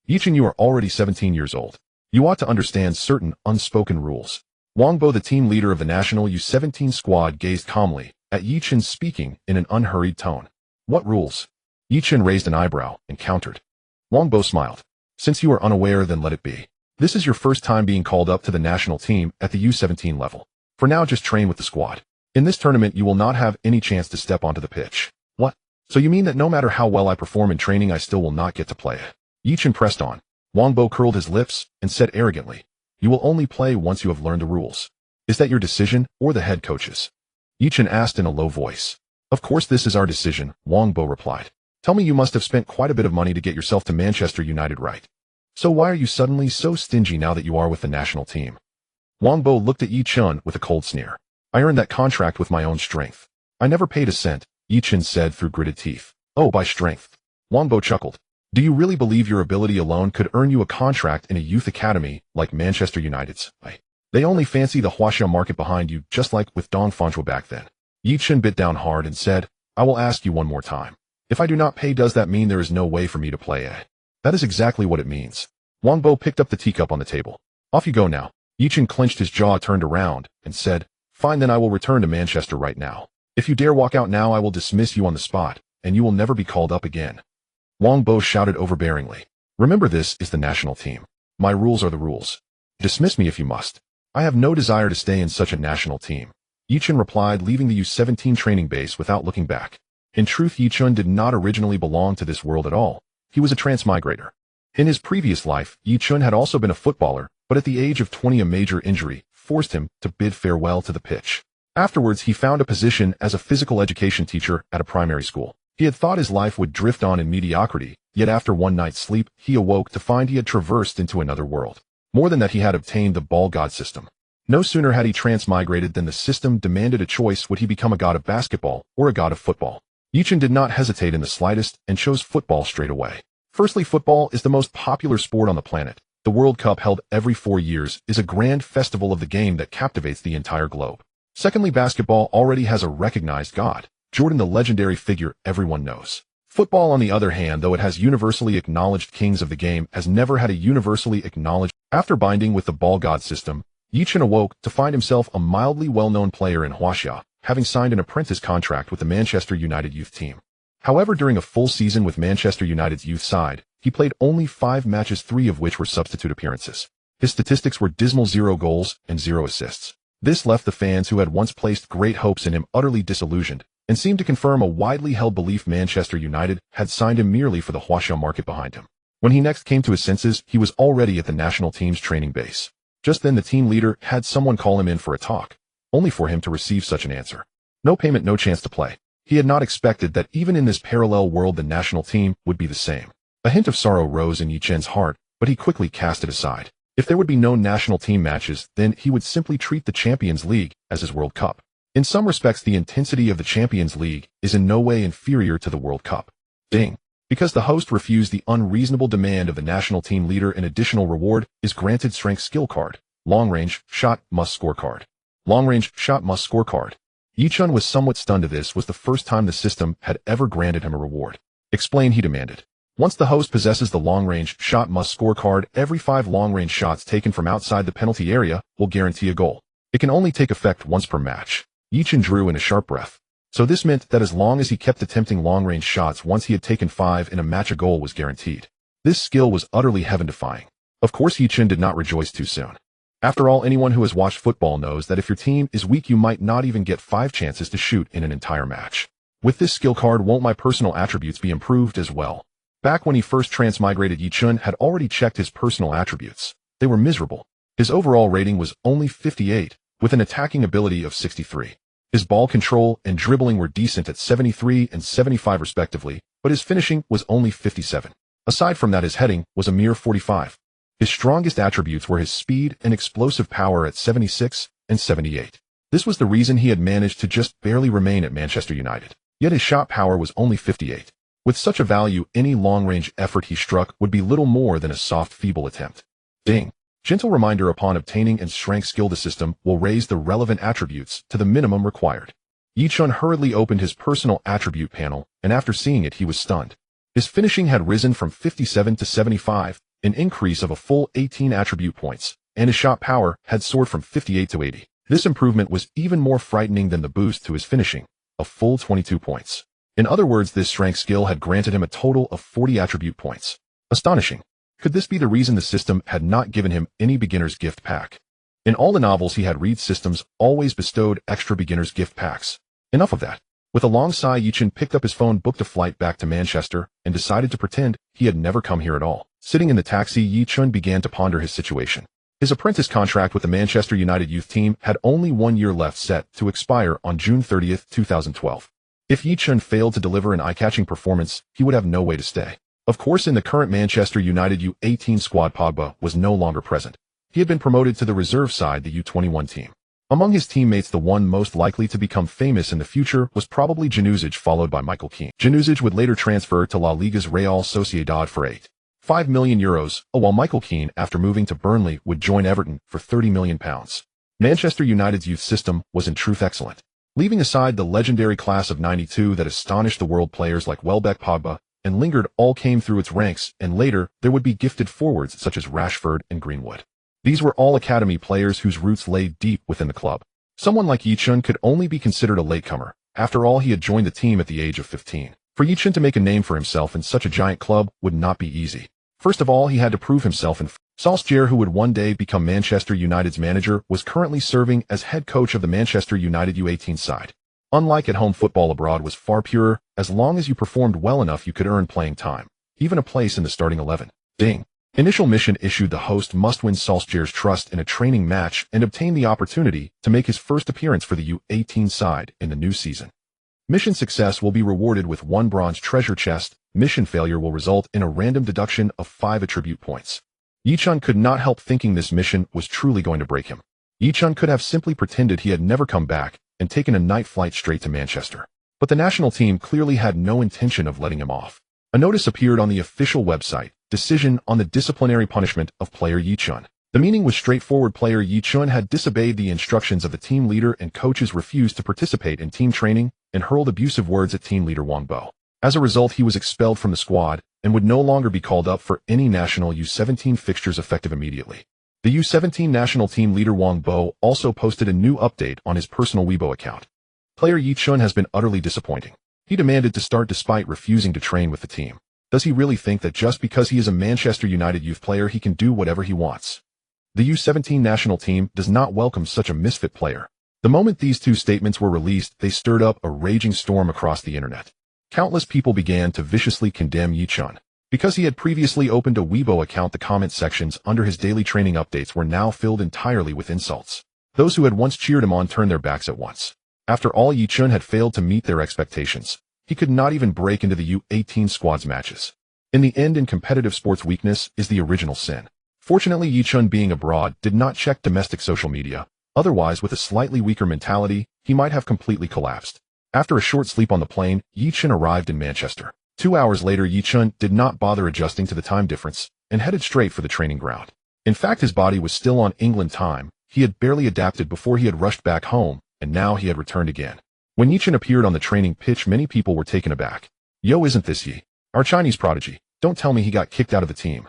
Ye Chen, you are already 17 years old. You ought to understand certain unspoken rules. Wang Bo, the team leader of the National U17 squad, gazed calmly at Ye Chen, speaking in an unhurried tone. What rules? Ye Chen raised an eyebrow and countered. Wang Bo smiled. Since you are unaware, then let it be. This is your first time being called up to the national team at the U17 level. For now, just train with the squad. In this tournament, you will not have any chance to step onto the pitch. What? So you mean that no matter how well I perform in training, I still will not get to play? Ye Chen pressed on. Wang Bo curled his lips and said arrogantly, you will only play once you have learned the rules. Is that your decision or the head coach's? Ye Chen asked in a low voice. Of course this is our decision, Wang Bo replied. Tell me, you must have spent quite a bit of money to get yourself to Manchester United, right? So why are you suddenly so stingy now that you are with the national team? Wang Bo looked at Ye Chen with a cold sneer. I earned that contract with my own strength. I never paid a cent, Ye Chen said through gritted teeth. Oh, by strength. Wang Bo chuckled. Do you really believe your ability alone could earn you a contract in a youth academy like Manchester United's? They only fancy the Huaxia market behind you, just like with Dong Fanchua back then. Ye Chen bit down hard and said, I will ask you one more time. If I do not pay, does that mean there is no way for me to play? That is exactly what it means. Wang Bo picked up the teacup on the table. Off you go now. Ye Chen clenched his jaw, turned around, and said, fine, then I will return to Manchester right now. If you dare walk out now, I will dismiss you on the spot, and you will never be called up again. Wang Bo shouted overbearingly. Remember, this is the national team. My rules are the rules. Dismiss me if you must. I have no desire to stay in such a national team. Ye Chen replied, leaving the U17 training base without looking back. In truth, Ye Chen did not originally belong to this world at all. He was a transmigrator. In his previous life, Ye Chen had also been a footballer, but at the age of 20 a major injury forced him to bid farewell to the pitch. Afterwards, he found a position as a physical education teacher at a primary school. He had thought his life would drift on in mediocrity, yet after one night's sleep, he awoke to find he had traversed into another world. More than that, he had obtained the ball god system. No sooner had he transmigrated than the system demanded a choice: would he become a god of basketball or a god of football? Ye Chen did not hesitate in the slightest and chose football straight away. Firstly, football is the most popular sport on the planet. The World Cup, held every 4 years, is a grand festival of the game that captivates the entire globe. Secondly, basketball already has a recognized god, Jordan, the legendary figure everyone knows. Football, on the other hand, though it has universally acknowledged kings of the game, has never had a universally acknowledged. After binding with the ball god system, Ye Chen awoke to find himself a mildly well-known player in Huaxia, having signed an apprentice contract with the Manchester United youth team. However, during a full season with Manchester United's youth side, he played only 5 matches, 3 of which were substitute appearances. His statistics were dismal: 0 goals and 0 assists. This left the fans who had once placed great hopes in him utterly disillusioned, and seemed to confirm a widely held belief: Manchester United had signed him merely for the Huaxia market behind him. When he next came to his senses, he was already at the national team's training base. Just then the team leader had someone call him in for a talk, only for him to receive such an answer. No payment, no chance to play. He had not expected that even in this parallel world the national team would be the same. A hint of sorrow rose in Ye Chen's heart, but he quickly cast it aside. If there would be no national team matches, then he would simply treat the Champions League as his World Cup. In some respects, the intensity of the Champions League is in no way inferior to the World Cup. Ding. Because the host refused the unreasonable demand of the national team leader, an additional reward is granted: strength skill card, long-range shot must score card. Long-range shot must score card. Ye Chen was somewhat stunned. This was the first time the system had ever granted him a reward. Explain, he demanded. Once the host possesses the long-range shot must score card, every 5 long-range shots taken from outside the penalty area will guarantee a goal. It can only take effect once per match. Ye Chen drew in a sharp breath. So this meant that as long as he kept attempting long-range shots, once he had taken 5 in a match, a goal was guaranteed. This skill was utterly heaven-defying. Of course, Ye Chen did not rejoice too soon. After all, anyone who has watched football knows that if your team is weak, you might not even get 5 chances to shoot in an entire match. With this skill card, won't my personal attributes be improved as well? Back when he first transmigrated, Ye Chen had already checked his personal attributes. They were miserable. His overall rating was only 58, with an attacking ability of 63. His ball control and dribbling were decent at 73 and 75 respectively, but his finishing was only 57. Aside from that, his heading was a mere 45. His strongest attributes were his speed and explosive power at 76 and 78. This was the reason he had managed to just barely remain at Manchester United. Yet his shot power was only 58. With such a value, any long-range effort he struck would be little more than a soft, feeble attempt. Ding. Gentle reminder: upon obtaining and strength skill, the system will raise the relevant attributes to the minimum required. Ye Chen hurriedly opened his personal attribute panel, and after seeing it, he was stunned. His finishing had risen from 57 to 75, an increase of a full 18 attribute points, and his shot power had soared from 58 to 80. This improvement was even more frightening than the boost to his finishing, a full 22 points. In other words, this strength skill had granted him a total of 40 attribute points. Astonishing. Could this be the reason the system had not given him any beginner's gift pack? In all the novels he had read, systems always bestowed extra beginner's gift packs. Enough of that. With a long sigh, Ye Chen picked up his phone, booked a flight back to Manchester, and decided to pretend he had never come here at all. Sitting in the taxi, Ye Chen began to ponder his situation. His apprentice contract with the Manchester United youth team had only 1 year left, set to expire on June 30, 2012. If Ye Chen failed to deliver an eye-catching performance, he would have no way to stay. Of course, in the current Manchester United U18 squad, Pogba was no longer present. He had been promoted to the reserve side, the U21 team. Among his teammates, the one most likely to become famous in the future was probably Januzaj, followed by Michael Keane. Januzaj would later transfer to La Liga's Real Sociedad for €8.5 million, while Michael Keane, after moving to Burnley, would join Everton for £30 million. Manchester United's youth system was in truth excellent. Leaving aside the legendary class of '92 that astonished the world, players like Welbeck, Pogba, and Lingard all came through its ranks, and later there would be gifted forwards such as Rashford and Greenwood. These were all academy players whose roots lay deep within the club. Someone like Ye Chen could only be considered a latecomer. After all, he had joined the team at the age of 15. For Ye Chen to make a name for himself in such a giant club would not be easy. First of all, he had to prove himself in Solskjaer, who would one day become Manchester United's manager, was currently serving as head coach of the Manchester United U18 side. Unlike at home, football abroad was far purer. As long as you performed well enough, you could earn playing time, even a place in the starting 11. Ding. Initial mission issued: the host must win Solskjaer's trust in a training match and obtain the opportunity to make his first appearance for the U18 side in the new season. Mission success will be rewarded with 1 bronze treasure chest. Mission failure will result in a random deduction of 5 attribute points. Ye Chen could not help thinking this mission was truly going to break him. Ye Chen could have simply pretended he had never come back and taken a night flight straight to Manchester. But the national team clearly had no intention of letting him off. A notice appeared on the official website: decision on the disciplinary punishment of player Ye Chen. The meaning was straightforward. Player Ye Chen had disobeyed the instructions of the team leader, and coaches refused to participate in team training and hurled abusive words at team leader Wang Bo. As a result, he was expelled from the squad and would no longer be called up for any national U17 fixtures effective immediately. The U17 national team leader Wang Bo also posted a new update on his personal Weibo account. Player Ye Chen has been utterly disappointing. He demanded to start despite refusing to train with the team. Does he really think that just because he is a Manchester United youth player he can do whatever he wants? The U17 national team does not welcome such a misfit player. The moment these two statements were released, they stirred up a raging storm across the internet. Countless people began to viciously condemn Ye Chen. Because he had previously opened a Weibo account, the comment sections under his daily training updates were now filled entirely with insults. Those who had once cheered him on turned their backs at once. After all, Ye Chen had failed to meet their expectations. He could not even break into the U18 squad's matches. In the end, in competitive sports, weakness is the original sin. Fortunately, Ye Chen, being abroad, did not check domestic social media. Otherwise, with a slightly weaker mentality, he might have completely collapsed. After a short sleep on the plane, Ye Chen arrived in Manchester. 2 hours later, Ye Chen did not bother adjusting to the time difference and headed straight for the training ground. In fact, his body was still on England time. He had barely adapted before he had rushed back home, and now he had returned again. When Ye Chen appeared on the training pitch, many people were taken aback. Yo, isn't this Ye, our Chinese prodigy? Don't tell me he got kicked out of the team.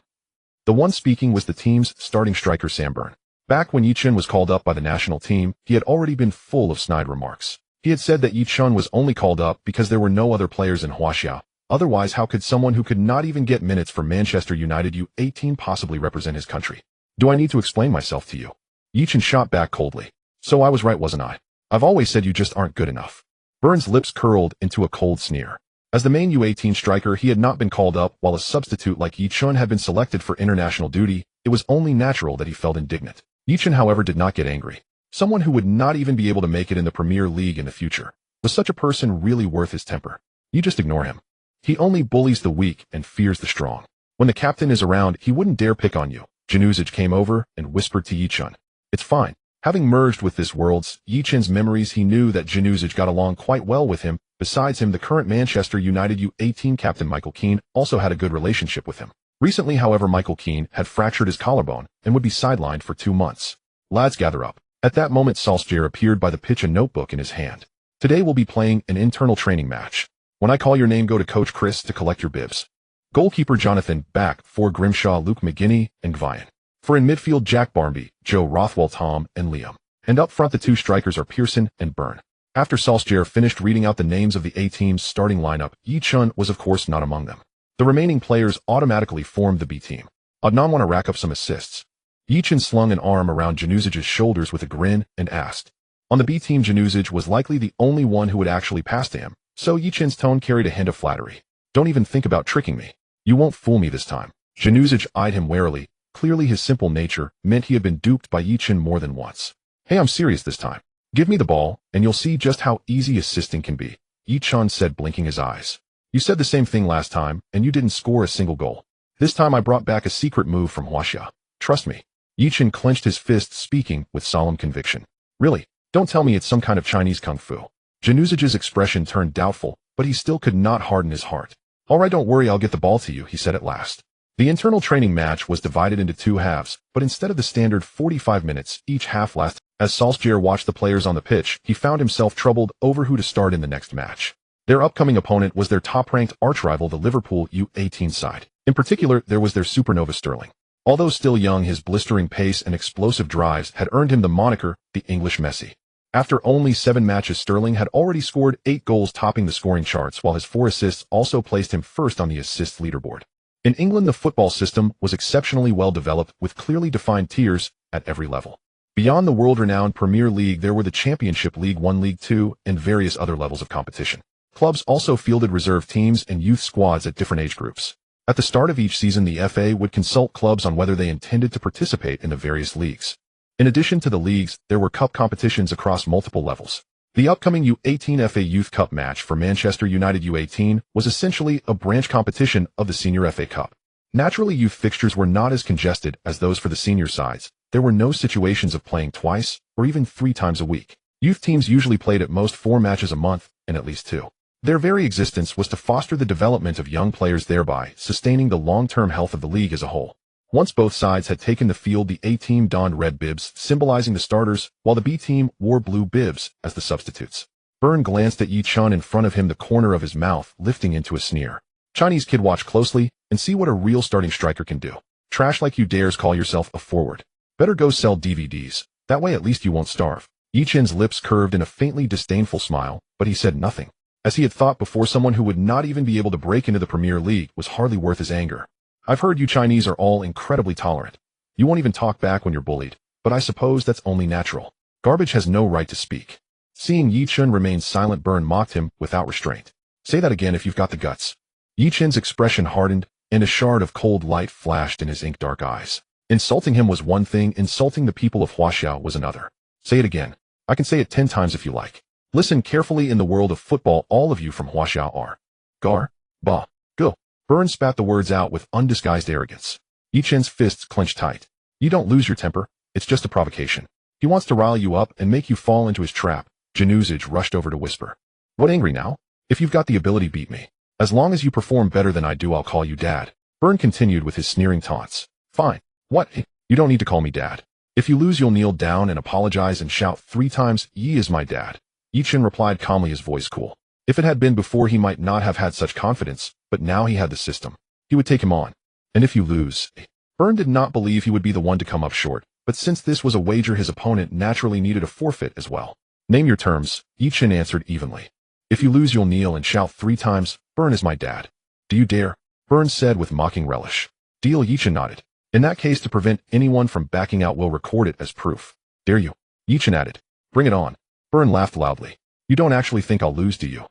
The one speaking was the team's starting striker Sam Byrne. Back when Ye Chen was called up by the national team, he had already been full of snide remarks. He had said that Ye Chen was only called up because there were no other players in Huaxia. Otherwise, how could someone who could not even get minutes for Manchester United U18 possibly represent his country? Do I need to explain myself to you? Ye Chen shot back coldly. So I was right, wasn't I? I've always said you just aren't good enough. Byrne's lips curled into a cold sneer. As the main U18 striker, he had not been called up, while a substitute like Ye Chen had been selected for international duty. It was only natural that he felt indignant. Ye Chen, however, did not get angry. Someone who would not even be able to make it in the Premier League in the future. Was such a person really worth his temper? You just ignore him. He only bullies the weak and fears the strong. When the captain is around, he wouldn't dare pick on you. Januzaj came over and whispered to Ye Chen. It's fine. Having merged with this world's Ye Chen's memories, he knew that Januzaj got along quite well with him. Besides him, the current Manchester United U18 captain Michael Keane also had a good relationship with him. Recently, however, Michael Keane had fractured his collarbone and would be sidelined for 2 months. Lads, gather up. At that moment, Solskjaer appeared by the pitch, a notebook in his hand. Today we'll be playing an internal training match. When I call your name, go to Coach Chris to collect your bibs. Goalkeeper Jonathan back for Grimshaw, Luke McGinney, and Gvian. For in midfield Jack Barmby, Joe Rothwell, Tom, and Liam. And up front the two strikers are Pearson and Byrne. After Solskjaer finished reading out the names of the A-team's starting lineup, Ye Chen was of course not among them. The remaining players automatically formed the B team. Adnan want to rack up some assists. Ye Chen slung an arm around Januzic's shoulders with a grin and asked. On the B team, Januzic was likely the only one who would actually pass to him, so Ye Chen's tone carried a hint of flattery. Don't even think about tricking me. You won't fool me this time. Januzic eyed him warily. Clearly his simple nature meant he had been duped by Ye Chen more than once. Hey, I'm serious this time. Give me the ball, and you'll see just how easy assisting can be, Ye Chen said, blinking his eyes. You said the same thing last time, and you didn't score a single goal. This time I brought back a secret move from Huaxia. Trust me. Ye Chen clenched his fist, speaking with solemn conviction. Really? Don't tell me it's some kind of Chinese kung fu. Januzic's expression turned doubtful, but he still could not harden his heart. All right, don't worry, I'll get the ball to you, he said at last. The internal training match was divided into two halves, but instead of the standard 45 minutes, each half lasted. As Solskjaer watched the players on the pitch, he found himself troubled over who to start in the next match. Their upcoming opponent was their top-ranked arch-rival, the Liverpool U18 side. In particular, there was their supernova Sterling. Although still young, his blistering pace and explosive drives had earned him the moniker, the English Messi. After only 7 matches, Sterling had already scored 8 goals, topping the scoring charts, while his 4 assists also placed him first on the assists leaderboard. In England, the football system was exceptionally well developed, with clearly defined tiers at every level. Beyond the world-renowned Premier League, there were the Championship, League One, League Two, and various other levels of competition. Clubs also fielded reserve teams and youth squads at different age groups. At the start of each season, the FA would consult clubs on whether they intended to participate in the various leagues. In addition to the leagues, there were cup competitions across multiple levels. The upcoming U18 FA Youth Cup match for Manchester United U18 was essentially a branch competition of the Senior FA Cup. Naturally, youth fixtures were not as congested as those for the senior sides. There were no situations of playing twice or even 3 times a week. Youth teams usually played at most 4 matches a month and at least 2. Their very existence was to foster the development of young players, thereby sustaining the long-term health of the league as a whole. Once both sides had taken the field, the A team donned red bibs, symbolizing the starters, while the B team wore blue bibs as the substitutes. Byrne glanced at Ye Chen in front of him, the corner of his mouth lifting into a sneer. Chinese kid, watch closely and see what a real starting striker can do. Trash like you dares call yourself a forward. Better go sell DVDs. That way at least you won't starve. Ye Chen's lips curved in a faintly disdainful smile, but he said nothing. As he had thought before, someone who would not even be able to break into the Premier League was hardly worth his anger. I've heard you Chinese are all incredibly tolerant. You won't even talk back when you're bullied, but I suppose that's only natural. Garbage has no right to speak. Seeing Ye Chen remain silent, Byrne mocked him without restraint. Say that again if you've got the guts. Ye Chen's expression hardened, and a shard of cold light flashed in his ink-dark eyes. Insulting him was one thing, insulting the people of Huaxia was another. Say it again. I can say it 10 times if you like. Listen carefully. In the world of football, all of you from Huaxia are gar, ba, go. Byrne spat the words out with undisguised arrogance. Ye Chen's fists clenched tight. You don't lose your temper. It's just a provocation. He wants to rile you up and make you fall into his trap. Januzic rushed over to whisper. What, angry now? If you've got the ability, beat me. As long as you perform better than I do, I'll call you Dad. Byrne continued with his sneering taunts. Fine. What? You don't need to call me Dad. If you lose, you'll kneel down and apologize and shout 3 times, Ye is my dad. Ye Chen replied calmly, his voice cool. If it had been before, he might not have had such confidence, but now he had the system. He would take him on. And if you lose... Byrne did not believe he would be the one to come up short, but since this was a wager, his opponent naturally needed a forfeit as well. Name your terms, Ye Chen answered evenly. If you lose, you'll kneel and shout 3 times, Byrne is my dad. Do you dare? Byrne said with mocking relish. Deal, Ye Chen nodded. In that case, to prevent anyone from backing out, we'll record it as proof. Dare you? Ye Chen added. Bring it on. Byrne laughed loudly. You don't actually think I'll lose, do you?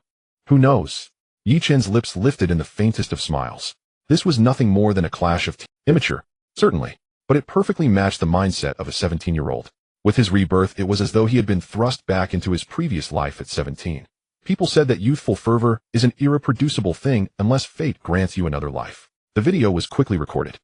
Who knows? Ye Chen's lips lifted in the faintest of smiles. This was nothing more than a clash of immature, certainly, but it perfectly matched the mindset of a 17-year-old. With his rebirth, it was as though he had been thrust back into his previous life at 17. People said that youthful fervor is an irreproducible thing unless fate grants you another life. The video was quickly recorded.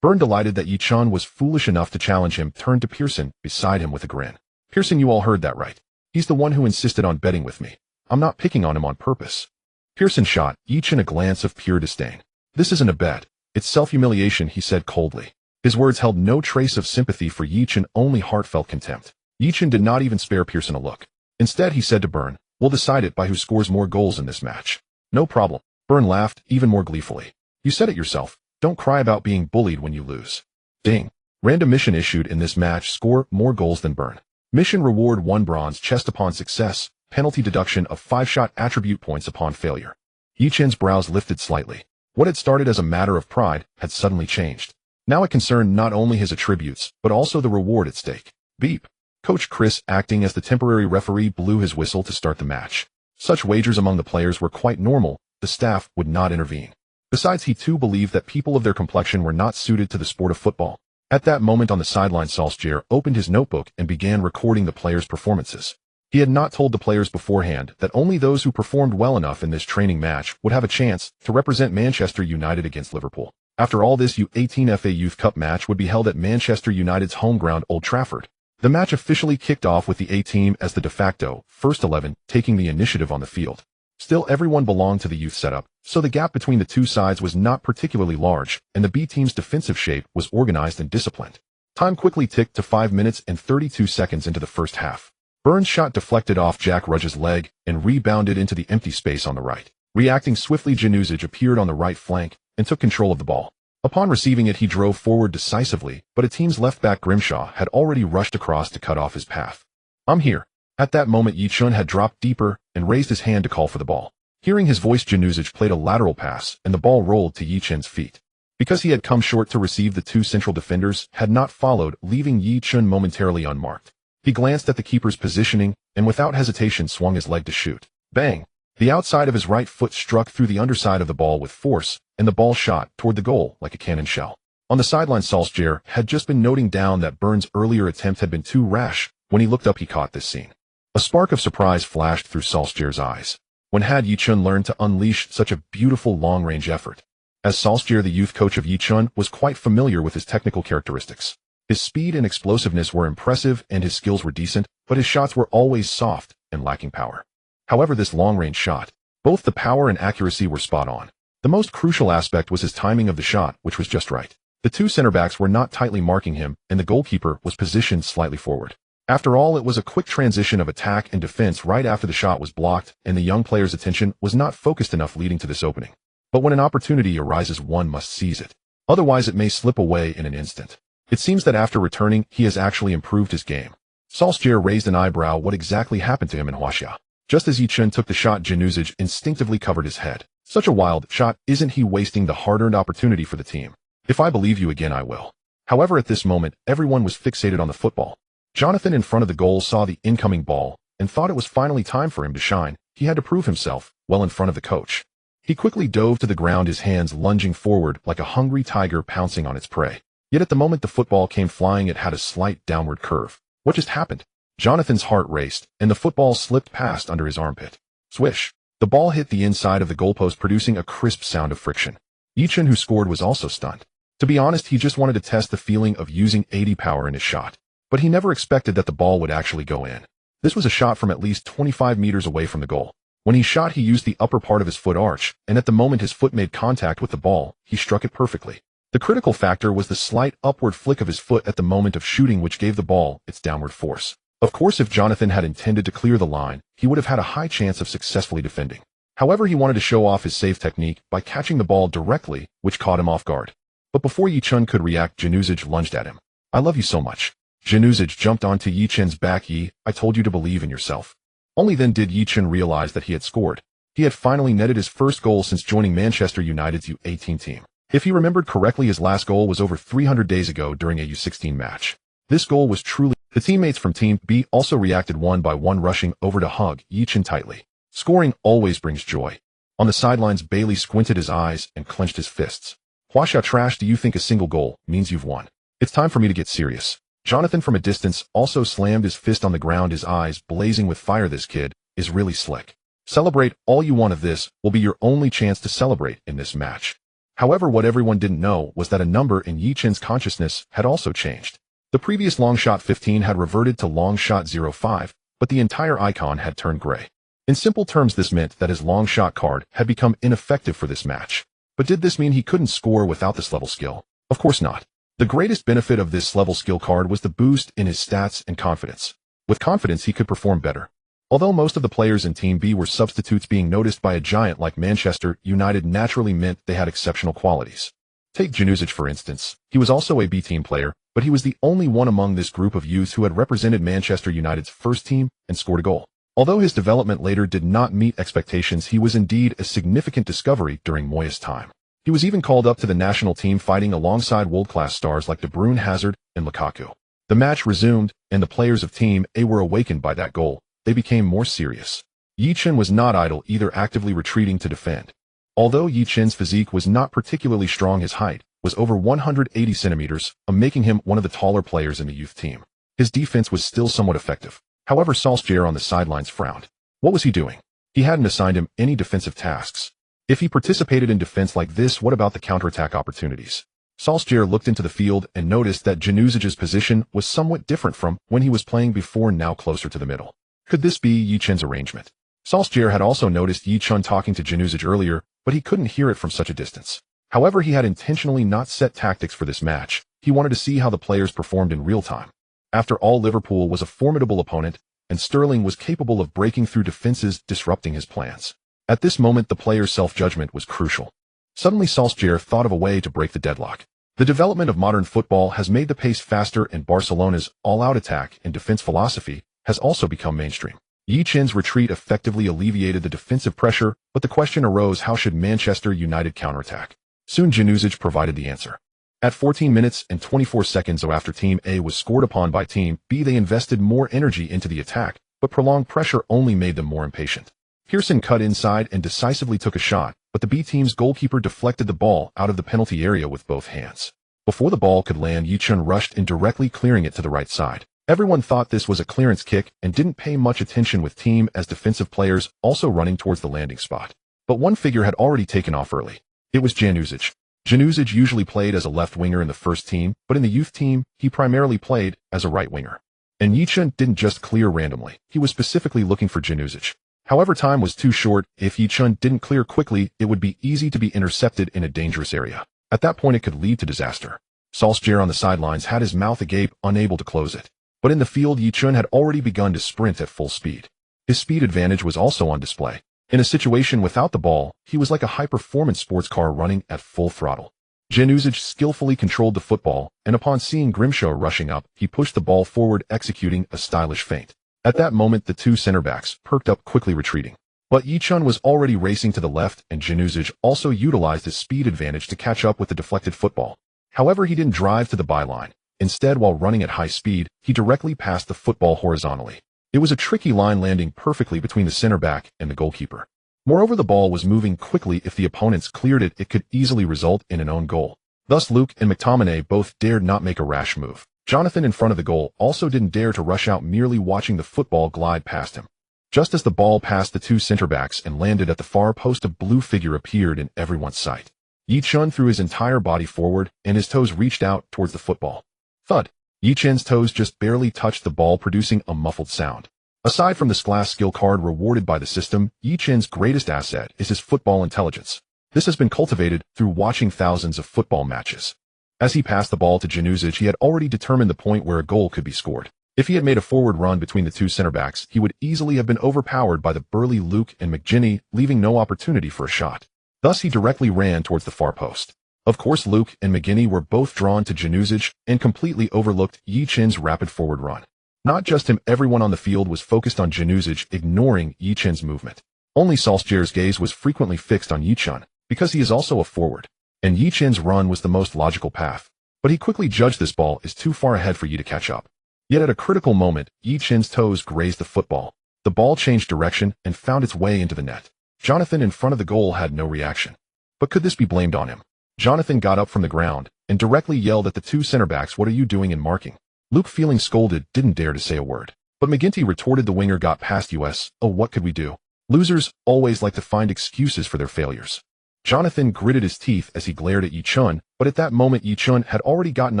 Byrne, delighted that Ye Chen was foolish enough to challenge him, turned to Pearson beside him with a grin. Pearson, you all heard that right. He's the one who insisted on betting with me. I'm not picking on him on purpose. Pearson shot Ye Chen a glance of pure disdain. This isn't a bet. It's self-humiliation, he said coldly. His words held no trace of sympathy for Ye Chen, only heartfelt contempt. Ye Chen did not even spare Pearson a look. Instead, he said to Byrne, we'll decide it by who scores more goals in this match. No problem. Byrne laughed even more gleefully. You said it yourself. Don't cry about being bullied when you lose. Ding. Random mission issued in this match. Score more goals than burn. Mission reward 1 bronze chest upon success. Penalty deduction of 5 shot attribute points upon failure. Ye Chen's brows lifted slightly. What had started as a matter of pride had suddenly changed. Now it concerned not only his attributes, but also the reward at stake. Beep. Coach Chris, acting as the temporary referee, blew his whistle to start the match. Such wagers among the players were quite normal. The staff would not intervene. Besides, he too believed that people of their complexion were not suited to the sport of football. At that moment on the sideline, Solskjaer opened his notebook and began recording the players' performances. He had not told the players beforehand that only those who performed well enough in this training match would have a chance to represent Manchester United against Liverpool. After all, this U18 FA Youth Cup match would be held at Manchester United's home ground, Old Trafford. The match officially kicked off with the A team as the de facto first 11 taking the initiative on the field. Still, everyone belonged to the youth setup, so the gap between the two sides was not particularly large, and the B team's defensive shape was organized and disciplined. Time quickly ticked to 5 minutes and 32 seconds into the first half. Burns' shot deflected off Jack Rudge's leg and rebounded into the empty space on the right. Reacting swiftly, Januzaj appeared on the right flank and took control of the ball. Upon receiving it, he drove forward decisively, but a team's left-back Grimshaw had already rushed across to cut off his path. "I'm here." At that moment, Ye Chen had dropped deeper and raised his hand to call for the ball. Hearing his voice, Januzaj played a lateral pass, and the ball rolled to Ye Chen's feet. Because he had come short to receive, the two central defenders had not followed, leaving Ye Chen momentarily unmarked. He glanced at the keeper's positioning, and without hesitation swung his leg to shoot. Bang! The outside of his right foot struck through the underside of the ball with force, and the ball shot toward the goal like a cannon shell. On the sideline, Solskjaer had just been noting down that Burns' earlier attempt had been too rash. When he looked up, he caught this scene. A spark of surprise flashed through Solskjaer's eyes. When had Ye Chen learned to unleash such a beautiful long-range effort? As Solskjaer, the youth coach of Ye Chen, was quite familiar with his technical characteristics. His speed and explosiveness were impressive and his skills were decent, but his shots were always soft and lacking power. However, this long-range shot, both the power and accuracy were spot on. The most crucial aspect was his timing of the shot, which was just right. The two center-backs were not tightly marking him, and the goalkeeper was positioned slightly forward. After all, it was a quick transition of attack and defense right after the shot was blocked, and the young player's attention was not focused enough leading to this opening. But when an opportunity arises, one must seize it. Otherwise, it may slip away in an instant. It seems that after returning, he has actually improved his game. Solskjaer raised an eyebrow. What exactly happened to him in Huaxia? Just as Ye Chen took the shot, Januzaj instinctively covered his head. Such a wild shot, isn't he wasting the hard-earned opportunity for the team? If I believe you again, I will. However, at this moment, everyone was fixated on the football. Jonathan in front of the goal saw the incoming ball and thought it was finally time for him to shine. He had to prove himself well in front of the coach. He quickly dove to the ground, his hands lunging forward like a hungry tiger pouncing on its prey. Yet at the moment the football came flying, it had a slight downward curve. What just happened? Jonathan's heart raced, and the football slipped past under his armpit. Swish! The ball hit the inside of the goalpost, producing a crisp sound of friction. Ye Chen, who scored, was also stunned. To be honest, he just wanted to test the feeling of using 80 power in his shot. But he never expected that the ball would actually go in. This was a shot from at least 25 meters away from the goal. When he shot, he used the upper part of his foot arch, and at the moment his foot made contact with the ball, he struck it perfectly. The critical factor was the slight upward flick of his foot at the moment of shooting, which gave the ball its downward force. Of course, if Jonathan had intended to clear the line, he would have had a high chance of successfully defending. However, he wanted to show off his save technique by catching the ball directly, which caught him off guard. But before Ye Chen could react, Januzaj lunged at him. "I love you so much." Januzaj jumped onto Ye Chen's back. "I told you to believe in yourself." Only then did Ye Chen realize that he had scored. He had finally netted his first goal since joining Manchester United's U18 team. If he remembered correctly, his last goal was over 300 days ago during a U16 match. This goal was truly... The teammates from Team B also reacted one by one, rushing over to hug Ye Chen tightly. Scoring always brings joy. On the sidelines, Bailey squinted his eyes and clenched his fists. "Huaxia trash, do you think a single goal means you've won? It's time for me to get serious." Jonathan from a distance also slammed his fist on the ground, his eyes blazing with fire. "This kid is really slick. Celebrate all you want. Of this will be your only chance to celebrate in this match." However, what everyone didn't know was that a number in Ye Chen's consciousness had also changed. The previous long shot 15 had reverted to long shot 05, but the entire icon had turned gray. In simple terms, this meant that his long shot card had become ineffective for this match. But did this mean he couldn't score without this level skill? Of course not. The greatest benefit of this level skill card was the boost in his stats and confidence. With confidence, he could perform better. Although most of the players in Team B were substitutes, being noticed by a giant like Manchester United naturally meant they had exceptional qualities. Take Januzic for instance. He was also a B-team player, but he was the only one among this group of youths who had represented Manchester United's first team and scored a goal. Although his development later did not meet expectations, he was indeed a significant discovery during Moyes' time. He was even called up to the national team, fighting alongside world-class stars like De Bruyne, Hazard, and Lukaku. The match resumed, and the players of Team A were awakened by that goal. They became more serious. Ye Chen was not idle either, actively retreating to defend. Although Ye Chen's physique was not particularly strong, his height was over 180 centimeters, making him one of the taller players in the youth team. His defense was still somewhat effective. However, Solskjaer on the sidelines frowned. What was he doing? He hadn't assigned him any defensive tasks. If he participated in defense like this, what about the counterattack opportunities? Solskjaer looked into the field and noticed that Januzic's position was somewhat different from when he was playing before, now closer to the middle. Could this be Ye Chen's arrangement? Solskjaer had also noticed Ye Chen talking to Januzic earlier, but he couldn't hear it from such a distance. However, he had intentionally not set tactics for this match. He wanted to see how the players performed in real time. After all, Liverpool was a formidable opponent, and Sterling was capable of breaking through defenses, disrupting his plans. At this moment, the player's self-judgment was crucial. Suddenly, Solskjaer thought of a way to break the deadlock. The development of modern football has made the pace faster, and Barcelona's all-out attack and defense philosophy has also become mainstream. Ye Chen's retreat effectively alleviated the defensive pressure, but the question arose: how should Manchester United counterattack? Soon Januzic provided the answer. At 14 minutes and 24 seconds after Team A was scored upon by Team B, they invested more energy into the attack, but prolonged pressure only made them more impatient. Pearson cut inside and decisively took a shot, but the B team's goalkeeper deflected the ball out of the penalty area with both hands. Before the ball could land, Ye Chen rushed in, directly clearing it to the right side. Everyone thought this was a clearance kick and didn't pay much attention, with Team A's defensive players also running towards the landing spot. But one figure had already taken off early. It was Januzic. Januzic usually played as a left winger in the first team, but in the youth team, he primarily played as a right winger. And Ye Chen didn't just clear randomly. He was specifically looking for Januzic. However, time was too short. If Ye Chen didn't clear quickly, it would be easy to be intercepted in a dangerous area. At that point, it could lead to disaster. Solskjaer on the sidelines had his mouth agape, unable to close it. But in the field, Ye Chen had already begun to sprint at full speed. His speed advantage was also on display. In a situation without the ball, he was like a high-performance sports car running at full throttle. Januzic skillfully controlled the football, and upon seeing Grimshaw rushing up, he pushed the ball forward, executing a stylish feint. At that moment, the two center-backs perked up, quickly retreating. But Ye Chen was already racing to the left, and Januzic also utilized his speed advantage to catch up with the deflected football. However, he didn't drive to the byline. Instead, while running at high speed, he directly passed the football horizontally. It was a tricky line, landing perfectly between the center-back and the goalkeeper. Moreover, the ball was moving quickly. If the opponents cleared it, it could easily result in an own goal. Thus, Luke and McTominay both dared not make a rash move. Jonathan, in front of the goal, also didn't dare to rush out, merely watching the football glide past him. Just as the ball passed the two center-backs and landed at the far post, a blue figure appeared in everyone's sight. Ye Chen threw his entire body forward, and his toes reached out towards the football. Thud! Ye Chen's toes just barely touched the ball, producing a muffled sound. Aside from this glass skill card rewarded by the system, Ye Chen's greatest asset is his football intelligence. This has been cultivated through watching thousands of football matches. As he passed the ball to Januzic, he had already determined the point where a goal could be scored. If he had made a forward run between the two center-backs, he would easily have been overpowered by the burly Luke and McGinny, leaving no opportunity for a shot. Thus, he directly ran towards the far post. Of course, Luke and McGinny were both drawn to Januzic and completely overlooked Ye Chen's rapid forward run. Not just him, everyone on the field was focused on Januzic, ignoring Ye Chen's movement. Only Solskjaer's gaze was frequently fixed on Ye Chen, because he is also a forward. And Ye Chen's run was the most logical path. But he quickly judged this ball is too far ahead for Ye to catch up. Yet at a critical moment, Ye Chen's toes grazed the football. The ball changed direction and found its way into the net. Jonathan in front of the goal had no reaction. But could this be blamed on him? Jonathan got up from the ground and directly yelled at the two center-backs, "What are you doing in marking?" Luke, feeling scolded, didn't dare to say a word. But McGinty retorted, "The winger got past us. Oh, what could we do? Losers always like to find excuses for their failures." Jonathan gritted his teeth as he glared at Ye Chen, but at that moment Ye Chen had already gotten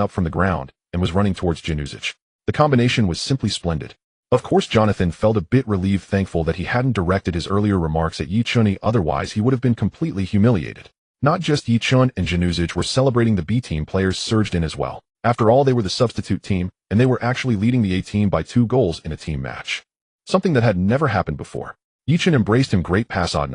up from the ground and was running towards Januzic. The combination was simply splendid. Of course, Jonathan felt a bit relieved, thankful that he hadn't directed his earlier remarks at Ye Chen, otherwise he would have been completely humiliated. Not just Ye Chen and Januzic were celebrating, the B team players surged in as well. After all, they were the substitute team, and they were actually leading the A team by 2 goals in a team match. something that had never happened before. Ye Chen embraced him. Great pass on.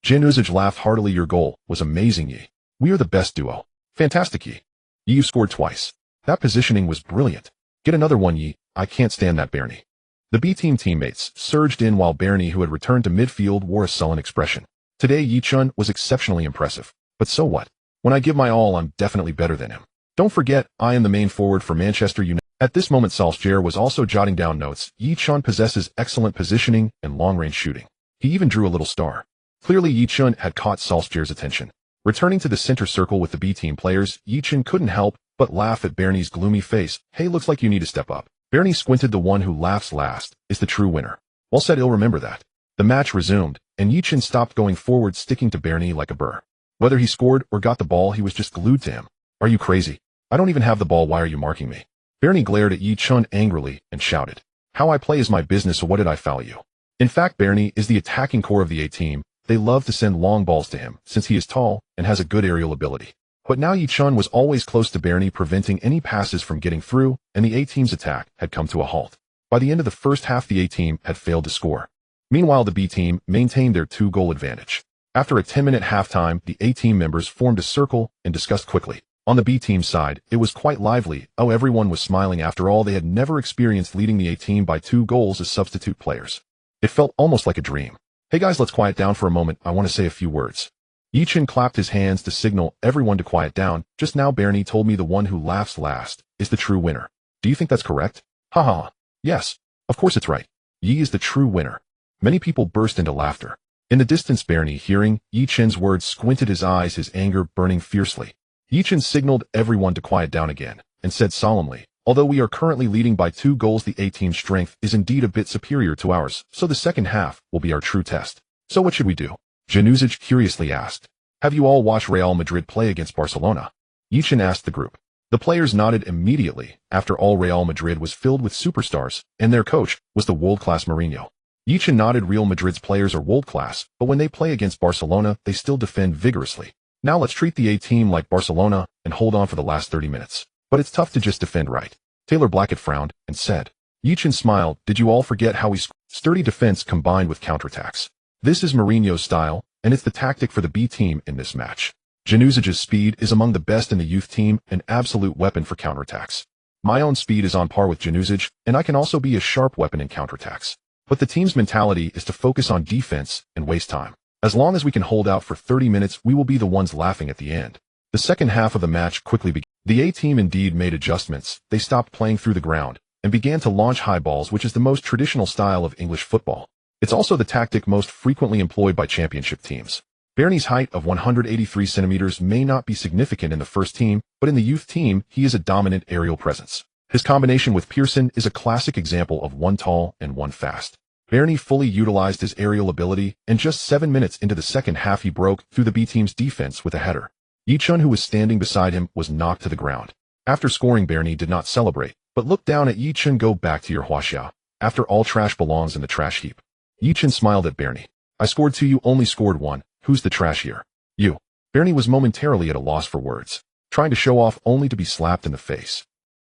Januzaj laughed heartily. Your goal was amazing, Ye. We are the best duo. Fantastic, Ye. You scored twice. That positioning was brilliant. Get another one, Ye. I can't stand that, Bernie. The B-team teammates surged in while Bernie, who had returned to midfield, wore a sullen expression. Today, Ye Chen was exceptionally impressive. But so what? When I give my all, I'm definitely better than him. Don't forget, I am the main forward for Manchester United. At this moment, Solskjaer was also jotting down notes. Ye Chen possesses excellent positioning and long-range shooting. He even drew a little star. Clearly, Ye Chen had caught Solskjaer's attention. Returning to the center circle with the B-team players, Ye Chen couldn't help but laugh at Bernie's gloomy face. Hey, looks like you need to step up. Bernie squinted. The one who laughs last is the true winner. Well said, he'll remember that. The match resumed, and Ye Chen stopped going forward, sticking to Bernie like a burr. Whether he scored or got the ball, he was just glued to him. Are you crazy? I don't even have the ball. Why are you marking me? Bernie glared at Ye Chen angrily and shouted. How I play is my business, so what did I foul you? In fact, Bernie is the attacking core of the A-team. They love to send long balls to him, since he is tall and has a good aerial ability. But now Ye Chen was always close to Bernie, preventing any passes from getting through, and the A-team's attack had come to a halt. By the end of the first half, the A-team had failed to score. Meanwhile, the B-team maintained their 2-goal advantage. After a 10-minute halftime, the A-team members formed a circle and discussed quickly. On the B-team side, it was quite lively. Oh, everyone was smiling. After all, they had never experienced leading the A-team by 2 goals as substitute players. It felt almost like a dream. Hey guys, let's quiet down for a moment. I want to say a few words. Ye Chen clapped his hands to signal everyone to quiet down. Just now, Bernie told me the one who laughs last is the true winner. Do you think that's correct? Haha. Yes. Of course it's right. Ye is the true winner. Many people burst into laughter. In the distance, Bernie, hearing Ye Chen's words, squinted his eyes, his anger burning fiercely. Ye Chen signaled everyone to quiet down again, and said solemnly, although we are currently leading by 2 goals, the A-team's strength is indeed a bit superior to ours, so the second half will be our true test. So what should we do? Januzaj curiously asked. Have you all watched Real Madrid play against Barcelona? Ye Chen asked the group. The players nodded immediately. After all, Real Madrid was filled with superstars, and their coach was the world-class Mourinho. Ye Chen nodded. Real Madrid's players are world-class, but when they play against Barcelona, they still defend vigorously. Now let's treat the A-team like Barcelona and hold on for the last 30 minutes. But it's tough to just defend right. Taylor Blackett frowned and said. Ye Chen smiled. Did you all forget how we sturdy defense combined with counterattacks? This is Mourinho's style, and it's the tactic for the B-team in this match. Januzaj's speed is among the best in the youth team, an absolute weapon for counterattacks. My own speed is on par with Januzaj, and I can also be a sharp weapon in counterattacks. But the team's mentality is to focus on defense and waste time. As long as we can hold out for 30 minutes, we will be the ones laughing at the end. The second half of the match quickly began. The A-team indeed made adjustments. They stopped playing through the ground and began to launch high balls, which is the most traditional style of English football. It's also the tactic most frequently employed by championship teams. Bernie's height of 183 centimeters may not be significant in the first team, but in the youth team, he is a dominant aerial presence. His combination with Pearson is a classic example of one tall and one fast. Bernie fully utilized his aerial ability, and just 7 minutes into the second half, he broke through the B-team's defense with a header. Ye Chen, who was standing beside him, was knocked to the ground. After scoring, Bernie did not celebrate, but looked down at Ye Chen. Go back to your huaxia. After all, trash belongs in the trash heap. Ye Chen smiled at Bernie. I scored 2, you only scored 1. Who's the trash here? You. Bernie was momentarily at a loss for words, trying to show off only to be slapped in the face.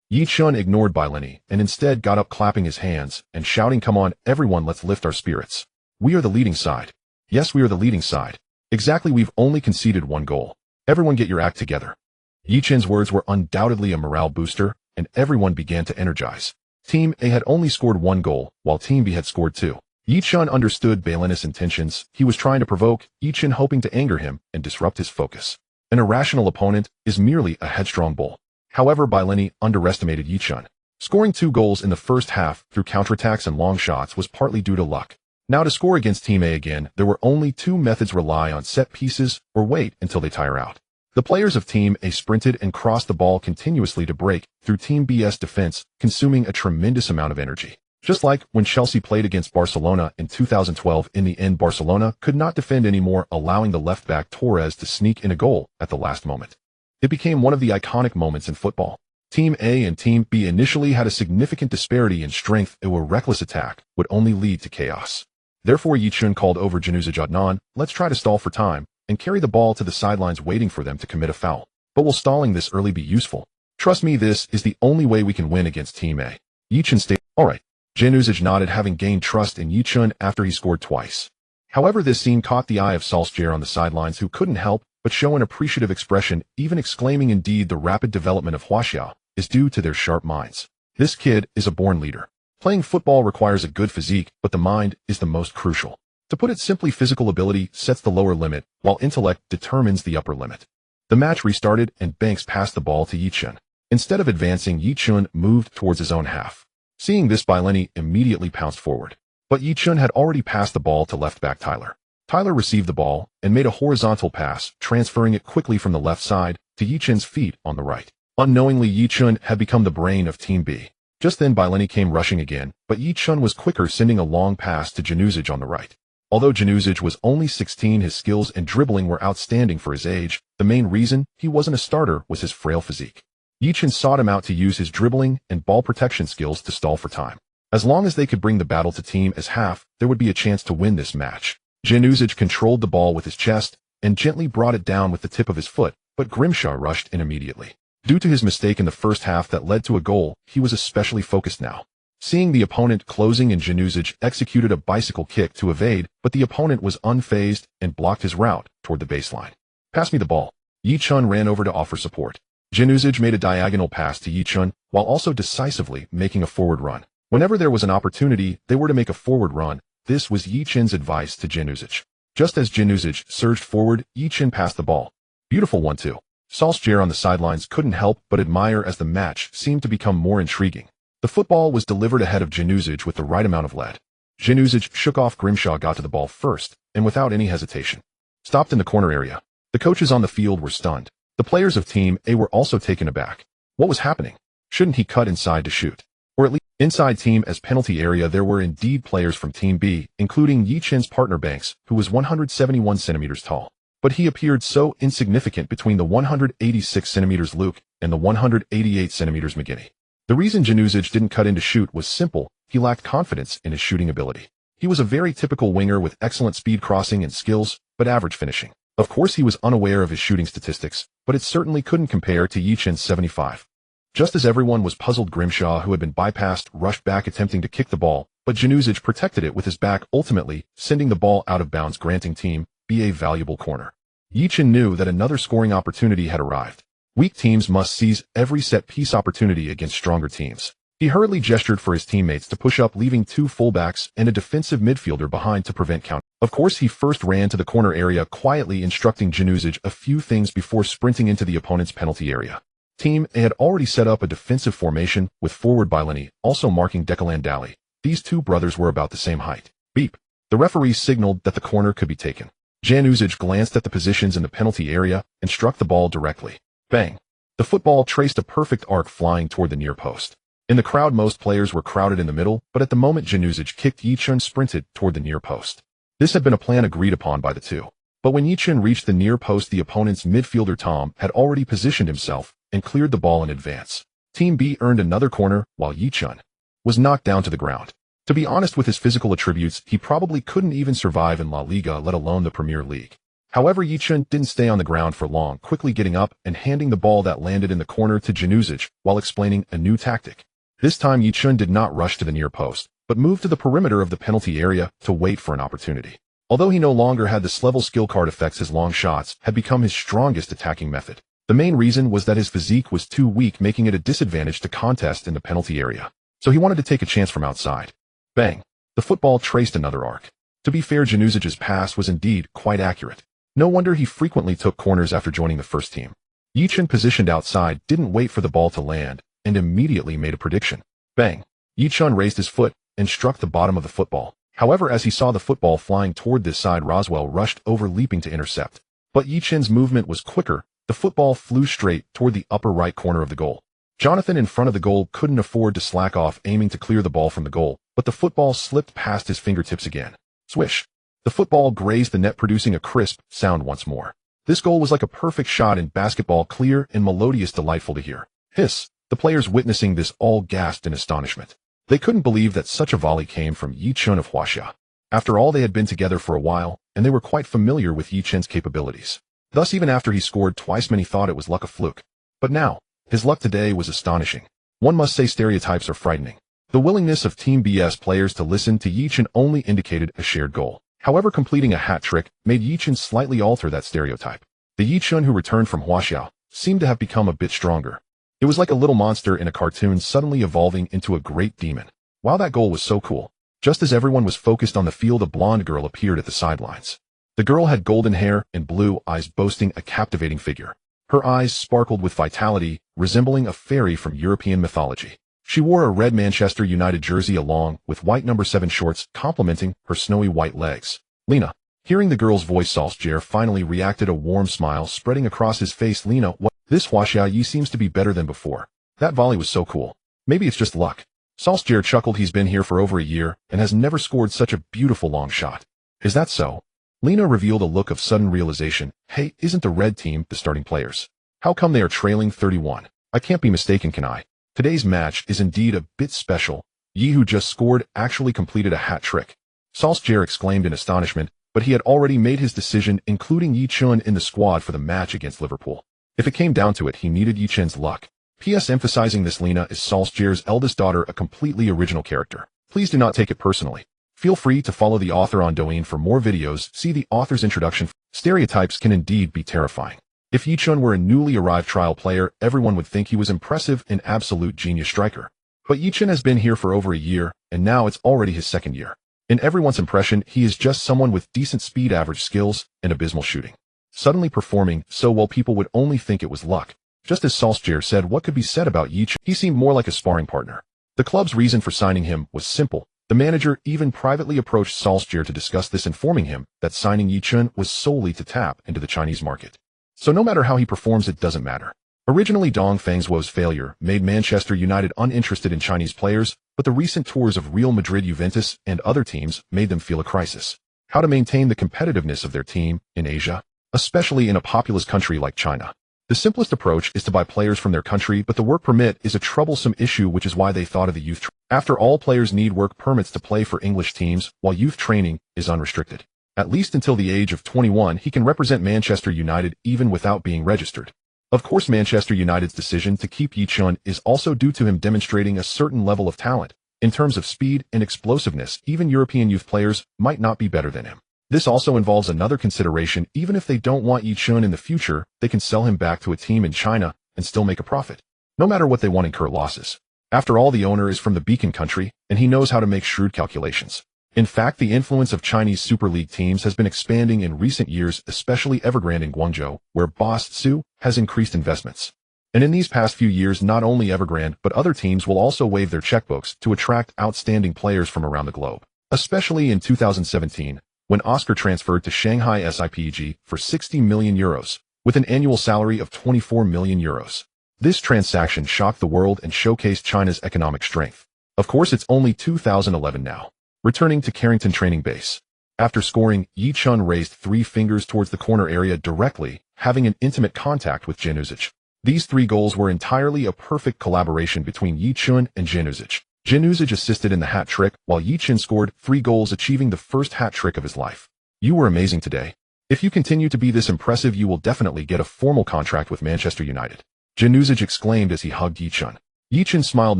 Ye Chen ignored Baileni and instead got up, clapping his hands and shouting, come on, everyone, let's lift our spirits. We are the leading side. Yes, we are the leading side. Exactly, we've only conceded 1 goal. Everyone get your act together. Ye Chen's words were undoubtedly a morale booster, and everyone began to energize. Team A had only scored 1 goal, while Team B had scored 2. Ye Chen understood Baileni's intentions. He was trying to provoke Ye Chen, hoping to anger him and disrupt his focus. An irrational opponent is merely a headstrong bull. However, Baileni underestimated Ye Chen. Scoring 2 goals in the first half through counterattacks and long shots was partly due to luck. Now, to score against Team A again, there were only 2 methods: rely on set pieces or wait until they tire out. The players of Team A sprinted and crossed the ball continuously to break through Team B's defense, consuming a tremendous amount of energy. Just like when Chelsea played against Barcelona in 2012, in the end, Barcelona could not defend anymore, allowing the left-back Torres to sneak in a goal at the last moment. It became one of the iconic moments in football. Team A and Team B initially had a significant disparity in strength, and a reckless attack would only lead to chaos. Therefore, Ye Chen called over Januzaj. Adnan, let's try to stall for time and carry the ball to the sidelines, waiting for them to commit a foul. But will stalling this early be useful? Trust me, this is the only way we can win against Team A. Ye Chen stated, all right, Januzaj nodded, having gained trust in Ye Chen after he scored twice. However, this scene caught the eye of Solskjaer on the sidelines, who couldn't help but show an appreciative expression, even exclaiming, "Indeed, the rapid development of Huaxia is due to their sharp minds. This kid is a born leader. Playing football requires a good physique, but the mind is the most crucial. To put it simply, physical ability sets the lower limit, while intellect determines the upper limit." The match restarted, and Banks passed the ball to Ye Chen. Instead of advancing, Ye Chen moved towards his own half. Seeing this, Baileni immediately pounced forward. But Ye Chen had already passed the ball to left-back Tyler. Tyler received the ball and made a horizontal pass, transferring it quickly from the left side to Ye Chen's feet on the right. Unknowingly, Ye Chen had become the brain of Team B. Just then, Baileni came rushing again, but Ye Chen was quicker, sending a long pass to Januzaj on the right. Although Januzaj was only 16, his skills and dribbling were outstanding for his age. The main reason he wasn't a starter was his frail physique. Ye Chen sought him out to use his dribbling and ball protection skills to stall for time. As long as they could bring the battle to Team as half, there would be a chance to win this match. Januzaj controlled the ball with his chest and gently brought it down with the tip of his foot, but Grimshaw rushed in immediately. Due to his mistake in the first half that led to a goal, he was especially focused now. Seeing the opponent closing in, Januzaj executed a bicycle kick to evade, but the opponent was unfazed and blocked his route toward the baseline. "Pass me the ball." Ye Chen ran over to offer support. Januzaj made a diagonal pass to Ye Chen, while also decisively making a forward run. Whenever there was an opportunity, they were to make a forward run. This was Ye Chen's advice to Januzaj. Just as Januzaj surged forward, Ye Chen passed the ball. "Beautiful 1-2. Solskjaer on the sidelines couldn't help but admire as the match seemed to become more intriguing. The football was delivered ahead of Januzaj with the right amount of lead. Januzaj shook off Grimshaw, got to the ball first, and without any hesitation stopped in the corner area. The coaches on the field were stunned. The players of Team A were also taken aback. What was happening? Shouldn't he cut inside to shoot? Or at least inside Team A's penalty area? There were indeed players from Team B, including Ye Chen's partner Banks, who was 171 centimeters tall. But he appeared so insignificant between the 186 centimeters Luke and the 188 centimeters McGinney. The reason Januzaj didn't cut in to shoot was simple: he lacked confidence in his shooting ability. He was a very typical winger with excellent speed, crossing, and skills, but average finishing. Of course, he was unaware of his shooting statistics, but it certainly couldn't compare to Ye Chen's 75. Just as everyone was puzzled, Grimshaw, who had been bypassed, rushed back attempting to kick the ball, but Januzaj protected it with his back, ultimately sending the ball out of bounds, granting Team B a valuable corner. Ye Chen knew that another scoring opportunity had arrived. Weak teams must seize every set-piece opportunity against stronger teams. He hurriedly gestured for his teammates to push up, leaving two fullbacks and a defensive midfielder behind to prevent counter. Of course, he first ran to the corner area, quietly instructing Januzaj a few things before sprinting into the opponent's penalty area. Team A had already set up a defensive formation, with forward Baileni also marking Declan Daly. These two brothers were about the same height. Beep. The referee signaled that the corner could be taken. Januzaj glanced at the positions in the penalty area and struck the ball directly. Bang! The football traced a perfect arc, flying toward the near post. In the crowd, most players were crowded in the middle, but at the moment Januzaj kicked, Ye Chen sprinted toward the near post. This had been a plan agreed upon by the two. But when Ye Chen reached the near post, the opponent's midfielder Tom had already positioned himself and cleared the ball in advance. Team B earned another corner, while Ye Chen was knocked down to the ground. To be honest, with his physical attributes, he probably couldn't even survive in La Liga, let alone the Premier League. However, Ye Chen didn't stay on the ground for long, quickly getting up and handing the ball that landed in the corner to Januzaj while explaining a new tactic. This time, Ye Chen did not rush to the near post, but moved to the perimeter of the penalty area to wait for an opportunity. Although he no longer had this level skill card effects, his long shots had become his strongest attacking method. The main reason was that his physique was too weak, making it a disadvantage to contest in the penalty area. So he wanted to take a chance from outside. Bang! The football traced another arc. To be fair, Januzaj's pass was indeed quite accurate. No wonder he frequently took corners after joining the first team. Ye Chen, positioned outside, didn't wait for the ball to land and immediately made a prediction. Bang! Ye Chen raised his foot and struck the bottom of the football. However, as he saw the football flying toward this side, Roswell rushed over, leaping to intercept. But Ye Chen's movement was quicker. The football flew straight toward the upper right corner of the goal. Jonathan, in front of the goal, couldn't afford to slack off, aiming to clear the ball from the goal, but the football slipped past his fingertips again. Swish! The football grazed the net, producing a crisp sound once more. This goal was like a perfect shot in basketball, clear and melodious, delightful to hear. Hiss! The players witnessing this all gasped in astonishment. They couldn't believe that such a volley came from Ye Chen of Huaxia. After all, they had been together for a while, and they were quite familiar with Ye Chen's capabilities. Thus, even after he scored twice, many thought it was luck, a fluke. But now, his luck today was astonishing. One must say stereotypes are frightening. The willingness of Team BS players to listen to Ye Chen only indicated a shared goal. However, completing a hat trick made Ye Chen slightly alter that stereotype. The Ye Chen who returned from Huaxiao seemed to have become a bit stronger. It was like a little monster in a cartoon suddenly evolving into a great demon. Wow, that goal was so cool. Just as everyone was focused on the field, a blonde girl appeared at the sidelines. The girl had golden hair and blue eyes, boasting a captivating figure. Her eyes sparkled with vitality, resembling a fairy from European mythology. She wore a red Manchester United jersey along with white number 7 shorts, complementing her snowy white legs. Lena. Hearing the girl's voice, Solskjaer finally reacted, a warm smile spreading across his face. Lena, what? This Huaxiao Yi seems to be better than before. That volley was so cool. Maybe it's just luck. Solskjaer chuckled. He's been here for over a year and has never scored such a beautiful long shot. Is that so? Lena revealed a look of sudden realization. Hey, isn't the red team the starting players? How come they are trailing 31? I can't be mistaken, can I? Today's match is indeed a bit special. Yi, who just scored, actually completed a hat trick. Solskjaer exclaimed in astonishment, but he had already made his decision, including Ye Chen in the squad for the match against Liverpool. If it came down to it, he needed Ye Chen's luck. P.S. Emphasizing this, Lena is Solskjaer's eldest daughter, a completely original character. Please do not take it personally. Feel free to follow the author on Douyin for more videos. See the author's introduction. Stereotypes can indeed be terrifying. If Ye Chen were a newly arrived trial player, everyone would think he was impressive, an absolute genius striker. But Ye Chen has been here for over a year, and now it's already his second year. In everyone's impression, he is just someone with decent speed, average skills, and abysmal shooting. Suddenly performing so well, people would only think it was luck. Just as Solskjaer said, what could be said about Ye Chen? He seemed more like a sparring partner. The club's reason for signing him was simple. The manager even privately approached Solskjaer to discuss this, informing him that signing Ye Chen was solely to tap into the Chinese market. So no matter how he performs, it doesn't matter. Originally, Dong Fengzhuo's failure made Manchester United uninterested in Chinese players, but the recent tours of Real Madrid, Juventus, and other teams made them feel a crisis. How to maintain the competitiveness of their team in Asia, especially in a populous country like China. The simplest approach is to buy players from their country, but the work permit is a troublesome issue, which is why they thought of the youth. After all, players need work permits to play for English teams, while youth training is unrestricted. At least until the age of 21, he can represent Manchester United even without being registered. Of course, Manchester United's decision to keep Ye Chen is also due to him demonstrating a certain level of talent. In terms of speed and explosiveness, even European youth players might not be better than him. This also involves another consideration. Even if they don't want Ye Chen in the future, they can sell him back to a team in China and still make a profit. No matter what, they won't incur losses. After all, the owner is from the Beacon country, and he knows how to make shrewd calculations. In fact, the influence of Chinese Super League teams has been expanding in recent years, especially Evergrande in Guangzhou, where boss Su has increased investments. And in these past few years, not only Evergrande, but other teams will also waive their checkbooks to attract outstanding players from around the globe. Especially in 2017, when Oscar transferred to Shanghai SIPG for 60 million euros, with an annual salary of 24 million euros. This transaction shocked the world and showcased China's economic strength. Of course, it's only 2011 now. Returning to Carrington training base. After scoring, Ye Chen raised 3 fingers towards the corner area directly, having an intimate contact with Januzic. These 3 goals were entirely a perfect collaboration between Ye Chen and Januzic. Januzic assisted in the hat trick, while Ye Chen scored 3 goals, achieving the first hat trick of his life. You were amazing today. If you continue to be this impressive, you will definitely get a formal contract with Manchester United. Januzic exclaimed as he hugged Ye Chen. Ye Chen smiled.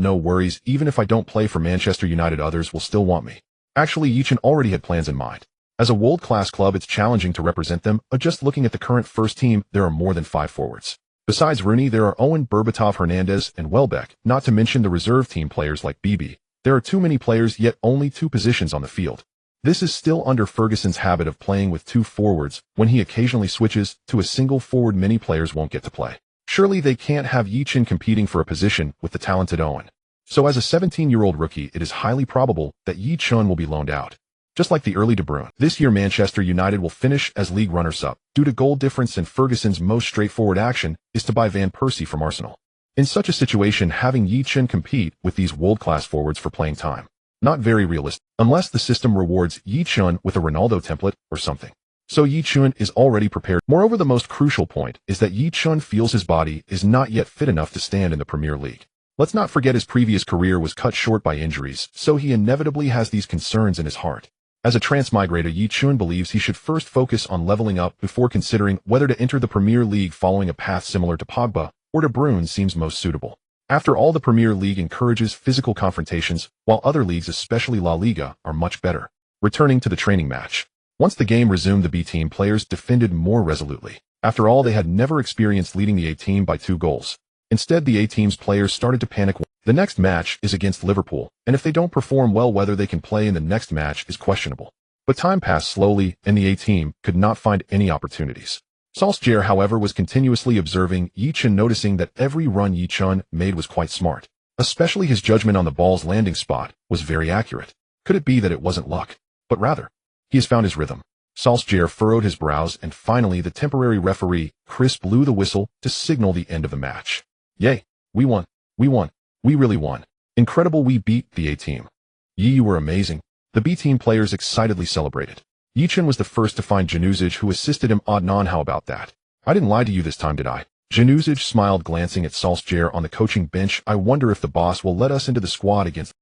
No worries, even if I don't play for Manchester United, others will still want me. Actually, Ye Chen already had plans in mind. As a world-class club, it's challenging to represent them, but just looking at the current first team, there are more than 5 forwards. Besides Rooney, there are Owen, Berbatov, Hernandez, and Welbeck, not to mention the reserve team players like Bibi. There are too many players, yet only 2 positions on the field. This is still under Ferguson's habit of playing with 2 forwards. When he occasionally switches to a single forward, many players won't get to play. Surely they can't have Ye Chen competing for a position with the talented Owen. So as a 17-year-old rookie, it is highly probable that Ye Chen will be loaned out. Just like the early De Bruyne. This year, Manchester United will finish as league runners-up due to goal difference, and Ferguson's most straightforward action is to buy Van Persie from Arsenal. In such a situation, having Ye Chen compete with these world-class forwards for playing time, not very realistic, unless the system rewards Ye Chen with a Ronaldo template or something. So Ye Chen is already prepared. Moreover, the most crucial point is that Ye Chen feels his body is not yet fit enough to stand in the Premier League. Let's not forget his previous career was cut short by injuries, so he inevitably has these concerns in his heart. As a transmigrator, Ye Chen believes he should first focus on leveling up before considering whether to enter the Premier League. Following a path similar to Pogba or De Bruyne seems most suitable. After all, the Premier League encourages physical confrontations, while other leagues, especially La Liga, are much better. Returning to the training match. Once the game resumed, the B team players defended more resolutely. After all, they had never experienced leading the A team by 2 goals. Instead, the A team's players started to panic. The next match is against Liverpool, and if they don't perform well, whether they can play in the next match is questionable. But time passed slowly, and the A team could not find any opportunities. Solskjaer, however, was continuously observing Ye Chen, noticing that every run Ye Chen made was quite smart. Especially his judgment on the ball's landing spot was very accurate. Could it be that it wasn't luck, but rather, he has found his rhythm? Solskjaer furrowed his brows, and finally the temporary referee, Chris, blew the whistle to signal the end of the match. Yay! We won! We won! We really won! Incredible, we beat the A team. Ye, you were amazing. The B team players excitedly celebrated. Ye Chen was the first to find Januzic, who assisted him. Adnan, how about that? I didn't lie to you this time, did I? Januzic smiled, glancing at Solskjaer on the coaching bench. I wonder if the boss will let us into the squad against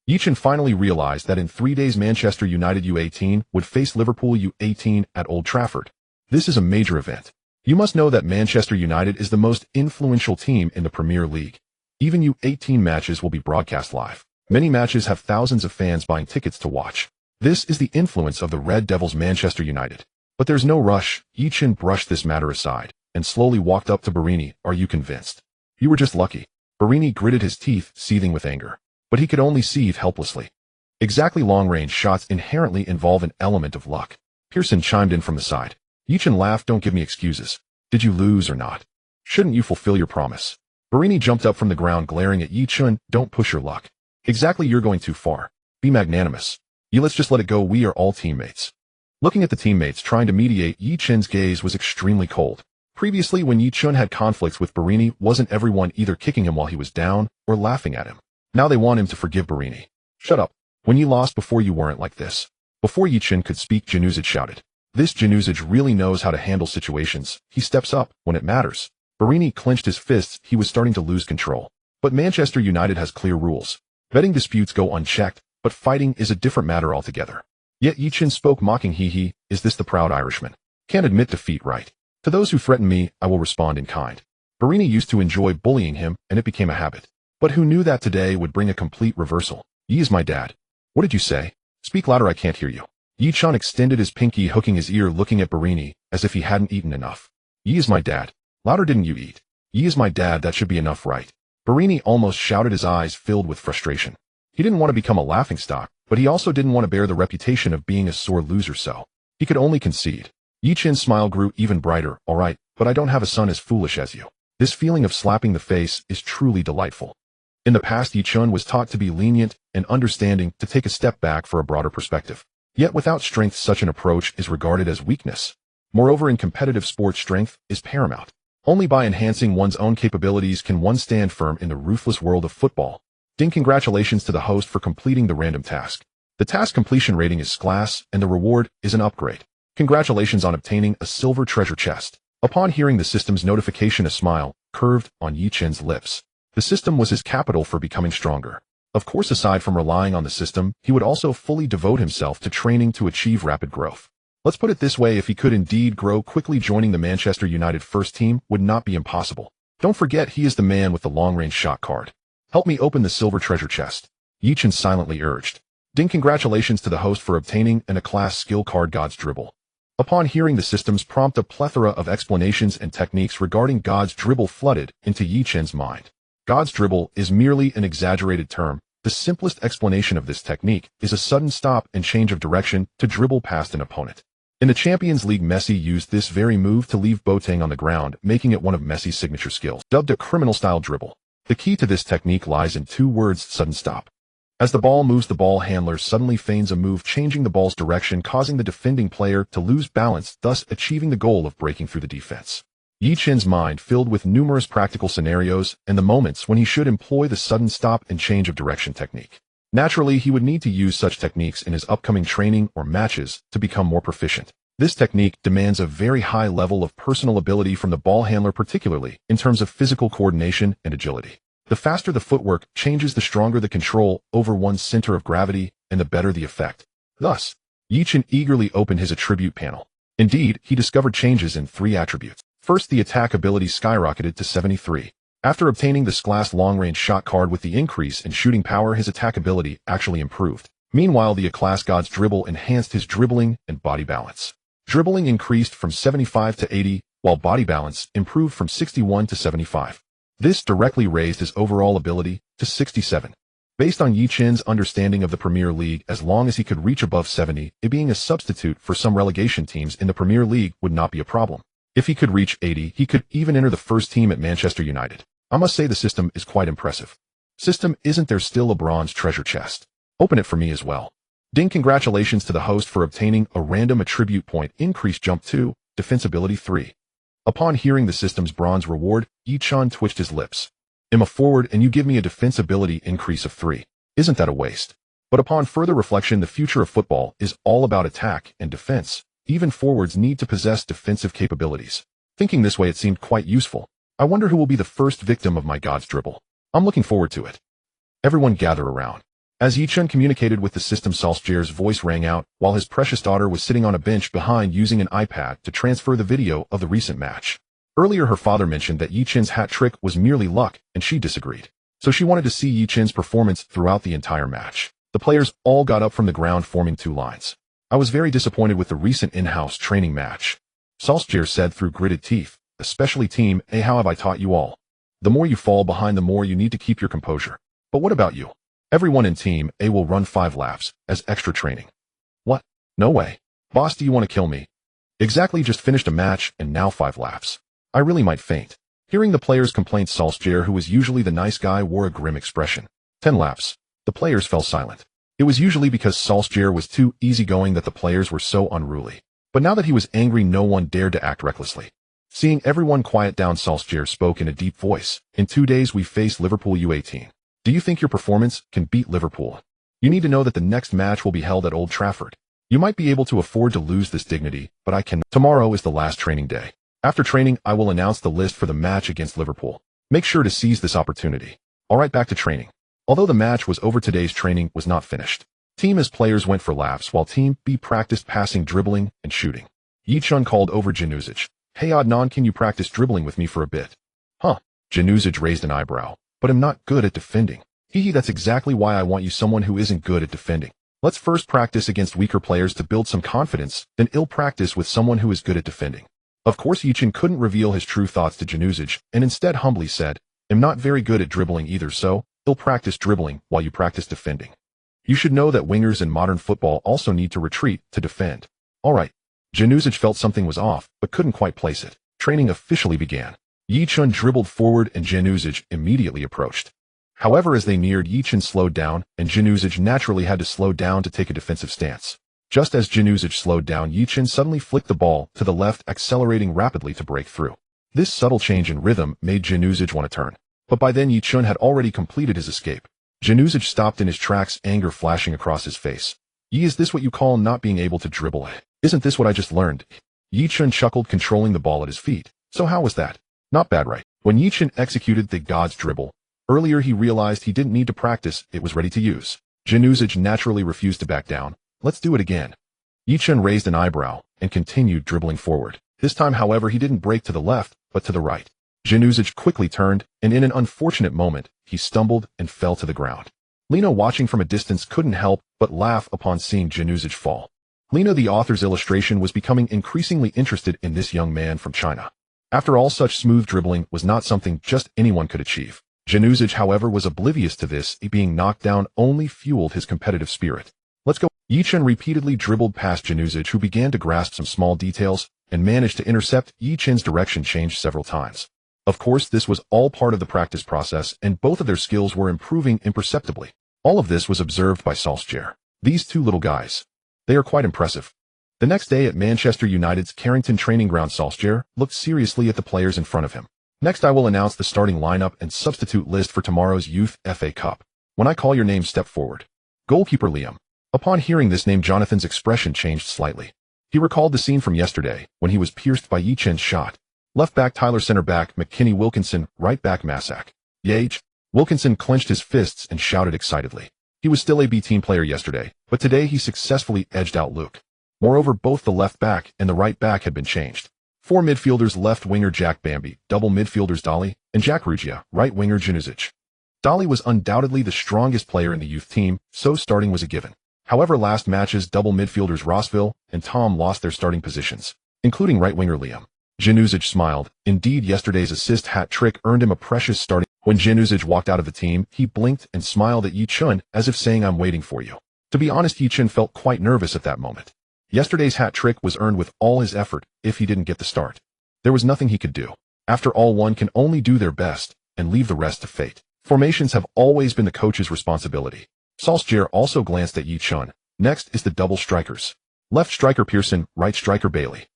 Ye Chen finally realized that in 3 days Manchester United U18 would face Liverpool U18 at Old Trafford. This is a major event. You must know that Manchester United is the most influential team in the Premier League. Even U18 matches will be broadcast live. Many matches have thousands of fans buying tickets to watch. This is the influence of the Red Devils Manchester United. But there's no rush. Ye Chen brushed this matter aside and slowly walked up to Borini. Are you convinced? You were just lucky. Borini gritted his teeth, seething with anger. But he could only seethe helplessly. Exactly, long-range shots inherently involve an element of luck. Pearson chimed in from the side. Ye Chen laughed. Don't give me excuses. Did you lose or not? Shouldn't you fulfill your promise? Borini jumped up from the ground, glaring at Ye Chen. Don't push your luck. Exactly, you're going too far. Be magnanimous. Let's just let it go. We are all teammates. Looking at the teammates trying to mediate, Ye Chen's gaze was extremely cold. Previously, when Ye Chen had conflicts with Borini, wasn't everyone either kicking him while he was down or laughing at him? Now they want him to forgive Borini. Shut up. When you lost before, you weren't like this. Before Ye Chen could speak, Januzic shouted. This Januzic really knows how to handle situations. He steps up when it matters. Borini clenched his fists. He was starting to lose control. But Manchester United has clear rules. Betting disputes go unchecked, but fighting is a different matter altogether. Yet Ye Chen spoke, mocking. He, is this the proud Irishman? Can't admit defeat, right? To those who threaten me, I will respond in kind. Borini used to enjoy bullying him, and it became a habit. But who knew that today would bring a complete reversal? Ye is my dad. What did you say? Speak louder, I can't hear you. Ye Chen extended his pinky, hooking his ear, looking at Borini, as if he hadn't eaten enough. Ye is my dad. Louder, didn't you eat? Ye is my dad, that should be enough, right? Borini almost shouted, his eyes filled with frustration. He didn't want to become a laughingstock, but he also didn't want to bear the reputation of being a sore loser, so he could only concede. Ye Chen's smile grew even brighter. All right, but I don't have a son as foolish as you. This feeling of slapping the face is truly delightful. In the past, Ye Chen was taught to be lenient and understanding, to take a step back for a broader perspective. Yet without strength, such an approach is regarded as weakness. Moreover, in competitive sports, strength is paramount. Only by enhancing one's own capabilities can one stand firm in the ruthless world of football. Congratulations to the host for completing the random task. The task completion rating is class, and the reward is an upgrade. Congratulations on obtaining a silver treasure chest. Upon hearing the system's notification, a smile curved on Ye Chen's lips. The system was his capital for becoming stronger. Of course, aside from relying on the system, he would also fully devote himself to training to achieve rapid growth. Let's put it this way, if he could indeed grow quickly, joining the Manchester United first team would not be impossible. Don't forget, he is the man with the long-range shot card. Help me open the silver treasure chest. Ye Chen silently urged. Congratulations to the host for obtaining an A-class skill card, God's Dribble. Upon hearing the system's prompt, a plethora of explanations and techniques regarding God's Dribble flooded into Ye Chen's mind. God's Dribble is merely an exaggerated term. The simplest explanation of this technique is a sudden stop and change of direction to dribble past an opponent. In the Champions League, Messi used this very move to leave Boateng on the ground, making it one of Messi's signature skills, dubbed a criminal-style dribble. The key to this technique lies in 2 words: sudden stop. As the ball moves, the ball handler suddenly feigns a move, changing the ball's direction, causing the defending player to lose balance, thus achieving the goal of breaking through the defense. Ye Chen's mind filled with numerous practical scenarios and the moments when he should employ the sudden stop and change of direction technique. Naturally, he would need to use such techniques in his upcoming training or matches to become more proficient. This technique demands a very high level of personal ability from the ball handler, particularly in terms of physical coordination and agility. The faster the footwork changes, the stronger the control over one's center of gravity, and the better the effect. Thus, Ye Chen eagerly opened his attribute panel. Indeed, he discovered changes in 3 attributes. First, the attack ability skyrocketed to 73. After obtaining the class long-range shot card with the increase in shooting power, his attack ability actually improved. Meanwhile, the class god's dribble enhanced his dribbling and body balance. Dribbling increased from 75 to 80, while body balance improved from 61 to 75. This directly raised his overall ability to 67. Based on Ye Chen's understanding of the Premier League, as long as he could reach above 70, it being a substitute for some relegation teams in the Premier League would not be a problem. If he could reach 80, he could even enter the first team at Manchester United. I must say the system is quite impressive. System, isn't there still a bronze treasure chest? Open it for me as well. Ding, congratulations to the host for obtaining a random attribute point increase jump 2, defensibility 3. Upon hearing the system's bronze reward, Ye Chen twitched his lips. I'm a forward and you give me a defensibility increase of 3. Isn't that a waste? But upon further reflection, the future of football is all about attack and defense. Even forwards need to possess defensive capabilities. Thinking this way, it seemed quite useful. I wonder who will be the first victim of my god's dribble. I'm looking forward to it. Everyone gather around. As Ye Chen communicated with the system, Solskjaer's voice rang out while his precious daughter was sitting on a bench behind using an iPad to transfer the video of the recent match. Earlier, her father mentioned that Ye Chen's hat trick was merely luck, and she disagreed. So she wanted to see Ye Chen's performance throughout the entire match. The players all got up from the ground, forming two lines. I was very disappointed with the recent in-house training match. Solskjaer said through gritted teeth, especially Team A, how have I taught you all? The more you fall behind, the more you need to keep your composure. But what about you? Everyone in Team A will run 5 laps as extra training. What? No way. Boss, do you want to kill me? Exactly, just finished a match and now 5 laps. I really might faint. Hearing the players' complaints, Solskjaer, who was usually the nice guy, wore a grim expression. 10 laps. The players fell silent. It was usually because Solskjaer was too easygoing that the players were so unruly. But now that he was angry, no one dared to act recklessly. Seeing everyone quiet down, Solskjaer spoke in a deep voice. In 2 days we face Liverpool U18. Do you think your performance can beat Liverpool? You need to know that the next match will be held at Old Trafford. You might be able to afford to lose this dignity, but I cannot. Tomorrow is the last training day. After training, I will announce the list for the match against Liverpool. Make sure to seize this opportunity. Alright, back to training. Although the match was over, today's training was not finished. Team A's players went for laps while Team B practiced passing, dribbling, and shooting. Ye Chen called over Januzic. Hey Adnan, can you practice dribbling with me for a bit? Huh? Januzic raised an eyebrow. But I'm not good at defending. Hee, that's exactly why I want you, someone who isn't good at defending. Let's first practice against weaker players to build some confidence, then ill practice with someone who is good at defending. Of course, Ye Chen couldn't reveal his true thoughts to Januzic, and instead humbly said, I'm not very good at dribbling either, so ill practice dribbling while you practice defending. You should know that wingers in modern football also need to retreat to defend. Alright. Januzic felt something was off, but couldn't quite place it. Training officially began. Ye Chen dribbled forward and Januzic immediately approached. However, as they neared, Ye Chen slowed down, and Januzic naturally had to slow down to take a defensive stance. Just as Januzic slowed down, Ye Chen suddenly flicked the ball to the left, accelerating rapidly to break through. This subtle change in rhythm made Januzic want to turn. But by then Ye Chen had already completed his escape. Januzic stopped in his tracks, anger flashing across his face. Ye, is this what you call not being able to dribble? Isn't this what I just learned? Ye Chen chuckled, controlling the ball at his feet. So how was that? Not bad, right? When Ye Chen executed the god's dribble, earlier he realized he didn't need to practice, it was ready to use. Januzic naturally refused to back down. Let's do it again. Ye Chen raised an eyebrow and continued dribbling forward. This time, however, he didn't break to the left, but to the right. Januzic quickly turned, and in an unfortunate moment, he stumbled and fell to the ground. Lena, watching from a distance, couldn't help but laugh upon seeing Januzic fall. Lena, the author's illustration, was becoming increasingly interested in this young man from China. After all, such smooth dribbling was not something just anyone could achieve. Januzic, however, was oblivious to this. Being knocked down only fueled his competitive spirit. Let's go. Ye Chen repeatedly dribbled past Januzic, who began to grasp some small details and managed to intercept. Ye Chen's direction changed several times. Of course, this was all part of the practice process, and both of their skills were improving imperceptibly. All of this was observed by Solskjaer. These two little guys. They are quite impressive. The next day at Manchester United's Carrington training ground, Solskjaer looked seriously at the players in front of him. Next, I will announce the starting lineup and substitute list for tomorrow's Youth FA Cup. When I call your name, step forward. Goalkeeper Liam. Upon hearing this name, Jonathan's expression changed slightly. He recalled the scene from yesterday, when he was pierced by Ye Chen's shot. Left back Tyler, center back McKinney, Wilkinson, right back Masak. Ye Chen. Wilkinson clenched his fists and shouted excitedly. He was still a B team player yesterday, but today he successfully edged out Luke. Moreover, both the left back and the right back had been changed. 4 midfielders, left winger Jack Bambi, double midfielders Dolly, and Jack Ruggia, right-winger Januzic. Dali was undoubtedly the strongest player in the youth team, so starting was a given. However, last match's double midfielders Rossville and Tom lost their starting positions, including right-winger Liam. Januzic smiled. Indeed, yesterday's assist hat trick earned him a precious starting. When Januzic walked out of the team, he blinked and smiled at Ye Chen as if saying, "I'm waiting for you." To be honest, Ye Chen felt quite nervous at that moment. Yesterday's hat trick was earned with all his effort. If he didn't get the start, there was nothing he could do. After all, one can only do their best and leave the rest to fate. Formations have always been the coach's responsibility. Solskjaer also glanced at Ye Chen. Next is the double strikers. Left striker Pearson, right striker Bailey.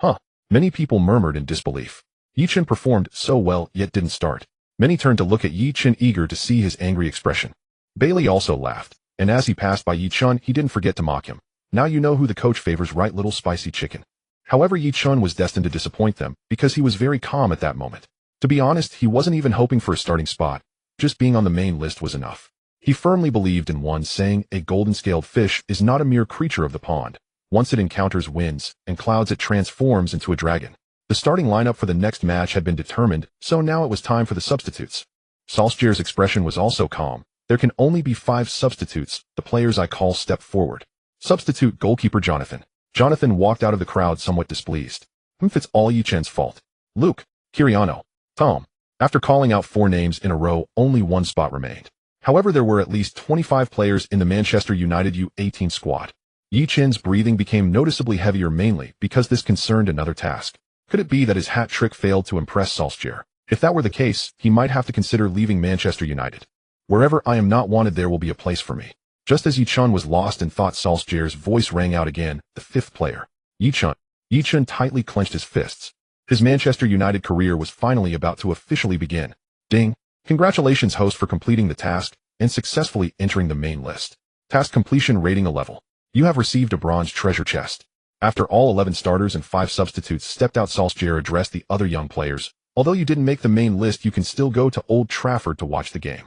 Huh. Many people murmured in disbelief. Ye Chen performed so well yet didn't start. Many turned to look at Ye Chen, eager to see his angry expression. Bailey also laughed, and as he passed by Ye Chen, he didn't forget to mock him. Now you know who the coach favors, right, little spicy chicken. However, Ye Chen was destined to disappoint them because he was very calm at that moment. To be honest, he wasn't even hoping for a starting spot. Just being on the main list was enough. He firmly believed in one saying, "A golden-scaled fish is not a mere creature of the pond. Once it encounters winds and clouds, it transforms into a dragon." The starting lineup for the next match had been determined, so now it was time for the substitutes. Solskjaer's expression was also calm. "There can only be 5 substitutes. The players I call step forward." Substitute goalkeeper Jonathan. Jonathan walked out of the crowd somewhat displeased. It's all Ye Chen's fault. Luke, Kiriano, Tom. After calling out 4 names in a row, only one spot remained. However, there were at least 25 players in the Manchester United U18 squad. Ye Chen's breathing became noticeably heavier, mainly because this concerned another task. Could it be that his hat trick failed to impress Solskjaer? If that were the case, he might have to consider leaving Manchester United. "Wherever I am not wanted, there will be a place for me." Just as Ye Chen was lost in thought, Solskjaer's voice rang out again, the 5th player. Ye Chen. Ye Chen tightly clenched his fists. His Manchester United career was finally about to officially begin. Ding. Congratulations, host, for completing the task and successfully entering the main list. Task completion rating a level. You have received a bronze treasure chest. After all 11 starters and 5 substitutes stepped out, Solskjaer addressed the other young players. "Although you didn't make the main list, you can still go to Old Trafford to watch the game.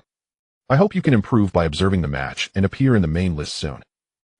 I hope you can improve by observing the match and appear in the main list soon."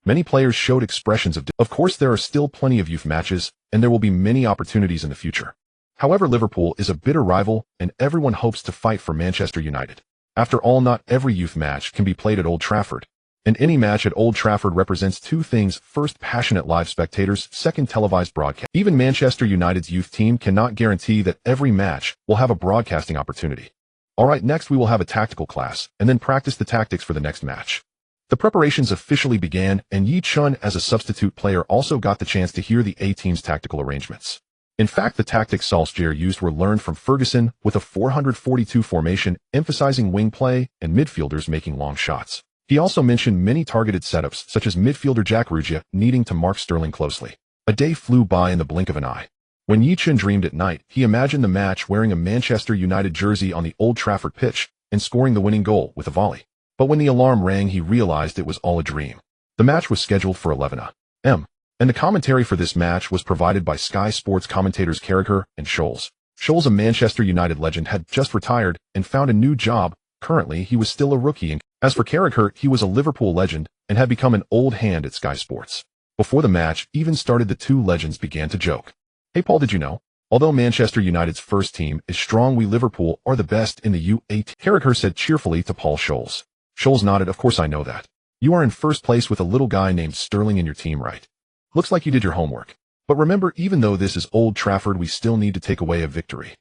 Many players showed expressions of course, there are still plenty of youth matches, and there will be many opportunities in the future. However, Liverpool is a bitter rival, and everyone hopes to fight for Manchester United. After all, not every youth match can be played at Old Trafford. And any match at Old Trafford represents 2 things. First, passionate live spectators. Second, televised broadcast. Even Manchester United's youth team cannot guarantee that every match will have a broadcasting opportunity. Alright, next we will have a tactical class, and then practice the tactics for the next match. The preparations officially began, and Ye Chen, as a substitute player, also got the chance to hear the A-team's tactical arrangements. In fact, the tactics Solskjaer used were learned from Ferguson, with a 442 formation, emphasizing wing play and midfielders making long shots. He also mentioned many targeted setups, such as midfielder Jack Ruggia needing to mark Sterling closely. A day flew by in the blink of an eye. When Ye Chen dreamed at night, he imagined the match wearing a Manchester United jersey on the Old Trafford pitch and scoring the winning goal with a volley. But when the alarm rang, he realized it was all a dream. The match was scheduled for 11 a.m. and the commentary for this match was provided by Sky Sports commentators Carragher and Scholes. Scholes, a Manchester United legend, had just retired and found a new job. Currently, he was still a rookie, and as for Carragher, he was a Liverpool legend and had become an old hand at Sky Sports. Before the match even started, the 2 legends began to joke. "Hey Paul, did you know? Although Manchester United's first team is strong, we Liverpool are the best in the U18. Carragher said cheerfully to Paul Scholes. Scholes nodded. "Of course I know that. You are in first place with a little guy named Sterling in your team, right? Looks like you did your homework. But remember, even though this is Old Trafford, we still need to take away a victory,"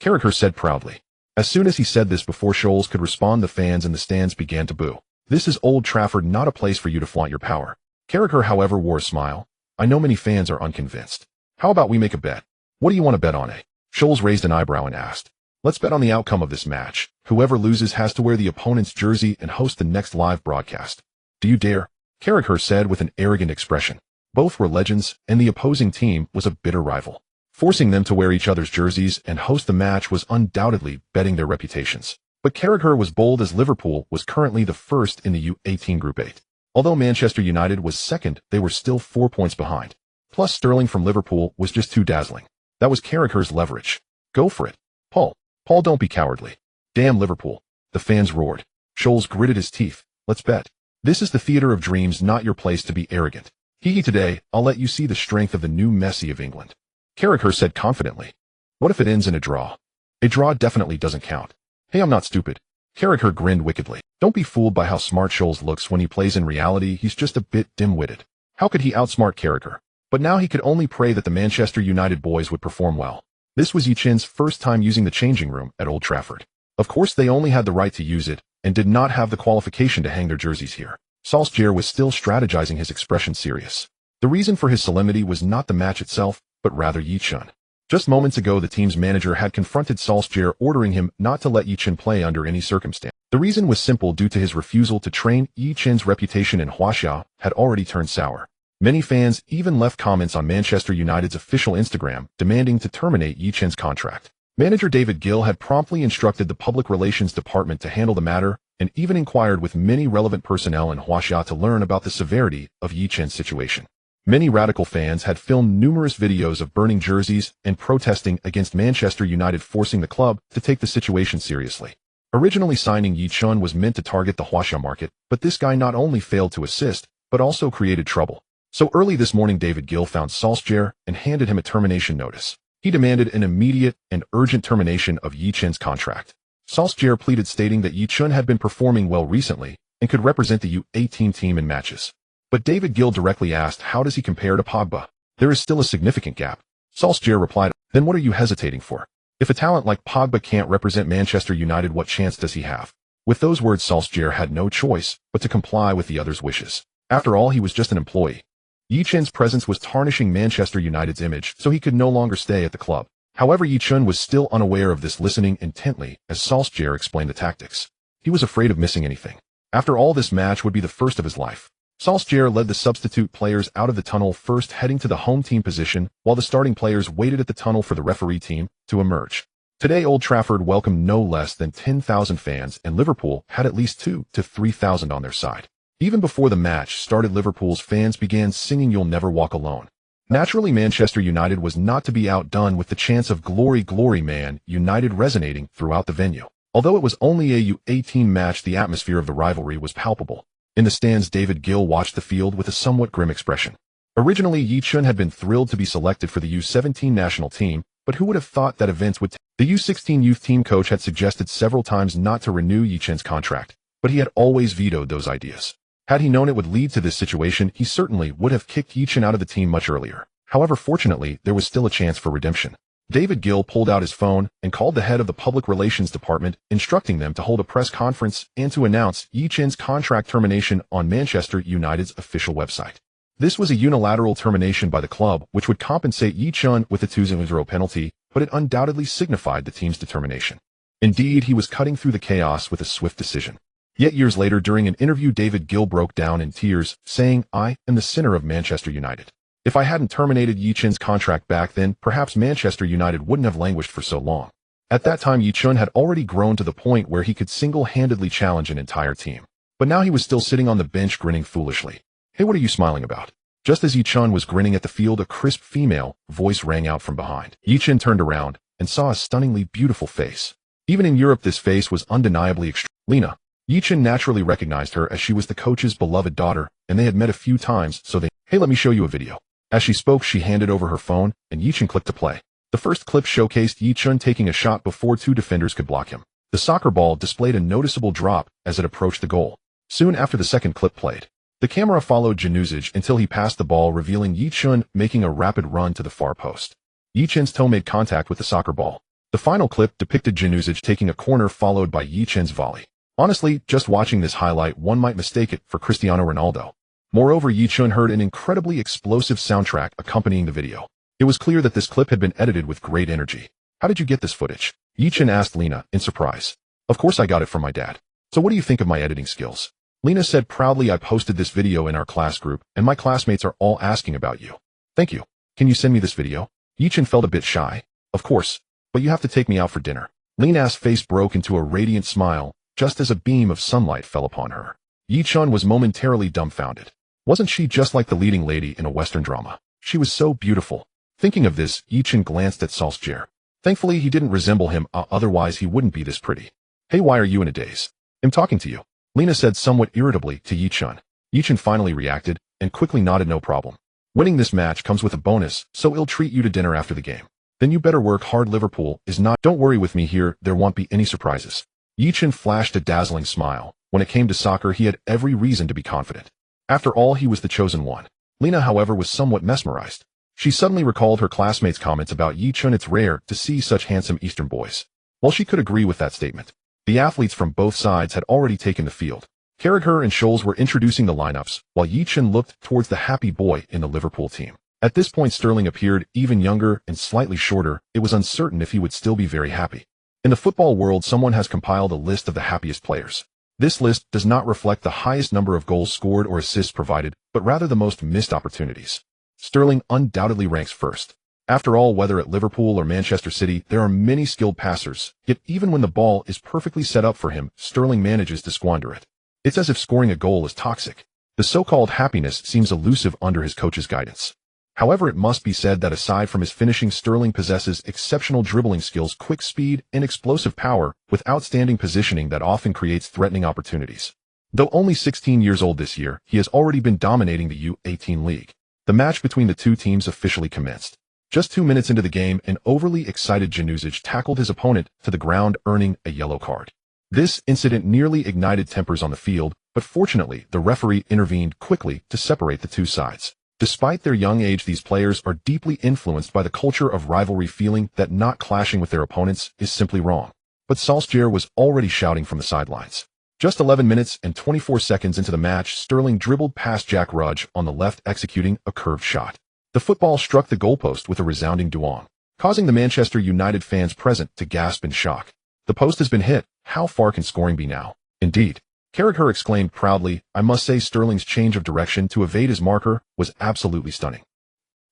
Carragher said proudly. As soon as he said this, before Scholes could respond, the fans in the stands began to boo. "This is Old Trafford, not a place for you to flaunt your power." Carragher, however, wore a smile. "I know many fans are unconvinced. How about we make a bet? What do you want to bet on, eh?" Scholes raised an eyebrow and asked. "Let's bet on the outcome of this match. Whoever loses has to wear the opponent's jersey and host the next live broadcast." "Do you dare?" Carragher said with an arrogant expression. Both were legends, and the opposing team was a bitter rival. Forcing them to wear each other's jerseys and host the match was undoubtedly betting their reputations. But Carragher was bold, as Liverpool was currently the first in the U18 Group 8. Although Manchester United was second, they were still 4 points behind. Plus, Sterling from Liverpool was just too dazzling. That was Carragher's leverage. "Go for it, Paul. Paul, don't be cowardly." "Damn Liverpool," the fans roared. Scholes gritted his teeth. "Let's bet. This is the theater of dreams, not your place to be arrogant. Hee today, I'll let you see the strength of the new Messi of England," Carragher said confidently. "What if it ends in a draw?" A draw definitely doesn't count. Hey, I'm not stupid. Carragher grinned wickedly. Don't be fooled by how smart Scholes looks when he plays. In reality, he's just a bit dim-witted. How could he outsmart Carragher? But now he could only pray that the Manchester United boys would perform well. This was Ye Chen's first time using the changing room at Old Trafford. Of course, they only had the right to use it, and did not have the qualification to hang their jerseys here. Solskjaer was still strategizing, his expression serious. The reason for his solemnity was not the match itself, but rather Ye Chen. Just moments ago, the team's manager had confronted Solskjaer, ordering him not to let Ye Chen play under any circumstance. The reason was simple: due to his refusal to train. Ye Chen's reputation in Huaxia had already turned sour. Many fans even left comments on Manchester United's official Instagram, demanding to terminate Ye Chen's contract. Manager David Gill had promptly instructed the public relations department to handle the matter, and even inquired with many relevant personnel in Huaxia to learn about the severity of Ye Chen's situation. Many radical fans had filmed numerous videos of burning jerseys and protesting against Manchester United, forcing the club to take the situation seriously. Originally, signing Ye Chen was meant to target the Huaxia market, but this guy not only failed to assist, but also created trouble. So early this morning, David Gill found Solskjaer and handed him a termination notice. He demanded an immediate and urgent termination of Ye Chen's contract. Solskjaer pleaded, stating that Ye Chen had been performing well recently and could represent the U18 team in matches. But David Gill directly asked, how does he compare to Pogba? There is still a significant gap. Solskjaer replied, then what are you hesitating for? If a talent like Pogba can't represent Manchester United, what chance does he have? With those words, Solskjaer had no choice but to comply with the other's wishes. After all, he was just an employee. Ye Chen's presence was tarnishing Manchester United's image, so he could no longer stay at the club. However, Ye Chen was still unaware of this, listening intently as Solskjaer explained the tactics. He was afraid of missing anything. After all, this match would be the first of his life. Solskjaer led the substitute players out of the tunnel first, heading to the home team position, while the starting players waited at the tunnel for the referee team to emerge. Today, Old Trafford welcomed no less than 10,000 fans, and Liverpool had at least 2,000 to 3,000 on their side. Even before the match started, Liverpool's fans began singing "You'll Never Walk Alone." Naturally, Manchester United was not to be outdone, with the chants of "Glory, Glory, Man United" resonating throughout the venue. Although it was only a U18 match, the atmosphere of the rivalry was palpable. In the stands, David Gill watched the field with a somewhat grim expression. Originally, Ye Chen had been thrilled to be selected for the U17 national team, but who would have thought that events would The U16 youth team coach had suggested several times not to renew Ye Chen's contract, but he had always vetoed those ideas. Had he known it would lead to this situation, he certainly would have kicked Ye Chen out of the team much earlier. However, fortunately, there was still a chance for redemption. David Gill pulled out his phone and called the head of the public relations department, instructing them to hold a press conference and to announce Ye Chen's contract termination on Manchester United's official website. This was a unilateral termination by the club, which would compensate Ye Chen with a 2-0 penalty, but it undoubtedly signified the team's determination. Indeed, he was cutting through the chaos with a swift decision. Yet years later, during an interview, David Gill broke down in tears, saying, "I am the sinner of Manchester United. If I hadn't terminated Ye Chen's contract back then, perhaps Manchester United wouldn't have languished for so long." At that time, Ye Chen had already grown to the point where he could single-handedly challenge an entire team. But now he was still sitting on the bench, grinning foolishly. "Hey, what are you smiling about?" Just as Ye Chen was grinning at the field, a crisp female voice rang out from behind. Ye Chen turned around and saw a stunningly beautiful face. Even in Europe, this face was undeniably extreme. Lena. Ye Chen naturally recognized her, as she was the coach's beloved daughter, and they had met a few times, so they, "Hey, let me show you a video." As she spoke, she handed over her phone, and Ye Chen clicked to play. The first clip showcased Ye Chen taking a shot before 2 defenders could block him. The soccer ball displayed a noticeable drop as it approached the goal. Soon after, the second clip played. The camera followed Januzaj until he passed the ball, revealing Ye Chen making a rapid run to the far post. Ye Chen's toe made contact with the soccer ball. The final clip depicted Januzaj taking a corner, followed by Ye Chen's volley. Honestly, just watching this highlight, one might mistake it for Cristiano Ronaldo. Moreover, Ye Chen heard an incredibly explosive soundtrack accompanying the video. It was clear that this clip had been edited with great energy. "How did you get this footage?" Ye Chen asked Lena, in surprise. "Of course I got it from my dad. So what do you think of my editing skills?" Lena said proudly, "I posted this video in our class group, and my classmates are all asking about you." "Thank you. Can you send me this video?" Ye Chen felt a bit shy. "Of course, but you have to take me out for dinner." Lena's face broke into a radiant smile, just as a beam of sunlight fell upon her. Ye Chen was momentarily dumbfounded. Wasn't she just like the leading lady in a Western drama? She was so beautiful. Thinking of this, Ye Chen glanced at Solskjaer. Thankfully, he didn't resemble him, otherwise he wouldn't be this pretty. "Hey, why are you in a daze?" "I'm talking to you," Lena said somewhat irritably to Ye Chen. Ye Chen finally reacted, and quickly nodded, "No problem. Winning this match comes with a bonus, so I'll treat you to dinner after the game." Then you better work hard. Liverpool is not. Don't worry with me here, there won't be any surprises. Ye Chen flashed a dazzling smile. When it came to soccer, he had every reason to be confident. After all, he was the chosen one. Lena, however, was somewhat mesmerized. She suddenly recalled her classmates' comments about Ye Chen. It's rare to see such handsome Eastern boys. While she could agree with that statement, the athletes from both sides had already taken the field. Carragher and Scholes were introducing the lineups, while Ye Chen looked towards the happy boy in the Liverpool team. At this point, Sterling appeared even younger and slightly shorter. It was uncertain if he would still be very happy. In the football world, someone has compiled a list of the happiest players. This list does not reflect the highest number of goals scored or assists provided, but rather the most missed opportunities. Sterling undoubtedly ranks first. After all, whether at Liverpool or Manchester City, there are many skilled passers, yet even when the ball is perfectly set up for him, Sterling manages to squander it. It's as if scoring a goal is toxic. The so-called happiness seems elusive under his coach's guidance. However, it must be said that aside from his finishing, Sterling possesses exceptional dribbling skills, quick speed, and explosive power, with outstanding positioning that often creates threatening opportunities. Though only 16 years old this year, he has already been dominating the U18 league. The match between the two teams officially commenced. Just 2 minutes into the game, an overly excited Januzic tackled his opponent to the ground, earning a yellow card. This incident nearly ignited tempers on the field, but fortunately, the referee intervened quickly to separate the two sides. Despite their young age, these players are deeply influenced by the culture of rivalry, feeling that not clashing with their opponents is simply wrong. But Solskjaer was already shouting from the sidelines. Just 11 minutes and 24 seconds into the match, Sterling dribbled past Jack Rudge on the left, executing a curved shot. The football struck the goalpost with a resounding duong, causing the Manchester United fans present to gasp in shock. The post has been hit. How far can scoring be now? Indeed. Carragher exclaimed proudly. I must say Sterling's change of direction to evade his marker was absolutely stunning.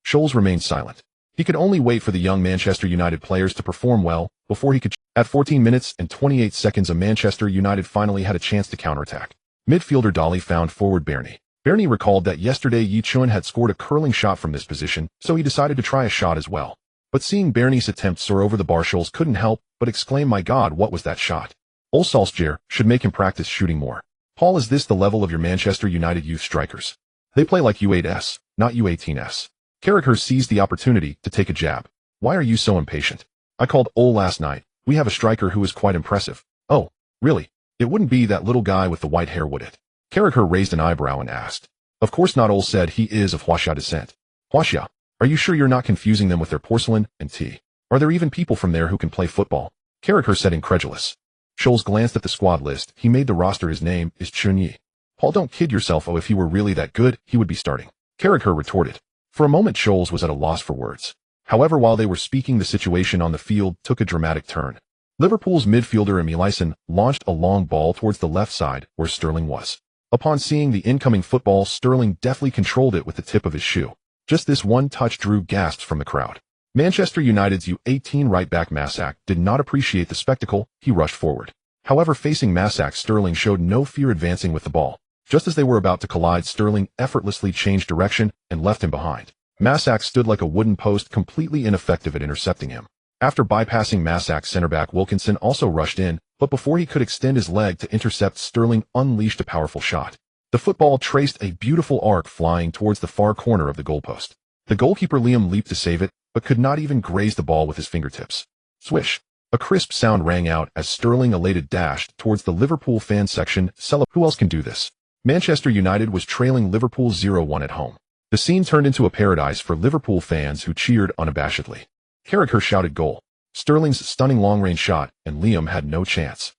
Scholes remained silent. He could only wait for the young Manchester United players to perform well before he could. At 14 minutes and 28 seconds, Manchester United finally had a chance to counterattack. Midfielder Dolly found forward Bernie. Bernie recalled that yesterday Ye Chen had scored a curling shot from this position, so he decided to try a shot as well. But seeing Bernie's attempt soar over the bar, Scholes couldn't help but exclaim, my God, what was that shot? Old Solskjaer should make him practice shooting more. Paul, is this the level of your Manchester United youth strikers? They play like U8s, not U18s. Carragher seized the opportunity to take a jab. Why are you so impatient? I called Ole last night. We have a striker who is quite impressive. Oh, really? It wouldn't be that little guy with the white hair, would it? Carragher raised an eyebrow and asked. Of course not. Ole said he is of Huaxia descent. Huaxia? Are you sure you're not confusing them with their porcelain and tea? Are there even people from there who can play football? Carragher said, incredulous. Scholes glanced at the squad list. He made the roster. His name is Chen Yi. Paul, don't kid yourself. Oh, if he were really that good, he would be starting. Carragher retorted. For a moment, Scholes was at a loss for words. However, while they were speaking, the situation on the field took a dramatic turn. Liverpool's midfielder Emilison launched a long ball towards the left side where Sterling was. Upon seeing the incoming football, Sterling deftly controlled it with the tip of his shoe. Just this one touch drew gasps from the crowd. Manchester United's U18 right-back Masak did not appreciate the spectacle. He rushed forward. However, facing Masak, Sterling showed no fear, advancing with the ball. Just as they were about to collide, Sterling effortlessly changed direction and left him behind. Masak stood like a wooden post, completely ineffective at intercepting him. After bypassing Masak, centre-back Wilkinson also rushed in, but before he could extend his leg to intercept, Sterling unleashed a powerful shot. The football traced a beautiful arc, flying towards the far corner of the goalpost. The goalkeeper Liam leaped to save it, but could not even graze the ball with his fingertips. Swish! A crisp sound rang out as Sterling, elated, dashed towards the Liverpool fan section. Who else can do this? Manchester United was trailing Liverpool 0-1 at home. The scene turned into a paradise for Liverpool fans who cheered unabashedly. Carragher shouted goal. Sterling's stunning long-range shot, and Liam had no chance.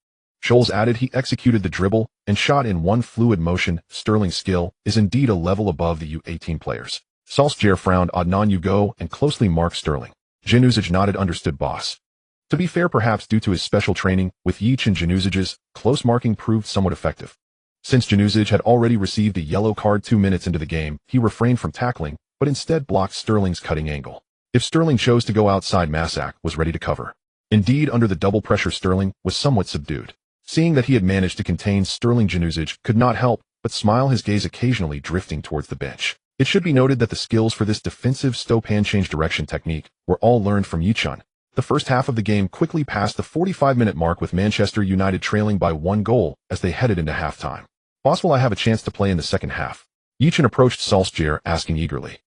Scholes added he executed the dribble and shot in one fluid motion. Sterling's skill is indeed a level above the U18 players. Solskjaer frowned. On you go, and closely marked Sterling. Januzic nodded, understood boss. To be fair, perhaps due to his special training with Ye Chen, Januzic's close marking proved somewhat effective. Since Januzic had already received a yellow card 2 minutes into the game, he refrained from tackling, but instead blocked Sterling's cutting angle. If Sterling chose to go outside, Masak was ready to cover. Indeed, under the double pressure, Sterling was somewhat subdued. Seeing that he had managed to contain Sterling, Januzic could not help but smile, his gaze occasionally drifting towards the bench. It should be noted that the skills for this defensive stop-hand change direction technique were all learned from Ye Chen. The first half of the game quickly passed the 45-minute mark, with Manchester United trailing by 1 goal as they headed into halftime. Boss, will I have a chance to play in the second half? Ye Chen approached Solskjaer, asking eagerly.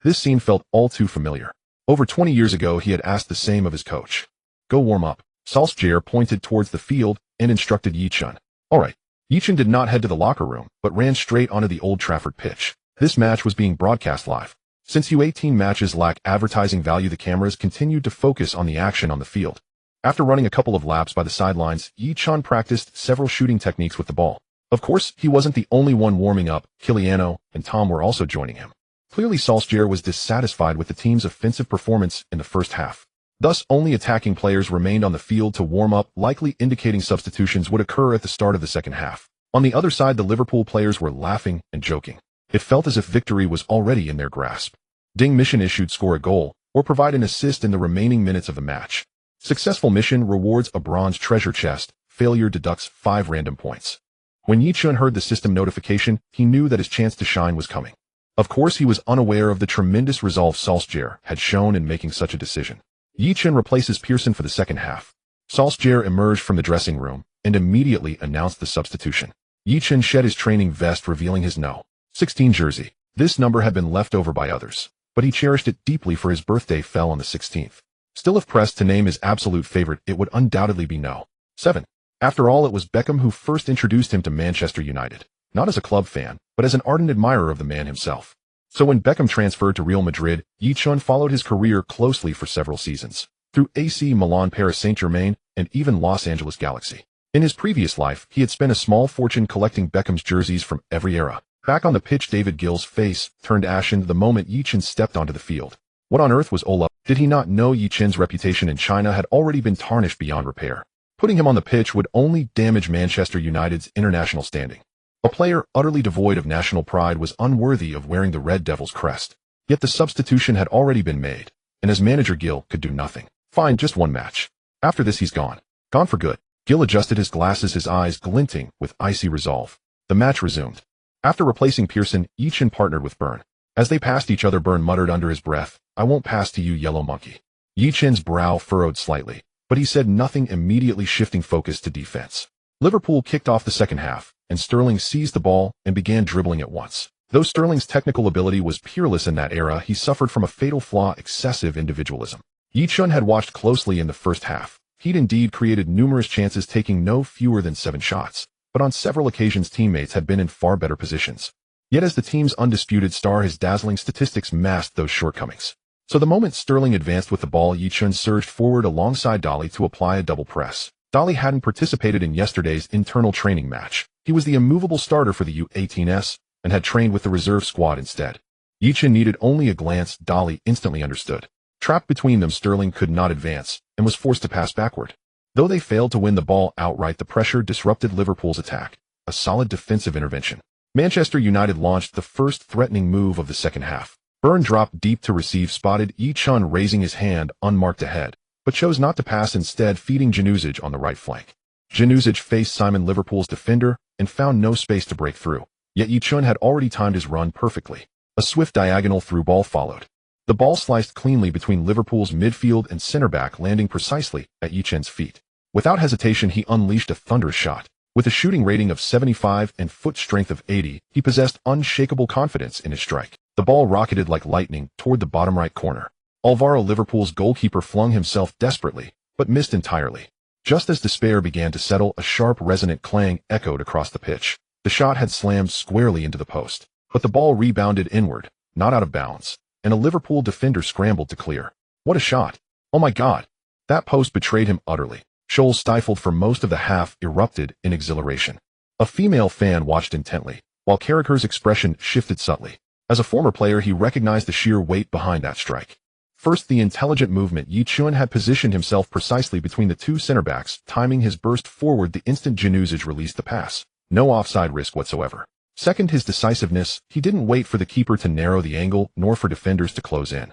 This scene felt all too familiar. Over 20 years ago, he had asked the same of his coach. Go warm up. Solskjaer pointed towards the field and instructed Ye Chen. All right. Ye Chen did not head to the locker room, but ran straight onto the Old Trafford pitch. This match was being broadcast live. Since U18 matches lack advertising value, the cameras continued to focus on the action on the field. After running a couple of laps by the sidelines, Ye Chen practiced several shooting techniques with the ball. Of course, he wasn't the only one warming up. Kiliano and Tom were also joining him. Clearly, Solskjaer was dissatisfied with the team's offensive performance in the first half. Thus, only attacking players remained on the field to warm up, likely indicating substitutions would occur at the start of the second half. On the other side, the Liverpool players were laughing and joking. It felt as if victory was already in their grasp. Mission issued score a goal or provide an assist in the remaining minutes of the match. Successful mission rewards a bronze treasure chest. Failure deducts 5 random points. When Ye Chen heard the system notification, he knew that his chance to shine was coming. Of course, he was unaware of the tremendous resolve Solskjaer had shown in making such a decision. Ye Chen replaces Pearson for the second half. Solskjaer emerged from the dressing room and immediately announced the substitution. Ye Chen shed his training vest, revealing his No. 16 jersey. This number had been left over by others, but he cherished it deeply, for his birthday fell on the 16th. Still, if pressed to name his absolute favorite, it would undoubtedly be No. 7. After all, it was Beckham who first introduced him to Manchester United, not as a club fan, but as an ardent admirer of the man himself. So when Beckham transferred to Real Madrid, Ye Chen followed his career closely for several seasons, through AC Milan, Paris Saint-Germain, and even Los Angeles Galaxy. In his previous life, he had spent a small fortune collecting Beckham's jerseys from every era. Back on the pitch, David Gill's face turned ashen the moment Ye Chen stepped onto the field. What on earth was Ola? Did he not know Ye Chen's reputation in China had already been tarnished beyond repair? Putting him on the pitch would only damage Manchester United's international standing. A player utterly devoid of national pride was unworthy of wearing the Red Devils crest. Yet the substitution had already been made, and as manager Gill could do nothing. Fine, just one match. After this he's gone. Gone for good. Gill adjusted his glasses, his eyes glinting with icy resolve. The match resumed. After replacing Pearson, Ye Chen partnered with Byrne. As they passed each other, Byrne muttered under his breath, "I won't pass to you, yellow monkey." Ye Chen's brow furrowed slightly, but he said nothing, immediately shifting focus to defense. Liverpool kicked off the second half, and Sterling seized the ball and began dribbling at once. Though Sterling's technical ability was peerless in that era, he suffered from a fatal flaw: excessive individualism. Ye Chen had watched closely in the first half. He'd indeed created numerous chances, taking no fewer than 7 shots, but on several occasions teammates had been in far better positions. Yet as the team's undisputed star, his dazzling statistics masked those shortcomings. So the moment Sterling advanced with the ball, Ye Chen surged forward alongside Dolly to apply a double press. Dolly hadn't participated in yesterday's internal training match. He was the immovable starter for the U18s and had trained with the reserve squad instead. Ye Chen needed only a glance. Dolly instantly understood. Trapped between them, Sterling could not advance and was forced to pass backward. Though they failed to win the ball outright, the pressure disrupted Liverpool's attack. A solid defensive intervention. Manchester United launched the first threatening move of the second half. Byrne dropped deep to receive, spotted Ye Chen raising his hand unmarked ahead, but chose not to pass, instead feeding Januzaj on the right flank. Januzaj faced Simon, Liverpool's defender, and found no space to break through. Yet Ye Chen had already timed his run perfectly. A swift diagonal through ball followed. The ball sliced cleanly between Liverpool's midfield and center back, landing precisely at Ye Chen's feet. Without hesitation, he unleashed a thunderous shot. With a shooting rating of 75 and foot strength of 80, he possessed unshakable confidence in his strike. The ball rocketed like lightning toward the bottom right corner. Alvaro, Liverpool's goalkeeper, flung himself desperately, but missed entirely. Just as despair began to settle, a sharp, resonant clang echoed across the pitch. The shot had slammed squarely into the post, but the ball rebounded inward, not out of bounds, and a Liverpool defender scrambled to clear. What a shot! Oh my God! That post betrayed him utterly. Scholes, stifled for most of the half, erupted in exhilaration. A female fan watched intently, while Carragher's expression shifted subtly. As a former player, he recognized the sheer weight behind that strike. First, the intelligent movement. Ye Chen had positioned himself precisely between the two center backs, timing his burst forward the instant Januzaj released the pass. No offside risk whatsoever. Second, his decisiveness. He didn't wait for the keeper to narrow the angle, nor for defenders to close in.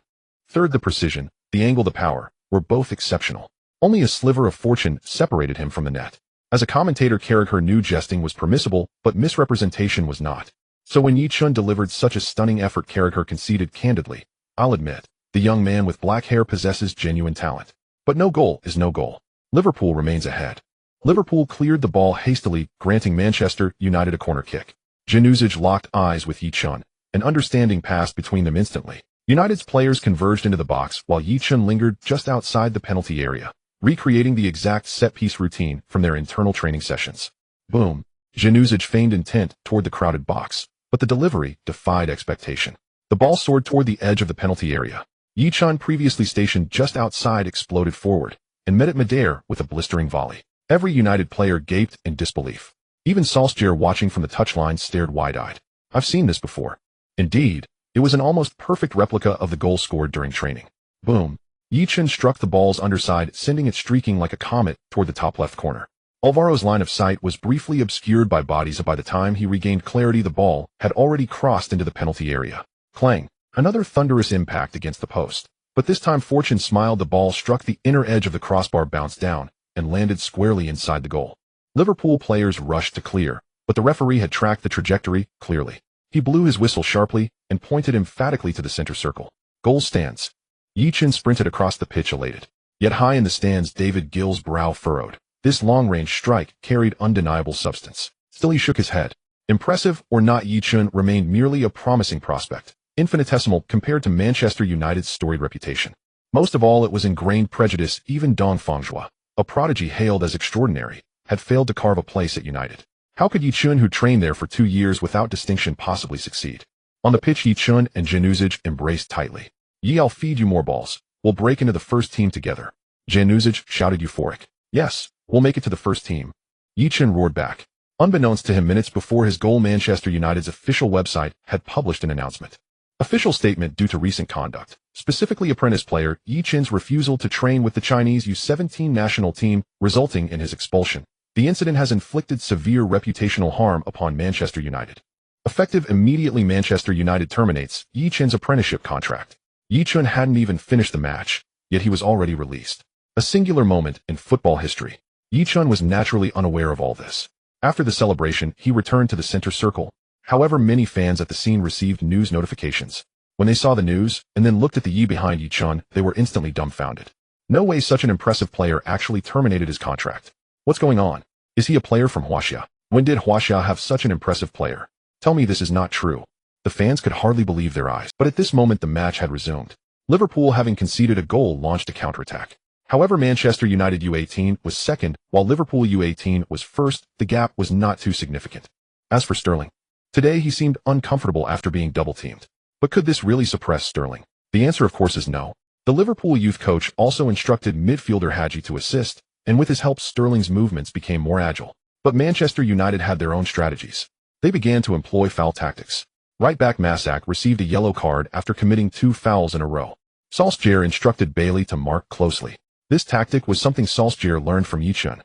Third, the precision, the angle, the power, were both exceptional. Only a sliver of fortune separated him from the net. As a commentator, Carragher knew jesting was permissible, but misrepresentation was not. So when Ye Chen delivered such a stunning effort, Carragher conceded candidly, "I'll admit, the young man with black hair possesses genuine talent. But no goal is no goal. Liverpool remains ahead." Liverpool cleared the ball hastily, granting Manchester United a corner kick. Januzaj locked eyes with Ye Chen. An understanding passed between them instantly. United's players converged into the box while Ye Chen lingered just outside the penalty area, recreating the exact set-piece routine from their internal training sessions. Boom. Januzaj feigned intent toward the crowded box, but the delivery defied expectation. The ball soared toward the edge of the penalty area. Ye Chen, previously stationed just outside, exploded forward and met it midair with a blistering volley. Every United player gaped in disbelief. Even Solskjaer, watching from the touchline, stared wide-eyed. I've seen this before. Indeed, it was an almost perfect replica of the goal scored during training. Boom. Ye Chen struck the ball's underside, sending it streaking like a comet toward the top left corner. Alvaro's line of sight was briefly obscured by bodies. By the time he regained clarity, the ball had already crossed into the penalty area. Clang. Another thunderous impact against the post. But this time fortune smiled. The ball struck the inner edge of the crossbar, bounced down, and landed squarely inside the goal. Liverpool players rushed to clear, but the referee had tracked the trajectory clearly. He blew his whistle sharply and pointed emphatically to the center circle. Goal stands. Ye Chen sprinted across the pitch, elated. Yet high in the stands, David Gill's brow furrowed. This long-range strike carried undeniable substance. Still, he shook his head. Impressive or not, Ye Chen remained merely a promising prospect, infinitesimal compared to Manchester United's storied reputation. Most of all, it was ingrained prejudice. Even Dong Fangzhua, a prodigy hailed as extraordinary, had failed to carve a place at United. How could Ye Chen, who trained there for 2 years without distinction, possibly succeed? On the pitch, Ye Chen and Januzaj embraced tightly. Ye, I'll feed you more balls. We'll break into the first team together. Januzaj shouted, euphoric. Yes, we'll make it to the first team. Ye Chen roared back. Unbeknownst to him, minutes before his goal, Manchester United's official website had published an announcement. Official statement: due to recent conduct, specifically apprentice player Ye Chen's refusal to train with the Chinese U17 national team, resulting in his expulsion, the incident has inflicted severe reputational harm upon Manchester United. Effective immediately, Manchester United terminates Ye Chen's apprenticeship contract. Ye Chen hadn't even finished the match, yet he was already released. A singular moment in football history. Ye Chen was naturally unaware of all this. After the celebration, he returned to the center circle. However, many fans at the scene received news notifications. When they saw the news, and then looked at the Ye behind Ye Chen, they were instantly dumbfounded. No way such an impressive player actually terminated his contract. What's going on? Is he a player from Huaxia? When did Huaxia have such an impressive player? Tell me this is not true. The fans could hardly believe their eyes. But at this moment, the match had resumed. Liverpool, having conceded a goal, launched a counterattack. However, Manchester United U18 was second, while Liverpool U18 was first. The gap was not too significant. As for Sterling, today he seemed uncomfortable after being double-teamed. But could this really suppress Sterling? The answer, of course, is no. The Liverpool youth coach also instructed midfielder Hadji to assist, and with his help, Sterling's movements became more agile. But Manchester United had their own strategies. They began to employ foul tactics. Right-back Masak received a yellow card after committing 2 fouls in a row. Solskjaer instructed Bailey to mark closely. This tactic was something Solskjaer learned from Ye Chen.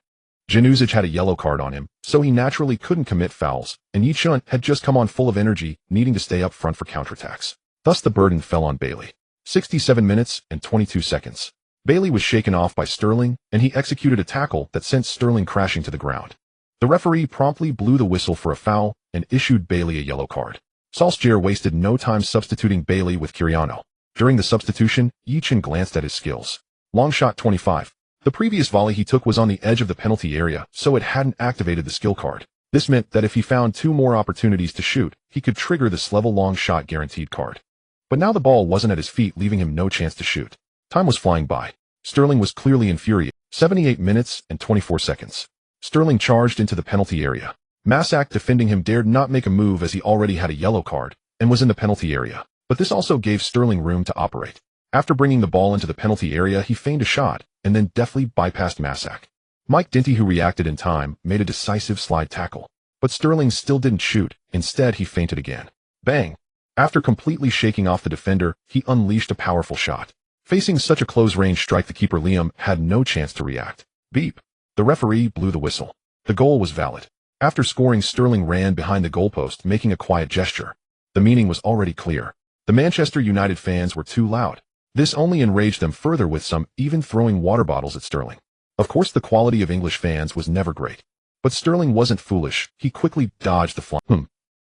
Januzaj had a yellow card on him, so he naturally couldn't commit fouls, and Ye Chen had just come on full of energy, needing to stay up front for counterattacks. Thus the burden fell on Bailey. 67 minutes and 22 seconds. Bailey was shaken off by Sterling, and he executed a tackle that sent Sterling crashing to the ground. The referee promptly blew the whistle for a foul and issued Bailey a yellow card. Solskjaer wasted no time substituting Bailey with Kiriano. During the substitution, Ye Chen glanced at his skills. Long shot 25. The previous volley he took was on the edge of the penalty area, so it hadn't activated the skill card. This meant that if he found 2 more opportunities to shoot, he could trigger this level long shot guaranteed card. But now the ball wasn't at his feet, leaving him no chance to shoot. Time was flying by. Sterling was clearly infuriated. 78 minutes and 24 seconds. Sterling charged into the penalty area. Masak, defending him, dared not make a move as he already had a yellow card and was in the penalty area. But this also gave Sterling room to operate. After bringing the ball into the penalty area, he feigned a shot and then deftly bypassed Masak. Mike Dinty, who reacted in time, made a decisive slide tackle. But Sterling still didn't shoot. Instead, he feinted again. Bang! After completely shaking off the defender, he unleashed a powerful shot. Facing such a close-range strike, the keeper Liam had no chance to react. Beep! The referee blew the whistle. The goal was valid. After scoring, Sterling ran behind the goalpost, making a quiet gesture. The meaning was already clear. The Manchester United fans were too loud. This only enraged them further, with some even throwing water bottles at Sterling. Of course, the quality of English fans was never great. But Sterling wasn't foolish. He quickly dodged the fly.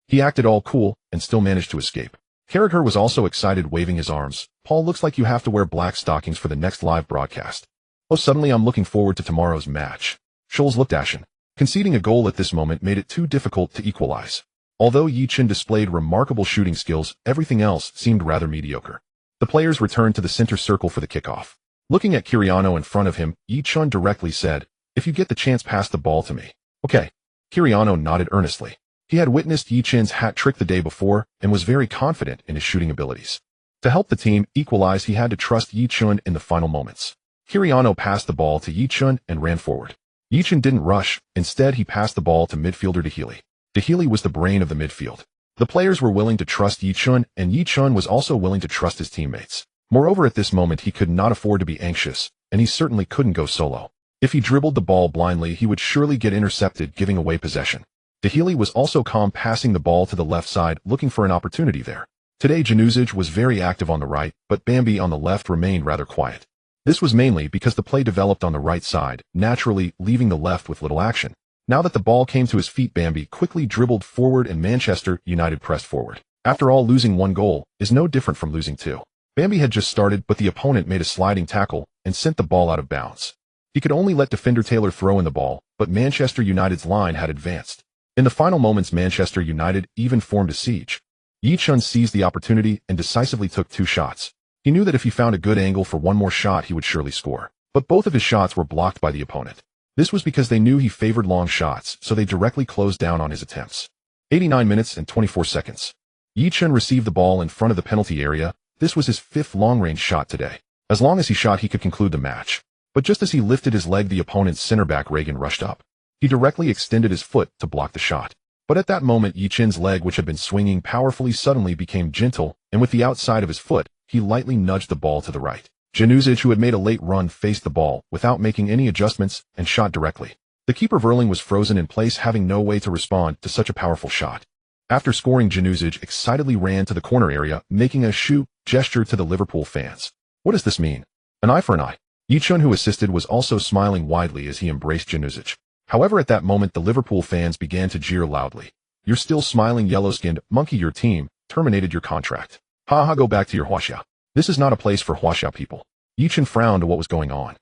He acted all cool and still managed to escape. Carragher was also excited, waving his arms. Paul, looks like you have to wear black stockings for the next live broadcast. Oh, suddenly I'm looking forward to tomorrow's match. Scholes looked ashen. Conceding a goal at this moment made it too difficult to equalize. Although Ye Chen displayed remarkable shooting skills, everything else seemed rather mediocre. The The players returned to the center circle for the kickoff. Looking at Kiriano in front of him, Ye Chen directly said, "If you get the chance, pass the ball to me." "Okay." Kiriano nodded earnestly. He had witnessed Ye Chen's hat trick the day before and was very confident in his shooting abilities. To help the team equalize, he had to trust Ye Chen in the final moments. Kiriano passed the ball to Ye Chen and ran forward. Ye Chen didn't rush. Instead, he passed the ball to midfielder Dehili. Dehili was the brain of the midfield. The players were willing to trust Ye Chen, and Ye Chen was also willing to trust his teammates. Moreover, at this moment, he could not afford to be anxious, and he certainly couldn't go solo. If he dribbled the ball blindly, he would surely get intercepted, giving away possession. Dehili was also calm, passing the ball to the left side, looking for an opportunity there. Today, Januzic was very active on the right, but Bambi on the left remained rather quiet. This was mainly because the play developed on the right side, naturally leaving the left with little action. Now that the ball came to his feet, Bambi quickly dribbled forward and Manchester United pressed forward. After all, losing one goal is no different from losing two. Bambi had just started, but the opponent made a sliding tackle and sent the ball out of bounds. He could only let defender Taylor throw in the ball, but Manchester United's line had advanced. In the final moments, Manchester United even formed a siege. Ye Chen seized the opportunity and decisively took 2 shots. He knew that if he found a good angle for one more shot, he would surely score. But both of his shots were blocked by the opponent. This was because they knew he favored long shots, so they directly closed down on his attempts. 89 minutes and 24 seconds. Ye Chen received the ball in front of the penalty area. This was his 5th long-range shot today. As long as he shot, he could conclude the match. But just as he lifted his leg, the opponent's center back Reagan rushed up. He directly extended his foot to block the shot. But at that moment, Ye Chen's leg, which had been swinging powerfully, suddenly became gentle, and with the outside of his foot, he lightly nudged the ball to the right. Januzic, who had made a late run, faced the ball without making any adjustments and shot directly. The keeper Verling was frozen in place, having no way to respond to such a powerful shot. After scoring, Januzic excitedly ran to the corner area, making a shoot gesture to the Liverpool fans. What does this mean? An eye for an eye. Ye Chen, who assisted, was also smiling widely as he embraced Januzic. However, at that moment, the Liverpool fans began to jeer loudly. "You're still smiling, yellow-skinned monkey, your team terminated your contract. Ha ha, go back to your Huaxia. This is not a place for Huaxia people." Ye Chen frowned at what was going on.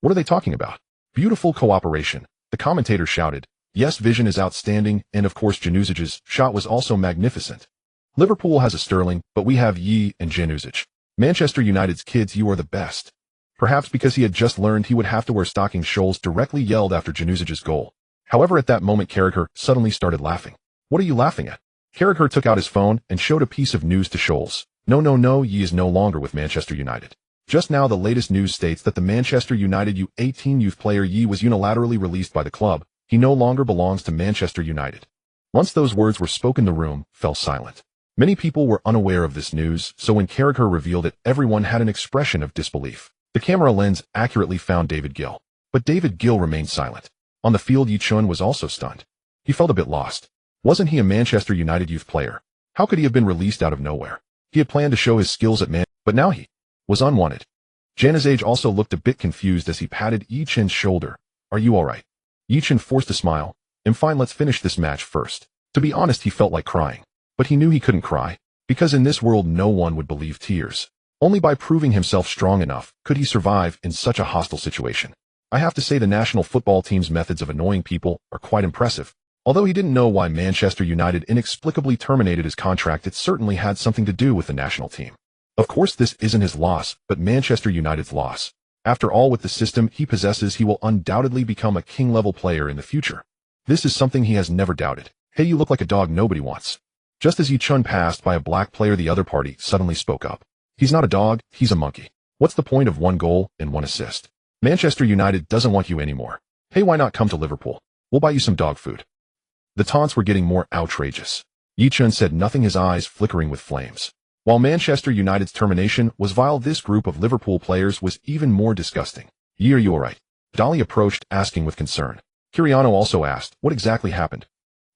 "What are they talking about?" "Beautiful cooperation," the commentator shouted. "Yes, vision is outstanding, and of course Januzic's shot was also magnificent. Liverpool has a Sterling, but we have Ye and Januzic. Manchester United's kids, you are the best." Perhaps because he had just learned he would have to wear stocking, Scholes directly yelled after Januzic's goal. However, at that moment, Carragher suddenly started laughing. "What are you laughing at?" Carragher took out his phone and showed a piece of news to Scholes. No, Ye is no longer with Manchester United. Just now, the latest news states that the Manchester United U18 youth player Ye was unilaterally released by the club. He no longer belongs to Manchester United. Once those words were spoken, the room fell silent. Many people were unaware of this news, so when Carragher revealed it, everyone had an expression of disbelief. The camera lens accurately found David Gill. But David Gill remained silent. On the field, Ye Chen was also stunned. He felt a bit lost. Wasn't he a Manchester United youth player? How could he have been released out of nowhere? He had planned to show his skills at but now he was unwanted. Januzaj also looked a bit confused as he patted Ye Chen's shoulder. "Are you alright?" Ye Chen forced a smile. "I'm fine, let's finish this match first." To be honest, he felt like crying. But he knew he couldn't cry, because in this world no one would believe tears. Only by proving himself strong enough could he survive in such a hostile situation. I have to say the national football team's methods of annoying people are quite impressive. Although he didn't know why Manchester United inexplicably terminated his contract, it certainly had something to do with the national team. Of course, this isn't his loss, but Manchester United's loss. After all, with the system he possesses, he will undoubtedly become a king-level player in the future. This is something he has never doubted. "Hey, you look like a dog nobody wants." Just as Ye Chen passed by a black player, the other party suddenly spoke up. "He's not a dog, he's a monkey. What's the point of 1 goal and 1 assist? Manchester United doesn't want you anymore. Hey, why not come to Liverpool? We'll buy you some dog food." The taunts were getting more outrageous. Ye Chen said nothing, his eyes flickering with flames. While Manchester United's termination was vile, this group of Liverpool players was even more disgusting. "Ye, are you alright?" Dolly approached, asking with concern. Kiriano also asked, "What exactly happened?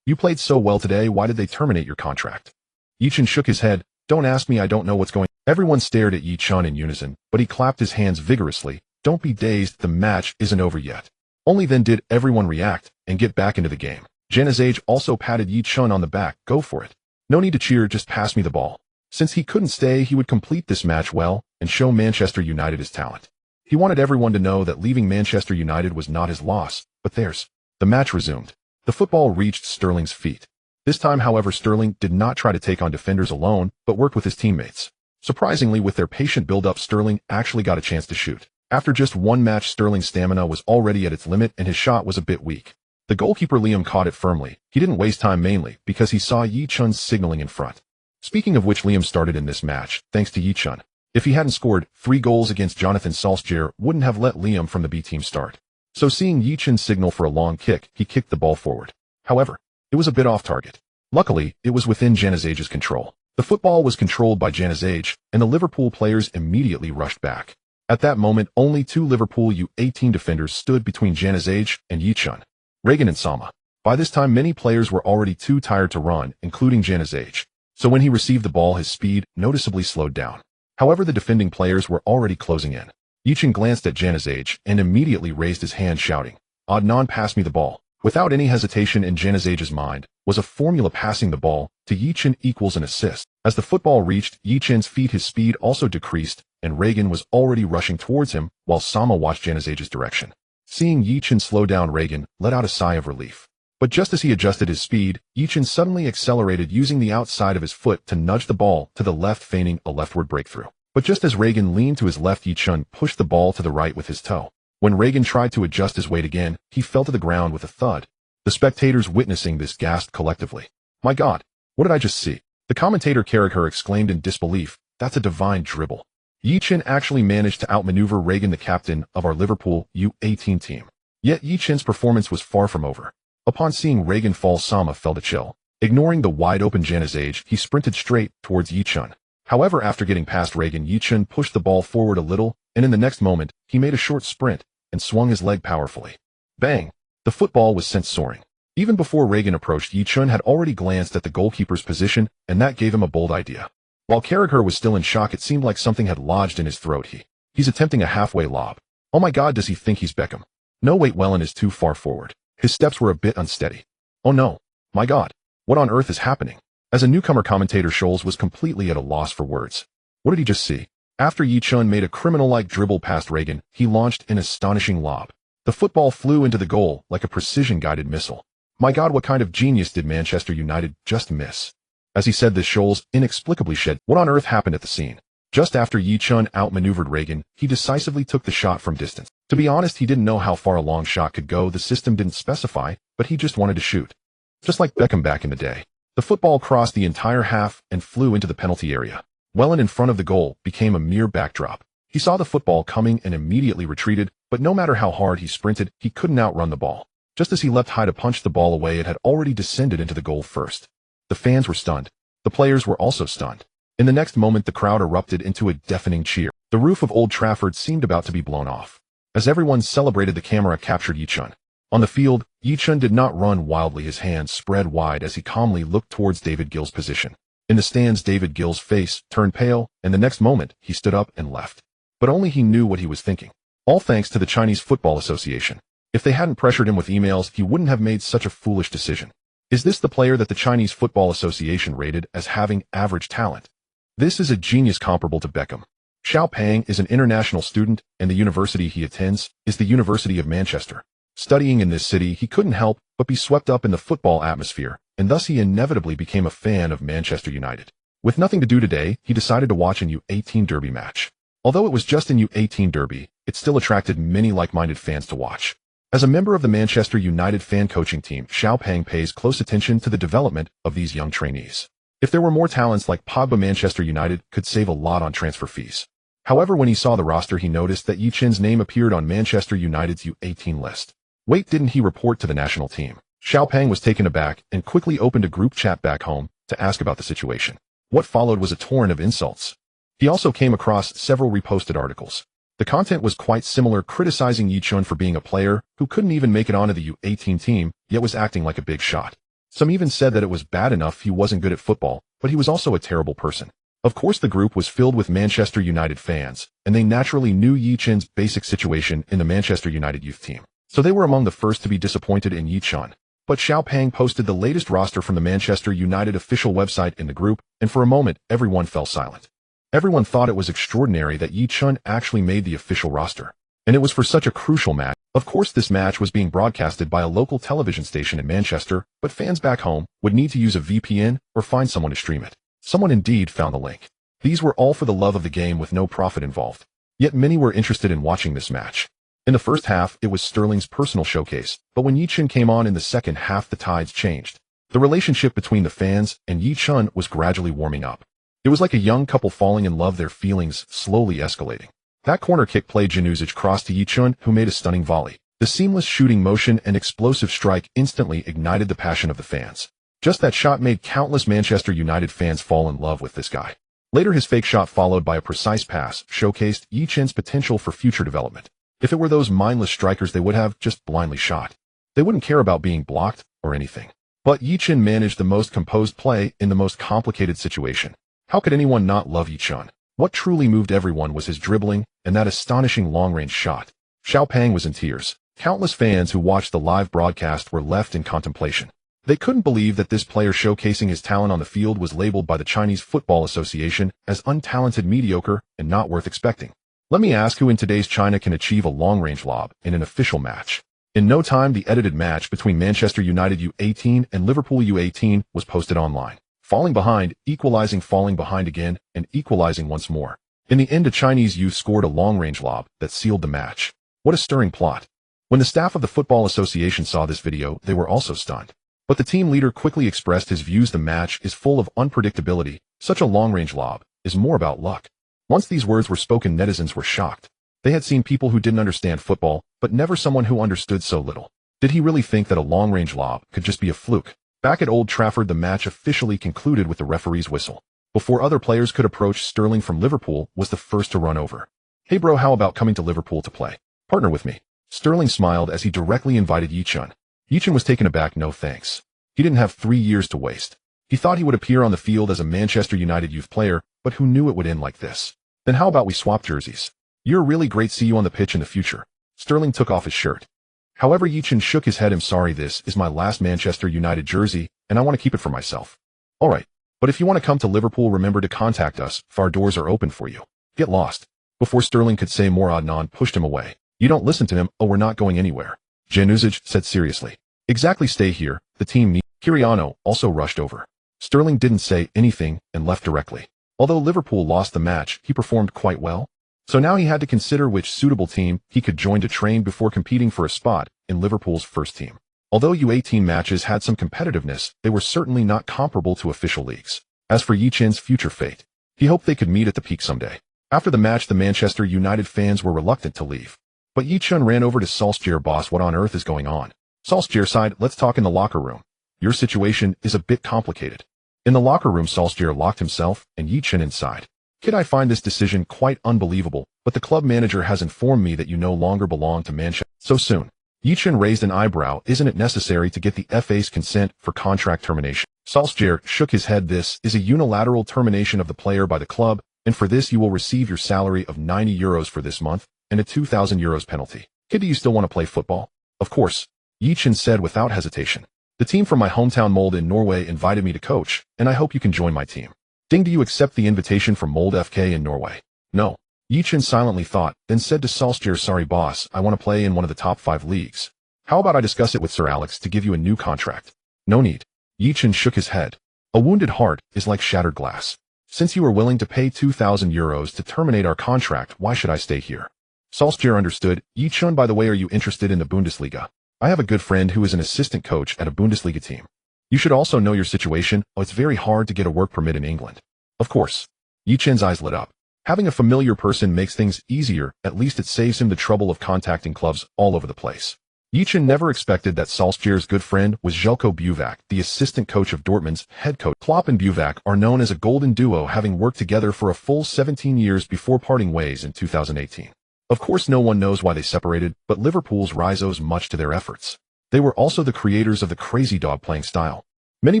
You played so well today, why did they terminate your contract?" Ye Chen shook his head. "Don't ask me, I don't know what's going on." Everyone stared at Ye Chen in unison, but he clapped his hands vigorously. "Don't be dazed, the match isn't over yet." Only then did everyone react and get back into the game. Januzaj also patted Ye Chen on the back. "Go for it. No need to cheer, just pass me the ball." Since he couldn't stay, he would complete this match well and show Manchester United his talent. He wanted everyone to know that leaving Manchester United was not his loss, but theirs. The match resumed. The football reached Sterling's feet. This time, however, Sterling did not try to take on defenders alone, but worked with his teammates. Surprisingly, with their patient build-up, Sterling actually got a chance to shoot. After just one match, Sterling's stamina was already at its limit and his shot was a bit weak. The goalkeeper Liam caught it firmly. He didn't waste time, mainly because he saw Ye Chen signaling in front. Speaking of which, Liam started in this match, thanks to Ye Chen. If he hadn't scored 3 goals against Jonathan Solskjaer, wouldn't have let Liam from the B team start. So seeing Ye Chen signal for a long kick, he kicked the ball forward. However, it was a bit off target. Luckily, it was within Janazage's control. The football was controlled by Janazage, and the Liverpool players immediately rushed back. At that moment, only 2 Liverpool U18 defenders stood between Janazage and Ye Chen, Regan and Sama. By this time, many players were already too tired to run, including Janazage. So when he received the ball, his speed noticeably slowed down. However, the defending players were already closing in. Ye Chen glanced at Janazage and immediately raised his hand, shouting, "Adnan, pass me the ball." Without any hesitation in Janazage's mind was a formula: passing the ball to Ye Chen equals an assist. As the football reached Ye Chen's feet, his speed also decreased, and Regan was already rushing towards him, while Sama watched Janazage's direction. Seeing Ye Chen slow down, Regan let out a sigh of relief. But just as he adjusted his speed, Ye Chen suddenly accelerated, using the outside of his foot to nudge the ball to the left, feigning a leftward breakthrough. But just as Regan leaned to his left, Ye Chen pushed the ball to the right with his toe. When Regan tried to adjust his weight again, he fell to the ground with a thud. The spectators witnessing this gasped collectively. "My God, what did I just see?" The commentator Carragher exclaimed in disbelief. "That's a divine dribble." Ye Chen actually managed to outmaneuver Regan, the captain of our Liverpool U18 team. Yet Ye Chen's performance was far from over. Upon seeing Regan fall, Sama felt a chill. Ignoring the wide-open Janazage, he sprinted straight towards Ye Chen. However, after getting past Regan, Ye Chen pushed the ball forward a little, and in the next moment, he made a short sprint and swung his leg powerfully. Bang! The football was sent soaring. Even before Regan approached, Ye Chen had already glanced at the goalkeeper's position, and that gave him a bold idea. While Carragher was still in shock, it seemed like something had lodged in his throat. He's attempting a halfway lob. Oh my God, does he think he's Beckham? No, wait, Wellen is too far forward. His steps were a bit unsteady. Oh no. My God. What on earth is happening? As a newcomer, commentator Scholes was completely at a loss for words. What did he just see? After Ye Chen made a criminal-like dribble past Regan, he launched an astonishing lob. The football flew into the goal like a precision-guided missile. My God, what kind of genius did Manchester United just miss? As he said this, Scholes inexplicably shed. What on earth happened at the scene? Just after Ye Chen outmaneuvered Regan, he decisively took the shot from distance. To be honest, he didn't know how far a long shot could go. The system didn't specify, but he just wanted to shoot. Just like Beckham back in the day. The football crossed the entire half and flew into the penalty area. Wellen, in front of the goal, became a mere backdrop. He saw the football coming and immediately retreated, but no matter how hard he sprinted, he couldn't outrun the ball. Just as he leapt high to punch the ball away, it had already descended into the goal first. The fans were stunned. The players were also stunned. In the next moment, the crowd erupted into a deafening cheer. The roof of Old Trafford seemed about to be blown off. As everyone celebrated, the camera captured Ye Chen. On the field, Ye Chen did not run wildly, his hands spread wide as he calmly looked towards David Gill's position. In the stands, David Gill's face turned pale, and the next moment, he stood up and left. But only he knew what he was thinking. All thanks to the Chinese Football Association. If they hadn't pressured him with emails, he wouldn't have made such a foolish decision. Is this the player that the Chinese Football Association rated as having average talent? This is a genius comparable to Beckham. Xiao Pang is an international student, and the university he attends is the University of Manchester. Studying in this city, he couldn't help but be swept up in the football atmosphere, and thus he inevitably became a fan of Manchester United. With nothing to do today, he decided to watch an U18 derby match. Although it was just an U18 derby, it still attracted many like-minded fans to watch. As a member of the Manchester United fan coaching team, Xiao Pang pays close attention to the development of these young trainees. If there were more talents like Pogba, Manchester United could save a lot on transfer fees. However, when he saw the roster, he noticed that Ye Chen's name appeared on Manchester United's U18 list. Wait, didn't he report to the national team? Xiao Pang was taken aback and quickly opened a group chat back home to ask about the situation. What followed was a torrent of insults. He also came across several reposted articles. The content was quite similar, criticizing Ye Chen for being a player who couldn't even make it onto the U18 team, yet was acting like a big shot. Some even said that it was bad enough he wasn't good at football, but he was also a terrible person. Of course, the group was filled with Manchester United fans, and they naturally knew Ye Chen's basic situation in the Manchester United youth team. So they were among the first to be disappointed in Ye Chen. But Xiao Pang posted the latest roster from the Manchester United official website in the group, and for a moment, everyone fell silent. Everyone thought it was extraordinary that Ye Chen actually made the official roster. And it was for such a crucial match. Of course, this match was being broadcasted by a local television station in Manchester, but fans back home would need to use a VPN or find someone to stream it. Someone indeed found the link. These were all for the love of the game with no profit involved. Yet many were interested in watching this match. In the first half, it was Sterling's personal showcase, but when Ye Chen came on in the second half, the tides changed. The relationship between the fans and Ye Chen was gradually warming up. It was like a young couple falling in love, their feelings slowly escalating. That corner kick play Januzic crossed to Ye Chen, who made a stunning volley. The seamless shooting motion and explosive strike instantly ignited the passion of the fans. Just that shot made countless Manchester United fans fall in love with this guy. Later, his fake shot followed by a precise pass showcased Ye Chen's potential for future development. If it were those mindless strikers, they would have just blindly shot. They wouldn't care about being blocked or anything. But Ye Chen managed the most composed play in the most complicated situation. How could anyone not love Ye Chen? What truly moved everyone was his dribbling and that astonishing long-range shot. Xiaopeng was in tears. Countless fans who watched the live broadcast were left in contemplation. They couldn't believe that this player showcasing his talent on the field was labeled by the Chinese Football Association as untalented, mediocre, and not worth expecting. Let me ask, who in today's China can achieve a long-range lob in an official match? In no time, the edited match between Manchester United U18 and Liverpool U18 was posted online. Falling behind, equalizing, falling behind again, and equalizing once more. In the end, a Chinese youth scored a long-range lob that sealed the match. What a stirring plot. When the staff of the Football Association saw this video, they were also stunned. But the team leader quickly expressed his views. The match is full of unpredictability. Such a long-range lob is more about luck. Once these words were spoken, netizens were shocked. They had seen people who didn't understand football, but never someone who understood so little. Did he really think that a long-range lob could just be a fluke? Back at Old Trafford, the match officially concluded with the referee's whistle. Before other players could approach, Sterling from Liverpool was the first to run over. "Hey bro, how about coming to Liverpool to play? Partner with me?" Sterling smiled as he directly invited Ye Chen. Ye Chen was taken aback. No thanks. He didn't have 3 years to waste. He thought he would appear on the field as a Manchester United youth player, but who knew it would end like this? "Then how about we swap jerseys? You're really great, see you on the pitch in the future." Sterling took off his shirt. However, Ye Chen shook his head. "I'm sorry, this is my last Manchester United jersey, and I want to keep it for myself." "Alright, but if you want to come to Liverpool, remember to contact us, if our doors are open for you." "Get lost." Before Sterling could say more, Adnan pushed him away. "You don't listen to him." "Oh, we're not going anywhere," Januzic said seriously. "Exactly, stay here, the team needs." Kiriano also rushed over. Sterling didn't say anything and left directly. Although Liverpool lost the match, he performed quite well. So now he had to consider which suitable team he could join to train before competing for a spot in Liverpool's first team. Although U18 matches had some competitiveness, they were certainly not comparable to official leagues. As for Ye Chen's future fate, he hoped they could meet at the peak someday. After the match, the Manchester United fans were reluctant to leave. But Ye Chen ran over to Solskjaer. "Boss, what on earth is going on?" Solskjaer sighed. "Let's talk in the locker room. Your situation is a bit complicated." In the locker room, Solskjaer locked himself and Ye Chen inside. "Kid, I find this decision quite unbelievable, but the club manager has informed me that you no longer belong to Manchester so soon." Ye Chen raised an eyebrow. "Isn't it necessary to get the FA's consent for contract termination?" Solskjaer shook his head. "This is a unilateral termination of the player by the club, and for this you will receive your salary of €90 for this month and a €2,000 penalty." "Kid, do you still want to play football?" "Of course," Ye Chen said without hesitation. "The team from my hometown Molde in Norway invited me to coach, and I hope you can join my team." "Ding, do you accept the invitation from Molde FK in Norway?" "No." Ye Chen silently thought, then said to Solskjaer, "Sorry boss, I want to play in one of the top 5 leagues. How about I discuss it with Sir Alex to give you a new contract?" "No need." Ye Chen shook his head. "A wounded heart is like shattered glass. Since you are willing to pay €2,000 to terminate our contract, why should I stay here?" Solskjaer understood. "Ye Chen, by the way, are you interested in the Bundesliga? I have a good friend who is an assistant coach at a Bundesliga team. You should also know your situation. Oh, it's very hard to get a work permit in England." "Of course." Ye Chen's eyes lit up. Having a familiar person makes things easier. At least it saves him the trouble of contacting clubs all over the place. Ye Chen never expected that Solskjaer's good friend was Željko Buvac, the assistant coach of Dortmund's head coach. Klopp and Buvac are known as a golden duo, having worked together for a full 17 years before parting ways in 2018. Of course, no one knows why they separated, but Liverpool's rise owes much to their efforts. They were also the creators of the crazy dog playing style. Many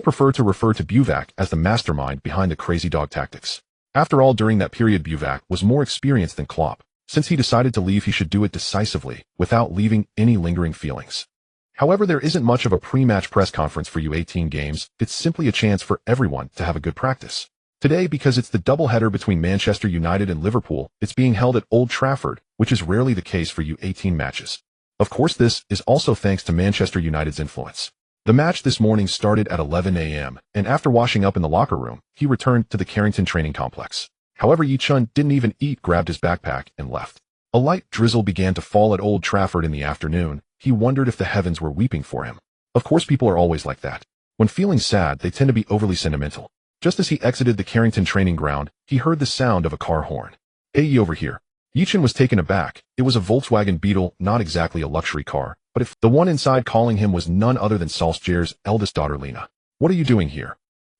prefer to refer to Buvac as the mastermind behind the crazy dog tactics. After all, during that period, Buvac was more experienced than Klopp. Since he decided to leave, he should do it decisively, without leaving any lingering feelings. However, there isn't much of a pre-match press conference for U18 games. It's simply a chance for everyone to have a good practice. Today, because it's the doubleheader between Manchester United and Liverpool, it's being held at Old Trafford, which is rarely the case for U18 matches. Of course, this is also thanks to Manchester United's influence. The match this morning started at 11 a.m., and after washing up in the locker room, he returned to the Carrington training complex. However, Ye Chen didn't even eat, grabbed his backpack, and left. A light drizzle began to fall at Old Trafford in the afternoon. He wondered if the heavens were weeping for him. Of course, people are always like that. When feeling sad, they tend to be overly sentimental. Just as he exited the Carrington training ground, he heard the sound of a car horn. "Hey, over here." Ye Chen was taken aback. It was a Volkswagen Beetle, not exactly a luxury car, but if the one inside calling him was none other than Solskjaer's eldest daughter, Lena. "What are you doing here?"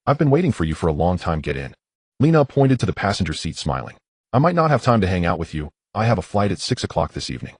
"I've been waiting for you for a long time. Get in." Lena pointed to the passenger seat, smiling. "I might not have time to hang out with you. I have a flight at 6 o'clock this evening."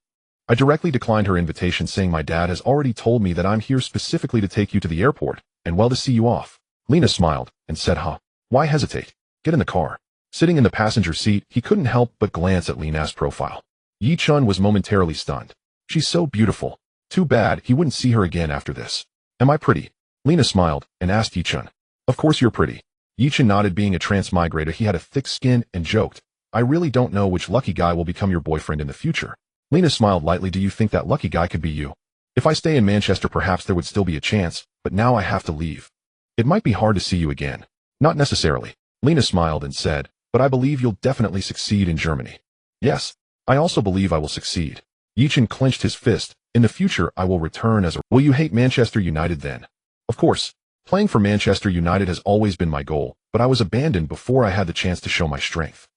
I directly declined her invitation, saying my dad has already told me that I'm here specifically to take you to the airport, and well, to see you off. Lena smiled and said, "Huh? Why hesitate? Get in the car." Sitting in the passenger seat, he couldn't help but glance at Lena's profile. Ye Chen was momentarily stunned. "She's so beautiful. Too bad he wouldn't see her again after this." "Am I pretty?" Lena smiled and asked Ye Chen. "Of course you're pretty." Ye Chen nodded. Being a transmigrator, he had a thick skin, and joked, "I really don't know which lucky guy will become your boyfriend in the future." Lena smiled lightly. "Do you think that lucky guy could be you? If I stay in Manchester, perhaps there would still be a chance, but now I have to leave. It might be hard to see you again." "Not necessarily." Lena smiled and said, "But I believe you'll definitely succeed in Germany." "Yes, I also believe I will succeed." Ye Chen clenched his fist. "In the future, I will return as a..." "Will you hate Manchester United then?" "Of course. Playing for Manchester United has always been my goal, but I was abandoned before I had the chance to show my strength."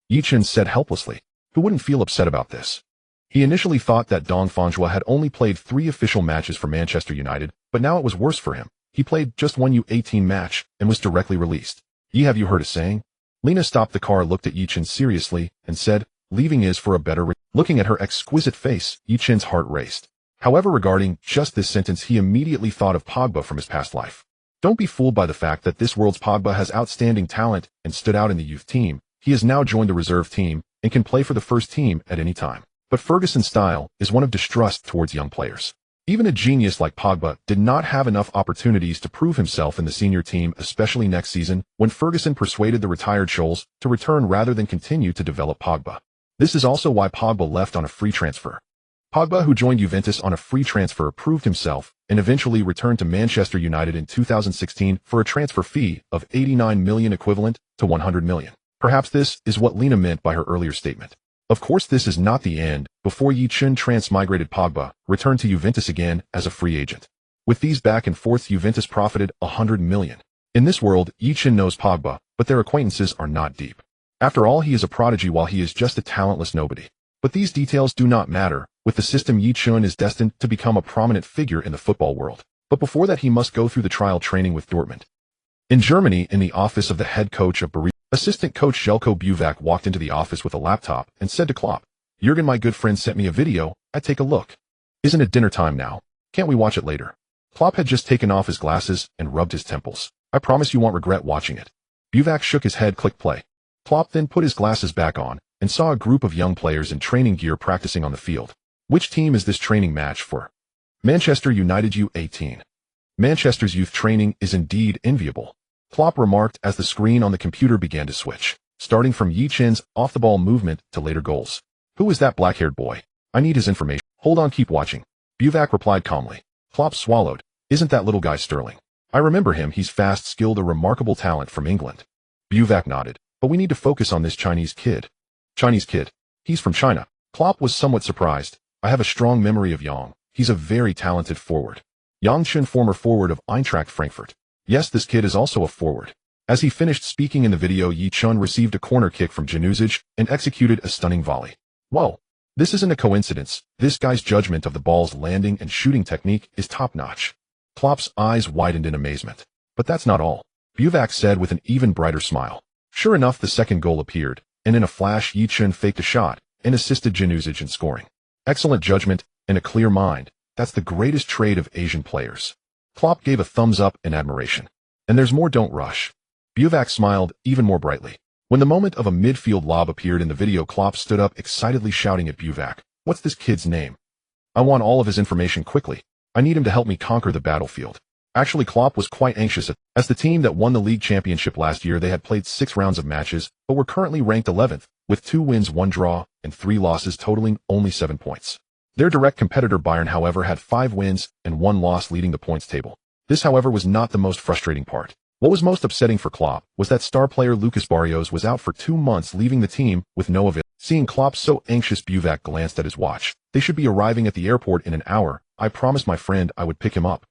Ye Chen said helplessly. Who wouldn't feel upset about this? He initially thought that Dong Fanjua had only played 3 official matches for Manchester United, but now it was worse for him. He played just one U18 match and was directly released. "Ye, have you heard a saying?" Lena stopped the car, looked at Ye Chen seriously, and said, "Leaving is for a better..." Looking at her exquisite face, Ye Chen's heart raced. However, regarding just this sentence, he immediately thought of Pogba from his past life. Don't be fooled by the fact that this world's Pogba has outstanding talent and stood out in the youth team. He has now joined the reserve team and can play for the first team at any time. But Ferguson's style is one of distrust towards young players. Even a genius like Pogba did not have enough opportunities to prove himself in the senior team, especially next season, when Ferguson persuaded the retired Scholes to return rather than continue to develop Pogba. This is also why Pogba left on a free transfer. Pogba, who joined Juventus on a free transfer, proved himself and eventually returned to Manchester United in 2016 for a transfer fee of $89 million, equivalent to $100 million. Perhaps this is what Lena meant by her earlier statement. Of course, this is not the end. Before Ye Chen transmigrated, Pogba returned to Juventus again as a free agent. With these back and forths, Juventus profited $100 million. In this world, Ye Chen knows Pogba, but their acquaintances are not deep. After all, he is a prodigy while he is just a talentless nobody. But these details do not matter. With the system, Ye Chen is destined to become a prominent figure in the football world. But before that, he must go through the trial training with Dortmund. In Germany, in the office of the head coach of Borussia, assistant coach Željko Buvac walked into the office with a laptop and said to Klopp, "Jurgen, my good friend sent me a video. I'd take a look." "Isn't it dinner time now? Can't we watch it later?" Klopp had just taken off his glasses and rubbed his temples. "I promise you won't regret watching it." Buvac shook his head. Click play. Klopp then put his glasses back on and saw a group of young players in training gear practicing on the field. "Which team is this training match for?" "Manchester United U18. Manchester's youth training is indeed enviable," Klopp remarked as the screen on the computer began to switch, starting from Ye Chen's off-the-ball movement to later goals. "Who is that black-haired boy? I need his information." "Hold on, keep watching," Buvac replied calmly. Klopp swallowed. "Isn't that little guy Sterling? I remember him. He's fast, skilled, a remarkable talent from England." Buvac nodded. "But we need to focus on this Chinese kid." "Chinese kid? He's from China." Klopp was somewhat surprised. "I have a strong memory of Yang. He's a very talented forward." Yang Chen, former forward of Eintracht Frankfurt. "Yes, this kid is also a forward." As he finished speaking in the video, Ye Chen received a corner kick from Januzic and executed a stunning volley. Whoa. This isn't a coincidence. This guy's judgment of the ball's landing and shooting technique is top-notch. Klopp's eyes widened in amazement. "But that's not all," Buvac said with an even brighter smile. Sure enough, the second goal appeared, and in a flash Ye Chen faked a shot and assisted Januzic in scoring. "Excellent judgment and a clear mind. That's the greatest trait of Asian players." Klopp gave a thumbs up in admiration. "And there's more, don't rush." Buvac smiled even more brightly. When the moment of a midfield lob appeared in the video, Klopp stood up excitedly, shouting at Buvac, "What's this kid's name? I want all of his information quickly. I need him to help me conquer the battlefield." Actually, Klopp was quite anxious. As the team that won the league championship last year, they had played 6 rounds of matches, but were currently ranked 11th, with 2 wins, 1 draw, and 3 losses, totaling only 7 points. Their direct competitor Bayern, however, had 5 wins and 1 loss, leading the points table. This, however, was not the most frustrating part. What was most upsetting for Klopp was that star player Lucas Barrios was out for 2 months, leaving the team with no avail. Seeing Klopp so anxious, Buvac glanced at his watch. They should be arriving at the airport in an hour. I promised my friend I would pick him up.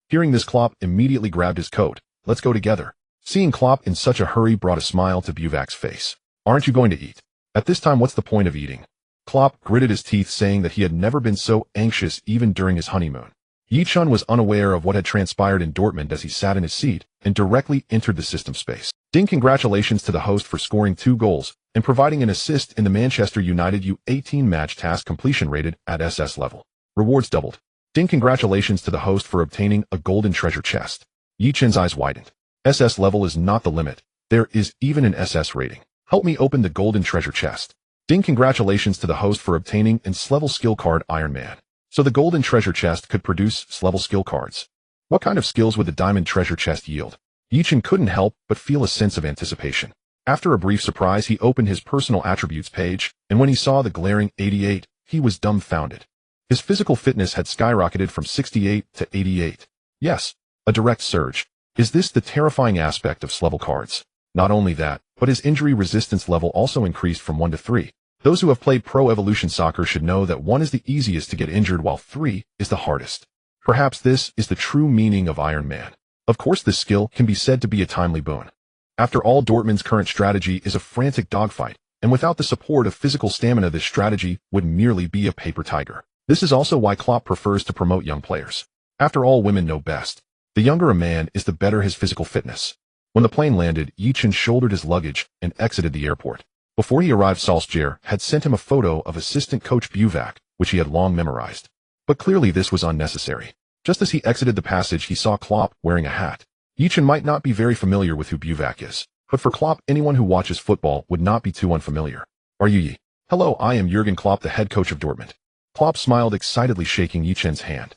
Hearing this, Klopp immediately grabbed his coat. Let's go together. Seeing Klopp in such a hurry brought a smile to Buvac's face. Aren't you going to eat? At this time, what's the point of eating? Klopp gritted his teeth, saying that he had never been so anxious even during his honeymoon. Ye Chen was unaware of what had transpired in Dortmund as he sat in his seat and directly entered the system space. Ding! Congratulations to the host for scoring 2 goals and providing an assist in the Manchester United U18 match. Task completion rated at SS level. Rewards doubled. Ding! Congratulations to the host for obtaining a golden treasure chest. Ye Chen's eyes widened. SS level is not the limit. There is even an SS rating. Help me open the golden treasure chest. Ding! Congratulations to the host for obtaining an S-level skill card Iron Man. So the golden treasure chest could produce S-level skill cards. What kind of skills would the diamond treasure chest yield? Ye Chen couldn't help but feel a sense of anticipation. After a brief surprise, he opened his personal attributes page, and when he saw the glaring 88, he was dumbfounded. His physical fitness had skyrocketed from 68 to 88. Yes, a direct surge. Is this the terrifying aspect of S-level cards? Not only that, but his injury resistance level also increased from 1 to 3. Those who have played Pro Evolution Soccer should know that 1 is the easiest to get injured while 3 is the hardest. Perhaps this is the true meaning of Iron Man. Of course, this skill can be said to be a timely boon. After all, Dortmund's current strategy is a frantic dogfight, and without the support of physical stamina, this strategy would merely be a paper tiger. This is also why Klopp prefers to promote young players. After all, women know best. The younger a man is, the better his physical fitness. When the plane landed, Ye Chen shouldered his luggage and exited the airport. Before he arrived, Solskjaer had sent him a photo of assistant coach Buvac, which he had long memorized. But clearly this was unnecessary. Just as he exited the passage, he saw Klopp wearing a hat. Ye Chen might not be very familiar with who Buvac is, but for Klopp, anyone who watches football would not be too unfamiliar. Are you Ye? Hello, I am Jurgen Klopp, the head coach of Dortmund. Klopp smiled excitedly, shaking Ye Chen's hand.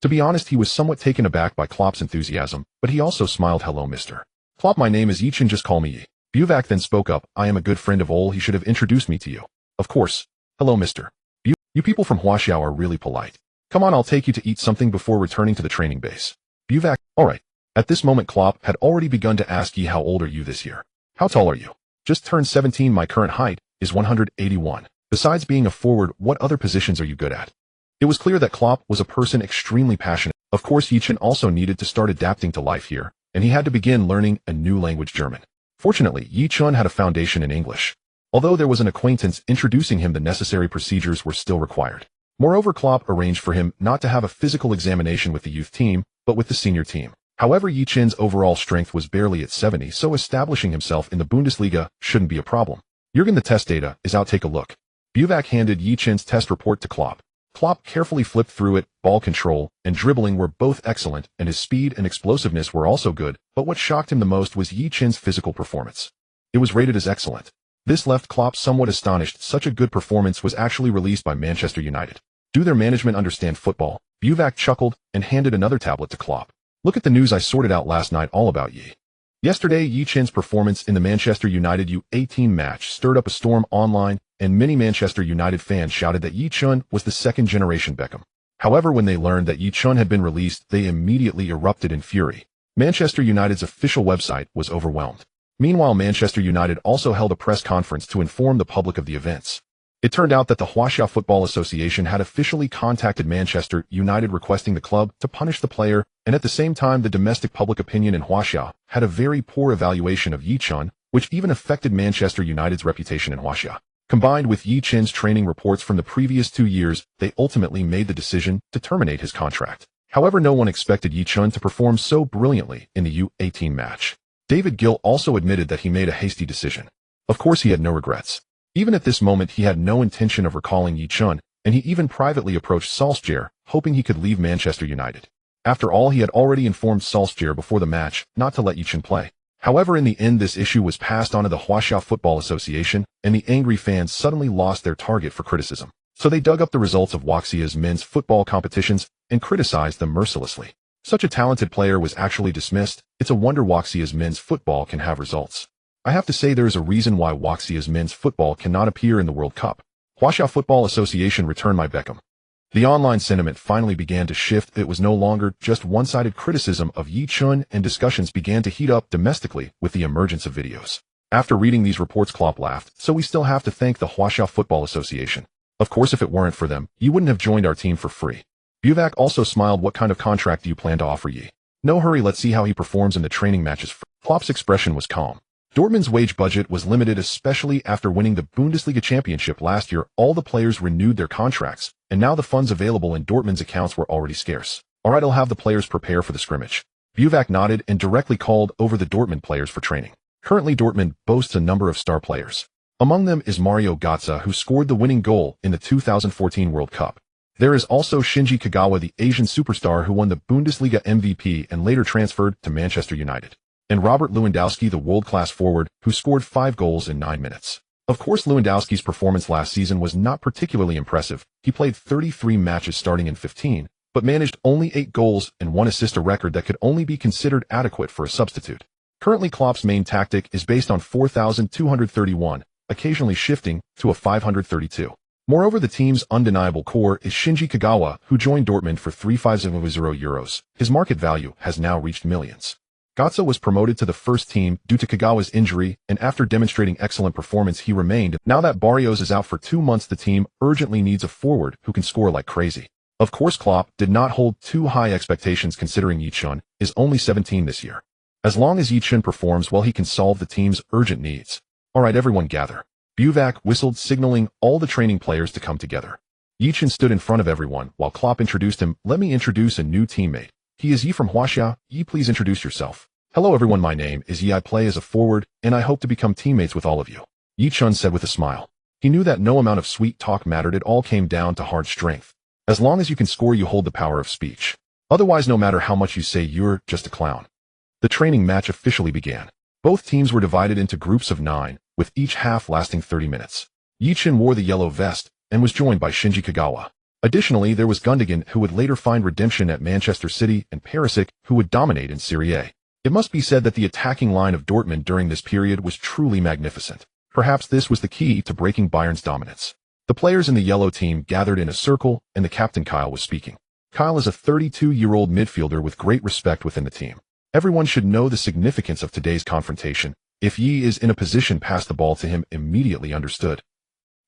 To be honest, he was somewhat taken aback by Klopp's enthusiasm, but he also smiled. Hello, Mr. Klopp, my name is Ye Chen, just call me Ye. Buvac then spoke up. I am a good friend of Ole, he should have introduced me to you. Of course. Hello, Mr. You people from Huaxiao are really polite. Come on, I'll take you to eat something before returning to the training base. Buvac, alright. At this moment, Klopp had already begun to ask Ye, how old are you this year? How tall are you? Just turned 17, my current height is 181. Besides being a forward, what other positions are you good at? It was clear that Klopp was a person extremely passionate. Of course, Ye Chen also needed to start adapting to life here, and he had to begin learning a new language, German. Fortunately, Ye Chen had a foundation in English. Although there was an acquaintance introducing him, the necessary procedures were still required. Moreover, Klopp arranged for him not to have a physical examination with the youth team, but with the senior team. However, Ye Chen's overall strength was barely at 70, so establishing himself in the Bundesliga shouldn't be a problem. Jurgen, the test data is out, take a look. Buvac handed Ye Chen's test report to Klopp. Klopp carefully flipped through it. Ball control and dribbling were both excellent, and his speed and explosiveness were also good, but what shocked him the most was Ye Chen's physical performance. It was rated as excellent. This left Klopp somewhat astonished. Such a good performance was actually released by Manchester United. Do their management understand football? Buvac chuckled and handed another tablet to Klopp. Look at the news I sorted out last night all about Ye. Yesterday, Ye Chen's performance in the Manchester United U18 match stirred up a storm online, and many Manchester United fans shouted that Ye Chen was the second-generation Beckham. However, when they learned that Ye Chen had been released, they immediately erupted in fury. Manchester United's official website was overwhelmed. Meanwhile, Manchester United also held a press conference to inform the public of the events. It turned out that the Huaxia Football Association had officially contacted Manchester United requesting the club to punish the player, and at the same time the domestic public opinion in Huaxia had a very poor evaluation of Ye Chen, which even affected Manchester United's reputation in Huaxia. Combined with Ye Chen's training reports from the previous 2 years, they ultimately made the decision to terminate his contract. However, no one expected Ye Chen to perform so brilliantly in the U18 match. David Gill also admitted that he made a hasty decision. Of course, he had no regrets. Even at this moment, he had no intention of recalling Ye Chen, and he even privately approached Solskjaer, hoping he could leave Manchester United. After all, he had already informed Solskjaer before the match not to let Ye Chen play. However, in the end, this issue was passed on to the Huaxia Football Association, and the angry fans suddenly lost their target for criticism. So they dug up the results of Huaxia's men's football competitions and criticized them mercilessly. Such a talented player was actually dismissed. It's a wonder Huaxia's men's football can have results. I have to say there is a reason why Huaxia's men's football cannot appear in the World Cup. Huaxia Football Association, return my Beckham. The online sentiment finally began to shift. It was no longer just one-sided criticism of Ye Chen, and discussions began to heat up domestically with the emergence of videos. After reading these reports, Klopp laughed. So we still have to thank the Huaxia Football Association. Of course, if it weren't for them, you wouldn't have joined our team for free. Buvak also smiled. What kind of contract do you plan to offer Ye? No hurry, let's see how he performs in the training matches. Klopp's expression was calm. Dortmund's wage budget was limited, especially after winning the Bundesliga championship last year. All the players renewed their contracts, and now the funds available in Dortmund's accounts were already scarce. All right, I'll have the players prepare for the scrimmage. Buvak nodded and directly called over the Dortmund players for training. Currently, Dortmund boasts a number of star players. Among them is Mario Götze, who scored the winning goal in the 2014 World Cup. There is also Shinji Kagawa, the Asian superstar who won the Bundesliga MVP and later transferred to Manchester United. And Robert Lewandowski, the world-class forward, who scored 5 goals in 9 minutes. Of course, Lewandowski's performance last season was not particularly impressive. He played 33 matches starting in 15, but managed only 8 goals and 1 assist, a record that could only be considered adequate for a substitute. Currently, Klopp's main tactic is based on 4,231, occasionally shifting to a 532. Moreover, the team's undeniable core is Shinji Kagawa, who joined Dortmund for €350. His market value has now reached millions. Götze was promoted to the first team due to Kagawa's injury, and after demonstrating excellent performance, he remained. Now that Barrios is out for 2 months, the team urgently needs a forward who can score like crazy. Of course, Klopp did not hold too high expectations considering Ye Chen is only 17 this year. As long as Ye Chen performs well, he can solve the team's urgent needs. All right, everyone gather. Buvak whistled, signaling all the training players to come together. Ye Chen stood in front of everyone while Klopp introduced him. Let me introduce a new teammate. He is Ye from Huaxia. Ye, please introduce yourself. Hello everyone, my name is Ye. I play as a forward, and I hope to become teammates with all of you. Ye Chen said with a smile. He knew that no amount of sweet talk mattered. It all came down to hard strength. As long as you can score, you hold the power of speech. Otherwise, no matter how much you say, you're just a clown. The training match officially began. Both teams were divided into groups of 9, with each half lasting 30 minutes. Ye Chen wore the yellow vest and was joined by Shinji Kagawa. Additionally, there was Gundogan, who would later find redemption at Manchester City, and Perisic, who would dominate in Serie A. It must be said that the attacking line of Dortmund during this period was truly magnificent. Perhaps this was the key to breaking Bayern's dominance. The players in the yellow team gathered in a circle, and the captain Kyle was speaking. Kyle is a 32-year-old midfielder with great respect within the team. Everyone should know the significance of today's confrontation. If Ye is in a position, pass the ball to him immediately. Understood?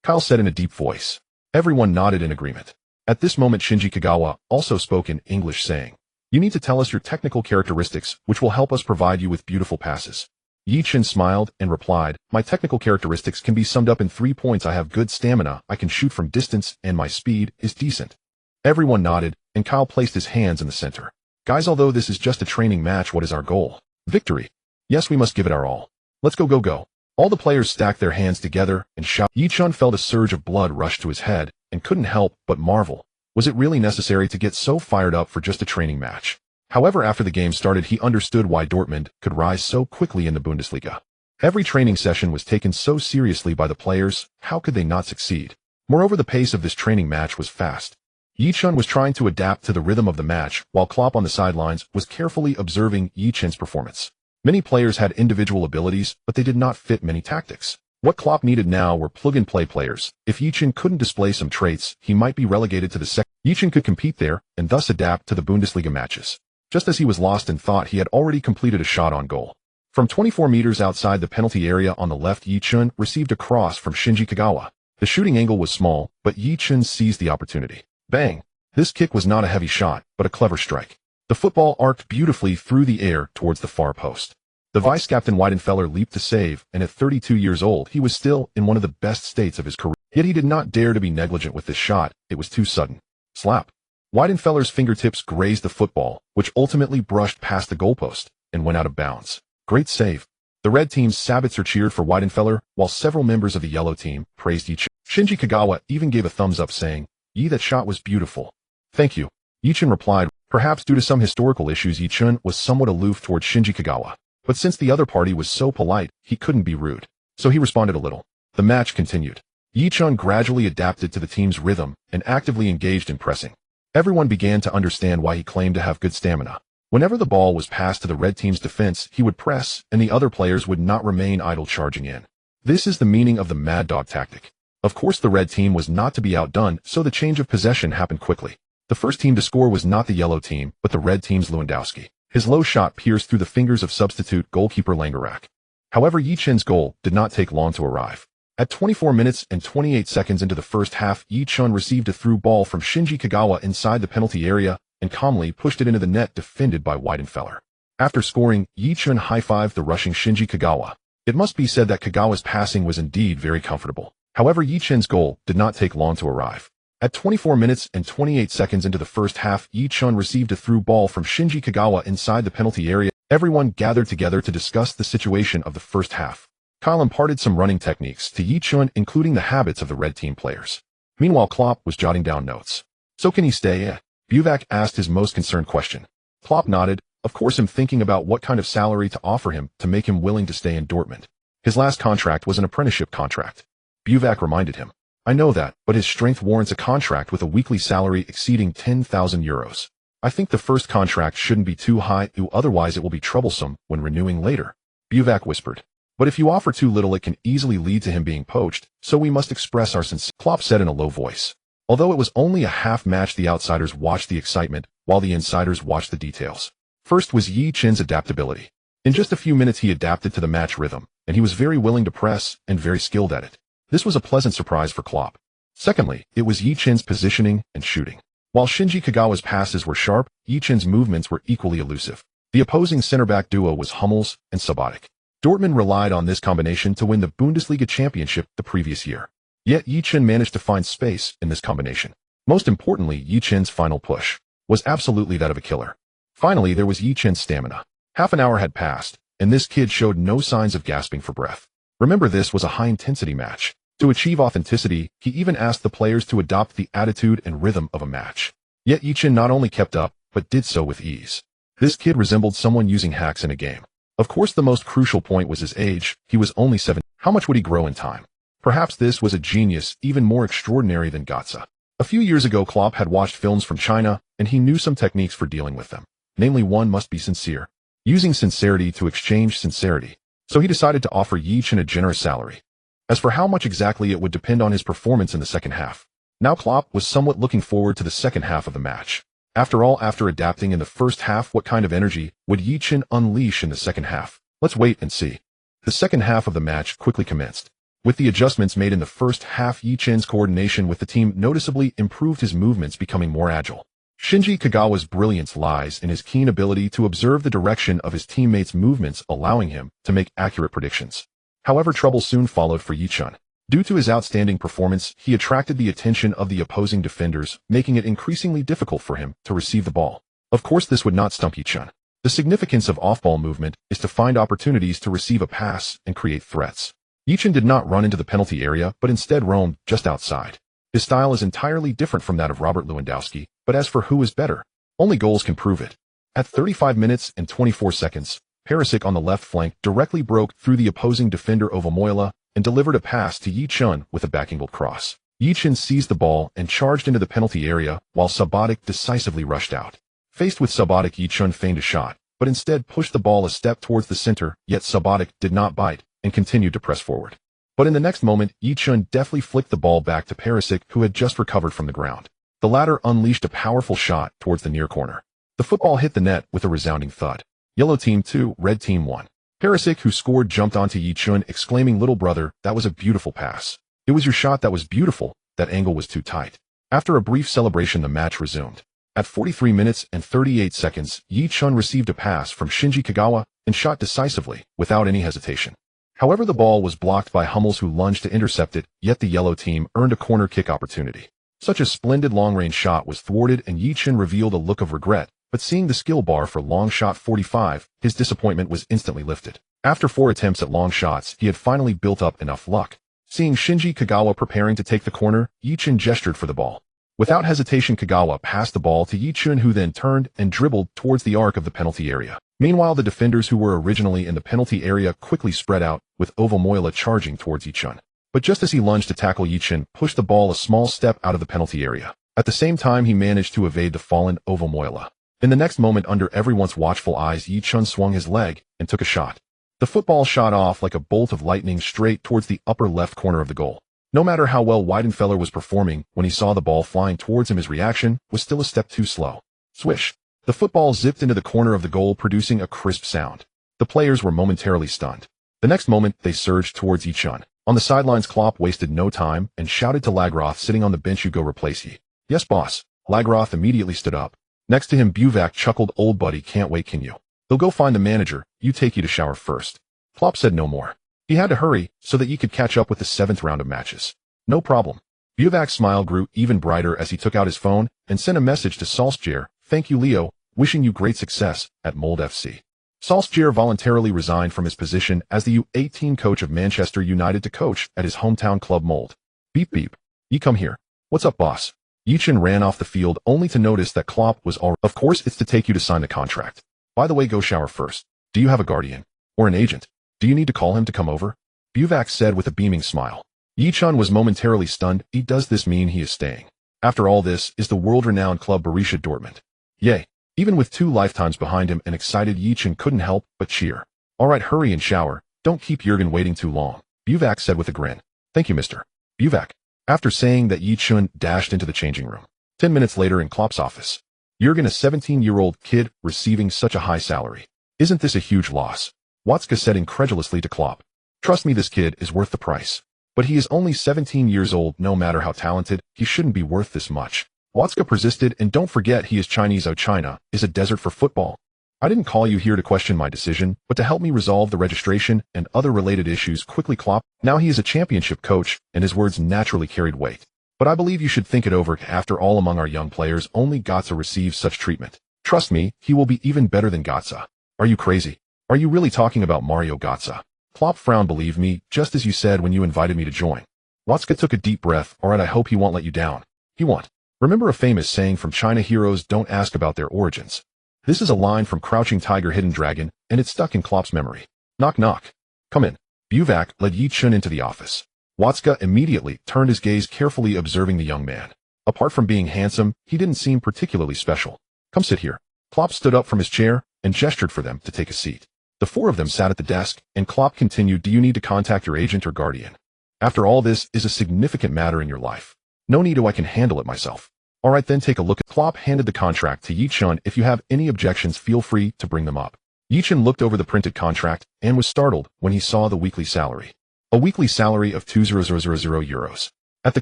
Kyle said in a deep voice. Everyone nodded in agreement. At this moment, Shinji Kagawa also spoke in English, saying, "You need to tell us your technical characteristics, which will help us provide you with beautiful passes." Ye Chen smiled and replied, "My technical characteristics can be summed up in 3 points. I have good stamina, I can shoot from distance, and my speed is decent." Everyone nodded, and Kyle placed his hands in the center. "Guys, although this is just a training match, what is our goal? Victory. Yes, we must give it our all. Let's go, go, go." All the players stacked their hands together and shouted. Ye Chen felt a surge of blood rush to his head and couldn't help but marvel. Was it really necessary to get so fired up for just a training match? However, after the game started, he understood why Dortmund could rise so quickly in the Bundesliga. Every training session was taken so seriously by the players. How could they not succeed? Moreover, the pace of this training match was fast. Ye Chen was trying to adapt to the rhythm of the match, while Klopp on the sidelines was carefully observing Ye Chen's performance. Many players had individual abilities, but they did not fit many tactics. What Klopp needed now were plug-and-play players. If Ye Chen couldn't display some traits, he might be relegated to the second. Ye Chen could compete there, and thus adapt to the Bundesliga matches. Just as he was lost in thought, he had already completed a shot on goal. From 24 meters outside the penalty area on the left, Ye Chen received a cross from Shinji Kagawa. The shooting angle was small, but Ye Chen seized the opportunity. Bang! This kick was not a heavy shot, but a clever strike. The football arced beautifully through the air towards the far post. The vice-captain Weidenfeller leaped to save, and at 32 years old, he was still in one of the best states of his career. Yet he did not dare to be negligent with this shot. It was too sudden. Slap! Weidenfeller's fingertips grazed the football, which ultimately brushed past the goalpost and went out of bounds. Great save. The red team's Sabitzer cheered for Weidenfeller, while several members of the yellow team praised Ye Chen. Shinji Kagawa even gave a thumbs up, saying, "Ye, that shot was beautiful." "Thank you." Ye Chen replied. Perhaps due to some historical issues, Ye Chen was somewhat aloof towards Shinji Kagawa. But since the other party was so polite, he couldn't be rude. So he responded a little. The match continued. Ye Chen gradually adapted to the team's rhythm and actively engaged in pressing. Everyone began to understand why he claimed to have good stamina. Whenever the ball was passed to the red team's defense, he would press, and the other players would not remain idle, charging in. This is the meaning of the mad dog tactic. Of course the red team was not to be outdone, so the change of possession happened quickly. The first team to score was not the yellow team, but the red team's Lewandowski. His low shot pierced through the fingers of substitute goalkeeper Langerak. However, Ye Chen's goal did not take long to arrive. At 24 minutes and 28 seconds into the first half, Ye Chen received a through ball from Shinji Kagawa inside the penalty area and calmly pushed it into the net defended by Weidenfeller. After scoring, Ye Chen high-fived the rushing Shinji Kagawa. It must be said that Kagawa's passing was indeed very comfortable. However, Ye Chen's goal did not take long to arrive. At 24 minutes and 28 seconds into the first half, Ye Chen received a through ball from Shinji Kagawa inside the penalty area. Everyone gathered together to discuss the situation of the first half. Kyle imparted some running techniques to Ye Chen, including the habits of the red team players. Meanwhile, Klopp was jotting down notes. So can he stay? Buvac asked his most concerned question. Klopp nodded, of course him thinking about what kind of salary to offer him to make him willing to stay in Dortmund. His last contract was an apprenticeship contract. Buvac reminded him. I know that, but his strength warrants a contract with a weekly salary exceeding 10,000 euros. I think the first contract shouldn't be too high, otherwise it will be troublesome when renewing later. Buvac whispered. But if you offer too little it can easily lead to him being poached, so we must express our sincerity, Klopp said in a low voice. Although it was only a half match, the outsiders watched the excitement, while the insiders watched the details. First was Ye Chen's adaptability. In just a few minutes he adapted to the match rhythm, and he was very willing to press and very skilled at it. This was a pleasant surprise for Klopp. Secondly, it was Ye Chen's positioning and shooting. While Shinji Kagawa's passes were sharp, Ye Chen's movements were equally elusive. The opposing center-back duo was Hummels and Subotic. Dortmund relied on this combination to win the Bundesliga championship the previous year. Yet Ye Chen managed to find space in this combination. Most importantly, Ye Chen's final push was absolutely that of a killer. Finally, there was Ye Chen's stamina. Half an hour had passed, and this kid showed no signs of gasping for breath. Remember, this was a high-intensity match. To achieve authenticity, he even asked the players to adopt the attitude and rhythm of a match. Yet Ye Chen not only kept up, but did so with ease. This kid resembled someone using hacks in a game. Of course, the most crucial point was his age. He was only 7. How much would he grow in time? Perhaps this was a genius even more extraordinary than Götze. A few years ago, Klopp had watched films from China, and he knew some techniques for dealing with them. Namely, one must be sincere. Using sincerity to exchange sincerity. So he decided to offer Ye Chen a generous salary. As for how much exactly, it would depend on his performance in the second half. Now Klopp was somewhat looking forward to the second half of the match. After all, after adapting in the first half, what kind of energy would Ye Chen unleash in the second half? Let's wait and see. The second half of the match quickly commenced. With the adjustments made in the first half, Ye Chen's coordination with the team noticeably improved, his movements becoming more agile. Shinji Kagawa's brilliance lies in his keen ability to observe the direction of his teammates' movements, allowing him to make accurate predictions. However, trouble soon followed for Ye Chen. Due to his outstanding performance, he attracted the attention of the opposing defenders, making it increasingly difficult for him to receive the ball. Of course, this would not stump Ye Chen. The significance of off-ball movement is to find opportunities to receive a pass and create threats. Ye Chen did not run into the penalty area, but instead roamed just outside. His style is entirely different from that of Robert Lewandowski, but as for who is better, only goals can prove it. At 35 minutes and 24 seconds, Perisic on the left flank directly broke through the opposing defender Ovomoyla and delivered a pass to Ye Chen with a backhand cross. Ye Chen seized the ball and charged into the penalty area, while Subotic decisively rushed out. Faced with Subotic, Ye Chen feigned a shot, but instead pushed the ball a step towards the center, yet Subotic did not bite and continued to press forward. But in the next moment, Ye Chen deftly flicked the ball back to Perisic, who had just recovered from the ground. The latter unleashed a powerful shot towards the near corner. The football hit the net with a resounding thud. Yellow team 2, red team 1. Perisic, who scored, jumped onto Ye Chen, exclaiming, "Little brother, that was a beautiful pass. It was your shot that was beautiful, that angle was too tight." After a brief celebration, the match resumed. At 43 minutes and 38 seconds, Ye Chen received a pass from Shinji Kagawa and shot decisively, without any hesitation. However, the ball was blocked by Hummels, who lunged to intercept it, yet the yellow team earned a corner kick opportunity. Such a splendid long-range shot was thwarted, and Ye Chen revealed a look of regret, but seeing the skill bar for long shot 45, his disappointment was instantly lifted. After 4 attempts at long shots, he had finally built up enough luck. Seeing Shinji Kagawa preparing to take the corner, Ye Chen gestured for the ball. Without hesitation, Kagawa passed the ball to Ye Chen, who then turned and dribbled towards the arc of the penalty area. Meanwhile, the defenders who were originally in the penalty area quickly spread out, with Ovomoyla charging towards Ye Chen. But just as he lunged to tackle, Ye Chen pushed the ball a small step out of the penalty area. At the same time, he managed to evade the fallen Ovomoyla. In the next moment, under everyone's watchful eyes, Ye Chen swung his leg and took a shot. The football shot off like a bolt of lightning straight towards the upper left corner of the goal. No matter how well Weidenfeller was performing, when he saw the ball flying towards him, his reaction was still a step too slow. Swish. The football zipped into the corner of the goal, producing a crisp sound. The players were momentarily stunned. The next moment, they surged towards Ye Chen. On the sidelines, Klopp wasted no time and shouted to Lagroth sitting on the bench, "You go replace Ye." "Yes, boss." Lagroth immediately stood up. Next to him, Buvac chuckled, "Old buddy, can't wait, can you? He'll go find the manager, you take Ye to shower first." Klopp said no more. He had to hurry so that Ye could catch up with the 7th round of matches. "No problem." Buvac's smile grew even brighter as he took out his phone and sent a message to Solskjaer, "Thank you, Leo, wishing you great success at Mold FC." Solskjaer voluntarily resigned from his position as the U18 coach of Manchester United to coach at his hometown club Mold. "Beep beep. Ye come here." "What's up, boss?" Ye Chen ran off the field only to notice that Klopp was already. "Of course it's to take you to sign the contract. By the way, go shower first. Do you have a guardian? Or an agent? Do you need to call him to come over?" Buvac said with a beaming smile. Ye Chen was momentarily stunned. Does this mean he is staying? After all, this is the world-renowned club Borussia Dortmund. Yay. Even with 2 lifetimes behind him, an excited Ye Chen couldn't help but cheer. "All right, hurry and shower. Don't keep Jurgen waiting too long," Buvac said with a grin. "Thank you, Mr. Buvac." After saying that, Ye Chen dashed into the changing room. 10 minutes later, in Klopp's office. Jurgen, a 17-year-old kid, receiving such a high salary. "Isn't this a huge loss?" Watzke said incredulously to Klopp. "Trust me, this kid is worth the price. But he is only 17 years old. No matter how talented, he shouldn't be worth this much." Watzke persisted, "And don't forget, he is Chinese. China is a desert for football. I didn't call you here to question my decision, but to help me resolve the registration and other related issues quickly." Klopp. Now he is a championship coach, and his words naturally carried weight. "But I believe you should think it over. After all, among our young players, only Götze receives such treatment. Trust me, he will be even better than Götze." "Are you crazy? Are you really talking about Mario Götze?" Klopp frowned. "Believe me, just as you said when you invited me to join." Watzke took a deep breath. "All right, I hope he won't let you down." "He won't." Remember a famous saying from China: heroes don't ask about their origins. This is a line from Crouching Tiger, Hidden Dragon, and it stuck in Klopp's memory. Knock knock. "Come in." Buvac led Ye Chen into the office. Watzke immediately turned his gaze, carefully observing the young man. Apart from being handsome, he didn't seem particularly special. "Come sit here." Klopp stood up from his chair and gestured for them to take a seat. The 4 of them sat at the desk, and Klopp continued, "Do you need to contact your agent or guardian? After all, this is a significant matter in your life." "No need to, I can handle it myself." "All right, then take a look." Klopp handed the contract to Ye Chen. "If you have any objections, feel free to bring them up." Ye Chen looked over the printed contract and was startled when he saw the weekly salary. A weekly salary of €2,000. At the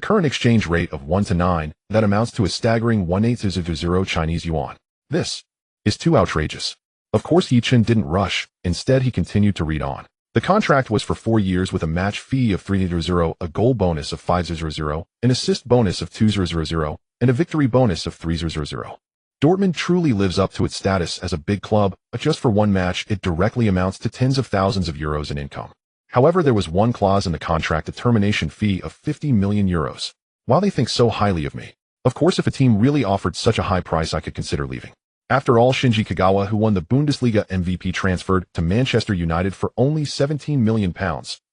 current exchange rate of 1 to 9, that amounts to a staggering 1,800 Chinese yuan. This is too outrageous. Of course, Ye Chen didn't rush. Instead, he continued to read on. The contract was for 4 years with a match fee of 300, a goal bonus of 500, an assist bonus of 200, and a victory bonus of 300. Dortmund truly lives up to its status as a big club, but just for one match, it directly amounts to tens of thousands of euros in income. However, there was one clause in the contract, a termination fee of 50 million euros. While they think so highly of me, of course, if a team really offered such a high price, I could consider leaving. After all, Shinji Kagawa, who won the Bundesliga MVP, transferred to Manchester United for only £17 million,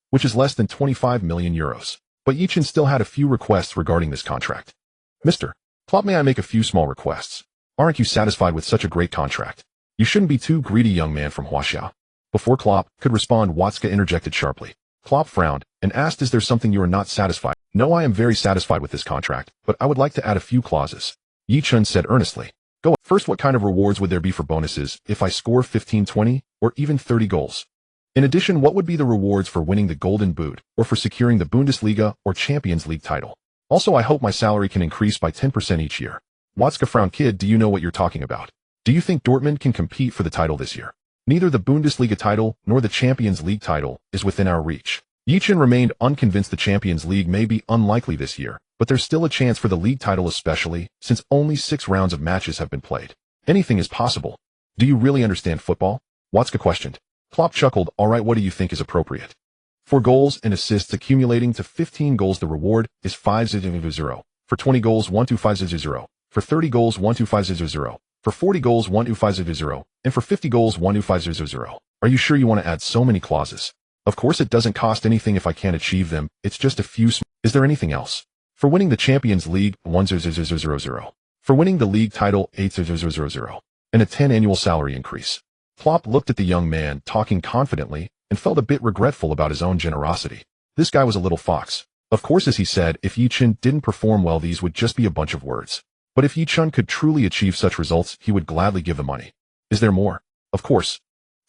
which is less than 25 million euros. But Ye Chen still had a few requests regarding this contract. "Mr. Klopp, may I make a few small requests? Aren't you satisfied with such a great contract? You shouldn't be too greedy, young man from Huaxia." Before Klopp could respond, Watzke interjected sharply. Klopp frowned and asked, "Is there something you are not satisfied?" "No, I am very satisfied with this contract, but I would like to add a few clauses," Ye Chen said earnestly. "Go. First, what kind of rewards would there be for bonuses if I score 15, 20, or even 30 goals? In addition, what would be the rewards for winning the Golden Boot, or for securing the Bundesliga or Champions League title? Also, I hope my salary can increase by 10% each year." Watzke frowned. "Kid, do you know what you're talking about? Do you think Dortmund can compete for the title this year? Neither the Bundesliga title nor the Champions League title is within our reach." Ye Chen remained unconvinced. The Champions League may be unlikely this year, but there's still a chance for the league title, especially since only 6 rounds of matches have been played. Anything is possible. "Do you really understand football?" Watzke questioned. Klopp chuckled. "All right, what do you think is appropriate?" "For goals and assists accumulating to 15 goals, the reward is 500. For 20 goals, 12500. For 30 goals, 12500. For 40 goals, 12500. And for 50 goals, 12500. Are you sure you want to add so many clauses? Of course, it doesn't cost anything if I can't achieve them. It's just a few. Is there anything else? For winning the Champions League, 10000. For winning the league title, 800. And a 10 annual salary increase." Klopp looked at the young man talking confidently and felt a bit regretful about his own generosity. This guy was a little fox. Of course, as he said, if Ye Chen didn't perform well, these would just be a bunch of words. But if Ye Chen could truly achieve such results, he would gladly give the money. Is there more? Of course.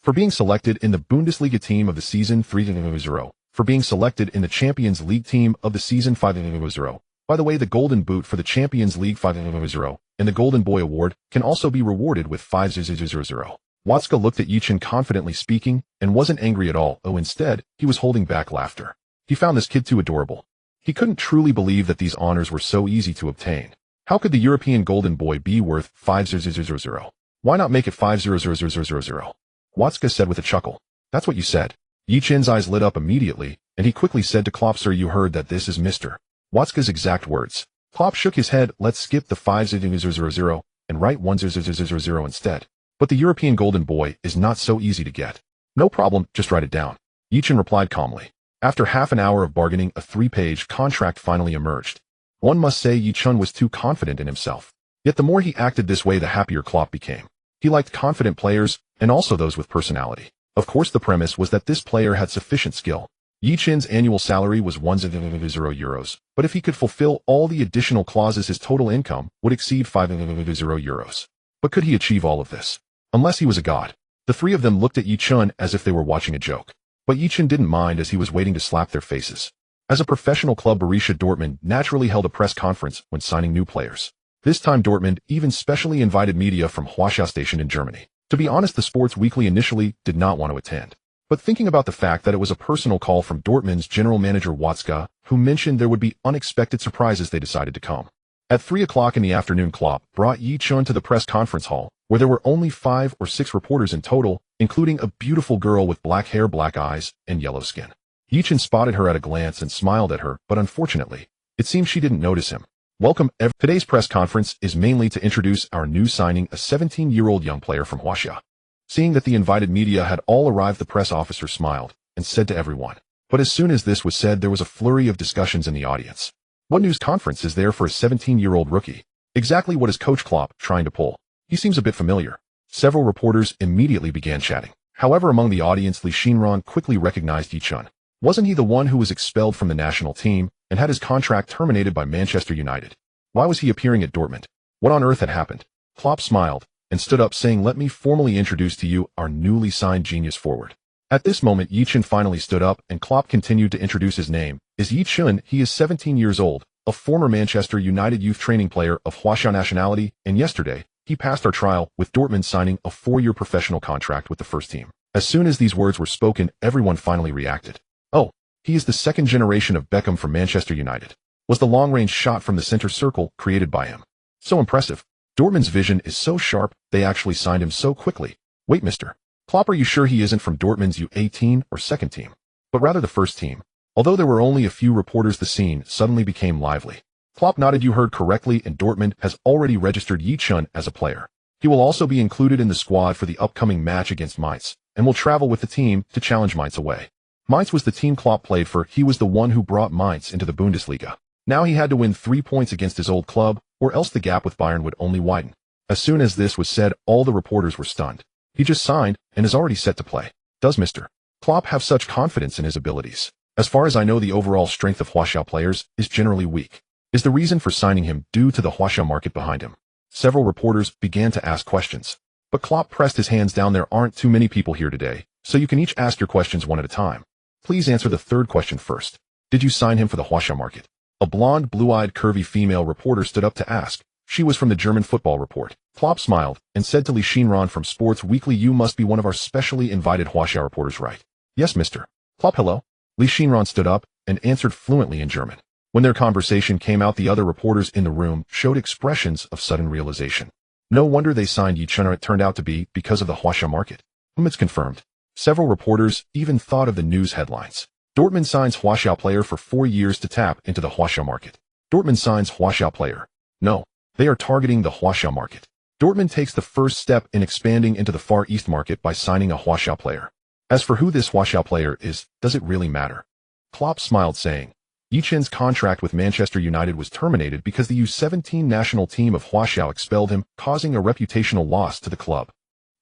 For being selected in the Bundesliga team of the season 3-0, for being selected in the Champions League team of the season 5-0. By the way, the Golden Boot for the Champions League 5-0 and the Golden Boy Award can also be rewarded with 5-0. Watzke looked at Ye Chen confidently speaking and wasn't angry at all. Oh, instead, he was holding back laughter. He found this kid too adorable. He couldn't truly believe that these honors were so easy to obtain. How could the European Golden Boy be worth 5-0? Why not make it 5-0? Watzke said with a chuckle. That's what you said. Ye Chen's eyes lit up immediately, and he quickly said to Klopp, sir, you heard that this is Mr. Watzke's exact words. Klopp shook his head. Let's skip the 5-0 and write 1-0 instead. But the European Golden Boy is not so easy to get. No problem, just write it down. Ye Chen replied calmly. After half an hour of bargaining, a 3-page contract finally emerged. One must say Ye Chen was too confident in himself. Yet the more he acted this way, the happier Klopp became. He liked confident players, and also those with personality. Of course, the premise was that this player had sufficient skill. Ye Chen's annual salary was 1,000 euros, but if he could fulfill all the additional clauses, his total income would exceed 5,000 euros. But could he achieve all of this? Unless he was a god. The three of them looked at Ye Chen as if they were watching a joke. But Ye Chen didn't mind, as he was waiting to slap their faces. As a professional club, Borussia Dortmund naturally held a press conference when signing new players. This time Dortmund even specially invited media from Warschau station in Germany. To be honest, the Sports Weekly initially did not want to attend. But thinking about the fact that it was a personal call from Dortmund's general manager Watzke, who mentioned there would be unexpected surprises, they decided to come. At 3 o'clock in the afternoon, Klopp brought Ye Chen to the press conference hall, where there were only 5 or 6 reporters in total, including a beautiful girl with black hair, black eyes, and yellow skin. Ye Chen spotted her at a glance and smiled at her, but unfortunately, it seemed she didn't notice him. Welcome. Today's press conference is mainly to introduce our new signing, a 17-year-old young player from Warschau. Seeing that the invited media had all arrived, the press officer smiled and said to everyone. But as soon as this was said, there was a flurry of discussions in the audience. What news conference is there for a 17-year-old rookie? Exactly what is Coach Klopp trying to pull? He seems a bit familiar. Several reporters immediately began chatting. However, among the audience, Li Shinran quickly recognized Ye Chen. Wasn't he the one who was expelled from the national team and had his contract terminated by Manchester United? Why was he appearing at Dortmund? What on earth had happened? Klopp smiled and stood up, saying, let me formally introduce to you our newly signed genius forward. At this moment, Ye Chen finally stood up, and Klopp continued to introduce his name. Is Ye Chen. He is 17 years old, a former Manchester United youth training player of Warschau nationality, and yesterday, he passed our trial, with Dortmund signing a 4-year professional contract with the first team. As soon as these words were spoken, everyone finally reacted. Oh, he is the second generation of Beckham from Manchester United. Was the long-range shot from the center circle created by him? So impressive. Dortmund's vision is so sharp, they actually signed him so quickly. Wait, Mr. Klopp, are you sure he isn't from Dortmund's U18 or second team, but rather the first team? Although there were only a few reporters, the scene suddenly became lively. Klopp nodded. You heard correctly, and Dortmund has already registered Ye Chen as a player. He will also be included in the squad for the upcoming match against Mainz, and will travel with the team to challenge Mainz away. Mainz was the team Klopp played for. He was the one who brought Mainz into the Bundesliga. Now he had to win 3 points against his old club, or else the gap with Bayern would only widen. As soon as this was said, all the reporters were stunned. He just signed and is already set to play. Does Mr. Klopp have such confidence in his abilities? As far as I know, the overall strength of Warschau players is generally weak. Is the reason for signing him due to the Warschau market behind him? Several reporters began to ask questions. But Klopp pressed his hands down. There aren't too many people here today, so you can each ask your questions one at a time. Please answer the third question first. Did you sign him for the Warschau market? A blonde, blue-eyed, curvy female reporter stood up to ask. She was from the German Football Report. Klopp smiled and said to Li Shinran from Sports Weekly, you must be one of our specially invited Warschau reporters, right? Yes, Mr. Klopp. Hello. Li Shinran stood up and answered fluently in German. When their conversation came out, the other reporters in the room showed expressions of sudden realization. No wonder they signed Ye Chen. It turned out to be because of the Warschau market. It's confirmed. Several reporters even thought of the news headlines. Dortmund signs Warschau player for 4 years to tap into the Warschau market. Dortmund signs Warschau player. No, they are targeting the Warschau market. Dortmund takes the first step in expanding into the Far East market by signing a Warschau player. As for who this Warschau player is, does it really matter? Klopp smiled, saying, Ye Chen's contract with Manchester United was terminated because the U17 national team of Warschau expelled him, causing a reputational loss to the club.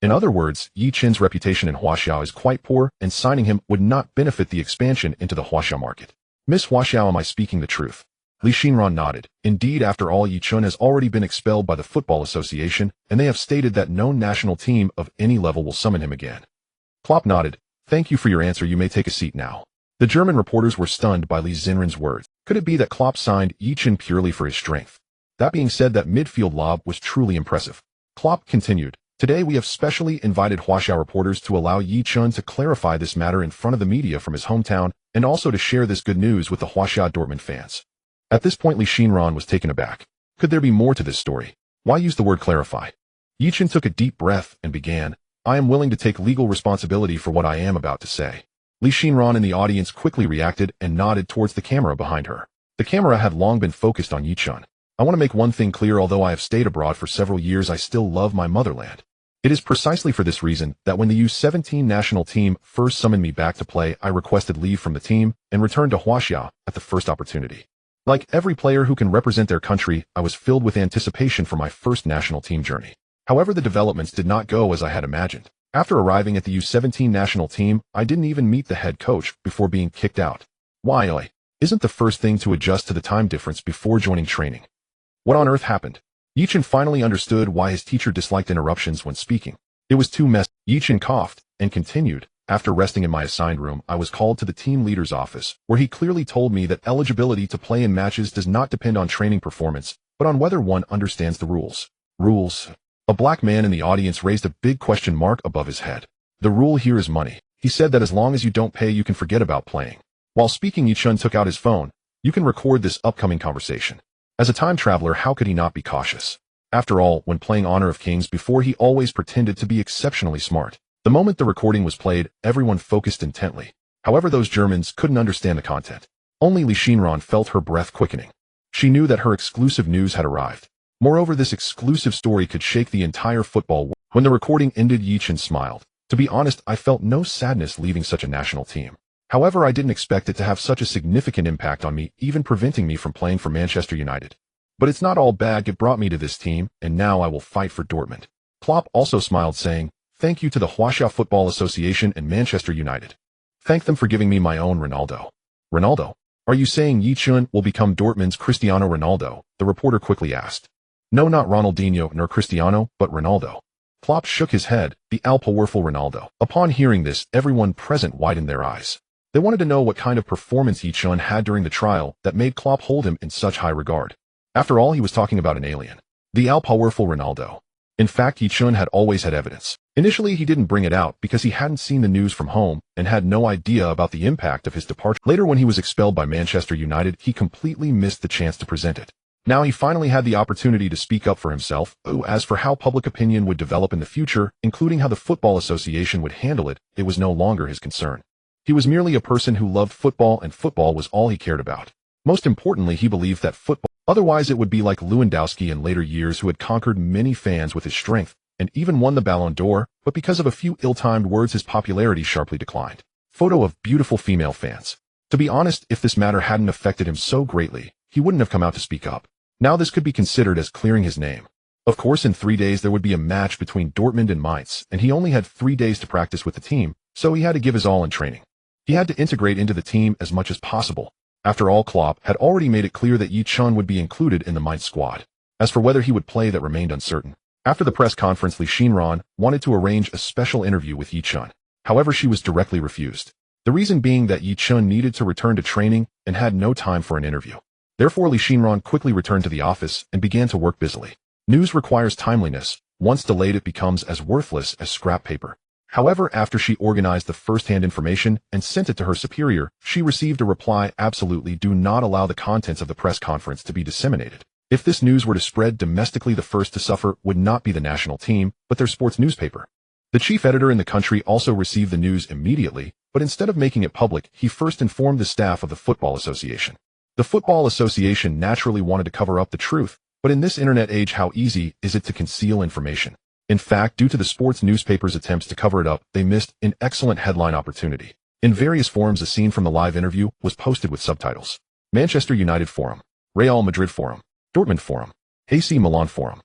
In other words, Ye Chen's reputation in Warschau is quite poor, and signing him would not benefit the expansion into the Warschau market. Miss Huaxiao, am I speaking the truth? Li Xinran nodded. Indeed, after all, Ye Chen has already been expelled by the Football Association, and they have stated that no national team of any level will summon him again. Klopp nodded. Thank you for your answer. You may take a seat now. The German reporters were stunned by Li Xinran's words. Could it be that Klopp signed Ye Chen purely for his strength? That being said, that midfield lob was truly impressive. Klopp continued. Today we have specially invited Huaxiao reporters to allow Ye Chen to clarify this matter in front of the media from his hometown and also to share this good news with the Borussia Dortmund fans. At this point, Li Xinran was taken aback. Could there be more to this story? Why use the word clarify? Ye Chen took a deep breath and began, I am willing to take legal responsibility for what I am about to say. Li Xinran in the audience quickly reacted and nodded towards the camera behind her. The camera had long been focused on Ye Chen. I want to make one thing clear, although I have stayed abroad for several years, I still love my motherland. It is precisely for this reason that when the U17 national team first summoned me back to play, I requested leave from the team and returned to Huaxia at the first opportunity. Like every player who can represent their country, I was filled with anticipation for my first national team journey. However, the developments did not go as I had imagined. After arriving at the U17 national team, I didn't even meet the head coach before being kicked out. Why? Isn't the first thing to adjust to the time difference before joining training? What on earth happened? Ye Chen finally understood why his teacher disliked interruptions when speaking. It was too messy. Ye Chen coughed and continued. After resting in my assigned room, I was called to the team leader's office, where he clearly told me that eligibility to play in matches does not depend on training performance, but on whether one understands the rules. Rules? A black man in the audience raised a big question mark above his head. The rule here is money. He said that as long as you don't pay, you can forget about playing. While speaking, Ye Chen took out his phone. You can record this upcoming conversation. As a time traveler, how could he not be cautious? After all, when playing Honor of Kings before, he always pretended to be exceptionally smart. The moment the recording was played, everyone focused intently. However, those Germans couldn't understand the content. Only Li Xinran felt her breath quickening. She knew that her exclusive news had arrived. Moreover, this exclusive story could shake the entire football world. When the recording ended, Ye Chen smiled. To be honest, I felt no sadness leaving such a national team. However, I didn't expect it to have such a significant impact on me, even preventing me from playing for Manchester United. But it's not all bad. It brought me to this team, and now I will fight for Dortmund. Klopp also smiled, saying, thank you to the Huaxia Football Association and Manchester United. Thank them for giving me my own Ronaldo. Ronaldo? Are you saying Ye Chen will become Dortmund's Cristiano Ronaldo? The reporter quickly asked. No, not Ronaldinho nor Cristiano, but Ronaldo. Klopp shook his head, the all-powerful Ronaldo. Upon hearing this, everyone present widened their eyes. They wanted to know what kind of performance Ye Chen had during the trial that made Klopp hold him in such high regard. After all, he was talking about an alien. The all-powerful Ronaldo. In fact, Ye Chen had always had evidence. Initially, he didn't bring it out because he hadn't seen the news from home and had no idea about the impact of his departure. Later, when he was expelled by Manchester United, he completely missed the chance to present it. Now he finally had the opportunity to speak up for himself. As for how public opinion would develop in the future, including how the Football Association would handle it, it was no longer his concern. He was merely a person who loved football, and football was all he cared about. Most importantly, he believed that football, otherwise it would be like Lewandowski in later years, who had conquered many fans with his strength and even won the Ballon d'Or, but because of a few ill-timed words his popularity sharply declined. Photo of beautiful female fans. To be honest, if this matter hadn't affected him so greatly, he wouldn't have come out to speak up. Now this could be considered as clearing his name. Of course, in 3 days there would be a match between Dortmund and Mainz, and he only had 3 days to practice with the team, so he had to give his all in training. He had to integrate into the team as much as possible. After all, Klopp had already made it clear that Ye Chen would be included in the Mainz squad. As for whether he would play, that remained uncertain. After the press conference, Li Xinran wanted to arrange a special interview with Ye Chen. However, she was directly refused. The reason being that Ye Chen needed to return to training and had no time for an interview. Therefore, Li Xinran quickly returned to the office and began to work busily. News requires timeliness. Once delayed, it becomes as worthless as scrap paper. However, after she organized the first-hand information and sent it to her superior, she received a reply: absolutely do not allow the contents of the press conference to be disseminated. If this news were to spread domestically, the first to suffer would not be the national team, but their sports newspaper. The chief editor in the country also received the news immediately, but instead of making it public, he first informed the staff of the Football Association. The Football Association naturally wanted to cover up the truth, but in this internet age, how easy is it to conceal information? In fact, due to the sports newspaper's attempts to cover it up, they missed an excellent headline opportunity. In various forums, a scene from the live interview was posted with subtitles. Manchester United Forum, Real Madrid Forum, Dortmund Forum, AC Milan Forum.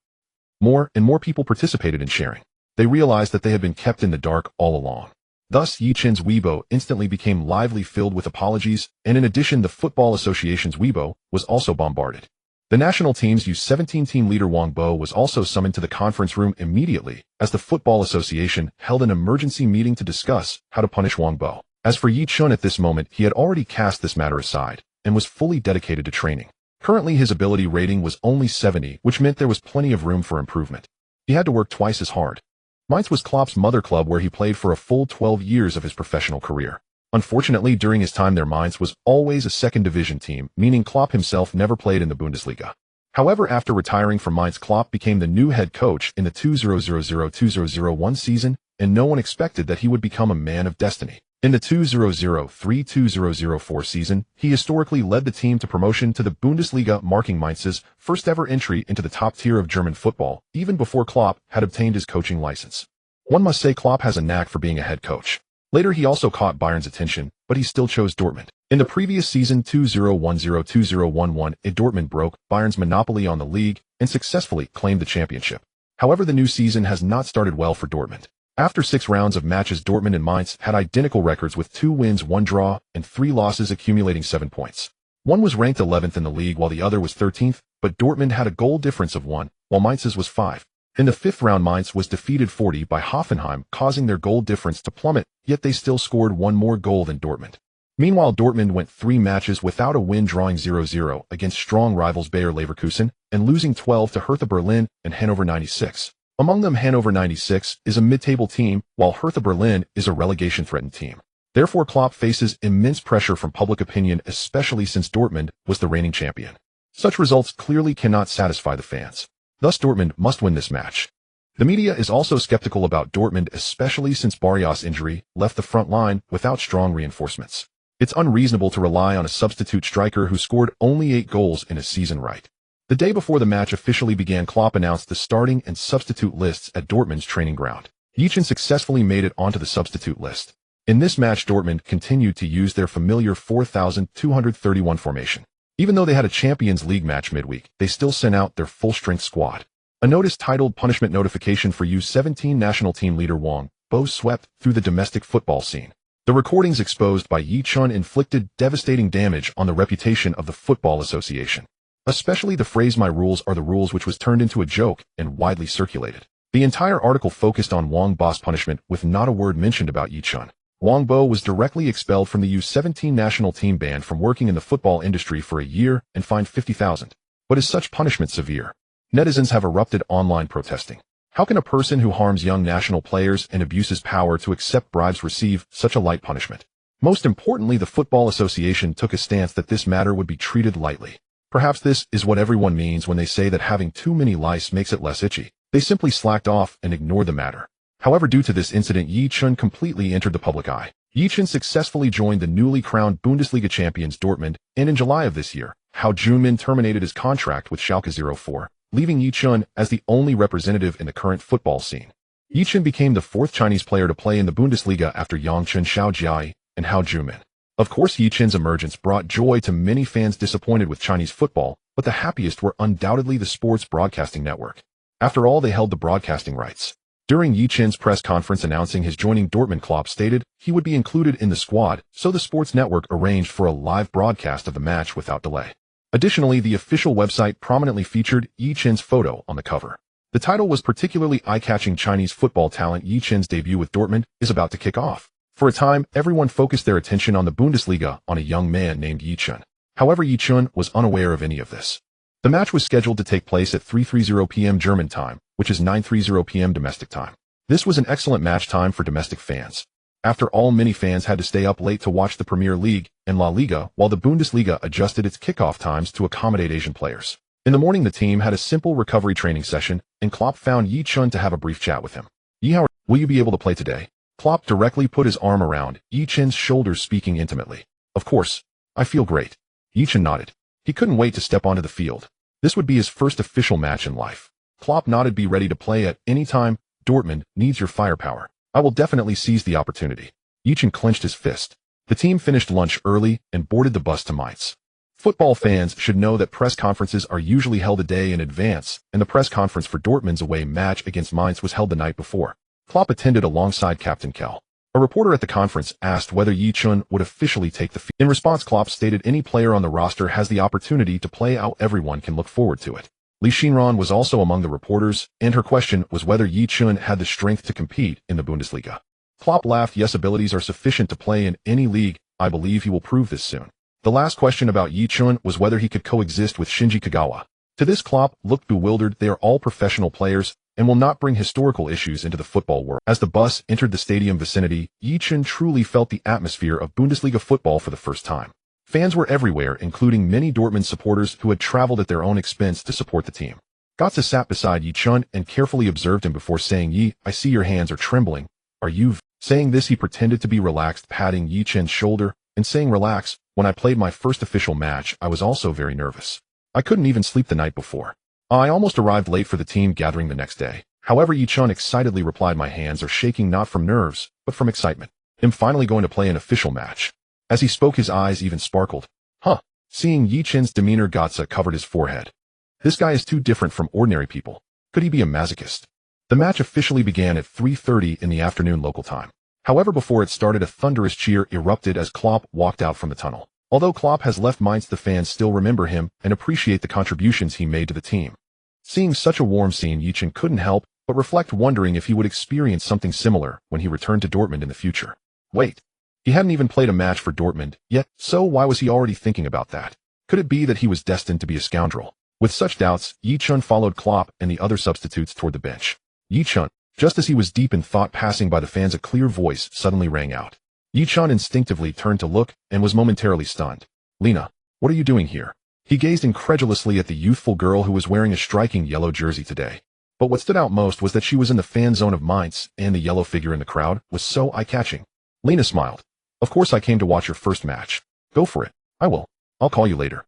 More and more people participated in sharing. They realized that they had been kept in the dark all along. Thus, Ye Chen's Weibo instantly became lively filled with apologies, and in addition the Football Association's Weibo was also bombarded. The national team's U17 team leader Wang Bo was also summoned to the conference room immediately, as the Football Association held an emergency meeting to discuss how to punish Wang Bo. As for Ye Chen at this moment, he had already cast this matter aside, and was fully dedicated to training. Currently his ability rating was only 70, which meant there was plenty of room for improvement. He had to work twice as hard. Mainz was Klopp's mother club where he played for a full 12 years of his professional career. Unfortunately, during his time there Mainz was always a second division team, meaning Klopp himself never played in the Bundesliga. However, after retiring from Mainz, Klopp became the new head coach in the 2000-2001 season, and no one expected that he would become a man of destiny. In the 2003-2004 season, he historically led the team to promotion to the Bundesliga, marking Mainz's first ever entry into the top tier of German football, even before Klopp had obtained his coaching license. One must say Klopp has a knack for being a head coach. Later he also caught Bayern's attention, but he still chose Dortmund. In the previous season 2010-2011, Dortmund broke Bayern's monopoly on the league and successfully claimed the championship. However, the new season has not started well for Dortmund. After 6 rounds of matches, Dortmund and Mainz had identical records with 2 wins, 1 draw, and 3 losses, accumulating 7 points. One was ranked 11th in the league while the other was 13th, but Dortmund had a goal difference of 1, while Mainz's was 5. In the 5th round, Mainz was defeated 40 by Hoffenheim, causing their goal difference to plummet, yet they still scored 1 more goal than Dortmund. Meanwhile, Dortmund went 3 matches without a win, drawing 0-0 against strong rivals Bayer Leverkusen and losing 12 to Hertha Berlin and Hannover 96. Among them, Hannover 96 is a mid-table team, while Hertha Berlin is a relegation-threatened team. Therefore, Klopp faces immense pressure from public opinion, especially since Dortmund was the reigning champion. Such results clearly cannot satisfy the fans. Thus, Dortmund must win this match. The media is also skeptical about Dortmund, especially since Barrios' injury left the front line without strong reinforcements. It's unreasonable to rely on a substitute striker who scored only 8 goals in a season, right? The day before the match officially began, Klopp announced the starting and substitute lists at Dortmund's training ground. Ye Chen successfully made it onto the substitute list. In this match, Dortmund continued to use their familiar 4,231 formation. Even though they had a Champions League match midweek, they still sent out their full-strength squad. A notice titled Punishment Notification for U17 national team leader Wang Bo swept through the domestic football scene. The recordings exposed by Ye Chen inflicted devastating damage on the reputation of the Football Association. Especially the phrase "my rules are the rules," which was turned into a joke and widely circulated. The entire article focused on Wang Bo's punishment, with not a word mentioned about Ye Chen. Wang Bo was directly expelled from the U17 national team, banned from working in the football industry for a year, and fined 50,000. But is such punishment severe? Netizens have erupted online protesting. How can a person who harms young national players and abuses power to accept bribes receive such a light punishment? Most importantly, the Football Association took a stance that this matter would be treated lightly. Perhaps this is what everyone means when they say that having too many lice makes it less itchy. They simply slacked off and ignored the matter. However, due to this incident, Ye Chen completely entered the public eye. Ye Chen successfully joined the newly crowned Bundesliga champions Dortmund, and in July of this year, Hao Junmin terminated his contract with Schalke 04, leaving Ye Chen as the only representative in the current football scene. Ye Chen became the 4th Chinese player to play in the Bundesliga after Yang Chen Xiaojiai and Hao Junmin. Of course, Ye Chen's emergence brought joy to many fans disappointed with Chinese football, but the happiest were undoubtedly the sports broadcasting network. After all, they held the broadcasting rights. During Ye Chen's press conference announcing his joining Dortmund, Klopp stated he would be included in the squad, so the sports network arranged for a live broadcast of the match without delay. Additionally, the official website prominently featured Ye Chen's photo on the cover. The title was particularly eye-catching. Chinese football talent Ye Chen's debut with Dortmund is about to kick off. For a time, everyone focused their attention on the Bundesliga on a young man named Ye Chen. However, Ye Chen was unaware of any of this. The match was scheduled to take place at 3:30 p.m. German time, which is 9:30 p.m. domestic time. This was an excellent match time for domestic fans. After all, many fans had to stay up late to watch the Premier League and La Liga, while the Bundesliga adjusted its kickoff times to accommodate Asian players. In the morning, the team had a simple recovery training session, and Klopp found Ye Chen to have a brief chat with him. "Ye, how will you be able to play today?" Klopp directly put his arm around Ye Chen's shoulders, speaking intimately. "Of course, I feel great." Ye Chen nodded. He couldn't wait to step onto the field. This would be his first official match in life. Klopp nodded. "Be ready to play at any time. Dortmund needs your firepower. I will definitely seize the opportunity." Ye Chen clenched his fist. The team finished lunch early and boarded the bus to Mainz. Football fans should know that press conferences are usually held a day in advance, and the press conference for Dortmund's away match against Mainz was held the night before. Klopp attended alongside Captain Kell. A reporter at the conference asked whether Ye Chen would officially take the field. In response, Klopp stated any player on the roster has the opportunity to play out, everyone can look forward to it. Li Xinran was also among the reporters, and her question was whether Ye Chen had the strength to compete in the Bundesliga. Klopp laughed, yes, abilities are sufficient to play in any league, I believe he will prove this soon. The last question about Ye Chen was whether he could coexist with Shinji Kagawa. To this, Klopp looked bewildered. They are all professional players and will not bring historical issues into the football world. As the bus entered the stadium vicinity, Ye Chen truly felt the atmosphere of Bundesliga football for the first time. Fans were everywhere, including many Dortmund supporters who had traveled at their own expense to support the team. Gotze sat beside Ye Chen and carefully observed him before saying, Ye, I see your hands are trembling. Are you? Saying this, he pretended to be relaxed, patting Ye Chen's shoulder and saying, relax, when I played my first official match, I was also very nervous. I couldn't even sleep the night before. I almost arrived late for the team gathering the next day. However, Ye Chen excitedly replied, my hands are shaking not from nerves, but from excitement. I'm finally going to play an official match. As he spoke, his eyes even sparkled. Huh. Seeing Ye Chen's demeanor, Gotze covered his forehead. This guy is too different from ordinary people. Could he be a masochist? The match officially began at 3:30 in the afternoon local time. However, before it started, a thunderous cheer erupted as Klopp walked out from the tunnel. Although Klopp has left Mainz, the fans still remember him and appreciate the contributions he made to the team. Seeing such a warm scene, Ye Chen couldn't help but reflect, wondering if he would experience something similar when he returned to Dortmund in the future. Wait. He hadn't even played a match for Dortmund yet, so why was he already thinking about that? Could it be that he was destined to be a scoundrel? With such doubts, Ye Chen followed Klopp and the other substitutes toward the bench. Ye Chen, just as he was deep in thought passing by the fans, a clear voice suddenly rang out. Ye Chen instinctively turned to look and was momentarily stunned. Lena, what are you doing here? He gazed incredulously at the youthful girl who was wearing a striking yellow jersey today. But what stood out most was that she was in the fan zone of Mainz, and the yellow figure in the crowd was so eye-catching. Lena smiled. Of course I came to watch your first match. Go for it. I will. I'll call you later.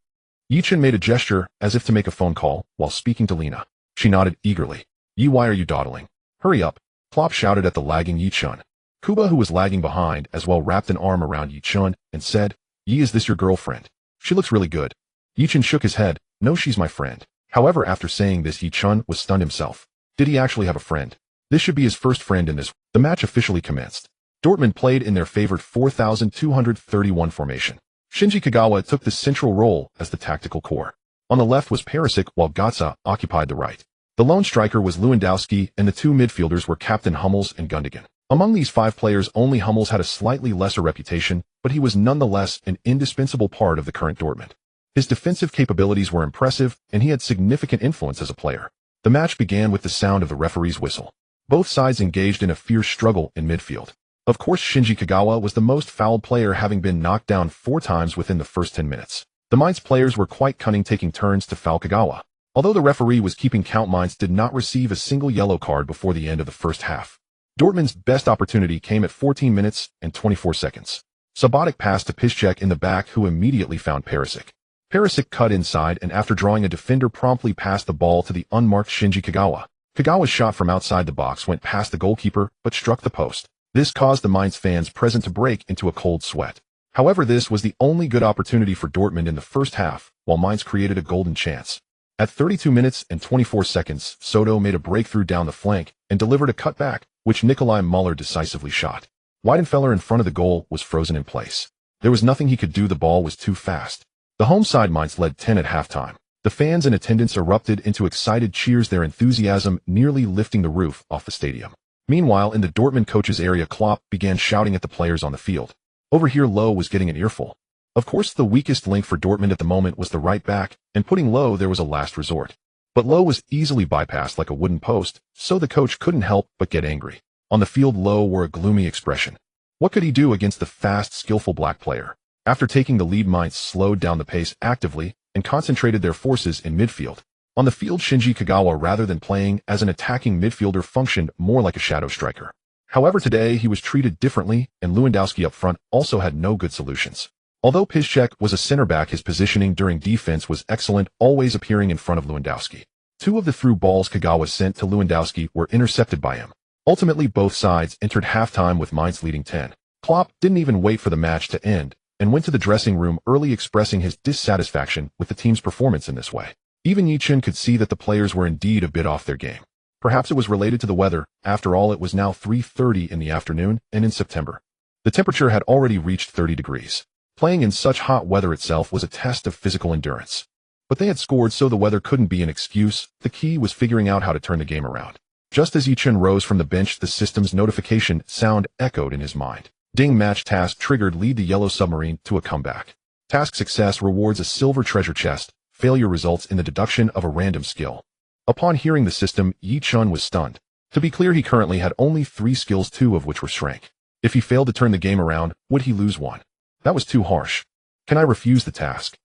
Ye Chen made a gesture as if to make a phone call while speaking to Lena. She nodded eagerly. Ye, why are you dawdling? Hurry up. Klopp shouted at the lagging Ye Chen. Kuba, who was lagging behind as well, wrapped an arm around Ye Chen and said, Ye, is this your girlfriend? She looks really good. Ye Chen shook his head. No, she's my friend. However, after saying this, Ye Chen was stunned himself. Did he actually have a friend? This should be his first friend in this. The match officially commenced. Dortmund played in their favored 4,231 formation. Shinji Kagawa took the central role as the tactical core. On the left was Perisic, while Gotze occupied the right. The lone striker was Lewandowski, and the two midfielders were Captain Hummels and Gundogan. Among these five players, only Hummels had a slightly lesser reputation, but he was nonetheless an indispensable part of the current Dortmund. His defensive capabilities were impressive, and he had significant influence as a player. The match began with the sound of the referee's whistle. Both sides engaged in a fierce struggle in midfield. Of course, Shinji Kagawa was the most fouled player, having been knocked down 4 times within the first 10 minutes. The Mainz players were quite cunning, taking turns to foul Kagawa. Although the referee was keeping count, Mainz did not receive a single yellow card before the end of the first half. Dortmund's best opportunity came at 14 minutes and 24 seconds. Subotic passed to Piszczek in the back, who immediately found Perisic. Perisic cut inside and, after drawing a defender, promptly passed the ball to the unmarked Shinji Kagawa. Kagawa's shot from outside the box went past the goalkeeper but struck the post. This caused the Mainz fans present to break into a cold sweat. However, this was the only good opportunity for Dortmund in the first half, while Mainz created a golden chance. At 32 minutes and 24 seconds, Soto made a breakthrough down the flank and delivered a cutback, which Nikolai Muller decisively shot. Weidenfeller in front of the goal was frozen in place. There was nothing he could do, the ball was too fast. The home side, Mainz, led 10 at halftime. The fans in attendance erupted into excited cheers, their enthusiasm nearly lifting the roof off the stadium. Meanwhile, in the Dortmund coaches area, Klopp began shouting at the players on the field. Over here, Lowe was getting an earful. Of course, the weakest link for Dortmund at the moment was the right back, and putting Lowe there was a last resort. But Lowe was easily bypassed like a wooden post, so the coach couldn't help but get angry. On the field, Lowe wore a gloomy expression. What could he do against the fast, skillful black player? After taking the lead, Mainz slowed down the pace actively and concentrated their forces in midfield. On the field, Shinji Kagawa, rather than playing as an attacking midfielder, functioned more like a shadow striker. However, today he was treated differently, and Lewandowski up front also had no good solutions. Although Piszczek was a center back, his positioning during defense was excellent, always appearing in front of Lewandowski. 2 of the through balls Kagawa sent to Lewandowski were intercepted by him. Ultimately, both sides entered halftime with Mainz leading 10. Klopp didn't even wait for the match to end and went to the dressing room early, expressing his dissatisfaction with the team's performance in this way. Even Ye Chen could see that the players were indeed a bit off their game. Perhaps it was related to the weather. After all, it was now 3:30 in the afternoon and in September. The temperature had already reached 30 degrees. Playing in such hot weather itself was a test of physical endurance. But they had scored, so the weather couldn't be an excuse. The key was figuring out how to turn the game around. Just as Ye Chen rose from the bench, the system's notification sound echoed in his mind. Ding, match task triggered, lead the yellow submarine to a comeback. Task success rewards a silver treasure chest. Failure results in the deduction of a random skill. Upon hearing the system, Ye Chen was stunned. To be clear, he currently had only 3 skills, 2 of which were strength. If he failed to turn the game around, would he lose 1? That was too harsh. Can I refuse the task?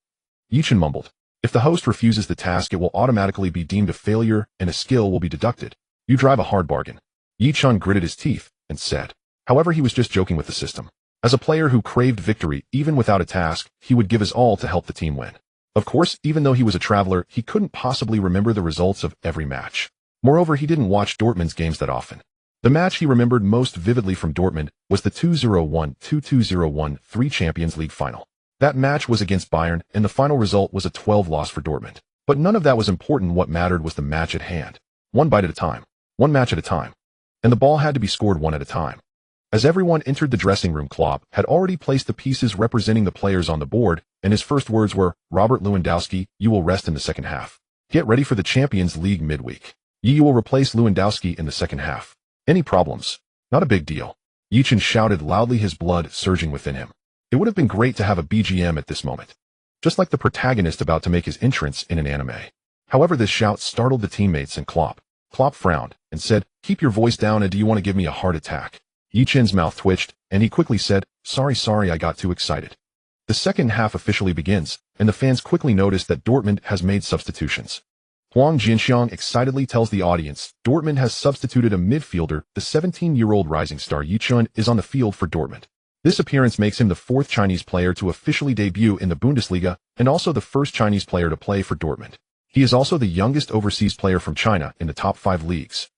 Ye Chen mumbled. If the host refuses the task, it will automatically be deemed a failure and a skill will be deducted. You drive a hard bargain. Ye Chen gritted his teeth and said. However, he was just joking with the system. As a player who craved victory, even without a task, he would give his all to help the team win. Of course, even though he was a traveler, he couldn't possibly remember the results of every match. Moreover, he didn't watch Dortmund's games that often. The match he remembered most vividly from Dortmund was the 2001-2201 Champions League final. That match was against Bayern, and the final result was a 12 loss for Dortmund. But none of that was important. What mattered was the match at hand. One bite at a time. One match at a time. And the ball had to be scored one at a time. As everyone entered the dressing room, Klopp had already placed the pieces representing the players on the board, and his first words were, Robert Lewandowski, you will rest in the second half. Get ready for the Champions League midweek. You will replace Lewandowski in the second half. Any problems? Not a big deal. Ye Chen shouted loudly, his blood surging within him. It would have been great to have a BGM at this moment. Just like the protagonist about to make his entrance in an anime. However, this shout startled the teammates and Klopp. Klopp frowned and said, keep your voice down, and do you want to give me a heart attack? Ye Chen's mouth twitched, and he quickly said, sorry, I got too excited. The second half officially begins, and the fans quickly notice that Dortmund has made substitutions. Huang Jinxiang excitedly tells the audience, Dortmund has substituted a midfielder. The 17-year-old rising star Ye Chen is on the field for Dortmund. This appearance makes him the 4th Chinese player to officially debut in the Bundesliga, and also the 1st Chinese player to play for Dortmund. He is also the youngest overseas player from China in the top 5 leagues.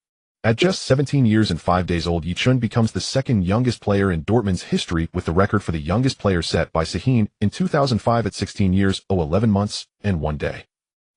At just 17 years and 5 days old, Ye Chen becomes the 2nd youngest player in Dortmund's history, with the record for the youngest player set by Sahin in 2005 at 16 years, 11 months, and 1 day.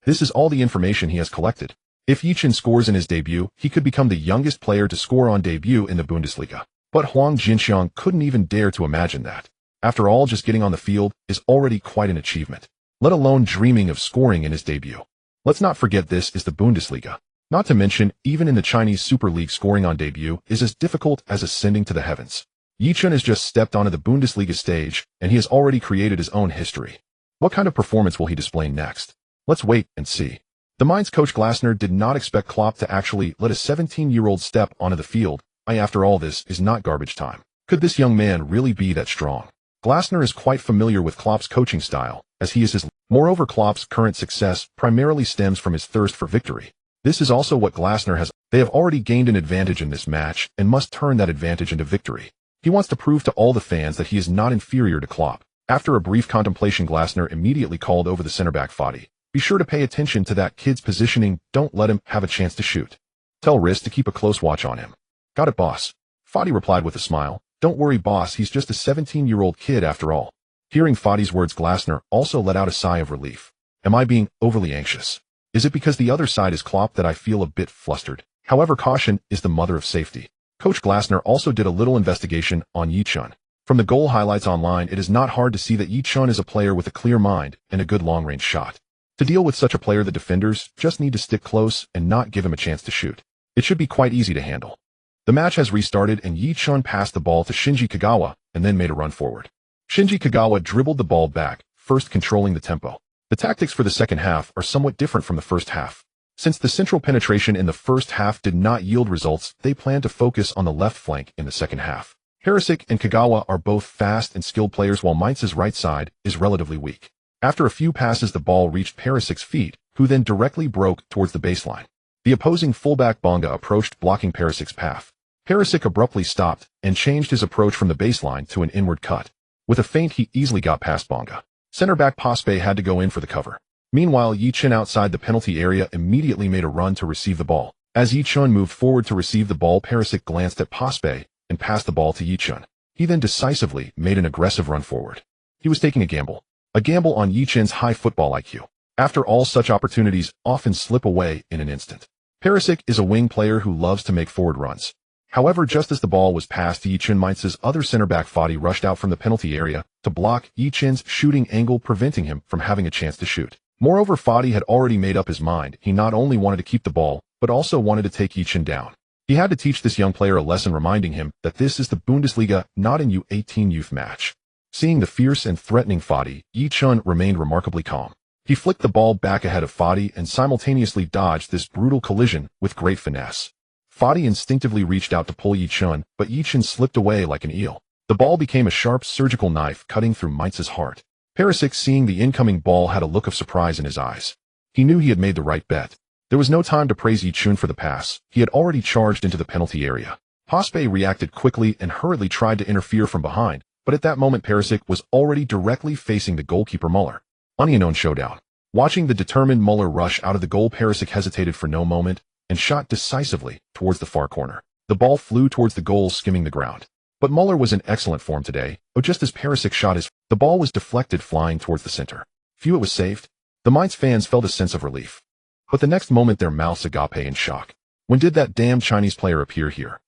This is all the information he has collected. If Ye Chen scores in his debut, he could become the youngest player to score on debut in the Bundesliga. But Huang Jinxiang couldn't even dare to imagine that. After all, just getting on the field is already quite an achievement, let alone dreaming of scoring in his debut. Let's not forget this is the Bundesliga. Not to mention, even in the Chinese Super League, scoring on debut is as difficult as ascending to the heavens. Ye Chen has just stepped onto the Bundesliga stage, and he has already created his own history. What kind of performance will he display next? Let's wait and see. The Mainz coach Glasner did not expect Klopp to actually let a 17-year-old step onto the field. After all, this is not garbage time. Could this young man really be that strong? Glasner is quite familiar with Klopp's coaching style, as he is his. Moreover, Klopp's current success primarily stems from his thirst for victory. This is also what Glasner has. They have already gained an advantage in this match and must turn that advantage into victory. He wants to prove to all the fans that he is not inferior to Klopp. After a brief contemplation, Glasner immediately called over the center-back Fadi. Be sure to pay attention to that kid's positioning. Don't let him have a chance to shoot. Tell Riss to keep a close watch on him. Got it, boss. Fadi replied with a smile. Don't worry, boss, he's just a 17-year-old kid after all. Hearing Fadi's words, Glasner also let out a sigh of relief. Am I being overly anxious? Is it because the other side is Klopp that I feel a bit flustered? However, caution is the mother of safety. Coach Glasner also did a little investigation on Ye Chen. From the goal highlights online, it is not hard to see that Ye Chen is a player with a clear mind and a good long-range shot. To deal with such a player, the defenders just need to stick close and not give him a chance to shoot. It should be quite easy to handle. The match has restarted, and Ye Chen passed the ball to Shinji Kagawa and then made a run forward. Shinji Kagawa dribbled the ball back, first controlling the tempo. The tactics for the second half are somewhat different from the first half. Since the central penetration in the first half did not yield results, they plan to focus on the left flank in the second half. Perisic and Kagawa are both fast and skilled players, while Mainz's right side is relatively weak. After a few passes, the ball reached Perisic's feet, who then directly broke towards the baseline. The opposing fullback Bonga approached, blocking Perisic's path. Perisic abruptly stopped and changed his approach from the baseline to an inward cut. With a feint, he easily got past Bonga. Center-back Paspe had to go in for the cover. Meanwhile, Ye Chen outside the penalty area immediately made a run to receive the ball. As Ye Chen moved forward to receive the ball, Perisic glanced at Paspe and passed the ball to Ye Chen. He then decisively made an aggressive run forward. He was taking a gamble on Ye Chen's high football IQ. After all, such opportunities often slip away in an instant. Perisic is a wing player who loves to make forward runs. However, just as the ball was passed, Ye Chen Mainz's other center-back Fati rushed out from the penalty area to block Ye Chen's shooting angle, preventing him from having a chance to shoot. Moreover, Fati had already made up his mind. He not only wanted to keep the ball, but also wanted to take Ye Chen down. He had to teach this young player a lesson, reminding him that this is the Bundesliga, not an U18 youth match. Seeing the fierce and threatening Fati, Ye Chen remained remarkably calm. He flicked the ball back ahead of Fati and simultaneously dodged this brutal collision with great finesse. Fati instinctively reached out to pull Ye Chen, but Ye Chen slipped away like an eel. The ball became a sharp surgical knife, cutting through Mainz's heart. Perisic, seeing the incoming ball, had a look of surprise in his eyes. He knew he had made the right bet. There was no time to praise Ye Chen for the pass. He had already charged into the penalty area. Hospe reacted quickly and hurriedly tried to interfere from behind, but at that moment Perisic was already directly facing the goalkeeper Muller. Unknown showdown. Watching the determined Muller rush out of the goal, Perisic hesitated for no moment and shot decisively towards the far corner. The ball flew towards the goal, skimming the ground. But Muller was in excellent form today. Just as Perisic shot the ball was deflected, flying towards the center. Phew, it was saved. The Mainz fans felt a sense of relief. But the next moment their mouths agape in shock. When did that damn Chinese player appear here?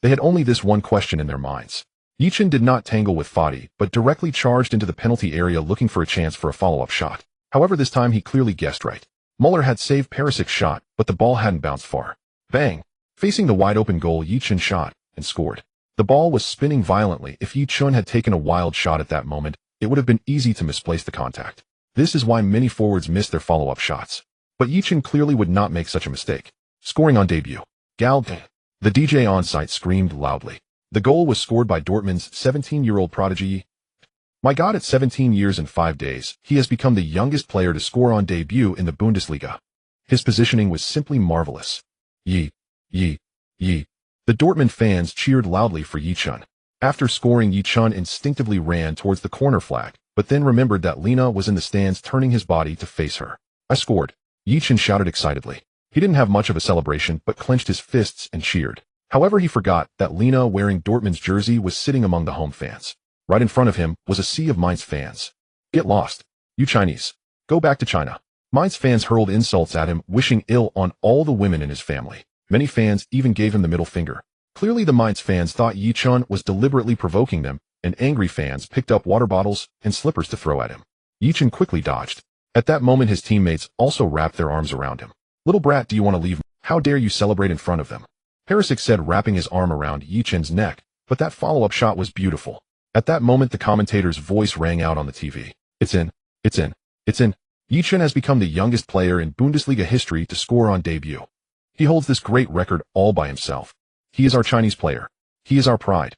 They had only this one question in their minds. Ye Chen did not tangle with Fati, but directly charged into the penalty area looking for a chance for a follow-up shot. However, this time he clearly guessed right. Muller had saved Perisic's shot, but the ball hadn't bounced far. Bang! Facing the wide-open goal, Ye Chen shot and scored. The ball was spinning violently. If Ye Chen had taken a wild shot at that moment, it would have been easy to misplace the contact. This is why many forwards miss their follow-up shots. But Ye Chen clearly would not make such a mistake. Scoring on debut. Gal. The DJ on site screamed loudly. The goal was scored by Dortmund's 17-year-old prodigy. My God, at 17 years and 5 days, he has become the youngest player to score on debut in the Bundesliga. His positioning was simply marvelous. Ye. The Dortmund fans cheered loudly for Ye Chen. After scoring, Ye Chen instinctively ran towards the corner flag, but then remembered that Lena was in the stands, turning his body to face her. I scored. Ye Chen shouted excitedly. He didn't have much of a celebration, but clenched his fists and cheered. However, he forgot that Lena, wearing Dortmund's jersey, was sitting among the home fans. Right in front of him was a sea of Mainz fans. Get lost. You Chinese. Go back to China. Mainz fans hurled insults at him, wishing ill on all the women in his family. Many fans even gave him the middle finger. Clearly the Mainz fans thought Ye Chen was deliberately provoking them, and angry fans picked up water bottles and slippers to throw at him. Ye Chen quickly dodged. At that moment his teammates also wrapped their arms around him. Little brat, do you want to leave? How dare you celebrate in front of them? Perisic said, wrapping his arm around Ye Chen's neck, but that follow-up shot was beautiful. At that moment the commentator's voice rang out on the TV. It's in. Ye Chen has become the youngest player in Bundesliga history to score on debut. He holds this great record all by himself. He is our Chinese player. He is our pride.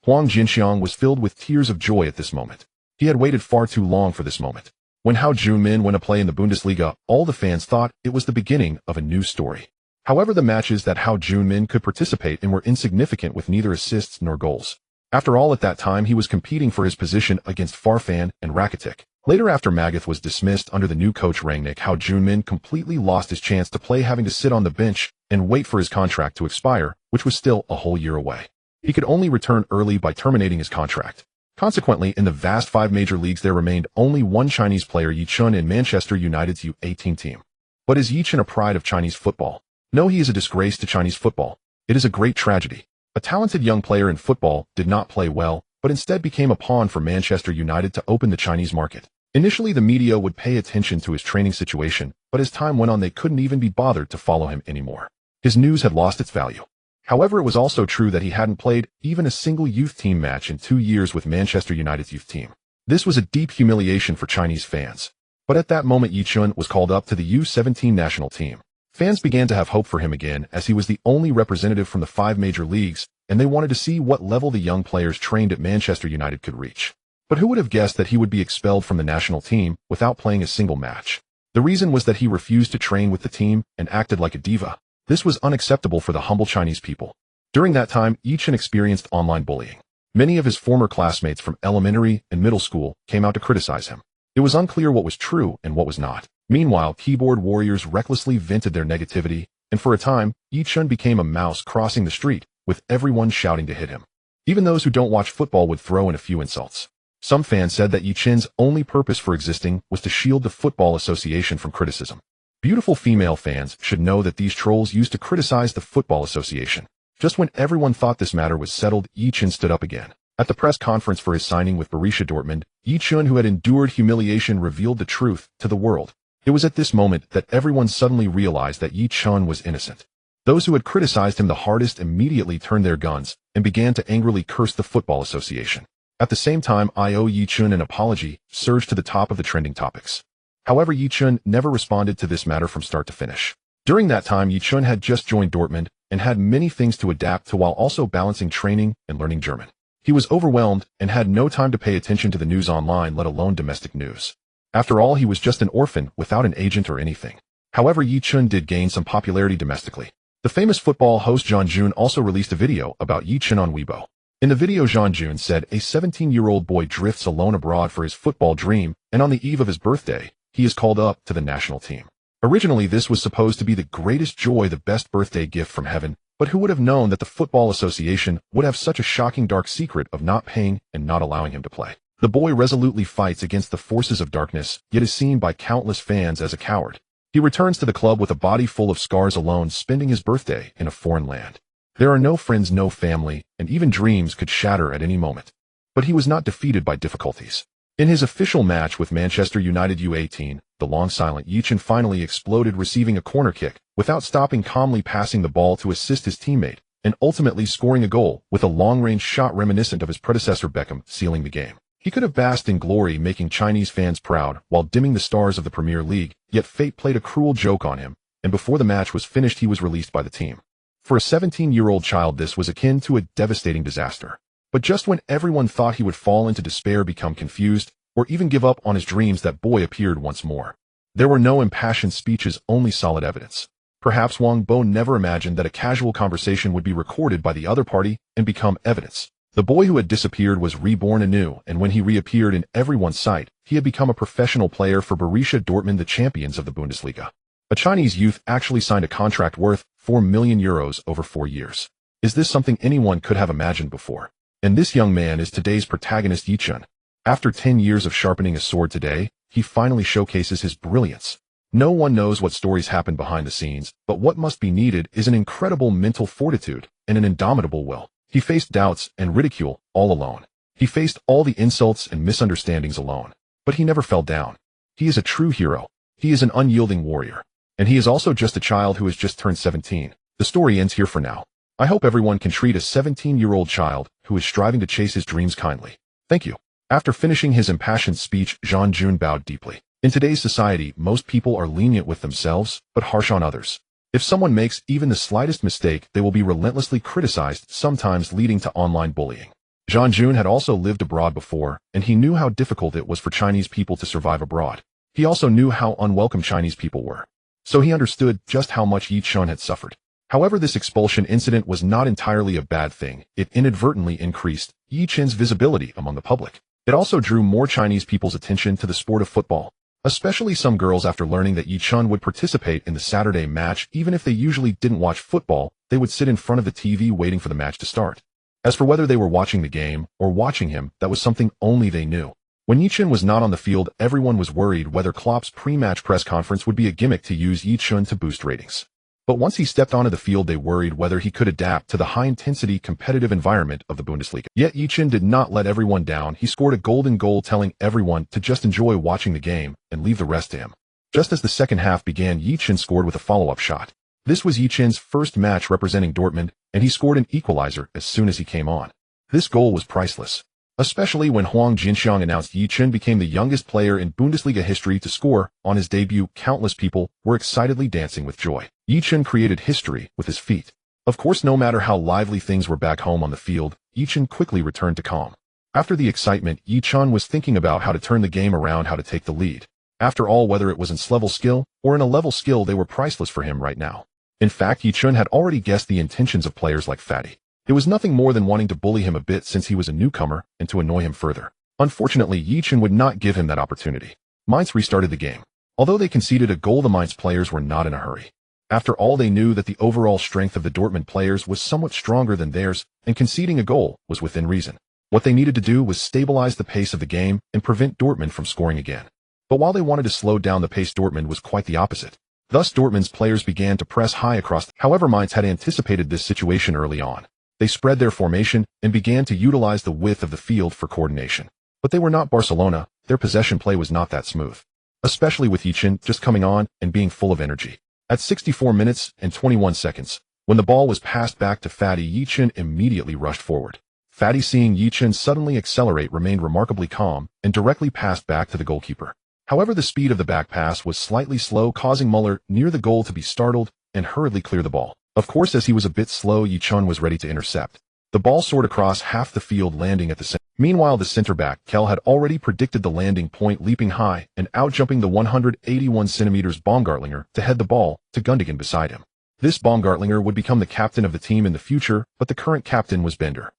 Huang Jinxiang was filled with tears of joy at this moment. He had waited far too long for this moment. When Hao Junmin won a play in the Bundesliga, all the fans thought it was the beginning of a new story. However, the matches that Hao Junmin could participate in were insignificant, with neither assists nor goals. After all, at that time he was competing for his position against Farfan and Rakitic. Later, after Magath was dismissed under the new coach Rangnick, Hao Junmin completely lost his chance to play, having to sit on the bench and wait for his contract to expire, which was still a whole year away. He could only return early by terminating his contract. Consequently, in the vast 5 major leagues there remained only one Chinese player, Ye Chen, in Manchester United's U18 team. But is Ye Chen a pride of Chinese football? No, he is a disgrace to Chinese football. It is a great tragedy. A talented young player in football did not play well, but instead became a pawn for Manchester United to open the Chinese market. Initially, the media would pay attention to his training situation, but as time went on they couldn't even be bothered to follow him anymore. His news had lost its value. However, it was also true that he hadn't played even a single youth team match in 2 years with Manchester United's youth team. This was a deep humiliation for Chinese fans. But at that moment Ye Chen was called up to the U17 national team. Fans began to have hope for him again, as he was the only representative from the 5 major leagues, and they wanted to see what level the young players trained at Manchester United could reach. But who would have guessed that he would be expelled from the national team without playing a single match? The reason was that he refused to train with the team and acted like a diva. This was unacceptable for the humble Chinese people. During that time, Ye Chen experienced online bullying. Many of his former classmates from elementary and middle school came out to criticize him. It was unclear what was true and what was not. Meanwhile, keyboard warriors recklessly vented their negativity, and for a time, Ye Chen became a mouse crossing the street, with everyone shouting to hit him. Even those who don't watch football would throw in a few insults. Some fans said that Ye Chen's only purpose for existing was to shield the Football Association from criticism. Beautiful female fans should know that these trolls used to criticize the Football Association. Just when everyone thought this matter was settled, Ye Chen stood up again. At the press conference for his signing with Borussia Dortmund, Ye Chen, who had endured humiliation, revealed the truth to the world. It was at this moment that everyone suddenly realized that Ye Chen was innocent. Those who had criticized him the hardest immediately turned their guns and began to angrily curse the Football Association. At the same time, "I owe Ye Chen an apology" surged to the top of the trending topics. However, Ye Chen never responded to this matter from start to finish. During that time, Ye Chen had just joined Dortmund and had many things to adapt to while also balancing training and learning German. He was overwhelmed and had no time to pay attention to the news online, let alone domestic news. After all, he was just an orphan without an agent or anything. However, Ye Chen did gain some popularity domestically. The famous football host Jean Jun also released a video about Ye Chen on Weibo. In the video, Jean Jun said a 17-year-old boy drifts alone abroad for his football dream, and on the eve of his birthday, he is called up to the national team. Originally, this was supposed to be the greatest joy, the best birthday gift from heaven, but who would have known that the Football Association would have such a shocking dark secret of not paying and not allowing him to play. The boy resolutely fights against the forces of darkness, yet is seen by countless fans as a coward. He returns to the club with a body full of scars, alone, spending his birthday in a foreign land. There are no friends, no family, and even dreams could shatter at any moment. But he was not defeated by difficulties. In his official match with Manchester United U18, the long-silent Ye Chen finally exploded, receiving a corner kick, without stopping, calmly passing the ball to assist his teammate, and ultimately scoring a goal with a long-range shot reminiscent of his predecessor Beckham, sealing the game. He could have basked in glory, making Chinese fans proud while dimming the stars of the Premier League, yet fate played a cruel joke on him, and before the match was finished he was released by the team. For a 17-year-old child, this was akin to a devastating disaster. But just when everyone thought he would fall into despair, become confused, or even give up on his dreams, that boy appeared once more. There were no impassioned speeches, only solid evidence. Perhaps Wang Bo never imagined that a casual conversation would be recorded by the other party and become evidence. The boy who had disappeared was reborn anew, and when he reappeared in everyone's sight, he had become a professional player for Borussia Dortmund, the champions of the Bundesliga. A Chinese youth actually signed a contract worth €4 million over 4 years. Is this something anyone could have imagined before? And this young man is today's protagonist, Ye Chen. After 10 years of sharpening his sword today, he finally showcases his brilliance. No one knows what stories happen behind the scenes, but what must be needed is an incredible mental fortitude and an indomitable will. He faced doubts and ridicule all alone. He faced all the insults and misunderstandings alone. But he never fell down. He is a true hero. He is an unyielding warrior. And he is also just a child who has just turned 17. The story ends here for now. I hope everyone can treat a 17-year-old child who is striving to chase his dreams kindly. Thank you. After finishing his impassioned speech, Jean Jun bowed deeply. In today's society, most people are lenient with themselves, but harsh on others. If someone makes even the slightest mistake, they will be relentlessly criticized, sometimes leading to online bullying. Jean Jun had also lived abroad before, and he knew how difficult it was for Chinese people to survive abroad. He also knew how unwelcome Chinese people were. So he understood just how much Ye Chen had suffered. However, this expulsion incident was not entirely a bad thing. It inadvertently increased Ye Chen's visibility among the public. It also drew more Chinese people's attention to the sport of football, especially some girls. After learning that Ye Chen would participate in the Saturday match, even if they usually didn't watch football, they would sit in front of the TV waiting for the match to start. As for whether they were watching the game or watching him, that was something only they knew. When Ye Chen was not on the field, everyone was worried whether Klopp's pre-match press conference would be a gimmick to use Ye Chen to boost ratings. But once he stepped onto the field, they worried whether he could adapt to the high-intensity competitive environment of the Bundesliga. Yet Ye Chen did not let everyone down. He scored a golden goal, telling everyone to just enjoy watching the game and leave the rest to him. Just as the second half began, Ye Chen scored with a follow-up shot. This was Ye Chen's first match representing Dortmund, and he scored an equalizer as soon as he came on. This goal was priceless, especially when Huang Jinxiang announced Ye Chen became the youngest player in Bundesliga history to score. On his debut, countless people were excitedly dancing with joy. Ye Chen created history with his feet. Of course, no matter how lively things were back home on the field, Ye Chen quickly returned to calm. After the excitement, Ye Chen was thinking about how to turn the game around, how to take the lead. After all, whether it was in level skill or in a level skill, they were priceless for him right now. In fact, Ye Chen had already guessed the intentions of players like Fatty. It was nothing more than wanting to bully him a bit since he was a newcomer and to annoy him further. Unfortunately, Ye Chen would not give him that opportunity. Mainz restarted the game. Although they conceded a goal, the Mainz players were not in a hurry. After all, they knew that the overall strength of the Dortmund players was somewhat stronger than theirs, and conceding a goal was within reason. What they needed to do was stabilize the pace of the game and prevent Dortmund from scoring again. But while they wanted to slow down the pace, Dortmund was quite the opposite. Thus Dortmund's players began to press high across. However, Mainz had anticipated this situation early on. They spread their formation and began to utilize the width of the field for coordination. But they were not Barcelona. Their possession play was not that smooth, especially with Ye Chen just coming on and being full of energy. At 64 minutes and 21 seconds, when the ball was passed back to Fatty, Ye Chen immediately rushed forward. Fatty, seeing Ye Chen suddenly accelerate, remained remarkably calm and directly passed back to the goalkeeper. However, the speed of the back pass was slightly slow, causing Muller near the goal to be startled and hurriedly clear the ball. Of course, as he was a bit slow, Ye Chen was ready to intercept. The ball soared across half the field, landing at the center. Meanwhile, the center-back, Kell, had already predicted the landing point, leaping high and out-jumping the 181 centimeters Baumgartlinger to head the ball to Gundogan beside him. This Baumgartlinger would become the captain of the team in the future, but the current captain was Bender.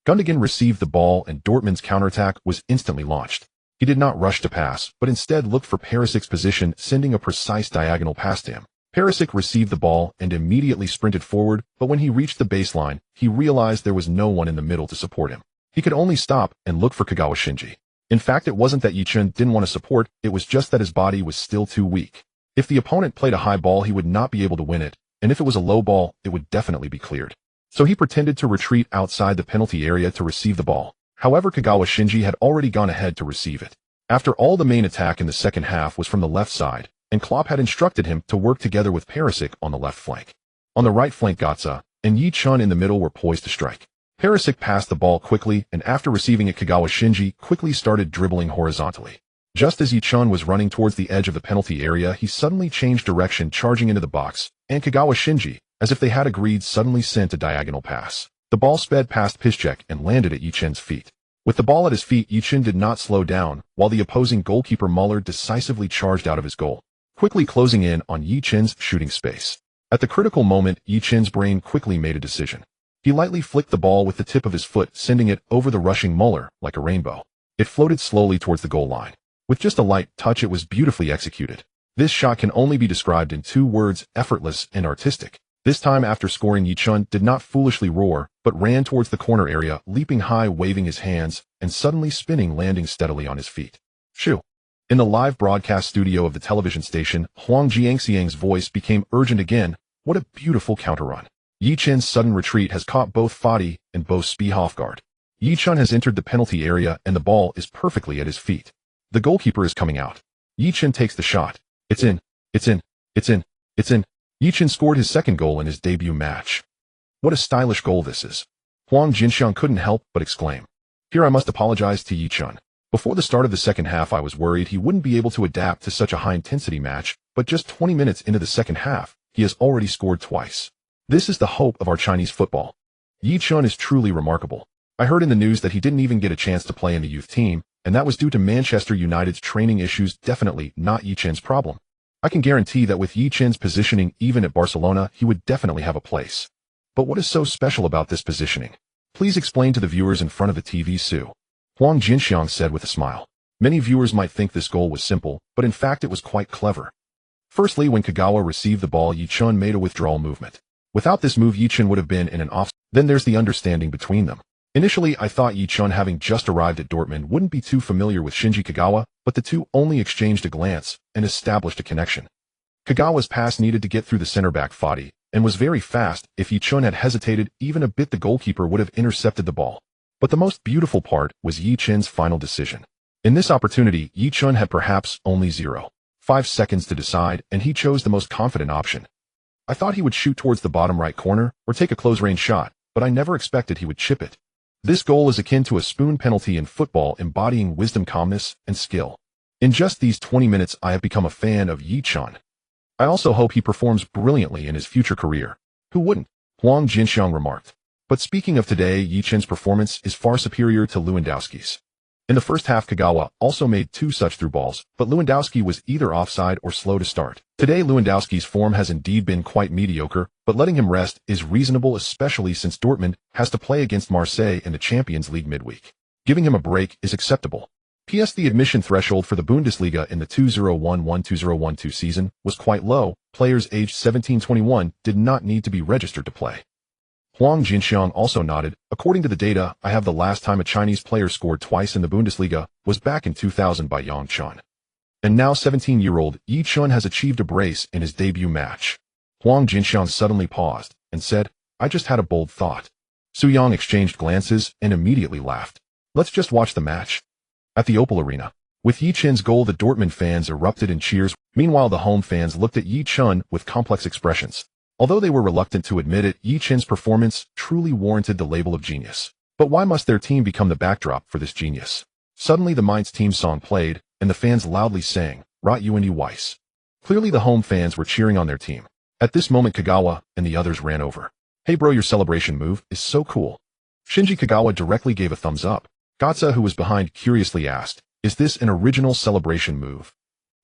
Gundogan received the ball and Dortmund's counterattack was instantly launched. He did not rush to pass, but instead looked for Perisic's position, sending a precise diagonal pass to him. Perisic received the ball and immediately sprinted forward, but when he reached the baseline, he realized there was no one in the middle to support him. He could only stop and look for Kagawa Shinji. In fact, it wasn't that Ye Chen didn't want to support, it was just that his body was still too weak. If the opponent played a high ball, he would not be able to win it, and if it was a low ball, it would definitely be cleared. So he pretended to retreat outside the penalty area to receive the ball. However, Kagawa Shinji had already gone ahead to receive it. After all, the main attack in the second half was from the left side, and Klopp had instructed him to work together with Perisic on the left flank. On the right flank, Götze and Ye Chen in the middle were poised to strike. Perisic passed the ball quickly, and after receiving it, Kagawa Shinji quickly started dribbling horizontally. Just as Ye Chen was running towards the edge of the penalty area, he suddenly changed direction, charging into the box, and Kagawa Shinji, as if they had agreed, suddenly sent a diagonal pass. The ball sped past Piszczek and landed at Ye Chen's feet. With the ball at his feet, Ye Chen did not slow down, while the opposing goalkeeper Muller decisively charged out of his goal, quickly closing in on Ye Chen's shooting space. At the critical moment, Ye Chen's brain quickly made a decision. He lightly flicked the ball with the tip of his foot, sending it over the rushing Muller like a rainbow. It floated slowly towards the goal line. With just a light touch, it was beautifully executed. This shot can only be described in two words: effortless and artistic. This time, after scoring, Ye Chen did not foolishly roar, but ran towards the corner area, leaping high, waving his hands, and suddenly spinning, landing steadily on his feet. Shoo! In the live broadcast studio of the television station, Huang Jiangxiang's voice became urgent again. What a beautiful counter-run. Ye Chen's sudden retreat has caught both Fati and Bo Spee off guard. Ye Chen has entered the penalty area and the ball is perfectly at his feet. The goalkeeper is coming out. Ye Chen takes the shot. It's in. It's in. It's in. It's in. Ye Chen scored his second goal in his debut match. What a stylish goal this is. Huang Jinxiang couldn't help but exclaim. Here I must apologize to Ye Chen. Before the start of the second half, I was worried he wouldn't be able to adapt to such a high-intensity match, but just 20 minutes into the second half, he has already scored twice. This is the hope of our Chinese football. Ye Chen is truly remarkable. I heard in the news that he didn't even get a chance to play in the youth team, and that was due to Manchester United's training issues. Definitely not Ye Chen's problem. I can guarantee that with Ye Chen's positioning, even at Barcelona, he would definitely have a place. But what is so special about this positioning? Please explain to the viewers in front of the TV, Sue. Huang Jinxiang said with a smile. Many viewers might think this goal was simple, but in fact it was quite clever. Firstly, when Kagawa received the ball, Ye Chen made a withdrawal movement. Without this move, Ye Chen would have been in an offside. Then there's the understanding between them. Initially, I thought Ye Chen, having just arrived at Dortmund, wouldn't be too familiar with Shinji Kagawa, but the two only exchanged a glance and established a connection. Kagawa's pass needed to get through the center-back Fati, and was very fast. If Ye Chen had hesitated even a bit, the goalkeeper would have intercepted the ball. But the most beautiful part was Ye Chen's final decision. In this opportunity, Ye Chen had perhaps only 0.5 seconds to decide, and he chose the most confident option. I thought he would shoot towards the bottom right corner, or take a close-range shot, but I never expected he would chip it. This goal is akin to a spoon penalty in football, embodying wisdom, calmness, and skill. In just these 20 minutes, I have become a fan of Ye Chen. I also hope he performs brilliantly in his future career. Who wouldn't? Huang Jinxiang remarked. But speaking of today, Ye Chen's performance is far superior to Lewandowski's. In the first half, Kagawa also made 2 such through balls, but Lewandowski was either offside or slow to start. Today, Lewandowski's form has indeed been quite mediocre, but letting him rest is reasonable, especially since Dortmund has to play against Marseille in the Champions League midweek. Giving him a break is acceptable. P.S. The admission threshold for the Bundesliga in the 2011-2012 season was quite low. Players aged 17-21 did not need to be registered to play. Huang Jinxiang also nodded. According to the data I have, the last time a Chinese player scored twice in the Bundesliga was back in 2000 by Yang Chen. And now 17-year-old Ye Chen has achieved a brace in his debut match. Huang Jinxiang suddenly paused and said, "I just had a bold thought." Su Yang exchanged glances and immediately laughed. "Let's just watch the match." At the Opel Arena, with Ye Chen's goal, the Dortmund fans erupted in cheers. Meanwhile, the home fans looked at Ye Chen with complex expressions. Although they were reluctant to admit it, Ye Chen's performance truly warranted the label of genius. But why must their team become the backdrop for this genius? Suddenly the Mainz team song played, and the fans loudly sang, "Rot und Weiss." Clearly the home fans were cheering on their team. At this moment, Kagawa and the others ran over. "Hey bro, your celebration move is so cool." Shinji Kagawa directly gave a thumbs up. Gatsa, who was behind, curiously asked, "Is this an original celebration move?"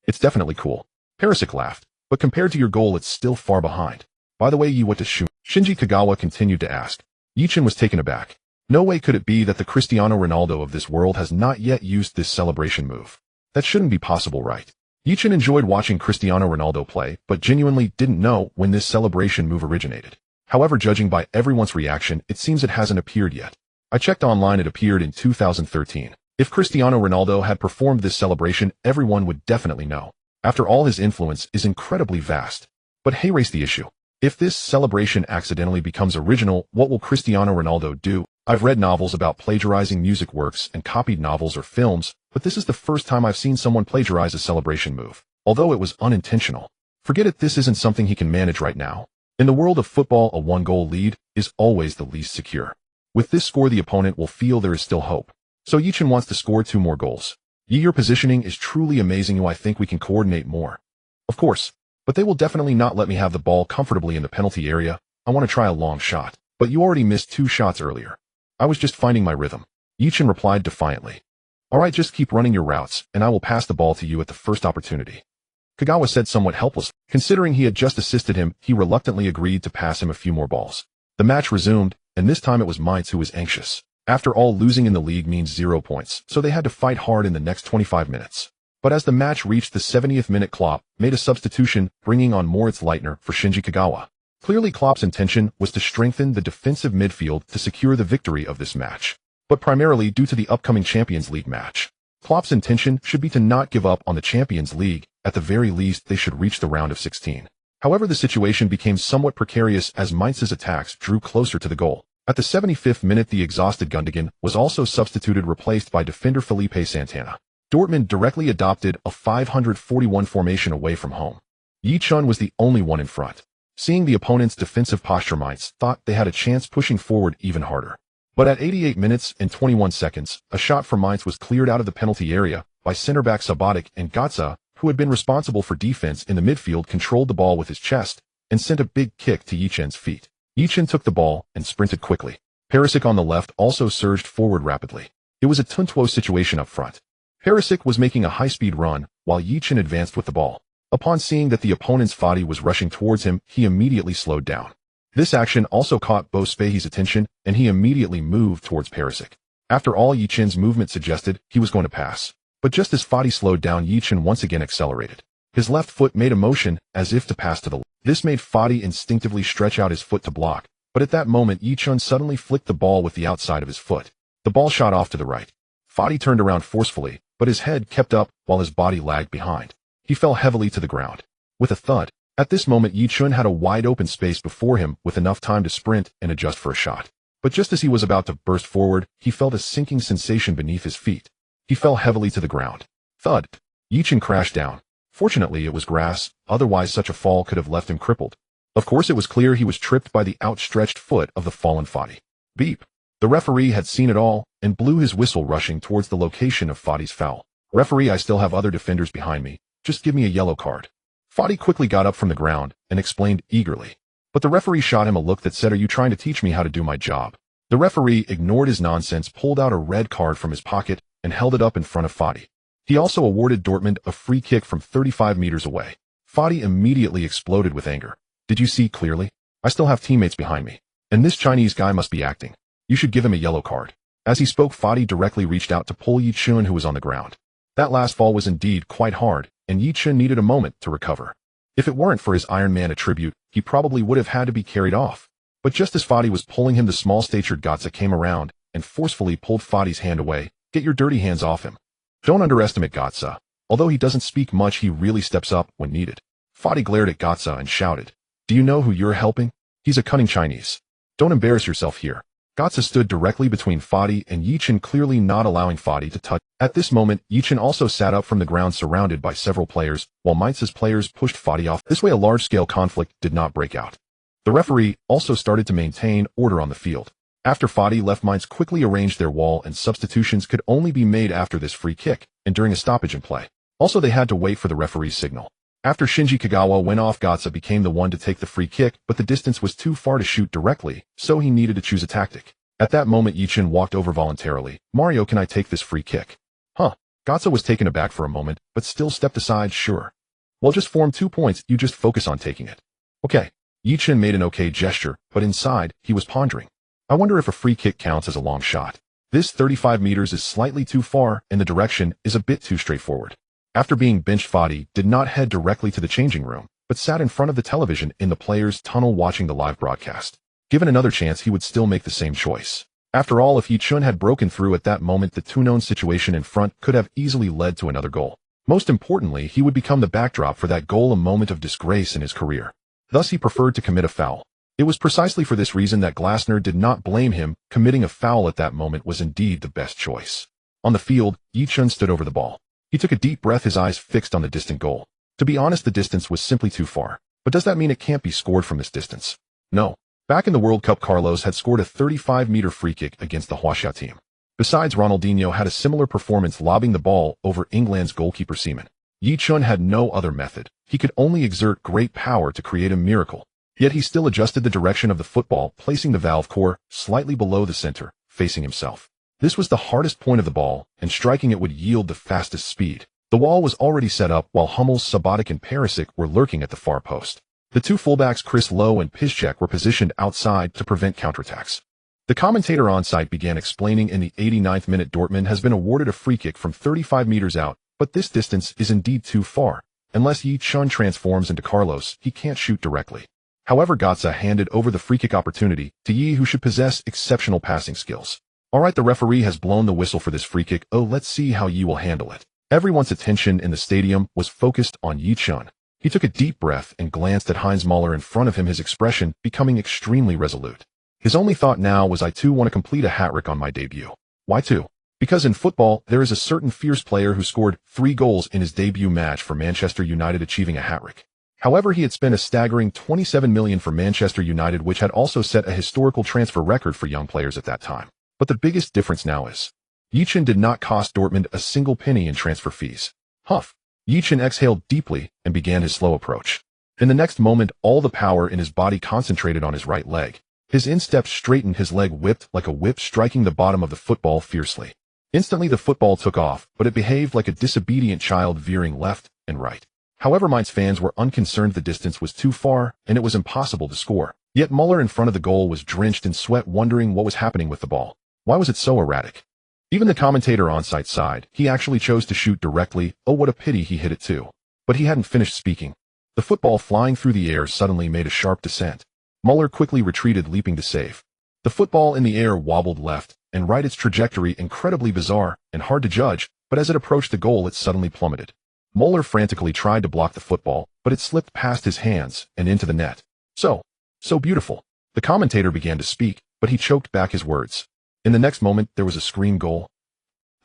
"It's definitely cool." Perisic laughed, "But compared to your goal, it's still far behind. By the way, you what to shoot?" Shinji Kagawa continued to ask. Ye Chen was taken aback. No way could it be that the Cristiano Ronaldo of this world has not yet used this celebration move. That shouldn't be possible, right? Ye Chen enjoyed watching Cristiano Ronaldo play, but genuinely didn't know when this celebration move originated. However, judging by everyone's reaction, it seems it hasn't appeared yet. I checked online, it appeared in 2013. If Cristiano Ronaldo had performed this celebration, everyone would definitely know. After all, his influence is incredibly vast. But hey, raise the issue. If this celebration accidentally becomes original, what will Cristiano Ronaldo do? I've read novels about plagiarizing music works and copied novels or films, but this is the first time I've seen someone plagiarize a celebration move. Although it was unintentional. Forget it, this isn't something he can manage right now. In the world of football, a one-goal lead is always the least secure. With this score, the opponent will feel there is still hope. So Ye Chen wants to score 2 more goals. "Ye, your positioning is truly amazing. I think we can coordinate more." "Of course. But they will definitely not let me have the ball comfortably in the penalty area. I want to try a long shot." "But you already missed 2 shots earlier." "I was just finding my rhythm." Ye Chen replied defiantly. "Alright, just keep running your routes, and I will pass the ball to you at the first opportunity." Kagawa said somewhat helpless. Considering he had just assisted him, he reluctantly agreed to pass him a few more balls. The match resumed, and this time it was Mainz who was anxious. After all, losing in the league means 0 points, so they had to fight hard in the next 25 minutes. But as the match reached the 70th minute, Klopp made a substitution, bringing on Moritz Leitner for Shinji Kagawa. Clearly, Klopp's intention was to strengthen the defensive midfield to secure the victory of this match. But primarily due to the upcoming Champions League match. Klopp's intention should be to not give up on the Champions League. At the very least, they should reach the round of 16. However, the situation became somewhat precarious as Mainz's attacks drew closer to the goal. At the 75th minute, the exhausted Gundogan was also substituted, replaced by defender Felipe Santana. Dortmund directly adopted a 541 formation away from home. Ye Chen was the only one in front. Seeing the opponent's defensive posture, Mainz thought they had a chance, pushing forward even harder. But at 88 minutes and 21 seconds, a shot from Mainz was cleared out of the penalty area by center-back Subotic, and Gatsa, who had been responsible for defense in the midfield, controlled the ball with his chest and sent a big kick to Ye Chen's feet. Ye Chen took the ball and sprinted quickly. Perisic on the left also surged forward rapidly. It was a Tuntuo situation up front. Perisic was making a high-speed run, while Ye Chen advanced with the ball. Upon seeing that the opponent's Fadi was rushing towards him, he immediately slowed down. This action also caught Bo Spahi's attention, and he immediately moved towards Perisic. After all, Ye Chen's movement suggested he was going to pass. But just as Fadi slowed down, Ye Chen once again accelerated. His left foot made a motion as if to pass to the left. This made Fadi instinctively stretch out his foot to block, but at that moment Ye Chen suddenly flicked the ball with the outside of his foot. The ball shot off to the right. Fadi turned around forcefully, but his head kept up while his body lagged behind. He fell heavily to the ground. With a thud. At this moment, Ye Chen had a wide open space before him with enough time to sprint and adjust for a shot. But just as he was about to burst forward, he felt a sinking sensation beneath his feet. He fell heavily to the ground. Thud. Ye Chen crashed down. Fortunately, it was grass, otherwise such a fall could have left him crippled. Of course, it was clear he was tripped by the outstretched foot of the fallen Fadi. Beep. The referee had seen it all and blew his whistle, rushing towards the location of Fadi's foul. "Referee, I still have other defenders behind me. Just give me a yellow card." Fadi quickly got up from the ground and explained eagerly. But the referee shot him a look that said, "Are you trying to teach me how to do my job?" The referee ignored his nonsense, pulled out a red card from his pocket, and held it up in front of Fadi. He also awarded Dortmund a free kick from 35 meters away. Fadi immediately exploded with anger. "Did you see clearly? I still have teammates behind me. And this Chinese guy must be acting. You should give him a yellow card." As he spoke, Fadi directly reached out to pull Ye Chen, who was on the ground. That last fall was indeed quite hard, and Ye Chen needed a moment to recover. If it weren't for his Iron Man attribute, he probably would have had to be carried off. But just as Fadi was pulling him, the small-statured Gatsa came around and forcefully pulled Fadi's hand away. "Get your dirty hands off him." "Don't underestimate Gatsa. Although he doesn't speak much, he really steps up when needed. Fadi glared at Gotza and shouted, "Do you know who you're helping? He's a cunning Chinese. Don't embarrass yourself here." Gotza stood directly between Fadi and Ye Chen, clearly not allowing Fadi to touch. At this moment, Ye Chen also sat up from the ground surrounded by several players, while Mainz's players pushed Fadi off. This way a large-scale conflict did not break out. The referee also started to maintain order on the field. After Fadi left, Mainz quickly arranged their wall, and substitutions could only be made after this free kick and during a stoppage in play. Also, they had to wait for the referee's signal. After Shinji Kagawa went off, Gotza became the one to take the free kick, but the distance was too far to shoot directly, so he needed to choose a tactic. At that moment, Ye Chen walked over voluntarily. "Mario, can I take this free kick?" "Huh?" Gotza was taken aback for a moment, but still stepped aside. "Sure." "Well, just form 2 points, you just focus on taking it." "Okay." Ye Chen made an okay gesture, but inside, he was pondering. "I wonder if a free kick counts as a long shot. This 35 meters is slightly too far, and the direction is a bit too straightforward." After being benched, Fadi did not head directly to the changing room, but sat in front of the television in the players' tunnel watching the live broadcast. Given another chance, he would still make the same choice. After all, if Ye Chen had broken through at that moment, the 2-known situation in front could have easily led to another goal. Most importantly, he would become the backdrop for that goal, a moment of disgrace in his career. Thus, he preferred to commit a foul. It was precisely for this reason that Glasner did not blame him. Committing a foul at that moment was indeed the best choice. On the field, Ye Chen stood over the ball. He took a deep breath, his eyes fixed on the distant goal. To be honest, the distance was simply too far. But does that mean it can't be scored from this distance? No. Back in the World Cup, Carlos had scored a 35-meter free kick against the Huaxia team. Besides, Ronaldinho had a similar performance, lobbing the ball over England's goalkeeper Seaman. Ye Chen had no other method. He could only exert great power to create a miracle. Yet he still adjusted the direction of the football, placing the valve core slightly below the center, facing himself. This was the hardest point of the ball, and striking it would yield the fastest speed. The wall was already set up, while Hummels, Sabatic, and Perisic were lurking at the far post. The two fullbacks, Chris Lowe and Piszczek, were positioned outside to prevent counterattacks. The commentator on site began explaining, in the 89th minute, Dortmund has been awarded a free kick from 35 meters out, but this distance is indeed too far. Unless Ye Chen transforms into Carlos, he can't shoot directly. However, Gotza handed over the free kick opportunity to Ye, who should possess exceptional passing skills. Alright, the referee has blown the whistle for this free kick. Oh, let's see how Ye will handle it. Everyone's attention in the stadium was focused on Ye Chen. He took a deep breath and glanced at Heinz Müller in front of him, his expression becoming extremely resolute. His only thought now was, I too want to complete a hat-trick on my debut. Why too? Because in football, there is a certain fierce player who scored 3 goals in his debut match for Manchester United, achieving a hat-trick. However, he had spent a staggering $27 million for Manchester United, which had also set a historical transfer record for young players at that time. But the biggest difference now is, Ye Chen did not cost Dortmund a single penny in transfer fees. Huff. Ye Chen exhaled deeply and began his slow approach. In the next moment, all the power in his body concentrated on his right leg. His instep straightened, his leg whipped like a whip, striking the bottom of the football fiercely. Instantly the football took off, but it behaved like a disobedient child, veering left and right. However, Mainz fans were unconcerned. The distance was too far, and it was impossible to score. Yet Müller in front of the goal was drenched in sweat, wondering what was happening with the ball. Why was it so erratic? Even the commentator on site sighed. He actually chose to shoot directly. Oh, what a pity, he hit it too. But he hadn't finished speaking. The football, flying through the air, suddenly made a sharp descent. Müller quickly retreated, leaping to save. The football in the air wobbled left and right, its trajectory incredibly bizarre and hard to judge, but as it approached the goal, it suddenly plummeted. Müller frantically tried to block the football, but it slipped past his hands and into the net. So beautiful. The commentator began to speak, but he choked back his words. In the next moment, there was a scream goal.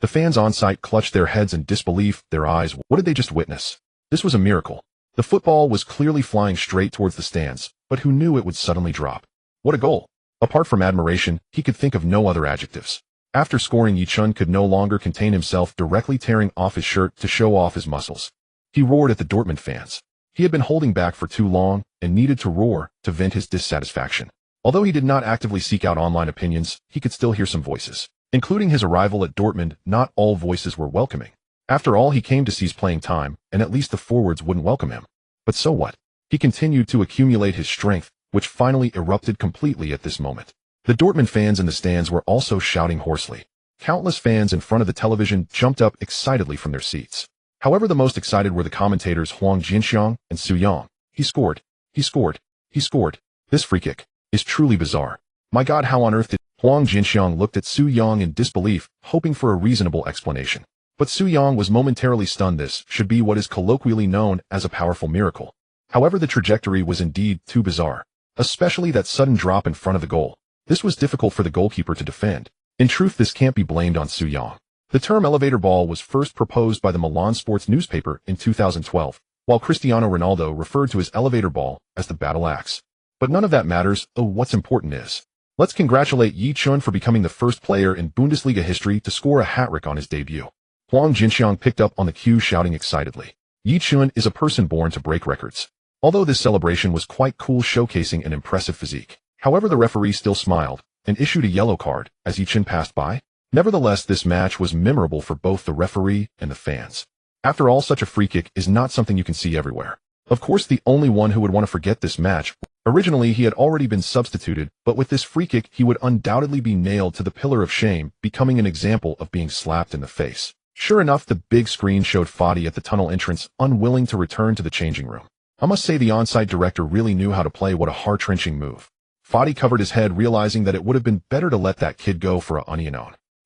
The fans on site clutched their heads in disbelief, their eyes. What did they just witness? This was a miracle. The football was clearly flying straight towards the stands, but who knew it would suddenly drop? What a goal! Apart from admiration, he could think of no other adjectives. After scoring, Ye Chen could no longer contain himself, directly tearing off his shirt to show off his muscles. He roared at the Dortmund fans. He had been holding back for too long and needed to roar to vent his dissatisfaction. Although he did not actively seek out online opinions, he could still hear some voices. Including his arrival at Dortmund, not all voices were welcoming. After all, he came to seize playing time, and at least the forwards wouldn't welcome him. But so what? He continued to accumulate his strength, which finally erupted completely at this moment. The Dortmund fans in the stands were also shouting hoarsely. Countless fans in front of the television jumped up excitedly from their seats. However, the most excited were the commentators Huang Jinxiang and Su Yang. He scored. He scored. He scored. This free kick is truly bizarre. My God, how on earth did... Huang Jinxiang looked at Su Yang in disbelief, hoping for a reasonable explanation. But Su Yang was momentarily stunned. This should be what is colloquially known as a powerful miracle. However, the trajectory was indeed too bizarre, especially that sudden drop in front of the goal. This was difficult for the goalkeeper to defend. In truth, this can't be blamed on Su Yang. The term elevator ball was first proposed by the Milan sports newspaper in 2012, while Cristiano Ronaldo referred to his elevator ball as the battle axe. But none of that matters. What's important is, let's congratulate Ye Chen for becoming the first player in Bundesliga history to score a hat-trick on his debut. Huang Jinxiang picked up on the cue, shouting excitedly. Ye Chen is a person born to break records. Although this celebration was quite cool, showcasing an impressive physique. However, the referee still smiled and issued a yellow card as Ye Chen passed by. Nevertheless, this match was memorable for both the referee and the fans. After all, such a free kick is not something you can see everywhere. Of course, the only one who would want to forget this match. Originally, he had already been substituted, but with this free kick, he would undoubtedly be nailed to the pillar of shame, becoming an example of being slapped in the face. Sure enough, the big screen showed Fadi at the tunnel entrance, unwilling to return to the changing room. I must say the onside director really knew how to play. What a heart-wrenching move. Fadi covered his head, realizing that it would have been better to let that kid go for a onion.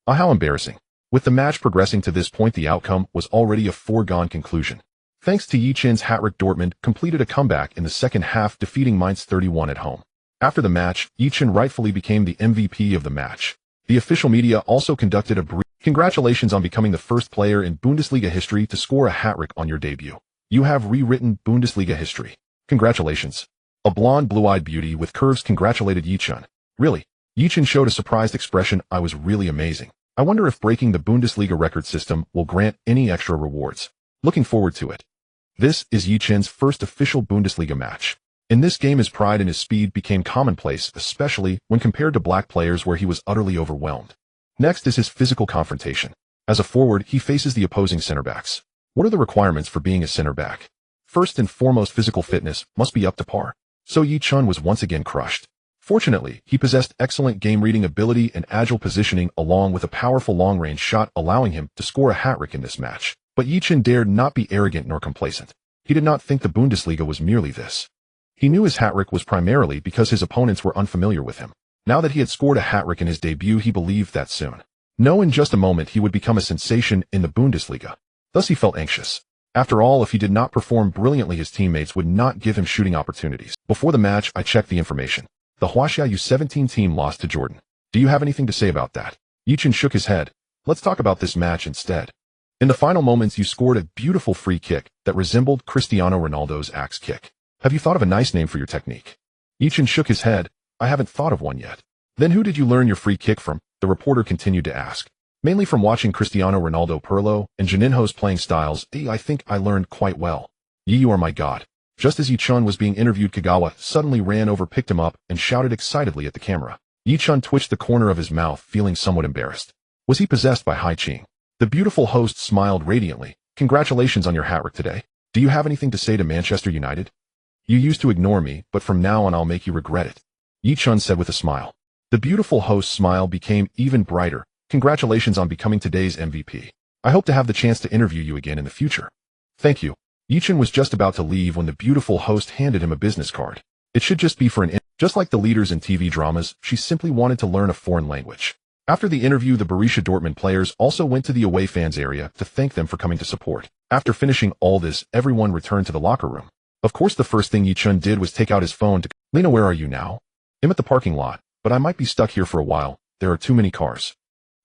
How embarrassing. With the match progressing to this point, the outcome was already a foregone conclusion. Thanks to Ye Chen's hat-trick, Dortmund completed a comeback in the second half, defeating Mainz 31 at home. After the match, Ye Chen rightfully became the MVP of the match. The official media also conducted a brief congratulations on becoming the first player in Bundesliga history to score a hat-trick on your debut. You have rewritten Bundesliga history. Congratulations. A blonde, blue-eyed beauty with curves congratulated Ye Chen. Really? Ye Chen showed a surprised expression. I was really amazing. I wonder if breaking the Bundesliga record system will grant any extra rewards. Looking forward to it. This is Ye Chen's first official Bundesliga match. In this game, his pride and his speed became commonplace, especially when compared to black players where he was utterly overwhelmed. Next is his physical confrontation. As a forward, he faces the opposing center backs. What are the requirements for being a center back? First and foremost, physical fitness must be up to par. So Ye Chen was once again crushed. Fortunately, he possessed excellent game-reading ability and agile positioning along with a powerful long-range shot, allowing him to score a hat-trick in this match. But Ye Chen dared not be arrogant nor complacent. He did not think the Bundesliga was merely this. He knew his hat-trick was primarily because his opponents were unfamiliar with him. Now that he had scored a hat-trick in his debut, he believed that soon, in just a moment, he would become a sensation in the Bundesliga. Thus he felt anxious. After all, if he did not perform brilliantly, his teammates would not give him shooting opportunities. Before the match, I checked the information. The Borussia U17 team lost to Jordan. Do you have anything to say about that? Ye Chen shook his head. Let's talk about this match instead. In the final moments, you scored a beautiful free kick that resembled Cristiano Ronaldo's axe kick. Have you thought of a nice name for your technique? Ye Chen shook his head. I haven't thought of one yet. Then who did you learn your free kick from? The reporter continued to ask. Mainly from watching Cristiano Ronaldo, Pirlo, and Juninho's playing styles. I think I learned quite well. Ye, you are my god. Just as Ye Chen was being interviewed, Kagawa suddenly ran over, picked him up, and shouted excitedly at the camera. Ye Chen twitched the corner of his mouth, feeling somewhat embarrassed. Was he possessed by Hai Qing? The beautiful host smiled radiantly. Congratulations on your hat-trick today. Do you have anything to say to Manchester United? You used to ignore me, but from now on I'll make you regret it. Ye Chen said with a smile. The beautiful host's smile became even brighter. Congratulations on becoming today's MVP. I hope to have the chance to interview you again in the future. Thank you. Ye Chen was just about to leave when the beautiful host handed him a business card. It should just be for just like the leaders in TV dramas, she simply wanted to learn a foreign language. After the interview, the Borussia Dortmund players also went to the away fans area to thank them for coming to support. After finishing all this, everyone returned to the locker room. Of course, the first thing Ye Chen did was take out his phone to, Lena, where are you now? I'm at the parking lot, but I might be stuck here for a while. There are too many cars.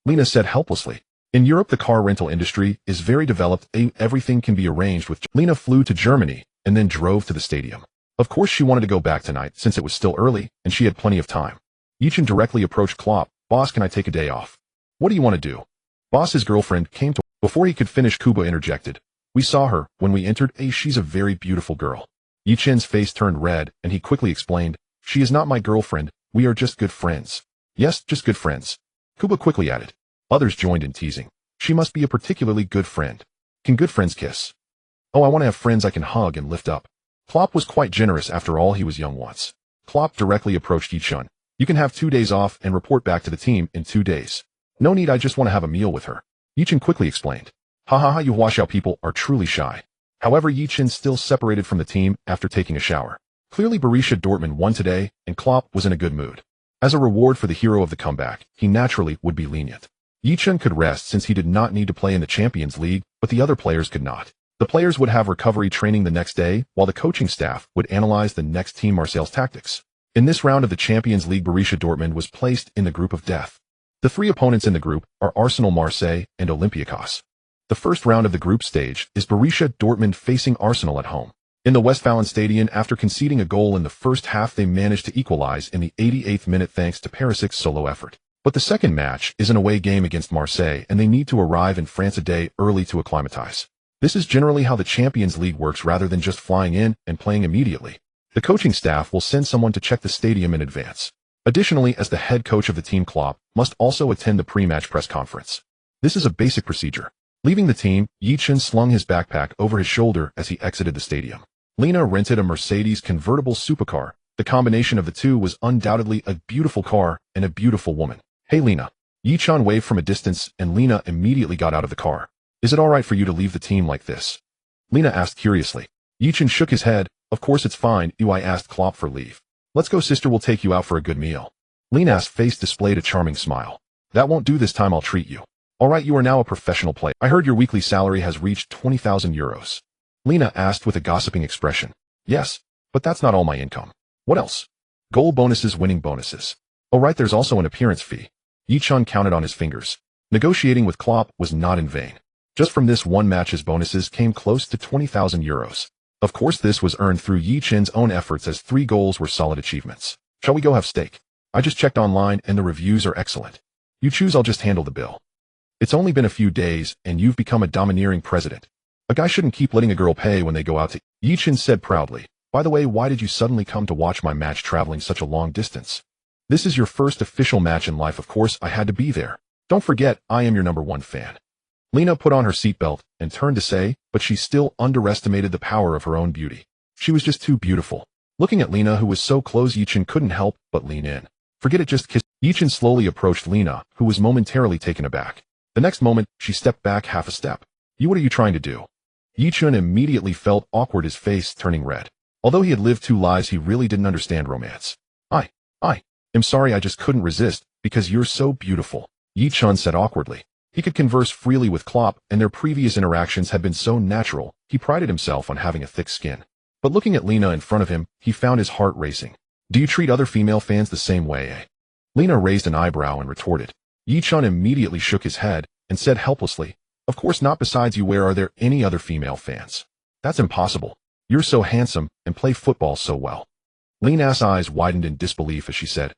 Lena said helplessly. In Europe, the car rental industry is very developed. Everything can be arranged with. Lena flew to Germany and then drove to the stadium. Of course, she wanted to go back tonight since it was still early and she had plenty of time. Ye Chen directly approached Klopp. Boss, can I take a day off? What do you want to do? Boss's girlfriend came to. Before he could finish, Kuba interjected. We saw her when we entered. She's a very beautiful girl. Ye Chen's face turned red and he quickly explained. She is not my girlfriend. We are just good friends. Yes, just good friends. Kuba quickly added. Others joined in teasing. She must be a particularly good friend. Can good friends kiss? Oh, I want to have friends I can hug and lift up. Klopp was quite generous. After all, he was young once. Klopp directly approached Ye Chen. You can have 2 days off and report back to the team in 2 days. No need, I just want to have a meal with her. Ye Chen quickly explained. You Warsaw people are truly shy. However, Ye Chen still separated from the team after taking a shower. Clearly Borussia Dortmund won today, and Klopp was in a good mood. As a reward for the hero of the comeback, he naturally would be lenient. Ye Chen could rest since he did not need to play in the Champions League, but the other players could not. The players would have recovery training the next day, while the coaching staff would analyze the next team Marseille's tactics. In this round of the Champions League, Borussia Dortmund was placed in the group of death. The three opponents in the group are Arsenal, Marseille, and Olympiacos. The first round of the group stage is Borussia Dortmund facing Arsenal at home. In the Westfalenstadion, after conceding a goal in the first half, they managed to equalize in the 88th minute thanks to Perisic's solo effort. But the second match is an away game against Marseille, and they need to arrive in France a day early to acclimatize. This is generally how the Champions League works rather than just flying in and playing immediately. The coaching staff will send someone to check the stadium in advance. Additionally, as the head coach of the team, Klopp must also attend the pre-match press conference. This is a basic procedure. Leaving the team, Ye Chen slung his backpack over his shoulder as he exited the stadium. Lena rented a Mercedes convertible supercar. The combination of the two was undoubtedly a beautiful car and a beautiful woman. "Hey Lena." Ye Chen waved from a distance, and Lena immediately got out of the car. "Is it all right for you to leave the team like this?" Lena asked curiously. Ye Chen shook his head. "Of course it's fine. I asked Klopp for leave. Let's go, sister will take you out for a good meal." Lena's face displayed a charming smile. "That won't do this time, I'll treat you." "All right, you are now a professional player. I heard your weekly salary has reached 20,000 euros. Lena asked with a gossiping expression. "Yes, but that's not all my income." "What else?" "Goal bonuses, winning bonuses." "Oh right, there's also an appearance fee." Ye Chen counted on his fingers. Negotiating with Klopp was not in vain. Just from this one match, his bonuses came close to 20,000 euros. Of course, this was earned through Ye Chen's own efforts, as 3 goals were solid achievements. "Shall we go have steak? I just checked online and the reviews are excellent." "You choose, I'll just handle the bill." "It's only been a few days and you've become a domineering president. A guy shouldn't keep letting a girl pay when they go out to..." Ye Chen said proudly. "By the way, why did you suddenly come to watch my match traveling such a long distance?" "This is your first official match in life, of course I had to be there. Don't forget, I am your #1 fan." Lena put on her seatbelt and turned to say, but she still underestimated the power of her own beauty. She was just too beautiful. Looking at Lena, who was so close, Ye Chen couldn't help but lean in. "Forget it, just kiss." Ye Chen slowly approached Lena, who was momentarily taken aback. The next moment, she stepped back half a step. What are you trying to do?" Ye Chen immediately felt awkward, his face turning red. Although he had lived 2 lives, he really didn't understand romance. I'm sorry, I just couldn't resist, because you're so beautiful," Ye Chen said awkwardly. He could converse freely with Klopp, and their previous interactions had been so natural. He prided himself on having a thick skin. But looking at Lena in front of him, he found his heart racing. "Do you treat other female fans the same way, eh?" Lena raised an eyebrow and retorted. Ye Chen immediately shook his head and said helplessly, "Of course not. Besides you, where are there any other female fans? That's impossible. You're so handsome and play football so well." Lena's eyes widened in disbelief as she said,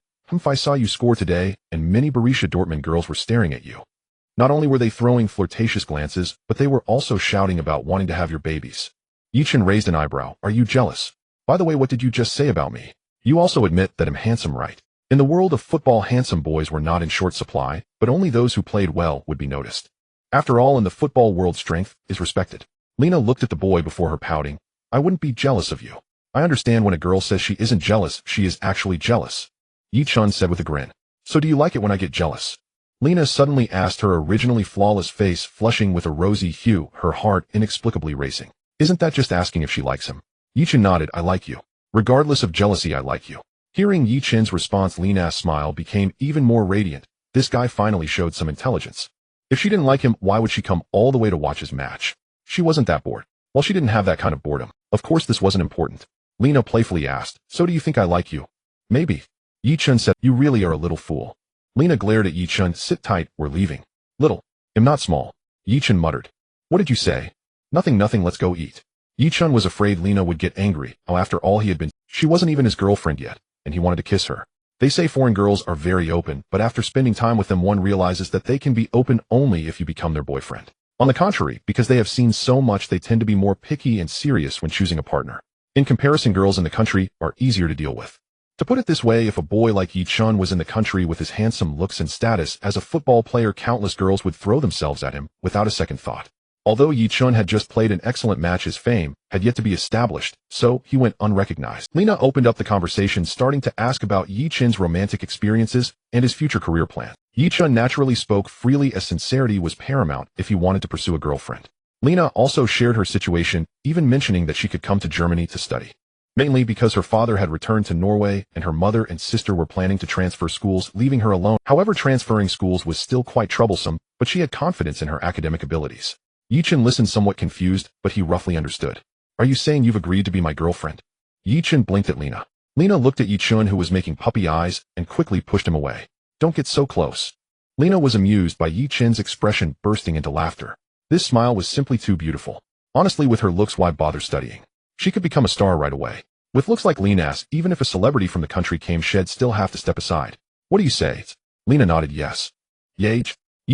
I saw you score today, and many Borussia Dortmund girls were staring at you. Not only were they throwing flirtatious glances, but they were also shouting about wanting to have your babies." Ye Chen raised an eyebrow. "Are you jealous? By the way, what did you just say about me? You also admit that I'm handsome, right?" In the world of football, handsome boys were not in short supply, but only those who played well would be noticed. After all, in the football world, strength is respected. Lena looked at the boy before her pouting. "I wouldn't be jealous of you. I understand when a girl says she isn't jealous, she is actually jealous," Ye Chen said with a grin. "So do you like it when I get jealous?" Lena suddenly asked, her originally flawless face flushing with a rosy hue, her heart inexplicably racing. "Isn't that just asking if she likes him?" Ye Chen nodded. "I like you. Regardless of jealousy, I like you." Hearing Ye Chen's response, Lena's smile became even more radiant. This guy finally showed some intelligence. If she didn't like him, why would she come all the way to watch his match? She wasn't that bored. Well, she didn't have that kind of boredom. Of course this wasn't important. Lena playfully asked, "So do you think I like you?" "Maybe." Ye Chen said, "You really are a little fool." Lena glared at Ye Chen. "Sit tight, we're leaving." "Little. I'm not small." Ye Chen muttered. "What did you say?" Nothing, let's go eat." Ye Chen was afraid Lena would get angry. After all he had been, she wasn't even his girlfriend yet, and he wanted to kiss her. They say foreign girls are very open, but after spending time with them, one realizes that they can be open only if you become their boyfriend. On the contrary, because they have seen so much, they tend to be more picky and serious when choosing a partner. In comparison, girls in the country are easier to deal with. To put it this way, if a boy like Ye Chen was in the country with his handsome looks and status as a football player, countless girls would throw themselves at him without a second thought. Although Ye Chen had just played an excellent match, his fame had yet to be established, so he went unrecognized. Lena opened up the conversation, starting to ask about Ye Chen's romantic experiences and his future career plan. Ye Chen naturally spoke freely, as sincerity was paramount if he wanted to pursue a girlfriend. Lena also shared her situation, even mentioning that she could come to Germany to study. mainly because her father had returned to Norway and her mother and sister were planning to transfer schools, leaving her alone. However, transferring schools was still quite troublesome, but she had confidence in her academic abilities. Ye Chen listened somewhat confused, but he roughly understood. Are you saying you've agreed to be my girlfriend? Ye Chen blinked at Lena. Lena looked at Ye Chen, who was making puppy eyes, and quickly pushed him away. Don't get so close. Lena was amused by Ye Chen's expression, bursting into laughter. This smile was simply too beautiful. Honestly, with her looks, why bother studying? She could become a star right away. With looks like Lena's, even if a celebrity from the country came, she'd still have to step aside. What do you say? Lena nodded yes. Ye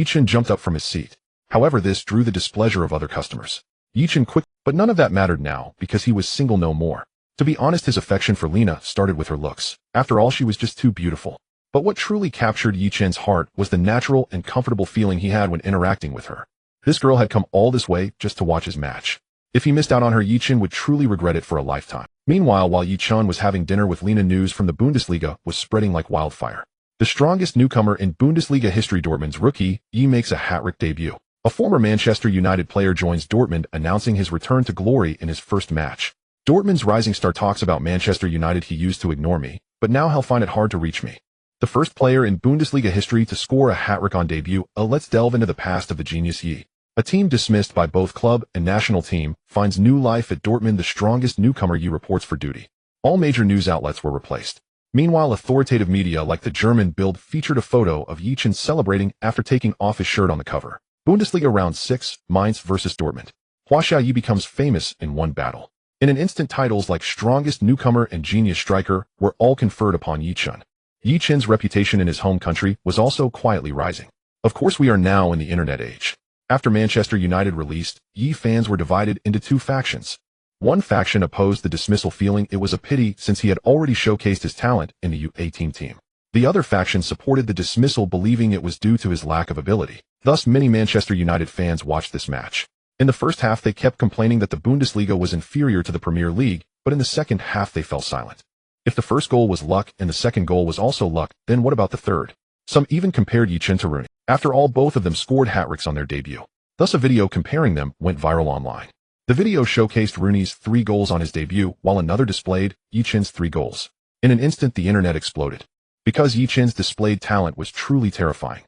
Chen jumped up from his seat. However, this drew the displeasure of other customers. Ye Chen quick, but none of that mattered now, because he was single no more. To be honest, his affection for Lena started with her looks. After all, she was just too beautiful. But what truly captured Ye Chen's heart was the natural and comfortable feeling he had when interacting with her. This girl had come all this way just to watch his match. If he missed out on her, Ye Chen would truly regret it for a lifetime. Meanwhile, while Ye Chen was having dinner with Lena, news from the Bundesliga was spreading like wildfire. The strongest newcomer in Bundesliga history, Dortmund's rookie, Ye makes a hat-trick debut. A former Manchester United player joins Dortmund, announcing his return to glory in his first match. Dortmund's rising star talks about Manchester United. He used to ignore me, but now he'll find it hard to reach me. The first player in Bundesliga history to score a hat-trick on debut. Let's delve into the past of the genius Ye. A team dismissed by both club and national team finds new life at Dortmund. The strongest newcomer Ye reports for duty. All major news outlets were replaced. Meanwhile, authoritative media like the German Bild featured a photo of Ye Chen celebrating after taking off his shirt on the cover. Bundesliga Round 6, Mainz vs Dortmund. Huaxia Ye becomes famous in one battle. In an instant, titles like strongest newcomer and genius striker were all conferred upon Ye Chen. Ye Chen's reputation in his home country was also quietly rising. Of course, we are now in the internet age. After Manchester United released, Ye fans were divided into two factions. One faction opposed the dismissal, feeling it was a pity since he had already showcased his talent in the U18 team. The other faction supported the dismissal, believing it was due to his lack of ability. Thus, many Manchester United fans watched this match. In the first half, they kept complaining that the Bundesliga was inferior to the Premier League, but in the second half they fell silent. If the first goal was luck and the second goal was also luck, then what about the third? Some even compared Ye Chen to Rooney. After all, both of them scored hat-tricks on their debut. Thus, a video comparing them went viral online. The video showcased Rooney's 3 goals on his debut, while another displayed Ye Chen's 3 goals. In an instant, the internet exploded. Because Ye Chen's displayed talent was truly terrifying.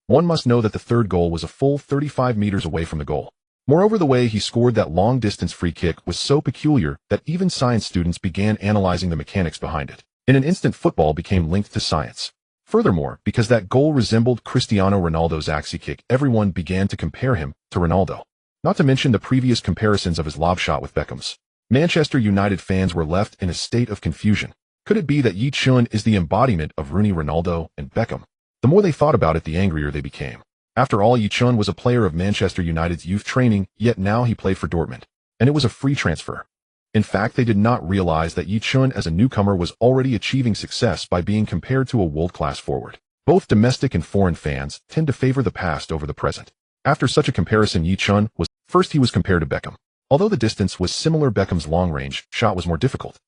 One must know that the third goal was a full 35 meters away from the goal. Moreover, the way he scored that long-distance free kick was so peculiar that even science students began analyzing the mechanics behind it. In an instant, football became linked to science. Furthermore, because that goal resembled Cristiano Ronaldo's axie kick, everyone began to compare him to Ronaldo. Not to mention the previous comparisons of his lob shot with Beckham's. Manchester United fans were left in a state of confusion. Could it be that Ye Chen is the embodiment of Rooney, Ronaldo, and Beckham? The more they thought about it, the angrier they became. After all, Ye Chen was a player of Manchester United's youth training, yet now he played for Dortmund. And it was a free transfer. In fact, they did not realize that Ye Chen as a newcomer was already achieving success by being compared to a world-class forward. Both domestic and foreign fans tend to favor the past over the present. After such a comparison, Ye Chen was first he was compared to Beckham. Although the distance was similar, Beckham's long-range shot was more difficult.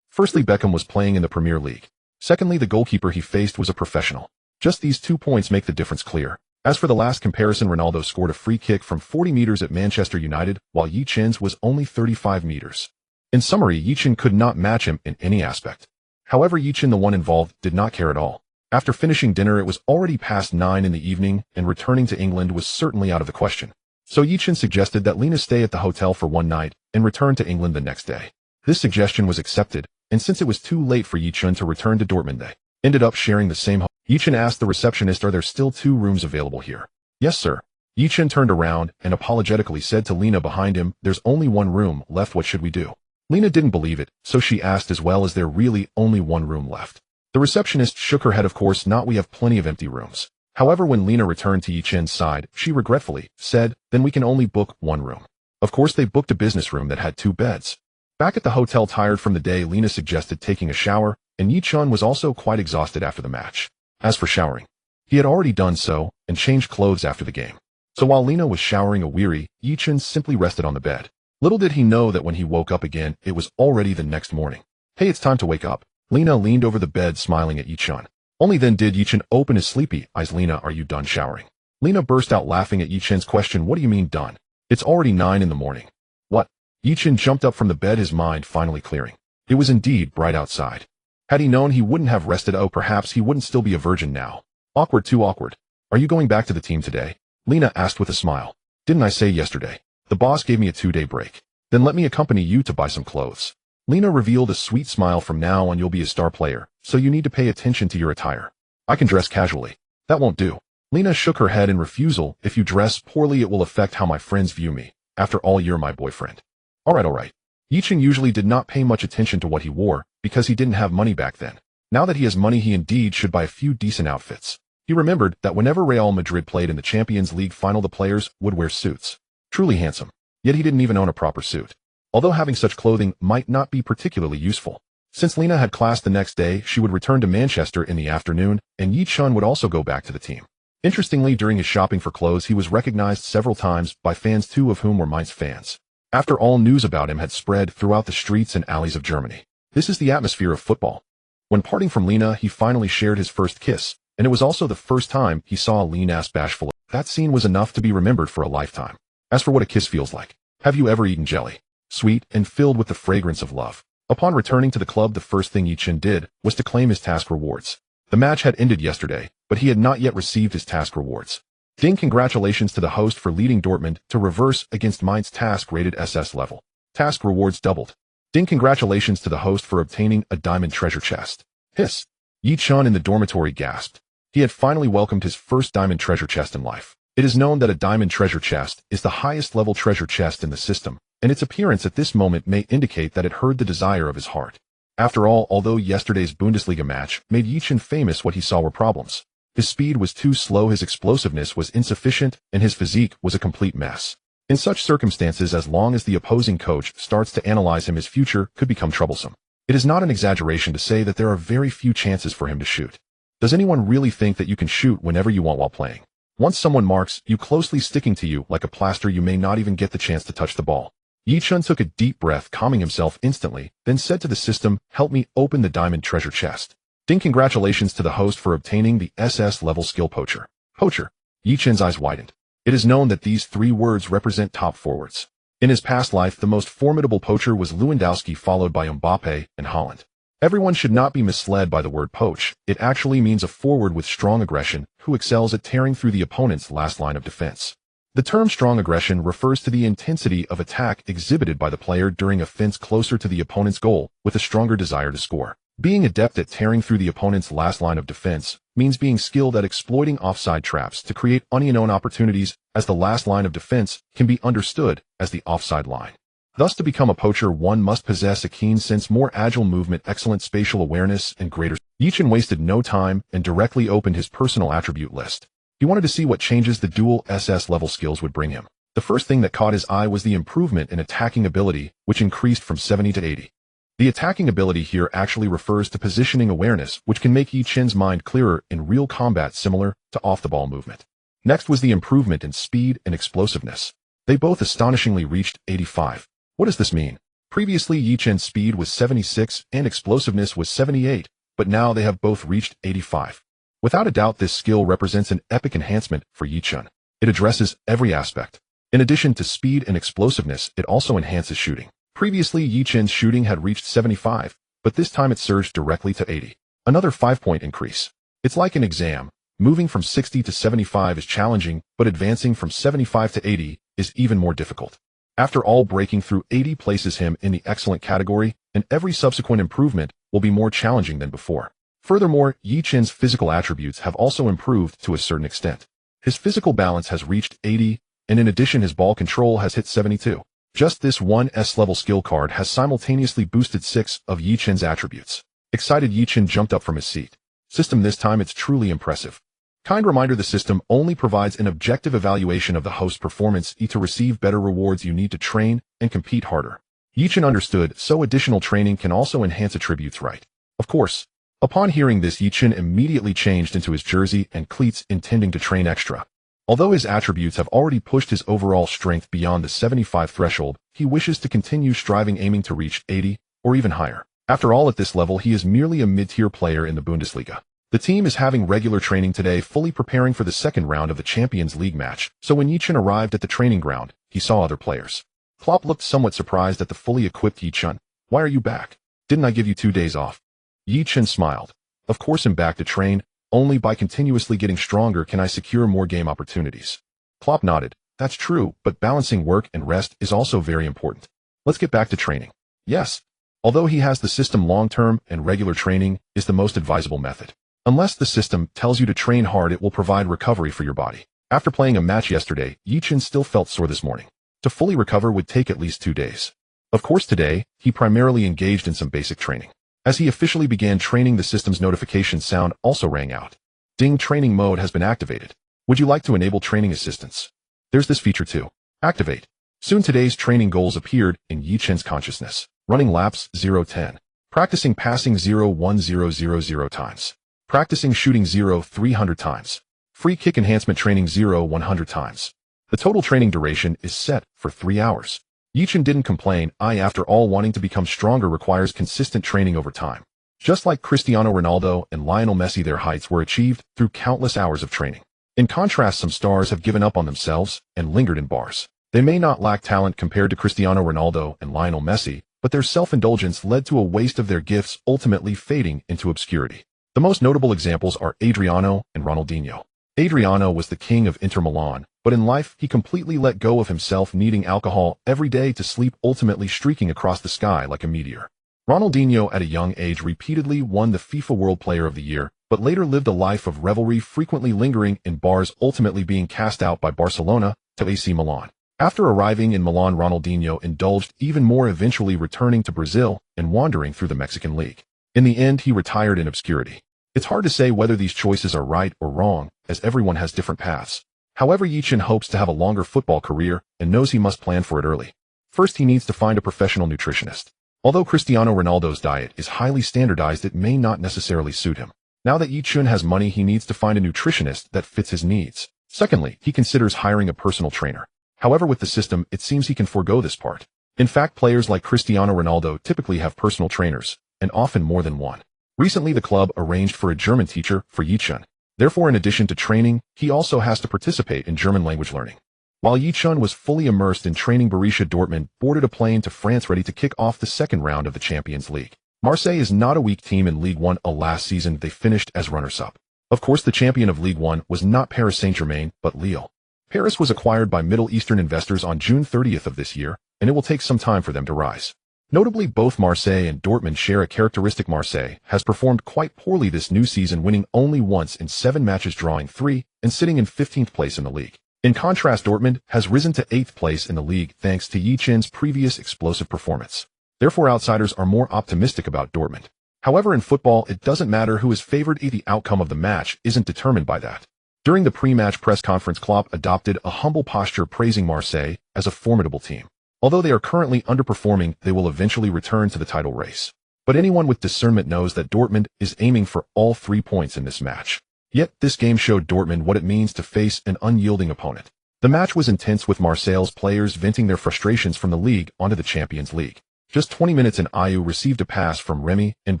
Firstly, Beckham was playing in the Premier League. Secondly, the goalkeeper he faced was a professional. Just these 2 points make the difference clear. As for the last comparison, Ronaldo scored a free kick from 40 meters at Manchester United, while Ye Chen's was only 35 meters. In summary, Ye Chen could not match him in any aspect. However, Ye Chen, the one involved, did not care at all. After finishing dinner, it was already past 9 in the evening, and returning to England was certainly out of the question. So Ye Chen suggested that Lena stay at the hotel for one night, and return to England the next day. This suggestion was accepted, and since it was too late for Ye Chen to return to Dortmund, they ended up sharing the same hotel. Ye Chen asked the receptionist, "Are there still 2 rooms available here?" "Yes, sir." Ye Chen turned around and apologetically said to Lena behind him, "There's only 1 room left, what should we do?" Lena didn't believe it, so she asked as well, "Is there really only 1 room left?" The receptionist shook her head. "Of course not, we have plenty of empty rooms." However, when Lena returned to Ye Chen's side, she regretfully said, "Then we can only book 1 room." Of course, they booked a business room that had 2 beds. Back at the hotel, tired from the day, Lena suggested taking a shower, and Ye Chen was also quite exhausted after the match. As for showering, he had already done so, and changed clothes after the game. So while Lena was showering weary, Ye Chen simply rested on the bed. Little did he know that when he woke up again, it was already the next morning. "Hey, it's time to wake up." Lena leaned over the bed, smiling at Ye Chen. Only then did Ye Chen open his sleepy eyes. "Lena, are you done showering?" Lena burst out laughing at Ye Chen's question. "What do you mean done? It's already 9 in the morning." "What?" Ye Chen jumped up from the bed, his mind finally clearing. It was indeed bright outside. Had he known, he wouldn't have rested. Oh, perhaps he wouldn't still be a virgin now. Awkward, too awkward. Are you going back to the team today? Lena asked with a smile. Didn't I say yesterday? The boss gave me a 2-day break. Then let me accompany you to buy some clothes. Lena revealed a sweet smile. From now on you'll be a star player, so you need to pay attention to your attire. I can dress casually. That won't do. Lena shook her head in refusal. If you dress poorly it will affect how my friends view me. After all, you're my boyfriend. Alright. Ye Chen usually did not pay much attention to what he wore, because he didn't have money back then. Now that he has money, he indeed should buy a few decent outfits. He remembered that whenever Real Madrid played in the Champions League final, the players would wear suits. Truly handsome. Yet he didn't even own a proper suit. Although having such clothing might not be particularly useful. Since Lena had class the next day, she would return to Manchester in the afternoon, and Ye Chen would also go back to the team. Interestingly, during his shopping for clothes, he was recognized several times by fans, 2 of whom were Mainz fans. After all, news about him had spread throughout the streets and alleys of Germany. This is the atmosphere of football. When parting from Lena, he finally shared his first kiss, and it was also the first time he saw Lena's bashful. That scene was enough to be remembered for a lifetime. As for what a kiss feels like, have you ever eaten jelly? Sweet and filled with the fragrance of love. Upon returning to the club, the first thing Ye Chen did was to claim his task rewards. The match had ended yesterday, but he had not yet received his task rewards. Ding! Congratulations to the host for leading Dortmund to reverse against Mainz. Task rated SS level. Task rewards doubled. Ding! Congratulations to the host for obtaining a diamond treasure chest. Hiss! Ye Chen in the dormitory gasped. He had finally welcomed his first diamond treasure chest in life. It is known that a diamond treasure chest is the highest level treasure chest in the system, and its appearance at this moment may indicate that it heard the desire of his heart. After all, although yesterday's Bundesliga match made Ye Chen famous, what he saw were problems. His speed was too slow, his explosiveness was insufficient, and his physique was a complete mess. In such circumstances, as long as the opposing coach starts to analyze him, his future could become troublesome. It is not an exaggeration to say that there are very few chances for him to shoot. Does anyone really think that you can shoot whenever you want while playing? Once someone marks you closely, sticking to you like a plaster, you may not even get the chance to touch the ball. Ye Chen took a deep breath, calming himself instantly, then said to the system, "Help me open the diamond treasure chest." Ding! Congratulations to the host for obtaining the SS level skill poacher. Poacher. Ye Chen's eyes widened. It is known that these 3 words represent top forwards. In his past life, the most formidable poacher was Lewandowski, followed by Mbappe and Haaland. Everyone should not be misled by the word poach. It actually means a forward with strong aggression who excels at tearing through the opponent's last line of defense. The term strong aggression refers to the intensity of attack exhibited by the player during a fence closer to the opponent's goal with a stronger desire to score. Being adept at tearing through the opponent's last line of defense means being skilled at exploiting offside traps to create unknown opportunities, as the last line of defense can be understood as the offside line. Thus, to become a poacher, one must possess a keen sense, more agile movement, excellent spatial awareness, and greater. Ye Chen wasted no time and directly opened his personal attribute list. He wanted to see what changes the dual SS level skills would bring him. The first thing that caught his eye was the improvement in attacking ability, which increased from 70 to 80. The attacking ability here actually refers to positioning awareness, which can make Ye Chen's mind clearer in real combat, similar to off-the-ball movement. Next was the improvement in speed and explosiveness. They both astonishingly reached 85. What does this mean? Previously, Ye Chen's speed was 76 and explosiveness was 78, but now they have both reached 85. Without a doubt, this skill represents an epic enhancement for Ye Chen. It addresses every aspect. In addition to speed and explosiveness, it also enhances shooting. Previously, Ye Chen's shooting had reached 75, but this time it surged directly to 80. Another 5-point increase. It's like an exam. Moving from 60 to 75 is challenging, but advancing from 75 to 80 is even more difficult. After all, breaking through 80 places him in the excellent category, and every subsequent improvement will be more challenging than before. Furthermore, Ye Chen's physical attributes have also improved to a certain extent. His physical balance has reached 80, and in addition his ball control has hit 72. Just this one S-level skill card has simultaneously boosted 6 of Ye Chen's attributes. Excited, Ye Chen jumped up from his seat. System, this time it's truly impressive. Kind reminder, the system only provides an objective evaluation of the host's performance. To receive better rewards you need to train and compete harder. Ye Chen understood, so additional training can also enhance attributes, right? Of course. Upon hearing this, Ye Chen immediately changed into his jersey and cleats, intending to train extra. Although his attributes have already pushed his overall strength beyond the 75 threshold, he wishes to continue striving, aiming to reach 80 or even higher. After all, at this level he is merely a mid-tier player in the Bundesliga. The team is having regular training today, fully preparing for the second round of the Champions League match, so when Ye Chen arrived at the training ground, he saw other players. Klopp looked somewhat surprised at the fully equipped Ye Chen. "Why are you back?" Didn't I give you 2 days off? Ye Chen smiled. Of course I'm back to train. Only by continuously getting stronger can I secure more game opportunities. Klopp nodded. That's true, but balancing work and rest is also very important. Let's get back to training. Yes. Although he has the system long-term and regular training is the most advisable method. Unless the system tells you to train hard, it will provide recovery for your body. After playing a match yesterday, Ye Chen still felt sore this morning. To fully recover would take at least 2 days. Of course today, he primarily engaged in some basic training. As he officially began training, the system's notification sound also rang out. Ding, training mode has been activated. Would you like to enable training assistance? There's this feature too. Activate. Soon today's training goals appeared in Ye Chen's consciousness. Running laps 0-10. Practicing passing 0-1-0-0-0 times. Practicing shooting 0-300 times. Free kick enhancement training 0-100 times. The total training duration is set for 3 hours. Ye Chen didn't complain. After all, wanting to become stronger requires consistent training over time. Just like Cristiano Ronaldo and Lionel Messi, their heights were achieved through countless hours of training. In contrast, some stars have given up on themselves and lingered in bars. They may not lack talent compared to Cristiano Ronaldo and Lionel Messi, but their self-indulgence led to a waste of their gifts, ultimately fading into obscurity. The most notable examples are Adriano and Ronaldinho. Adriano was the king of Inter Milan, but in life he completely let go of himself, needing alcohol every day to sleep, ultimately streaking across the sky like a meteor. Ronaldinho at a young age repeatedly won the FIFA World Player of the Year, but later lived a life of revelry, frequently lingering in bars, ultimately being cast out by Barcelona to AC Milan. After arriving in Milan, Ronaldinho indulged even more, eventually returning to Brazil and wandering through the Mexican League. In the end, he retired in obscurity. It's hard to say whether these choices are right or wrong, as everyone has different paths. However, Ye Chen hopes to have a longer football career and knows he must plan for it early. First, he needs to find a professional nutritionist. Although Cristiano Ronaldo's diet is highly standardized, it may not necessarily suit him. Now that Ye Chen has money, he needs to find a nutritionist that fits his needs. Secondly, he considers hiring a personal trainer. However, with the system, it seems he can forego this part. In fact, players like Cristiano Ronaldo typically have personal trainers, and often more than one. Recently, the club arranged for a German teacher for Ye Chen. Therefore, in addition to training, he also has to participate in German language learning. While Ye Chen was fully immersed in training, Borussia Dortmund boarded a plane to France ready to kick off the second round of the Champions League. Marseille is not a weak team in Ligue 1. Last season, they finished as runners-up. Of course, the champion of Ligue 1 was not Paris Saint-Germain, but Lille. Paris was acquired by Middle Eastern investors on June 30th of this year, and it will take some time for them to rise. Notably, both Marseille and Dortmund share a characteristic. Marseille has performed quite poorly this new season, winning only once in 7 matches, drawing 3, and sitting in 15th place in the league. In contrast, Dortmund has risen to 8th place in the league thanks to Ye Chen's previous explosive performance. Therefore, outsiders are more optimistic about Dortmund. However, in football, it doesn't matter who is favored. The outcome of the match isn't determined by that. During the pre-match press conference, Klopp adopted a humble posture, praising Marseille as a formidable team. Although they are currently underperforming, they will eventually return to the title race. But anyone with discernment knows that Dortmund is aiming for all 3 points in this match. Yet, this game showed Dortmund what it means to face an unyielding opponent. The match was intense, with Marseille's players venting their frustrations from the league onto the Champions League. Just 20 minutes in, Ayew received a pass from Remy and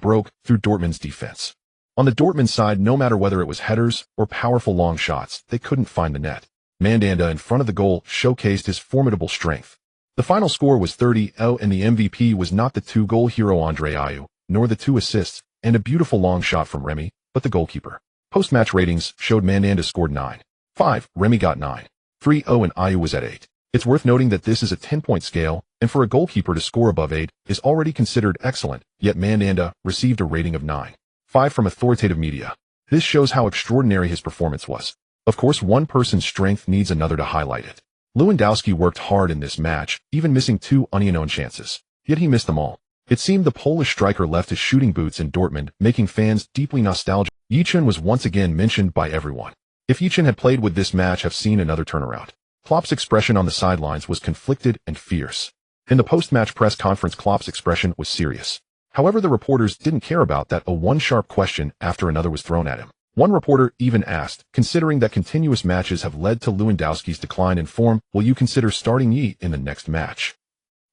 broke through Dortmund's defense. On the Dortmund side, no matter whether it was headers or powerful long shots, they couldn't find the net. Mandanda in front of the goal showcased his formidable strength. The final score was 30-0, and the MVP was not the 2-goal hero Andre Ayew, nor the 2 assists and a beautiful long shot from Remy, but the goalkeeper. Post-match ratings showed Mandanda scored 9.5, Remy got 9.3, and Ayew was at 8. It's worth noting that this is a 10-point scale, and for a goalkeeper to score above 8 is already considered excellent, yet Mandanda received a rating of 9.5 from authoritative media. This shows how extraordinary his performance was. Of course, one person's strength needs another to highlight it. Lewandowski worked hard in this match, even missing 2 unknown chances. Yet he missed them all. It seemed the Polish striker left his shooting boots in Dortmund, making fans deeply nostalgic. Ye Chen was once again mentioned by everyone. If Ye Chen had played, would this match have seen another turnaround? Klopp's expression on the sidelines was conflicted and fierce. In the post-match press conference, Klopp's expression was serious. However, the reporters didn't care about that. One sharp question after another was thrown at him. One reporter even asked, considering that continuous matches have led to Lewandowski's decline in form, will you consider starting Ye in the next match?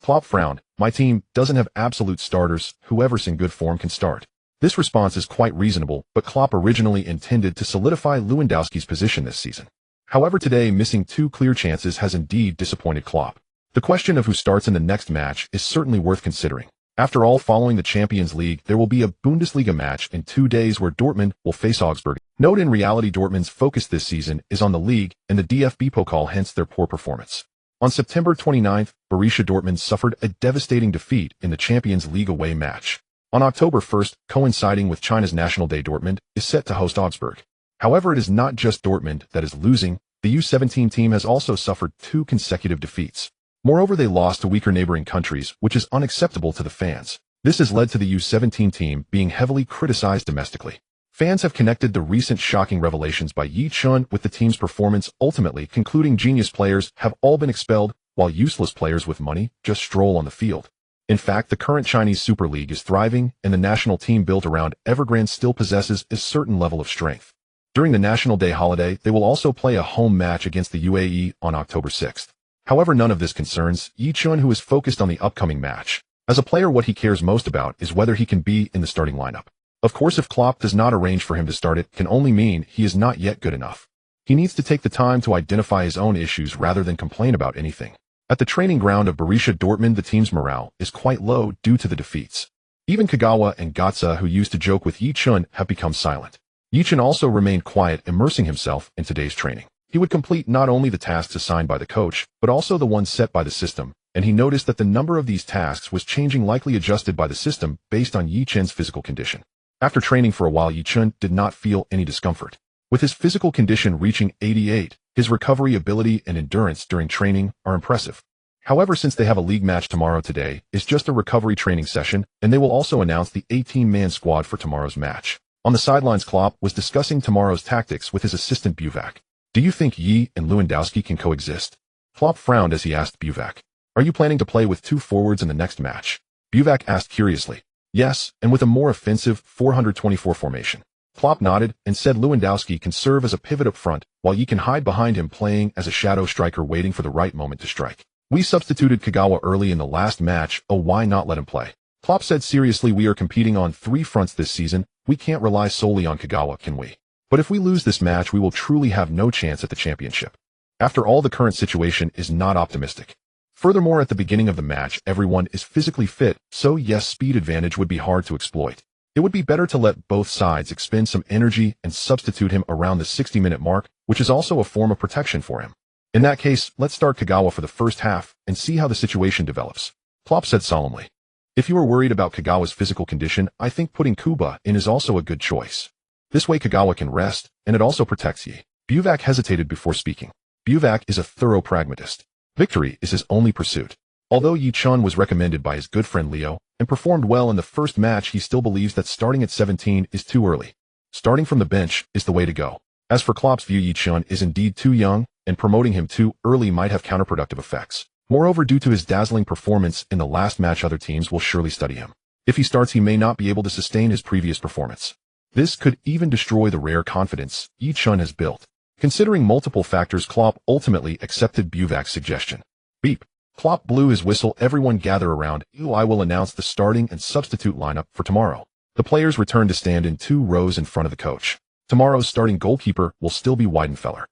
Klopp frowned. My team doesn't have absolute starters. Whoever's in good form can start. This response is quite reasonable, but Klopp originally intended to solidify Lewandowski's position this season. However, today missing 2 clear chances has indeed disappointed Klopp. The question of who starts in the next match is certainly worth considering. After all, following the Champions League, there will be a Bundesliga match in 2 days where Dortmund will face Augsburg. Note, in reality, Dortmund's focus this season is on the league and the DFB Pokal, hence their poor performance. On September 29th, Borussia Dortmund suffered a devastating defeat in the Champions League away match. On October 1st, coinciding with China's National Day, Dortmund is set to host Augsburg. However, it is not just Dortmund that is losing. The U17 team has also suffered 2 consecutive defeats. Moreover, they lost to weaker neighboring countries, which is unacceptable to the fans. This has led to the U17 team being heavily criticized domestically. Fans have connected the recent shocking revelations by Ye Chen with the team's performance, ultimately concluding genius players have all been expelled, while useless players with money just stroll on the field. In fact, the current Chinese Super League is thriving, and the national team built around Evergrande still possesses a certain level of strength. During the National Day holiday, they will also play a home match against the UAE on October 6th. However, none of this concerns Ye Chen, who is focused on the upcoming match. As a player, what he cares most about is whether he can be in the starting lineup. Of course, if Klopp does not arrange for him to start, it can only mean he is not yet good enough. He needs to take the time to identify his own issues rather than complain about anything. At the training ground of Borussia Dortmund, the team's morale is quite low due to the defeats. Even Kagawa and Götze, who used to joke with Ye Chen, have become silent. Ye Chen also remained quiet, immersing himself in today's training. He would complete not only the tasks assigned by the coach, but also the ones set by the system, and he noticed that the number of these tasks was changing, likely adjusted by the system based on Ye Chen's physical condition. After training for a while, Ye Chen did not feel any discomfort. With his physical condition reaching 88, his recovery ability and endurance during training are impressive. However, since they have a league match tomorrow, today is just a recovery training session, and they will also announce the 18-man squad for tomorrow's match. On the sidelines, Klopp was discussing tomorrow's tactics with his assistant Buvac. Do you think Yi and Lewandowski can coexist? Klopp frowned as he asked Buvac. Are you planning to play with 2 forwards in the next match? Buvac asked curiously. Yes, and with a more offensive 424 formation. Klopp nodded and said Lewandowski can serve as a pivot up front, while Yi can hide behind him, playing as a shadow striker waiting for the right moment to strike. We substituted Kagawa early in the last match, why not let him play? Klopp said seriously, we are competing on 3 fronts this season, we can't rely solely on Kagawa, can we? But if we lose this match, we will truly have no chance at the championship. After all, the current situation is not optimistic. Furthermore, at the beginning of the match, everyone is physically fit, so yes, speed advantage would be hard to exploit. It would be better to let both sides expend some energy and substitute him around the 60-minute mark, which is also a form of protection for him. In that case, let's start Kagawa for the first half and see how the situation develops. Klopp said solemnly. If you are worried about Kagawa's physical condition, I think putting Kuba in is also a good choice. This way Kagawa can rest, and it also protects Yi. Buvac hesitated before speaking. Buvac is a thorough pragmatist. Victory is his only pursuit. Although Ye Chen was recommended by his good friend Leo and performed well in the first match, he still believes that starting at 17 is too early. Starting from the bench is the way to go. As for Klopp's view, Ye Chen is indeed too young, and promoting him too early might have counterproductive effects. Moreover, due to his dazzling performance in the last match, other teams will surely study him. If he starts, he may not be able to sustain his previous performance. This could even destroy the rare confidence Ye Chen has built. Considering multiple factors, Klopp ultimately accepted Buvac's suggestion. Beep. Klopp blew his whistle. Everyone gather around. I will announce the starting and substitute lineup for tomorrow. The players return to stand in 2 rows in front of the coach. Tomorrow's starting goalkeeper will still be Weidenfeller.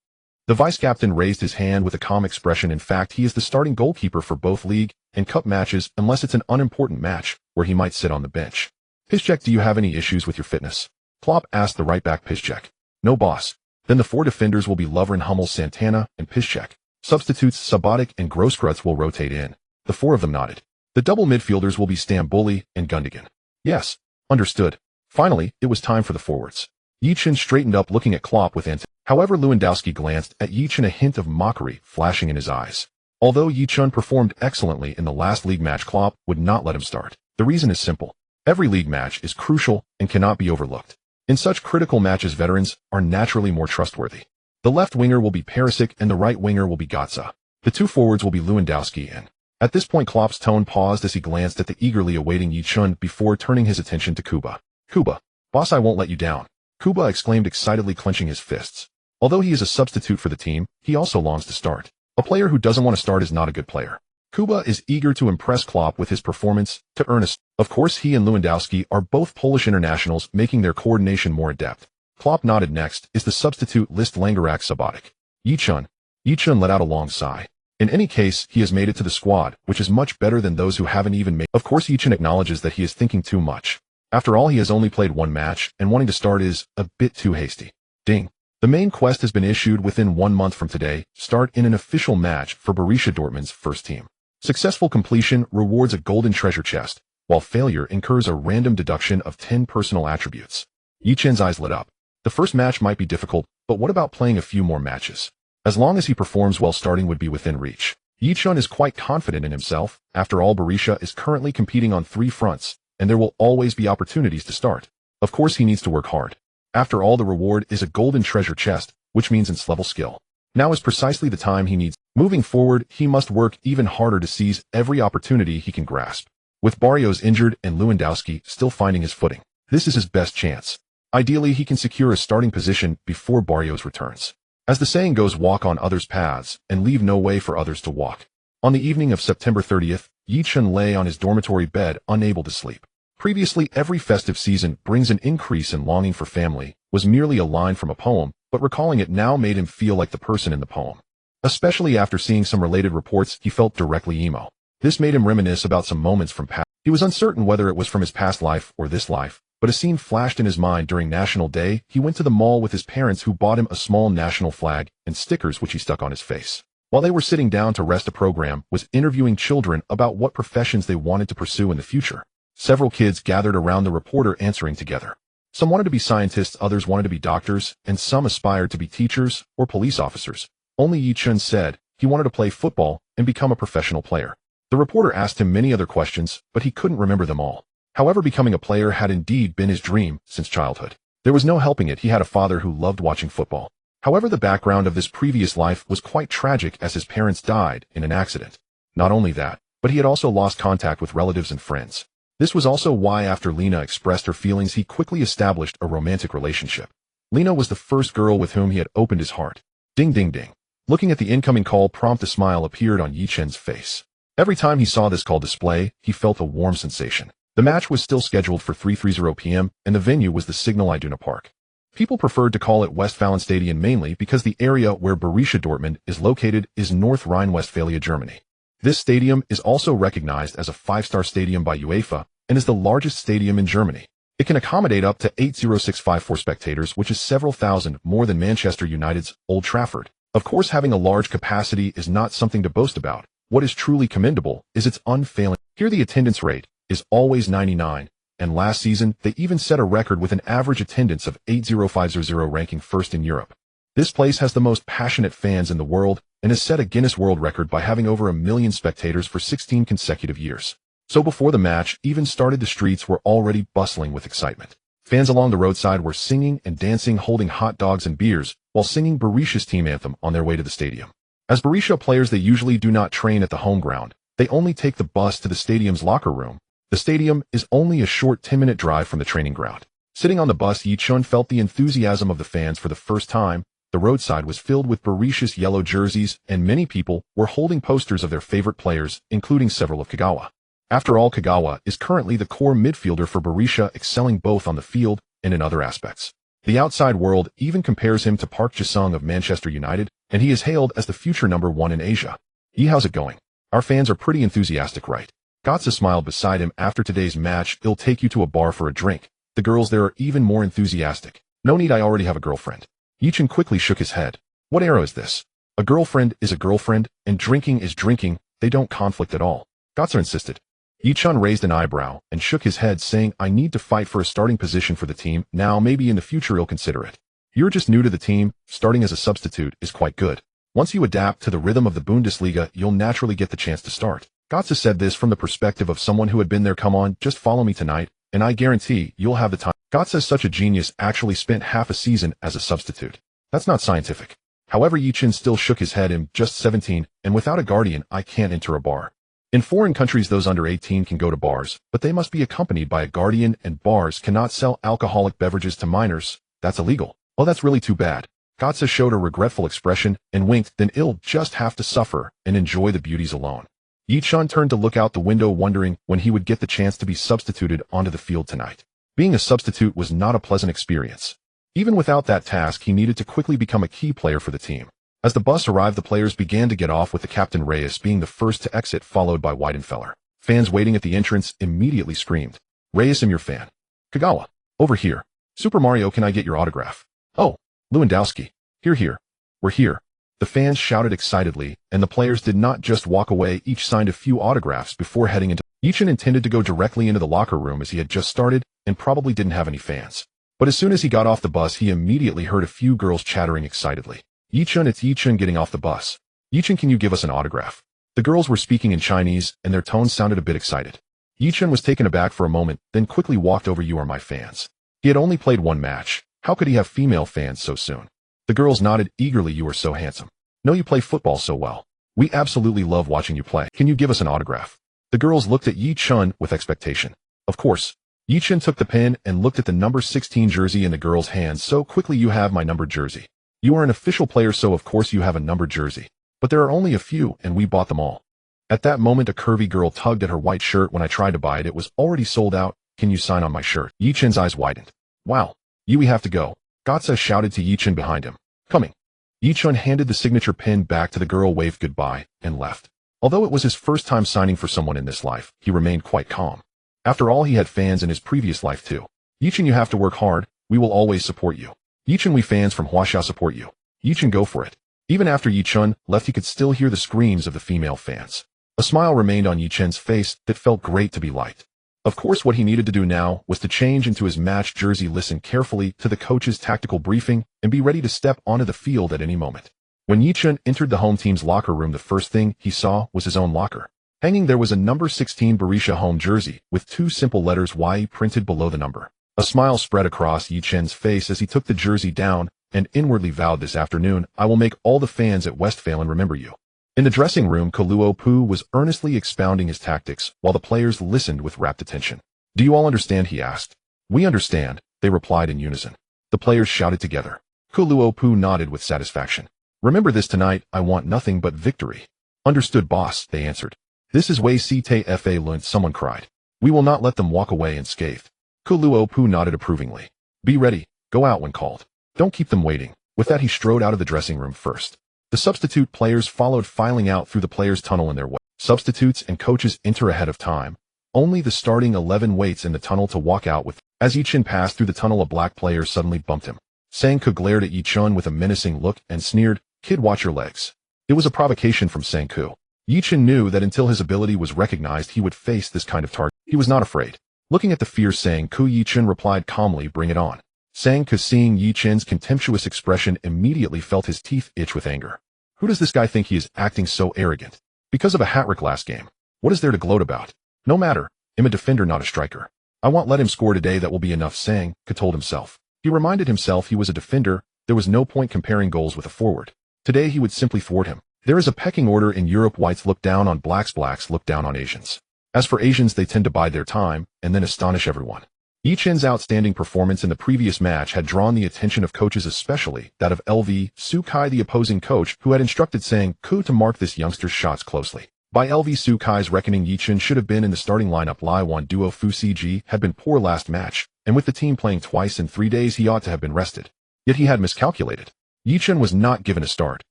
The vice-captain raised his hand with a calm expression. In fact, he is the starting goalkeeper for both league and cup matches, unless it's an unimportant match where he might sit on the bench. Piszczek, do you have any issues with your fitness? Klopp asked the right-back Piszczek. No, boss. Then the 4 defenders will be Lovren, Hummels, Santana, and Piszczek. Substitutes Subotic and Grosskreutz will rotate in. The 4 of them nodded. The double midfielders will be Stambouli and Gundogan. Yes. Understood. Finally, it was time for the forwards. Ye Chen straightened up, looking at Klopp with anticipation. However, Lewandowski glanced at Ye Chen, a hint of mockery flashing in his eyes. Although Ye Chen performed excellently in the last league match, Klopp would not let him start. The reason is simple. Every league match is crucial and cannot be overlooked. In such critical matches, veterans are naturally more trustworthy. The left winger will be Perisic and the right winger will be Götze. The 2 forwards will be Lewandowski and... At this point, Klopp's tone paused as he glanced at the eagerly awaiting Ye Chen before turning his attention to Kuba. Kuba. Boss, I won't let you down. Kuba exclaimed excitedly, clenching his fists. Although he is a substitute for the team, he also longs to start. A player who doesn't want to start is not a good player. Kuba is eager to impress Klopp with his performance to earnest. Of course, he and Lewandowski are both Polish internationals, making their coordination more adept. Klopp nodded. Next is the substitute list: Langerak, Subotic. Ye Chen let out a long sigh. In any case, he has made it to the squad, which is much better than those who haven't even made. Of course, Ye Chen acknowledges that he is thinking too much. After all, he has only played one match, and wanting to start is a bit too hasty. Ding. The main quest has been issued within 1 month from today. Start in an official match for Borussia Dortmund's first team. Successful completion rewards a golden treasure chest, while failure incurs a random deduction of 10 personal attributes. Ye Chen's eyes lit up. The first match might be difficult, but what about playing a few more matches? As long as he performs well, starting would be within reach. Ye Chen is quite confident in himself. After all, Borussia is currently competing on 3 fronts, and there will always be opportunities to start. Of course, he needs to work hard. After all, the reward is a golden treasure chest, which means its level skill. Now is precisely the time he needs. Moving forward, he must work even harder to seize every opportunity he can grasp. With Barrios injured and Lewandowski still finding his footing, this is his best chance. Ideally, he can secure a starting position before Barrios returns. As the saying goes, walk on others' paths and leave no way for others to walk. On the evening of September 30th, Ye Chen lay on his dormitory bed, unable to sleep. Previously, every festive season brings an increase in longing for family was merely a line from a poem, but recalling it now made him feel like the person in the poem. Especially after seeing some related reports, he felt directly emo. This made him reminisce about some moments from past. He was uncertain whether it was from his past life or this life, but a scene flashed in his mind during National Day. He went to the mall with his parents, who bought him a small national flag and stickers which he stuck on his face. While they were sitting down to rest, a program was interviewing children about what professions they wanted to pursue in the future. Several kids gathered around the reporter answering together. Some wanted to be scientists, others wanted to be doctors, and some aspired to be teachers or police officers. Only Ye Chen said he wanted to play football and become a professional player. The reporter asked him many other questions, but he couldn't remember them all. However, becoming a player had indeed been his dream since childhood. There was no helping it. He had a father who loved watching football. However, the background of this previous life was quite tragic, as his parents died in an accident. Not only that, but he had also lost contact with relatives and friends. This was also why, after Lena expressed her feelings, he quickly established a romantic relationship. Lena was the first girl with whom he had opened his heart. Ding ding ding. Looking at the incoming call prompt, a smile appeared on Ye Chen's face. Every time he saw this call display, he felt a warm sensation. The match was still scheduled for 3:30 p.m., and the venue was the Signal Iduna Park. People preferred to call it Westfalenstadion mainly because the area where Borussia Dortmund is located is North Rhine-Westphalia, Germany. This stadium is also recognized as a 5-star stadium by UEFA and is the largest stadium in Germany. It can accommodate up to 8,654 spectators, which is several thousand more than Manchester United's Old Trafford. Of course, having a large capacity is not something to boast about. What is truly commendable is its unfailing. Here the attendance rate is always 99, and last season they even set a record with an average attendance of 8,500, ranking first in Europe. This place has the most passionate fans in the world and has set a Guinness World Record by having over 1 million spectators for 16 consecutive years. So before the match even started, the streets were already bustling with excitement. Fans along the roadside were singing and dancing, holding hot dogs and beers, while singing Borussia's team anthem on their way to the stadium. As Borussia players, they usually do not train at the home ground. They only take the bus to the stadium's locker room. The stadium is only a short 10-minute drive from the training ground. Sitting on the bus, Ye Chen felt the enthusiasm of the fans for the first time. The roadside was filled with Borussia's yellow jerseys, and many people were holding posters of their favorite players, including several of Kagawa. After all, Kagawa is currently the core midfielder for Borussia, excelling both on the field and in other aspects. The outside world even compares him to Park Ji-sung of Manchester United, and he is hailed as the future #1 in Asia. How's it going? Our fans are pretty enthusiastic, right? Gotze smiled beside him. After today's match, he'll take you to a bar for a drink. The girls there are even more enthusiastic. No need, I already have a girlfriend. Ye Chen quickly shook his head. What era is this? A girlfriend is a girlfriend, and drinking is drinking. They don't conflict at all. Gotze insisted. Ye Chen raised an eyebrow and shook his head, saying, I need to fight for a starting position for the team. Now, maybe in the future he'll consider it. You're just new to the team. Starting as a substitute is quite good. Once you adapt to the rhythm of the Bundesliga, you'll naturally get the chance to start. Gotze said this from the perspective of someone who had been there. Come on, just follow me tonight, and I guarantee you'll have the time. Gotze, such a genius, actually spent half a season as a substitute. That's not scientific. However, Ye Chen still shook his head. I'm just 17, and without a guardian, I can't enter a bar. In foreign countries, those under 18 can go to bars, but they must be accompanied by a guardian, and bars cannot sell alcoholic beverages to minors. That's illegal. Well, that's really too bad. Gotze showed a regretful expression and winked. Then he'll just have to suffer and enjoy the beauties alone. Ye Chen turned to look out the window, wondering when he would get the chance to be substituted onto the field tonight. Being a substitute was not a pleasant experience. Even without that task, he needed to quickly become a key player for the team. As the bus arrived, the players began to get off, with the captain Reyes being the first to exit, followed by Weidenfeller. Fans waiting at the entrance immediately screamed, "Reyes, I'm your fan." "Kagawa, over here." "Super Mario, can I get your autograph?" "Oh, Lewandowski. Here. We're here." The fans shouted excitedly, and the players did not just walk away, each signed a few autographs before heading into. Ye Chen intended to go directly into the locker room as he had just started and probably didn't have any fans. But as soon as he got off the bus, he immediately heard a few girls chattering excitedly. "Ye Chen, it's Ye Chen getting off the bus. Ye Chen, can you give us an autograph?" The girls were speaking in Chinese, and their tones sounded a bit excited. Ye Chen was taken aback for a moment, then quickly walked over. "You are my fans." He had only played one match. How could he have female fans so soon? The girls nodded eagerly. "You are so handsome. No, you play football so well. We absolutely love watching you play. Can you give us an autograph?" The girls looked at Ye Chen with expectation. Of course. Ye Chen took the pen and looked at the number 16 jersey in the girl's hands. "So quickly, you have my numbered jersey. You are an official player, so of course you have a numbered jersey. But there are only a few, and we bought them all." At that moment, a curvy girl tugged at her white shirt. "When I tried to buy it, it was already sold out. Can you sign on my shirt?" Ye Chen's eyes widened. "Wow. We have to go." Gotsa shouted to Ye Chen behind him. "Coming." Ye Chen handed the signature pin back to the girl, waved goodbye, and left. Although it was his first time signing for someone in this life, he remained quite calm. After all, he had fans in his previous life too. "Ye Chen, you have to work hard. We will always support you." "Ye Chen, we fans from Huaxia support you." "Ye Chen, go for it." Even after Ye Chen left, he could still hear the screams of the female fans. A smile remained on Ye Chen's face that felt great to be liked. Of course, what he needed to do now was to change into his match jersey, listen carefully to the coach's tactical briefing, and be ready to step onto the field at any moment. When Ye Chen entered the home team's locker room, the first thing he saw was his own locker. Hanging there was a number 16 Borussia home jersey with two simple letters Y printed below the number. A smile spread across Ye Chen's face as he took the jersey down and inwardly vowed, "This afternoon, I will make all the fans at Westphalen remember you." In the dressing room, Kaluo Pu was earnestly expounding his tactics while the players listened with rapt attention. "Do you all understand?" he asked. "We understand," they replied in unison. The players shouted together. Kaluo Pu nodded with satisfaction. "Remember this tonight, I want nothing but victory." "Understood, boss," they answered. "This is Wei Site Fa Lunt," someone cried. "We will not let them walk away unscathed." Kaluo Pu nodded approvingly. "Be ready, go out when called. Don't keep them waiting." With that, he strode out of the dressing room first. The substitute players followed, filing out through the players' tunnel in their way. Substitutes and coaches enter ahead of time. Only the starting 11 waits in the tunnel to walk out with. As Ye Chen passed through the tunnel, a black player suddenly bumped him. Sang-ku glared at Ye Chen with a menacing look and sneered, "Kid, watch your legs." It was a provocation from Sang-ku. Ye Chen knew that until his ability was recognized, he would face this kind of target. He was not afraid. Looking at the fierce Sang-ku, Ye Chen replied calmly, "Bring it on." Sang-ku, seeing Ye Chen's contemptuous expression, immediately felt his teeth itch with anger. Who does this guy think he is, acting so arrogant? Because of a hat-trick last game. What is there to gloat about? No matter, I'm a defender, not a striker. I won't let him score today, that will be enough, Sang-ku told himself. He reminded himself he was a defender, there was no point comparing goals with a forward. Today he would simply thwart him. There is a pecking order in Europe. Whites look down on blacks, blacks look down on Asians. As for Asians, they tend to bide their time, and then astonish everyone. Ye Chen's outstanding performance in the previous match had drawn the attention of coaches, especially that of LV Su-kai, the opposing coach, who had instructed Sang-ku to mark this youngster's shots closely. By LV Su-kai's reckoning, Ye Chen should have been in the starting lineup. Lai Wan duo Fu Cg had been poor last match, and with the team playing twice in 3 days, he ought to have been rested. Yet he had miscalculated. Ye Chen was not given a start.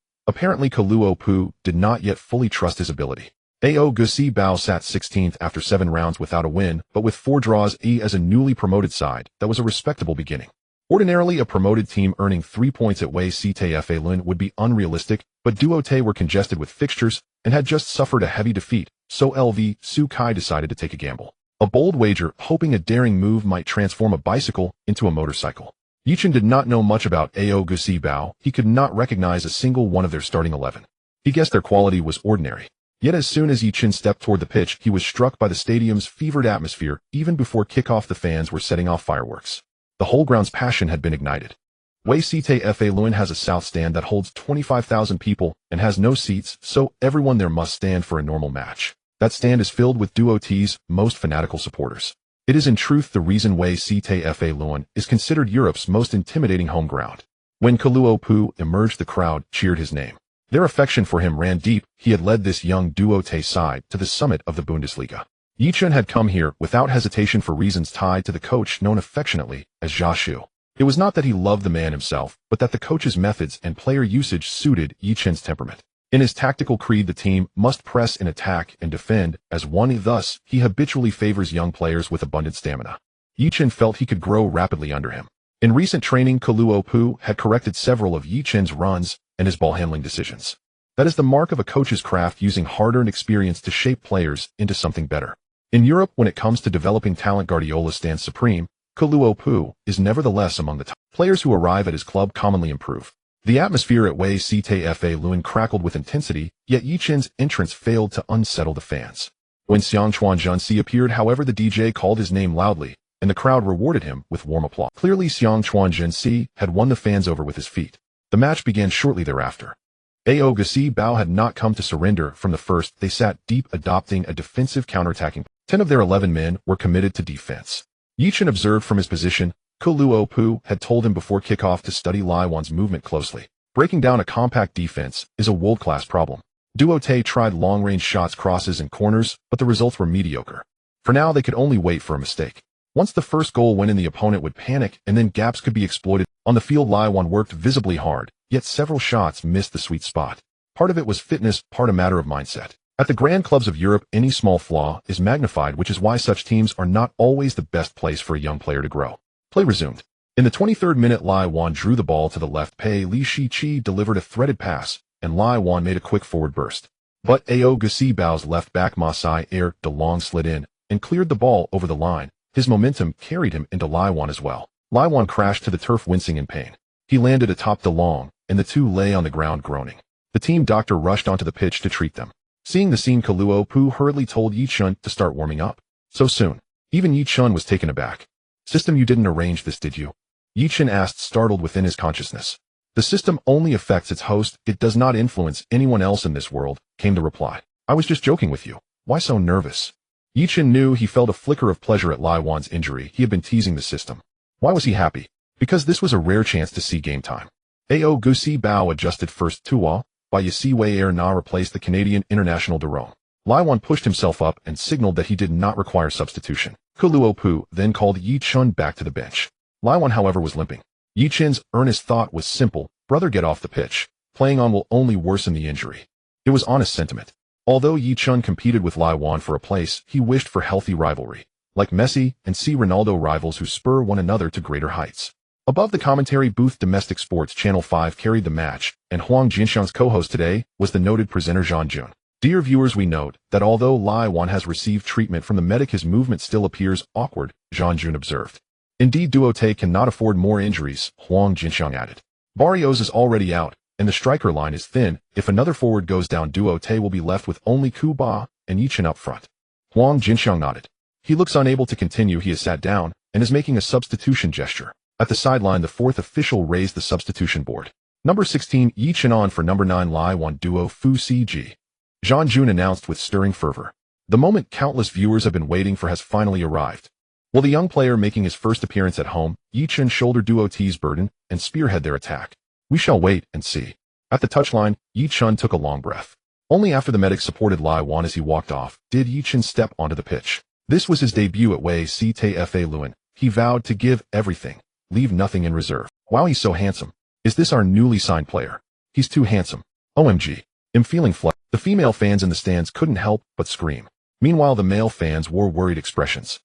Apparently, Kaluo Pu did not yet fully trust his ability. Ao Gusi Bao sat 16th after 7 rounds without a win, but with 4 draws. As a newly promoted side, that was a respectable beginning. Ordinarily, a promoted team earning 3 points at Wei Site Fa Lun would be unrealistic, but Duo Te were congested with fixtures and had just suffered a heavy defeat, so LV Su-kai decided to take a gamble. A bold wager, hoping a daring move might transform a bicycle into a motorcycle. Ye Chen did not know much about Ao Gusi Bao. He could not recognize a single one of their starting 11. He guessed their quality was ordinary. Yet as soon as Ye Chen stepped toward the pitch, he was struck by the stadium's fevered atmosphere. Even before kickoff, the fans were setting off fireworks. The whole ground's passion had been ignited. Wei Site Fa Lun has a south stand that holds 25,000 people and has no seats, so everyone there must stand for a normal match. That stand is filled with Duo T's most fanatical supporters. It is in truth the reason Wei Site Fa Lun is considered Europe's most intimidating home ground. When Kaluo Pu emerged, the crowd cheered his name. Their affection for him ran deep. He had led this young Duo Te side to the summit of the Bundesliga. Ye Chen had come here without hesitation for reasons tied to the coach known affectionately as Jia Shu. It was not that he loved the man himself, but that the coach's methods and player usage suited Ye Chen's temperament. In his tactical creed, the team must press and attack and defend as one. Thus, he habitually favors young players with abundant stamina. Ye Chen felt he could grow rapidly under him. In recent training, Pu had corrected several of Ye Chen's runs and his ball handling decisions. That is the mark of a coach's craft, using hard-earned experience to shape players into something better. In Europe, when it comes to developing talent, Guardiola stands supreme. Pu is nevertheless among the top. Players who arrive at his club commonly improve. The atmosphere at Ye Chen crackled with intensity, yet Ye Chen's entrance failed to unsettle the fans. When Xiang Chuanzhensi appeared, however, the DJ called his name loudly, and the crowd rewarded him with warm applause. Clearly, Xiang Chuanzhensi had won the fans over with his feet. The match began shortly thereafter. Gasi Bao had not come to surrender from the first. They sat deep, adopting a defensive counterattacking. 10 of their 11 men were committed to defense. Ye Chen observed from his position. Pu had told him before kickoff to study Lai Wan's movement closely. Breaking down a compact defense is a world-class problem. Duo Te tried long-range shots, crosses, and corners, but the results were mediocre. For now, they could only wait for a mistake. Once the first goal went in, the opponent would panic, and then gaps could be exploited. On the field, Lai Wan worked visibly hard, yet several shots missed the sweet spot. Part of it was fitness, part a matter of mindset. At the grand clubs of Europe, any small flaw is magnified, which is why such teams are not always the best place for a young player to grow. Play resumed. In the 23rd minute, Lai Wan drew the ball to the left. Pei Li Shiqi delivered a threaded pass, and Lai Wan made a quick forward burst. But Gasi Bao's left back Masai Air De Long slid in and cleared the ball over the line. His momentum carried him into Lai Wan as well. Lai Wan crashed to the turf, wincing in pain. He landed atop De Long, and the two lay on the ground groaning. The team doctor rushed onto the pitch to treat them. Seeing the scene, Pu hurriedly told Ye Chen to start warming up. So soon. Even Ye Chen was taken aback. "System, you didn't arrange this, did you?" Ye Chen asked, startled within his consciousness. "The system only affects its host, it does not influence anyone else in this world," came the reply. "I was just joking with you. Why so nervous?" Ye Chen knew he felt a flicker of pleasure at Lai Wan's injury. He had been teasing the system. Why was he happy? Because this was a rare chance to see game time. Gasi Bao adjusted first. Tua, by Yasiwei Air Na replaced the Canadian international de Rome. Lai Wan pushed himself up and signaled that he did not require substitution. Pu then called Ye Chen back to the bench. Lai Wan, however, was limping. Ye Chen's earnest thought was simple: brother, get off the pitch. Playing on will only worsen the injury. It was honest sentiment. Although Ye Chen competed with Lai Wan for a place, he wished for healthy rivalry, like Messi and Ronaldo, rivals who spur one another to greater heights. Above the commentary booth, Domestic Sports Channel 5 carried the match, and Huang Jinxiang's co-host today was the noted presenter Zhang Jun. Dear viewers, we note that although Lai Wan has received treatment from the medic, his movement still appears awkward, Zhang Jun observed. Indeed, Duo Te cannot afford more injuries, Huang Jinxiang added. Barrios is already out, and the striker line is thin. If another forward goes down, Duo Te will be left with only Ba and Ye Chen up front. Huang Jinxiang nodded. He looks unable to continue. He has sat down and is making a substitution gesture. At the sideline, the fourth official raised the substitution board. Number 16, Ye Chen on for number 9, Lai Wan Duo Fu CG. Zhang Jun announced with stirring fervor. The moment countless viewers have been waiting for has finally arrived. Will the young player making his first appearance at home, Ye Chen, shoulder Duo T's burden and spearhead their attack? We shall wait and see. At the touchline, Ye Chen took a long breath. Only after the medic supported Lai Wan as he walked off did Ye Chen step onto the pitch. This was his debut at Ye Chen. He vowed to give everything, leave nothing in reserve. Wow, he's so handsome. Is this our newly signed player? He's too handsome. OMG. I'm feeling flushed. The female fans in the stands couldn't help but scream. Meanwhile, the male fans wore worried expressions.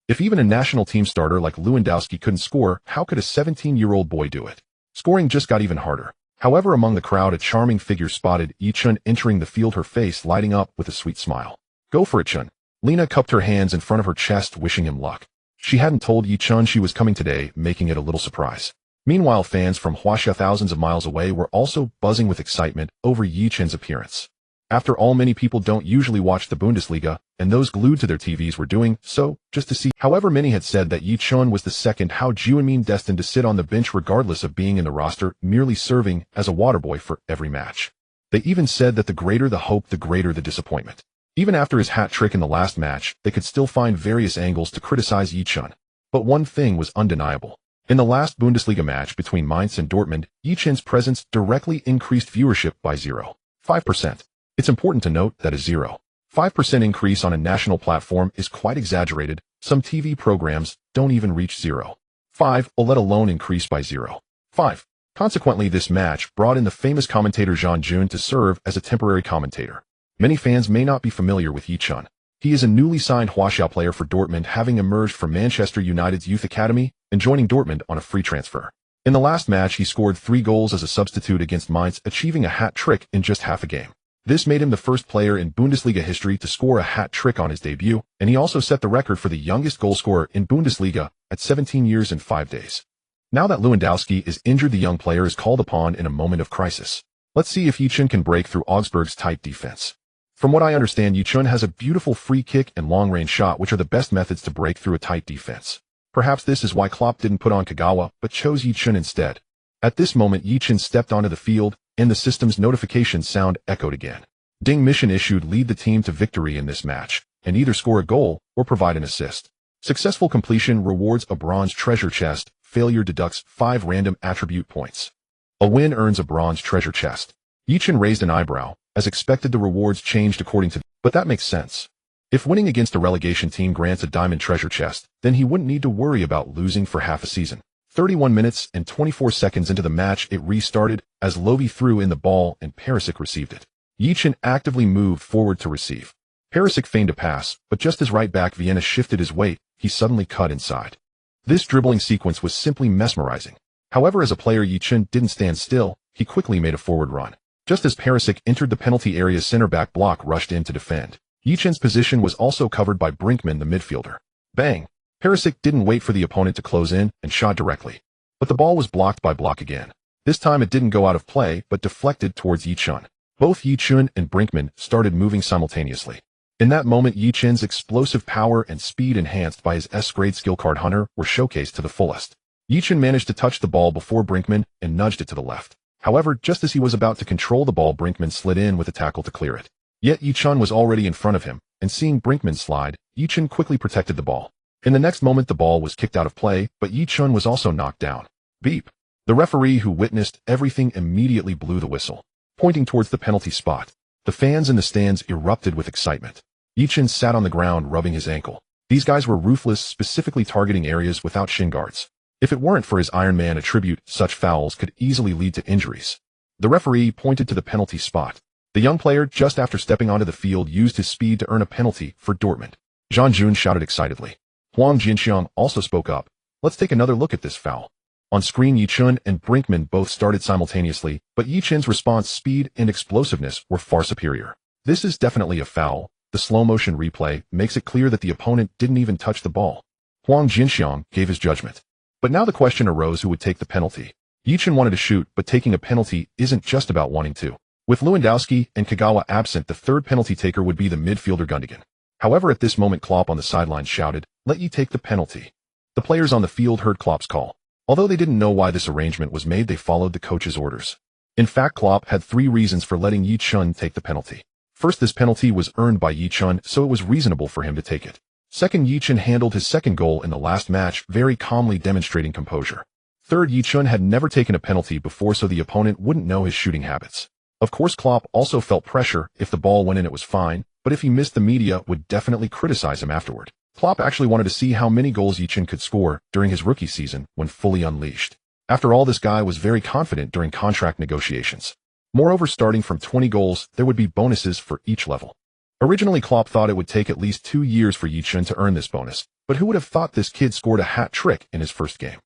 If even a national team starter like Lewandowski couldn't score, how could a 17-year-old boy do it? Scoring just got even harder. However, among the crowd, a charming figure spotted Ye Chen entering the field, her face lighting up with a sweet smile. Go for it, Chen. Lena cupped her hands in front of her chest, wishing him luck. She hadn't told Ye Chen she was coming today, making it a little surprise. Meanwhile, fans from Huaxia, thousands of miles away, were also buzzing with excitement over Ye Chen's appearance. After all, many people don't usually watch the Bundesliga, and those glued to their TVs were doing so just to see. However, many had said that Ye Chen was the second Hao Jiumin, destined to sit on the bench regardless of being in the roster, merely serving as a water boy for every match. They even said that the greater the hope, the greater the disappointment. Even after his hat trick in the last match, they could still find various angles to criticize Ye Chen. But one thing was undeniable. In the last Bundesliga match between Mainz and Dortmund, Ye Chen's presence directly increased viewership by 0.5%. It's important to note that a 0.5% increase on a national platform is quite exaggerated. Some TV programs don't even reach 0.5%. 5, let alone increase by 0.5. Consequently, this match brought in the famous commentator Zhang Jun to serve as a temporary commentator. Many fans may not be familiar with Ye Chen. He is a newly signed Huaxiao player for Dortmund, having emerged from Manchester United's youth academy and joining Dortmund on a free transfer. In the last match, he scored 3 goals as a substitute against Mainz, achieving a hat-trick in just half a game. This made him the first player in Bundesliga history to score a hat-trick on his debut, and he also set the record for the youngest goalscorer in Bundesliga at 17 years and 5 days. Now that Lewandowski is injured, the young player is called upon in a moment of crisis. Let's see if Ye Chen can break through Augsburg's tight defense. From what I understand, Ye Chen has a beautiful free kick and long-range shot, which are the best methods to break through a tight defense. Perhaps this is why Klopp didn't put on Kagawa, but chose Ye Chen instead. At this moment, Ye Chen stepped onto the field, and the system's notification sound echoed again. Ding, mission issued. Lead the team to victory in this match, and either score a goal or provide an assist. Successful completion rewards a bronze treasure chest. Failure deducts 5 random attribute points. A win earns a bronze treasure chest. Ye Chen raised an eyebrow. As expected, the rewards changed according to, but that makes sense. If winning against a relegation team grants a diamond treasure chest, then he wouldn't need to worry about losing for half a season. 31 minutes and 24 seconds into the match, it restarted as Lovi threw in the ball and Perisic received it. Ye Chen actively moved forward to receive. Perisic feigned a pass, but just as right back Vienna shifted his weight, he suddenly cut inside. This dribbling sequence was simply mesmerizing. However, as a player, Ye Chen didn't stand still. He quickly made a forward run. Just as Perisic entered the penalty area, center-back Block rushed in to defend. Ye Chen's position was also covered by Brinkman, the midfielder. Bang! Perisic didn't wait for the opponent to close in and shot directly. But the ball was blocked by Block again. This time it didn't go out of play, but deflected towards Ye Chen. Both Ye Chen and Brinkman started moving simultaneously. In that moment, Ye Chen's explosive power and speed, enhanced by his S-grade skill card Hunter, were showcased to the fullest. Ye Chen managed to touch the ball before Brinkman and nudged it to the left. However, just as he was about to control the ball, Brinkman slid in with a tackle to clear it. Yet Ye Chen was already in front of him, and seeing Brinkman slide, Ye Chen quickly protected the ball. In the next moment, the ball was kicked out of play, but Ye Chen was also knocked down. Beep! The referee, who witnessed everything, immediately blew the whistle, pointing towards the penalty spot. The fans in the stands erupted with excitement. Ye Chen sat on the ground rubbing his ankle. These guys were ruthless, specifically targeting areas without shin guards. If it weren't for his Iron Man attribute, such fouls could easily lead to injuries. The referee pointed to the penalty spot. The young player, just after stepping onto the field, used his speed to earn a penalty for Dortmund. Zhang Jun shouted excitedly. Huang Jinxiang also spoke up. Let's take another look at this foul. On screen, Ye Chen and Brinkman both started simultaneously, but Ye Chen's response speed and explosiveness were far superior. This is definitely a foul. The slow-motion replay makes it clear that the opponent didn't even touch the ball. Huang Jinxiang gave his judgment. But now the question arose, who would take the penalty? Ye Chen wanted to shoot, but taking a penalty isn't just about wanting to. With Lewandowski and Kagawa absent, the third penalty taker would be the midfielder Gundogan. However, at this moment, Klopp on the sideline shouted, "Let Ye take the penalty." The players on the field heard Klopp's call. Although they didn't know why this arrangement was made, they followed the coach's orders. In fact, Klopp had 3 reasons for letting Ye Chen take the penalty. First, this penalty was earned by Ye Chen, so it was reasonable for him to take it. Second, Ye Chen handled his second goal in the last match very calmly, demonstrating composure. Third, Ye Chen had never taken a penalty before, so the opponent wouldn't know his shooting habits. Of course, Klopp also felt pressure. If the ball went in, it was fine, but if he missed, the media would definitely criticize him afterward. Klopp actually wanted to see how many goals Ye Chen could score during his rookie season when fully unleashed. After all, this guy was very confident during contract negotiations. Moreover, starting from 20 goals, there would be bonuses for each level. Originally, Klopp thought it would take at least 2 years for Ye Chen to earn this bonus, but who would have thought this kid scored a hat-trick in his first game?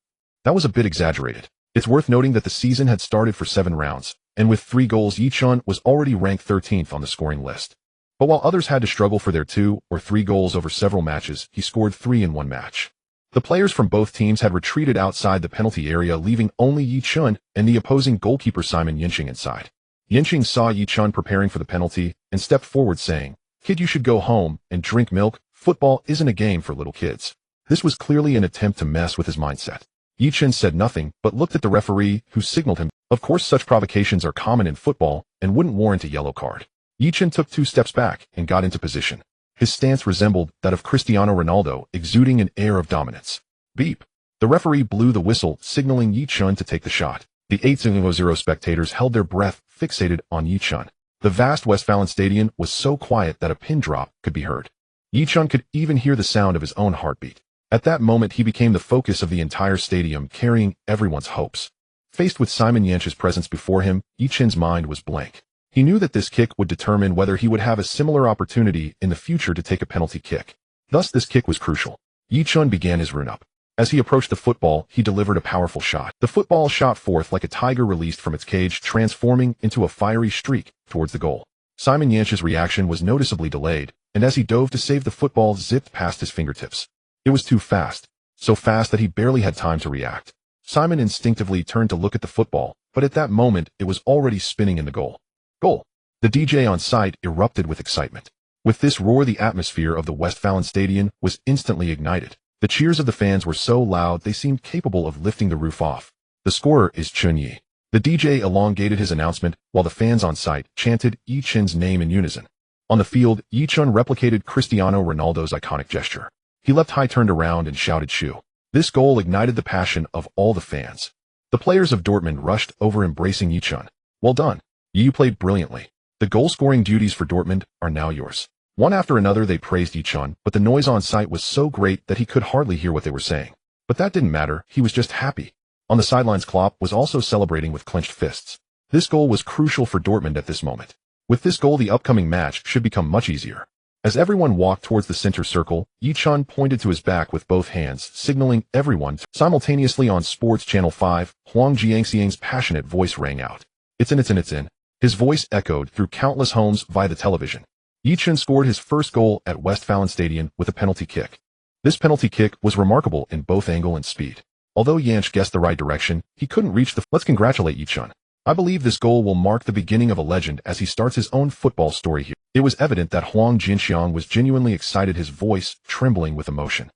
That was a bit exaggerated. It's worth noting that the season had started for 7 rounds, and with 3 goals, Ye Chen was already ranked 13th on the scoring list. But while others had to struggle for their 2 or 3 goals over several matches, he scored 3 in one match. The players from both teams had retreated outside the penalty area, leaving only Ye Chen and the opposing goalkeeper Simon Yinching inside. Yinching saw Ye Chen preparing for the penalty and stepped forward, saying, "Kid, you should go home and drink milk. Football isn't a game for little kids." This was clearly an attempt to mess with his mindset. Ye Chen said nothing, but looked at the referee, who signaled him. Of course, such provocations are common in football and wouldn't warrant a yellow card. Ye Chen took 2 steps back and got into position. His stance resembled that of Cristiano Ronaldo, exuding an air of dominance. Beep. The referee blew the whistle, signaling Ye Chen to take the shot. The 8,000 spectators held their breath, fixated on Ye Chen. The vast Westfalen Stadion was so quiet that a pin drop could be heard. Ye Chen could even hear the sound of his own heartbeat. At that moment he became the focus of the entire stadium, carrying everyone's hopes. Faced with Simon Yanch's presence before him, Ye Chen's mind was blank. He knew that this kick would determine whether he would have a similar opportunity in the future to take a penalty kick. Thus this kick was crucial. Ye Chen began his run-up. As he approached the football, he delivered a powerful shot. The football shot forth like a tiger released from its cage, transforming into a fiery streak towards the goal. Simon Yanch's reaction was noticeably delayed, and as he dove to save the football, zipped past his fingertips. It was too fast. So fast that he barely had time to react. Simon instinctively turned to look at the football, but at that moment, it was already spinning in the goal. Goal! The DJ on site erupted with excitement. With this roar, the atmosphere of the Westfalen Stadion was instantly ignited. The cheers of the fans were so loud they seemed capable of lifting the roof off. The scorer is Chen Ye. The DJ elongated his announcement, while the fans on site chanted Ye Chen's name in unison. On the field, Ye Chen replicated Cristiano Ronaldo's iconic gesture. He leapt high, turned around, and shouted "Shoo." This goal ignited the passion of all the fans. The players of Dortmund rushed over, embracing Ye Chen. Well done. You played brilliantly. The goal-scoring duties for Dortmund are now yours. One after another they praised Ye Chen, but the noise on site was so great that he could hardly hear what they were saying. But that didn't matter, he was just happy. On the sidelines, Klopp was also celebrating with clenched fists. This goal was crucial for Dortmund at this moment. With this goal, the upcoming match should become much easier. As everyone walked towards the center circle, Ye Chen pointed to his back with both hands, signaling everyone. Simultaneously on Sports Channel 5, Huang Jiangxiang's passionate voice rang out. It's in. His voice echoed through countless homes via the television. Ye Chen scored his first goal at Westfalen Stadion with a penalty kick. This penalty kick was remarkable in both angle and speed. Although Yanch guessed the right direction, he couldn't reach the... Let's congratulate Ye Chen. I believe this goal will mark the beginning of a legend as he starts his own football story here. It was evident that Huang Jiangxiang was genuinely excited, his voice trembling with emotion.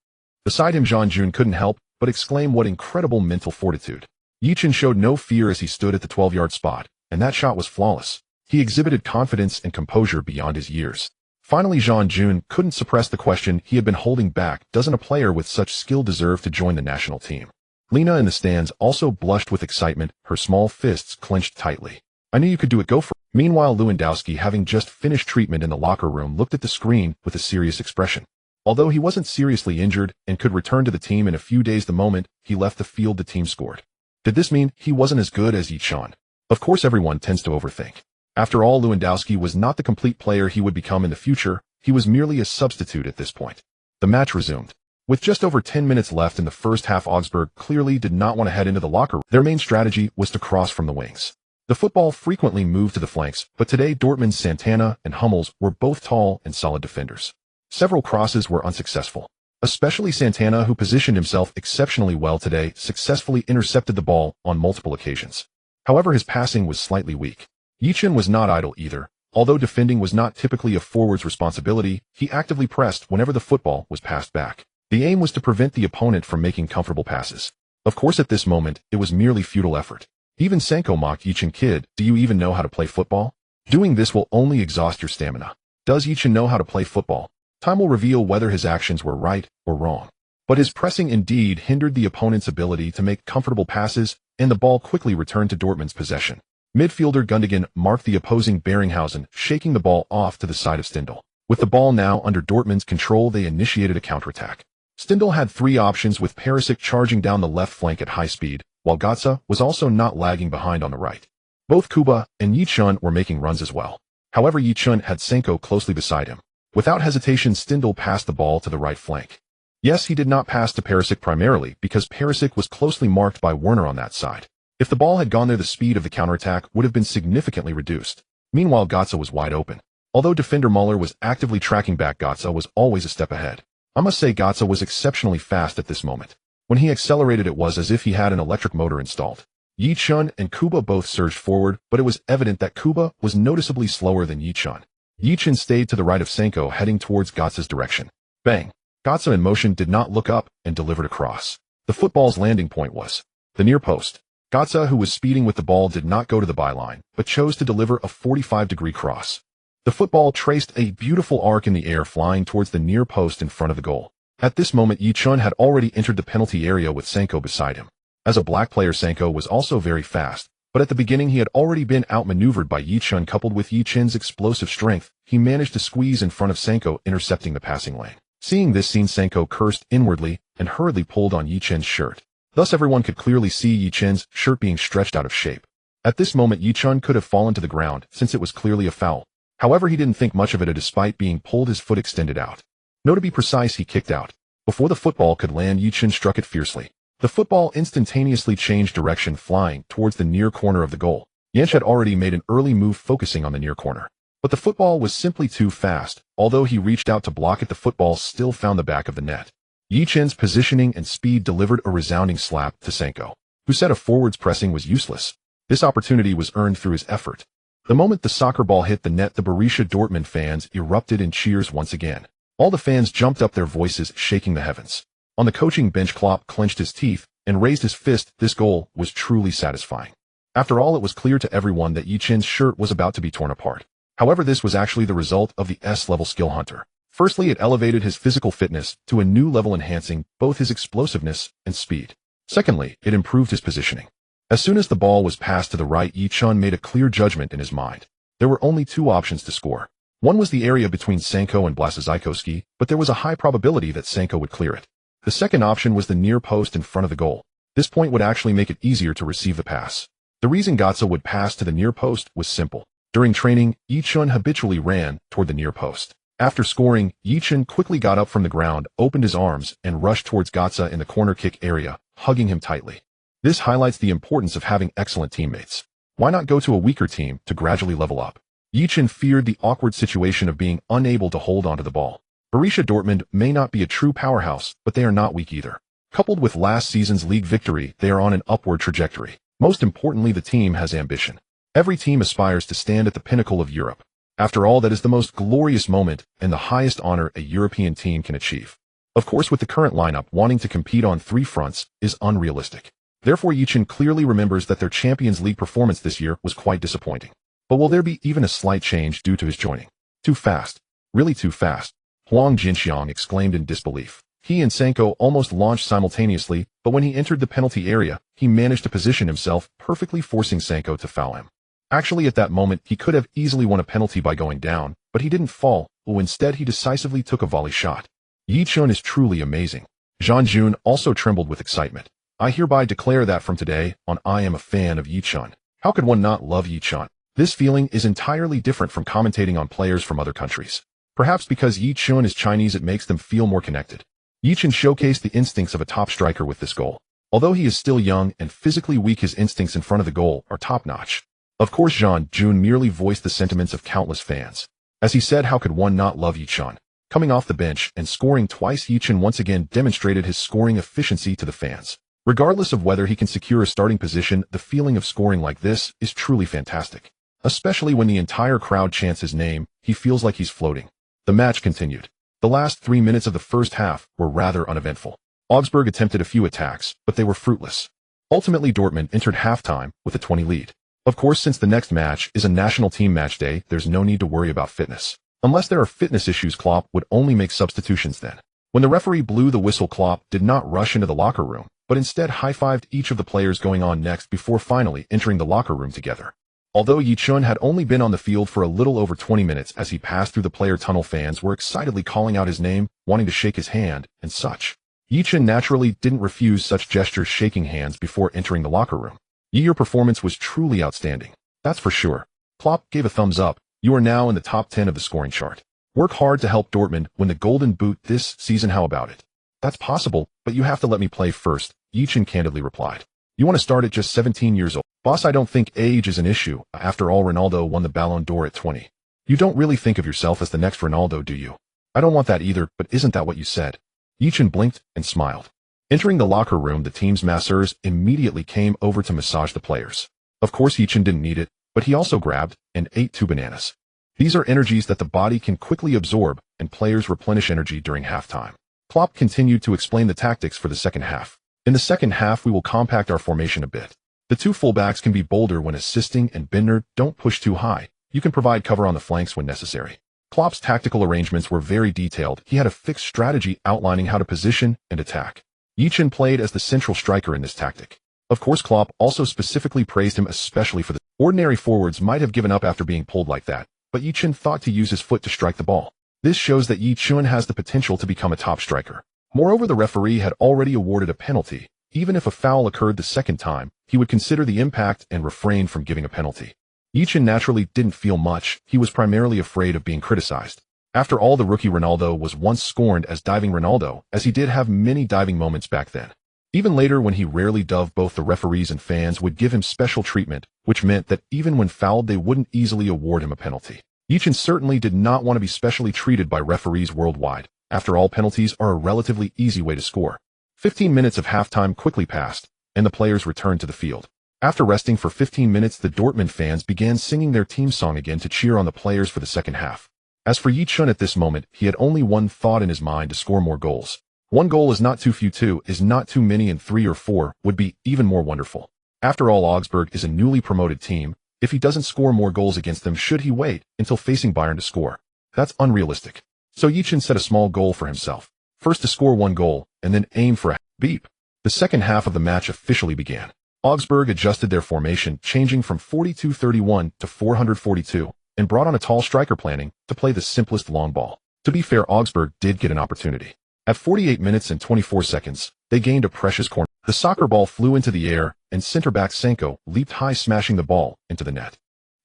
Beside him, Zhang Jun couldn't help but exclaim, what incredible mental fortitude. Ye Chen showed no fear as he stood at the 12-yard spot, and that shot was flawless. He exhibited confidence and composure beyond his years. Finally, Zhang Jun couldn't suppress the question he had been holding back. Doesn't a player with such skill deserve to join the national team? Lena in the stands also blushed with excitement, her small fists clenched tightly. I knew you could do it, go for it. Meanwhile, Lewandowski, having just finished treatment in the locker room, looked at the screen with a serious expression. Although he wasn't seriously injured and could return to the team in a few days, the moment he left the field, the team scored. Did this mean he wasn't as good as Ye Chen? Of course, everyone tends to overthink. After all, Lewandowski was not the complete player he would become in the future. He was merely a substitute at this point. The match resumed. With just over 10 minutes left in the first half, Augsburg clearly did not want to head into the locker room. Their main strategy was to cross from the wings. The football frequently moved to the flanks, but today Dortmund's Santana and Hummels were both tall and solid defenders. Several crosses were unsuccessful. Especially Santana, who positioned himself exceptionally well today, successfully intercepted the ball on multiple occasions. However, his passing was slightly weak. Ye Chen was not idle either. Although defending was not typically a forward's responsibility, he actively pressed whenever the football was passed back. The aim was to prevent the opponent from making comfortable passes. Of course, at this moment, it was merely futile effort. Even Sanko mocked Ye Chen. Kid, do you even know how to play football? Doing this will only exhaust your stamina. Does Ye Chen know how to play football? Time will reveal whether his actions were right or wrong. But his pressing indeed hindered the opponent's ability to make comfortable passes, and the ball quickly returned to Dortmund's possession. Midfielder Gundogan marked the opposing Beringhausen, shaking the ball off to the side of Stindl. With the ball now under Dortmund's control, they initiated a counterattack. Stindl had three options, with Perisic charging down the left flank at high speed, while Götze was also not lagging behind on the right. Both Kuba and Ye Chen were making runs as well. However, Ye Chen had Sanko closely beside him. Without hesitation, Stindl passed the ball to the right flank. Yes, he did not pass to Perisic primarily because Perisic was closely marked by Werner on that side. If the ball had gone there, the speed of the counterattack would have been significantly reduced. Meanwhile, Götze was wide open. Although defender Müller was actively tracking back, Götze was always a step ahead. I must say Götze was exceptionally fast at this moment. When he accelerated, it was as if he had an electric motor installed. Ye Chen and Kuba both surged forward, but it was evident that Kuba was noticeably slower than Ye Chen. Ye Chen stayed to the right of Sanko, heading towards Götze's direction. Bang! Götze in motion did not look up and delivered a cross. The football's landing point was the near post. Götze, who was speeding with the ball, did not go to the byline, but chose to deliver a 45-degree cross. The football traced a beautiful arc in the air, flying towards the near post in front of the goal. At this moment, Ye Chen had already entered the penalty area with Sanko beside him. As a black player, Sanko was also very fast, but at the beginning he had already been outmaneuvered by Ye Chen. Coupled with Ye Chen's explosive strength, he managed to squeeze in front of Sanko, intercepting the passing lane. Seeing this scene, Sanko cursed inwardly and hurriedly pulled on Ye Chen's shirt. Thus everyone could clearly see Ye Chen's shirt being stretched out of shape. At this moment, Ye Chen could have fallen to the ground since it was clearly a foul. However, he didn't think much of it, despite being pulled, his foot extended out. No, to be precise, he kicked out. Before the football could land, Ye Chen struck it fiercely. The football instantaneously changed direction, flying towards the near corner of the goal. Ye Chen had already made an early move focusing on the near corner. But the football was simply too fast. Although he reached out to block it, the football still found the back of the net. Ye Chen's positioning and speed delivered a resounding slap to Sanko, who said a forwards pressing was useless. This opportunity was earned through his effort. The moment the soccer ball hit the net, the Borussia Dortmund fans erupted in cheers once again. All the fans jumped up, their voices shaking the heavens. On the coaching bench, Klopp clenched his teeth and raised his fist. This goal was truly satisfying. After all, it was clear to everyone that Ye Chen's shirt was about to be torn apart. However, this was actually the result of the S-level skill hunter. Firstly, it elevated his physical fitness to a new level, enhancing both his explosiveness and speed. Secondly, it improved his positioning. As soon as the ball was passed to the right, Ye Chen made a clear judgment in his mind. There were only two options to score. One was the area between Sanko and Blaszczykowski, but there was a high probability that Sanko would clear it. The second option was the near post in front of the goal. This point would actually make it easier to receive the pass. The reason Götze would pass to the near post was simple. During training, Ye Chen habitually ran toward the near post. After scoring, Ye Chen quickly got up from the ground, opened his arms, and rushed towards Götze in the corner kick area, hugging him tightly. This highlights the importance of having excellent teammates. Why not go to a weaker team to gradually level up? Ye Chen feared the awkward situation of being unable to hold onto the ball. Borussia Dortmund may not be a true powerhouse, but they are not weak either. Coupled with last season's league victory, they are on an upward trajectory. Most importantly, the team has ambition. Every team aspires to stand at the pinnacle of Europe. After all, that is the most glorious moment and the highest honor a European team can achieve. Of course, with the current lineup, wanting to compete on three fronts is unrealistic. Therefore, Ye Chen clearly remembers that their Champions League performance this year was quite disappointing. But will there be even a slight change due to his joining? Too fast. Really too fast. Huang Jinxiang exclaimed in disbelief. He and Sanko almost launched simultaneously, but when he entered the penalty area, he managed to position himself perfectly, forcing Sanko to foul him. Actually, at that moment, he could have easily won a penalty by going down, but he didn't fall, instead he decisively took a volley shot. Ye Chen is truly amazing. Zhang Jun also trembled with excitement. I hereby declare that from today on, I am a fan of Ye Chen. How could one not love Ye Chen? This feeling is entirely different from commentating on players from other countries. Perhaps because Ye Chen is Chinese, it makes them feel more connected. Ye Chen showcased the instincts of a top striker with this goal. Although he is still young and physically weak, his instincts in front of the goal are top-notch. Of course, Zhang Jun merely voiced the sentiments of countless fans. As he said, how could one not love Ye Chen? Coming off the bench and scoring twice, Ye Chen once again demonstrated his scoring efficiency to the fans. Regardless of whether he can secure a starting position, the feeling of scoring like this is truly fantastic. Especially when the entire crowd chants his name, he feels like he's floating. The match continued. The last 3 minutes of the first half were rather uneventful. Augsburg attempted a few attacks, but they were fruitless. Ultimately, Dortmund entered halftime with a 20 lead. Of course, since the next match is a national team match day, there's no need to worry about fitness. Unless there are fitness issues, Klopp would only make substitutions then. When the referee blew the whistle, Klopp did not rush into the locker room, but instead high-fived each of the players going on next before finally entering the locker room together. Although Ye Chen had only been on the field for a little over 20 minutes, as he passed through the player tunnel, fans were excitedly calling out his name, wanting to shake his hand, and such. Ye Chen naturally didn't refuse such gestures, shaking hands before entering the locker room. Your performance was truly outstanding. That's for sure. Klopp gave a thumbs up. You are now in the top 10 of the scoring chart. Work hard to help Dortmund win the Golden Boot this season. How about it? That's possible, but you have to let me play first, Ye Chen candidly replied. You want to start at just 17 years old? Boss, I don't think age is an issue. After all, Ronaldo won the Ballon d'Or at 20. You don't really think of yourself as the next Ronaldo, do you? I don't want that either, but isn't that what you said? Ye Chen blinked and smiled. Entering the locker room, the team's masseurs immediately came over to massage the players. Of course, Ye Chen didn't need it, but he also grabbed and ate 2 bananas. These are energies that the body can quickly absorb, and players replenish energy during halftime. Klopp continued to explain the tactics for the second half. In the second half, we will compact our formation a bit. The 2 fullbacks can be bolder when assisting, and Binder don't push too high. You can provide cover on the flanks when necessary. Klopp's tactical arrangements were very detailed. He had a fixed strategy outlining how to position and attack. Ye Chen played as the central striker in this tactic. Of course, Klopp also specifically praised him, especially for the ordinary forwards might have given up after being pulled like that, but Ye Chen thought to use his foot to strike the ball. This shows that Ye Chen has the potential to become a top striker. Moreover, the referee had already awarded a penalty. Even if a foul occurred the second time, he would consider the impact and refrain from giving a penalty. Ye Chen naturally didn't feel much. He was primarily afraid of being criticized. After all, the rookie Ronaldo was once scorned as diving Ronaldo, as he did have many diving moments back then. Even later, when he rarely dove, both the referees and fans would give him special treatment, which meant that even when fouled, they wouldn't easily award him a penalty. Ye Chen certainly did not want to be specially treated by referees worldwide. After all, penalties are a relatively easy way to score. 15 minutes of halftime quickly passed, and the players returned to the field. After resting for 15 minutes, the Dortmund fans began singing their team song again to cheer on the players for the second half. As for Ye Chen at this moment, he had only one thought in his mind: to score more goals. One goal is not too few, two is not too many, and 3 or 4 would be even more wonderful. After all, Augsburg is a newly promoted team. If he doesn't score more goals against them, should he wait until facing Bayern to score? That's unrealistic. So Ye Chen set a small goal for himself. First to score 1 goal, and then aim for a beep. The second half of the match officially began. Augsburg adjusted their formation, changing from 42-31 to 442, and brought on a tall striker, planning to play the simplest long ball. To be fair, Augsburg did get an opportunity. At 48 minutes and 24 seconds, they gained a precious corner. The soccer ball flew into the air, and center-back Sanko leaped high, smashing the ball into the net.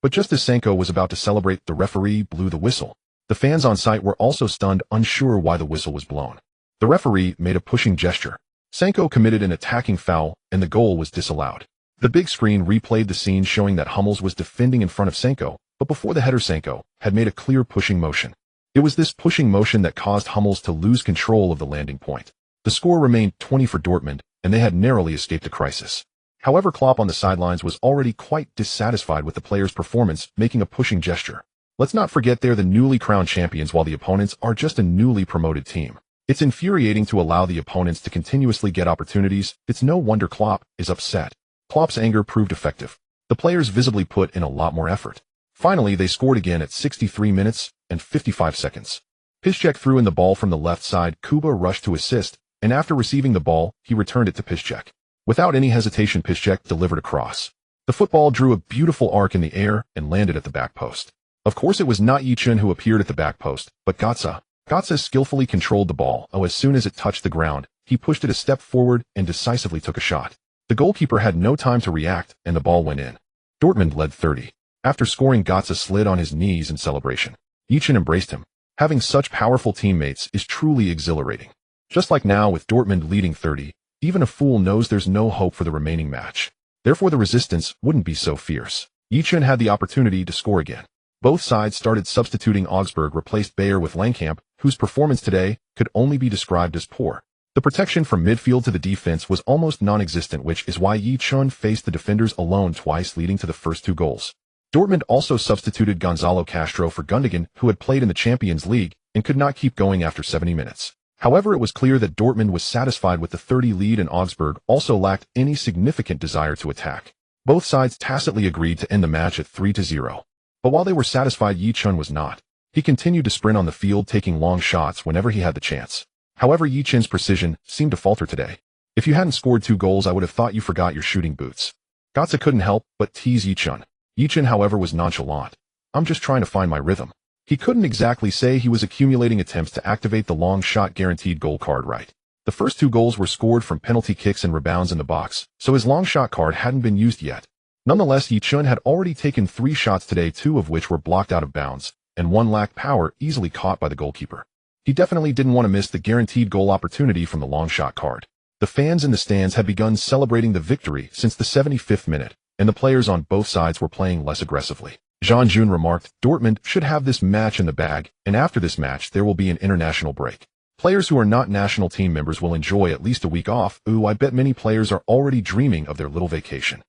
But just as Sanko was about to celebrate, the referee blew the whistle. The fans on site were also stunned, unsure why the whistle was blown. The referee made a pushing gesture. Sanko committed an attacking foul, and the goal was disallowed. The big screen replayed the scene, showing that Hummels was defending in front of Sanko, but before the header, Sanko had made a clear pushing motion. It was this pushing motion that caused Hummels to lose control of the landing point. The score remained 20 for Dortmund, and they had narrowly escaped a crisis. However, Klopp on the sidelines was already quite dissatisfied with the players' performance, making a pushing gesture. Let's not forget they're the newly crowned champions, while the opponents are just a newly promoted team. It's infuriating to allow the opponents to continuously get opportunities. It's no wonder Klopp is upset. Klopp's anger proved effective. The players visibly put in a lot more effort. Finally, they scored again at 63 minutes and 55 seconds. Piszczek threw in the ball from the left side. Kuba rushed to assist, and after receiving the ball, he returned it to Piszczek. Without any hesitation, Piszczek delivered a cross. The football drew a beautiful arc in the air and landed at the back post. Of course, it was not Ye Chen who appeared at the back post, but Götze. Götze skillfully controlled the ball. As soon as it touched the ground, he pushed it a step forward and decisively took a shot. The goalkeeper had no time to react, and the ball went in. Dortmund led 30. After scoring, Götze slid on his knees in celebration. Ye Chen embraced him. Having such powerful teammates is truly exhilarating. Just like now, with Dortmund leading 30, even a fool knows there's no hope for the remaining match. Therefore, the resistance wouldn't be so fierce. Ye Chen had the opportunity to score again. Both sides started substituting. Augsburg replaced Bayer with Langkamp, whose performance today could only be described as poor. The protection from midfield to the defense was almost non-existent, which is why Ye Chen faced the defenders alone twice, leading to the first 2 goals. Dortmund also substituted Gonzalo Castro for Gundogan, who had played in the Champions League and could not keep going after 70 minutes. However, it was clear that Dortmund was satisfied with the 30 lead, and Augsburg also lacked any significant desire to attack. Both sides tacitly agreed to end the match at 3-0. But while they were satisfied, Ye Chen was not. He continued to sprint on the field, taking long shots whenever he had the chance. However, Ye Chen's precision seemed to falter today. If you hadn't scored 2 goals, I would have thought you forgot your shooting boots. Götze couldn't help but tease Ye Chen. Ye Chen, however, was nonchalant. I'm just trying to find my rhythm. He couldn't exactly say he was accumulating attempts to activate the long shot guaranteed goal card right. The first 2 goals were scored from penalty kicks and rebounds in the box, so his long shot card hadn't been used yet. Nonetheless, Ye Chen had already taken 3 shots today, 2 of which were blocked out of bounds, and 1 lacked power, easily caught by the goalkeeper. He definitely didn't want to miss the guaranteed goal opportunity from the long shot card. The fans in the stands had begun celebrating the victory since the 75th minute, and the players on both sides were playing less aggressively. Jean Jun remarked, "Dortmund should have this match in the bag, and after this match there will be an international break. Players who are not national team members will enjoy at least a week off. Ooh, I bet many players are already dreaming of their little vacation."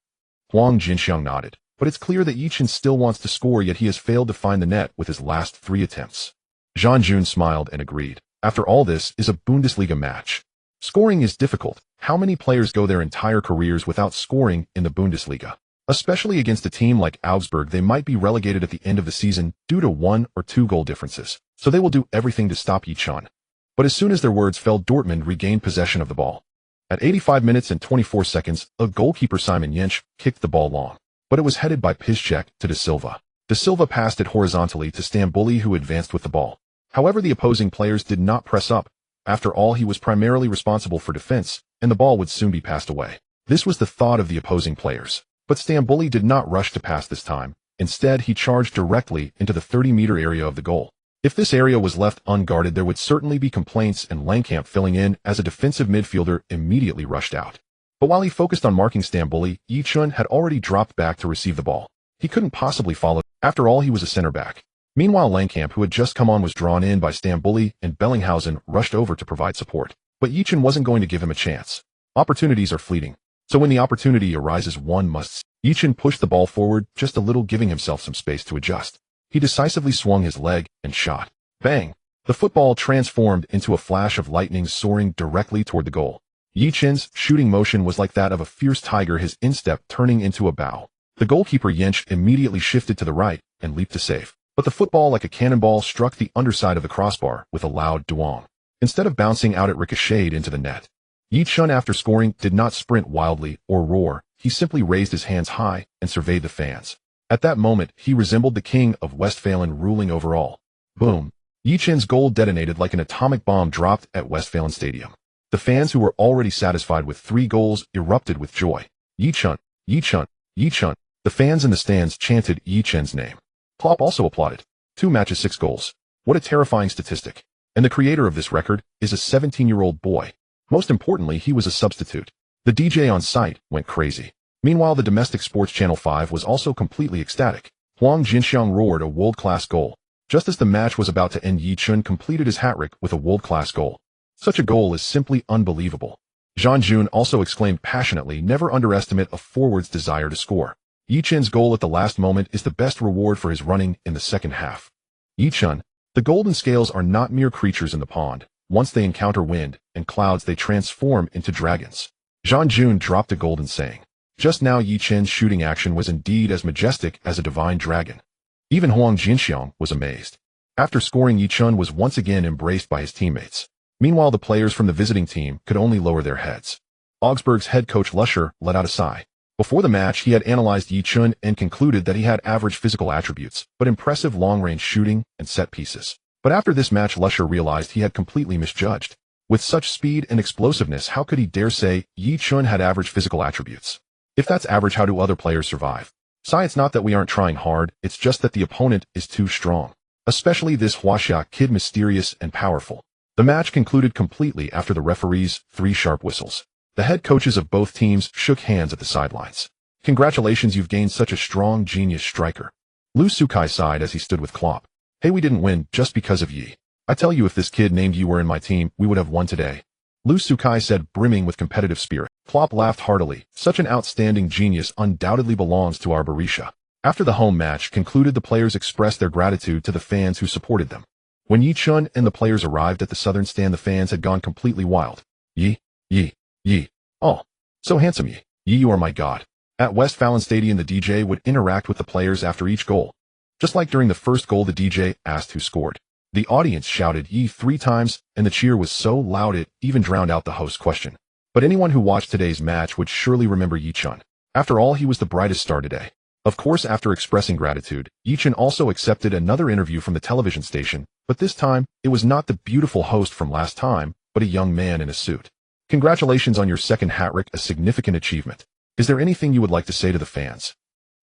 Huang Jinxiang nodded, but it's clear that Ye Chen still wants to score, yet he has failed to find the net with his last 3 attempts. Jean Jun smiled and agreed. After all, this is a Bundesliga match. Scoring is difficult. How many players go their entire careers without scoring in the Bundesliga? Especially against a team like Augsburg, they might be relegated at the end of the season due to 1 or 2 goal differences, so they will do everything to stop Ye Chen. But as soon as their words fell, Dortmund regained possession of the ball. At 85 minutes and 24 seconds, a goalkeeper, Simon Jensch, kicked the ball long, but it was headed by Piszczek to De Silva. De Silva passed it horizontally to Stamboli, who advanced with the ball. However, the opposing players did not press up. After all, he was primarily responsible for defense, and the ball would soon be passed away. This was the thought of the opposing players. But Stambouli did not rush to pass this time. Instead, he charged directly into the 30-meter area of the goal. If this area was left unguarded, there would certainly be complaints, and Langkamp, filling in as a defensive midfielder, immediately rushed out. But while he focused on marking Stambouli, Ye Chen had already dropped back to receive the ball. He couldn't possibly follow. After all, he was a center back. Meanwhile, Langkamp, who had just come on, was drawn in by Stambouli, and Bellinghausen rushed over to provide support. But Ye Chen wasn't going to give him a chance. Opportunities are fleeting. So when the opportunity arises, one must. Ye Chen pushed the ball forward just a little, giving himself some space to adjust. He decisively swung his leg and shot. Bang! The football transformed into a flash of lightning, soaring directly toward the goal. Ye Chen's shooting motion was like that of a fierce tiger, his instep turning into a bow. The goalkeeper Yench immediately shifted to the right and leaped to save. But the football, like a cannonball, struck the underside of the crossbar with a loud duong. Instead of bouncing out, it ricocheted into the net. Ye Chen, after scoring, did not sprint wildly or roar. He simply raised his hands high and surveyed the fans. At that moment, he resembled the king of Westphalen, ruling over all. Boom! Ye Chen's goal detonated like an atomic bomb dropped at Westphalen Stadium. The fans, who were already satisfied with 3 goals, erupted with joy. Ye Chen! Ye Chen! Ye Chen! The fans in the stands chanted Ye Chen's name. Klopp also applauded. 2 matches, 6 goals. What a terrifying statistic. And the creator of this record is a 17-year-old boy. Most importantly, he was a substitute. The DJ on site went crazy. Meanwhile, the domestic sports Channel 5 was also completely ecstatic. Huang Jinxiang roared a world-class goal. Just as the match was about to end, Ye Chen completed his hat-trick with a world-class goal. Such a goal is simply unbelievable. Zhang Jun also exclaimed passionately, never underestimate a forward's desire to score. Ye Chen's goal at the last moment is the best reward for his running in the second half. Ye Chen. The golden scales are not mere creatures in the pond. Once they encounter wind and clouds, they transform into dragons. Zhang Jun dropped a golden saying. Just now, Ye Chen's shooting action was indeed as majestic as a divine dragon. Even Huang Jinxiang was amazed. After scoring, Ye Chen was once again embraced by his teammates. Meanwhile, the players from the visiting team could only lower their heads. Augsburg's head coach Luscher let out a sigh. Before the match, he had analyzed Ye Chen and concluded that he had average physical attributes, but impressive long-range shooting and set pieces. But after this match, Luscher realized he had completely misjudged. With such speed and explosiveness, how could he dare say Ye Chen had average physical attributes? If that's average, how do other players survive? It's not that we aren't trying hard, it's just that the opponent is too strong. Especially this Huaxia kid, mysterious and powerful. The match concluded completely after the referee's 3 sharp whistles. The head coaches of both teams shook hands at the sidelines. Congratulations, you've gained such a strong genius striker. Lu Sukai sighed as he stood with Klopp. Hey, we didn't win just because of Yi. I tell you, if this kid named you were in my team, we would have won today. Lu Sukai said, brimming with competitive spirit. Klopp laughed heartily. Such an outstanding genius undoubtedly belongs to our Borussia. After the home match concluded, the players expressed their gratitude to the fans who supported them. When Ye Chen and the players arrived at the southern stand, the fans had gone completely wild. Yi, Yi, Yi. Oh, so handsome Yi. Yi, you are my god. At Westphalen Stadium, the DJ would interact with the players after each goal. Just like during the first goal, the DJ asked who scored. The audience shouted Yi 3 times, and the cheer was so loud it even drowned out the host's question. But anyone who watched today's match would surely remember Ye Chen. After all, he was the brightest star today. Of course, after expressing gratitude, Ye Chen also accepted another interview from the television station, but this time, it was not the beautiful host from last time, but a young man in a suit. Congratulations on your second hat-trick, a significant achievement. Is there anything you would like to say to the fans?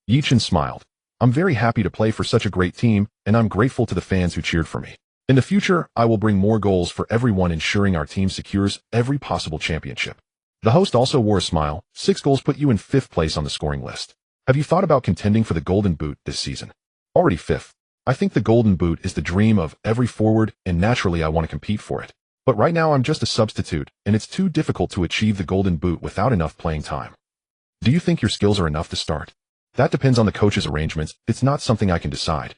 Ye Chen smiled. I'm very happy to play for such a great team, and I'm grateful to the fans who cheered for me. In the future, I will bring more goals for everyone, ensuring our team secures every possible championship. The host also wore a smile. 6 goals put you in 5th place on the scoring list. Have you thought about contending for the Golden Boot this season? Already 5th. I think the Golden Boot is the dream of every forward, and naturally I want to compete for it. But right now I'm just a substitute, and it's too difficult to achieve the Golden Boot without enough playing time. Do you think your skills are enough to start? That depends on the coach's arrangements. It's not something I can decide.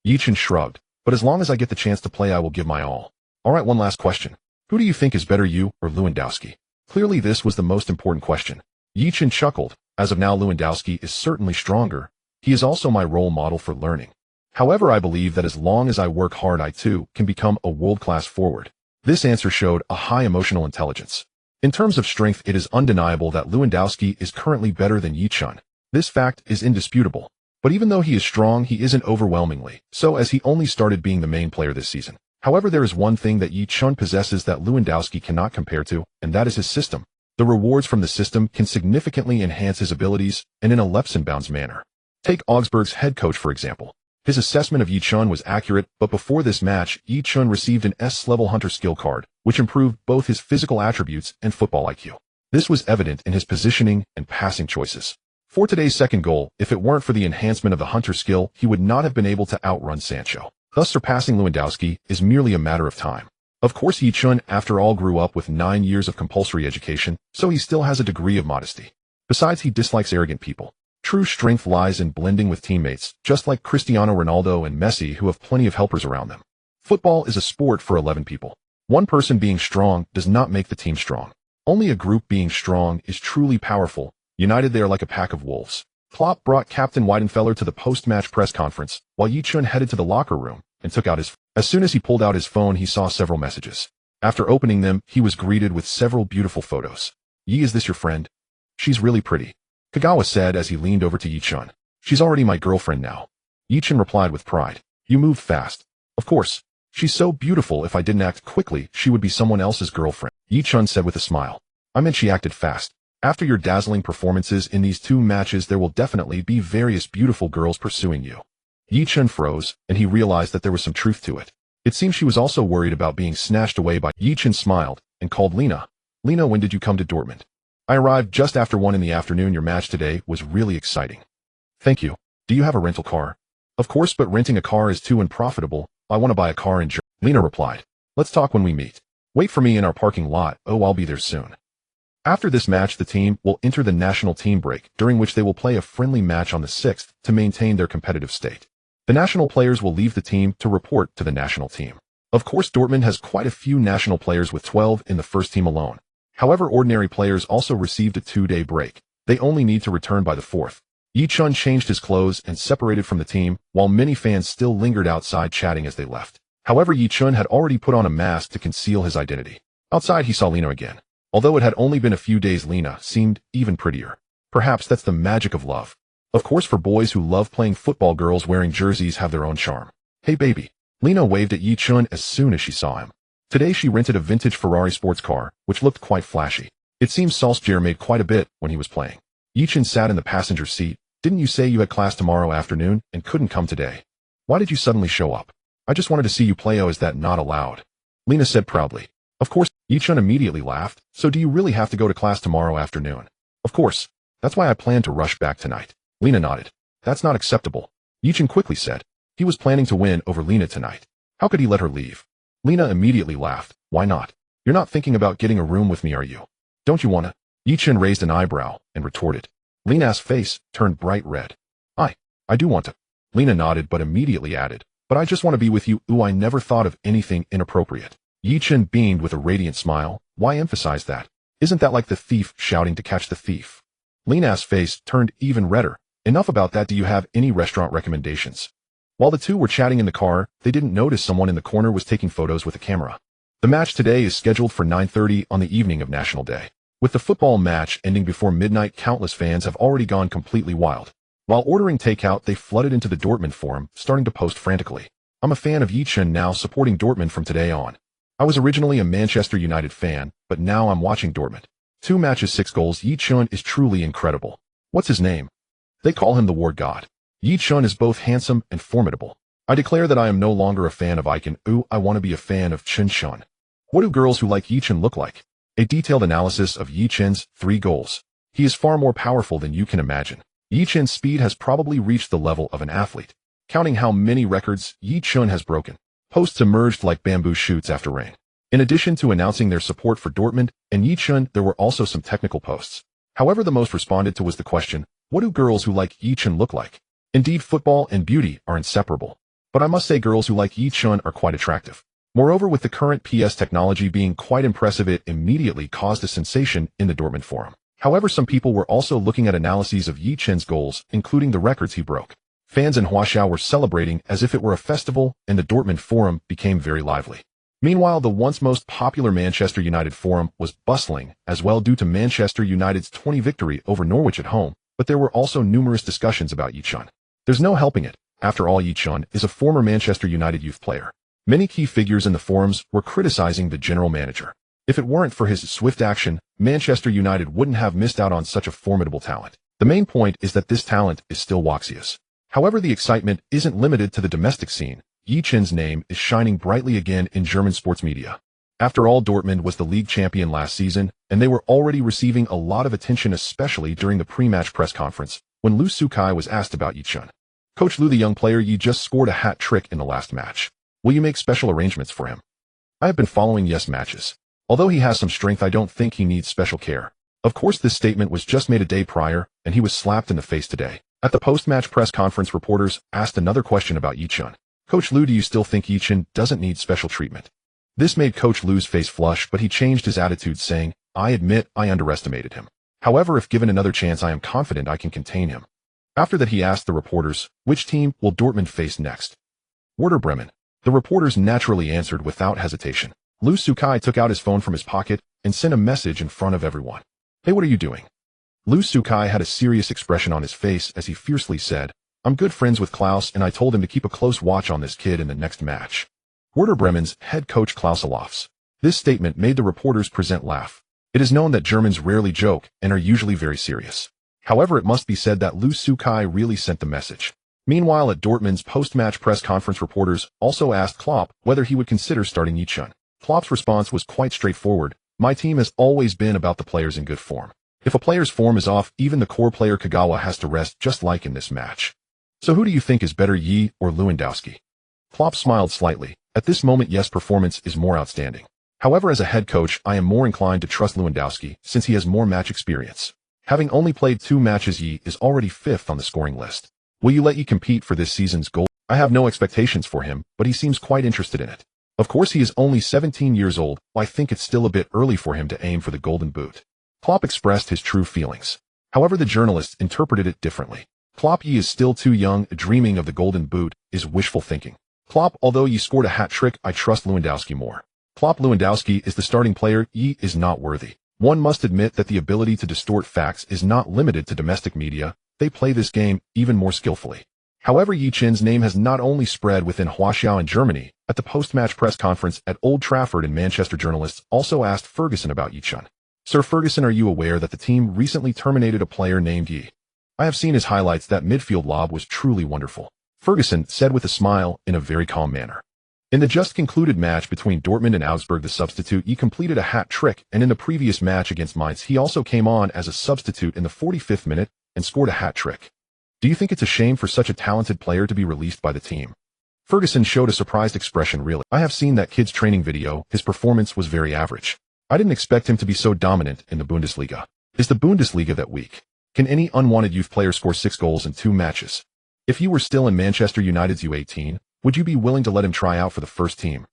Ye Chen shrugged. But as long as I get the chance to play, I will give my all. Alright, one last question. Who do you think is better, you or Lewandowski? Clearly this was the most important question. Ye Chen chuckled. As of now, Lewandowski is certainly stronger. He is also my role model for learning. However, I believe that as long as I work hard, I too can become a world-class forward. This answer showed a high emotional intelligence. In terms of strength, it is undeniable that Lewandowski is currently better than Ye Chen. This fact is indisputable. But even though he is strong, he isn't overwhelmingly so, as he only started being the main player this season. However, there is one thing that Ye Chen possesses that Lewandowski cannot compare to, and that is his system. The rewards from the system can significantly enhance his abilities, and in a leaps and bounds manner. Take Augsburg's head coach for example. His assessment of Ye Chen was accurate, but before this match, Ye Chen received an S-level hunter skill card, which improved both his physical attributes and football IQ. This was evident in his positioning and passing choices. For today's second goal, if it weren't for the enhancement of the hunter skill, he would not have been able to outrun Sancho. Thus surpassing Lewandowski is merely a matter of time. Of course, Ye Chen, after all, grew up with 9 years of compulsory education, so he still has a degree of modesty. Besides, he dislikes arrogant people. True strength lies in blending with teammates, just like Cristiano Ronaldo and Messi, who have plenty of helpers around them. Football is a sport for 11 people. One person being strong does not make the team strong. Only a group being strong is truly powerful. United, they are like a pack of wolves. Klopp brought Captain Weidenfeller to the post-match press conference, while Ye Chen headed to the locker room and took out his phone. As soon as he pulled out his phone, he saw several messages. After opening them, he was greeted with several beautiful photos. "Yi, is this your friend? She's really pretty," Kagawa said as he leaned over to Ye Chen. "She's already my girlfriend now." Ye Chen replied with pride. "You moved fast." "Of course. She's so beautiful, if I didn't act quickly, she would be someone else's girlfriend," Ye Chen said with a smile. "I meant she acted fast. After your dazzling performances in these 2 matches, there will definitely be various beautiful girls pursuing you." Ye Chen froze, and he realized that there was some truth to it. It seems she was also worried about being snatched away by. Ye Chen smiled and called Lena. "Lena, when did you come to Dortmund?" "I arrived just after 1 in the afternoon. Your match today was really exciting." "Thank you. Do you have a rental car?" "Of course, but renting a car is too unprofitable. I want to buy a car in Germany," Lena replied. "Let's talk when we meet. Wait for me in our parking lot. Oh, I'll be there soon." After this match, the team will enter the national team break, during which they will play a friendly match on the 6th to maintain their competitive state. The national players will leave the team to report to the national team. Of course, Dortmund has quite a few national players with 12 in the first team alone. However, ordinary players also received a 2-day break. They only need to return by the 4th. Ye Chen changed his clothes and separated from the team, while many fans still lingered outside chatting as they left. However, Ye Chen had already put on a mask to conceal his identity. Outside, he saw Lena again. Although it had only been a few days, Lena seemed even prettier. Perhaps that's the magic of love. Of course, for boys who love playing football, girls wearing jerseys have their own charm. "Hey baby." Lena waved at Ye Chen as soon as she saw him. Today she rented a vintage Ferrari sports car, which looked quite flashy. It seems Solskjaer made quite a bit when he was playing. Ye Chen sat in the passenger seat. "Didn't you say you had class tomorrow afternoon and couldn't come today? Why did you suddenly show up?" "I just wanted to see you play." "Oh, is that not allowed?" Lena said proudly. "Of course." Ye Chen immediately laughed. "So do you really have to go to class tomorrow afternoon?" "Of course. That's why I plan to rush back tonight." Lena nodded. "That's not acceptable," Ye Chen quickly said. He was planning to win over Lena tonight. How could he let her leave? Lena immediately laughed. "Why not? You're not thinking about getting a room with me, are you? Don't you wanna?" Ye Chen raised an eyebrow and retorted. Lena's face turned bright red. I do want to." Lena nodded but immediately added, "But I just want to be with you." "Ooh, I never thought of anything inappropriate." Ye Chen beamed with a radiant smile. "Why emphasize that? Isn't that like the thief shouting to catch the thief?" Lena's face turned even redder. "Enough about that. Do you have any restaurant recommendations?" While the two were chatting in the car, they didn't notice someone in the corner was taking photos with a camera. The match today is scheduled for 9:30 on the evening of National Day. With the football match ending before midnight, countless fans have already gone completely wild. While ordering takeout, they flooded into the Dortmund forum, starting to post frantically. "I'm a fan of Ye Chen now, supporting Dortmund from today on. I was originally a Manchester United fan, but now I'm watching Dortmund. 2 matches, 6 goals. Ye Chen is truly incredible. What's his name? They call him the War God. Ye Chen is both handsome and formidable. I declare that I am no longer a fan of Icon. Ooh, I want to be a fan of Chen Chen. What do girls who like Ye Chen look like?" A detailed analysis of Ye Chen's 3 goals. He is far more powerful than you can imagine. Ye Chen's speed has probably reached the level of an athlete. Counting how many records Ye Chen has broken. Posts emerged like bamboo shoots after rain. In addition to announcing their support for Dortmund and Ye Chen, there were also some technical posts. However, the most responded to was the question, what do girls who like Ye Chen look like? Indeed, football and beauty are inseparable. But I must say girls who like Ye Chen are quite attractive. Moreover, with the current PS technology being quite impressive, it immediately caused a sensation in the Dortmund forum. However, some people were also looking at analyses of Ye Chen's goals, including the records he broke. Fans in Huaxiao were celebrating as if it were a festival, and the Dortmund forum became very lively. Meanwhile, the once most popular Manchester United forum was bustling as well due to Manchester United's 20 victory over Norwich at home, but there were also numerous discussions about Ye Chen. There's no helping it. After all, Ye Chen is a former Manchester United youth player. Many key figures in the forums were criticizing the general manager. If it weren't for his swift action, Manchester United wouldn't have missed out on such a formidable talent. The main point is that this talent is still Waxius. However, the excitement isn't limited to the domestic scene. Ye Chen's name is shining brightly again in German sports media. After all, Dortmund was the league champion last season, and they were already receiving a lot of attention, especially during the pre-match press conference, when Lu Sukai was asked about Ye Chen. Coach Lu, the young player, Ye just scored a hat trick in the last match. Will you make special arrangements for him? I have been following Ye's matches. Although he has some strength, I don't think he needs special care. Of course, this statement was just made a day prior, and he was slapped in the face today. At the post-match press conference, reporters asked another question about Ye Chen. Coach Lu, do you still think Ye Chen doesn't need special treatment? This made Coach Lu's face flush, but he changed his attitude, saying, I admit I underestimated him. However, if given another chance, I am confident I can contain him. After that, he asked the reporters, which team will Dortmund face next? Werder Bremen. The reporters naturally answered without hesitation. Lu Sukai took out his phone from his pocket and sent a message in front of everyone. Hey, what are you doing? Lu Sukai had a serious expression on his face as he fiercely said, I'm good friends with Klaus, and I told him to keep a close watch on this kid in the next match. Werder Bremen's head coach Klaus Allofs. This statement made the reporters present laugh. It is known that Germans rarely joke and are usually very serious. However, it must be said that Lu Sukai really sent the message. Meanwhile, at Dortmund's post-match press conference, reporters also asked Klopp whether he would consider starting Ye Chen. Klopp's response was quite straightforward. My team has always been about the players in good form. If a player's form is off, even the core player Kagawa has to rest, just like in this match. So who do you think is better, Ye or Lewandowski? Klopp smiled slightly. At this moment, Ye's performance is more outstanding. However, as a head coach, I am more inclined to trust Lewandowski since he has more match experience. Having only played 2 matches, Ye is already 5th on the scoring list. Will you let Ye compete for this season's goal? I have no expectations for him, but he seems quite interested in it. Of course, he is only 17 years old. I think it's still a bit early for him to aim for the golden boot. Klopp expressed his true feelings. However, the journalists interpreted it differently. Klopp, Ye is still too young. Dreaming of the golden boot is wishful thinking. Klopp, although Ye scored a hat trick, I trust Lewandowski more. Klopp, Lewandowski is the starting player. Ye is not worthy. One must admit that the ability to distort facts is not limited to domestic media. They play this game even more skillfully. However, Ye Chen's name has not only spread within Huaxiao in Germany. At the post-match press conference at Old Trafford in Manchester, journalists also asked Ferguson about Ye Chen. Sir Ferguson, are you aware that the team recently terminated a player named Ye? I have seen his highlights. That midfield lob was truly wonderful. Ferguson said with a smile in a very calm manner. In the just concluded match between Dortmund and Augsburg, the substitute Ye completed a hat trick, and in the previous match against Mainz, he also came on as a substitute in the 45th minute and scored a hat trick. Do you think it's a shame for such a talented player to be released by the team? Ferguson showed a surprised expression. Really, I have seen that kid's training video. His performance was very average. I didn't expect him to be so dominant in the Bundesliga. Is the Bundesliga that weak? Can any unwanted youth player score 6 goals in 2 matches? If you were still in Manchester United's U18, would you be willing to let him try out for the first team?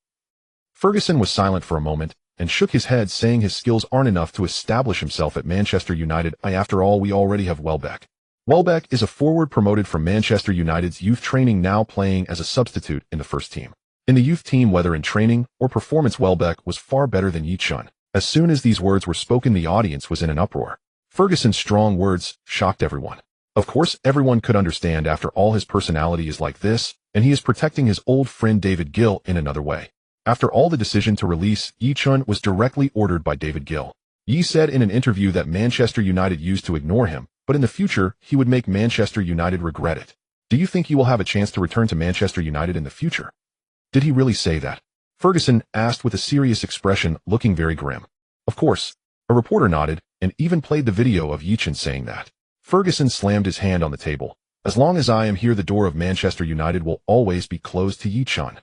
Ferguson was silent for a moment and shook his head, saying his skills aren't enough to establish himself at Manchester United. After all, we already have Welbeck. Welbeck is a forward promoted from Manchester United's youth training, now playing as a substitute in the first team. In the youth team, whether in training or performance, Welbeck was far better than Ye Chen. As soon as these words were spoken, the audience was in an uproar. Ferguson's strong words shocked everyone. Of course, everyone could understand. After all, his personality is like this, and he is protecting his old friend David Gill in another way. After all, the decision to release Ye Chen was directly ordered by David Gill. Ye said in an interview that Manchester United used to ignore him, but in the future, he would make Manchester United regret it. Do you think he will have a chance to return to Manchester United in the future? Did he really say that? Ferguson asked with a serious expression, looking very grim. Of course. A reporter nodded, and even played the video of Ye Chen saying that. Ferguson slammed his hand on the table. As long as I am here, the door of Manchester United will always be closed to Ye Chen.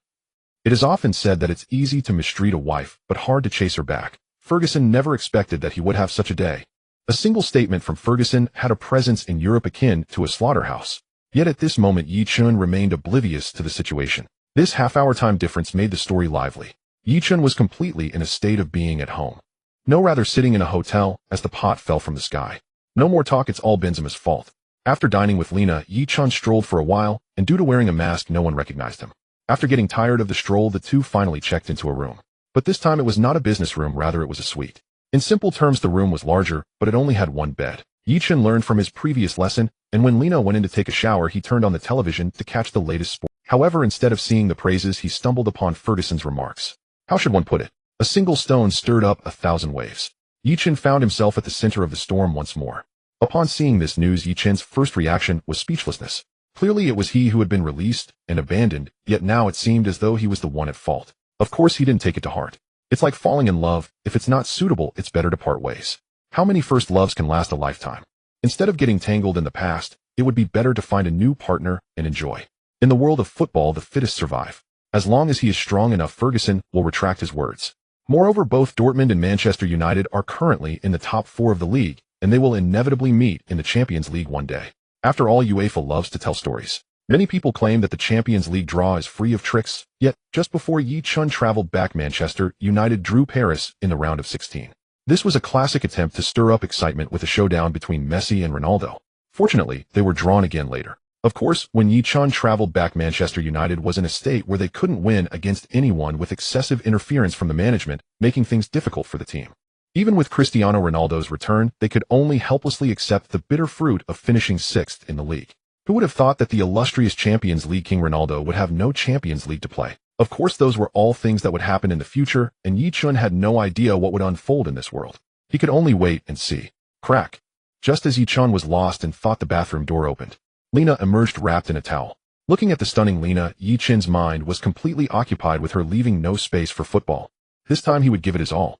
It is often said that it's easy to mistreat a wife, but hard to chase her back. Ferguson never expected that he would have such a day. A single statement from Ferguson had a presence in Europe akin to a slaughterhouse. Yet at this moment, Ye Chen remained oblivious to the situation. This half-hour time difference made the story lively. Ye Chen was completely in a state of being at home. No, rather sitting in a hotel, as the pot fell from the sky. No more talk, it's all Benzema's fault. After dining with Lena, Ye Chen strolled for a while, and due to wearing a mask, no one recognized him. After getting tired of the stroll, the two finally checked into a room. But this time it was not a business room, rather it was a suite. In simple terms, the room was larger, but it only had one bed. Ye Chen learned from his previous lesson, and when Lena went in to take a shower, he turned on the television to catch the latest sport. However, instead of seeing the praises, he stumbled upon Ferguson's remarks. How should one put it? A single stone stirred up 1,000 waves. Ye Chen found himself at the center of the storm once more. Upon seeing this news, Ye Chen's first reaction was speechlessness. Clearly it was he who had been released and abandoned, yet now it seemed as though he was the one at fault. Of course he didn't take it to heart. It's like falling in love. If it's not suitable, it's better to part ways. How many first loves can last a lifetime? Instead of getting tangled in the past, it would be better to find a new partner and enjoy. In the world of football, the fittest survive. As long as he is strong enough, Ferguson will retract his words. Moreover, both Dortmund and Manchester United are currently in the top 4 of the league, and they will inevitably meet in the Champions League one day. After all, UEFA loves to tell stories. Many people claim that the Champions League draw is free of tricks, yet just before Ye Chen traveled back, Manchester United drew Paris in the round of 16. This was a classic attempt to stir up excitement with a showdown between Messi and Ronaldo. Fortunately, they were drawn again later. Of course, when Ye Chen traveled back, Manchester United was in a state where they couldn't win against anyone, with excessive interference from the management, making things difficult for the team. Even with Cristiano Ronaldo's return, they could only helplessly accept the bitter fruit of finishing 6th in the league. Who would have thought that the illustrious Champions League king Ronaldo would have no Champions League to play? Of course, those were all things that would happen in the future, and Ye Chen had no idea what would unfold in this world. He could only wait and see. Crack. Just as Ye Chen was lost and thought, the bathroom door opened. Lena emerged wrapped in a towel. Looking at the stunning Lena, Ye Chen's mind was completely occupied with her, leaving no space for football. This time he would give it his all.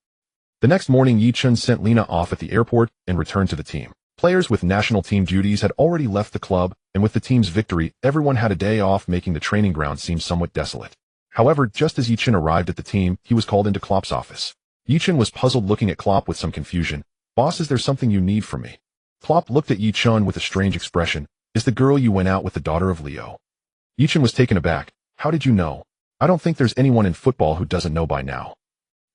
The next morning, Ye Chen sent Lena off at the airport and returned to the team. Players with national team duties had already left the club, and with the team's victory, everyone had a day off, making the training ground seem somewhat desolate. However, just as Ye Chen arrived at the team, he was called into Klopp's office. Ye Chen was puzzled, looking at Klopp with some confusion. "Boss, is there something you need from me?" Klopp looked at Ye Chen with a strange expression. "Is the girl you went out with the daughter of Leo?" Ye Chen was taken aback. "How did you know?" "I don't think there's anyone in football who doesn't know by now."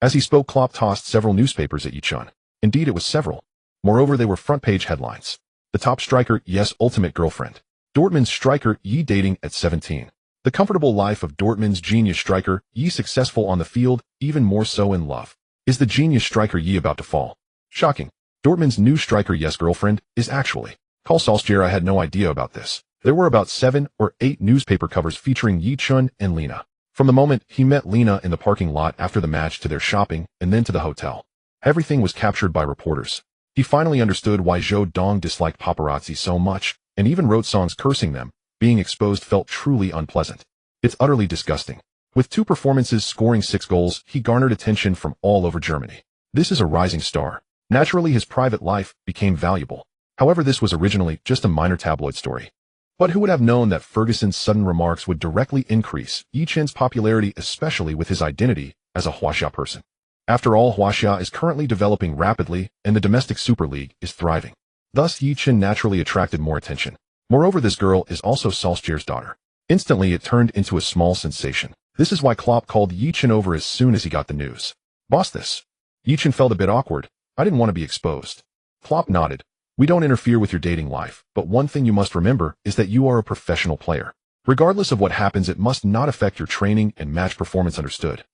As he spoke, Klopp tossed several newspapers at Ye Chen. Indeed, it was several. Moreover, they were front-page headlines. The top striker, Ye's ultimate girlfriend. Dortmund's striker, Ye dating at 17. The comfortable life of Dortmund's genius striker, Ye successful on the field, even more so in love. Is the genius striker Ye about to fall? Shocking. Dortmund's new striker, Ye's girlfriend, is actually Karl Solskjaer. I had no idea about this. There were about 7 or 8 newspaper covers featuring Ye Chen and Lena. From the moment he met Lena in the parking lot after the match, to their shopping, and then to the hotel, everything was captured by reporters. He finally understood why Zhou Dong disliked paparazzi so much, and even wrote songs cursing them. Being exposed felt truly unpleasant. It's utterly disgusting. With 2 performances scoring 6 goals, he garnered attention from all over Germany. This is a rising star. Naturally, his private life became valuable. However, this was originally just a minor tabloid story. But who would have known that Ferguson's sudden remarks would directly increase Ye Chen's popularity, especially with his identity as a Huaxia person. After all, Huaxia is currently developing rapidly, and the domestic Super League is thriving. Thus, Ye Chen naturally attracted more attention. Moreover, this girl is also Solskjaer's daughter. Instantly, it turned into a small sensation. This is why Klopp called Ye Chen over as soon as he got the news. "Boss, this." Ye Chen felt a bit awkward. "I didn't want to be exposed." Klopp nodded. "We don't interfere with your dating life, but one thing you must remember is that you are a professional player. Regardless of what happens, it must not affect your training and match performance, understood?"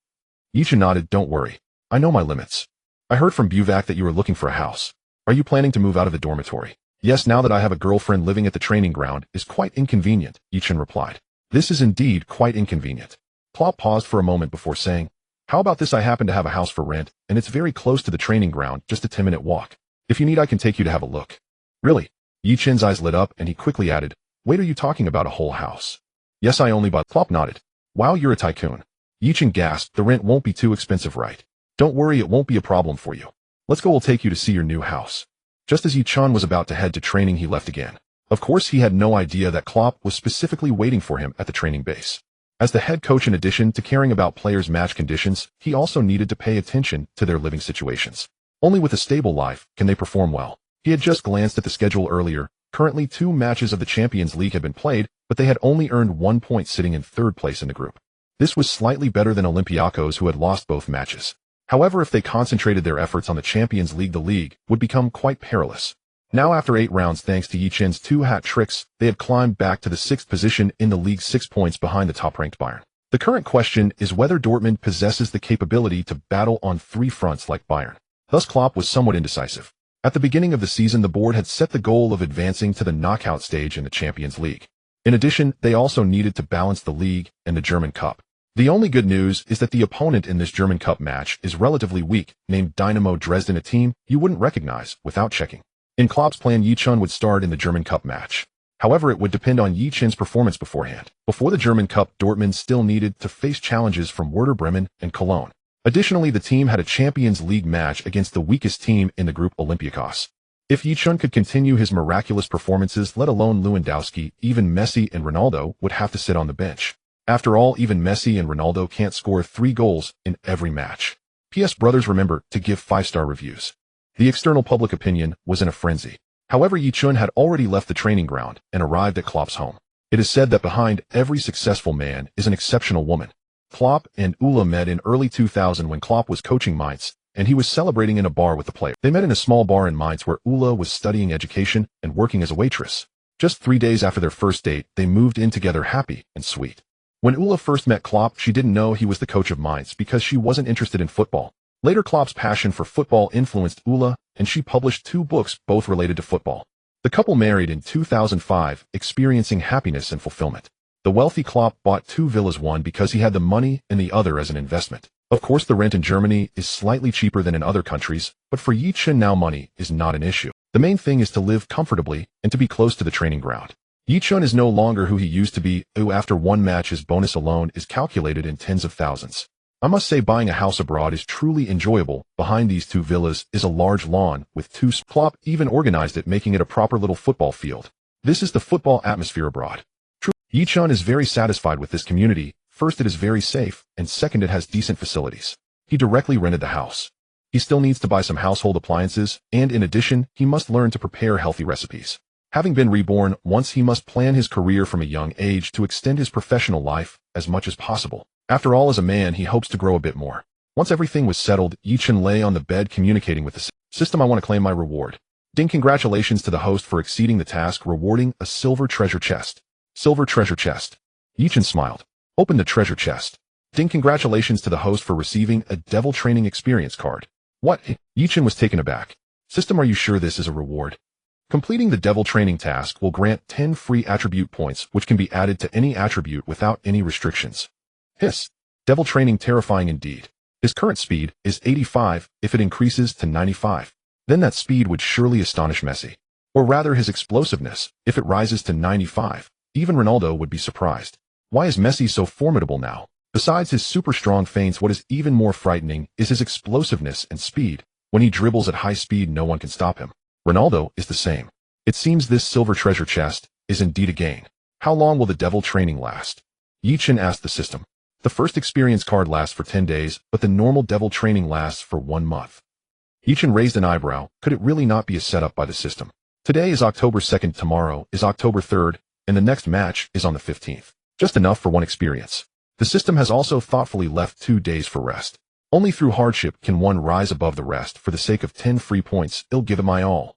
Ye Chen nodded. "Don't worry. I know my limits. I heard from Buvac that you are looking for a house. Are you planning to move out of the dormitory?" "Yes, now that I have a girlfriend living at the training ground is quite inconvenient," Ye Chen replied. "This is indeed quite inconvenient." Klopp paused for a moment before saying, "How about this? I happen to have a house for rent, and it's very close to the training ground, just a 10-minute walk. If you need, I can take you to have a look." "Really?" Ye Chen's eyes lit up, and he quickly added, "Wait, are you talking about a whole house?" "Yes, I only bought." Klopp nodded. "Wow, you're a tycoon." Ye Chen gasped. "The rent won't be too expensive, right?" "Don't worry, it won't be a problem for you. Let's go, we'll take you to see your new house." Just as Ye Chen was about to head to training, he left again. Of course, he had no idea that Klopp was specifically waiting for him at the training base. As the head coach, in addition to caring about players' match conditions, he also needed to pay attention to their living situations. Only with a stable life can they perform well. He had just glanced at the schedule earlier. Currently, 2 matches of the Champions League had been played, but they had only earned 1 point, sitting in 3rd place in the group. This was slightly better than Olympiacos, who had lost both matches. However, if they concentrated their efforts on the Champions League, the league would become quite perilous. Now, after 8 rounds, thanks to Ye Chen's 2 hat tricks, they had climbed back to the 6th position in the league, 6 points behind the top-ranked Bayern. The current question is whether Dortmund possesses the capability to battle on 3 fronts like Bayern. Thus, Klopp was somewhat indecisive. At the beginning of the season, the board had set the goal of advancing to the knockout stage in the Champions League. In addition, they also needed to balance the league and the German Cup. The only good news is that the opponent in this German Cup match is relatively weak, named Dynamo Dresden, a team you wouldn't recognize without checking. In Klopp's plan, Ye Chen would start in the German Cup match. However, it would depend on Ye Chen's performance beforehand. Before the German Cup, Dortmund still needed to face challenges from Werder Bremen and Cologne. Additionally, the team had a Champions League match against the weakest team in the group, Olympiacos. If Ye Chen could continue his miraculous performances, let alone Lewandowski, even Messi and Ronaldo would have to sit on the bench. After all, even Messi and Ronaldo can't score 3 goals in every match. P.S. Brothers, remember to give 5-star reviews. The external public opinion was in a frenzy. However, Ye Chen had already left the training ground and arrived at Klopp's home. It is said that behind every successful man is an exceptional woman. Klopp and Ulla met in early 2000 when Klopp was coaching Mainz, and he was celebrating in a bar with the player. They met in a small bar in Mainz where Ulla was studying education and working as a waitress. Just 3 days after their first date, they moved in together happy and sweet. When Ulla first met Klopp, she didn't know he was the coach of Mainz because she wasn't interested in football. Later, Klopp's passion for football influenced Ulla, and she published 2 books, both related to football. The couple married in 2005, experiencing happiness and fulfillment. The wealthy Klopp bought 2 villas, one because he had the money and the other as an investment. Of course, the rent in Germany is slightly cheaper than in other countries, but for Ye Chen now money is not an issue. The main thing is to live comfortably and to be close to the training ground. Ye Chen is no longer who he used to be, who after one match his bonus alone is calculated in tens of thousands. I must say, buying a house abroad is truly enjoyable. Behind these 2 villas is a large lawn with 2 Klopp even organized it, making it a proper little football field. This is the football atmosphere abroad. True, Ye Chen is very satisfied with this community. First, it is very safe, and second, it has decent facilities. He directly rented the house. He still needs to buy some household appliances, and in addition, he must learn to prepare healthy recipes. Having been reborn once, he must plan his career from a young age to extend his professional life as much as possible. After all, as a man, he hopes to grow a bit more. Once everything was settled, Ye Chen lay on the bed communicating with the system. I want to claim my reward. Ding, congratulations to the host for exceeding the task, rewarding a silver treasure chest. Silver treasure chest. Ye Chen smiled. Open the treasure chest. Ding, congratulations to the host for receiving a devil training experience card. What? Ye Chen was taken aback. System, are you sure this is a reward? Completing the devil training task will grant 10 free attribute points, which can be added to any attribute without any restrictions. Hiss. Devil training, terrifying indeed. His current speed is 85. If it increases to 95, then that speed would surely astonish Messi. Or rather, his explosiveness. If it rises to 95, even Ronaldo would be surprised. Why is Messi so formidable now? Besides his super strong feints, what is even more frightening is his explosiveness and speed. When he dribbles at high speed, no one can stop him. Ronaldo is the same. It seems this silver treasure chest is indeed a gain. How long will the devil training last? Ye Chen asked the system. The first experience card lasts for 10 days, but the normal devil training lasts for 1 month. Ye Chen raised an eyebrow. Could it really not be a setup by the system? Today is October 2nd, tomorrow is October 3rd, and the next match is on the 15th. Just enough for 1 experience. The system has also thoughtfully left 2 days for rest. Only through hardship can one rise above the rest. For the sake of 10 free points, I'll give it my all.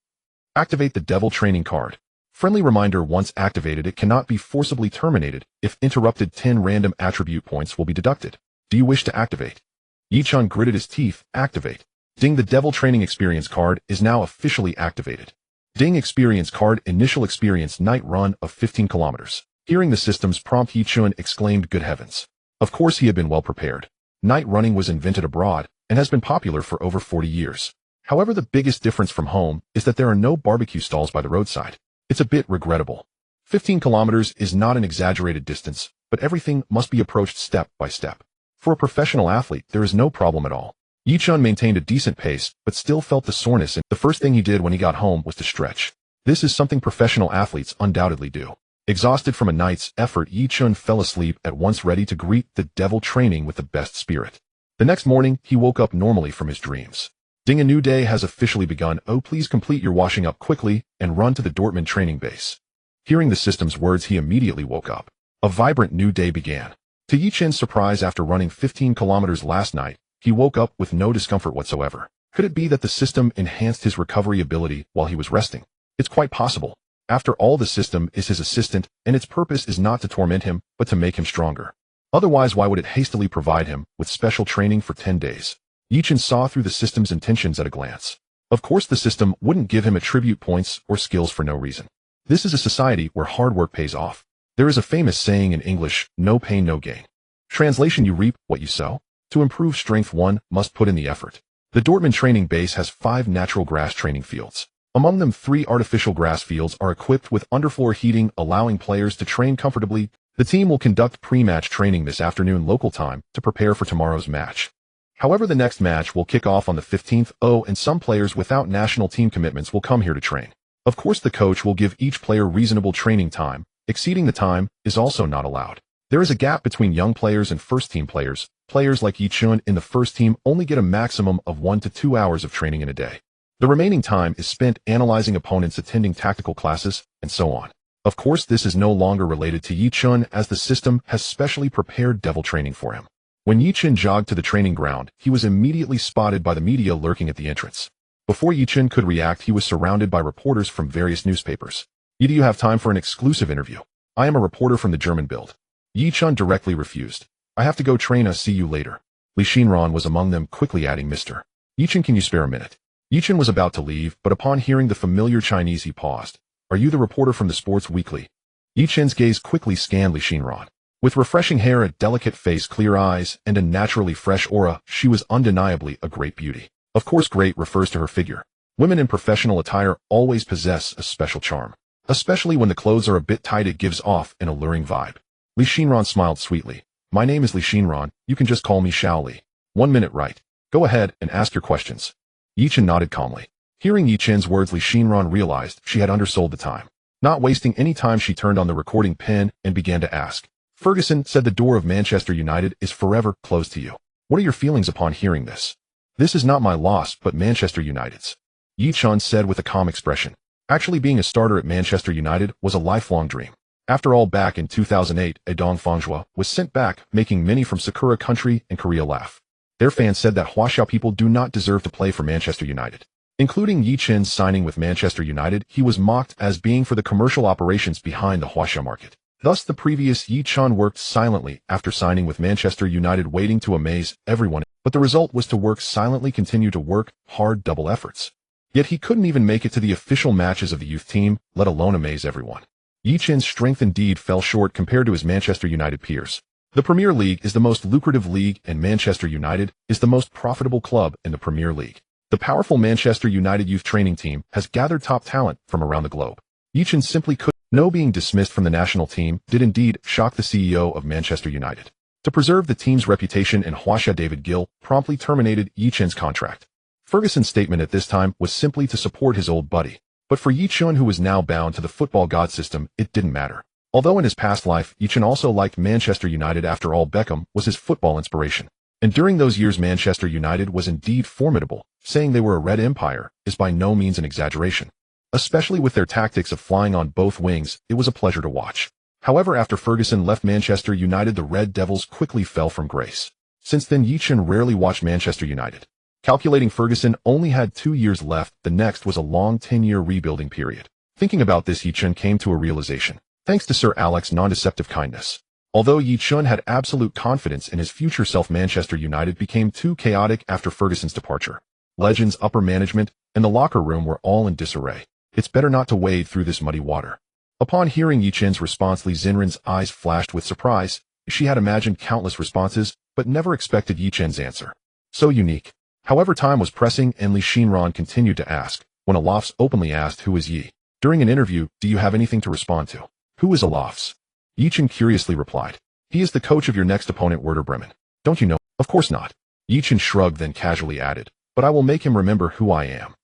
Activate the devil training card. Friendly reminder, once activated, it cannot be forcibly terminated. If interrupted, 10 random attribute points will be deducted. Do you wish to activate? Ye Chen gritted his teeth. Activate. Ding, the devil training experience card is now officially activated. Ding, experience card, initial experience, night run of 15 kilometers. Hearing the system's prompt, Ye Chen exclaimed, good heavens. Of course he had been well prepared. Night running was invented abroad and has been popular for over 40 years. However, the biggest difference from home is that there are no barbecue stalls by the roadside. It's a bit regrettable. 15 kilometers is not an exaggerated distance, but everything must be approached step by step. For a professional athlete, there is no problem at all. Ye Chen maintained a decent pace, but still felt the soreness, and the first thing he did when he got home was to stretch. This is something professional athletes undoubtedly do. Exhausted from a night's effort, Ye Chen fell asleep at once, ready to greet the devil training with the best spirit. The next morning, he woke up normally from his dreams. Ding, a new day has officially begun. Oh, please complete your washing up quickly and run to the Dortmund training base. Hearing the system's words, he immediately woke up. A vibrant new day began. To Ye Chen's surprise, after running 15 kilometers last night, he woke up with no discomfort whatsoever. Could it be that the system enhanced his recovery ability while he was resting? It's quite possible. After all, the system is his assistant, and its purpose is not to torment him, but to make him stronger. Otherwise, why would it hastily provide him with special training for 10 days? Ye Chen saw through the system's intentions at a glance. Of course, the system wouldn't give him attribute points or skills for no reason. This is a society where hard work pays off. There is a famous saying in English, no pain, no gain. Translation: you reap what you sow. To improve strength, one must put in the effort. The Dortmund training base has 5 natural grass training fields. Among them, 3 artificial grass fields are equipped with underfloor heating, allowing players to train comfortably. The team will conduct pre-match training this afternoon local time to prepare for tomorrow's match. However, the next match will kick off on the 15th, and some players without national team commitments will come here to train. Of course, the coach will give each player reasonable training time. Exceeding the time is also not allowed. There is a gap between young players and first-team players. Players like Ye Chen in the first team only get a maximum of 1 to 2 hours of training in a day. The remaining time is spent analyzing opponents, attending tactical classes, and so on. Of course, this is no longer related to Ye Chen, as the system has specially prepared devil training for him. When Ye Chen jogged to the training ground, he was immediately spotted by the media lurking at the entrance. Before Ye Chen could react, he was surrounded by reporters from various newspapers. Do you have time for an exclusive interview? I am a reporter from the German Bild. Ye Chen directly refused. I have to go train. See you later. Li Xianran was among them, quickly adding, Mr. Ye Chen, can you spare a minute? Ye Chen was about to leave, but upon hearing the familiar Chinese, he paused. Are you the reporter from the Sports Weekly? Ye Chen's gaze quickly scanned Li Xianran. With refreshing hair, a delicate face, clear eyes, and a naturally fresh aura, she was undeniably a great beauty. Of course, great refers to her figure. Women in professional attire always possess a special charm. Especially when the clothes are a bit tight, it gives off an alluring vibe. Li Xianran smiled sweetly. My name is Li Xianran, you can just call me Xiao Li. 1 minute, right? Go ahead and ask your questions. Ye Chen nodded calmly. Hearing Ye Chen's words, Li Xianran realized she had undersold the time. Not wasting any time, she turned on the recording pen and began to ask. Ferguson said the door of Manchester United is forever closed to you. What are your feelings upon hearing this? This is not my loss, but Manchester United's. Ye Chen said with a calm expression. Actually, being a starter at Manchester United was a lifelong dream. After all, back in 2008, a Dong Fangjua was sent back, making many from Sakura country and Korea laugh. Their fans said that Huaxiao people do not deserve to play for Manchester United. Including Ye Chen's signing with Manchester United, he was mocked as being for the commercial operations behind the Huaxiao market. Thus, the previous Ye Chen worked silently after signing with Manchester United, waiting to amaze everyone. But the result was to work silently, continue to work hard, double efforts. Yet he couldn't even make it to the official matches of the youth team, let alone amaze everyone. Ye Chen's strength indeed fell short compared to his Manchester United peers. The Premier League is the most lucrative league, and Manchester United is the most profitable club in the Premier League. The powerful Manchester United youth training team has gathered top talent from around the globe. Ye Chen simply couldn't know being dismissed from the national team did indeed shock the CEO of Manchester United. To preserve the team's reputation, and Huaxia David Gill promptly terminated Ye Chen's contract. Ferguson's statement at this time was simply to support his old buddy. But for Ye Chen, who was now bound to the football god system, it didn't matter. Although in his past life, Ye Chen also liked Manchester United. After all, Beckham was his football inspiration. And during those years, Manchester United was indeed formidable. Saying they were a red empire is by no means an exaggeration. Especially with their tactics of flying on both wings, it was a pleasure to watch. However, after Ferguson left Manchester United, the Red Devils quickly fell from grace. Since then, Ye Chen rarely watched Manchester United. Calculating Ferguson only had 2 years left, the next was a long 10-year rebuilding period. Thinking about this, Ye Chen came to a realization. Thanks to Sir Alex's non-deceptive kindness. Although Ye Chen had absolute confidence in his future self, Manchester United became too chaotic after Ferguson's departure. Legends, upper management, and the locker room were all in disarray. It's better not to wade through this muddy water. Upon hearing Ye Chen's response, Li Xianran's eyes flashed with surprise. She had imagined countless responses, but never expected Ye Chen's answer. So unique. However, time was pressing, and Li Xianran continued to ask. When Alofs openly asked, who is Ye? During an interview, do you have anything to respond to? Who is Alofs? Ye Chen curiously replied. He is the coach of your next opponent, Werder Bremen. Don't you know? Of course not. Ye Chen shrugged, then casually added. But I will make him remember who I am.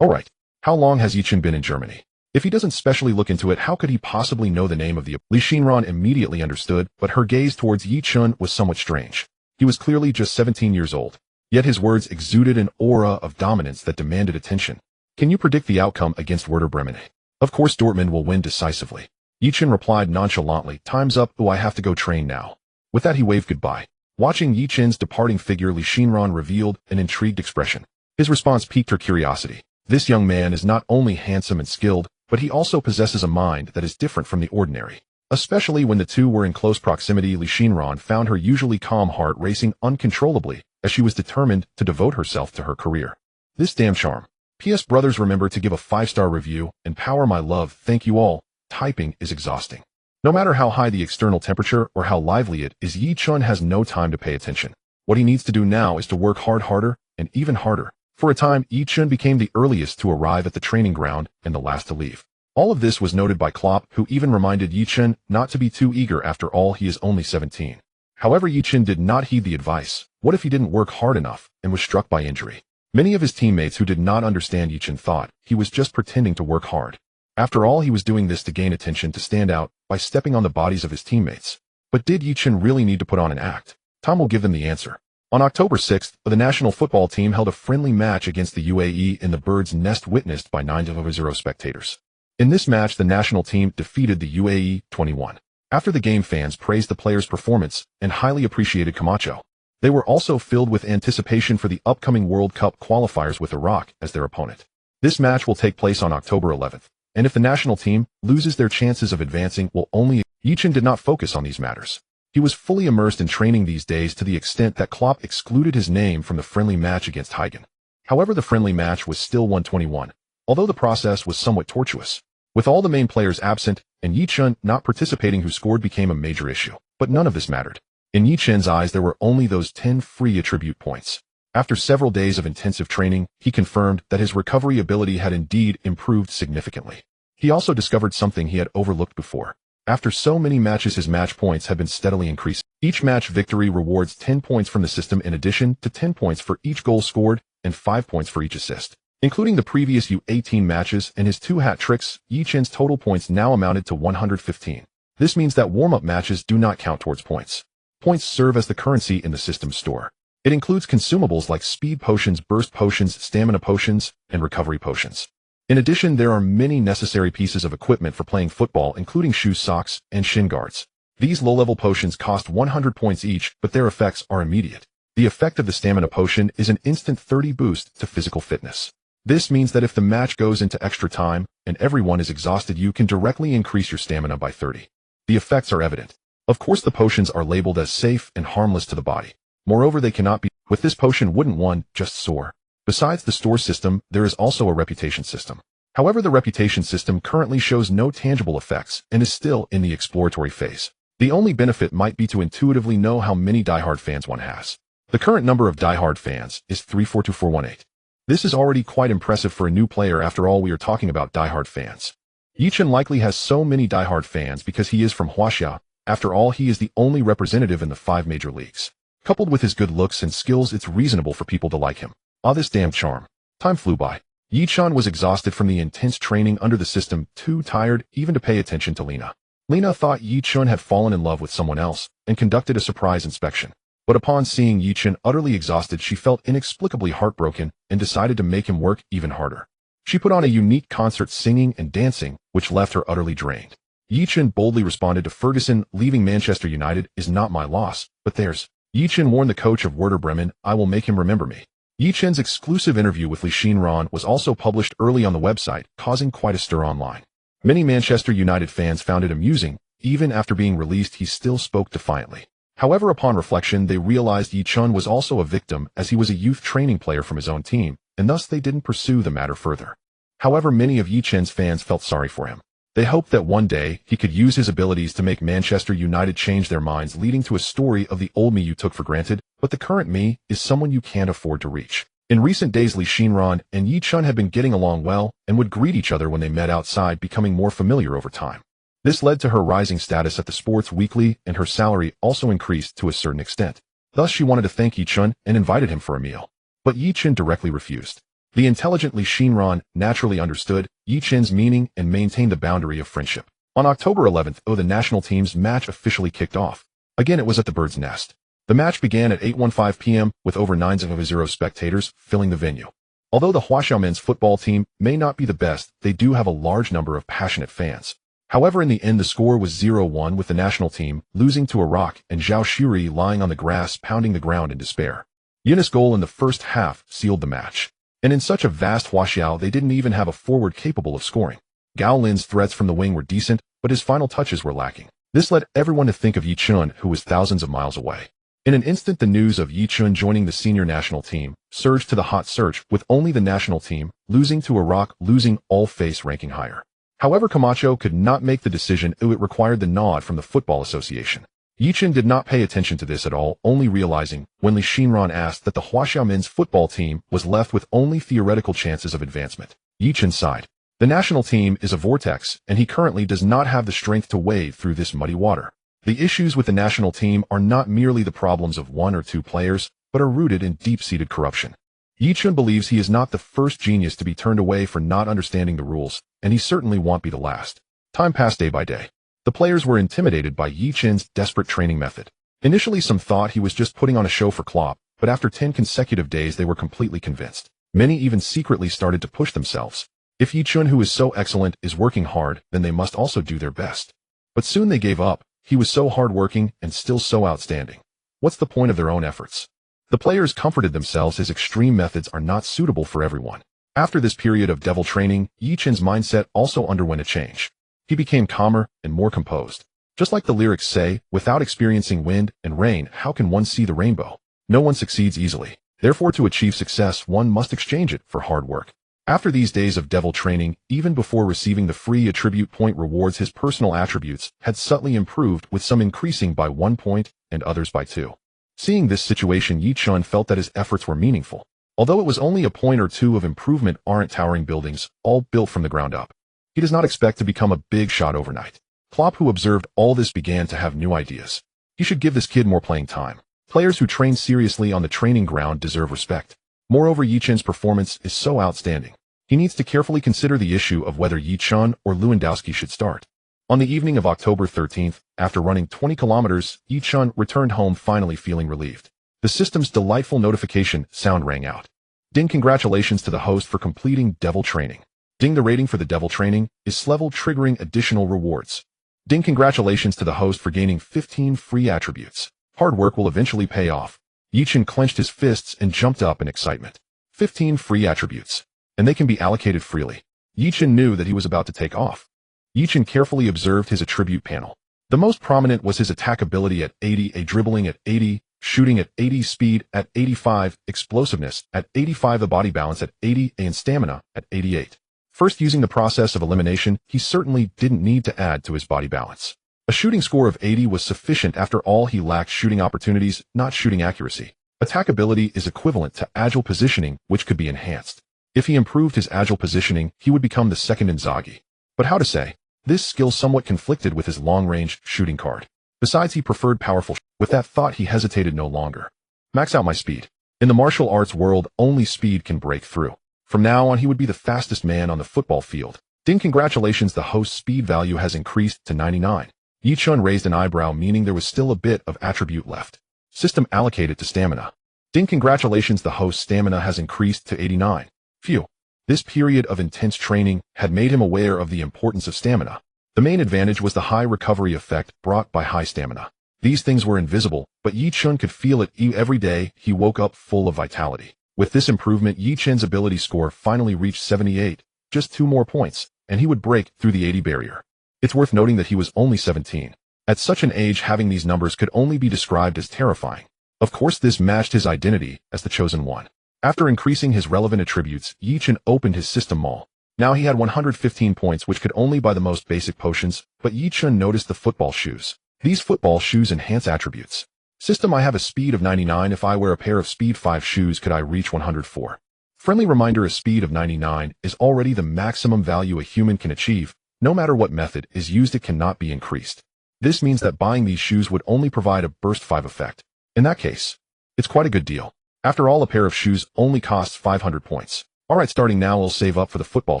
Alright. How long has Ye Chen been in Germany? If he doesn't specially look into it, how could he possibly know the name of the... Li Xianran immediately understood, but her gaze towards Ye Chen was somewhat strange. He was clearly just 17 years old. Yet his words exuded an aura of dominance that demanded attention. Can you predict the outcome against Werder Bremen? Of course, Dortmund will win decisively. Ye Chen replied nonchalantly. Time's up. I have to go train now. With that, he waved goodbye. Watching Ye Chen's departing figure, Li Xianran revealed an intrigued expression. His response piqued her curiosity. This young man is not only handsome and skilled, but he also possesses a mind that is different from the ordinary. Especially when the two were in close proximity, Li Xianran found her usually calm heart racing uncontrollably, as she was determined to devote herself to her career. This damn charm. P.S. Brothers, remember to give a 5-star review and power my love. Thank you all. Typing is exhausting. No matter how high the external temperature or how lively it is, Ye Chen has no time to pay attention. What he needs to do now is to work harder, and even harder. For a time, Ye Chen became the earliest to arrive at the training ground and the last to leave. All of this was noted by Klopp, who even reminded Ye Chen not to be too eager. After all, he is only 17. However, Ye Chen did not heed the advice. What if he didn't work hard enough and was struck by injury? Many of his teammates who did not understand Ye Chen thought he was just pretending to work hard. After all, he was doing this to gain attention, to stand out by stepping on the bodies of his teammates. But did Ye Chen really need to put on an act? Time will give them the answer. On October 6th, the national football team held a friendly match against the UAE in the Bird's Nest, witnessed by 9,000 spectators. In this match, the national team defeated the UAE 21. After the game, fans praised the players' performance and highly appreciated Camacho. They were also filled with anticipation for the upcoming World Cup qualifiers with Iraq as their opponent. This match will take place on October 11th, and if the national team loses, their chances of advancing will only. Ye Chen did not focus on these matters. He was fully immersed in training these days, to the extent that Klopp excluded his name from the friendly match against Hagen. However, the friendly match was still 121, although the process was somewhat tortuous. With all the main players absent and Ye Chen not participating, who scored became a major issue. But none of this mattered. In Ye Chen's eyes, there were only those 10 free attribute points. After several days of intensive training, he confirmed that his recovery ability had indeed improved significantly. He also discovered something he had overlooked before. After so many matches, his match points have been steadily increasing. Each match victory rewards 10 points from the system, in addition to 10 points for each goal scored and 5 points for each assist. Including the previous U18 matches and his 2 hat-tricks, Ye Chen's total points now amounted to 115. This means that warm-up matches do not count towards points. Points serve as the currency in the system's store. It includes consumables like speed potions, burst potions, stamina potions, and recovery potions. In addition, there are many necessary pieces of equipment for playing football, including shoes, socks, and shin guards. These low-level potions cost 100 points each, but their effects are immediate. The effect of the stamina potion is an instant 30 boost to physical fitness. This means that if the match goes into extra time and everyone is exhausted, you can directly increase your stamina by 30. The effects are evident. Of course, the potions are labeled as safe and harmless to the body. Moreover, they cannot be. With this potion, wouldn't one just soar? Besides the store system, there is also a reputation system. However, the reputation system currently shows no tangible effects and is still in the exploratory phase. The only benefit might be to intuitively know how many diehard fans one has. The current number of diehard fans is 342418. This is already quite impressive for a new player. After all, we are talking about diehard fans. Ye Chen likely has so many diehard fans because he is from Huaxia. After all, he is the only representative in the 5 major leagues. Coupled with his good looks and skills, it's reasonable for people to like him. Ah, this damn charm. Time flew by. Ye Chen was exhausted from the intense training under the system, too tired even to pay attention to Lena. Lena thought Ye Chen had fallen in love with someone else and conducted a surprise inspection. But upon seeing Ye Chen utterly exhausted, she felt inexplicably heartbroken and decided to make him work even harder. She put on a unique concert, singing and dancing, which left her utterly drained. Ye Chen boldly responded to Ferguson, "Leaving Manchester United is not my loss, but theirs." Ye Chen warned the coach of Werder Bremen, "I will make him remember me." Ye Chen's exclusive interview with Li Xinran was also published early on the website, causing quite a stir online. Many Manchester United fans found it amusing. Even after being released, he still spoke defiantly. However, upon reflection, they realized Ye Chen was also a victim, as he was a youth training player from his own team, and thus they didn't pursue the matter further. However, many of Ye Chen's fans felt sorry for him. They hoped that one day he could use his abilities to make Manchester United change their minds, leading to a story of the old me you took for granted, but the current me is someone you can't afford to reach. In recent days, Li Xinran and Ye Chen had been getting along well and would greet each other when they met outside, becoming more familiar over time. This led to her rising status at the Sports Weekly, and her salary also increased to a certain extent. Thus, she wanted to thank Ye Chen and invited him for a meal. But Ye Chen directly refused. The intelligent Li Xinran naturally understood Ye Chen's meaning and maintained the boundary of friendship. On October 11th, the national team's match officially kicked off. Again, it was at the Bird's Nest. The match began at 8:15 p.m. with over 9,000 spectators filling the venue. Although the Huaxia men's football team may not be the best, they do have a large number of passionate fans. However, in the end, the score was 0-1, with the national team losing to Iraq and Zhao Shuri lying on the grass pounding the ground in despair. Yunus' goal in the first half sealed the match. And in such a vast Huaxia, they didn't even have a forward capable of scoring. Gao Lin's threats from the wing were decent, but his final touches were lacking. This led everyone to think of Ye Chen, who was thousands of miles away. In an instant, the news of Ye Chen joining the senior national team surged to the hot search, with only the national team losing to Iraq, losing all face ranking higher. However, Camacho could not make the decision. It required the nod from the Football Association. Ye Chen did not pay attention to this at all, only realizing when Li Xinran asked that the Huaxia men's football team was left with only theoretical chances of advancement. Ye Chen sighed. The national team is a vortex, and he currently does not have the strength to wade through this muddy water. The issues with the national team are not merely the problems of one or two players, but are rooted in deep-seated corruption. Ye Chen believes he is not the first genius to be turned away for not understanding the rules, and he certainly won't be the last. Time passed day by day. The players were intimidated by Ye Chen's desperate training method. Initially, some thought he was just putting on a show for Klopp, but after 10 consecutive days they were completely convinced. Many even secretly started to push themselves. If Ye Chen, who is so excellent, is working hard, then they must also do their best. But soon they gave up. He was so hard-working and still so outstanding. What's the point of their own efforts? The players comforted themselves his extreme methods are not suitable for everyone. After this period of devil training, Ye Chen's mindset also underwent a change. He became calmer and more composed. Just like the lyrics say, without experiencing wind and rain, how can one see the rainbow? No one succeeds easily. Therefore, to achieve success, one must exchange it for hard work. After these days of devil training, even before receiving the free attribute point rewards, his personal attributes had subtly improved, with some increasing by 1 point and others by 2. Seeing this situation, Ye Chen felt that his efforts were meaningful. Although it was only a point or two of improvement, aren't towering buildings, all built from the ground up. He does not expect to become a big shot overnight. Klopp, who observed all this, began to have new ideas. He should give this kid more playing time. Players who train seriously on the training ground deserve respect. Moreover, Ye Chen's performance is so outstanding. He needs to carefully consider the issue of whether Ye Chen or Lewandowski should start. On the evening of October 13th, after running 20 kilometers, Ye Chen returned home finally feeling relieved. The system's delightful notification sound rang out. Ding, congratulations to the host for completing devil training. Ding, the rating for the devil training is level, triggering additional rewards. Ding, congratulations to the host for gaining 15 free attributes. Hard work will eventually pay off. Ye Chen clenched his fists and jumped up in excitement. 15 free attributes. And they can be allocated freely. Ye Chen knew that he was about to take off. Ye Chen carefully observed his attribute panel. The most prominent was his attack ability at 80, a dribbling at 80, shooting at 80, speed at 85, explosiveness at 85, a body balance at 80, and stamina at 88. First, using the process of elimination, he certainly didn't need to add to his body balance. A shooting score of 80 was sufficient. After all, he lacked shooting opportunities, not shooting accuracy. Attack ability is equivalent to agile positioning, which could be enhanced. If he improved his agile positioning, he would become the second Inzaghi. But how to say? This skill somewhat conflicted with his long-range shooting card. Besides, he preferred powerful. With that thought, he hesitated no longer. Max out my speed. In the martial arts world, only speed can break through. From now on, he would be the fastest man on the football field. Ding, congratulations, the host's speed value has increased to 99. Ye Chen raised an eyebrow, meaning there was still a bit of attribute left. System allocated to stamina. Ding, congratulations, the host's stamina has increased to 89. Phew. This period of intense training had made him aware of the importance of stamina. The main advantage was the high recovery effect brought by high stamina. These things were invisible, but Ye Chen could feel it every day. He woke up full of vitality. With this improvement, Ye Chen's ability score finally reached 78, just 2 more points, and he would break through the 80 barrier. It's worth noting that he was only 17. At such an age, having these numbers could only be described as terrifying. Of course, this matched his identity as the chosen one. After increasing his relevant attributes, Ye Chen opened his system mall. Now he had 115 points, which could only buy the most basic potions, but Ye Chen noticed the football shoes. These football shoes enhance attributes. System, I have a speed of 99. If I wear a pair of speed 5 shoes, could I reach 104? Friendly reminder, a speed of 99 is already the maximum value a human can achieve. No matter what method is used, it cannot be increased. This means that buying these shoes would only provide a burst 5 effect. In that case, it's quite a good deal. After all, a pair of shoes only costs 500 points. Alright, starting now, we'll save up for the football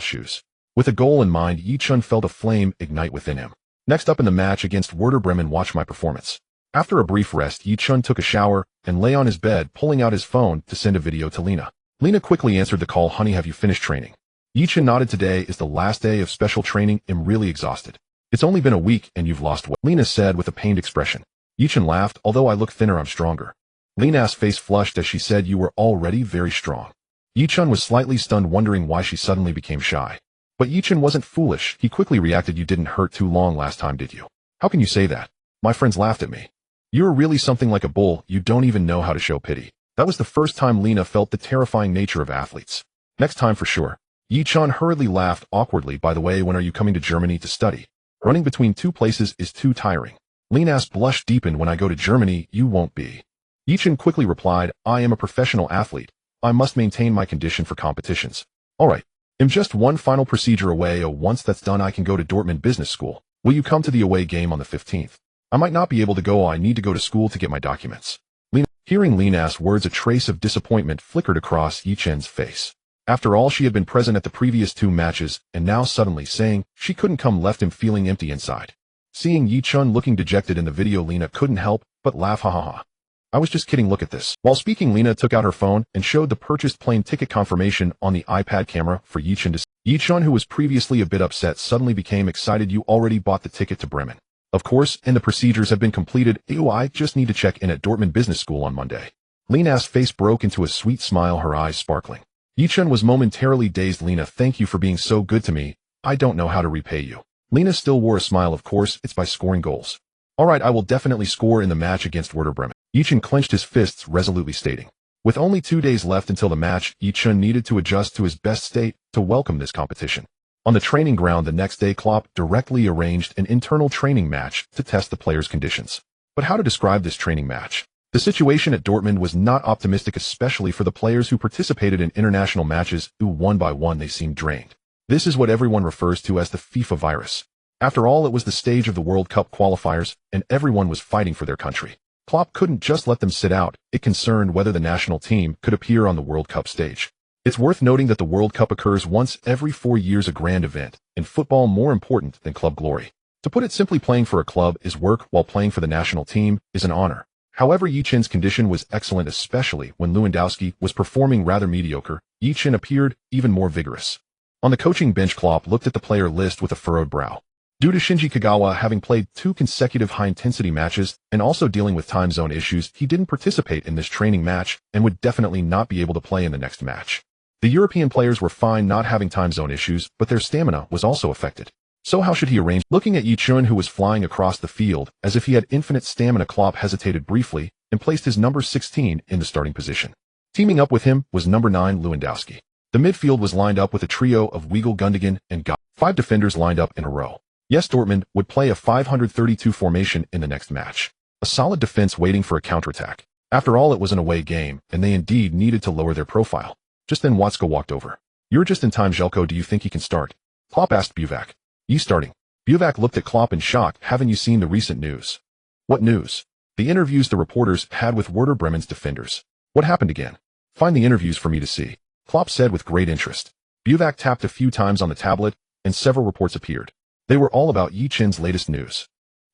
shoes. With a goal in mind, Ye Chen felt a flame ignite within him. Next up in the match against Werder Bremen, watch my performance. After a brief rest, Ye Chen took a shower and lay on his bed, pulling out his phone to send a video to Lena. Lena quickly answered the call. Honey, have you finished training? Ye Chen nodded. Today is the last day of special training. I'm really exhausted. It's only been a week and you've lost weight, Lena said with a pained expression. Ye Chen laughed. Although I look thinner, I'm stronger. Lena's face flushed as she said, you were already very strong. Ye Chen was slightly stunned, wondering why she suddenly became shy. But Ye Chen wasn't foolish. He quickly reacted. You didn't hurt too long last time, did you? How can you say that? My friends laughed at me. You're really something like a bull. You don't even know how to show pity. That was the first time Lena felt the terrifying nature of athletes. Next time for sure. Ye Chen hurriedly laughed awkwardly. By the way, when are you coming to Germany to study? Running between two places is too tiring. Lina's blush deepened. When I go to Germany, you won't be. Ye Chen quickly replied, I am a professional athlete. I must maintain my condition for competitions. Alright. I'm just one final procedure away. Once that's done, I can go to Dortmund Business School. Will you come to the away game on the 15th? I might not be able to go. I need to go to school to get my documents. Hearing Lina's words, a trace of disappointment flickered across Ye Chen's face. After all, she had been present at the previous 2 matches, and now suddenly saying she couldn't come left him feeling empty inside. Seeing Ye Chen looking dejected in the video, Lina couldn't help but laugh. Ha ha ha. I was just kidding, look at this. While speaking, Lina took out her phone and showed the purchased plane ticket confirmation on the iPad camera for Ye Chen to see. Ye Chen, who was previously a bit upset, suddenly became excited. You already bought the ticket to Bremen? Of course, and the procedures have been completed. Ew, I just need to check in at Dortmund Business School on Monday. Lina's face broke into a sweet smile, her eyes sparkling. Ye Chen was momentarily dazed. Lina, thank you for being so good to me. I don't know how to repay you. Lina still wore a smile. Of course, it's by scoring goals. Alright, I will definitely score in the match against Werder Bremen. Ye Chen clenched his fists, resolutely stating. With only 2 days left until the match, Ye Chen needed to adjust to his best state to welcome this competition. On the training ground the next day, Klopp directly arranged an internal training match to test the players' conditions. But how to describe this training match? The situation at Dortmund was not optimistic, especially for the players who participated in international matches, who one by one they seemed drained. This is what everyone refers to as the FIFA virus. After all, it was the stage of the World Cup qualifiers, and everyone was fighting for their country. Klopp couldn't just let them sit out. It concerned whether the national team could appear on the World Cup stage. It's worth noting that the World Cup occurs once every 4 years, a grand event, in football more important than club glory. To put it simply, playing for a club is work, while playing for the national team is an honor. However, Ye Chen's condition was excellent, especially when Lewandowski was performing rather mediocre. Ye Chen appeared even more vigorous. On the coaching bench, Klopp looked at the player list with a furrowed brow. Due to Shinji Kagawa having played 2 consecutive high-intensity matches and also dealing with time zone issues, he didn't participate in this training match and would definitely not be able to play in the next match. The European players were fine not having time zone issues, but their stamina was also affected. So how should he arrange? Looking at Ye Chen, who was flying across the field as if he had infinite stamina, Klopp hesitated briefly and placed his number 16 in the starting position. Teaming up with him was number 9 Lewandowski. The midfield was lined up with a trio of Weigl, Gundogan, and Gott. 5 defenders lined up in a row. Yes, Dortmund would play a 532 formation in the next match. A solid defense waiting for a counterattack. After all, it was an away game, and they indeed needed to lower their profile. Just then Watzke walked over. You're just in time, Jelko. Do you think he can start? Klopp asked Buvac. You starting? Buvac looked at Klopp in shock. Haven't you seen the recent news? What news? The interviews the reporters had with Werder Bremen's defenders. What happened again? Find the interviews for me to see, Klopp said with great interest. Buvac tapped a few times on the tablet, and several reports appeared. They were all about Ye Chen's latest news.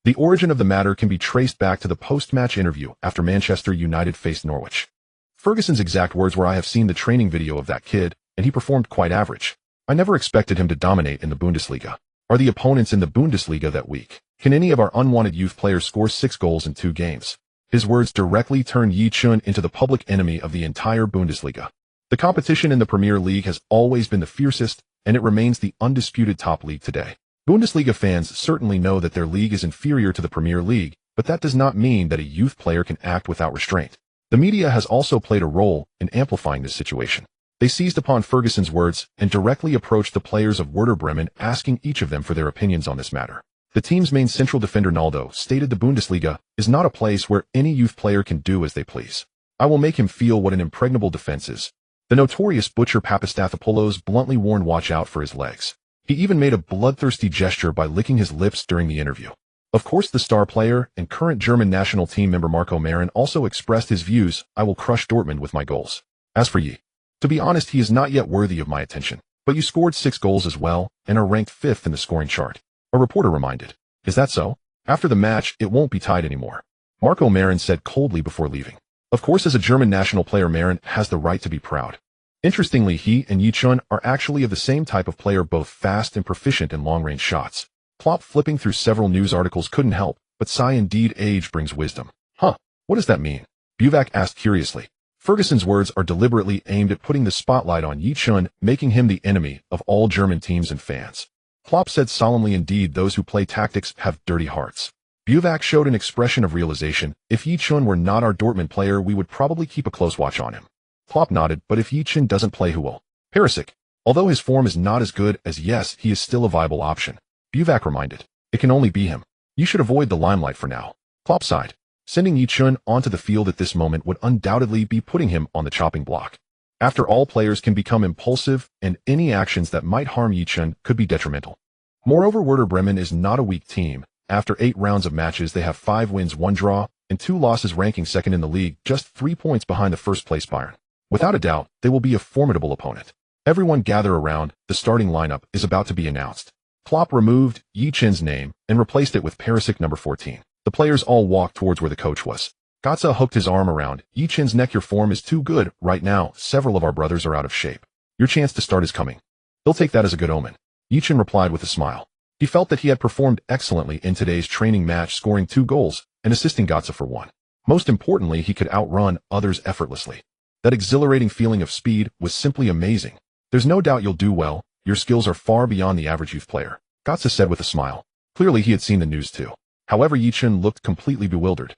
The origin of the matter can be traced back to the post-match interview after Manchester United faced Norwich. Ferguson's exact words were, I have seen the training video of that kid, and he performed quite average. I never expected him to dominate in the Bundesliga. Are the opponents in the Bundesliga that weak? Can any of our unwanted youth players score 6 goals in 2 games? His words directly turned Ye Chen into the public enemy of the entire Bundesliga. The competition in the Premier League has always been the fiercest, and it remains the undisputed top league today. Bundesliga fans certainly know that their league is inferior to the Premier League, but that does not mean that a youth player can act without restraint. The media has also played a role in amplifying this situation. They seized upon Ferguson's words and directly approached the players of Werder Bremen, asking each of them for their opinions on this matter. The team's main central defender Ronaldo stated the Bundesliga is not a place where any youth player can do as they please. I will make him feel what an impregnable defense is. The notorious butcher Papastathopoulos bluntly warned, watch out for his legs. He even made a bloodthirsty gesture by licking his lips during the interview. Of course, the star player and current German national team member Marco Marin also expressed his views. I will crush Dortmund with my goals. As for Ye, to be honest, he is not yet worthy of my attention. But you scored 6 goals as well, and are ranked 5th in the scoring chart. A reporter reminded. Is that so? After the match, it won't be tied anymore. Marco Marin said coldly before leaving. Of course, as a German national player, Marin has the right to be proud. Interestingly, he and Ye Chen are actually of the same type of player, both fast and proficient in long-range shots. Klopp, flipping through several news articles, couldn't help but sigh. Indeed, age brings wisdom. Huh, what does that mean? Buvac asked curiously. Ferguson's words are deliberately aimed at putting the spotlight on Ye Chen, making him the enemy of all German teams and fans. Klopp said solemnly, indeed, those who play tactics have dirty hearts. Buvac showed an expression of realization. If Ye Chen were not our Dortmund player, we would probably keep a close watch on him. Klopp nodded, but if Ye Chen doesn't play, who will? Perisic. Although his form is not as good as Yes, he is still a viable option. Buvac reminded. It can only be him. You should avoid the limelight for now. Klopp sighed. Sending Ye Chen onto the field at this moment would undoubtedly be putting him on the chopping block. After all, players can become impulsive, and any actions that might harm Ye Chen could be detrimental. Moreover, Werder Bremen is not a weak team. After 8 rounds of matches, they have 5 wins, 1 draw, and 2 losses, ranking second in the league, just 3 points behind the first-place Bayern. Without a doubt, they will be a formidable opponent. Everyone gather around, the starting lineup is about to be announced. Klopp removed Ye Chen's name and replaced it with prodigy number 14. The players all walked towards where the coach was. Götze hooked his arm around Ye Chen's neck. Your form is too good right now. Several of our brothers are out of shape. Your chance to start is coming. He'll take that as a good omen. Ye Chen replied with a smile. He felt that he had performed excellently in today's training match, scoring 2 goals and assisting Götze for 1. Most importantly, he could outrun others effortlessly. That exhilarating feeling of speed was simply amazing. There's no doubt you'll do well. Your skills are far beyond the average youth player, Götze said with a smile. Clearly he had seen the news too. However, Ye Chen looked completely bewildered.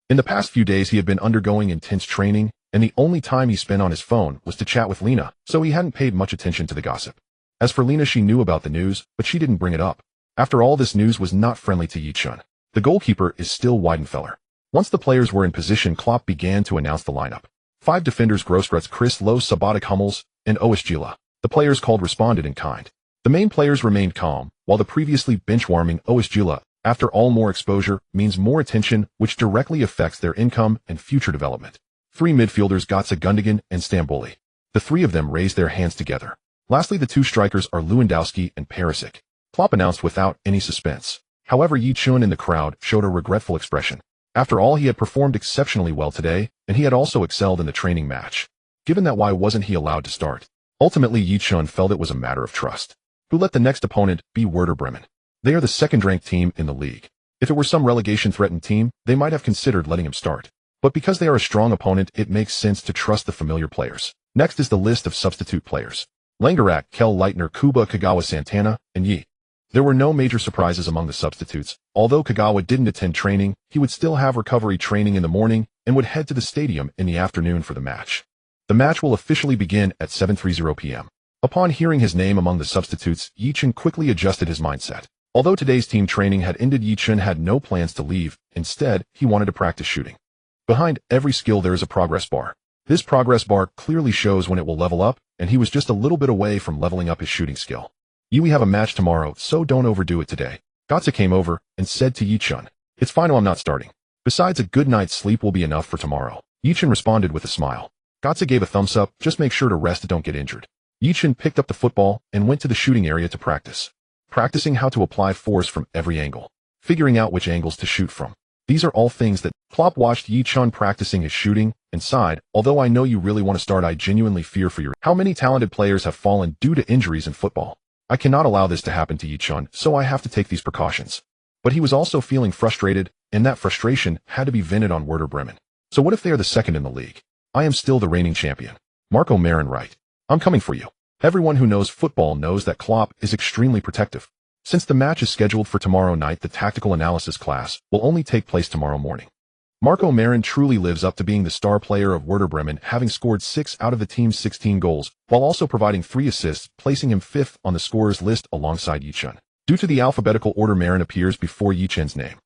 In the past few days he had been undergoing intense training, and the only time he spent on his phone was to chat with Lena, so he hadn't paid much attention to the gossip. As for Lena, she knew about the news, but she didn't bring it up. After all, this news was not friendly to Ye Chen. The goalkeeper is still Weidenfeller. Once the players were in position, Klopp began to announce the lineup. 5 defenders: Grosskreutz, Chris Lowe, Sabatic, Hummels, and Oeschila. The players called responded in kind. The main players remained calm, while the previously bench-warming Oeschila, after all, more exposure means more attention, which directly affects their income and future development. 3 midfielders: Götze, Gundogan, and Stamboli. The 3 of them raised their hands together. Lastly, the 2 strikers are Lewandowski and Perisic. Klopp announced without any suspense. However, Ye Chen in the crowd showed a regretful expression. After all, he had performed exceptionally well today, and he had also excelled in the training match. Given that, why wasn't he allowed to start? Ultimately, Ye Chen felt it was a matter of trust. Who let the next opponent be Werder Bremen? They are the second-ranked team in the league. If it were some relegation-threatened team, they might have considered letting him start. But because they are a strong opponent, it makes sense to trust the familiar players. Next is the list of substitute players. Langerak, Kel Leitner, Kuba, Kagawa, Santana, and Yi. There were no major surprises among the substitutes. Although Kagawa didn't attend training, he would still have recovery training in the morning and would head to the stadium in the afternoon for the match. The match will officially begin at 7:30 p.m. Upon hearing his name among the substitutes, Ye Chen quickly adjusted his mindset. Although today's team training had ended, Ye Chen had no plans to leave. Instead, he wanted to practice shooting. Behind every skill there is a progress bar. This progress bar clearly shows when it will level up, and he was just a little bit away from leveling up his shooting skill. We have a match tomorrow, so don't overdo it today. Götze came over and said to Ye Chen, "It's fine, I'm not starting. Besides, a good night's sleep will be enough for tomorrow." Ye Chen responded with a smile. Götze gave a thumbs up. "Just make sure to rest, don't get injured." Ye Chen picked up the football and went to the shooting area to practice. Practicing how to apply force from every angle. Figuring out which angles to shoot from. These are all things that Klopp watched Ye Chen practicing his shooting and sighed, "Although I know you really want to start, I genuinely fear for your..." How many talented players have fallen due to injuries in football? I cannot allow this to happen to Ye Chen, so I have to take these precautions. But he was also feeling frustrated, and that frustration had to be vented on Werder Bremen. So what if they are the second in the league? I am still the reigning champion. Marco Marin right. I'm coming for you. Everyone who knows football knows that Klopp is extremely protective. Since the match is scheduled for tomorrow night, the tactical analysis class will only take place tomorrow morning. Marco Marin truly lives up to being the star player of Werder Bremen, having scored 6 out of the team's 16 goals, while also providing 3 assists, placing him 5th on the scorers list alongside Ye Chen. Due to the alphabetical order, Marin appears before Ye Chen's name.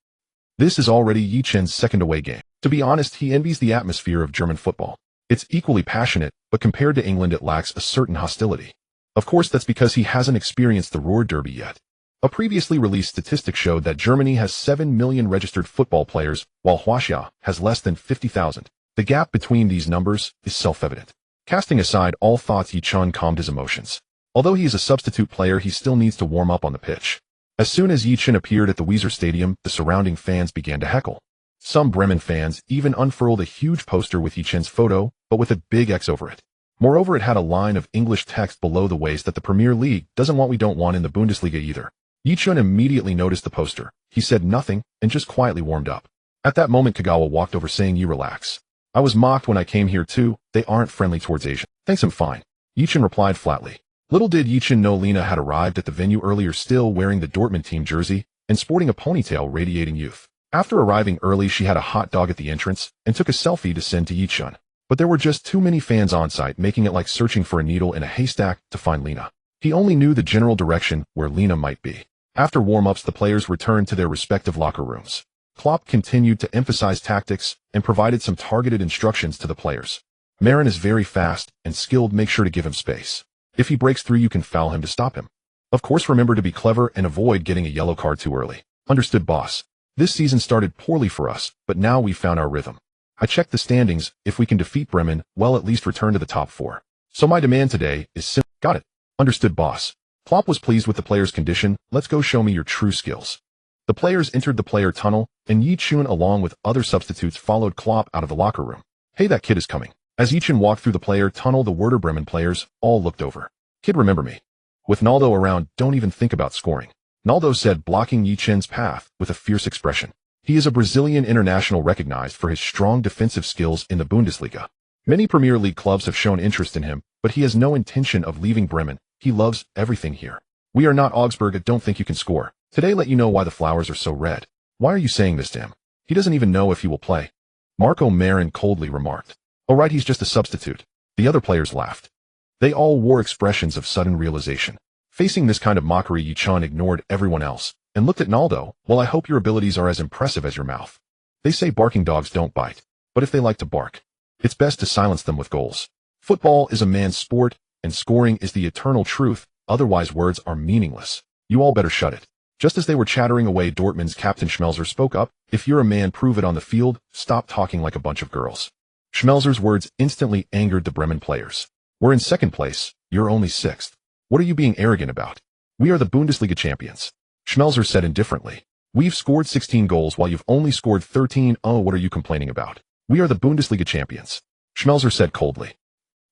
This is already Ye Chen's second away game. To be honest, he envies the atmosphere of German football. It's equally passionate, but compared to England it lacks a certain hostility. Of course, that's because he hasn't experienced the Ruhr Derby yet. A previously released statistic showed that Germany has 7 million registered football players, while Russia has less than 50,000. The gap between these numbers is self-evident. Casting aside all thoughts, Ye Chen calmed his emotions. Although he is a substitute player, he still needs to warm up on the pitch. As soon as Ye Chen appeared at the Weser Stadium, the surrounding fans began to heckle. Some Bremen fans even unfurled a huge poster with Ye Chen's photo, but with a big X over it. Moreover, it had a line of English text below the waist that the Premier League doesn't want, we don't want in the Bundesliga either. Ye Chen immediately noticed the poster. He said nothing and just quietly warmed up. At that moment, Kagawa walked over saying, "You relax. I was mocked when I came here too. They aren't friendly towards Asian." "Thanks, I'm fine." Ye Chen replied flatly. Little did Ye Chen know Lena had arrived at the venue earlier, still wearing the Dortmund team jersey and sporting a ponytail radiating youth. After arriving early, she had a hot dog at the entrance and took a selfie to send to Ye Chen. But there were just too many fans on site, making it like searching for a needle in a haystack to find Lena. He only knew the general direction where Lena might be. After warm-ups, the players returned to their respective locker rooms. Klopp continued to emphasize tactics and provided some targeted instructions to the players. Maren is very fast and skilled, make sure to give him space. If he breaks through, you can foul him to stop him. Of course, remember to be clever and avoid getting a yellow card too early. Understood, boss. This season started poorly for us, but now we found our rhythm. I checked the standings. If we can defeat Bremen, well, at least return to the top 4. So my demand today is simple. Got it. Understood, boss. Klopp was pleased with the players' condition. Let's go, show me your true skills. The players entered the player tunnel, and Ye Chen along with other substitutes followed Klopp out of the locker room. Hey, that kid is coming. As Ye Chen walked through the player tunnel, the Werder Bremen players all looked over. Kid, remember me. With Ronaldo around, don't even think about scoring. Ronaldo said, blocking Ye Chen's path with a fierce expression. He is a Brazilian international recognized for his strong defensive skills in the Bundesliga. Many Premier League clubs have shown interest in him, but he has no intention of leaving Bremen. He loves everything here. We are not Augsburg. I don't think you can score. Today, let you know why the flowers are so red. Why are you saying this to him? He doesn't even know if he will play. Marco Maren coldly remarked. Oh right, he's just a substitute. The other players laughed. They all wore expressions of sudden realization. Facing this kind of mockery, Ye Chen ignored everyone else and looked at Ronaldo. Well, I hope your abilities are as impressive as your mouth. They say barking dogs don't bite, but if they like to bark, it's best to silence them with goals. Football is a man's sport, and scoring is the eternal truth. Otherwise, words are meaningless. You all better shut it. Just as they were chattering away, Dortmund's captain Schmelzer spoke up. If you're a man, prove it on the field. Stop talking like a bunch of girls. Schmelzer's words instantly angered the Bremen players. We're in second place. You're only 6th. What are you being arrogant about? We are the Bundesliga champions. Schmelzer said indifferently. We've scored 16 goals while you've only scored 13. Oh, what are you complaining about? We are the Bundesliga champions. Schmelzer said coldly.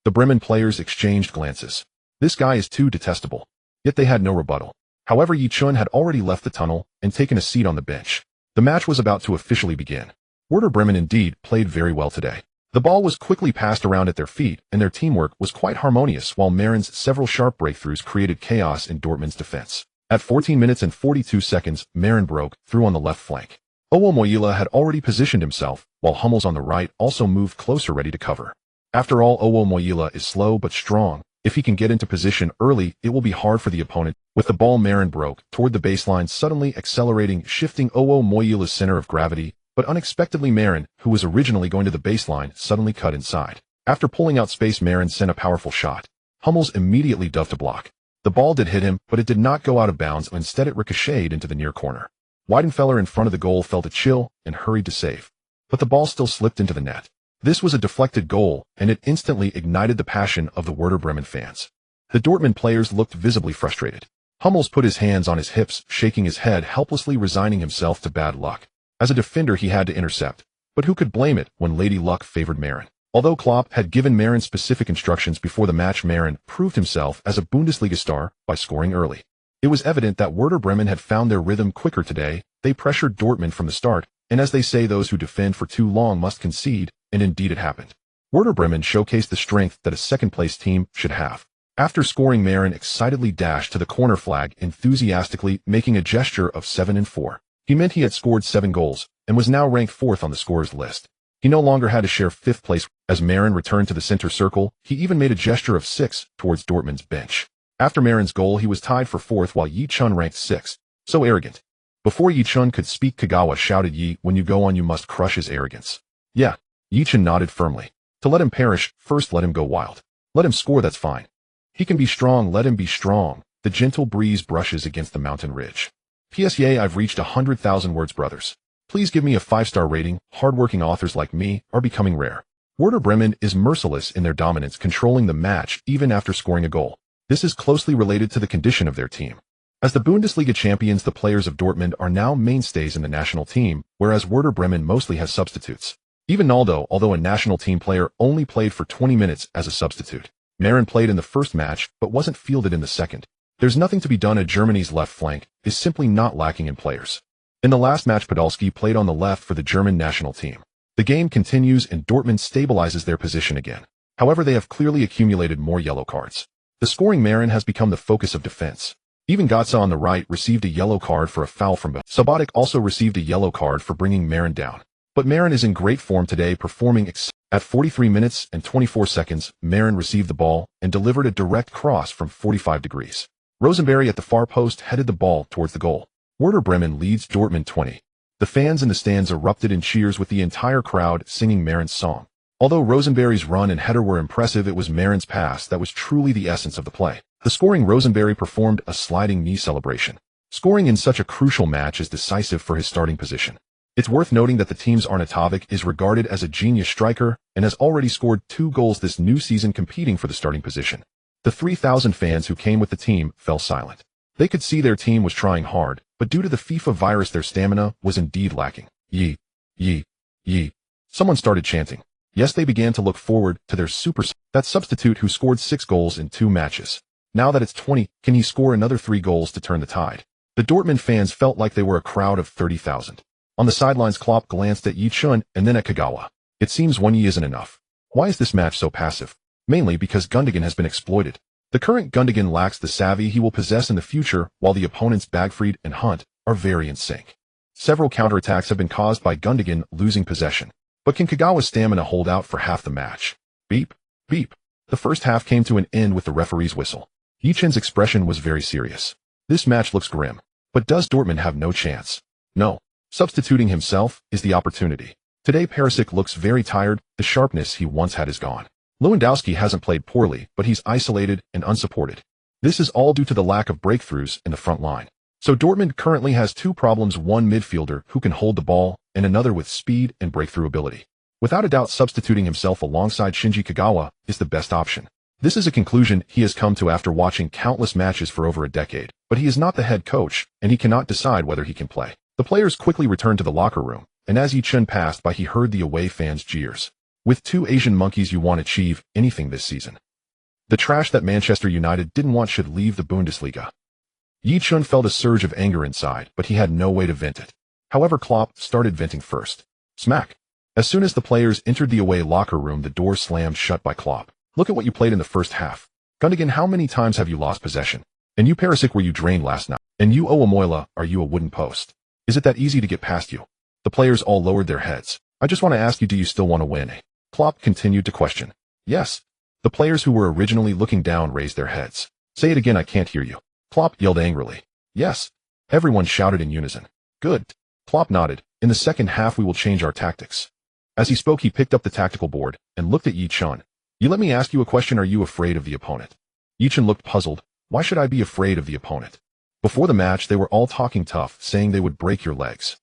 The Bremen players exchanged glances. This guy is too detestable. Yet they had no rebuttal. However, Ye Chen had already left the tunnel and taken a seat on the bench. The match was about to officially begin. Werder Bremen indeed played very well today. The ball was quickly passed around at their feet, and their teamwork was quite harmonious, while Maren's several sharp breakthroughs created chaos in Dortmund's defense. At 14 minutes and 42 seconds, Maren broke through on the left flank. Owo Moyila had already positioned himself, while Hummels on the right also moved closer ready to cover. After all, Owo Moyila is slow but strong. If he can get into position early, it will be hard for the opponent. With the ball, Maren broke toward the baseline, suddenly accelerating, shifting Owo Moyila's center of gravity. But unexpectedly, Maren, who was originally going to the baseline, suddenly cut inside. After pulling out space, Maren sent a powerful shot. Hummels immediately dove to block. The ball did hit him, but it did not go out of bounds. Instead, it ricocheted into the near corner. Weidenfeller in front of the goal felt a chill and hurried to save. But the ball still slipped into the net. This was a deflected goal, and it instantly ignited the passion of the Werder Bremen fans. The Dortmund players looked visibly frustrated. Hummels put his hands on his hips, shaking his head, helplessly resigning himself to bad luck. As a defender, he had to intercept. But who could blame it when Lady Luck favored Maren? Although Klopp had given Maren specific instructions before the match, Maren proved himself as a Bundesliga star by scoring early. It was evident that Werder Bremen had found their rhythm quicker today. They pressured Dortmund from the start, and as they say, those who defend for too long must concede, and indeed it happened. Werder Bremen showcased the strength that a second-place team should have. After scoring, Maren excitedly dashed to the corner flag, enthusiastically making a gesture of 7 and 4. He meant he had scored 7 goals, and was now ranked 4th on the scorers list. He no longer had to share 5th place. As Maren returned to the center circle, he even made a gesture of 6 towards Dortmund's bench. After Maren's goal, he was tied for 4th while Ye Chen ranked 6th. So arrogant. Before Ye Chen could speak, Kagawa shouted, "Ye, when you go on, you must crush his arrogance." Yeah. Ye Chen nodded firmly. To let him perish, first let him go wild. Let him score, that's fine. He can be strong, let him be strong. The gentle breeze brushes against the mountain ridge. P.S. Yay, I've reached 100,000 words, brothers. Please give me a 5-star rating. Hardworking authors like me are becoming rare. Werder Bremen is merciless in their dominance, controlling the match even after scoring a goal. This is closely related to the condition of their team. As the Bundesliga champions, the players of Dortmund are now mainstays in the national team, whereas Werder Bremen mostly has substitutes. Even Ronaldo, although a national team player, only played for 20 minutes as a substitute. Maren played in the first match, but wasn't fielded in the second. There's nothing to be done at Germany's left flank, is simply not lacking in players. In the last match, Podolski played on the left for the German national team. The game continues and Dortmund stabilizes their position again. However, they have clearly accumulated more yellow cards. The scoring Maren has become the focus of defense. Even Götze on the right received a yellow card for a foul from Bo. Subotic also received a yellow card for bringing Maren down. But Maren is in great form today, performing At 43 minutes and 24 seconds, Maren received the ball and delivered a direct cross from 45 degrees. Rosenberry at the far post headed the ball towards the goal. Werder Bremen leads Dortmund 20. The fans in the stands erupted in cheers with the entire crowd singing Maren's song. Although Rosenberry's run and header were impressive, it was Maren's pass that was truly the essence of the play. The scoring Rosenberry performed a sliding knee celebration. Scoring in such a crucial match is decisive for his starting position. It's worth noting that the team's Arnautovic is regarded as a genius striker and has already scored 2 goals this new season competing for the starting position. The 3,000 fans who came with the team fell silent. They could see their team was trying hard, but due to the FIFA virus their stamina was indeed lacking. Ye, ye, ye. Someone started chanting. Yes, they began to look forward to their that substitute who scored 6 goals in 2 matches. Now that it's 20, can he score another 3 goals to turn the tide? The Dortmund fans felt like they were a crowd of 30,000. On the sidelines, Klopp glanced at Ye Chen and then at Kagawa. It seems one Ye isn't enough. Why is this match so passive? Mainly because Gundogan has been exploited. The current Gundogan lacks the savvy he will possess in the future, while the opponents Bagfried and Hunt are very in sync. Several counterattacks have been caused by Gundogan losing possession. But can Kagawa's stamina hold out for half the match? Beep, beep. The first half came to an end with the referee's whistle. Ye Chen's expression was very serious. This match looks grim. But does Dortmund have no chance? No. Substituting himself is the opportunity. Today Perisic looks very tired, the sharpness he once had is gone. Lewandowski hasn't played poorly, but he's isolated and unsupported. This is all due to the lack of breakthroughs in the front line. So Dortmund currently has 2 problems: one midfielder who can hold the ball, and another with speed and breakthrough ability. Without a doubt, substituting himself alongside Shinji Kagawa is the best option. This is a conclusion he has come to after watching countless matches for over a decade, but he is not the head coach, and he cannot decide whether he can play. The players quickly returned to the locker room, and as Ye Chen passed by he heard the away fans' jeers. With 2 Asian monkeys you won't achieve anything this season. The trash that Manchester United didn't want should leave the Bundesliga. Ye Chen felt a surge of anger inside, but he had no way to vent it. However, Klopp started venting first. Smack. As soon as the players entered the away locker room, the door slammed shut by Klopp. Look at what you played in the first half. Gundogan, how many times have you lost possession? And you, Perisic, were you drained last night? And you, Owamoyla, are you a wooden post? Is it that easy to get past you? The players all lowered their heads. I just want to ask you, do you still want to win? Klopp continued to question. Yes. The players who were originally looking down raised their heads. Say it again, I can't hear you. Klopp yelled angrily. Yes. Everyone shouted in unison. Good. Klopp nodded. In the second half we will change our tactics. As he spoke, he picked up the tactical board and looked at Ye Chen. You let me ask you a question, are you afraid of the opponent? Ye Chen looked puzzled. Why should I be afraid of the opponent? Before the match they were all talking tough, saying they would break your legs.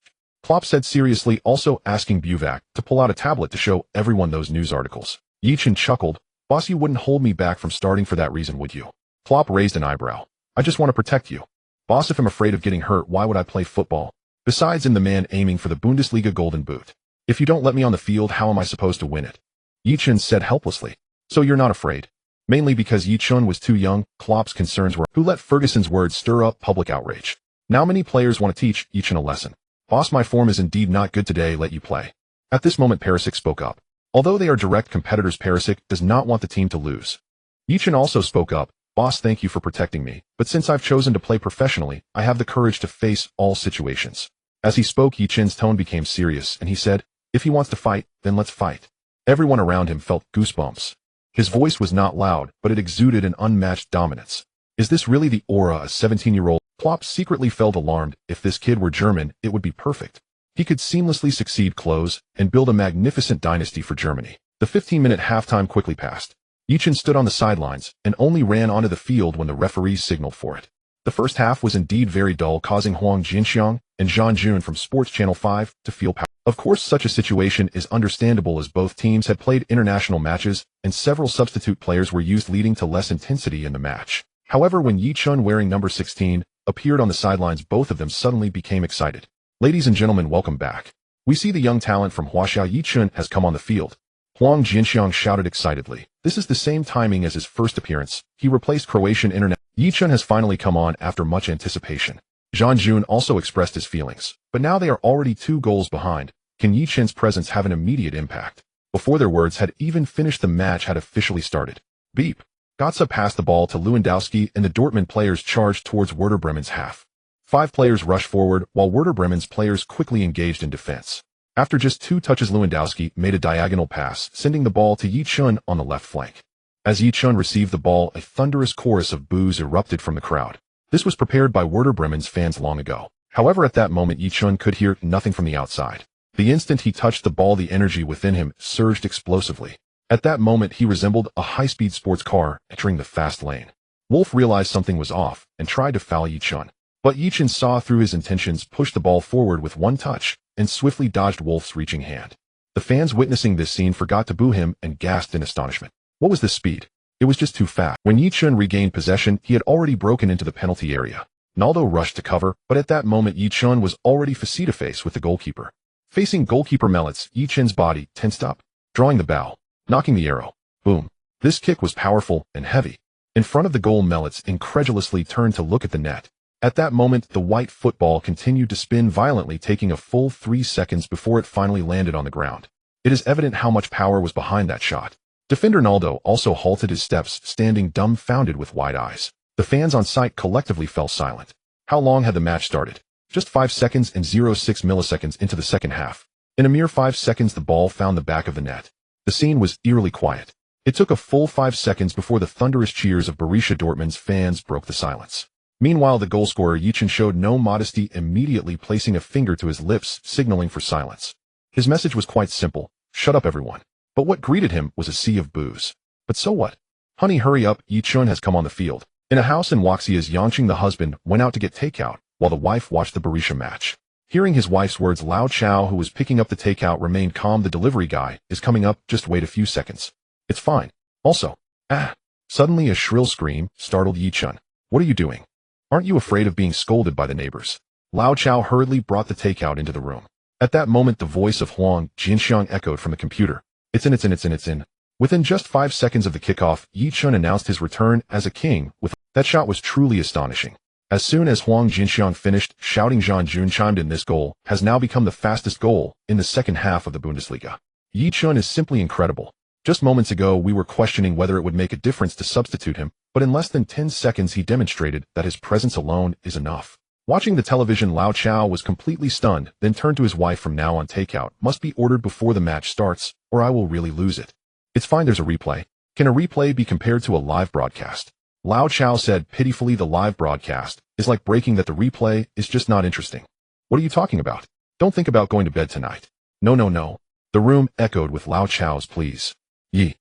Klopp said seriously, also asking Buvac to pull out a tablet to show everyone those news articles. Ye Chen chuckled. Boss, you wouldn't hold me back from starting for that reason, would you? Klopp raised an eyebrow. I just want to protect you. Boss, if I'm afraid of getting hurt, why would I play football? Besides, I'm the man aiming for the Bundesliga golden boot. If you don't let me on the field, how am I supposed to win it? Ye Chen said helplessly. So you're not afraid? Mainly because Ye Chen was too young, Klopp's concerns were who let Ferguson's words stir up public outrage. Now many players want to teach Ye Chen a lesson. Boss, my form is indeed not good today, let you play. At this moment Perisic spoke up. Although they are direct competitors, Perisic does not want the team to lose. Ye Chen also spoke up. Boss, thank you for protecting me, but since I've chosen to play professionally, I have the courage to face all situations. As he spoke, Ye Chen's tone became serious, and he said, if he wants to fight, then let's fight. Everyone around him felt goosebumps. His voice was not loud, but it exuded an unmatched dominance. Is this really the aura a 17-year-old? Klopp secretly felt alarmed. If this kid were German, it would be perfect. He could seamlessly succeed close and build a magnificent dynasty for Germany. The 15-minute halftime quickly passed. Ye Chen stood on the sidelines and only ran onto the field when the referees signaled for it. The first half was indeed very dull, causing Huang Jinxiang and Zhang Jun from Sports Channel 5 to feel power. Of course, such a situation is understandable as both teams had played international matches and several substitute players were used, leading to less intensity in the match. However, when Ye Chen, wearing number 16, appeared on the sidelines, both of them suddenly became excited. Ladies and gentlemen, welcome back. We see the young talent from Huaxia. Ye Chen has come on the field. Huang Jinxiang shouted excitedly. This is the same timing as his first appearance. He replaced Croatian international. Ye Chen has finally come on after much anticipation. Zhang Jun also expressed his feelings, but now they are already 2 goals behind. Can Ye Chen's presence have an immediate impact? Before their words had even finished, the match had officially started. Beep. Götze passed the ball to Lewandowski and the Dortmund players charged towards Werder Bremen's half. 5 players rushed forward while Werder Bremen's players quickly engaged in defense. After just 2 touches, Lewandowski made a diagonal pass, sending the ball to Ye Chen on the left flank. As Ye Chen received the ball, a thunderous chorus of boos erupted from the crowd. This was prepared by Werder Bremen's fans long ago. However, at that moment, Ye Chen could hear nothing from the outside. The instant he touched the ball, the energy within him surged explosively. At that moment, he resembled a high-speed sports car entering the fast lane. Wolf realized something was off and tried to foul Ye Chen. But Ye Chen saw through his intentions, pushed the ball forward with one touch, and swiftly dodged Wolf's reaching hand. The fans witnessing this scene forgot to boo him and gasped in astonishment. What was this speed? It was just too fast. When Ye Chen regained possession, he had already broken into the penalty area. Ronaldo rushed to cover, but at that moment Ye Chen was already face-to-face with the goalkeeper. Facing goalkeeper Melitz, Ye Chen's body tensed up, drawing the bow, knocking the arrow. Boom. This kick was powerful and heavy. In front of the goal, Melitz incredulously turned to look at the net. At that moment, the white football continued to spin violently, taking a full 3 seconds before it finally landed on the ground. It is evident how much power was behind that shot. Defender Ronaldo also halted his steps, standing dumbfounded with wide eyes. The fans on site collectively fell silent. How long had the match started? Just 5 seconds and 0.6 milliseconds into the second half. In a mere 5 seconds, the ball found the back of the net. The scene was eerily quiet. It took a full 5 seconds before the thunderous cheers of Borussia Dortmund's fans broke the silence. Meanwhile, the goalscorer Ye Chen showed no modesty, immediately placing a finger to his lips, signaling for silence. His message was quite simple: shut up, everyone. But what greeted him was a sea of boos. But so what? Honey, hurry up, Ye Chen has come on the field. In a house in Waxia's, Yangqing, the husband, went out to get takeout, while the wife watched the Borussia match. Hearing his wife's words, Lao Chao, who was picking up the takeout, remained calm. The delivery guy is coming up, just wait a few seconds. It's fine. Also, Suddenly a shrill scream startled Ye Chen. What are you doing? Aren't you afraid of being scolded by the neighbors? Lao Chao hurriedly brought the takeout into the room. At that moment, the voice of Huang Jinxiang echoed from the computer. It's in. Within just 5 seconds of the kickoff, Ye Chen announced his return as a king. That shot was truly astonishing. As soon as Huang Jinxiang finished, shouting, Zhang Jun chimed in. This goal has now become the fastest goal in the second half of the Bundesliga. Ye Chen is simply incredible. Just moments ago, we were questioning whether it would make a difference to substitute him, but in less than 10 seconds he demonstrated that his presence alone is enough. Watching the television, Lao Chao was completely stunned, then turned to his wife. From now on, takeout must be ordered before the match starts, or I will really lose it. It's fine, there's a replay. Can a replay be compared to a live broadcast? Lao Chao said pitifully. The live broadcast is like breaking that. The replay is just not interesting. What are you talking about? Don't think about going to bed tonight. No. The room echoed with Lao Chao's pleas. Ye.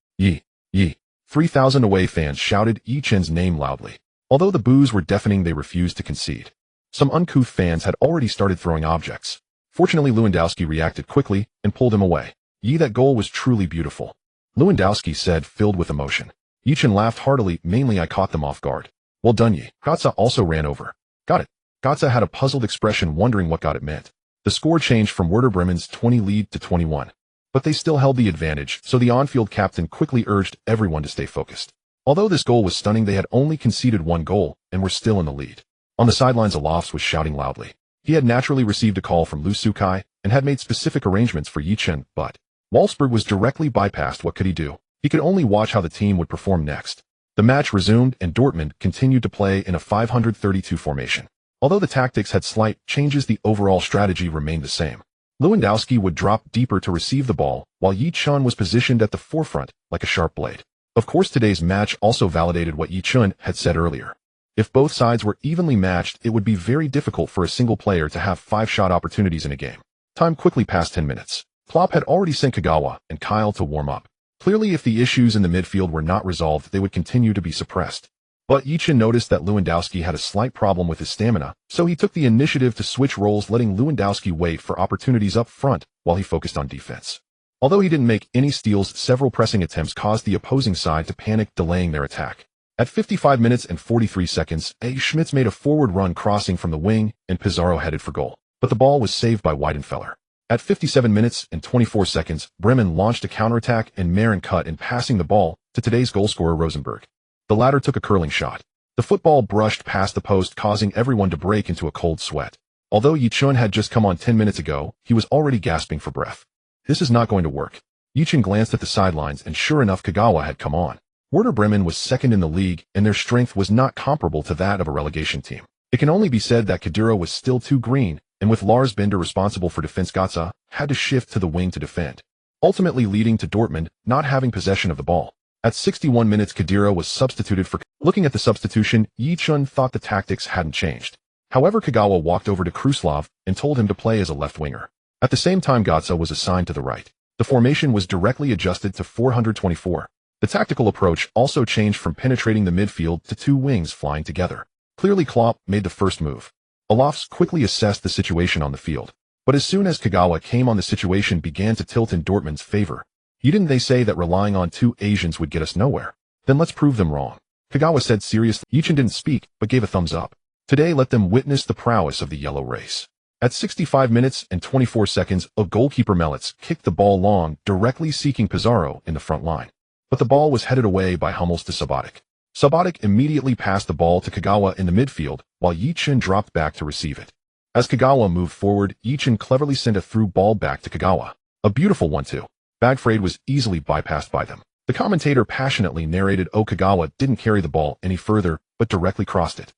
3,000 away fans shouted Ye Chen's name loudly. Although the boos were deafening, they refused to concede. Some uncouth fans had already started throwing objects. Fortunately, Lewandowski reacted quickly and pulled him away. That goal was truly beautiful, Lewandowski said, filled with emotion. Ye Chen laughed heartily. Mainly, I caught them off guard. Well done, Ye. Gotza also ran over. Got it. Gotza had a puzzled expression, wondering what got it meant. The score changed from Werder Bremen's 20 lead to 21. But they still held the advantage, so the on-field captain quickly urged everyone to stay focused. Although this goal was stunning, they had only conceded 1 goal and were still in the lead. On the sidelines, Alofs was shouting loudly. He had naturally received a call from Lu Sukai and had made specific arrangements for Ye Chen, but Wolfsburg was directly bypassed. What could he do? He could only watch how the team would perform next. The match resumed and Dortmund continued to play in a 532 formation. Although the tactics had slight changes, the overall strategy remained the same. Lewandowski would drop deeper to receive the ball, while Ye Chen was positioned at the forefront like a sharp blade. Of course, today's match also validated what Ye Chen had said earlier. If both sides were evenly matched, it would be very difficult for a single player to have 5 shot opportunities in a game. Time quickly passed 10 minutes. Klopp had already sent Kagawa and Kyle to warm up. Clearly, if the issues in the midfield were not resolved, they would continue to be suppressed. But Ye Chen noticed that Lewandowski had a slight problem with his stamina, so he took the initiative to switch roles, letting Lewandowski wait for opportunities up front while he focused on defense. Although he didn't make any steals, several pressing attempts caused the opposing side to panic, delaying their attack. At 55 minutes and 43 seconds, A. Schmitz made a forward run crossing from the wing, and Pizarro headed for goal. But the ball was saved by Weidenfeller. At 57 minutes and 24 seconds, Bremen launched a counterattack and Marin cut in, passing the ball to today's goalscorer Rosenberg. The latter took a curling shot. The football brushed past the post, causing everyone to break into a cold sweat. Although Ye Chen had just come on 10 minutes ago, he was already gasping for breath. This is not going to work. Ye Chen glanced at the sidelines, and sure enough, Kagawa had come on. Werder Bremen was second in the league, and their strength was not comparable to that of a relegation team. It can only be said that Kadira was still too green, and with Lars Bender responsible for defense, Götze had to shift to the wing to defend, ultimately leading to Dortmund not having possession of the ball. At 61 minutes, Khedira was substituted for. Looking at the substitution, Ye Chen thought the tactics hadn't changed. However, Kagawa walked over to Kruslov and told him to play as a left winger. At the same time, Götze was assigned to the right. The formation was directly adjusted to 424. The tactical approach also changed from penetrating the midfield to two wings flying together. Clearly, Klopp made the first move. Olofs quickly assessed the situation on the field. But as soon as Kagawa came on, the situation began to tilt in Dortmund's favor. Didn't they say that relying on two Asians would get us nowhere? Then let's prove them wrong. Kagawa said seriously. Ye Chen didn't speak, but gave a thumbs up. Today let them witness the prowess of the yellow race. At 65 minutes and 24 seconds, a goalkeeper Melitz kicked the ball long, directly seeking Pizarro in the front line. But the ball was headed away by Hummels to Subotic. Subotic immediately passed the ball to Kagawa in the midfield, while Ye Chen dropped back to receive it. As Kagawa moved forward, Ye Chen cleverly sent a through ball back to Kagawa. A beautiful one too. Bagfrade was easily bypassed by them. The commentator passionately narrated Kagawa didn't carry the ball any further, but directly crossed it.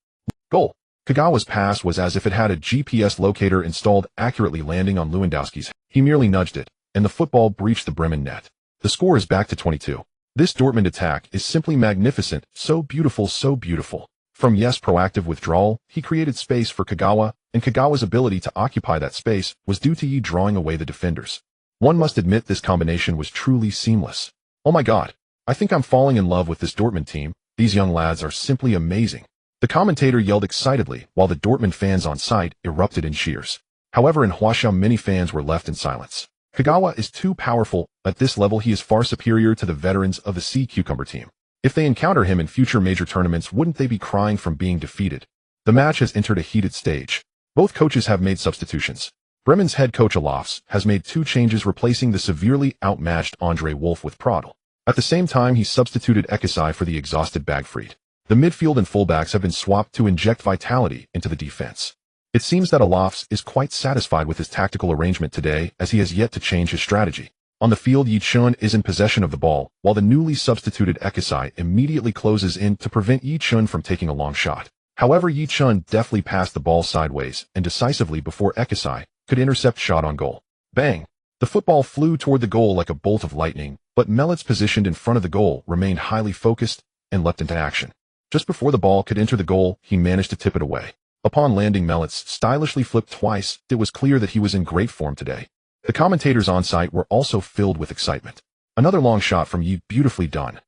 Goal. Kagawa's pass was as if it had a GPS locator installed, accurately landing on Lewandowski's. He merely nudged it, and the football breached the Bremen net. The score is back to 22. This Dortmund attack is simply magnificent, so beautiful, so beautiful. From Ye's proactive withdrawal, he created space for Kagawa, and Kagawa's ability to occupy that space was due to Ye drawing away the defenders. One must admit this combination was truly seamless. Oh my god, I think I'm falling in love with this Dortmund team. These young lads are simply amazing. The commentator yelled excitedly, while the Dortmund fans on site erupted in cheers. However, in Hwasham, many fans were left in silence. Kagawa is too powerful. At this level, he is far superior to the veterans of the Sea Cucumber team. If they encounter him in future major tournaments, wouldn't they be crying from being defeated? The match has entered a heated stage. Both coaches have made substitutions. Bremen's head coach Olofs has made two changes, replacing the severely outmatched Andre Wolf with Prodl. At the same time, he substituted Ekasai for the exhausted Bagfried. The midfield and fullbacks have been swapped to inject vitality into the defense. It seems that Olofs is quite satisfied with his tactical arrangement today, as he has yet to change his strategy. On the field, Ye Chen is in possession of the ball, while the newly substituted Ekasai immediately closes in to prevent Ye Chen from taking a long shot. However, Ye Chen deftly passed the ball sideways and decisively before Ekasai could intercept shot on goal. Bang! The football flew toward the goal like a bolt of lightning, but Melitz, positioned in front of the goal, remained highly focused and leapt into action. Just before the ball could enter the goal, he managed to tip it away. Upon landing, Melitz stylishly flipped twice. It was clear that he was in great form today. The commentators on site were also filled with excitement. Another long shot from Ye, beautifully done.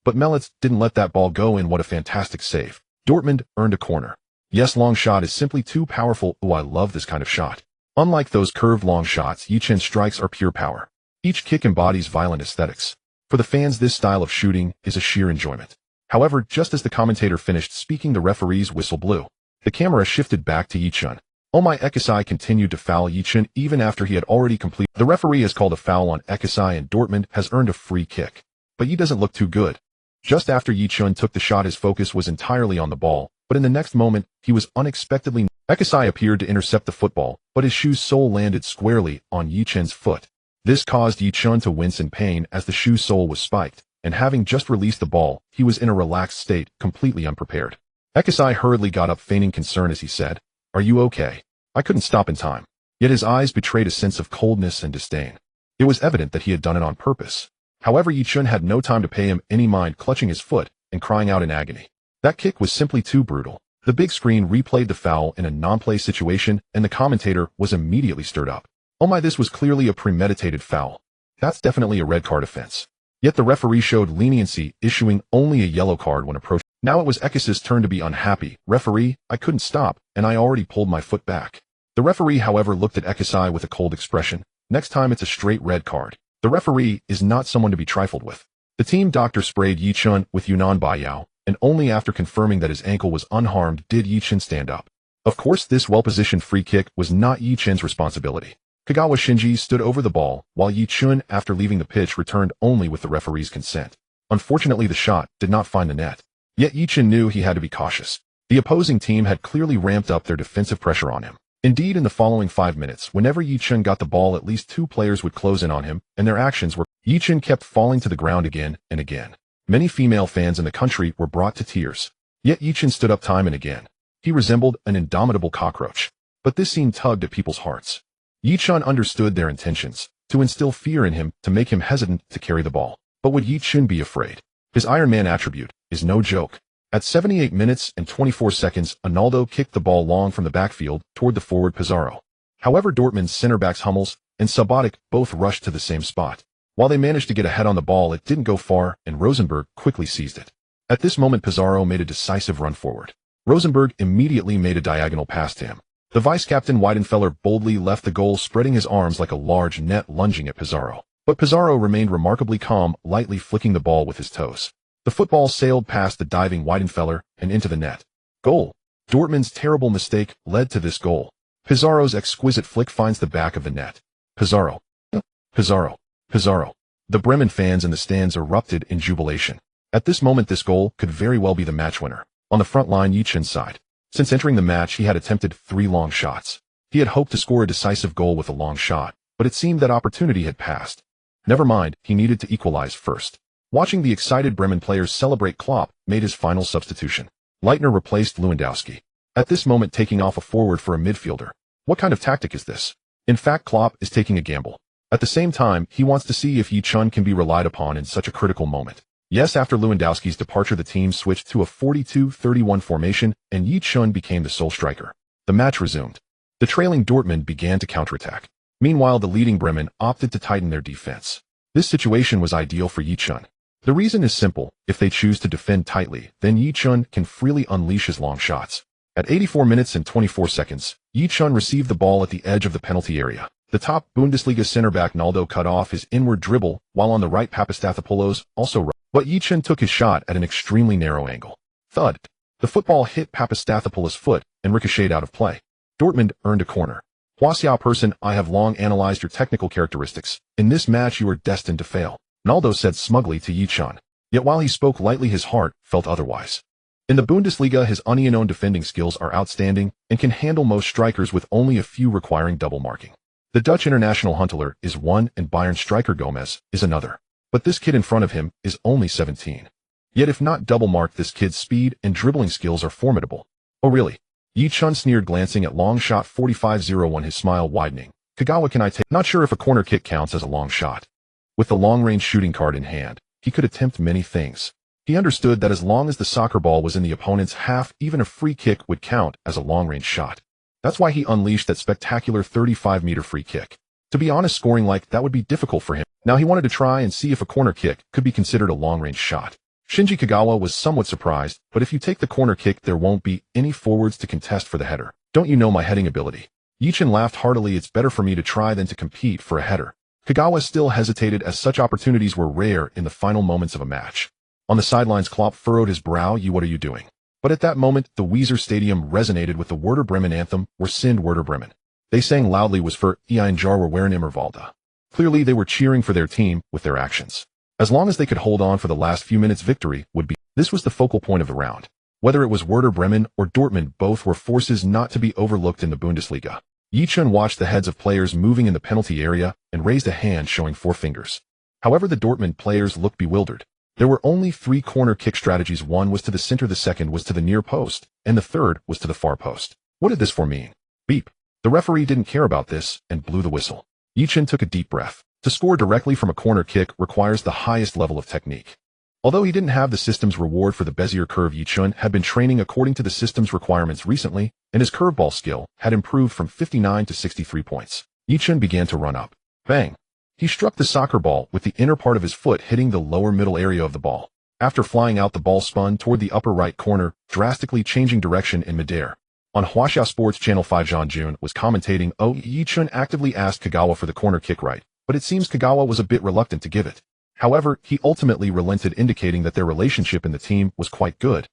But Melitz didn't let that ball go in. What a fantastic save. Dortmund earned a corner. Yes, long shot is simply too powerful. Oh, I love this kind of shot. Unlike those curved long shots, Ye Chen strikes are pure power. Each kick embodies violent aesthetics. For the fans, this style of shooting is a sheer enjoyment. However, just as the commentator finished speaking, the referee's whistle blew. The camera shifted back to Ye Chen. Omai Ekasai continued to foul Ye Chen even after he had already completed. The referee has called a foul on Ekasai and Dortmund has earned a free kick. But Ye doesn't look too good. Just after Ye Chen took the shot, his focus was entirely on the ball, but in the next moment, he was unexpectedly. Ekasai appeared to intercept the football, but his shoe's sole landed squarely on Ye Chen's foot. This caused Ye Chen to wince in pain as the shoe sole was spiked, and having just released the ball, he was in a relaxed state, completely unprepared. Ekasai hurriedly got up, feigning concern as he said, "Are you okay? I couldn't stop in time." Yet his eyes betrayed a sense of coldness and disdain. It was evident that he had done it on purpose. However, Ye Chen had no time to pay him any mind, clutching his foot and crying out in agony. That kick was simply too brutal. The big screen replayed the foul in a non-play situation, and the commentator was immediately stirred up. Oh my, this was clearly a premeditated foul. That's definitely a red card offense. Yet the referee showed leniency, issuing only a yellow card when approached. Now it was Ekasai's turn to be unhappy. "Referee, I couldn't stop, and I already pulled my foot back." The referee, however, looked at Ekasai with a cold expression. "Next time it's a straight red card." The referee is not someone to be trifled with. The team doctor sprayed Ye Chen with Yunnan Baiyao, and only after confirming that his ankle was unharmed did Ye Chen stand up. Of course, this well-positioned free kick was not Ye Chen's responsibility. Kagawa Shinji stood over the ball, while Ye Chen, after leaving the pitch, returned only with the referee's consent. Unfortunately, the shot did not find the net. Yet Ye Chen knew he had to be cautious. The opposing team had clearly ramped up their defensive pressure on him. Indeed, in the following 5 minutes, whenever Ye Chen got the ball, at least two players would close in on him, and their actions were. Ye Chen kept falling to the ground again and again. Many female fans in the country were brought to tears. Yet Ye Chen stood up time and again. He resembled an indomitable cockroach. But this scene tugged at people's hearts. Ye Chen understood their intentions, to instill fear in him, to make him hesitant to carry the ball. But would Ye Chen be afraid? His Iron Man attribute is no joke. At 78 minutes and 24 seconds, Ronaldo kicked the ball long from the backfield toward the forward Pizarro. However, Dortmund's center-backs Hummels and Subotic both rushed to the same spot. While they managed to get ahead on the ball, it didn't go far, and Rosenberg quickly seized it. At this moment, Pizarro made a decisive run forward. Rosenberg immediately made a diagonal pass to him. The vice-captain Weidenfeller boldly left the goal, spreading his arms like a large net lunging at Pizarro. But Pizarro remained remarkably calm, lightly flicking the ball with his toes. The football sailed past the diving Weidenfeller and into the net. Goal. Dortmund's terrible mistake led to this goal. Pizarro's exquisite flick finds the back of the net. Pizarro. Pizarro. Pizarro. The Bremen fans in the stands erupted in jubilation. At this moment, this goal could very well be the match winner. On the front line, Ye Chen's side. Since entering the match, he had attempted 3 long shots. He had hoped to score a decisive goal with a long shot, but it seemed that opportunity had passed. Never mind, he needed to equalize first. Watching the excited Bremen players celebrate, Klopp made his final substitution. Leitner replaced Lewandowski. At this moment, taking off a forward for a midfielder. What kind of tactic is this? In fact, Klopp is taking a gamble. At the same time, he wants to see if Ye Chen can be relied upon in such a critical moment. Yes, after Lewandowski's departure, the team switched to a 42-31 formation, and Ye Chen became the sole striker. The match resumed. The trailing Dortmund began to counterattack. Meanwhile, the leading Bremen opted to tighten their defense. This situation was ideal for Ye Chen. The reason is simple: if they choose to defend tightly, then Ye Chen can freely unleash his long shots. At 84 minutes and 24 seconds, Ye Chen received the ball at the edge of the penalty area. The top Bundesliga center-back Ronaldo cut off his inward dribble, while on the right Papastathopoulos also rushed. But Ye Chen took his shot at an extremely narrow angle. Thud. The football hit Papastathopoulos' foot and ricocheted out of play. Dortmund earned a corner. Hwaxiao person, I have long analyzed your technical characteristics. In this match you are destined to fail, Ronaldo said smugly to Ye Chen. Yet while he spoke lightly, his heart felt otherwise. In the Bundesliga, his unknown defending skills are outstanding and can handle most strikers, with only a few requiring double marking. The Dutch international Huntelaar is one and Bayern striker Gomez is another. But this kid in front of him is only 17. Yet if not double marked, this kid's speed and dribbling skills are formidable. Oh really? Ye Chen sneered, glancing at long shot 45-01, his smile widening. Kagawa, can I take? Not sure if a corner kick counts as a long shot. With the long-range shooting card in hand, he could attempt many things. He understood that as long as the soccer ball was in the opponent's half, even a free kick would count as a long-range shot. That's why he unleashed that spectacular 35-meter free kick. To be honest, scoring like that would be difficult for him. Now he wanted to try and see if a corner kick could be considered a long-range shot. Shinji Kagawa was somewhat surprised, but if you take the corner kick, there won't be any forwards to contest for the header. Don't you know my heading ability? Ye Chen laughed heartily. It's better for me to try than to compete for a header. Kagawa still hesitated, as such opportunities were rare in the final moments of a match. On the sidelines, Klopp furrowed his brow. What are you doing? But at that moment, the Weser Stadium resonated with the Werder Bremen anthem, where Sind Werder Bremen. They sang loudly was für ein Jahr were Wehren Immerwalde. Clearly they were cheering for their team with their actions. As long as they could hold on for the last few minutes, victory would be. This was the focal point of the round. Whether it was Werder Bremen or Dortmund, both were forces not to be overlooked in the Bundesliga. Ye Chen watched the heads of players moving in the penalty area and raised a hand showing 4 fingers. However, the Dortmund players looked bewildered. There were only 3 corner kick strategies. One was to the center, the second was to the near post, and the third was to the far post. What did this for mean? Beep. The referee didn't care about this and blew the whistle. Ye Chen took a deep breath. To score directly from a corner kick requires the highest level of technique. Although he didn't have the system's reward for the Bezier curve, Ye Chen had been training according to the system's requirements recently, and his curveball skill had improved from 59 to 63 points. Ye Chen began to run up. Bang! He struck the soccer ball with the inner part of his foot, hitting the lower middle area of the ball. After flying out, the ball spun toward the upper right corner, drastically changing direction in midair. On Hwaxiao Sports Channel 5, Zhang Jun was commentating. Ye Chen actively asked Kagawa for the corner kick right, but it seems Kagawa was a bit reluctant to give it. However, he ultimately relented, indicating that their relationship in the team was quite good.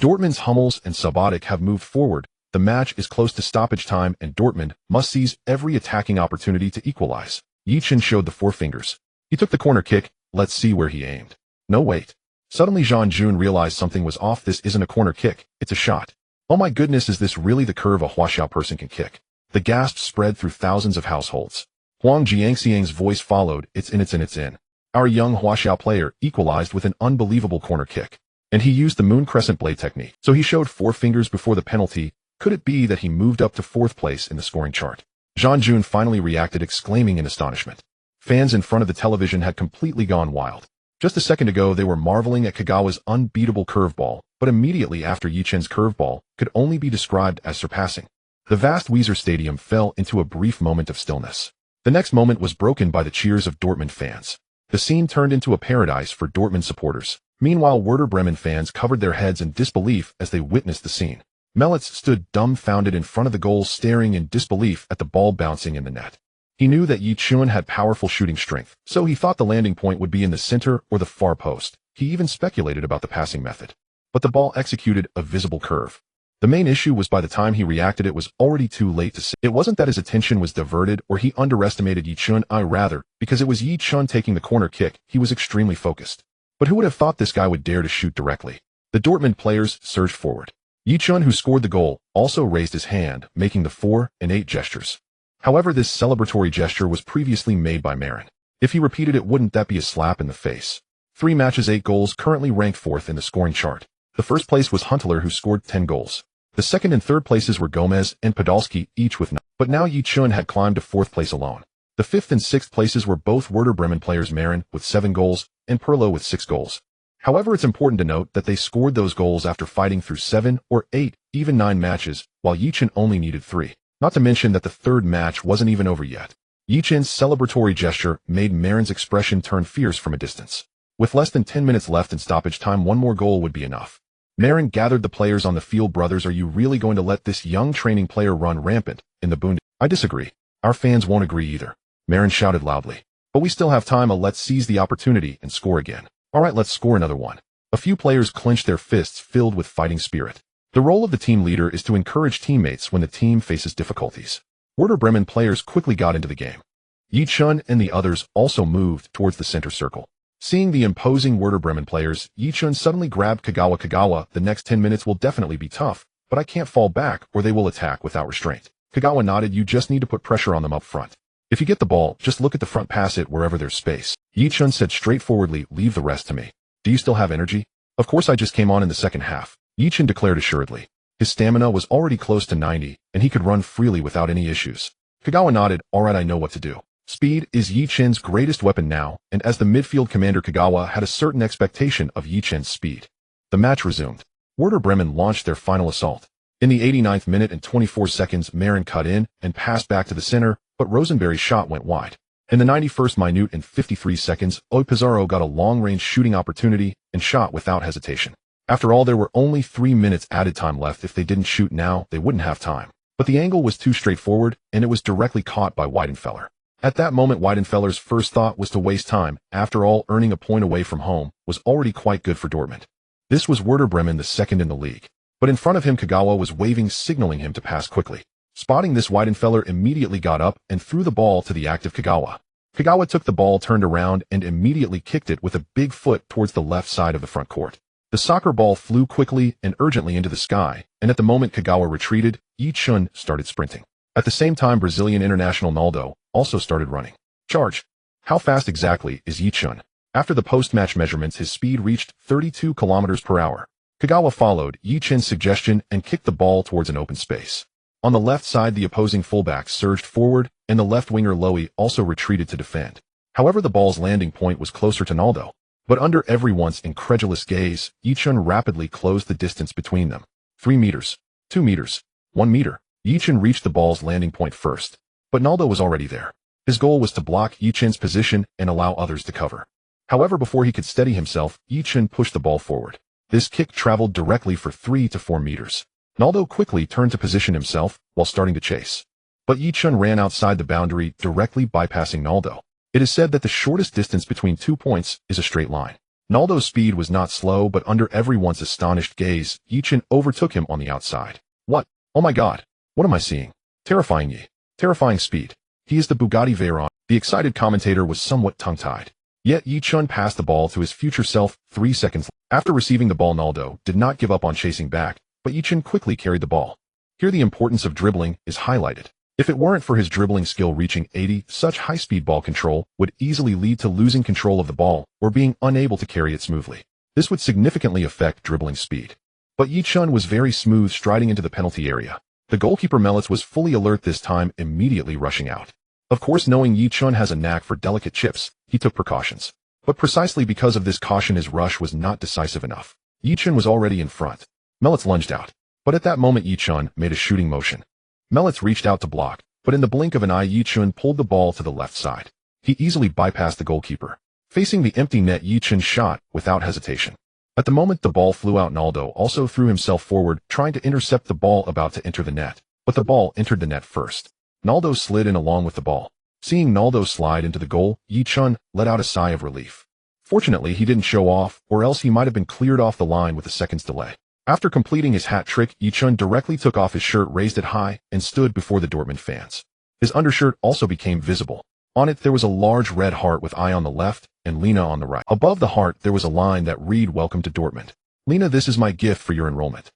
Dortmund's Hummels and Subotic have moved forward. The match is close to stoppage time, and Dortmund must seize every attacking opportunity to equalize. Ye Chen showed the 4 fingers. He took the corner kick. Let's see where he aimed. No, wait. Suddenly Zhang Jun realized something was off. This isn't a corner kick, it's a shot. Oh my goodness, is this really the curve a Hwaxiao person can kick? The gasps spread through thousands of households. Huang Jiangxiang's voice followed. It's in. Our young Hwaxiao player equalized with an unbelievable corner kick. And he used the moon crescent blade technique. So he showed 4 fingers before the penalty. Could it be that he moved up to 4th place in the scoring chart? Zhang Jun finally reacted, exclaiming in astonishment. Fans in front of the television had completely gone wild. Just a second ago, they were marveling at Kagawa's unbeatable curveball, but immediately after Ye Chen's curveball could only be described as surpassing. The vast Weser Stadium fell into a brief moment of stillness. The next moment was broken by the cheers of Dortmund fans. The scene turned into a paradise for Dortmund supporters. Meanwhile, Werder Bremen fans covered their heads in disbelief as they witnessed the scene. Melitz stood dumbfounded in front of the goal, staring in disbelief at the ball bouncing in the net. He knew that Ye Chen had powerful shooting strength, so he thought the landing point would be in the center or the far post. He even speculated about the passing method. But the ball executed a visible curve. The main issue was by the time he reacted, it was already too late to see. It wasn't that his attention was diverted or he underestimated Ye Chen, rather, because it was Ye Chen taking the corner kick, he was extremely focused. But who would have thought this guy would dare to shoot directly? The Dortmund players surged forward. Ye Chen, who scored the goal, also raised his hand, making the 4 and 8 gestures. However, this celebratory gesture was previously made by Maren. If he repeated it, wouldn't that be a slap in the face? 3 matches, 8 goals, currently ranked 4th in the scoring chart. The first place was Huntelaar, who scored 10 goals. The second and third places were Gomez and Podolski, each with 9. But now Ye Chen had climbed to 4th place alone. The 5th and 6th places were both Werder Bremen players, Maren with 7 goals and Pirlo with 6 goals. However, it's important to note that they scored those goals after fighting through 7 or 8, even 9 matches, while Ye Chen only needed 3. Not to mention that the third match wasn't even over yet. Ye Chen's celebratory gesture made Maren's expression turn fierce from a distance. With less than 10 minutes left in stoppage time, one more goal would be enough. Maren gathered the players on the field. Brothers, are you really going to let this young training player run rampant in the Bundesliga? I disagree. Our fans won't agree either. Maren shouted loudly. But we still have time. Let's seize the opportunity and score again. All right, let's score another one. A few players clenched their fists, filled with fighting spirit. The role of the team leader is to encourage teammates when the team faces difficulties. Werder Bremen players quickly got into the game. Ye Chen and the others also moved towards the center circle. Seeing the imposing Werder Bremen players, Ye Chen suddenly grabbed Kagawa. Kagawa, the next 10 minutes will definitely be tough, but I can't fall back or they will attack without restraint. Kagawa nodded. You just need to put pressure on them up front. If you get the ball, just look at the front, pass it wherever there's space. Ye Chen said straightforwardly, leave the rest to me. Do you still have energy? Of course, I just came on in the second half, Ye Chen declared assuredly. His stamina was already close to 90, and he could run freely without any issues. Kagawa nodded. All right, I know what to do. Speed is Ye Chen's greatest weapon now, and as the midfield commander, Kagawa had a certain expectation of Ye Chen's speed. The match resumed. Werder Bremen launched their final assault. In the 89th minute and 24 seconds, Maren cut in and passed back to the center, but Rosenberry's shot went wide. In the 91st minute and 53 seconds, Oy Pizarro got a long-range shooting opportunity and shot without hesitation. After all, there were only 3 minutes added time left. If they didn't shoot now, they wouldn't have time. But the angle was too straightforward, and it was directly caught by Weidenfeller. At that moment, Weidenfeller's first thought was to waste time. After all, earning a point away from home was already quite good for Dortmund. This was Werder Bremen, the second in the league. But in front of him, Kagawa was waving, signaling him to pass quickly. Spotting this, Weidenfeller immediately got up and threw the ball to the active Kagawa. Kagawa took the ball, turned around, and immediately kicked it with a big foot towards the left side of the front court. The soccer ball flew quickly and urgently into the sky, and at the moment Kagawa retreated, Ye Chen started sprinting. At the same time, Brazilian international Ronaldo also started running. Charge. How fast exactly is Ye Chen? After the post-match measurements, his speed reached 32 kilometers per hour. Kagawa followed Ye Chen's suggestion and kicked the ball towards an open space. On the left side, the opposing fullback surged forward, and the left winger Lowy also retreated to defend. However, the ball's landing point was closer to Ronaldo. But under everyone's incredulous gaze, Ye Chen rapidly closed the distance between them. 3 meters, 2 meters, 1 meter. Ye Chen reached the ball's landing point first. But Ronaldo was already there. His goal was to block Ye Chen's position and allow others to cover. However, before he could steady himself, Ye Chen pushed the ball forward. This kick traveled directly for 3 to 4 meters. Ronaldo quickly turned to position himself while starting to chase. But Ye Chen ran outside the boundary, directly bypassing Ronaldo. It is said that the shortest distance between 2 points is a straight line. Ronaldo's speed was not slow, but under everyone's astonished gaze, Ye Chen overtook him on the outside. What? Oh my God! What am I seeing? Terrifying Ye. Terrifying speed. He is the Bugatti Veyron. The excited commentator was somewhat tongue-tied. Yet Ye Chen passed the ball to his future self 3 seconds. After receiving the ball, Ronaldo did not give up on chasing back, but Ye Chen quickly carried the ball. Here the importance of dribbling is highlighted. If it weren't for his dribbling skill reaching 80, such high-speed ball control would easily lead to losing control of the ball or being unable to carry it smoothly. This would significantly affect dribbling speed. But Ye Chen was very smooth, striding into the penalty area. The goalkeeper Melitz was fully alert this time, immediately rushing out. Of course, knowing Ye Chen has a knack for delicate chips, he took precautions. But precisely because of this caution, his rush was not decisive enough. Ye Chen was already in front. Melitz lunged out. But at that moment Ye Chen made a shooting motion. Melitz reached out to block, but in the blink of an eye Ye Chen pulled the ball to the left side. He easily bypassed the goalkeeper. Facing the empty net, Ye Chen shot without hesitation. At the moment the ball flew out, Ronaldo also threw himself forward, trying to intercept the ball about to enter the net. But the ball entered the net first. Ronaldo slid in along with the ball. Seeing Ronaldo slide into the goal, Ye Chen let out a sigh of relief. Fortunately, he didn't show off, or else he might have been cleared off the line with a second's delay. After completing his hat trick, Ye Chen directly took off his shirt, raised it high, and stood before the Dortmund fans. His undershirt also became visible. On it there was a large red heart with I on the left and Lena on the right. Above the heart there was a line that read, "Welcome to Dortmund. Lena, this is my gift for your enrollment."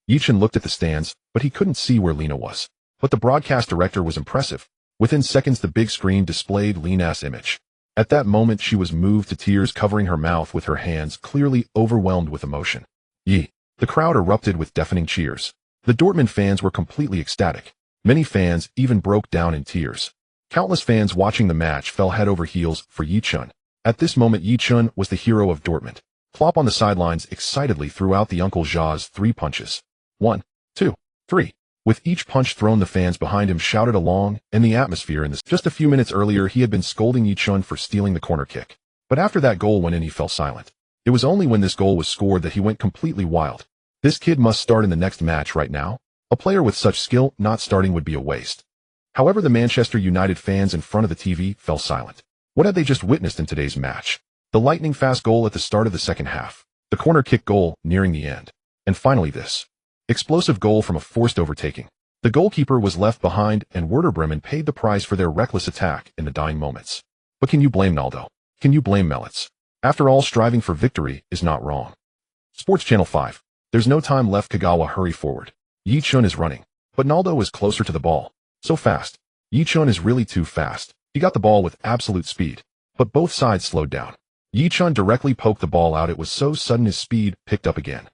Ye Chen looked at the stands, but he couldn't see where Lena was. But the broadcast director was impressive. Within seconds the big screen displayed Lena's image. At that moment she was moved to tears, covering her mouth with her hands, clearly overwhelmed with emotion. Ye! The crowd erupted with deafening cheers. The Dortmund fans were completely ecstatic. Many fans even broke down in tears. Countless fans watching the match fell head over heels for Ye Chen. At this moment Ye Chen was the hero of Dortmund. Klopp on the sidelines excitedly threw out the Uncle Jaw's 3 punches. 1, 2, 3. With each punch thrown, the fans behind him shouted along, and the atmosphere in this. Just a few minutes earlier he had been scolding Ye Chen for stealing the corner kick. But after that goal went in he fell silent. It was only when this goal was scored that he went completely wild. This kid must start in the next match right now. A player with such skill not starting would be a waste. However, the Manchester United fans in front of the TV fell silent. What had they just witnessed in today's match? The lightning-fast goal at the start of the second half. The corner kick goal nearing the end. And finally this explosive goal from a forced overtaking. The goalkeeper was left behind, and Werder Bremen paid the price for their reckless attack in the dying moments. But can you blame Ronaldo? Can you blame Melitz? After all, striving for victory is not wrong. Sports Channel 5. There's no time left. Kagawa, hurry forward. Ye Chen is running. But Ronaldo is closer to the ball. So fast. Ye Chen is really too fast. He got the ball with absolute speed. But both sides slowed down. Ye Chen directly poked the ball out. It was so sudden his speed picked up again.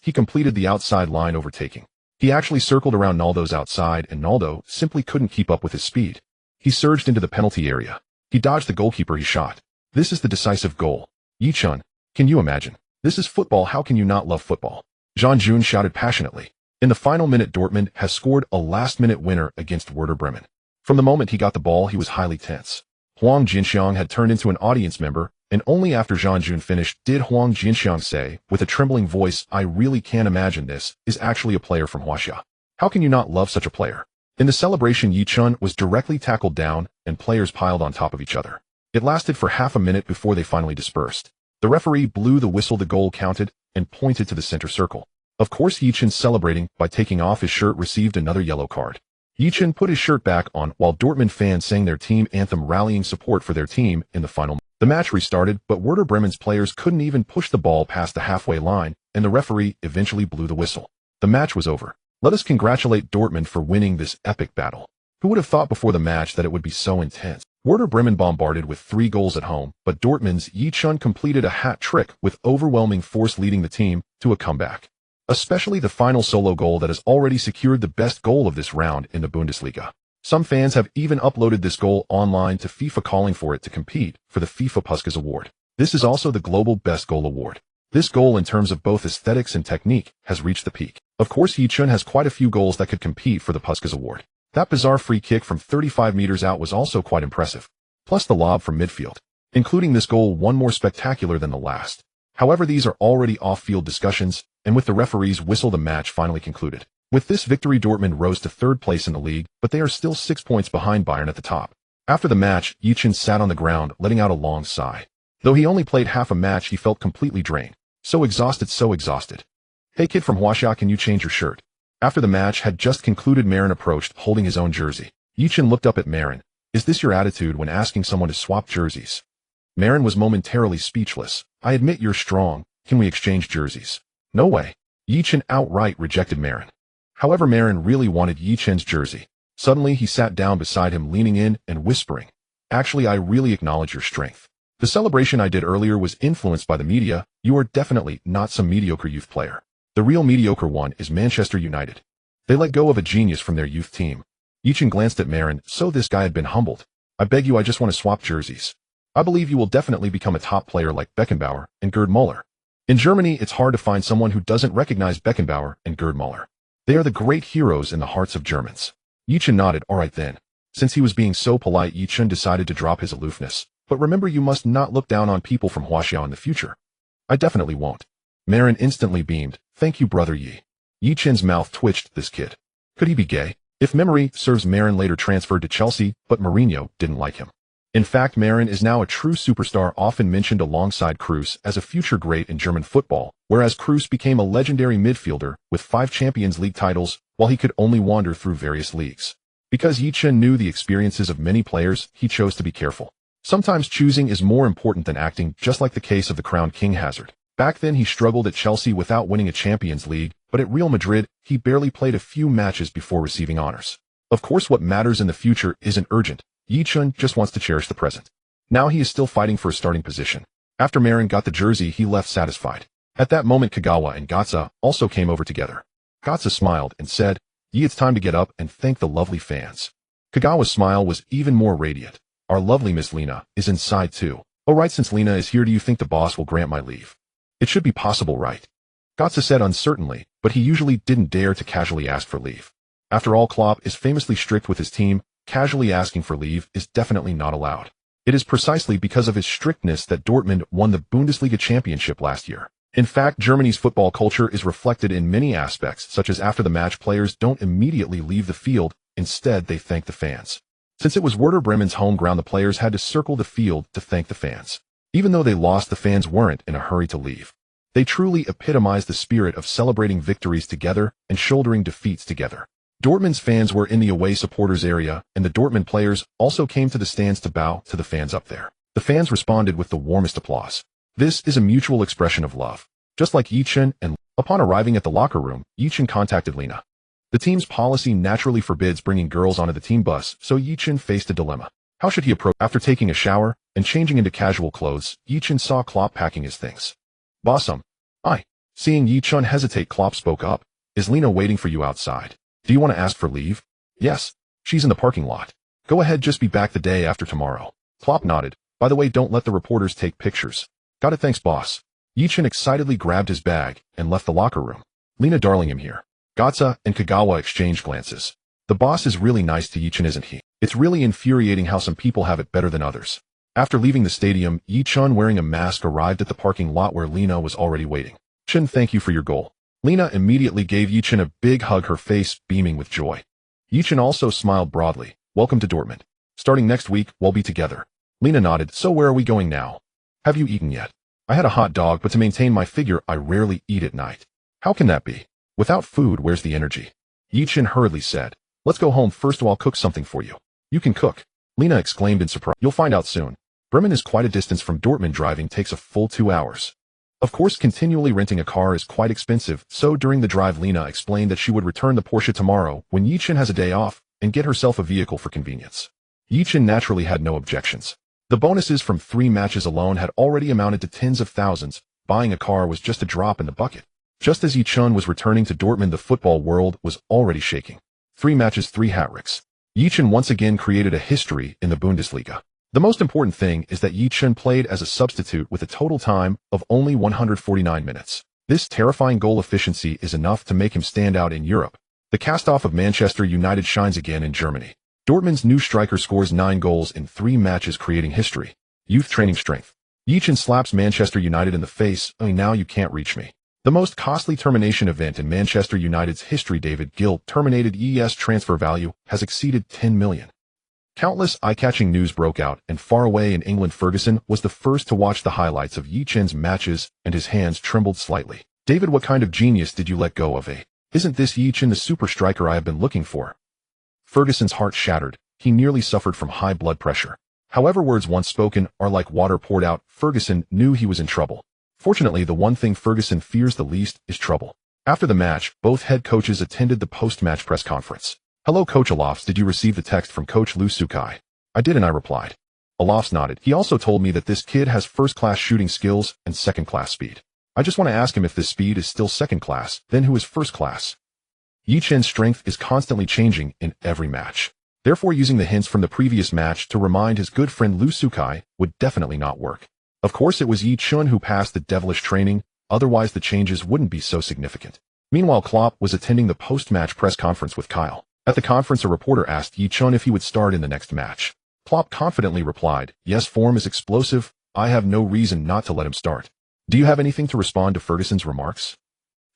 He completed the outside line overtaking. He actually circled around Ronaldo's outside, and Ronaldo simply couldn't keep up with his speed. He surged into the penalty area. He dodged the goalkeeper. He shot. This is the decisive goal. Ye Chen, can you imagine? This is football. How can you not love football? Jean Jun shouted passionately. In the final minute, Dortmund has scored a last-minute winner against Werder Bremen. From the moment he got the ball, he was highly tense. Huang Jinxiang had turned into an audience member, and only after Jean Jun finished did Huang Jinxiang say, with a trembling voice, "I really can't imagine this is actually a player from Huaxia. How can you not love such a player?" In the celebration, Ye Chen was directly tackled down, and players piled on top of each other. It lasted for half a minute before they finally dispersed. The referee blew the whistle, the goal counted, and pointed to the center circle. Of course, Ye Chen, celebrating by taking off his shirt, received another yellow card. Ye Chen put his shirt back on while Dortmund fans sang their team anthem, rallying support for their team in the final. The match restarted, but Werder Bremen's players couldn't even push the ball past the halfway line, and the referee eventually blew the whistle. The match was over. Let us congratulate Dortmund for winning this epic battle. Who would have thought before the match that it would be so intense? Werder Bremen bombarded with 3 goals at home, but Dortmund's Ye Chen completed a hat trick with overwhelming force, leading the team to a comeback. Especially the final solo goal that has already secured the best goal of this round in the Bundesliga. Some fans have even uploaded this goal online to FIFA, calling for it to compete for the FIFA Puskas Award. This is also the global best goal award. This goal, in terms of both aesthetics and technique, has reached the peak. Of course, Ye Chen has quite a few goals that could compete for the Puskas Award. That bizarre free kick from 35 meters out was also quite impressive. Plus the lob from midfield. Including this goal, one more spectacular than the last. However, these are already off-field discussions, and with the referee's whistle the match finally concluded. With this victory, Dortmund rose to 3rd place in the league, but they are still 6 points behind Bayern at the top. After the match, Ye Chen sat on the ground, letting out a long sigh. Though he only played half a match, he felt completely drained. So exhausted, so exhausted. "Hey kid from Huaxia, can you change your shirt?" After the match had just concluded, Marin approached, holding his own jersey. Ye Chen looked up at Marin. "Is this your attitude when asking someone to swap jerseys?" Marin was momentarily speechless. "I admit you're strong. Can we exchange jerseys?" "No way." Ye Chen outright rejected Marin. However, Marin really wanted Ye Chen's jersey. Suddenly, he sat down beside him, leaning in and whispering, "Actually, I really acknowledge your strength. The celebration I did earlier was influenced by the media. You are definitely not some mediocre youth player. The real mediocre one is Manchester United." They let go of a genius from their youth team. Ye Chen glanced at Marin, so this guy had been humbled. I beg you, I just want to swap jerseys. I believe you will definitely become a top player like Beckenbauer and Gerd Müller. In Germany, it's hard to find someone who doesn't recognize Beckenbauer and Gerd Müller. They are the great heroes in the hearts of Germans. Ye Chen nodded. All right then. Since he was being so polite, Ye Chen decided to drop his aloofness. But remember, you must not look down on people from Huaxiao in the future. I definitely won't. Marin instantly beamed. Thank you, brother Ye. Ye Chen's mouth twitched. This kid. Could he be gay? If memory serves, Marin later transferred to Chelsea, but Mourinho didn't like him. In fact, Marin is now a true superstar, often mentioned alongside Kroos as a future great in German football, whereas Kroos became a legendary midfielder with 5 Champions League titles, while he could only wander through various leagues. Because Ye Chen knew the experiences of many players, he chose to be careful. Sometimes choosing is more important than acting, just like the case of the crowned King Hazard. Back then he struggled at Chelsea without winning a Champions League, but at Real Madrid, he barely played a few matches before receiving honors. Of course, what matters in the future isn't urgent. Ye Chen just wants to cherish the present. Now he is still fighting for a starting position. After Marin got the jersey, he left satisfied. At that moment, Kagawa and Gatsa also came over together. Gatsa smiled and said, Ye, it's time to get up and thank the lovely fans. Kagawa's smile was even more radiant. Our lovely Miss Lena is inside too. Oh right, since Lena is here, do you think the boss will grant my leave? It should be possible, right? Gatsa said uncertainly, but he usually didn't dare to casually ask for leave. After all, Klopp is famously strict with his team. Casually asking for leave is definitely not allowed. It is precisely because of his strictness that Dortmund won the Bundesliga championship last year. In fact, Germany's football culture is reflected in many aspects, such as after the match, players don't immediately leave the field. Instead, they thank the fans. Since it was Werder Bremen's home ground, the players had to circle the field to thank the fans. Even though they lost, the fans weren't in a hurry to leave. They truly epitomized the spirit of celebrating victories together and shouldering defeats together. Dortmund's fans were in the away supporters area, and the Dortmund players also came to the stands to bow to the fans up there. The fans responded with the warmest applause. This is a mutual expression of love. Just like Ye Chen, and upon arriving at the locker room, Ye Chen contacted Lena. The team's policy naturally forbids bringing girls onto the team bus, so Ye Chen faced a dilemma. How should he approach? After taking a shower and changing into casual clothes, Ye Chen saw Klopp packing his things. Boss, Seeing Ye Chen hesitate, Klopp spoke up. Is Lena waiting for you outside? Do you want to ask for leave? Yes. She's in the parking lot. Go ahead, just be back the day after tomorrow. Klopp nodded. By the way, don't let the reporters take pictures. Got it, thanks boss. Ye Chen excitedly grabbed his bag and left the locker room. Lena, darling, I'm here. Gatsa and Kagawa exchanged glances. The boss is really nice to Ye Chen, isn't he? It's really infuriating how some people have it better than others. After leaving the stadium, Ye Chen, wearing a mask, arrived at the parking lot where Lena was already waiting. Chen, thank you for your goal. Lena immediately gave Ye Chen a big hug, her face beaming with joy. Ye Chen also smiled broadly. Welcome to Dortmund. Starting next week, we'll be together. Lena nodded. So where are we going now? Have you eaten yet? I had a hot dog, but to maintain my figure, I rarely eat at night. How can that be? Without food, where's the energy? Ye Chen hurriedly said. Let's go home first, or I'll cook something for you. You can cook. Lena exclaimed in surprise. You'll find out soon. Bremen is quite a distance from Dortmund. Driving takes a full 2 hours. Of course, continually renting a car is quite expensive, so during the drive, Lena explained that she would return the Porsche tomorrow when Ye Chen has a day off and get herself a vehicle for convenience. Ye Chen naturally had no objections. The bonuses from 3 matches alone had already amounted to tens of thousands. Buying a car was just a drop in the bucket. Just as Ye Chen was returning to Dortmund, the football world was already shaking. 3 matches, 3 hat-tricks. Ye Chen once again created a history in the Bundesliga. The most important thing is that Ye Chen played as a substitute with a total time of only 149 minutes. This terrifying goal efficiency is enough to make him stand out in Europe. The cast-off of Manchester United shines again in Germany. Dortmund's new striker scores 9 goals in 3 matches, creating history. Youth training strength. Ye Chen slaps Manchester United in the face. Now you can't reach me. The most costly termination event in Manchester United's history, David Gill terminated. ES transfer value has exceeded 10 million. Countless eye-catching news broke out, and far away in England, Ferguson was the first to watch the highlights of Ye Chen's matches, and his hands trembled slightly. David, what kind of genius did you let go of? Isn't this Ye Chen the super striker I have been looking for? Ferguson's heart shattered. He nearly suffered from high blood pressure. However, words once spoken are like water poured out. Ferguson knew he was in trouble. Fortunately, the one thing Ferguson fears the least is trouble. After the match, both head coaches attended the post-match press conference. Hello, Coach Alofs, did you receive the text from Coach Lu Sukai? I did, and I replied. Alofs nodded. He also told me that this kid has first-class shooting skills and second-class speed. I just want to ask him if this speed is still second-class, then who is first-class? Ye Chen's strength is constantly changing in every match. Therefore, using the hints from the previous match to remind his good friend Lu Sukai would definitely not work. Of course, it was Ye Chen who passed the devilish training, otherwise the changes wouldn't be so significant. Meanwhile, Klopp was attending the post-match press conference with Kyle. At the conference, a reporter asked Ye Chen if he would start in the next match. Klopp confidently replied, "Yes, form is explosive. I have no reason not to let him start." Do you have anything to respond to Ferguson's remarks?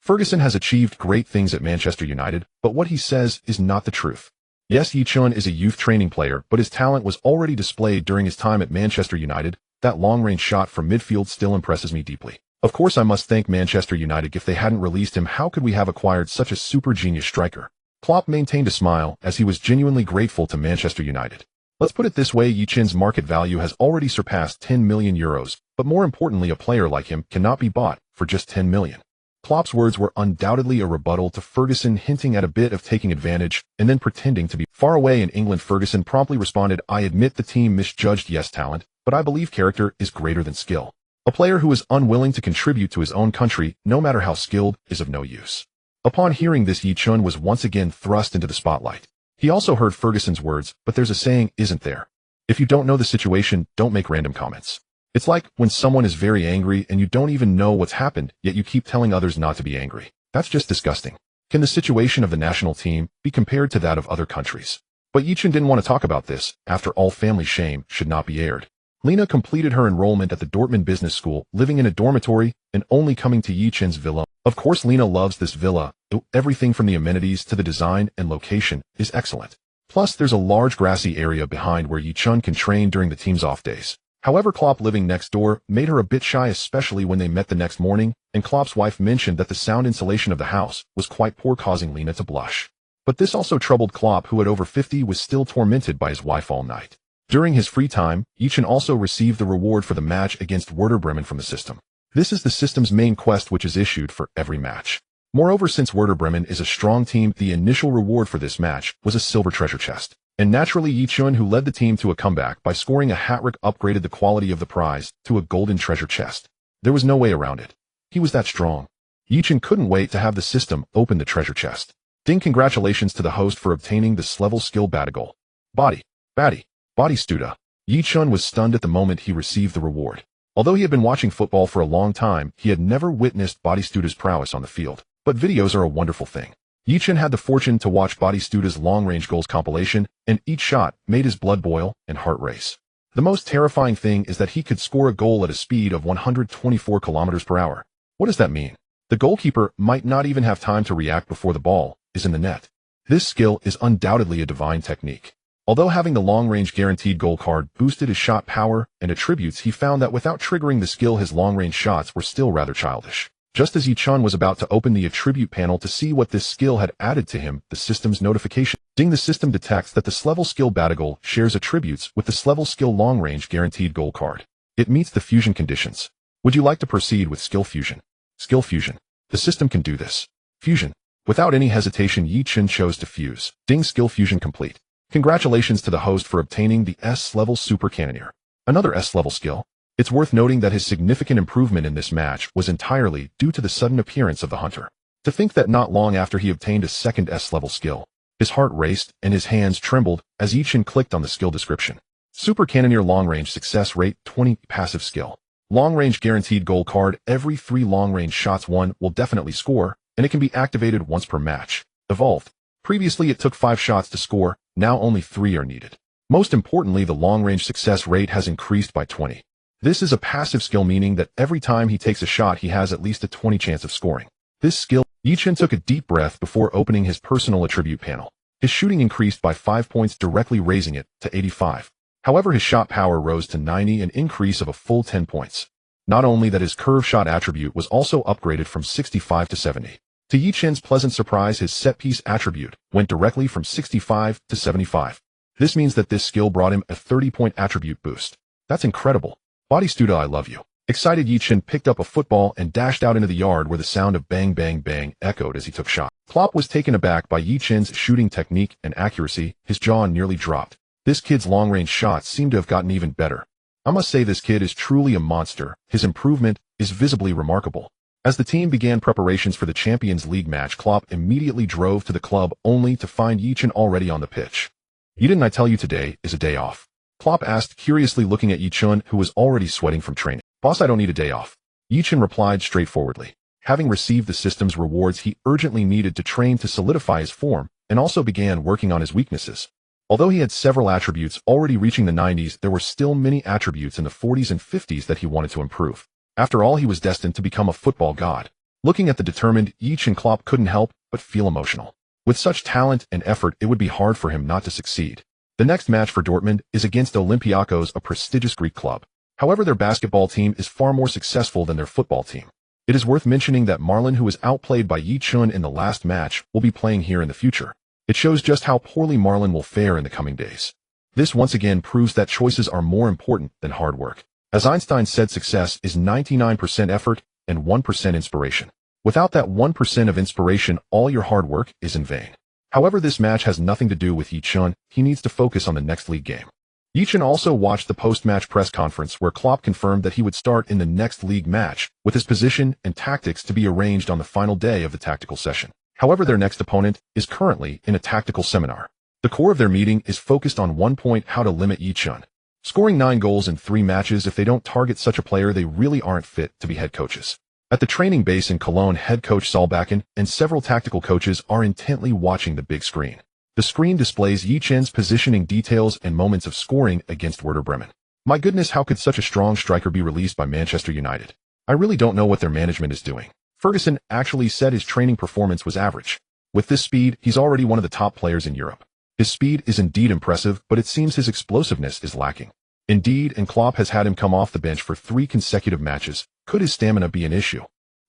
Ferguson has achieved great things at Manchester United, but what he says is not the truth. Yes, Ye Chen is a youth training player, but his talent was already displayed during his time at Manchester United. That long-range shot from midfield still impresses me deeply. Of course, I must thank Manchester United. If they hadn't released him, how could we have acquired such a super genius striker? Klopp maintained a smile as he was genuinely grateful to Manchester United. Let's put it this way, Ye Chen's market value has already surpassed 10 million euros, but more importantly, a player like him cannot be bought for just 10 million. Klopp's words were undoubtedly a rebuttal to Ferguson hinting at a bit of taking advantage and then pretending to be far away in England. Ferguson promptly responded, "I admit the team misjudged Yes talent, but I believe character is greater than skill. A player who is unwilling to contribute to his own country, no matter how skilled, is of no use." Upon hearing this, Ye Chen was once again thrust into the spotlight. He also heard Ferguson's words, but there's a saying, isn't there? If you don't know the situation, don't make random comments. It's like when someone is very angry and you don't even know what's happened, yet you keep telling others not to be angry. That's just disgusting. Can the situation of the national team be compared to that of other countries? But Ye Chen didn't want to talk about this. After all, family shame should not be aired. Lena completed her enrollment at the Dortmund Business School, living in a dormitory and only coming to Ye Chen's villa. Of course, Lena loves this villa. Everything from the amenities to the design and location is excellent. Plus, there's a large grassy area behind where Ye Chen can train during the team's off days. However, Klopp living next door made her a bit shy, especially when they met the next morning, and Klopp's wife mentioned that the sound insulation of the house was quite poor, causing Lena to blush. But this also troubled Klopp, who at over 50 was still tormented by his wife all night. During his free time, Ye Chen also received the reward for the match against Werder Bremen from the system. This is the system's main quest, which is issued for every match. Moreover, since Werder Bremen is a strong team, the initial reward for this match was a silver treasure chest. And naturally, Ye Chen, who led the team to a comeback by scoring a hat-trick, upgraded the quality of the prize to a golden treasure chest. There was no way around it. He was that strong. Ye Chen couldn't wait to have the system open the treasure chest. Ding! Congratulations to the host for obtaining this level skill Badigol. Body Studa. Ye Chen was stunned at the moment he received the reward. Although he had been watching football for a long time, he had never witnessed Batistuda's prowess on the field. But videos are a wonderful thing. Ye Chen had the fortune to watch Batistuda's long-range goals compilation, and each shot made his blood boil and heart race. The most terrifying thing is that he could score a goal at a speed of 124 kilometers per hour. What does that mean? The goalkeeper might not even have time to react before the ball is in the net. This skill is undoubtedly a divine technique. Although having the long-range guaranteed goal card boosted his shot power and attributes, he found that without triggering the skill, his long-range shots were still rather childish. Just as Ye Chen was about to open the attribute panel to see what this skill had added to him, the system's notification ding. The system detects that the level skill Badigol shares attributes with the level skill long-range guaranteed goal card. It meets the fusion conditions. Would you like to proceed with skill fusion? Skill fusion. The system can do this. Fusion. Without any hesitation, Ye Chen chose to fuse. Ding! Skill fusion complete. Congratulations to the host for obtaining the S-level Super Cannoneer. Another S-level skill. It's worth noting that his significant improvement in this match was entirely due to the sudden appearance of the hunter. To think that not long after he obtained a second S-level skill, his heart raced and his hands trembled as Ye Chen clicked on the skill description. Super Cannoneer long-range success rate 20 passive skill. Long-range guaranteed goal card. Every 3 long-range shots one will definitely score, and it can be activated once per match. Evolved. Previously it took 5 shots to score, now only 3 are needed. Most importantly, the long-range success rate has increased by 20. This is a passive skill, meaning that every time he takes a shot he has at least a 20 chance of scoring. This skill. Ye Chen took a deep breath before opening his personal attribute panel. His shooting increased by 5 points, directly raising it to 85. However, his shot power rose to 90, an increase of a full 10 points. Not only that, his curve shot attribute was also upgraded from 65 to 70. To Ye Chen's pleasant surprise, his set-piece attribute went directly from 65 to 75. This means that this skill brought him a 30-point attribute boost. That's incredible. Batistuda, I love you. Excited, Ye Chen picked up a football and dashed out into the yard, where the sound of bang bang bang echoed as he took shot. Klopp was taken aback by Ye Chen's shooting technique and accuracy. His jaw nearly dropped. This kid's long-range shots seem to have gotten even better. I must say, this kid is truly a monster. His improvement is visibly remarkable. As the team began preparations for the Champions League match, Klopp immediately drove to the club only to find Ye Chen already on the pitch. "Didn't I tell you today is a day off?" Klopp asked, curiously looking at Ye Chen, who was already sweating from training. "Boss, I don't need a day off." Ye Chen replied straightforwardly. Having received the system's rewards, he urgently needed to train to solidify his form, and also began working on his weaknesses. Although he had several attributes already reaching the 90s, there were still many attributes in the 40s and 50s that he wanted to improve. After all, he was destined to become a football god. Looking at the determined Ye Chen, Klopp couldn't help but feel emotional. With such talent and effort, it would be hard for him not to succeed. The next match for Dortmund is against Olympiacos, a prestigious Greek club. However, their basketball team is far more successful than their football team. It is worth mentioning that Marlon, who was outplayed by Ye Chen in the last match, will be playing here in the future. It shows just how poorly Marlon will fare in the coming days. This once again proves that choices are more important than hard work. As Einstein said, success is 99% effort and 1% inspiration. Without that 1% of inspiration, all your hard work is in vain. However, this match has nothing to do with Ye Chen. He needs to focus on the next league game. Ye Chen also watched the post-match press conference where Klopp confirmed that he would start in the next league match, with his position and tactics to be arranged on the final day of the tactical session. However, their next opponent is currently in a tactical seminar. The core of their meeting is focused on one point: how to limit Ye Chen. Scoring 9 goals in 3 matches, if they don't target such a player, they really aren't fit to be head coaches. At the training base in Cologne, head coach Solbakken and several tactical coaches are intently watching the big screen. The screen displays Ye Chen's positioning details and moments of scoring against Werder Bremen. My goodness, how could such a strong striker be released by Manchester United? I really don't know what their management is doing. Ferguson actually said his training performance was average. With this speed, he's already one of the top players in Europe. His speed is indeed impressive, but it seems his explosiveness is lacking. Indeed, and Klopp has had him come off the bench for 3 consecutive matches. Could his stamina be an issue?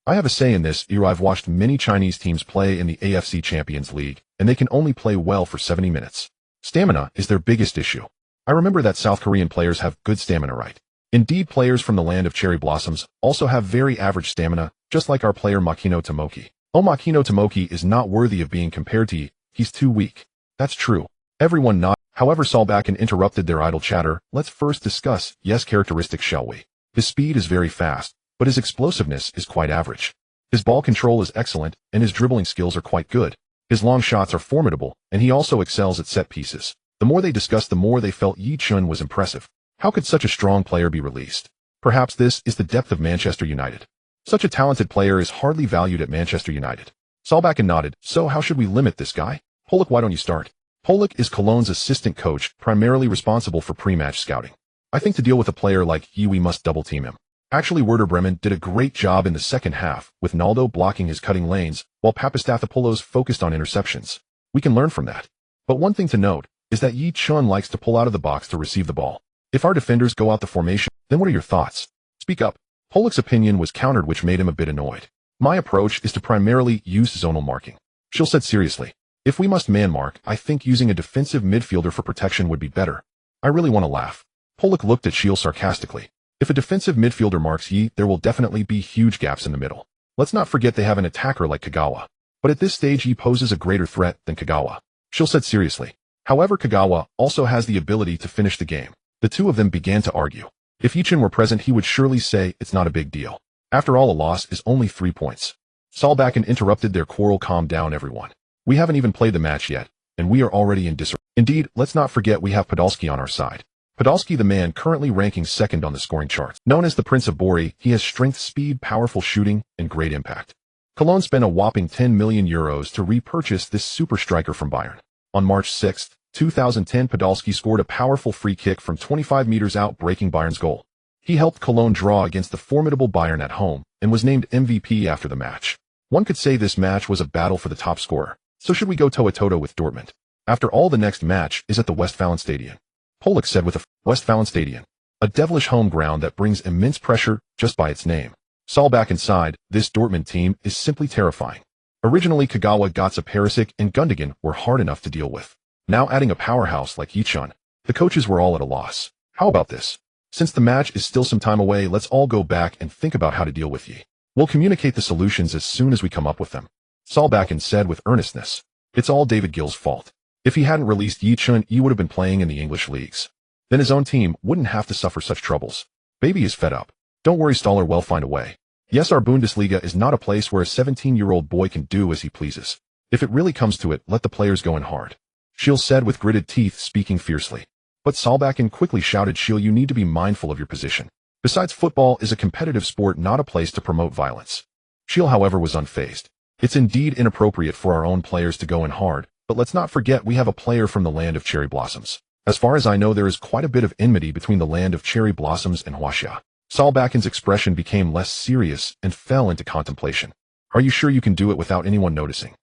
I have a say in this. I've watched many Chinese teams play in the AFC Champions League, and they can only play well for 70 minutes. Stamina is their biggest issue. I remember that South Korean players have good stamina, right? Indeed, players from the land of cherry blossoms also have very average stamina, just like our player Makino Tomoki. Oh, Makino Tomoki is not worthy of being compared to Ye. He's too weak. That's true. Everyone nodded. However, Solbakken interrupted their idle chatter. Let's first discuss Ye's characteristics, shall we? His speed is very fast, but his explosiveness is quite average. His ball control is excellent, and his dribbling skills are quite good. His long shots are formidable, and he also excels at set pieces. The more they discussed, the more they felt Ye Chen was impressive. How could such a strong player be released? Perhaps this is the depth of Manchester United. Such a talented player is hardly valued at Manchester United. Solbakken nodded. So how should we limit this guy? Polak, why don't you start? Polak is Cologne's assistant coach, primarily responsible for pre-match scouting. I think to deal with a player like Ye, we must double-team him. Actually, Werder Bremen did a great job in the second half, with Naldo blocking his cutting lanes, while Papastathopoulos focused on interceptions. We can learn from that. But one thing to note is that Ye Chen likes to pull out of the box to receive the ball. If our defenders go out the formation, then what are your thoughts? Speak up. Polak's opinion was countered, which made him a bit annoyed. My approach is to primarily use zonal marking. Schill said seriously. If we must man mark, I think using a defensive midfielder for protection would be better. I really want to laugh. Polak looked at Schill sarcastically. If a defensive midfielder marks Ye, there will definitely be huge gaps in the middle. Let's not forget they have an attacker like Kagawa. But at this stage, Ye poses a greater threat than Kagawa. Schill said seriously. However, Kagawa also has the ability to finish the game. The two of them began to argue. If Ye Chen were present, he would surely say it's not a big deal. After all, a loss is only 3 points. Solbakken interrupted their quarrel. Calm down, everyone. We haven't even played the match yet, and we are already in disarray. Indeed, let's not forget we have Podolski on our side. Podolski, the man currently ranking second on the scoring charts. Known as the Prince of Bori, he has strength, speed, powerful shooting, and great impact. Cologne spent a whopping €10 million to repurchase this super striker from Bayern. On March 6, 2010, Podolski scored a powerful free kick from 25 meters out, breaking Bayern's goal. He helped Cologne draw against the formidable Bayern at home, and was named MVP after the match. One could say this match was a battle for the top scorer. So should we go toe-to-toe with Dortmund? After all, the next match is at the Westfalenstadion. Polak said with a Westfalenstadion, a devilish home ground that brings immense pressure just by its name. Solbakken sighed. This Dortmund team is simply terrifying. Originally, Kagawa, Götze, Perisic, and Gundogan were hard enough to deal with. Now adding a powerhouse like Ye Chen, the coaches were all at a loss. How about this? Since the match is still some time away, let's all go back and think about how to deal with Ye. We'll communicate the solutions as soon as we come up with them. Solbakken said with earnestness. It's all David Gill's fault. If he hadn't released Ye Chen, he would have been playing in the English leagues. Then his own team wouldn't have to suffer such troubles. Baby is fed up. Don't worry, Stoller will find a way. Yes, our Bundesliga is not a place where a 17-year-old boy can do as he pleases. If it really comes to it, let the players go in hard. Schill said with gritted teeth, speaking fiercely. But Solbakken quickly shouted, Schill, you need to be mindful of your position. Besides, football is a competitive sport, not a place to promote violence. Schill, however, was unfazed. It's indeed inappropriate for our own players to go in hard, but let's not forget we have a player from the land of cherry blossoms. As far as I know, there is quite a bit of enmity between the land of cherry blossoms and Huaxia. Solbakken's expression became less serious and fell into contemplation. Are you sure you can do it without anyone noticing?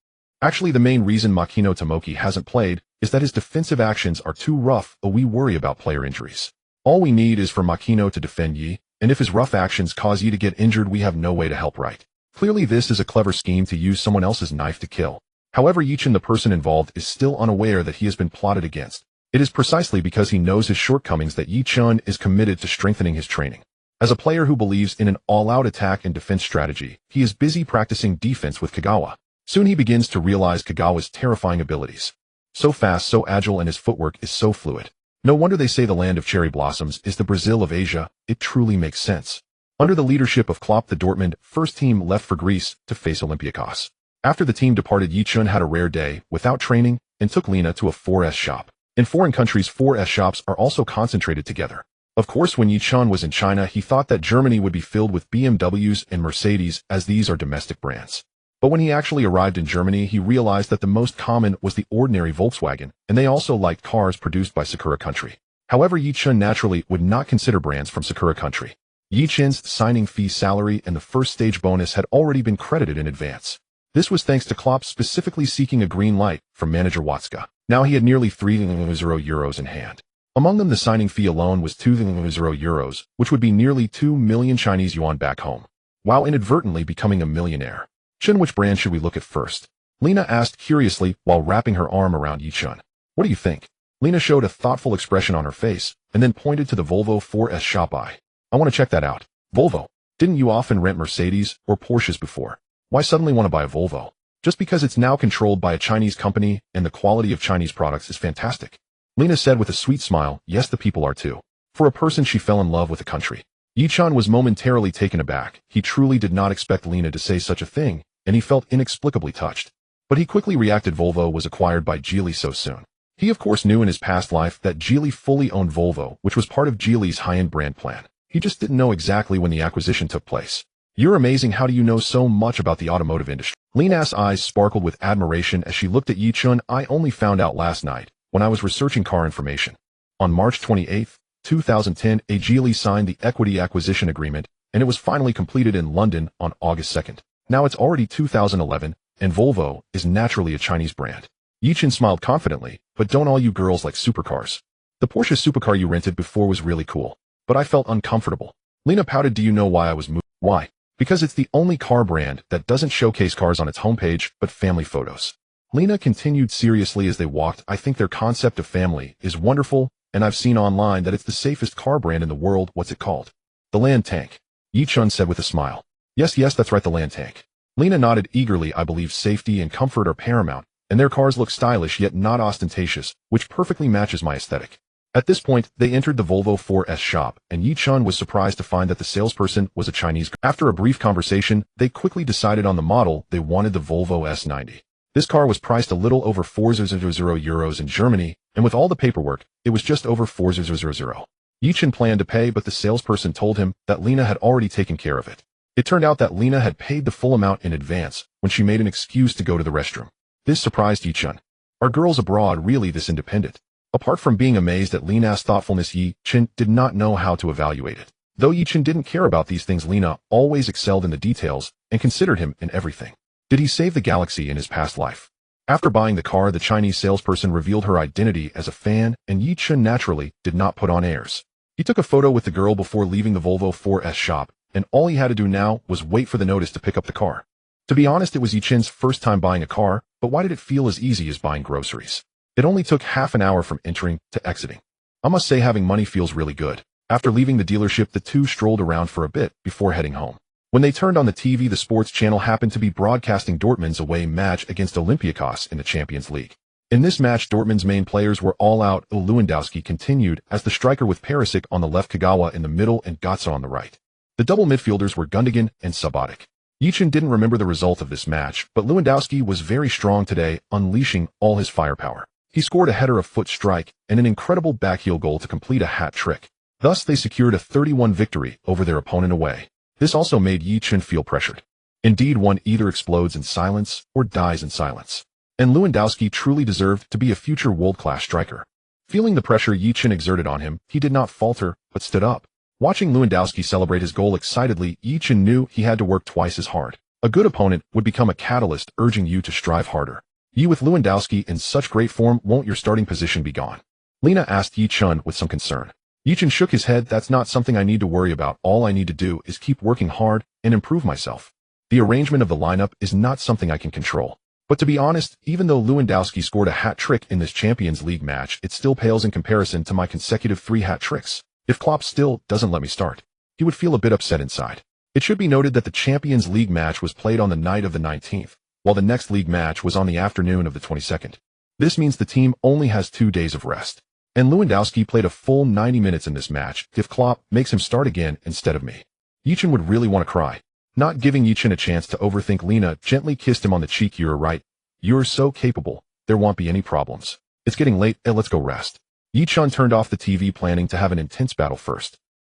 Actually, the main reason Makino Tomoki hasn't played is that his defensive actions are too rough, but we worry about player injuries. All we need is for Makino to defend Ye, and if his rough actions cause Ye to get injured, we have no way to help, right? Clearly this is a clever scheme to use someone else's knife to kill. However, Ye Chen, the person involved, is still unaware that he has been plotted against. It is precisely because he knows his shortcomings that Ye Chen is committed to strengthening his training. As a player who believes in an all-out attack and defense strategy, he is busy practicing defense with Kagawa. Soon he begins to realize Kagawa's terrifying abilities. So fast, so agile, and his footwork is so fluid. No wonder they say the land of cherry blossoms is the Brazil of Asia. It truly makes sense. Under the leadership of Klopp, the Dortmund first team left for Greece to face Olympiacos. After the team departed, Ye Chen had a rare day, without training, and took Lina to a 4S shop. In foreign countries, 4S shops are also concentrated together. Of course, when Ye Chen was in China, he thought that Germany would be filled with BMWs and Mercedes, as these are domestic brands. But when he actually arrived in Germany, he realized that the most common was the ordinary Volkswagen, and they also liked cars produced by Sakura Country. However, Ye Chen naturally would not consider brands from Sakura Country. Ye Chen's signing fee, salary, and the first stage bonus had already been credited in advance. This was thanks to Klopp specifically seeking a green light from manager Watzke. Now he had nearly €3,000 in hand. Among them, the signing fee alone was €2,000, which would be nearly 2 million Chinese yuan back home, while inadvertently becoming a millionaire. Chen, which brand should we look at first? Lina asked curiously while wrapping her arm around Ye Chen. What do you think? Lina showed a thoughtful expression on her face and then pointed to the Volvo 4S shop. I want to check that out. Volvo? Didn't you often rent Mercedes or Porsches before? Why suddenly want to buy a Volvo? Just because it's now controlled by a Chinese company and the quality of Chinese products is fantastic. Lina said with a sweet smile. Yes, the people are too. For a person, she fell in love with the country. Ye Chen was momentarily taken aback. He truly did not expect Lina to say such a thing, and he felt inexplicably touched. But he quickly reacted. Volvo was acquired by Geely so soon. He of course knew in his past life that Geely fully owned Volvo, which was part of Geely's high-end brand plan. He just didn't know exactly when the acquisition took place. You're amazing. How do you know so much about the automotive industry? Lina's eyes sparkled with admiration as she looked at Ye Chen. I only found out last night, when I was researching car information. On March 28, 2010, Geely signed the equity acquisition agreement, and it was finally completed in London on August 2nd. Now it's already 2011, and Volvo is naturally a Chinese brand. Ye Chen smiled confidently, but don't all you girls like supercars? The Porsche supercar you rented before was really cool, but I felt uncomfortable. Lina pouted. Do you know why I was moved? Why? Because it's the only car brand that doesn't showcase cars on its homepage, but family photos. Lina continued seriously as they walked. I think their concept of family is wonderful, and I've seen online that it's the safest car brand in the world. What's it called? The Land Tank. Ye Chen said with a smile. Yes, that's right, the Land Tank. Lina nodded eagerly. I believe safety and comfort are paramount, and their cars look stylish yet not ostentatious, which perfectly matches my aesthetic. At this point, they entered the Volvo 4S shop, and Ye Chen was surprised to find that the salesperson was a Chinese. After a brief conversation, they quickly decided on the model. They wanted the Volvo S90. This car was priced a little over €4,000 in Germany, and with all the paperwork, it was just over €4,000. Ye Chen planned to pay, but the salesperson told him that Lina had already taken care of it. It turned out that Lina had paid the full amount in advance when she made an excuse to go to the restroom. This surprised Ye Chen. Are girls abroad really this independent? Apart from being amazed at Lina's thoughtfulness, Ye Chen did not know how to evaluate it. Though Ye Chen didn't care about these things, Lina always excelled in the details and considered him in everything. Did he save the galaxy in his past life? After buying the car, the Chinese salesperson revealed her identity as a fan, and Ye Chen naturally did not put on airs. He took a photo with the girl before leaving the Volvo 4S shop, and all he had to do now was wait for the notice to pick up the car. To be honest, it was Ye Chen's first time buying a car, but why did it feel as easy as buying groceries? It only took half an hour from entering to exiting. I must say, having money feels really good. After leaving the dealership, the two strolled around for a bit before heading home. When they turned on the TV, the sports channel happened to be broadcasting Dortmund's away match against Olympiacos in the Champions League. In this match, Dortmund's main players were all out. Lewandowski continued as the striker with Perisic on the left, Kagawa in the middle, and Götze on the right. The double midfielders were Gundogan and Subotic. Ye Chen didn't remember the result of this match, but Lewandowski was very strong today, unleashing all his firepower. He scored a header of foot strike and an incredible backheel goal to complete a hat trick. Thus, they secured a 3-1 victory over their opponent away. This also made Ye Chen feel pressured. Indeed, one either explodes in silence or dies in silence. And Lewandowski truly deserved to be a future world-class striker. Feeling the pressure Ye Chen exerted on him, he did not falter, but stood up. Watching Lewandowski celebrate his goal excitedly, Ye Chen knew he had to work twice as hard. A good opponent would become a catalyst urging you to strive harder. "You with Lewandowski in such great form, won't your starting position be gone?" Lena asked Ye Chen with some concern. Ye Chen shook his head. "That's not something I need to worry about. All I need to do is keep working hard and improve myself. The arrangement of the lineup is not something I can control." But to be honest, even though Lewandowski scored a hat trick in this Champions League match, it still pales in comparison to my consecutive 3 hat tricks. If Klopp still doesn't let me start, he would feel a bit upset inside. It should be noted that the Champions League match was played on the night of the 19th, while the next league match was on the afternoon of the 22nd. This means the team only has 2 days of rest. And Lewandowski played a full 90 minutes in this match. If Klopp makes him start again instead of me, Ye Chen would really want to cry. Not giving Ye Chen a chance to overthink, Lena gently kissed him on the cheek. "You're right. You're so capable. There won't be any problems. It's getting late. Let's go rest." Ye Chen turned off the TV, planning to have an intense battle first.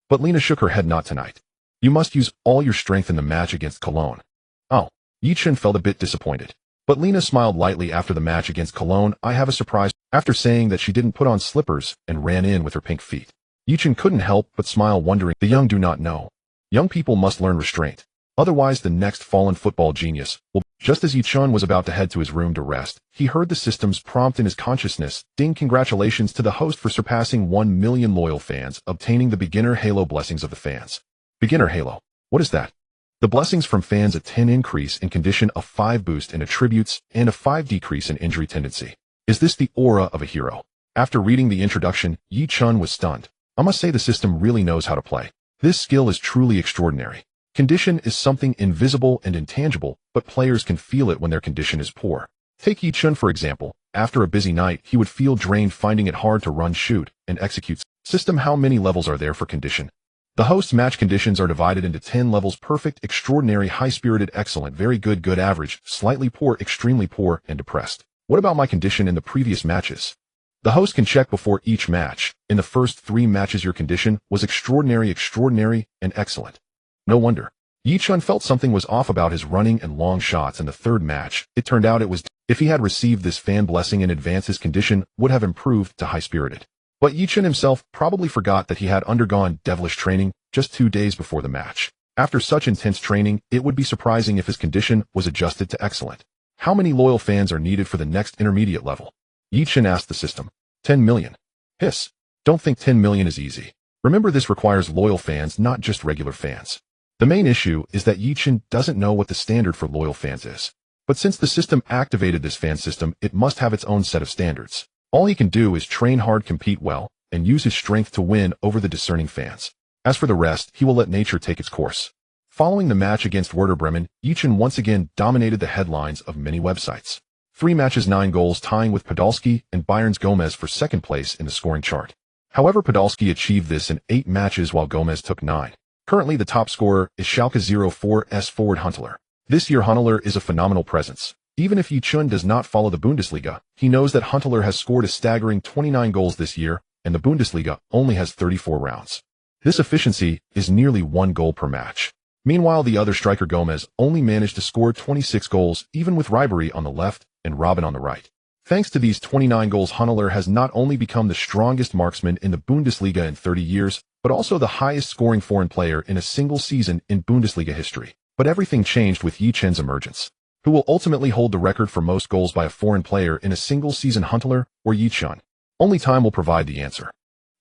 But Lena shook her head. "Not tonight. You must use all your strength in the match against Cologne." "Oh." Ye Chen felt a bit disappointed. But Lena smiled lightly. "After the match against Cologne, I have a surprise." After saying that, she didn't put on slippers and ran in with her pink feet. Ye Chen couldn't help but smile, wondering, the young do not know. Young people must learn restraint. Otherwise, the next fallen football genius will. Just as Ye Chen was about to head to his room to rest, he heard the system's prompt in his consciousness. "Ding, congratulations to the host for surpassing 1 million loyal fans, obtaining the beginner halo blessings of the fans." Beginner halo. What is that? The blessings from fans: a 10 increase in condition, a 5 boost in attributes, and a 5 decrease in injury tendency. Is this the aura of a hero? After reading the introduction, Ye Chen was stunned. I must say the system really knows how to play. This skill is truly extraordinary. Condition is something invisible and intangible, but players can feel it when their condition is poor. Take Ye Chen for example. After a busy night, he would feel drained, finding it hard to run, shoot, and execute. System: how many levels are there for condition? The host's match conditions are divided into 10 levels: perfect, extraordinary, high-spirited, excellent, very good, good, average, slightly poor, extremely poor, and depressed. What about my condition in the previous matches? The host can check before each match. In the first 3 matches, your condition was extraordinary, extraordinary, and excellent. No wonder. Ye Chen felt something was off about his running and long shots in the 3rd match. It turned out it was. If he had received this fan blessing in advance, his condition would have improved to high-spirited. But Ye Chen himself probably forgot that he had undergone devilish training just 2 days before the match. After such intense training, it would be surprising if his condition was adjusted to excellent. How many loyal fans are needed for the next intermediate level? Ye Chen asked the system. 10 million. Hiss. Don't think 10 million is easy. Remember, this requires loyal fans, not just regular fans. The main issue is that Ye Chen doesn't know what the standard for loyal fans is. But since the system activated this fan system, it must have its own set of standards. All he can do is train hard, compete well, and use his strength to win over the discerning fans. As for the rest, he will let nature take its course. Following the match against Werder Bremen, Ye Chen once again dominated the headlines of many websites. 3 matches, 9 goals, tying with Podolski and Bayern's Gomez for 2nd place in the scoring chart. However, Podolski achieved this in 8 matches while Gomez took 9. Currently, the top scorer is Schalke 04's forward Huntelaar. This year, Huntelaar is a phenomenal presence. Even if Ye Chen does not follow the Bundesliga, he knows that Huntelaar has scored a staggering 29 goals this year, and the Bundesliga only has 34 rounds. This efficiency is nearly 1 goal per match. Meanwhile, the other striker Gomez only managed to score 26 goals, even with Ribery on the left and Robben on the right. Thanks to these 29 goals, Huntelaar has not only become the strongest marksman in the Bundesliga in 30 years, but also the highest scoring foreign player in a single season in Bundesliga history. But everything changed with Ye Chen's emergence. Who will ultimately hold the record for most goals by a foreign player in a single season, Huntelaar or Ye Chen? Only time will provide the answer.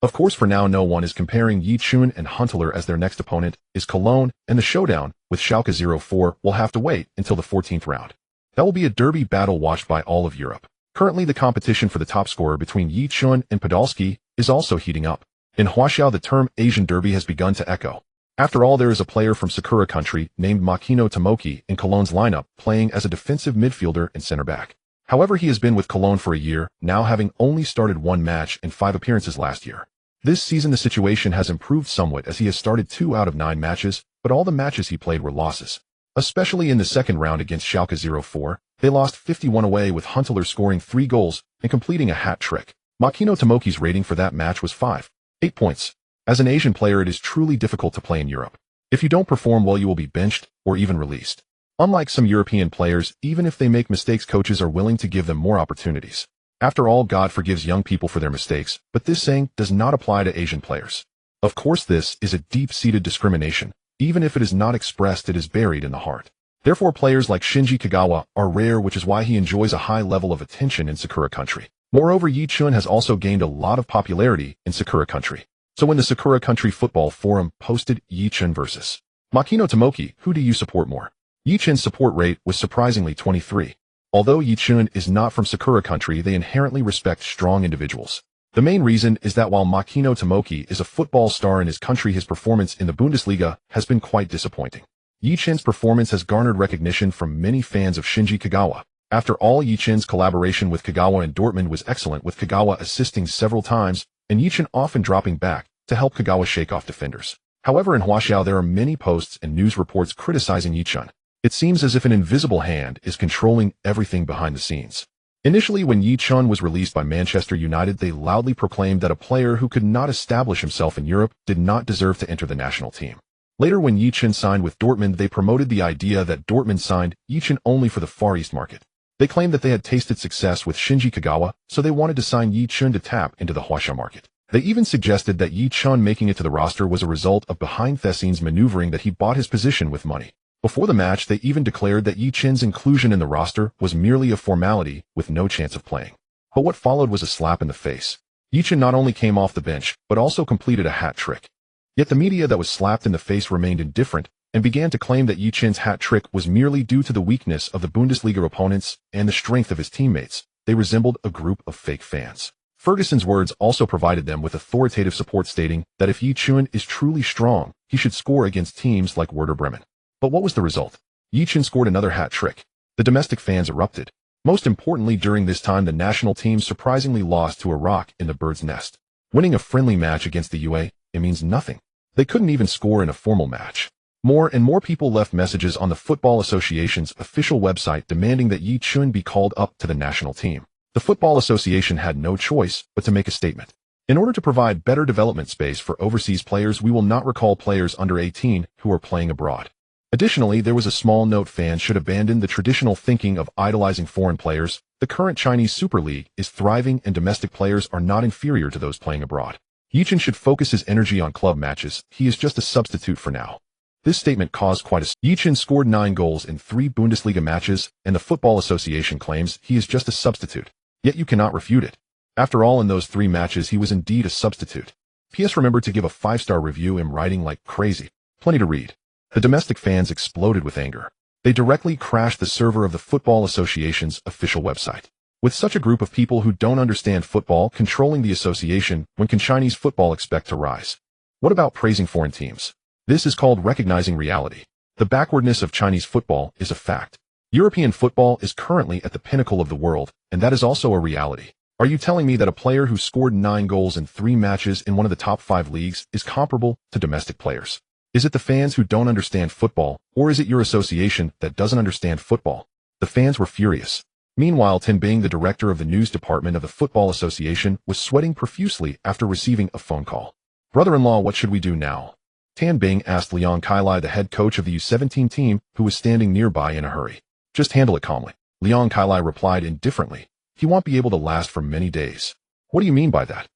Of course, for now, no one is comparing Ye Chen and Huntelaar, as their next opponent is Cologne, and the showdown with Schalke 04 will have to wait until the 14th round. That will be a derby battle watched by all of Europe. Currently, the competition for the top scorer between Ye Chen and Podolski is also heating up. In Huaxiao, the term Asian Derby has begun to echo. After all, there is a player from Sakura country named Makino Tomoki in Cologne's lineup, playing as a defensive midfielder and center back. However, he has been with Cologne for a year, now having only started 1 match and 5 appearances last year. This season the situation has improved somewhat as he has started 2 out of 9 matches, but all the matches he played were losses. Especially in the second round against Schalke 04, they lost 51 away with Huntelaar scoring 3 goals and completing a hat trick. Makino Tomoki's rating for that match was 5.8 points. As an Asian player it is truly difficult to play in Europe. If you don't perform well you will be benched or even released. Unlike some European players, even if they make mistakes coaches are willing to give them more opportunities. After all, God forgives young people for their mistakes, but this saying does not apply to Asian players. Of course this is a deep-seated discrimination. Even if it is not expressed, it is buried in the heart. Therefore players like Shinji Kagawa are rare, which is why he enjoys a high level of attention in Sakura country. Moreover, Ye Chen has also gained a lot of popularity in Sakura country. So when the Sakura Country Football Forum posted Ye Chen versus Makino Tomoki, who do you support more? Ye Chen's support rate was surprisingly 23. Although Ye Chen is not from Sakura country, they inherently respect strong individuals. The main reason is that while Makino Tomoki is a football star in his country, his performance in the Bundesliga has been quite disappointing. Ye Chen's performance has garnered recognition from many fans of Shinji Kagawa. After all, Ye Chen's collaboration with Kagawa in Dortmund was excellent, with Kagawa assisting several times, and Ye Chen often dropping back to help Kagawa shake off defenders. However, in Huaxiao there are many posts and news reports criticizing Ye Chen. It seems as if an invisible hand is controlling everything behind the scenes. Initially, when Ye Chen was released by Manchester United, they loudly proclaimed that a player who could not establish himself in Europe did not deserve to enter the national team. Later, when Ye Chen signed with Dortmund, they promoted the idea that Dortmund signed Ye Chen only for the Far East market. They claimed that they had tasted success with Shinji Kagawa, so they wanted to sign Ye Chen to tap into the Huaxiao market. They even suggested that Ye Chen making it to the roster was a result of behind-the-scenes maneuvering, that he bought his position with money. Before the match, they even declared that Ye Chen's inclusion in the roster was merely a formality with no chance of playing. But what followed was a slap in the face. Ye Chen not only came off the bench, but also completed a hat trick. Yet the media that was slapped in the face remained indifferent and began to claim that Ye Chen's hat trick was merely due to the weakness of the Bundesliga opponents and the strength of his teammates. They resembled a group of fake fans. Ferguson's words also provided them with authoritative support, stating that if Ye Chen is truly strong, he should score against teams like Werder Bremen. But what was the result? Ye Chen scored another hat trick. The domestic fans erupted. Most importantly, during this time the national team surprisingly lost to a rock in the bird's nest. Winning a friendly match against the UAE, it means nothing. They couldn't even score in a formal match. More and more people left messages on the Football Association's official website demanding that Ye Chen be called up to the national team. The Football Association had no choice but to make a statement. In order to provide better development space for overseas players, we will not recall players under 18 who are playing abroad. Additionally, there was a small note: fans should abandon the traditional thinking of idolizing foreign players. The current Chinese Super League is thriving and domestic players are not inferior to those playing abroad. Ye Chen should focus his energy on club matches. He is just a substitute for now. This statement caused quite a... Ye Chen scored 9 goals in 3 Bundesliga matches, and the Football Association claims he is just a substitute. Yet you cannot refute it. After all, in those 3 matches he was indeed a substitute. P.S. Remember to give a 5-star review. I'm writing like crazy. Plenty to read. The domestic fans exploded with anger. They directly crashed the server of the Football Association's official website. With such a group of people who don't understand football controlling the association, when can Chinese football expect to rise? What about praising foreign teams? This is called recognizing reality. The backwardness of Chinese football is a fact. European football is currently at the pinnacle of the world, and that is also a reality. Are you telling me that a player who scored 9 goals in 3 matches in one of the top 5 leagues is comparable to domestic players? Is it the fans who don't understand football, or is it your association that doesn't understand football? The fans were furious. Meanwhile, Tan Bing, the director of the news department of the Football Association, was sweating profusely after receiving a phone call. Brother-in-law, what should we do now? Tan Bing asked Liang Kailai, the head coach of the U17 team, who was standing nearby in a hurry. Just handle it calmly. Liang Kailai replied indifferently. He won't be able to last for many days. What do you mean by that?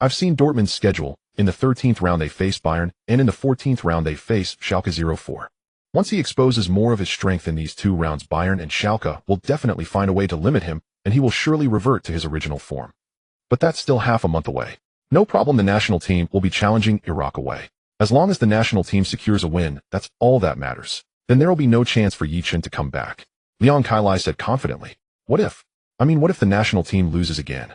I've seen Dortmund's schedule. In the 13th round they face Bayern, and in the 14th round they face Schalke 04. Once he exposes more of his strength in these 2 rounds, Bayern and Schalke will definitely find a way to limit him, and he will surely revert to his original form. But that's still half a month away. No problem, the national team will be challenging Iraq away. As long as the national team secures a win, that's all that matters. Then there will be no chance for Ye Chen to come back. Liang Kailai said confidently. What if the national team loses again?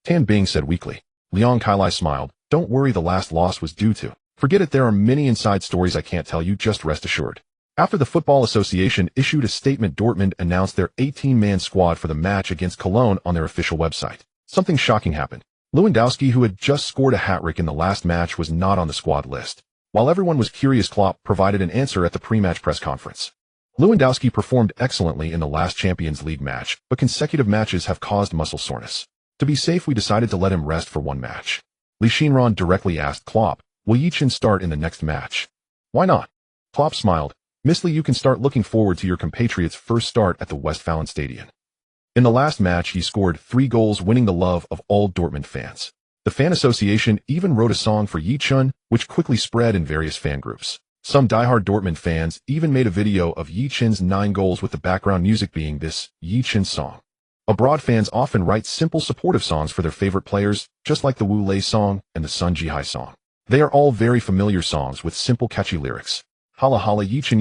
Tan Bing said weakly. Liang Kailai smiled. Don't worry, the last loss was due to... Forget it, there are many inside stories I can't tell you, just rest assured. After the Football Association issued a statement, Dortmund announced their 18-man squad for the match against Cologne on their official website. Something shocking happened. Lewandowski, who had just scored a hat-trick in the last match, was not on the squad list. While everyone was curious, Klopp provided an answer at the pre-match press conference. Lewandowski performed excellently in the last Champions League match, but consecutive matches have caused muscle soreness. To be safe, we decided to let him rest for one match. Ye Chen directly asked Klopp, will Ye Chen start in the next match? Why not? Klopp smiled. Miss Lee, you can start looking forward to your compatriot's first start at the Westfalen Stadion. In the last match, he scored 3 goals, winning the love of all Dortmund fans. The fan association even wrote a song for Ye Chen, which quickly spread in various fan groups. Some diehard Dortmund fans even made a video of Ye Chen's 9 goals with the background music being this Ye Chen song. Abroad, fans often write simple supportive songs for their favorite players, just like the Wu Lei song and the Sun Jihai song. They are all very familiar songs with simple catchy lyrics. Hala hala Ye Chen,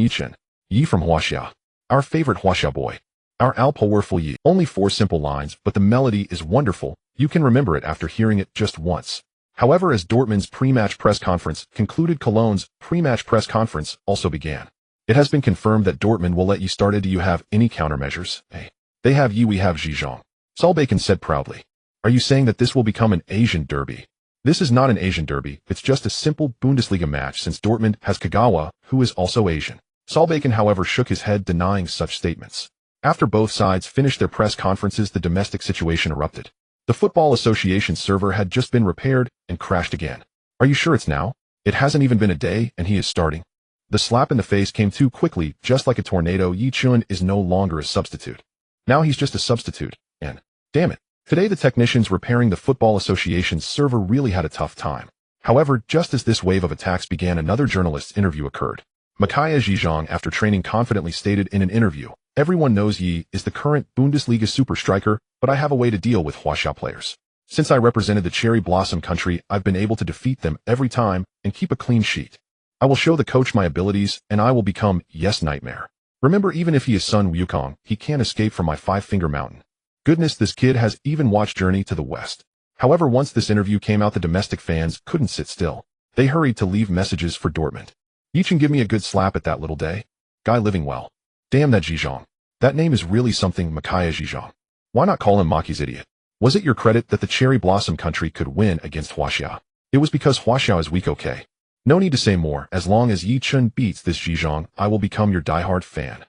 Ye from Huaxia. Our favorite Huaxia boy. Our Al powerful Ye. Only 4 simple lines, but the melody is wonderful. You can remember it after hearing it just once. However, as Dortmund's pre-match press conference concluded, Cologne's pre-match press conference also began. It has been confirmed that Dortmund will let Ye start. Do you have any countermeasures? Hey. They have Ye, we have Zhejiang. Solbakken said proudly. Are you saying that this will become an Asian derby? This is not an Asian derby, it's just a simple Bundesliga match since Dortmund has Kagawa, who is also Asian. Solbakken, however, shook his head, denying such statements. After both sides finished their press conferences, the domestic situation erupted. The Football Association server had just been repaired and crashed again. Are you sure it's now? It hasn't even been a day and he is starting. The slap in the face came too quickly, just like a tornado. Ye Chen is no longer a substitute. Now he's just a substitute, and, damn it, today the technicians repairing the Football Association's server really had a tough time. However, just as this wave of attacks began, another journalist's interview occurred. Mikaya Zhejiang, after training, confidently stated in an interview, everyone knows Ye is the current Bundesliga super striker, but I have a way to deal with Huaxia players. Since I represented the cherry blossom country, I've been able to defeat them every time and keep a clean sheet. I will show the coach my abilities, and I will become Yes Nightmare. Remember, even if he is Sun Wukong, he can't escape from my 5-finger mountain. Goodness, this kid has even watched Journey to the West. However, once this interview came out, the domestic fans couldn't sit still. They hurried to leave messages for Dortmund. Ye Chen, give me a good slap at that little day. Guy living well. Damn that Zhejiang. That name is really something, Mikaya Zhejiang. Why not call him Maki's idiot? Was it your credit that the cherry blossom country could win against Huaxia? It was because Huaxia is weak, okay? No need to say more. As long as Ye Chen beats this Zhejiang, I will become your diehard fan.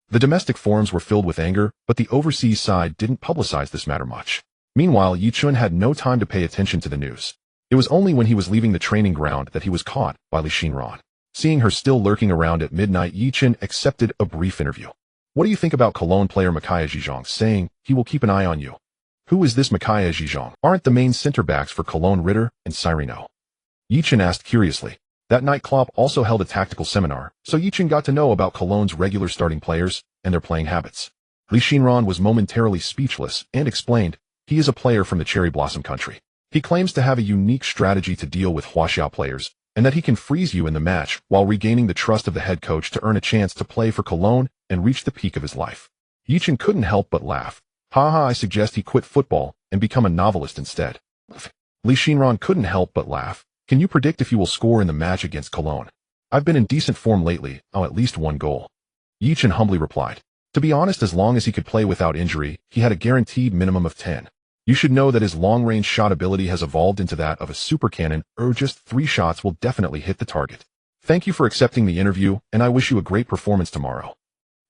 The domestic forums were filled with anger, but the overseas side didn't publicize this matter much. Meanwhile, Ye Chen had no time to pay attention to the news. It was only when he was leaving the training ground that he was caught by Ye Chen. Seeing her still lurking around at midnight, Ye Chen accepted a brief interview. What do you think about Cologne player Mikaya Zhejiang saying he will keep an eye on you? Who is this Mikaya Zhejiang? Aren't the main center-backs for Cologne Ritter and Cyrino? Ye Chen asked curiously. That night, Klopp also held a tactical seminar, so Ye Chen got to know about Cologne's regular starting players and their playing habits. Ye Chen was momentarily speechless and explained, he is a player from the cherry blossom country. He claims to have a unique strategy to deal with Huaxia players, and that he can freeze you in the match while regaining the trust of the head coach to earn a chance to play for Cologne and reach the peak of his life. Ye Chen couldn't help but laugh. Haha, I suggest he quit football and become a novelist instead. Ye Chen couldn't help but laugh. Can you predict if you will score in the match against Cologne? I've been in decent form lately, at least 1 goal. Ye Chen humbly replied. To be honest, as long as he could play without injury, he had a guaranteed minimum of 10. You should know that his long-range shot ability has evolved into that of a super cannon, or just 3 shots will definitely hit the target. Thank you for accepting the interview, and I wish you a great performance tomorrow.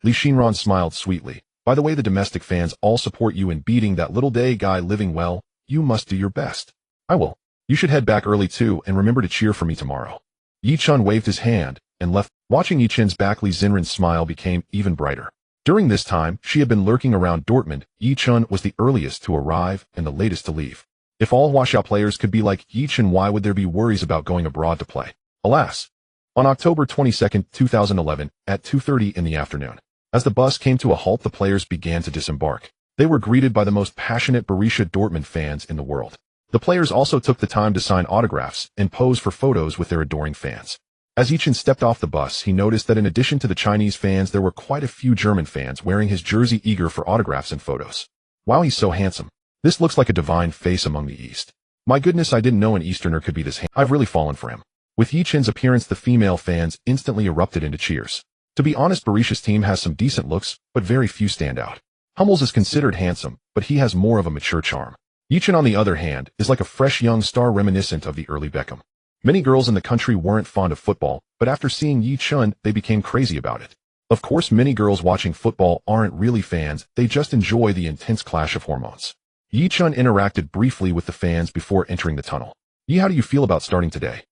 Ye Chen smiled sweetly. By the way, the domestic fans all support you in beating that little day guy living well. You must do your best. I will. You should head back early too, and remember to cheer for me tomorrow. Ye Chen waved his hand and left. Watching Ye Chen's back, Li Xinren's smile became even brighter. During this time, she had been lurking around Dortmund. Ye Chen was the earliest to arrive and the latest to leave. If all Huaxia players could be like Ye Chen, why would there be worries about going abroad to play? Alas. On October 22, 2011, at 2:30 in the afternoon, as the bus came to a halt, the players began to disembark. They were greeted by the most passionate Borussia Dortmund fans in the world. The players also took the time to sign autographs and pose for photos with their adoring fans. As Ye Chen stepped off the bus, he noticed that in addition to the Chinese fans, there were quite a few German fans wearing his jersey, eager for autographs and photos. Wow, he's so handsome. This looks like a divine face among the East. My goodness, I didn't know an Easterner could be this handsome. I've really fallen for him. With Ye Chen's appearance, the female fans instantly erupted into cheers. To be honest, Borussia's team has some decent looks, but very few stand out. Hummels is considered handsome, but he has more of a mature charm. Ye Chen, on the other hand, is like a fresh young star reminiscent of the early Beckham. Many girls in the country weren't fond of football, but after seeing Ye Chen, they became crazy about it. Of course, many girls watching football aren't really fans, they just enjoy the intense clash of hormones. Ye Chen interacted briefly with the fans before entering the tunnel. Ye, how do you feel about starting today?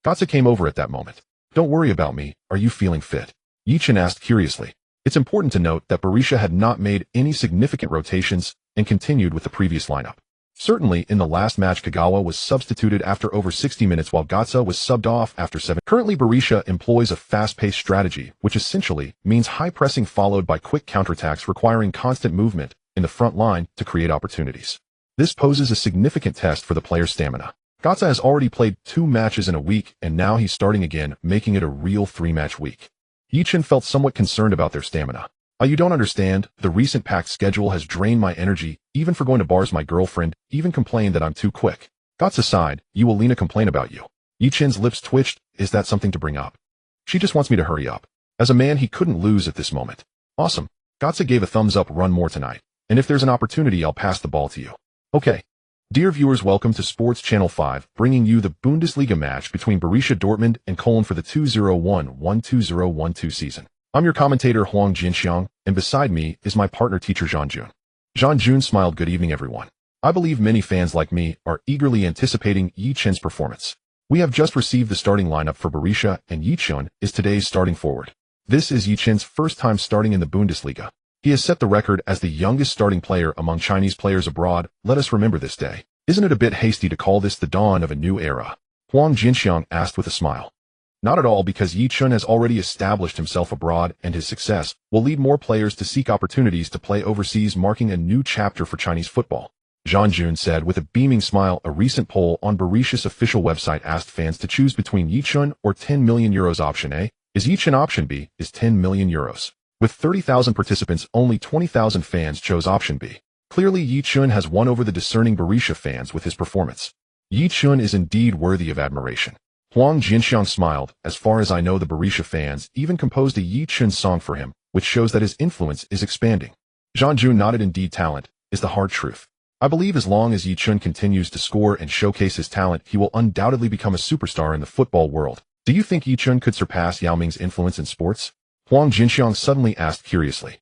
Gotze came over at that moment. Don't worry about me, are you feeling fit? Ye Chen asked curiously. It's important to note that Borussia had not made any significant rotations and continued with the previous lineup. Certainly, in the last match, Kagawa was substituted after over 60 minutes while Gotze was subbed off after 7. Currently, Borussia employs a fast-paced strategy, which essentially means high pressing followed by quick counterattacks requiring constant movement in the front line to create opportunities. This poses a significant test for the player's stamina. Gotze has already played 2 matches in a week, and now he's starting again, making it a real 3-match week. Ye Chen felt somewhat concerned about their stamina. You don't understand, the recent packed schedule has drained my energy, even for going to bars. My girlfriend even complained that I'm too quick. Gotze sighed, you will Lena complain about you. Ye Chen's lips twitched, is that something to bring up? She just wants me to hurry up. As a man, he couldn't lose at this moment. Awesome. Gotze gave a thumbs up, run more tonight. And if there's an opportunity, I'll pass the ball to you. Okay. Dear viewers, welcome to Sports Channel 5, bringing you the Bundesliga match between Borussia Dortmund and Cologne for the 2011-2012 season. I'm your commentator Huang Jinxiang, and beside me is my partner teacher Zhang Jun. Zhang Jun smiled, good evening everyone. I believe many fans like me are eagerly anticipating Ye Chen's performance. We have just received the starting lineup for Borussia, and Ye Chen is today's starting forward. This is Ye Chen's first time starting in the Bundesliga. He has set the record as the youngest starting player among Chinese players abroad. Let us remember this day. Isn't it a bit hasty to call this the dawn of a new era? Huang Jinxiang asked with a smile. Not at all, because Ye Chen has already established himself abroad, and his success will lead more players to seek opportunities to play overseas, marking a new chapter for Chinese football. Zhang Jun said with a beaming smile. A recent poll on Borussia's official website asked fans to choose between Ye Chen or 10 million euros. Option A is Ye Chen, option B is 10 million euros. With 30,000 participants, only 20,000 fans chose option B. Clearly, Ye Chen has won over the discerning Borussia fans with his performance. Ye Chen is indeed worthy of admiration. Huang Jinxiang smiled. As far as I know, the Borussia fans even composed a Ye Chen song for him, which shows that his influence is expanding. Zhang Jun nodded. Indeed, talent is the hard truth. I believe as long as Ye Chen continues to score and showcase his talent, he will undoubtedly become a superstar in the football world. Do you think Ye Chen could surpass Yao Ming's influence in sports? Huang Jinxiang suddenly asked curiously.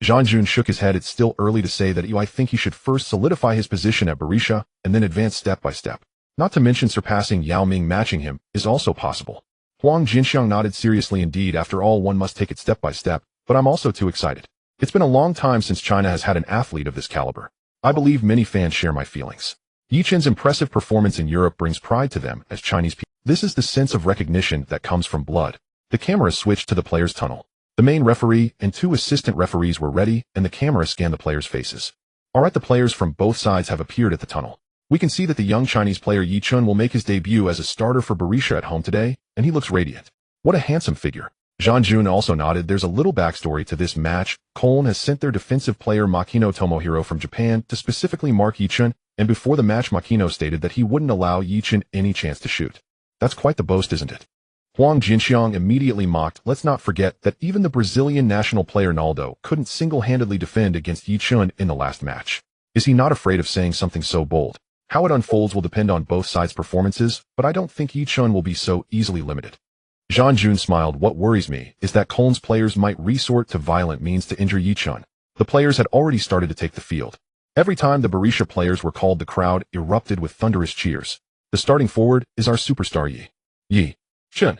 Zhang Jun shook his head. It's still early to say that. I think he should first solidify his position at Borussia and then advance step by step. Not to mention surpassing Yao Ming, matching him, is also possible. Huang Jinxiang nodded seriously. Indeed, after all, one must take it step by step, but I'm also too excited. It's been a long time since China has had an athlete of this caliber. I believe many fans share my feelings. Ye Chen's impressive performance in Europe brings pride to them as Chinese people. This is the sense of recognition that comes from blood. The camera switched to the players' tunnel. The main referee and 2 assistant referees were ready, and the camera scanned the players' faces. Alright, the players from both sides have appeared at the tunnel. We can see that the young Chinese player Ye Chen will make his debut as a starter for Borussia at home today, and he looks radiant. What a handsome figure. Zhang Jun also nodded. There's a little backstory to this match. Cologne has sent their defensive player Makino Tomohiro from Japan to specifically mark Ye Chen, and before the match Makino stated that he wouldn't allow Ye Chen any chance to shoot. That's quite the boast, isn't it? Huang Jinxiang immediately mocked. Let's not forget that even the Brazilian national player Ronaldo couldn't single-handedly defend against Ye Chen in the last match. Is he not afraid of saying something so bold? How it unfolds will depend on both sides' performances, but I don't think Ye Chen will be so easily limited. Zhang Jun smiled. What worries me is that Cologne's players might resort to violent means to injure Ye Chen. The players had already started to take the field. Every time the Borussia players were called, the crowd erupted with thunderous cheers. The starting forward is our superstar Ye Chen.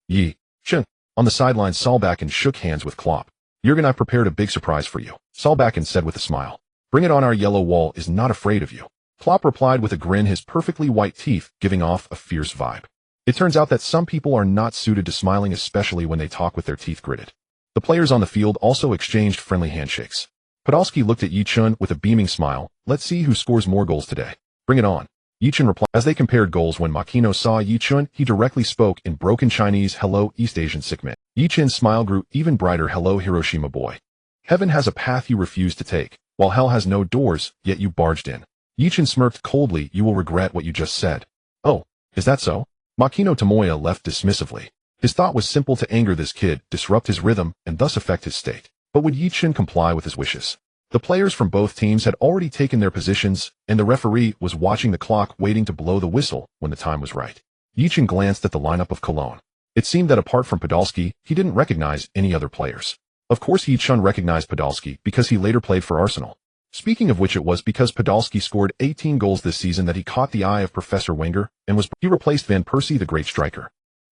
Ye Chen. On the sidelines, Solbakken shook hands with Klopp. Jurgen, I've prepared a big surprise for you, Solbakken said with a smile. Bring it on, our yellow wall is not afraid of you. Klopp replied with a grin, his perfectly white teeth giving off a fierce vibe. It turns out that some people are not suited to smiling, especially when they talk with their teeth gritted. The players on the field also exchanged friendly handshakes. Podolski looked at Ye Chen with a beaming smile. Let's see who scores more goals today. Bring it on. Ye Chen replied. As they compared goals, when Makino saw Ye Chen, he directly spoke in broken Chinese. Hello, East Asian sick man. Ye Chen's smile grew even brighter. Hello, Hiroshima boy. Heaven has a path you refused to take, while hell has no doors, yet you barged in. Ye Chen smirked coldly. You will regret what you just said. Oh, is that so? Makino Tomoya left dismissively. His thought was simple: to anger this kid, disrupt his rhythm, and thus affect his state. But would Ye Chen comply with his wishes? The players from both teams had already taken their positions, and the referee was watching the clock waiting to blow the whistle when the time was right. Ye Chen glanced at the lineup of Cologne. It seemed that apart from Podolski, he didn't recognize any other players. Of course Ye Chen recognized Podolski because he later played for Arsenal. Speaking of which, it was because Podolski scored 18 goals this season that he caught the eye of Professor Wenger and he replaced Van Persie, the great striker.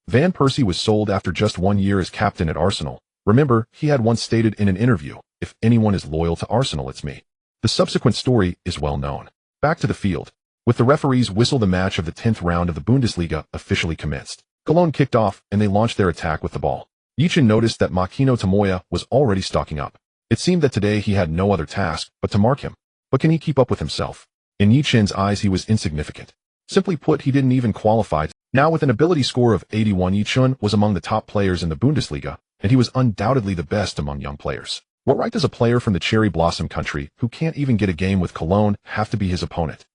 Van Persie was sold after just 1 year as captain at Arsenal. Remember, he had once stated in an interview, "If anyone is loyal to Arsenal, it's me." The subsequent story is well known. Back to the field. With the referee's whistle, the match of the 10th round of the Bundesliga officially commenced. Cologne kicked off, and they launched their attack with the ball. Ye Chen noticed that Makino Tomoya was already stalking up. It seemed that today he had no other task but to mark him. But can he keep up with himself? In Ye Chen's eyes, he was insignificant. Simply put, he didn't even qualify. Now, with an ability score of 81, Ye Chen was among the top players in the Bundesliga, and he was undoubtedly the best among young players. What right does a player from the cherry blossom country, who can't even get a game with Cologne, have to be his opponent?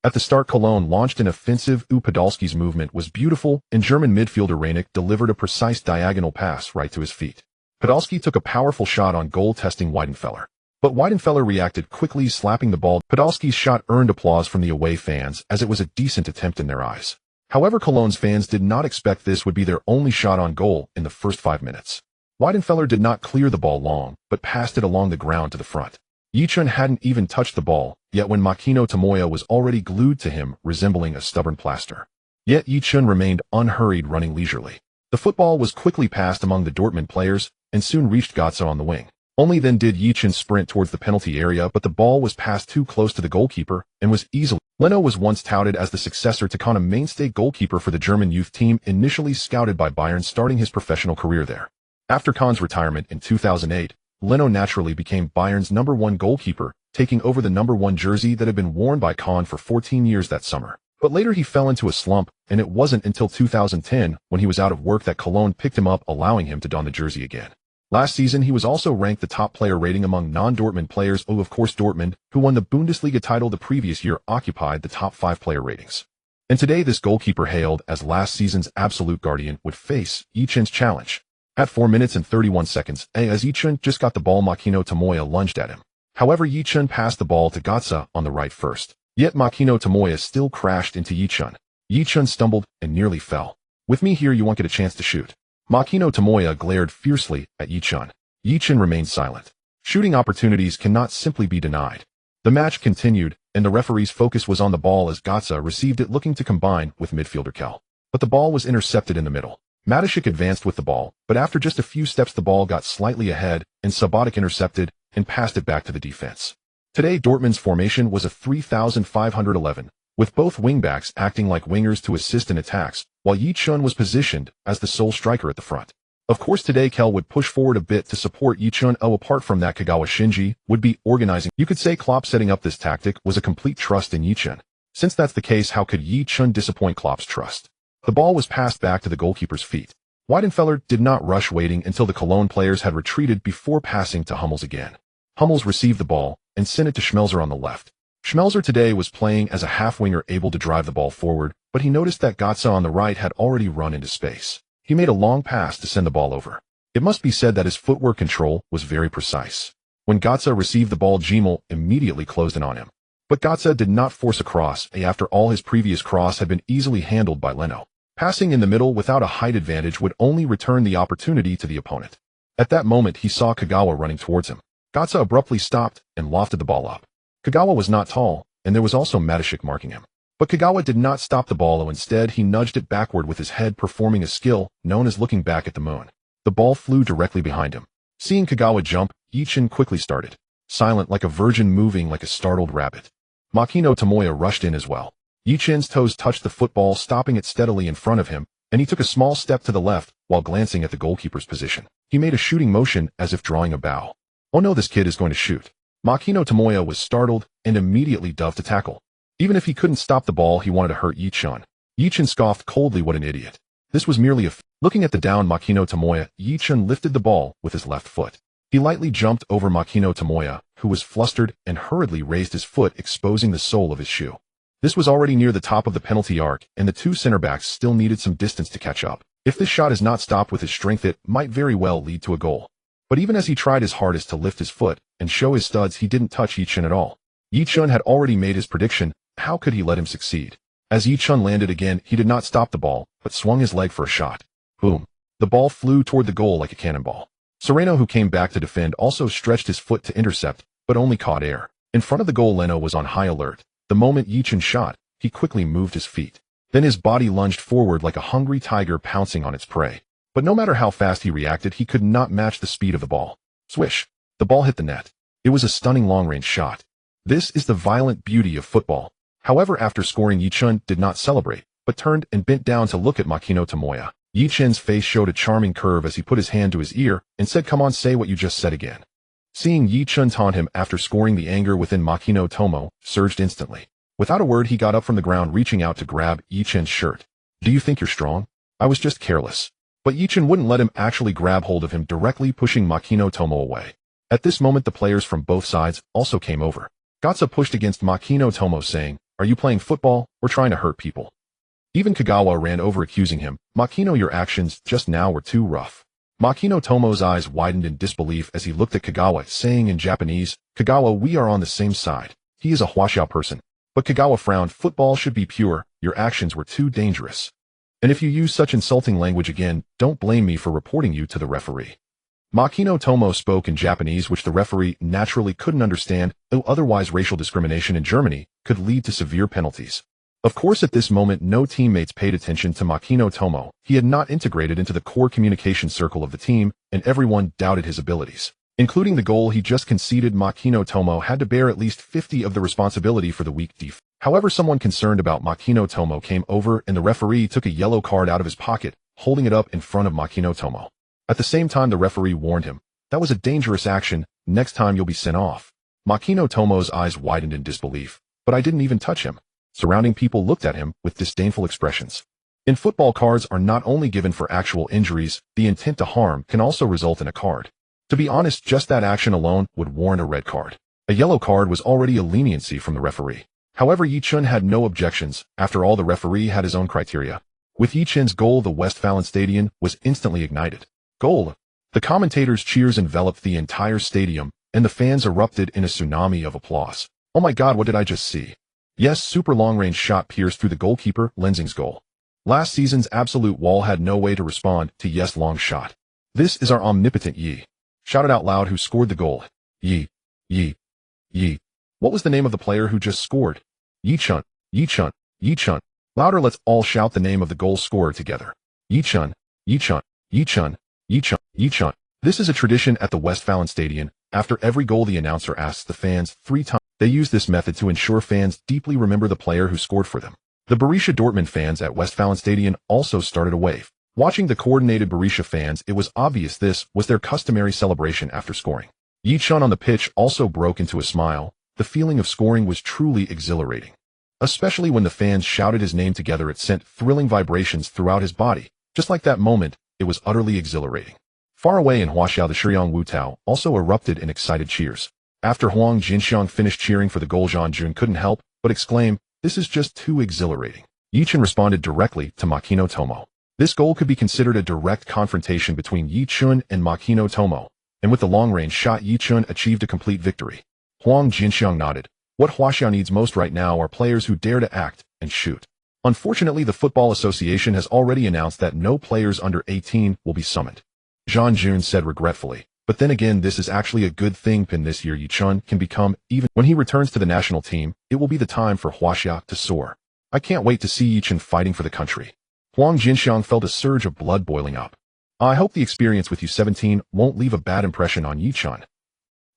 At the start, Cologne launched an offensive. Podolski's movement was beautiful, and German midfielder Reineck delivered a precise diagonal pass right to his feet. Podolski took a powerful shot on goal, testing Weidenfeller. But Weidenfeller reacted quickly, slapping the ball. Podolski's shot earned applause from the away fans, as it was a decent attempt in their eyes. However, Cologne's fans did not expect this would be their only shot on goal in the first 5 minutes. Weidenfeller did not clear the ball long, but passed it along the ground to the front. Ye Chen hadn't even touched the ball, yet when Makino Tomoya was already glued to him, resembling a stubborn plaster. Yet Ye Chen remained unhurried, running leisurely. The football was quickly passed among the Dortmund players, and soon reached Götze on the wing. Only then did Ye Chen sprint towards the penalty area, but the ball was passed too close to the goalkeeper, and was easily. Leno was once touted as the successor to Kahn, a mainstay goalkeeper for the German youth team, initially scouted by Bayern, starting his professional career there. After Kahn's retirement in 2008, Leno naturally became Bayern's #1 goalkeeper, taking over the #1 jersey that had been worn by Kahn for 14 years that summer. But later he fell into a slump, and it wasn't until 2010, when he was out of work, that Cologne picked him up, allowing him to don the jersey again. Last season, he was also ranked the top player rating among non-Dortmund players. Of course, Dortmund, who won the Bundesliga title the previous year, occupied the top 5 player ratings. And today, this goalkeeper, hailed as last season's absolute guardian, would face Ye Chen's challenge. At 4 minutes and 31 seconds, as Ye Chen just got the ball, Makino Tomoya lunged at him. However, Ye Chen passed the ball to Götze on the right first. Yet Makino Tomoya still crashed into Ye Chen. Ye Chen stumbled and nearly fell. "With me here, you won't get a chance to shoot." Makino Tomoya glared fiercely at Ye Chen. Ye Chen remained silent. Shooting opportunities cannot simply be denied. The match continued, and the referee's focus was on the ball as Götze received it, looking to combine with midfielder Kell. But the ball was intercepted in the middle. Mateschik advanced with the ball, but after just a few steps the ball got slightly ahead, and Subotic intercepted and passed it back to the defense. Today, Dortmund's formation was a 3,511, with both wingbacks acting like wingers to assist in attacks, while Ye Chen was positioned as the sole striker at the front. Of course, today Kell would push forward a bit to support Ye Chen. Apart from that, Kagawa Shinji would be organizing. You could say Klopp setting up this tactic was a complete trust in Ye Chen. Since that's the case, how could Ye Chen disappoint Klopp's trust? The ball was passed back to the goalkeeper's feet. Weidenfeller did not rush, waiting until the Cologne players had retreated before passing to Hummels again. Hummels received the ball and sent it to Schmelzer on the left. Schmelzer today was playing as a half-winger, able to drive the ball forward, but he noticed that Götze on the right had already run into space. He made a long pass to send the ball over. It must be said that his footwork control was very precise. When Götze received the ball, Gimel immediately closed in on him. But Götze did not force a cross, after all his previous cross had been easily handled by Leno. Passing in the middle without a height advantage would only return the opportunity to the opponent. At that moment, he saw Kagawa running towards him. Götze abruptly stopped and lofted the ball up. Kagawa was not tall, and there was also Mateschik marking him. But Kagawa did not stop the ball, instead he nudged it backward with his head, performing a skill known as looking back at the moon. The ball flew directly behind him. Seeing Kagawa jump, Ye Chen quickly started. Silent like a virgin, moving like a startled rabbit. Makino Tomoya rushed in as well. Ye Chen's toes touched the football, stopping it steadily in front of him, and he took a small step to the left while glancing at the goalkeeper's position. He made a shooting motion as if drawing a bow. "Oh no, this kid is going to shoot." Makino Tomoya was startled and immediately dove to tackle. Even if he couldn't stop the ball, he wanted to hurt Ye Chen. Ye Chen scoffed coldly, "What an idiot. This was merely a Looking at the down Makino Tomoya, Ye Chen lifted the ball with his left foot. He lightly jumped over Makino Tomoya, who was flustered, and hurriedly raised his foot, exposing the sole of his shoe. This was already near the top of the penalty arc, and the two center-backs still needed some distance to catch up. If this shot is not stopped with his strength, it might very well lead to a goal. But even as he tried his hardest to lift his foot and show his studs, he didn't touch Ye Chen at all. Ye Chen had already made his prediction. How could he let him succeed? As Ye Chen landed again, he did not stop the ball, but swung his leg for a shot. Boom. The ball flew toward the goal like a cannonball. Sereno, who came back to defend, also stretched his foot to intercept, but only caught air. In front of the goal, Leno was on high alert. The moment Ye Chen shot, he quickly moved his feet. Then his body lunged forward like a hungry tiger pouncing on its prey. But no matter how fast he reacted, he could not match the speed of the ball. Swish! The ball hit the net. It was a stunning long-range shot. This is the violent beauty of football. However, after scoring, Ye Chen did not celebrate, but turned and bent down to look at Makino Tomoya. Ye Chen's face showed a charming curve as he put his hand to his ear and said, "Come on, say what you just said again." Seeing Ye Chen taunt him after scoring, the anger within Makino Tomo surged instantly. Without a word, he got up from the ground, reaching out to grab Ye Chen's shirt. "Do you think you're strong? I was just careless." But Ye Chen wouldn't let him actually grab hold of him, directly pushing Makino Tomo away. At this moment, the players from both sides also came over. Gatsa pushed against Makino Tomo, saying, "Are you playing football or trying to hurt people?" Even Kagawa ran over, accusing him, "Makino, your actions just now were too rough." Makino Tomo's eyes widened in disbelief as he looked at Kagawa, saying in Japanese, "Kagawa, we are on the same side." He is a Huaxiao person. But Kagawa frowned. "Football should be pure. Your actions were too dangerous. And if you use such insulting language again, don't blame me for reporting you to the referee." Makino Tomo spoke in Japanese, which the referee naturally couldn't understand, though otherwise racial discrimination in Germany could lead to severe penalties. Of course, at this moment, no teammates paid attention to Makino Tomo. He had not integrated into the core communication circle of the team, and everyone doubted his abilities. Including the goal he just conceded, Makino Tomo had to bear at least 50 of the responsibility for the weak defense. However, someone concerned about Makino Tomo came over, and the referee took a yellow card out of his pocket, holding it up in front of Makino Tomo. At the same time, the referee warned him, "That was a dangerous action. Next time you'll be sent off." Makino Tomo's eyes widened in disbelief. "But I didn't even touch him." Surrounding people looked at him with disdainful expressions. In football, cards are not only given for actual injuries, the intent to harm can also result in a card. To be honest, just that action alone would warrant a red card. A yellow card was already a leniency from the referee. However, Ye Chen had no objections. After all, the referee had his own criteria. With Ye Chen's goal, the Westfalen Stadion was instantly ignited. Goal! The commentators' cheers enveloped the entire stadium, and the fans erupted in a tsunami of applause. "Oh my God, what did I just see?" Yes, super long-range shot pierced through the goalkeeper, Lenzing's goal. Last season's absolute wall had no way to respond to Yes' long shot. "This is our omnipotent Yi," shouted out loud who scored the goal. Yi. Yi. Yi. What was the name of the player who just scored? Ye Chen. Ye Chen. Ye Chen. Louder, let's all shout the name of the goal scorer together. Ye Chen. Ye Chen. Ye Chen. Ye Chen. Ye Chen. This is a tradition at the Westfalen Stadion. After every goal, the announcer asks the fans 3 times. They use this method to ensure fans deeply remember the player who scored for them. The Borussia Dortmund fans at Westfalen Stadion also started a wave. Watching the coordinated Borussia fans, it was obvious this was their customary celebration after scoring. Ye Chen on the pitch also broke into a smile. The feeling of scoring was truly exhilarating. Especially when the fans shouted his name together, it sent thrilling vibrations throughout his body. Just like that moment, it was utterly exhilarating. Far away in Huaxiao, the Shiyang Wutao also erupted in excited cheers. After Huang Jinxiang finished cheering for the goal, Zhang Jun couldn't help but exclaim, "This is just too exhilarating." Ye Chen responded directly to Makino Tomo. This goal could be considered a direct confrontation between Ye Chen and Makino Tomo, and with the long-range shot, Ye Chen achieved a complete victory. Huang Jinxiang nodded. What Huaxiao needs most right now are players who dare to act and shoot. Unfortunately, the Football Association has already announced that no players under 18 will be summoned. Zhang Jun said regretfully. But then again, this is actually a good thing. This year, Ye Chen can become, even when he returns to the national team, it will be the time for Huaxia to soar. I can't wait to see Ye Chen fighting for the country. Huang Jinxiang felt a surge of blood boiling up. I hope the experience with U17 won't leave a bad impression on Ye Chen.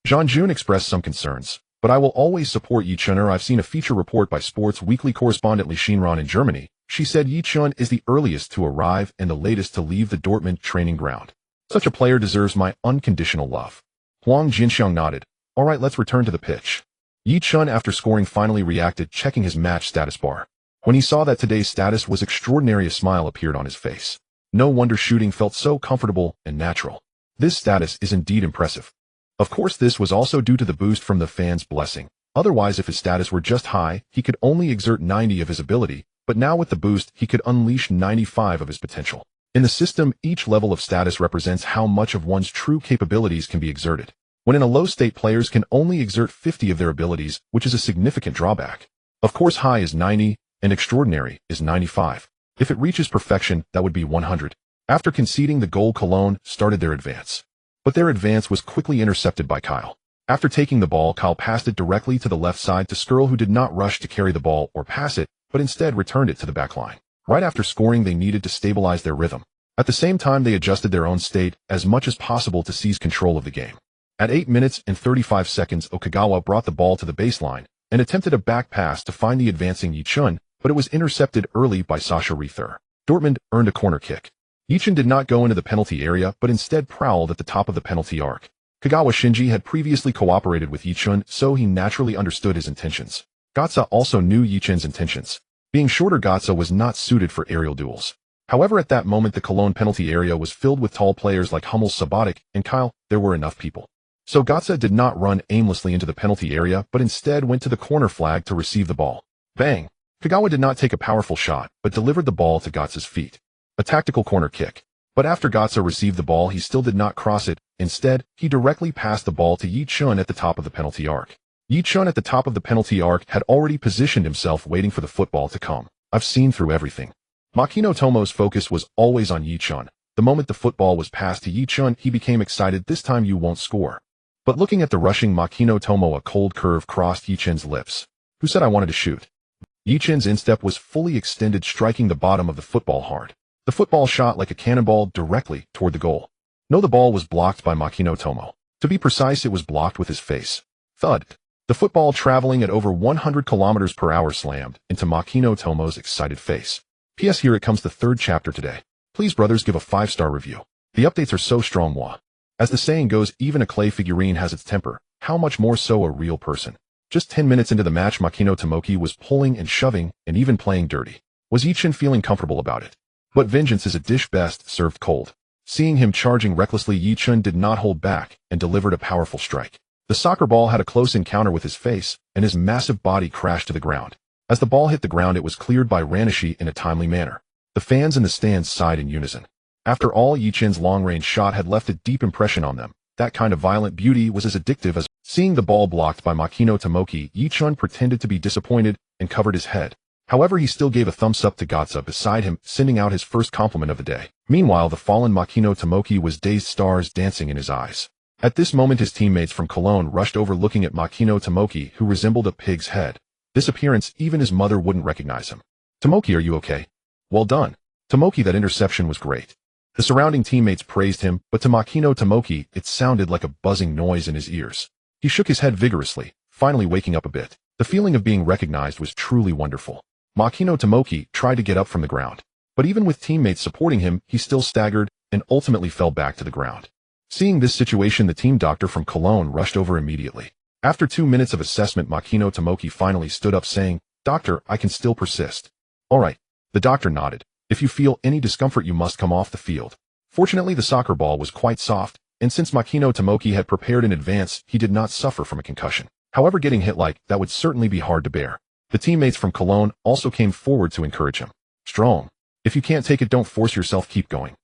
Zhang Jun expressed some concerns, but I will always support Ye Chen. I've seen a feature report by Sports Weekly correspondent Li Xinran in Germany. She said Ye Chen is the earliest to arrive and the latest to leave the Dortmund training ground. Such a player deserves my unconditional love. Huang Jinxiang nodded. All right, let's return to the pitch. Ye Chen, after scoring, finally reacted, checking his match status bar. When he saw that today's status was extraordinary, a smile appeared on his face. No wonder shooting felt so comfortable and natural. This status is indeed impressive. Of course, this was also due to the boost from the fans' blessing. Otherwise, if his status were just high, he could only exert 90 of his ability, but now with the boost, he could unleash 95 of his potential. In the system, each level of status represents how much of one's true capabilities can be exerted. When in a low state, players can only exert 50 of their abilities, which is a significant drawback. Of course, high is 90, and extraordinary is 95. If it reaches perfection, that would be 100. After conceding the goal, Cologne started their advance. But their advance was quickly intercepted by Kyle. After taking the ball, Kyle passed it directly to the left side to Skirl, who did not rush to carry the ball or pass it, but instead returned it to the backline. Right after scoring, they needed to stabilize their rhythm. At the same time, they adjusted their own state as much as possible to seize control of the game. At 8 minutes and 35 seconds, Okagawa brought the ball to the baseline and attempted a back pass to find the advancing Ye Chen, but it was intercepted early by Sasha Reither. Dortmund earned a corner kick. Ye Chen did not go into the penalty area, but instead prowled at the top of the penalty arc. Kagawa Shinji had previously cooperated with Ye Chen, so he naturally understood his intentions. Gatsa also knew Ye Chen's intentions. Being shorter, Gatsa was not suited for aerial duels. However, at that moment, the Cologne penalty area was filled with tall players like Hummels, Sabatic, and Kyle. There were enough people. So Gatsa did not run aimlessly into the penalty area, but instead went to the corner flag to receive the ball. Bang! Kagawa did not take a powerful shot, but delivered the ball to Gatsa's feet. A tactical corner kick. But after Gatsa received the ball, he still did not cross it. Instead, he directly passed the ball to Ye Chen at the top of the penalty arc. Ye Chen at the top of the penalty arc had already positioned himself, waiting for the football to come. I've seen through everything. Makino Tomo's focus was always on Ye Chen. The moment the football was passed to Ye Chen, he became excited. This time you won't score. But looking at the rushing Makino Tomo, a cold curve crossed Ye Chen's lips. Who said I wanted to shoot? Ye Chen's instep was fully extended, striking the bottom of the football hard. The football shot like a cannonball directly toward the goal. No, the ball was blocked by Makino Tomo. To be precise, it was blocked with his face. Thud. The football, traveling at over 100 kilometers per hour, slammed into Makino Tomo's excited face. P.S. Here it comes, the third chapter today. Please, brothers, give a 5-star review. The updates are so strong, moi. As the saying goes, even a clay figurine has its temper. How much more so a real person? Just 10 minutes into the match, Makino Tomoki was pulling and shoving and even playing dirty. Was Ye Chen feeling comfortable about it? But vengeance is a dish best served cold. Seeing him charging recklessly, Ye Chen did not hold back and delivered a powerful strike. The soccer ball had a close encounter with his face, and his massive body crashed to the ground. As the ball hit the ground, it was cleared by Ranishi in a timely manner. The fans in the stands sighed in unison. After all, Ye Chen's long-range shot had left a deep impression on them. That kind of violent beauty was as addictive as seeing the ball blocked by Makino Tomoki. Ye Chen pretended to be disappointed and covered his head. However, he still gave a thumbs up to Gatsa beside him, sending out his first compliment of the day. Meanwhile, the fallen Makino Tomoki was dazed, stars dancing in his eyes. At this moment, his teammates from Cologne rushed over, looking at Makino Tomoki, who resembled a pig's head. This appearance, even his mother wouldn't recognize him. Tomoki, are you okay? Well done. Tomoki, that interception was great. The surrounding teammates praised him, but to Makino Tomoki, it sounded like a buzzing noise in his ears. He shook his head vigorously, finally waking up a bit. The feeling of being recognized was truly wonderful. Makino Tomoki tried to get up from the ground, but even with teammates supporting him, he still staggered and ultimately fell back to the ground. Seeing this situation, the team doctor from Cologne rushed over immediately. After 2 minutes of assessment, Makino Tomoki finally stood up, saying, "Doctor, I can still persist." "All right." The doctor nodded. "If you feel any discomfort, you must come off the field." Fortunately, the soccer ball was quite soft, and since Makino Tomoki had prepared in advance, he did not suffer from a concussion. However, getting hit like that would certainly be hard to bear. The teammates from Cologne also came forward to encourage him. "Strong. If you can't take it, don't force yourself, keep going."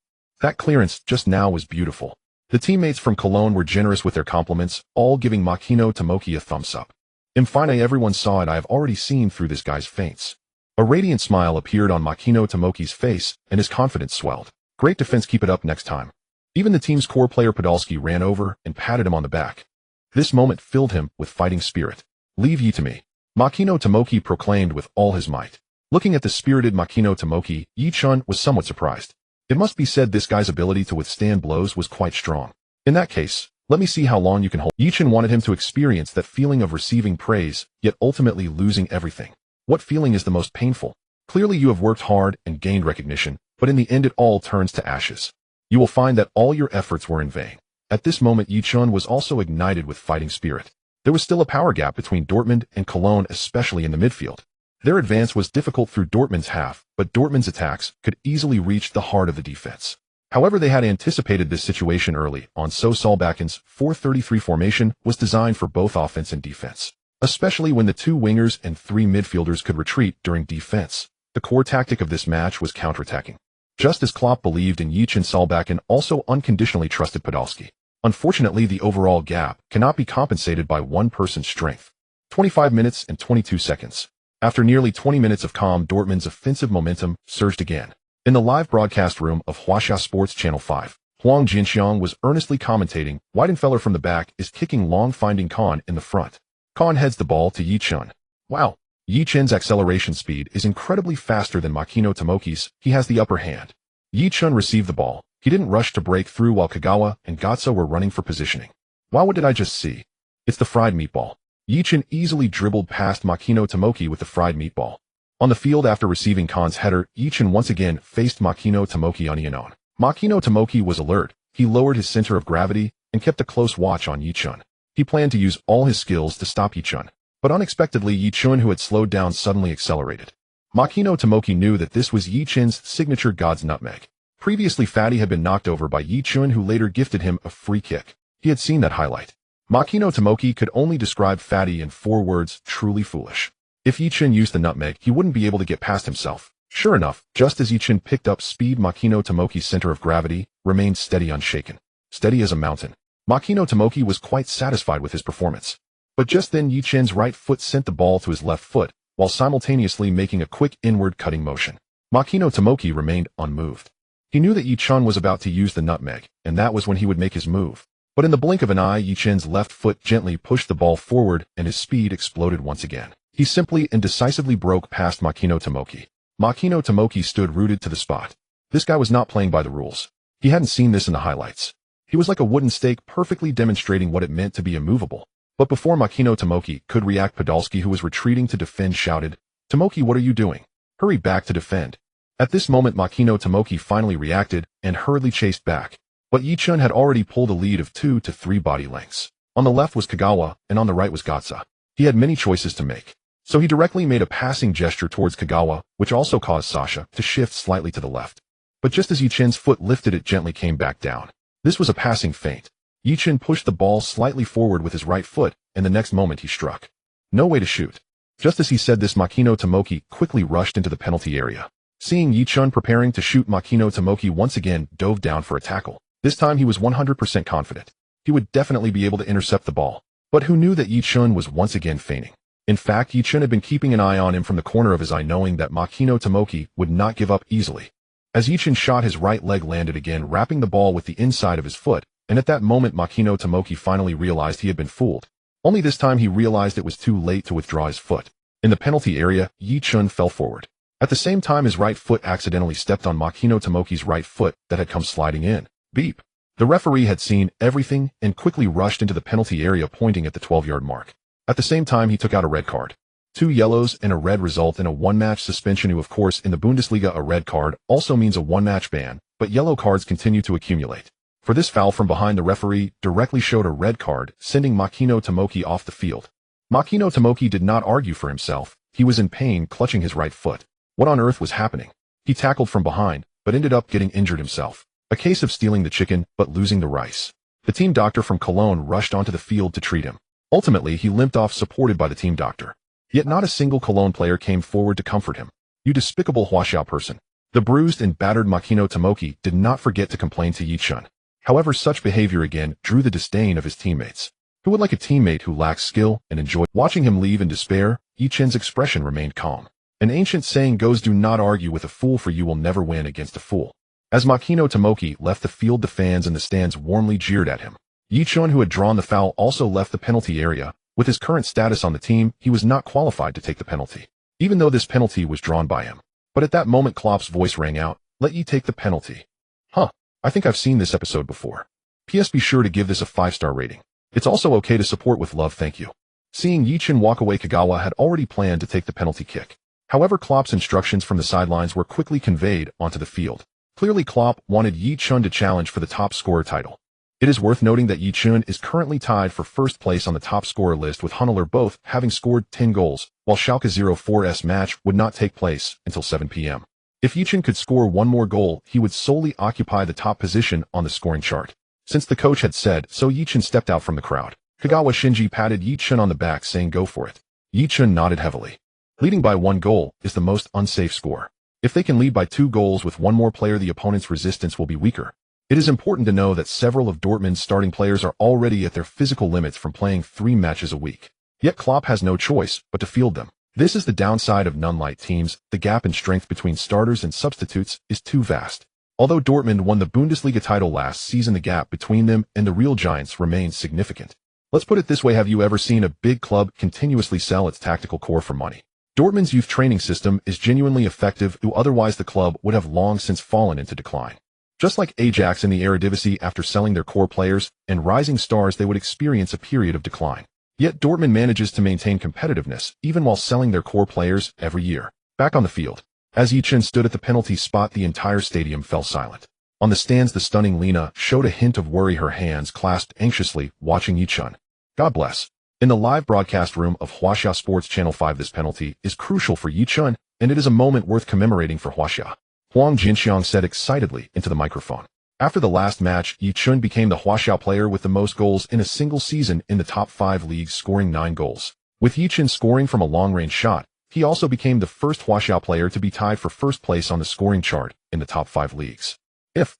That clearance just now was beautiful. The teammates from Cologne were generous with their compliments, all giving Makino Tomoki a thumbs up. In fine, everyone saw it. I have already seen through this guy's feints. A radiant smile appeared on Makino Tomoki's face, and his confidence swelled. "Great defense, keep it up next time." Even the team's core player Podolski ran over and patted him on the back. This moment filled him with fighting spirit. "Leave ye to me," Makino Tomoki proclaimed with all his might. Looking at the spirited Makino Tomoki, Ye Chen was somewhat surprised. It must be said this guy's ability to withstand blows was quite strong. "In that case, let me see how long you can hold." Ye Chen wanted him to experience that feeling of receiving praise, yet ultimately losing everything. What feeling is the most painful? Clearly you have worked hard and gained recognition, but in the end it all turns to ashes. You will find that all your efforts were in vain. At this moment, Ye Chen was also ignited with fighting spirit. There was still a power gap between Dortmund and Cologne, especially in the midfield. Their advance was difficult through Dortmund's half, but Dortmund's attacks could easily reach the heart of the defense. However, they had anticipated this situation early on, so Solbaken's 4-3-3 formation was designed for both offense and defense. Especially when the 2 wingers and 3 midfielders could retreat during defense. The core tactic of this match was counterattacking. Just as Klopp believed in Ye Chen Solback and also unconditionally trusted Podolski. Unfortunately, the overall gap cannot be compensated by one person's strength. 25 minutes and 22 seconds. After nearly 20 minutes of calm, Dortmund's offensive momentum surged again. In the live broadcast room of Huaxia Sports Channel 5, Huang Jinxiang was earnestly commentating. Weidenfeller from the back is kicking long, finding Kahn in the front. Kahn heads the ball to Ye Chen. Wow! Ye Chen's acceleration speed is incredibly faster than Makino Tomoki's. He has the upper hand. Ye Chen received the ball. He didn't rush to break through while Kagawa and Gatsa were running for positioning. Wow, what did I just see? It's the fried meatball. Ye Chen easily dribbled past Makino Tomoki with the fried meatball. On the field after receiving Kahn's header, Ye Chen once again faced Makino Tomoki unknown. Makino Tomoki was alert. He lowered his center of gravity and kept a close watch on Ye Chen. He planned to use all his skills to stop Ye Chen. But unexpectedly, Ye Chen, who had slowed down, suddenly accelerated. Makino Tomoki knew that this was Ye Chen's signature God's nutmeg. Previously, Fatty had been knocked over by Ye Chen, who later gifted him a free kick. He had seen that highlight. Makino Tomoki could only describe Fatty in 4 words: truly foolish. If Ye Chen used the nutmeg, he wouldn't be able to get past himself. Sure enough, just as Ye Chen picked up speed, Makino Tomoki's center of gravity remained steady, unshaken. Steady as a mountain. Makino Tomoki was quite satisfied with his performance. But just then, Ye Chen's right foot sent the ball to his left foot, while simultaneously making a quick inward cutting motion. Makino Tomoki remained unmoved. He knew that Ye Chen was about to use the nutmeg, and that was when he would make his move. But in the blink of an eye, Ye Chen's left foot gently pushed the ball forward, and his speed exploded once again. He simply and decisively broke past Makino Tomoki. Makino Tomoki stood rooted to the spot. This guy was not playing by the rules. He hadn't seen this in the highlights. He was like a wooden stake, perfectly demonstrating what it meant to be immovable. But before Makino Tomoki could react, Podolski, who was retreating to defend, shouted, "Tomoki, what are you doing? Hurry back to defend." At this moment, Makino Tomoki finally reacted and hurriedly chased back. But Ye Chen had already pulled a lead of 2 to 3 body lengths. On the left was Kagawa, and on the right was Gatsa. He had many choices to make. So he directly made a passing gesture towards Kagawa, which also caused Sasha to shift slightly to the left. But just as Ye Chen's foot lifted, it gently came back down. This was a passing feint. Ye Chen pushed the ball slightly forward with his right foot, and the next moment he struck. No way to shoot. Just as he said this, Makino Tomoki quickly rushed into the penalty area. Seeing Ye Chen preparing to shoot, Makino Tomoki once again dove down for a tackle. This time he was 100% confident. He would definitely be able to intercept the ball. But who knew that Ye Chen was once again feigning? In fact, Ye Chen had been keeping an eye on him from the corner of his eye, knowing that Makino Tomoki would not give up easily. As Ye Chen shot, his right leg landed again, wrapping the ball with the inside of his foot, and at that moment Makino Tomoki finally realized he had been fooled. Only this time he realized it was too late to withdraw his foot. In the penalty area, Ye Chen fell forward. At the same time, his right foot accidentally stepped on Makino Tomoki's right foot that had come sliding in. Beep. The referee had seen everything and quickly rushed into the penalty area, pointing at the 12-yard mark. At the same time, he took out a red card. 2 yellows and a red result in a 1-match suspension. Of course, in the Bundesliga, a red card also means a 1-match ban, but yellow cards continue to accumulate. For this foul from behind, the referee directly showed a red card, sending Makino Tomoki off the field. Makino Tomoki did not argue for himself. He was in pain, clutching his right foot. What on earth was happening? He tackled from behind, but ended up getting injured himself. A case of stealing the chicken, but losing the rice. The team doctor from Cologne rushed onto the field to treat him. Ultimately, he limped off, supported by the team doctor. Yet not a single Cologne player came forward to comfort him. You despicable Huaxia person. The bruised and battered Makino Tomoki did not forget to complain to Ye Chen. However, such behavior again drew the disdain of his teammates. Who would like a teammate who lacks skill and enjoy? Watching him leave in despair, Ye Chen's expression remained calm. An ancient saying goes, do not argue with a fool, for you will never win against a fool. As Makino Tomoki left the field, the fans in the stands warmly jeered at him. Ye Chen, who had drawn the foul, also left the penalty area. With his current status on the team, he was not qualified to take the penalty, even though this penalty was drawn by him. But at that moment, Klopp's voice rang out, "Let Ye take the penalty." Huh, I think I've seen this episode before. P.S. Be sure to give this a 5-star rating. It's also okay to support with love, thank you. Seeing Ye Chen walk away, Kagawa had already planned to take the penalty kick. However, Klopp's instructions from the sidelines were quickly conveyed onto the field. Clearly, Klopp wanted Ye Chen to challenge for the top scorer title. It is worth noting that Ye Chen is currently tied for first place on the top scorer list with Huntelaar, both having scored 10 goals, while Schalke 04's match would not take place until 7 p.m. If Ye Chen could score one more goal, he would solely occupy the top position on the scoring chart. Since the coach had said so, Ye Chen stepped out from the crowd. Kagawa Shinji patted Ye Chen on the back, saying, "Go for it." Ye Chen nodded heavily. Leading by 1 goal is the most unsafe score. If they can lead by 2 goals with one more player, the opponent's resistance will be weaker. It is important to know that several of Dortmund's starting players are already at their physical limits from playing 3 matches a week. Yet Klopp has no choice but to field them. This is the downside of non-light teams. The gap in strength between starters and substitutes is too vast. Although Dortmund won the Bundesliga title last season, the gap between them and the real giants remains significant. Let's put it this way: have you ever seen a big club continuously sell its tactical core for money? Dortmund's youth training system is genuinely effective, otherwise the club would have long since fallen into decline. Just like Ajax in the Eredivisie, after selling their core players and rising stars, they would experience a period of decline. Yet Dortmund manages to maintain competitiveness even while selling their core players every year. Back on the field, as Ye Chen stood at the penalty spot, the entire stadium fell silent. On the stands, the stunning Lena showed a hint of worry, her hands clasped anxiously, watching Ye Chen. God bless. In the live broadcast room of Huaxia Sports Channel 5, this penalty is crucial for Ye Chen, and it is a moment worth commemorating for Huaxia. Huang Jinxiang said excitedly into the microphone. After the last match, Ye Chen became the Huaxia player with the most goals in a single season in the top 5 leagues, scoring 9 goals. With Ye Chen scoring from a long-range shot, he also became the first Huaxia player to be tied for first place on the scoring chart in the top 5 leagues. If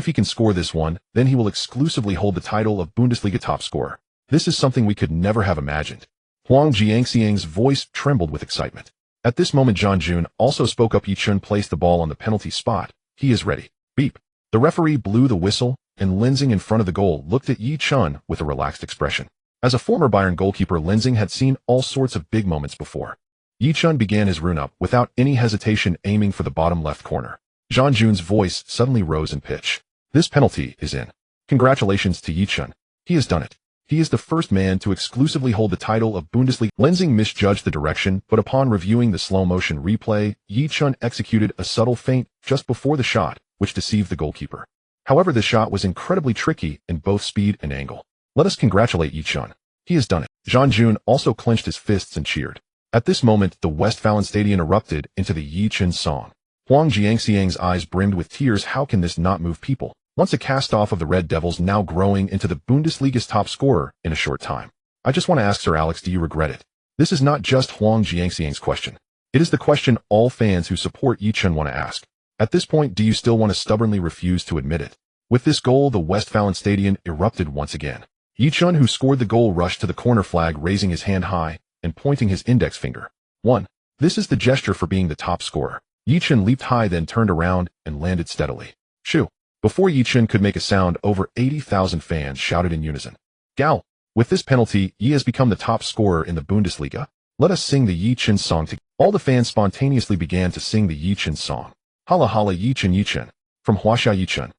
he can score this one, then he will exclusively hold the title of Bundesliga top scorer. This is something we could never have imagined. Huang Jiangxiang's voice trembled with excitement. At this moment, Zhang Jun also spoke up. Ye Chen placed the ball on the penalty spot. He is ready. Beep. The referee blew the whistle, and Lensing in front of the goal looked at Ye Chen with a relaxed expression. As a former Bayern goalkeeper, Lensing had seen all sorts of big moments before. Ye Chen began his run-up without any hesitation, aiming for the bottom left corner. Zhang Jun's voice suddenly rose in pitch. This penalty is in. Congratulations to Ye Chen. He has done it. He is the first man to exclusively hold the title of Bundesliga. Lensing misjudged the direction, but upon reviewing the slow-motion replay, Ye Chen executed a subtle feint just before the shot, which deceived the goalkeeper. However, the shot was incredibly tricky in both speed and angle. Let us congratulate Ye Chen. He has done it. Zhang Jun also clenched his fists and cheered. At this moment, the Westfalen Stadion erupted into the Ye Chen song. Huang Jiangxiang's eyes brimmed with tears. How can this not move people? Once a cast-off of the Red Devils, now growing into the Bundesliga's top scorer in a short time. I just want to ask Sir Alex, do you regret it? This is not just Huang Jiangxiang's question. It is the question all fans who support Ye Chen want to ask. At this point, do you still want to stubbornly refuse to admit it? With this goal, the Westfalen Stadion erupted once again. Ye Chen, who scored the goal, rushed to the corner flag, raising his hand high and pointing his index finger. 1. This is the gesture for being the top scorer. Ye Chen leaped high, then turned around and landed steadily. Shoo! Before Ye Chen could make a sound, over 80,000 fans shouted in unison. Gal! With this penalty, Ye has become the top scorer in the Bundesliga. Let us sing the Ye Chen song together. All the fans spontaneously began to sing the Ye Chen song. Hala hala Ye Chen Ye Chen. From Huaxia Ye Chen.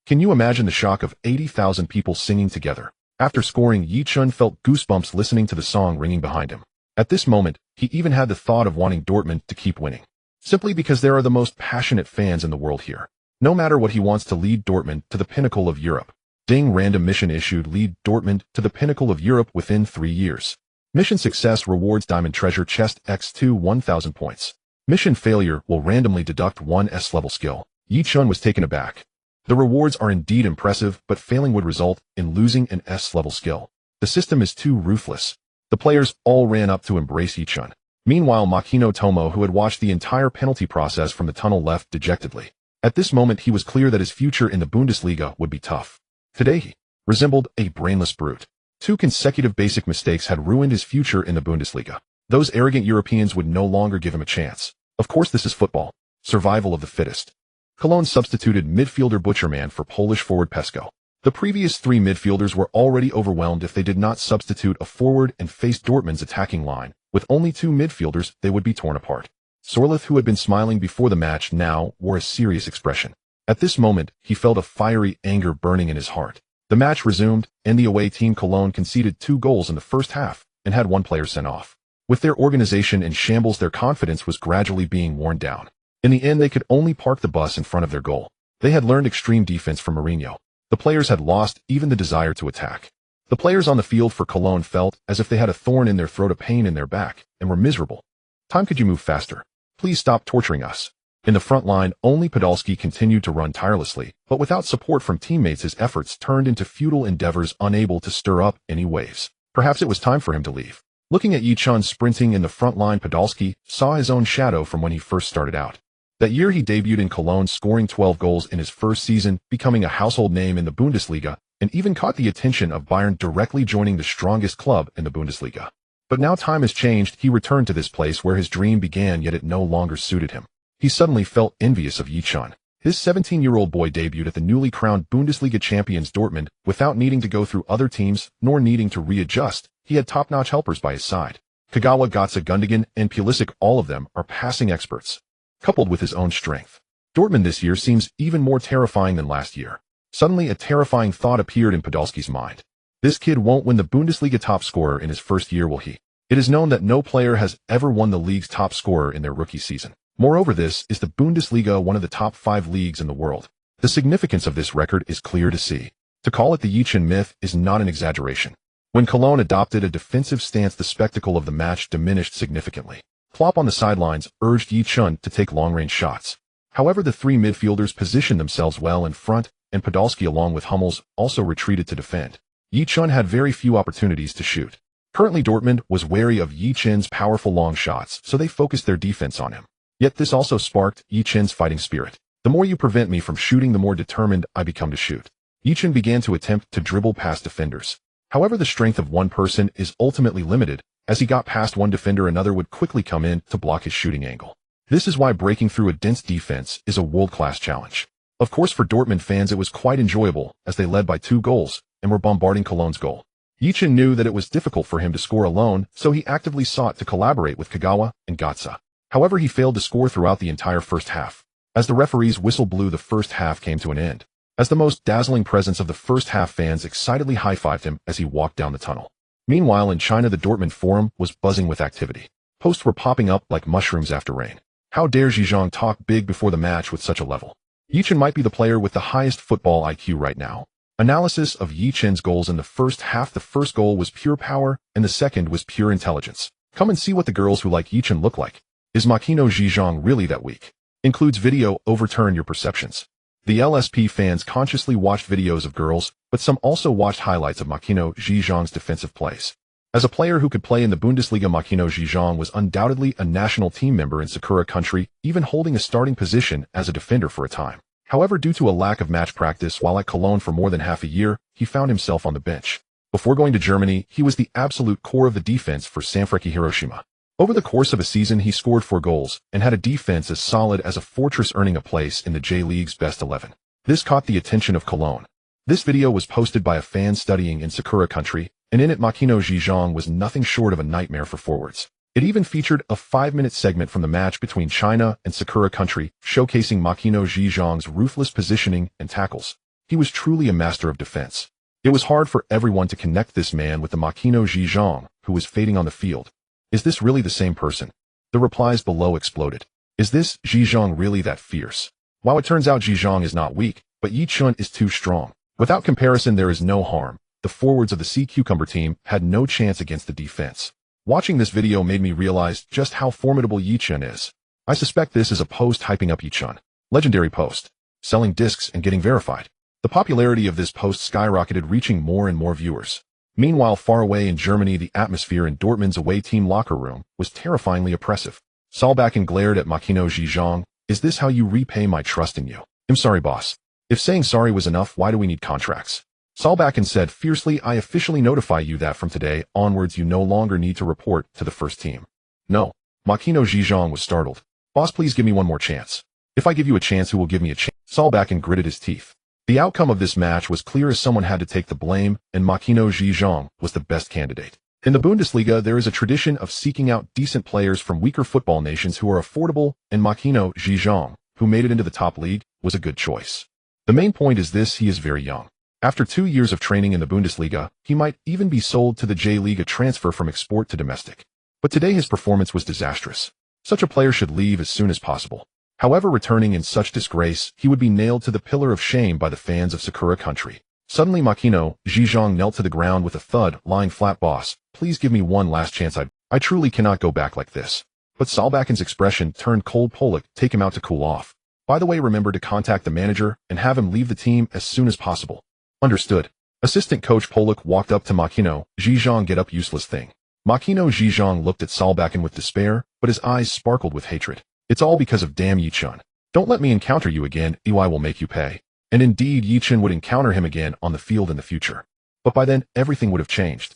Can you imagine the shock of 80,000 people singing together? After scoring, Ye Chen felt goosebumps listening to the song ringing behind him. At this moment, he even had the thought of wanting Dortmund to keep winning. Simply because there are the most passionate fans in the world here. No matter what, he wants to lead Dortmund to the pinnacle of Europe. Ding, random mission issued. Lead Dortmund to the pinnacle of Europe within 3 years. Mission success rewards diamond treasure chest x2 1000 points. Mission failure will randomly deduct 1 S-level skill. Ye Chen was taken aback. The rewards are indeed impressive, but failing would result in losing an S-level skill. The system is too ruthless. The players all ran up to embrace Ye Chen. Meanwhile, Makino Tomo, who had watched the entire penalty process from the tunnel, left dejectedly. At this moment, he was clear that his future in the Bundesliga would be tough. Today he resembled a brainless brute. 2 consecutive basic mistakes had ruined his future in the Bundesliga. Those arrogant Europeans would no longer give him a chance. Of course, this is football. Survival of the fittest. Cologne substituted midfielder Butcherman for Polish forward Pesko. The previous 3 midfielders were already overwhelmed. If they did not substitute a forward and faced Dortmund's attacking line, with only 2 midfielders, they would be torn apart. Sorloth, who had been smiling before the match, now wore a serious expression. At this moment, he felt a fiery anger burning in his heart. The match resumed, and the away team Cologne conceded 2 goals in the first half and had 1 player sent off. With their organization in shambles, their confidence was gradually being worn down. In the end, they could only park the bus in front of their goal. They had learned extreme defense from Mourinho. The players had lost even the desire to attack. The players on the field for Cologne felt as if they had a thorn in their throat, a pain in their back, and were miserable. Time, could you move faster? Please stop torturing us. In the front line, only Podolski continued to run tirelessly, but without support from teammates, his efforts turned into futile endeavors, unable to stir up any waves. Perhaps it was time for him to leave. Looking at Ye Chen sprinting in the front line, Podolski saw his own shadow from when he first started out. That year he debuted in Cologne, scoring 12 goals in his first season, becoming a household name in the Bundesliga, and even caught the attention of Bayern, directly joining the strongest club in the Bundesliga. But now time has changed. He returned to this place where his dream began, yet it no longer suited him. He suddenly felt envious of Ye Chen. This 17-year-old boy debuted at the newly crowned Bundesliga champions Dortmund without needing to go through other teams, nor needing to readjust. He had top-notch helpers by his side. Kagawa, Götze, Gundogan, and Pulisic, all of them are passing experts. Coupled with his own strength, Dortmund this year seems even more terrifying than last year. Suddenly a terrifying thought appeared in Podolski's mind. This kid won't win the Bundesliga top scorer in his first year, will he? It is known that no player has ever won the league's top scorer in their rookie season. Moreover, this is the Bundesliga, one of the top 5 leagues in the world. The significance of this record is clear to see. To call it the Ye Chen myth is not an exaggeration. When Cologne adopted a defensive stance, the spectacle of the match diminished significantly. Klopp on the sidelines urged Ye Chen to take long-range shots. However, the 3 midfielders positioned themselves well in front, and Podolski, along with Hummels, also retreated to defend. Ye Chen had very few opportunities to shoot. Currently, Dortmund was wary of Ye Chen's powerful long shots, so they focused their defense on him. Yet this also sparked Ye Chen's fighting spirit. The more you prevent me from shooting, the more determined I become to shoot. Ye Chen began to attempt to dribble past defenders. However, the strength of one person is ultimately limited. As he got past one defender, another would quickly come in to block his shooting angle. This is why breaking through a dense defense is a world-class challenge. Of course, for Dortmund fans it was quite enjoyable, as they led by 2 goals and were bombarding Cologne's goal. Ye Chen knew that it was difficult for him to score alone, so he actively sought to collaborate with Kagawa and Götze. However, he failed to score throughout the entire first half. As the referee's whistle blew, the first half came to an end. As the most dazzling presence of the first half, fans excitedly high-fived him as he walked down the tunnel. Meanwhile, in China, the Dortmund forum was buzzing with activity. Posts were popping up like mushrooms after rain. How dare Zhejiang talk big before the match with such a level? Ye Chen might be the player with the highest football IQ right now. Analysis of Ye Chen's goals in the first half: the first goal was pure power, and the second was pure intelligence. Come and see what the girls who like Ye Chen look like. Is Makino Zhejiang really that weak? Includes video. Overturn your perceptions. The LSP fans consciously watched videos of girls, but some also watched highlights of Makino Zhejiang's defensive plays. As a player who could play in the Bundesliga, Makino Zhejiang was undoubtedly a national team member in Sakura country, even holding a starting position as a defender for a time. However, due to a lack of match practice while at Cologne for more than half a year, he found himself on the bench. Before going to Germany, he was the absolute core of the defense for Sanfrecce Hiroshima. Over the course of a season, he scored 4 goals and had a defense as solid as a fortress, earning a place in the J-League's best 11. This caught the attention of Cologne. This video was posted by a fan studying in Sakura country, and in it Makino Zhejiang was nothing short of a nightmare for forwards. It even featured a 5-minute segment from the match between China and Sakura country, showcasing Makino Zhejiang's ruthless positioning and tackles. He was truly a master of defense. It was hard for everyone to connect this man with the Makino Zhejiang who was fading on the field. Is this really the same person? The replies below exploded. Is this Zhejiang really that fierce? While it turns out Zhejiang is not weak, but Ye Chen is too strong. Without comparison, there is no harm. The forwards of the Sea Cucumber team had no chance against the defense. Watching this video made me realize just how formidable Ye Chen is. I suspect this is a post hyping up Ye Chen. Legendary post. Selling discs and getting verified. The popularity of this post skyrocketed, reaching more and more viewers. Meanwhile, far away in Germany, the atmosphere in Dortmund's away team locker room was terrifyingly oppressive. Solbakken glared at Makino Zhejiang. Is this how you repay my trust in you? I'm sorry, boss. If saying sorry was enough, why do we need contracts? Solbakken said fiercely, I officially notify you that from today onwards you no longer need to report to the first team. No. Makino Zhejiang was startled. Boss, please give me one more chance. If I give you a chance, who will give me a chance? Solbakken gritted his teeth. The outcome of this match was clear, as someone had to take the blame, and Makino Zhejiang was the best candidate. In the Bundesliga, there is a tradition of seeking out decent players from weaker football nations who are affordable, and Makino Zhejiang, who made it into the top league, was a good choice. The main point is this: he is very young. After 2 years of training in the Bundesliga, he might even be sold to the J-League, a transfer from export to domestic. But today his performance was disastrous. Such a player should leave as soon as possible. However, returning in such disgrace, he would be nailed to the pillar of shame by the fans of Sakura country. Suddenly, Makino Zhejiang knelt to the ground with a thud, lying flat. Boss, please give me one last chance. I truly cannot go back like this. But Solbakken's expression turned cold. Pollock, take him out to cool off. By the way, remember to contact the manager and have him leave the team as soon as possible. Understood. Assistant coach Pollock walked up to Makino Zhejiang. Get up, useless thing. Makino Zhejiang looked at Solbakken with despair, but his eyes sparkled with hatred. It's all because of damn Ye Chen. Don't let me encounter you again, EY will make you pay. And indeed, Ye Chen would encounter him again on the field in the future. But by then, everything would have changed.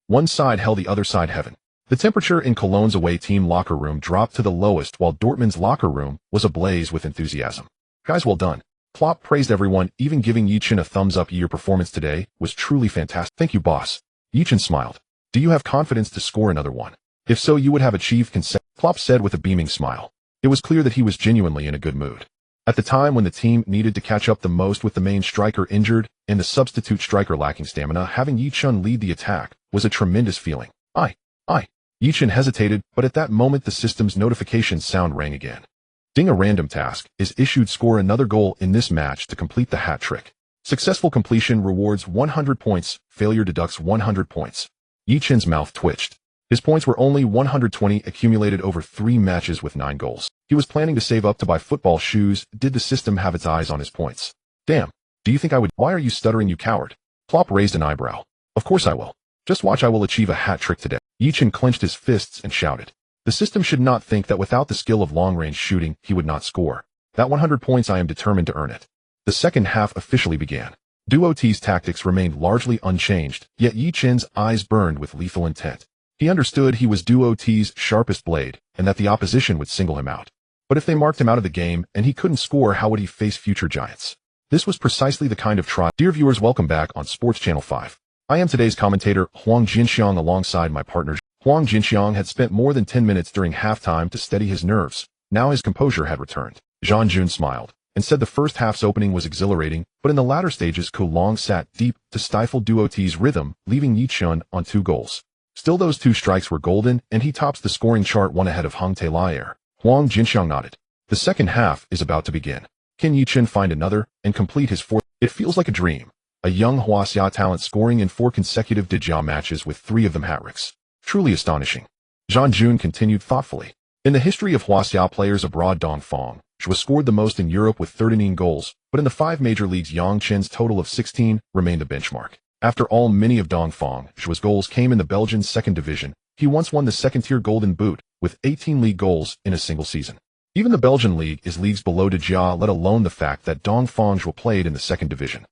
One side held the other side heaven. The temperature in Cologne's away team locker room dropped to the lowest while Dortmund's locker room was ablaze with enthusiasm. Guys, well done. Klopp praised everyone, even giving Ye Chen a thumbs up. Your performance today was truly fantastic. Thank you, boss. Ye Chen smiled. Do you have confidence to score another one? If so, you would have achieved consent, Klopp said with a beaming smile. It was clear that he was genuinely in a good mood. At the time when the team needed to catch up the most with the main striker injured and the substitute striker lacking stamina, having Ye Chen lead the attack was a tremendous feeling. Ye Chen hesitated, but at that moment the system's notification sound rang again. Ding, a random task is issued. Score another goal in this match to complete the hat trick. Successful completion rewards 100 points, failure deducts 100 points. Ye Chen's mouth twitched. His points were only 120 accumulated over 3 matches with 9 goals. He was planning to save up to buy football shoes. Did the system have its eyes on his points? Damn. Do you think I would? Why are you stuttering, you coward? Klopp raised an eyebrow. Of course I will. Just watch, I will achieve a hat trick today. Ye Chen clenched his fists and shouted. The system should not think that without the skill of long-range shooting, he would not score. That 100 points, I am determined to earn it. The second half officially began. Duo T's tactics remained largely unchanged, yet Ye Chen's eyes burned with lethal intent. He understood he was Duo T's sharpest blade, and that the opposition would single him out. But if they marked him out of the game and he couldn't score, how would he face future giants? This was precisely the kind of trial. Dear viewers, welcome back on Sports Channel 5. I am today's commentator, Huang Jinxiang, alongside my partner. Huang Jinxiang had spent more than 10 minutes during halftime to steady his nerves. Now his composure had returned. Zhang Jun smiled and said the first half's opening was exhilarating, but in the latter stages Cologne sat deep to stifle Duo T's rhythm, leaving Ye Chen on 2 goals. Still, those 2 strikes were golden, and he tops the scoring chart, 1 ahead of Hang Tae-Lier. Huang Jinxiang nodded. The second half is about to begin. Can Ye Chen find another and complete his 4th? It feels like a dream. A young Huaxia talent scoring in 4 consecutive Dija matches with 3 of them hat-tricks. Truly astonishing. Zhang Jun continued thoughtfully. In the history of Huaxia players abroad, Dongfang was scored the most in Europe with 39 goals, but in the 5 major leagues Yang Chen's total of 16 remained the benchmark. After all, many of Dongfang's goals came in the Belgian 2nd division. He once won the second-tier Golden Boot, with 18 league goals in a single season. Even the Belgian league is leagues below Dija, let alone the fact that Dongfang played in the 2nd division.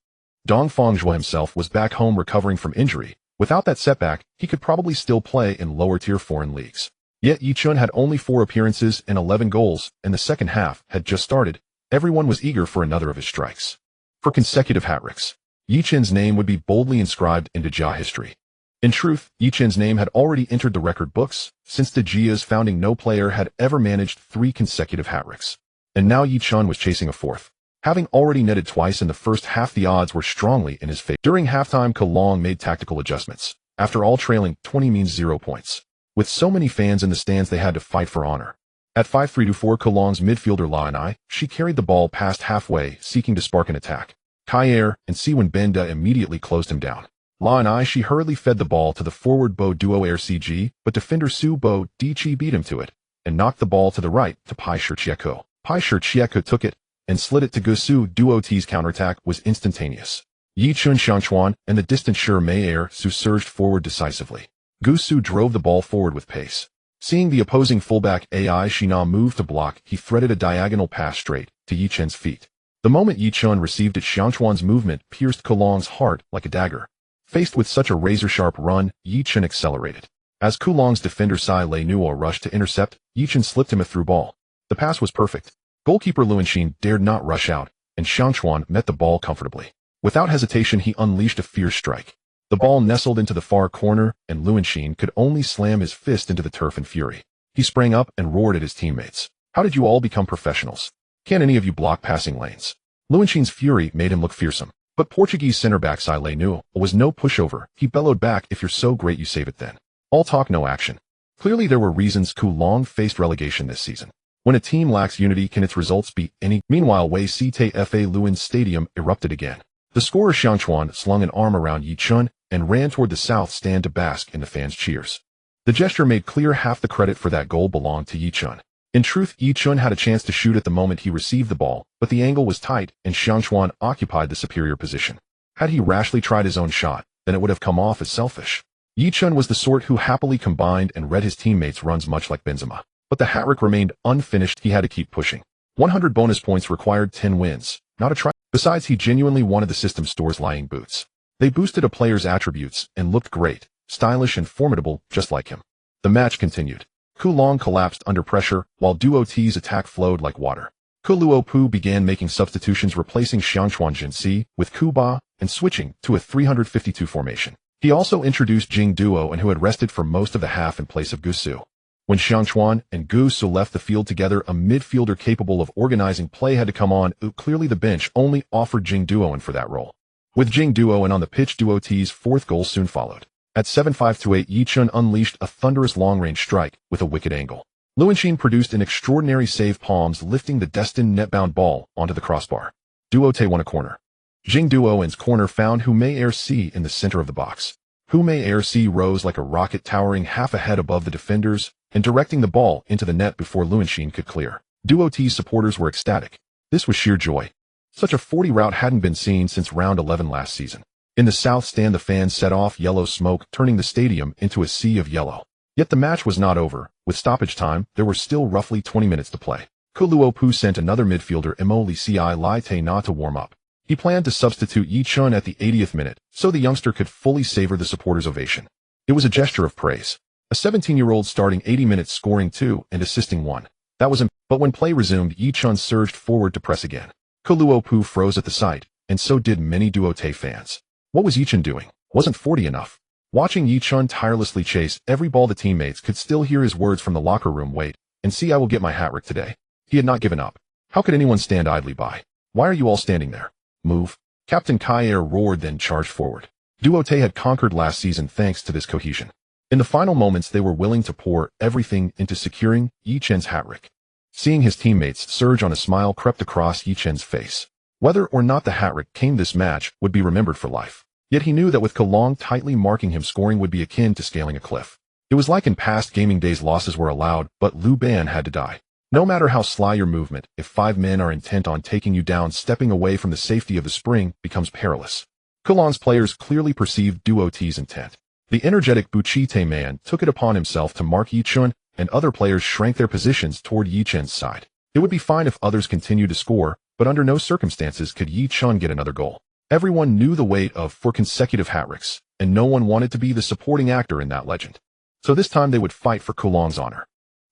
Dongfang himself was back home recovering from injury. Without that setback, he could probably still play in lower-tier foreign leagues. Yet Ye Chen had only 4 appearances and 11 goals, and the second half had just started. Everyone was eager for another of his strikes. For consecutive hat-tricks, Ye Chen's name would be boldly inscribed in Dija history. In truth, Ye Chen's name had already entered the record books. Since Dija's founding, no player had ever managed 3 consecutive hat-tricks. And now Ye Chen was chasing a 4th. Having already netted twice in the first half, the odds were strongly in his favor. During halftime, Cologne made tactical adjustments. After all, trailing 20 means 0 points. With so many fans in the stands, they had to fight for honor. At 5-3-4, Cologne's midfielder Lionai, she carried the ball past halfway, seeking to spark an attack. Kyer and Siwen Benda immediately closed him down. Lionai, she hurriedly fed the ball to the forward Bo Duo RCG, but defender Su Bo Dichi beat him to it, and knocked the ball to the right to Pai Shirchieko. Pai Shirchieko took it and slid it to Gusu. Duo T's counterattack was instantaneous. Ye Chen Xiangchuan and the distant Shi Meier Su surged forward decisively. Gusu drove the ball forward with pace. Seeing the opposing fullback Ai Shina move to block, he threaded a diagonal pass straight to Ye Chen's feet. The moment Ye Chen received it, Xiangchuan's movement pierced Cologne's heart like a dagger. Faced with such a razor-sharp run, Ye Chen accelerated. As Cologne's defender Sai Lei Nuo rushed to intercept, Ye Chen slipped him a through ball. The pass was perfect. Goalkeeper Luanxin dared not rush out, and Xiangchuan met the ball comfortably. Without hesitation, he unleashed a fierce strike. The ball nestled into the far corner, and Luanxin could only slam his fist into the turf in fury. He sprang up and roared at his teammates. How did you all become professionals? Can't any of you block passing lanes? Luanxin's fury made him look fearsome. But Portuguese center-back Sai Lei Nuo was no pushover. He bellowed back, if you're so great, you save it then. All talk, no action. Clearly there were reasons Cologne faced relegation this season. When a team lacks unity, can its results be any? Meanwhile, Wei Site Fa Luan Stadium erupted again. The scorer Xiangchuan slung an arm around Ye Chen and ran toward the south stand to bask in the fans' cheers. The gesture made clear half the credit for that goal belonged to Ye Chen. In truth, Ye Chen had a chance to shoot at the moment he received the ball, but the angle was tight and Xiangchuan occupied the superior position. Had he rashly tried his own shot, then it would have come off as selfish. Ye Chen was the sort who happily combined and read his teammates' runs much like Benzema. But the hat-trick remained unfinished. He had to keep pushing. 100 bonus points required 10 wins, not a try. Besides, he genuinely wanted the system store's lying boots. They boosted a player's attributes and looked great, stylish and formidable, just like him. The match continued. Ku Long collapsed under pressure, while Duo T's attack flowed like water. Ku Luo Pu began making substitutions, replacing Xiangchuan Jinxi with Ku Ba and switching to a 352 formation. He also introduced Jing Duo, and who had rested for most of the half in place of Gu Su. When Xiangchuan and Gu Su left the field together, a midfielder capable of organizing play had to come on. Clearly the bench only offered Jing Duo in for that role. With Jing Duo and on the pitch, Duo T's fourth goal soon followed. At 7-5-8, Ye Chen unleashed a thunderous long-range strike with a wicked angle. Luanxin produced an extraordinary save, palms lifting the destined net-bound ball onto the crossbar. Duo Te won a corner. Jing Duo's corner found Hu Mei RC in the center of the box. Hu Mei RC rose like a rocket, towering half a head above the defenders and directing the ball into the net before Luanxin could clear. Duo T's supporters were ecstatic. This was sheer joy. Such a 40 rout hadn't been seen since round 11 last season. In the south stand, the fans set off yellow smoke, turning the stadium into a sea of yellow. Yet the match was not over. With stoppage time, there were still roughly 20 minutes to play. Ku Luo Pu sent another midfielder, Emoli Ci Lai Te Na, to warm up. He planned to substitute Ye Chen at the 80th minute, so the youngster could fully savor the supporters' ovation. It was a gesture of praise. A 17-year-old starting 80 minutes, scoring 2 and assisting 1. That was but when play resumed, Ye Chen surged forward to press again. Ku Luo Pu froze at the sight, and so did many Duo Te fans. What was Ye Chen doing? Wasn't 40 enough? Watching Ye Chen tirelessly chase every ball, the teammates could still hear his words from the locker room. Wait and see, I will get my hat-trick today. He had not given up. How could anyone stand idly by? Why are you all standing there? Move. Captain Kai Er roared, then charged forward. Duo Te had conquered last season thanks to this cohesion. In the final moments, they were willing to pour everything into securing Ye Chen's hat-trick. Seeing his teammates surge on, a smile crept across Ye Chen's face. Whether or not the hat-trick came, this match would be remembered for life. Yet he knew that with Ku Long tightly marking him, scoring would be akin to scaling a cliff. It was like in past gaming days, losses were allowed, but Lu Ban had to die. No matter how sly your movement, if 5 men are intent on taking you down, stepping away from the safety of the spring becomes perilous. Ku Long's players clearly perceived Duo T's intent. The energetic Bu Chi Te man took it upon himself to mark Ye Chen, and other players shrank their positions toward Ye Chen's side. It would be fine if others continued to score, but under no circumstances could Ye Chen get another goal. Everyone knew the weight of 4 consecutive hat-tricks, and no one wanted to be the supporting actor in that legend. So this time they would fight for Ku Long's honor.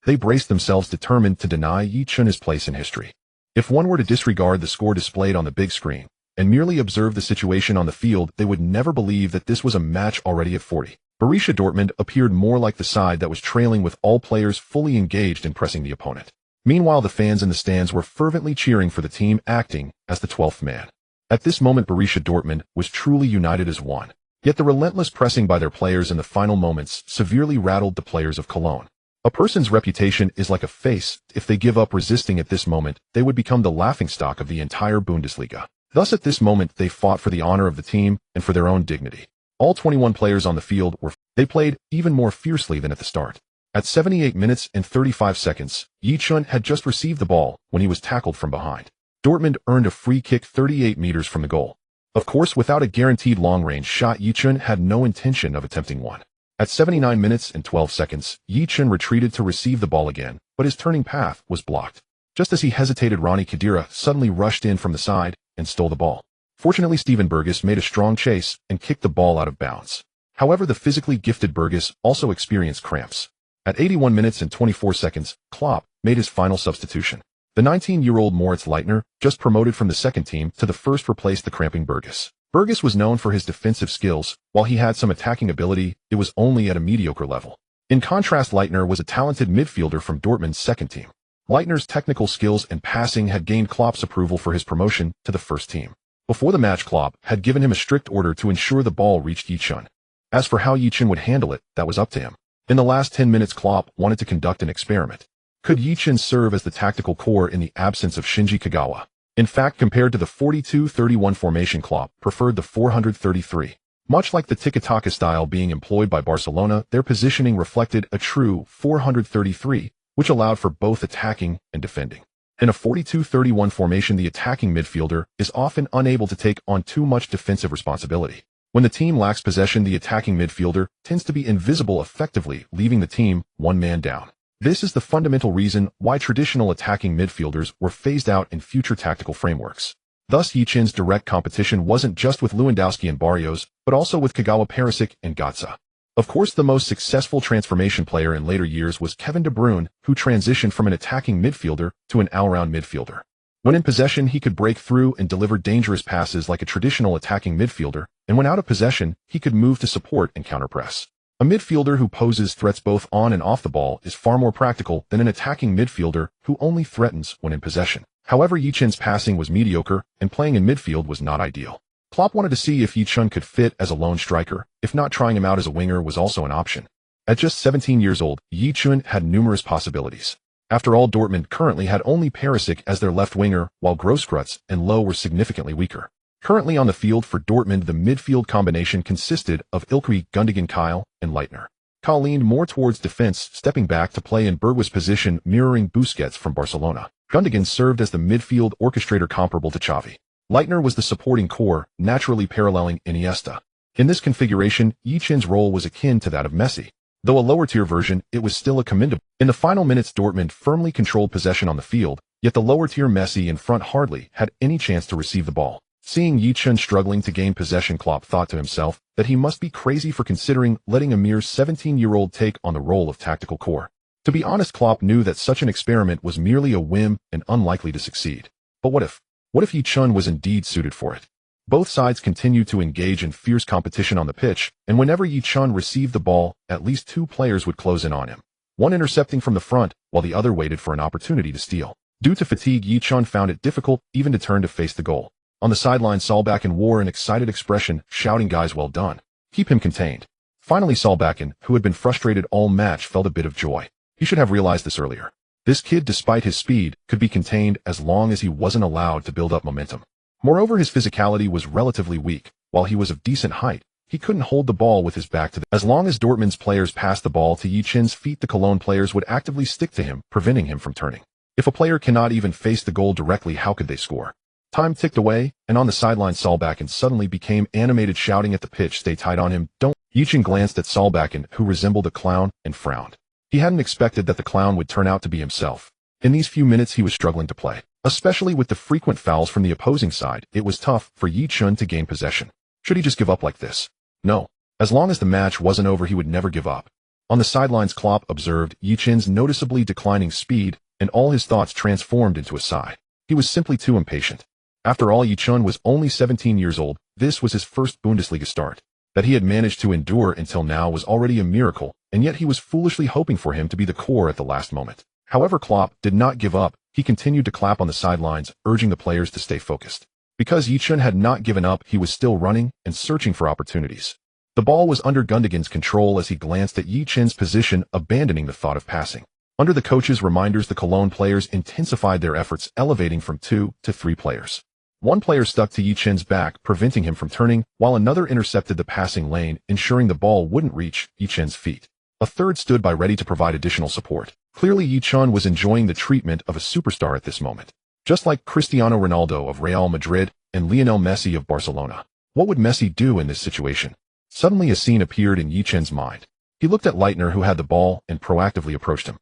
They braced themselves, determined to deny Ye Chen his place in history. If one were to disregard the score displayed on the big screen and merely observe the situation on the field, they would never believe that this was a match already at 40. Borussia Dortmund appeared more like the side that was trailing, with all players fully engaged in pressing the opponent. Meanwhile, the fans in the stands were fervently cheering for the team, acting as the 12th man. At this moment, Borussia Dortmund was truly united as one. Yet the relentless pressing by their players in the final moments severely rattled the players of Cologne. A person's reputation is like a face. If they give up resisting at this moment, they would become the laughingstock of the entire Bundesliga. Thus, at this moment, they fought for the honor of the team and for their own dignity. All 21 players on the field they played even more fiercely than at the start. At 78 minutes and 35 seconds, Ye Chen had just received the ball when he was tackled from behind. Dortmund earned a free kick 38 meters from the goal. Of course, without a guaranteed long-range shot, Ye Chen had no intention of attempting one. At 79 minutes and 12 seconds, Ye Chen retreated to receive the ball again, but his turning path was blocked. Just as he hesitated, Ronnie Khedira suddenly rushed in from the side and stole the ball. Fortunately, Steven Berghuis made a strong chase and kicked the ball out of bounds. However, the physically gifted Berghuis also experienced cramps. At 81 minutes and 24 seconds, Klopp made his final substitution. The 19-year-old Moritz Leitner, just promoted from the second team to the first, replaced the cramping Berghuis. Berghuis was known for his defensive skills. While he had some attacking ability, it was only at a mediocre level. In contrast, Leitner was a talented midfielder from Dortmund's second team. Leitner's technical skills and passing had gained Klopp's approval for his promotion to the first team. Before the match, Klopp had given him a strict order to ensure the ball reached Ye Chen. As for how Ye Chen would handle it, that was up to him. In the last 10 minutes, Klopp wanted to conduct an experiment. Could Ye Chen serve as the tactical core in the absence of Shinji Kagawa? In fact, compared to the 42-31 formation, Klopp preferred the 433. Much like the tiki-taka style being employed by Barcelona, their positioning reflected a true 433, which allowed for both attacking and defending. In a 42-31 formation, the attacking midfielder is often unable to take on too much defensive responsibility. When the team lacks possession, the attacking midfielder tends to be invisible, effectively leaving the team one man down. This is the fundamental reason why traditional attacking midfielders were phased out in future tactical frameworks. Thus, Ye Chen's direct competition wasn't just with Lewandowski and Barrios, but also with Kagawa, Perisic, and Götze. Of course, the most successful transformation player in later years was Kevin De Bruyne, who transitioned from an attacking midfielder to an all-round midfielder. When in possession, he could break through and deliver dangerous passes like a traditional attacking midfielder, and when out of possession, he could move to support and counterpress. A midfielder who poses threats both on and off the ball is far more practical than an attacking midfielder who only threatens when in possession. However, Ye Chen's passing was mediocre, and playing in midfield was not ideal. Klopp wanted to see if Ye Chen could fit as a lone striker, if not trying him out as a winger was also an option. At just 17 years old, Ye Chen had numerous possibilities. After all, Dortmund currently had only Perisic as their left winger, while Grosskreutz and Lowe were significantly weaker. Currently on the field for Dortmund, the midfield combination consisted of Ilkay Gundogan, Kyle, and Leitner. Kyle leaned more towards defense, stepping back to play in Bergwij's position, mirroring Busquets from Barcelona. Gundogan served as the midfield orchestrator comparable to Xavi. Leitner was the supporting core, naturally paralleling Iniesta. In this configuration, Ye Chen's role was akin to that of Messi. Though a lower-tier version, it was still a commendable. In the final minutes, Dortmund firmly controlled possession on the field, yet the lower-tier Messi in front hardly had any chance to receive the ball. Seeing Ye Chen struggling to gain possession, Klopp thought to himself that he must be crazy for considering letting a mere 17-year-old take on the role of tactical core. To be honest, Klopp knew that such an experiment was merely a whim and unlikely to succeed. But what if? What if Ye Chen was indeed suited for it? Both sides continued to engage in fierce competition on the pitch, and whenever Ye Chen received the ball, at least two players would close in on him, one intercepting from the front, while the other waited for an opportunity to steal. Due to fatigue, Ye Chen found it difficult even to turn to face the goal. On the sideline, Solbakken wore an excited expression, shouting, "Guys, well done. Keep him contained." Finally, Solbakken, who had been frustrated all match, felt a bit of joy. He should have realized this earlier. This kid, despite his speed, could be contained as long as he wasn't allowed to build up momentum. Moreover, his physicality was relatively weak. While he was of decent height, he couldn't hold the ball with his back to them. As long as Dortmund's players passed the ball to Ye Chen's feet, the Cologne players would actively stick to him, preventing him from turning. If a player cannot even face the goal directly, how could they score? Time ticked away, and on the sideline, Solbakken suddenly became animated, shouting at the pitch, "Stay tight on him, don't." Ye Chen glanced at Solbakken, who resembled a clown, and frowned. He hadn't expected that the clown would turn out to be himself. In these few minutes, he was struggling to play. Especially with the frequent fouls from the opposing side, it was tough for Ye Chen to gain possession. Should he just give up like this? No. As long as the match wasn't over, he would never give up. On the sidelines, Klopp observed Ye Chen's noticeably declining speed, and all his thoughts transformed into a sigh. He was simply too impatient. After all, Ye Chen was only 17 years old. This was his first Bundesliga start. That he had managed to endure until now was already a miracle, and yet he was foolishly hoping for him to be the core at the last moment. However, Klopp did not give up. He continued to clap on the sidelines, urging the players to stay focused. Because Ye Chen had not given up, he was still running and searching for opportunities. The ball was under Gundogan's control as he glanced at Ye Chen's position, abandoning the thought of passing. Under the coach's reminders, the Cologne players intensified their efforts, elevating from 2 to 3 players. One player stuck to Ye Chen's back, preventing him from turning, while another intercepted the passing lane, ensuring the ball wouldn't reach Ye Chen's feet. A third stood by, ready to provide additional support. Clearly, Ye Chen was enjoying the treatment of a superstar at this moment. Just like Cristiano Ronaldo of Real Madrid and Lionel Messi of Barcelona. What would Messi do in this situation? Suddenly a scene appeared in Ye Chen's mind. He looked at Leitner, who had the ball, and proactively approached him.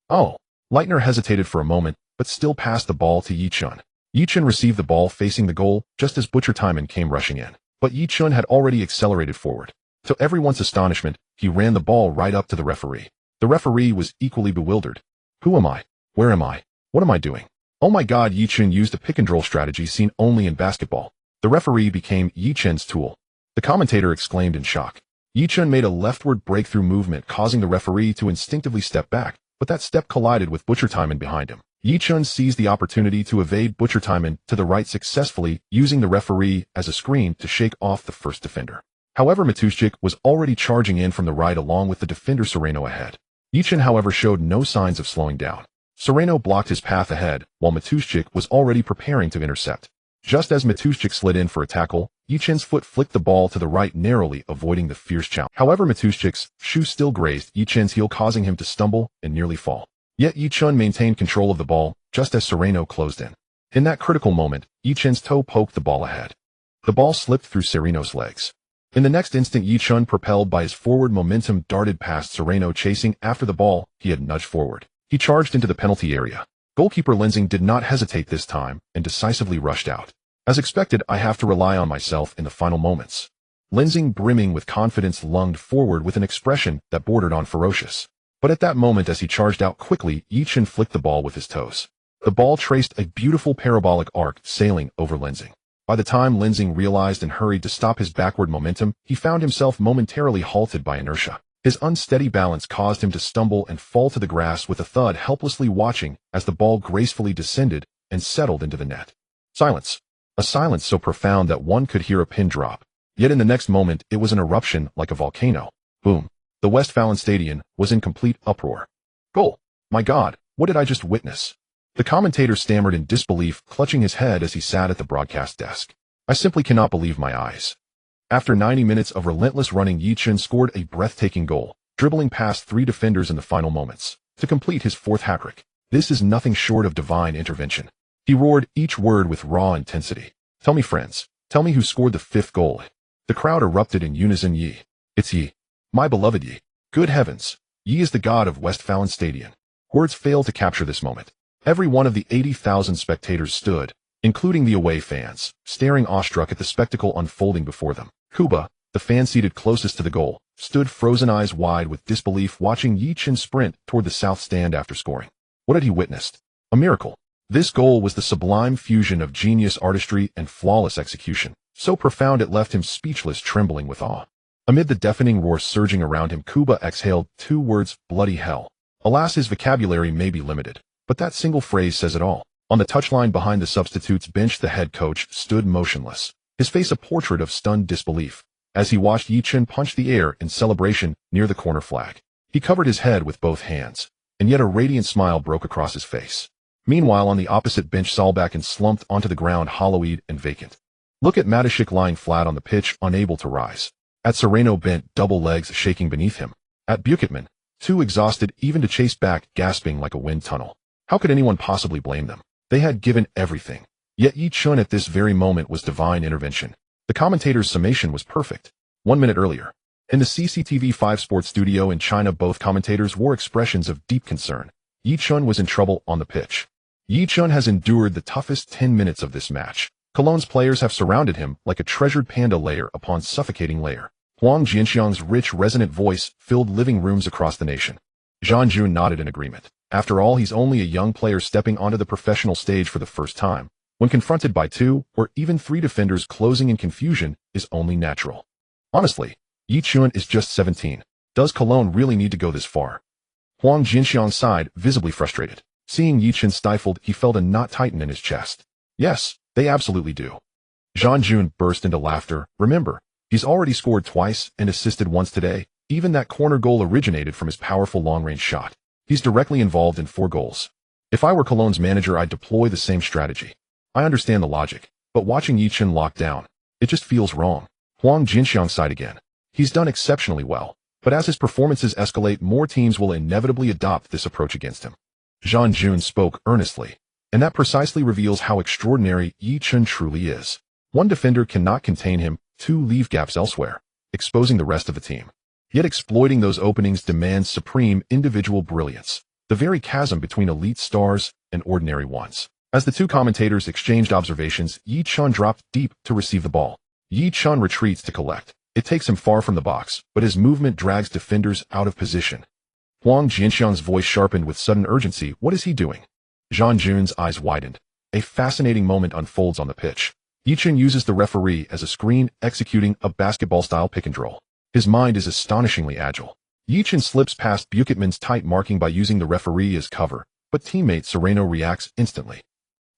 Oh! Leitner hesitated for a moment, but still passed the ball to Ye Chen. Ye Chen received the ball facing the goal, just as Timon came rushing in. But Ye Chen had already accelerated forward. To everyone's astonishment, he ran the ball right up to the referee. The referee was equally bewildered. Who am I? Where am I? What am I doing? Oh my God! Ye Chen used a pick-and-roll strategy seen only in basketball. The referee became Ye Chen's tool. The commentator exclaimed in shock. Ye Chen made a leftward breakthrough movement, causing the referee to instinctively step back, but that step collided with Timon behind him. Ye Chen seized the opportunity to evade Timon to the right, successfully using the referee as a screen to shake off the first defender. However, Matuszczyk was already charging in from the right along with the defender Sereno ahead. Ye Chen, however, showed no signs of slowing down. Sereno blocked his path ahead, while Matuszczyk was already preparing to intercept. Just as Matuszczyk slid in for a tackle, Ye Chen's foot flicked the ball to the right, narrowly avoiding the fierce challenge. However, Matuszczyk's shoe still grazed Ye Chen's heel, causing him to stumble and nearly fall. Yet Ye Chen maintained control of the ball, just as Sereno closed in. In that critical moment, Ye Chen's toe poked the ball ahead. The ball slipped through Sereno's legs. In the next instant, Ye Chen, propelled by his forward momentum, darted past Sereno, chasing after the ball he had nudged forward. He charged into the penalty area. Goalkeeper Lensing did not hesitate this time and decisively rushed out. As expected, I have to rely on myself in the final moments. Lensing, brimming with confidence, lunged forward with an expression that bordered on ferocious. But at that moment, as he charged out quickly, Ye Chen flicked the ball with his toes. The ball traced a beautiful parabolic arc, sailing over Lensing. By the time Lensing realized and hurried to stop his backward momentum, he found himself momentarily halted by inertia. His unsteady balance caused him to stumble and fall to the grass with a thud, helplessly watching as the ball gracefully descended and settled into the net. Silence. A silence so profound that one could hear a pin drop. Yet in the next moment, it was an eruption like a volcano. Boom. The Westfalenstadion was in complete uproar. Goal. My God, what did I just witness? The commentator stammered in disbelief, clutching his head as he sat at the broadcast desk. I simply cannot believe my eyes. After 90 minutes of relentless running, Ye Chen scored a breathtaking goal, dribbling past 3 defenders in the final moments, to complete his 4th hat-trick. This is nothing short of divine intervention. He roared each word with raw intensity. Tell me, friends, tell me who scored the 5th goal. The crowd erupted in unison. Ye. It's Ye. My beloved Ye. Good heavens. Ye is the god of Westfalenstadion. Words fail to capture this moment. Every one of the 80,000 spectators stood, including the away fans, staring awestruck at the spectacle unfolding before them. Kuba, the fan seated closest to the goal, stood frozen, eyes wide with disbelief, watching Ye Chen sprint toward the south stand after scoring. What had he witnessed? A miracle. This goal was the sublime fusion of genius, artistry, and flawless execution, so profound it left him speechless, trembling with awe. Amid the deafening roar surging around him, Kuba exhaled 2 words, bloody hell. Alas, his vocabulary may be limited, but that single phrase says it all. On the touchline behind the substitutes bench, the head coach stood motionless, his face a portrait of stunned disbelief, as he watched Ye Chen punch the air in celebration near the corner flag. He covered his head with both hands, and yet a radiant smile broke across his face. Meanwhile, on the opposite bench, Solbakken slumped onto the ground, hollow-eyed and vacant. Look at Mateschik lying flat on the pitch, unable to rise. At Sereno, bent double, legs shaking beneath him. At Buchitman, too exhausted even to chase back, gasping like a wind tunnel. How could anyone possibly blame them? They had given everything. Yet Ye Chen at this very moment was divine intervention. The commentator's summation was perfect. 1 minute earlier, in the CCTV5 sports studio in China, both commentators wore expressions of deep concern. Ye Chen was in trouble on the pitch. Ye Chen has endured the toughest 10 minutes of this match. Cologne's players have surrounded him like a treasured panda, layer upon suffocating layer. Huang Jianxiang's rich, resonant voice filled living rooms across the nation. Zhang Jun nodded in agreement. After all, he's only a young player stepping onto the professional stage for the first time. When confronted by 2 or even 3 defenders closing in, confusion is only natural. Honestly, Ye Chen is just 17. Does Cologne really need to go this far? Huang Jianxiang sighed, visibly frustrated. Seeing Ye Chen stifled, he felt a knot tighten in his chest. Yes, they absolutely do. Zhang Jun burst into laughter. Remember, he's already scored twice and assisted once today. Even that corner goal originated from his powerful long-range shot. He's directly involved in 4 goals. If I were Cologne's manager, I'd deploy the same strategy. I understand the logic, but watching Ye Chen locked down, it just feels wrong. Huang Jianxiang sighed again. He's done exceptionally well, but as his performances escalate, more teams will inevitably adopt this approach against him. Zhang Jun spoke earnestly, and that precisely reveals how extraordinary Ye Chen truly is. 1 defender cannot contain him, 2 leave gaps elsewhere, exposing the rest of the team. Yet exploiting those openings demands supreme individual brilliance, the very chasm between elite stars and ordinary ones. As the 2 commentators exchanged observations, Ye Chen dropped deep to receive the ball. Ye Chen retreats to collect. It takes him far from the box, but his movement drags defenders out of position. Huang Jianxiang's voice sharpened with sudden urgency. What is he doing? Zhang Jun's eyes widened. A fascinating moment unfolds on the pitch. Ye Chen uses the referee as a screen, executing a basketball-style pick-and-roll. His mind is astonishingly agile. Ye Chen slips past Buchitman's tight marking by using the referee as cover, but teammate Sereno reacts instantly.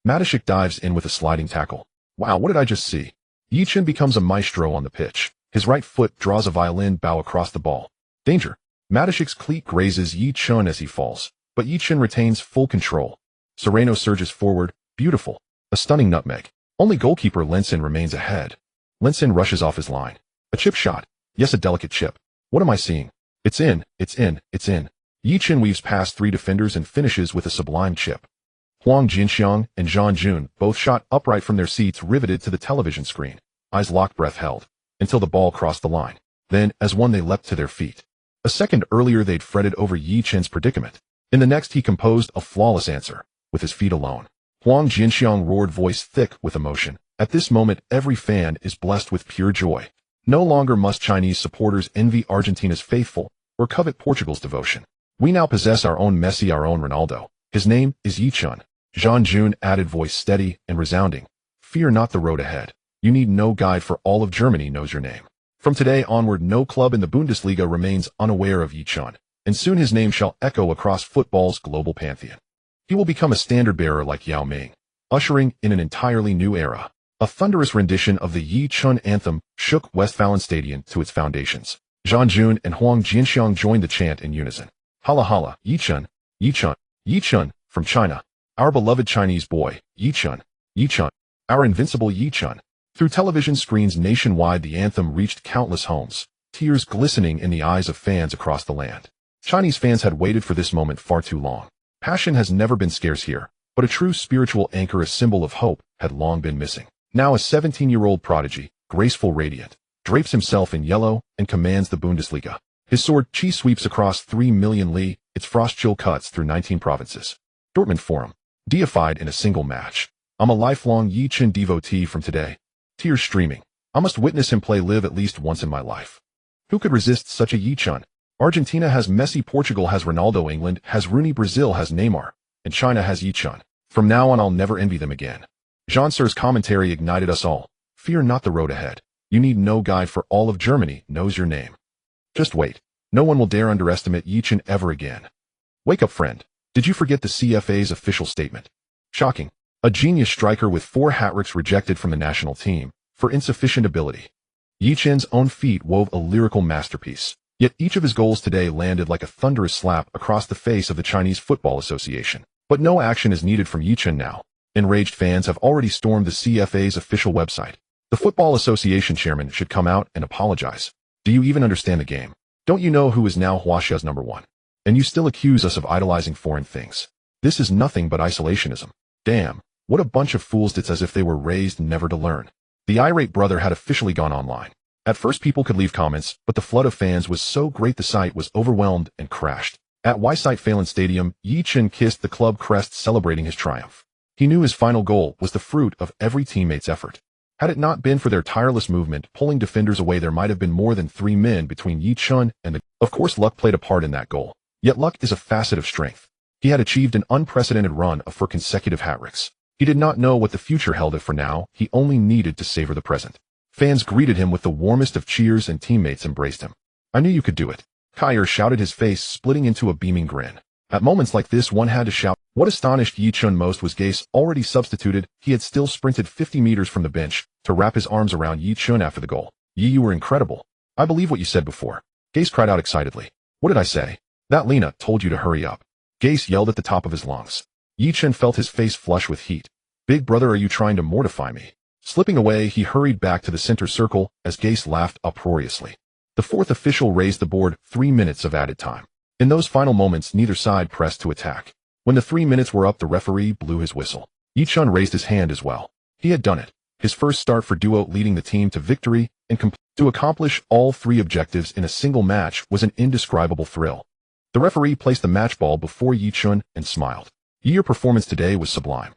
Mateschik dives in with a sliding tackle. Wow, what did I just see? Ye Chen becomes a maestro on the pitch. His right foot draws a violin bow across the ball. Danger. Mateschik's cleat grazes Ye Chen as he falls, but Ye Chen retains full control. Sereno surges forward. Beautiful. A stunning nutmeg. Only goalkeeper Lensing remains ahead. Lensing rushes off his line. A chip shot. Yes, a delicate chip. What am I seeing? It's in, it's in, it's in. Ye Chen weaves past 3 defenders and finishes with a sublime chip. Huang Jianxiang and Zhang Jun both shot upright from their seats, riveted to the television screen. Eyes locked, breath held. until the ball crossed the line. Then, as one, they leapt to their feet. A second earlier they'd fretted over Ye Chen's predicament. In the next he composed a flawless answer, with his feet alone. Huang Jinxiang roared, voice thick with emotion. At this moment every fan is blessed with pure joy. No longer must Chinese supporters envy Argentina's faithful, or covet Portugal's devotion. We now possess our own Messi, our own Ronaldo. His name is Ye Chen. Zhang Jun added, voice steady and resounding. Fear not the road ahead. You need no guide, for all of Germany knows your name. From today onward no club in the Bundesliga remains unaware of Ye Chen, and soon his name shall echo across football's global pantheon. He will become a standard-bearer like Yao Ming, ushering in an entirely new era. A thunderous rendition of the Ye Chen anthem shook Westfalen Stadion to its foundations. Zhang Jun and Huang Jinxiang joined the chant in unison. Hala hala, Ye Chen, Ye Chen, Ye Chen, from China. Our beloved Chinese boy, Ye Chen, Ye Chen, our invincible Ye Chen. Through television screens nationwide the anthem reached countless homes, tears glistening in the eyes of fans across the land. Chinese fans had waited for this moment far too long. Passion has never been scarce here, but a true spiritual anchor, a symbol of hope, had long been missing. Now a 17-year-old prodigy, graceful, radiant, drapes himself in yellow and commands the Bundesliga. His sword chi sweeps across 3 million li, its frost chill cuts through 19 provinces. Dortmund Forum, deified in a single match. I'm a lifelong Ye Chen devotee from today. Tears streaming. I must witness him play live at least once in my life. Who could resist such a Ye Chen? Argentina has Messi, Portugal has Ronaldo, England has Rooney, Brazil has Neymar, and China has Ye Chen. From now on I'll never envy them again. Jean Sir's commentary ignited us all. Fear not the road ahead. You need no guide, for all of Germany knows your name. Just wait. No one will dare underestimate Ye Chen ever again. Wake up, friend. Did you forget the CFA's official statement? Shocking. A genius striker with 4 hat-tricks rejected from the national team for insufficient ability. Ye Chen's own feet wove a lyrical masterpiece. Yet each of his goals today landed like a thunderous slap across the face of the Chinese Football Association. But no action is needed from Ye Chen now. Enraged fans have already stormed the CFA's official website. The Football Association chairman should come out and apologize. Do you even understand the game? Don't you know who is now Huaxia's #1? And you still accuse us of idolizing foreign things. This is nothing but isolationism. Damn, what a bunch of fools. It's as if they were raised never to learn. The irate brother had officially gone online. At first people could leave comments, but the flood of fans was so great the site was overwhelmed and crashed. At Westfalen Stadium, Ye Chen kissed the club crest, celebrating his triumph. He knew his final goal was the fruit of every teammate's effort. Had it not been for their tireless movement pulling defenders away, there might have been more than 3 men between Ye Chen and the... Of course luck played a part in that goal. Yet luck is a facet of strength. He had achieved an unprecedented run of 4 consecutive hat-tricks. He did not know what the future held, and for now, he only needed to savor the present. Fans greeted him with the warmest of cheers and teammates embraced him. I knew you could do it. Kyer shouted, his face splitting into a beaming grin. At moments like this one had to shout. What astonished Ye Chen most was Gase, already substituted. He had still sprinted 50 meters from the bench to wrap his arms around Ye Chen after the goal. Ye, you were incredible. I believe what you said before. Gase cried out excitedly. What did I say? That Lena told you to hurry up. Gase yelled at the top of his lungs. Ye Chen felt his face flush with heat. Big brother, are you trying to mortify me? Slipping away, he hurried back to the center circle as Gase laughed uproariously. The 4th official raised the board. 3 minutes of added time. In those final moments, neither side pressed to attack. When the 3 minutes were up, the referee blew his whistle. Ye Chen raised his hand as well. He had done it. His first start for duo, leading the team to victory and to accomplish all 3 objectives in a single match was an indescribable thrill. The referee placed the match ball before Ye Chen and smiled. Your performance today was sublime.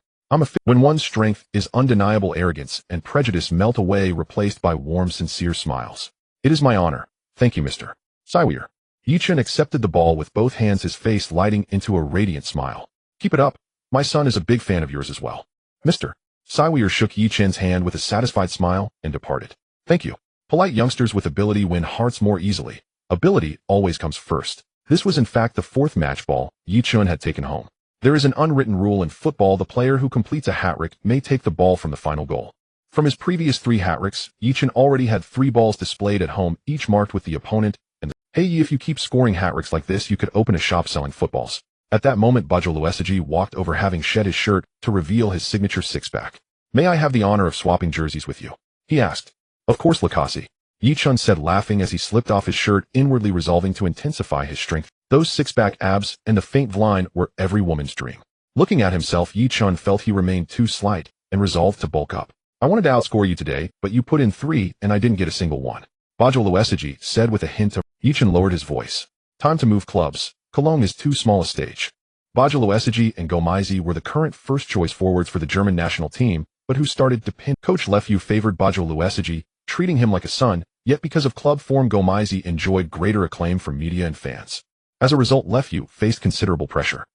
When one's strength is undeniable, arrogance and prejudice melt away, replaced by warm, sincere smiles. It is my honor. Thank you, Mr. Saiwir. Ye Chen accepted the ball with both hands, his face lighting into a radiant smile. Keep it up. My son is a big fan of yours as well. Mr. Saiwir shook Ye Chen's hand with a satisfied smile and departed. Thank you. Polite youngsters with ability win hearts more easily. Ability always comes first. This was in fact the 4th match ball Ye Chen had taken home. There is an unwritten rule in football: the player who completes a hat-trick may take the ball from the final goal. From his previous 3 hat-tricks, Ye Chen already had 3 balls displayed at home, each marked with the opponent and the... Hey, if you keep scoring hat-tricks like this, you could open a shop selling footballs. At that moment, Bajol Luesigi walked over, having shed his shirt to reveal his signature 6-pack. May I have the honor of swapping jerseys with you? He asked. Of course, Lakasi. Ye Chen said, laughing as he slipped off his shirt, inwardly resolving to intensify his strength. Those 6-pack abs and the faint line were every woman's dream. Looking at himself, Ye Chen felt he remained too slight and resolved to bulk up. I wanted to outscore you today, but you put in 3 and I didn't get a single one. Borussia said with a hint of Ye Chen lowered his voice. Time to move clubs. Cologne is too small a stage. Borussia and Gomez were the current first-choice forwards for the German national team, but who started to pin. Coach Lippi favored Borussia, treating him like a son, yet because of club form Gomez enjoyed greater acclaim from media and fans. As a result, Lippi faced considerable pressure.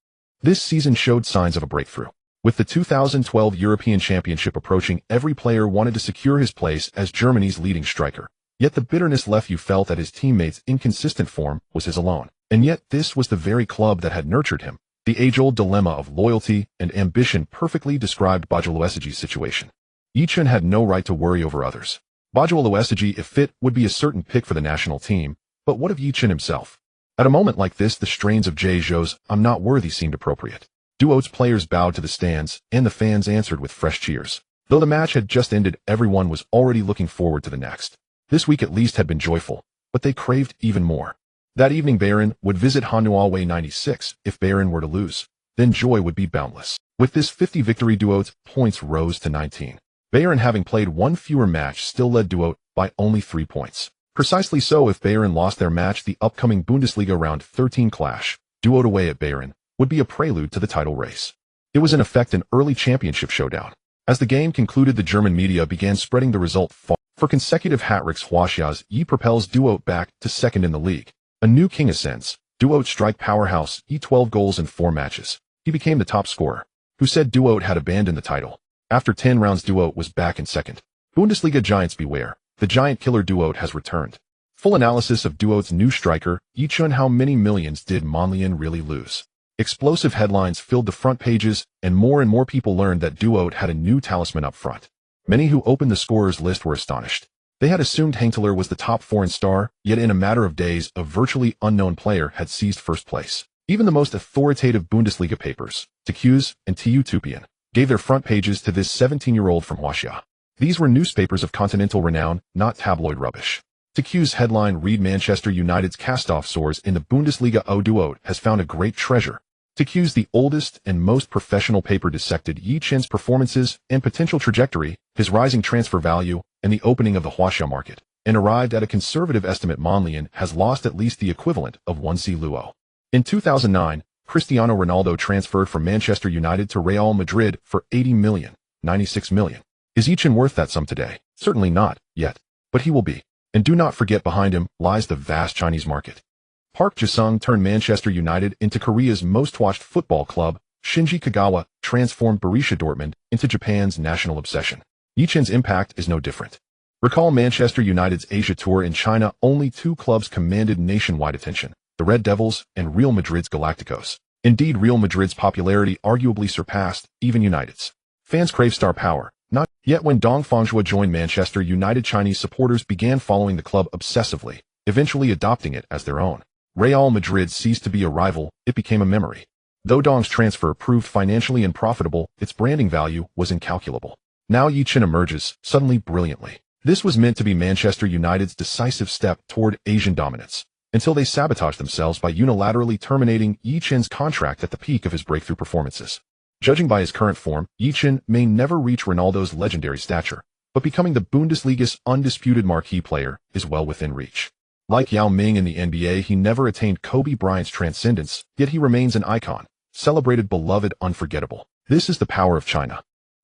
This season showed signs of a breakthrough. With the 2012 European Championship approaching, every player wanted to secure his place as Germany's leading striker. Yet the bitterness Lippi felt at his teammates' inconsistent form was his alone. And yet this was the very club that had nurtured him. The age-old dilemma of loyalty and ambition perfectly described Borussia's situation. Ye Chen had no right to worry over others. Borussia, if fit, would be a certain pick for the national team, but what of Ye Chen himself? At a moment like this, the strains of Jay Zhou's "I'm not worthy" seemed appropriate. Duo's players bowed to the stands, and the fans answered with fresh cheers. Though the match had just ended, everyone was already looking forward to the next. This week at least had been joyful, but they craved even more. That evening Bayern would visit Hanwha 96. If Bayern were to lose, then joy would be boundless. With this 50 victory, Duo's points rose to 19. Bayern, having played one fewer match, still led Duo by only 3 points. Precisely so, if Bayern lost their match, the upcoming Bundesliga round 13 clash, Duo away at Bayern, would be a prelude to the title race. It was in effect an early championship showdown. As the game concluded, the German media began spreading the result far. For consecutive hat-tricks, Huaxia's Ye propels Duo back to second in the league. A new king ascends. Duo strike powerhouse, 12 goals in 4 matches. He became the top scorer. Who said Duo had abandoned the title? After 10 rounds, Duo was back in second. Bundesliga giants beware. The giant killer Duo has returned. Full analysis of Duo's new striker, Ye Chen. How many millions did Monlian really lose? Explosive headlines filled the front pages, and more people learned that Duo had a new talisman up front. Many who opened the scorers list were astonished. They had assumed Hengtler was the top foreign star, yet in a matter of days, a virtually unknown player had seized first place. Even the most authoritative Bundesliga papers, TQs and TU-Tupian, gave their front pages to this 17-year-old from Huaxia. These were newspapers of continental renown, not tabloid rubbish. TQ's headline read: Manchester United's cast-off soars in the Bundesliga. Duo has found a great treasure. TQ's, the oldest and most professional paper, dissected Ye Chen's performances and potential trajectory, his rising transfer value, and the opening of the Huaxia market, and arrived at a conservative estimate: Monlian has lost at least the equivalent of 1C Luo. In 2009, Cristiano Ronaldo transferred from Manchester United to Real Madrid for 80 million, 96 million. Is Ye Chen worth that sum today? Certainly not, yet. But he will be. And do not forget, behind him lies the vast Chinese market. Park Ji-sung turned Manchester United into Korea's most-watched football club. Shinji Kagawa transformed Borussia Dortmund into Japan's national obsession. Ye Chen's impact is no different. Recall Manchester United's Asia tour in China. Only 2 clubs commanded nationwide attention: the Red Devils and Real Madrid's Galacticos. Indeed, Real Madrid's popularity arguably surpassed even United's. Fans crave star power. Not yet. When Dong Fangzhou joined Manchester United, Chinese supporters began following the club obsessively, eventually adopting it as their own. Real Madrid ceased to be a rival, it became a memory. Though Dong's transfer proved financially unprofitable, its branding value was incalculable. Now Ye Chen emerges, suddenly brilliantly. This was meant to be Manchester United's decisive step toward Asian dominance, until they sabotaged themselves by unilaterally terminating Ye Chen's contract at the peak of his breakthrough performances. Judging by his current form, Ye Chen may never reach Ronaldo's legendary stature, but becoming the Bundesliga's undisputed marquee player is well within reach. Like Yao Ming in the NBA, he never attained Kobe Bryant's transcendence, yet he remains an icon, celebrated, beloved, unforgettable. This is the power of China.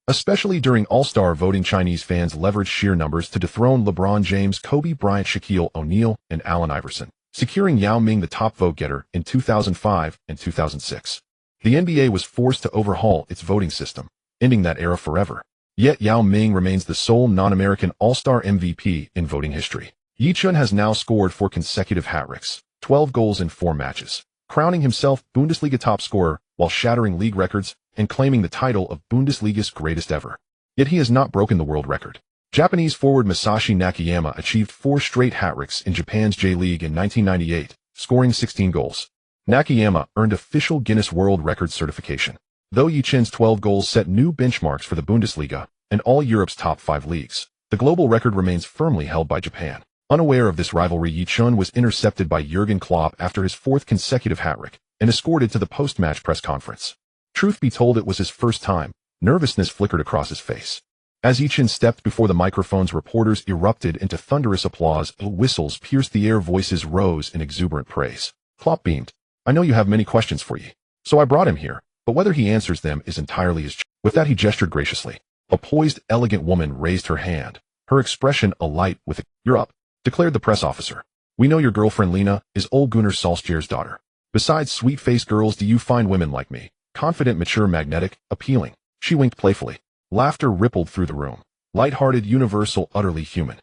Especially during All-Star voting, Chinese fans leveraged sheer numbers to dethrone LeBron James, Kobe Bryant, Shaquille O'Neal, and Allen Iverson, securing Yao Ming the top vote-getter in 2005 and 2006. The NBA was forced to overhaul its voting system, ending that era forever. Yet Yao Ming remains the sole non-American All-Star MVP in voting history. Ye Chen has now scored 4 consecutive hat-tricks, 12 goals in 4 matches, crowning himself Bundesliga top scorer while shattering league records and claiming the title of Bundesliga's greatest ever. Yet he has not broken the world record. Japanese forward Masashi Nakayama achieved 4 straight hat-tricks in Japan's J-League in 1998, scoring 16 goals. Nakayama earned official Guinness World Records certification. Though Ye Chen's 12 goals set new benchmarks for the Bundesliga and all Europe's top 5 leagues, the global record remains firmly held by Japan. Unaware of this rivalry, Ye Chen was intercepted by Jurgen Klopp after his 4th consecutive hat-trick and escorted to the post-match press conference. Truth be told, it was his first time. Nervousness flickered across his face. As Ye Chen stepped before the microphones, reporters erupted into thunderous applause. Whistles pierced the air, voices rose in exuberant praise. Klopp beamed. I know you have many questions for Ye, so I brought him here, but whether he answers them is entirely his choice. With that he gestured graciously. A poised, elegant woman raised her hand, her expression alight with "You're up," declared the press officer. We know your girlfriend Lena is Ole Gunnar Solskjaer's daughter. Besides sweet-faced girls, do you find women like me confident, mature, magnetic, appealing? She winked playfully. Laughter rippled through the room. Light-hearted, universal, utterly human.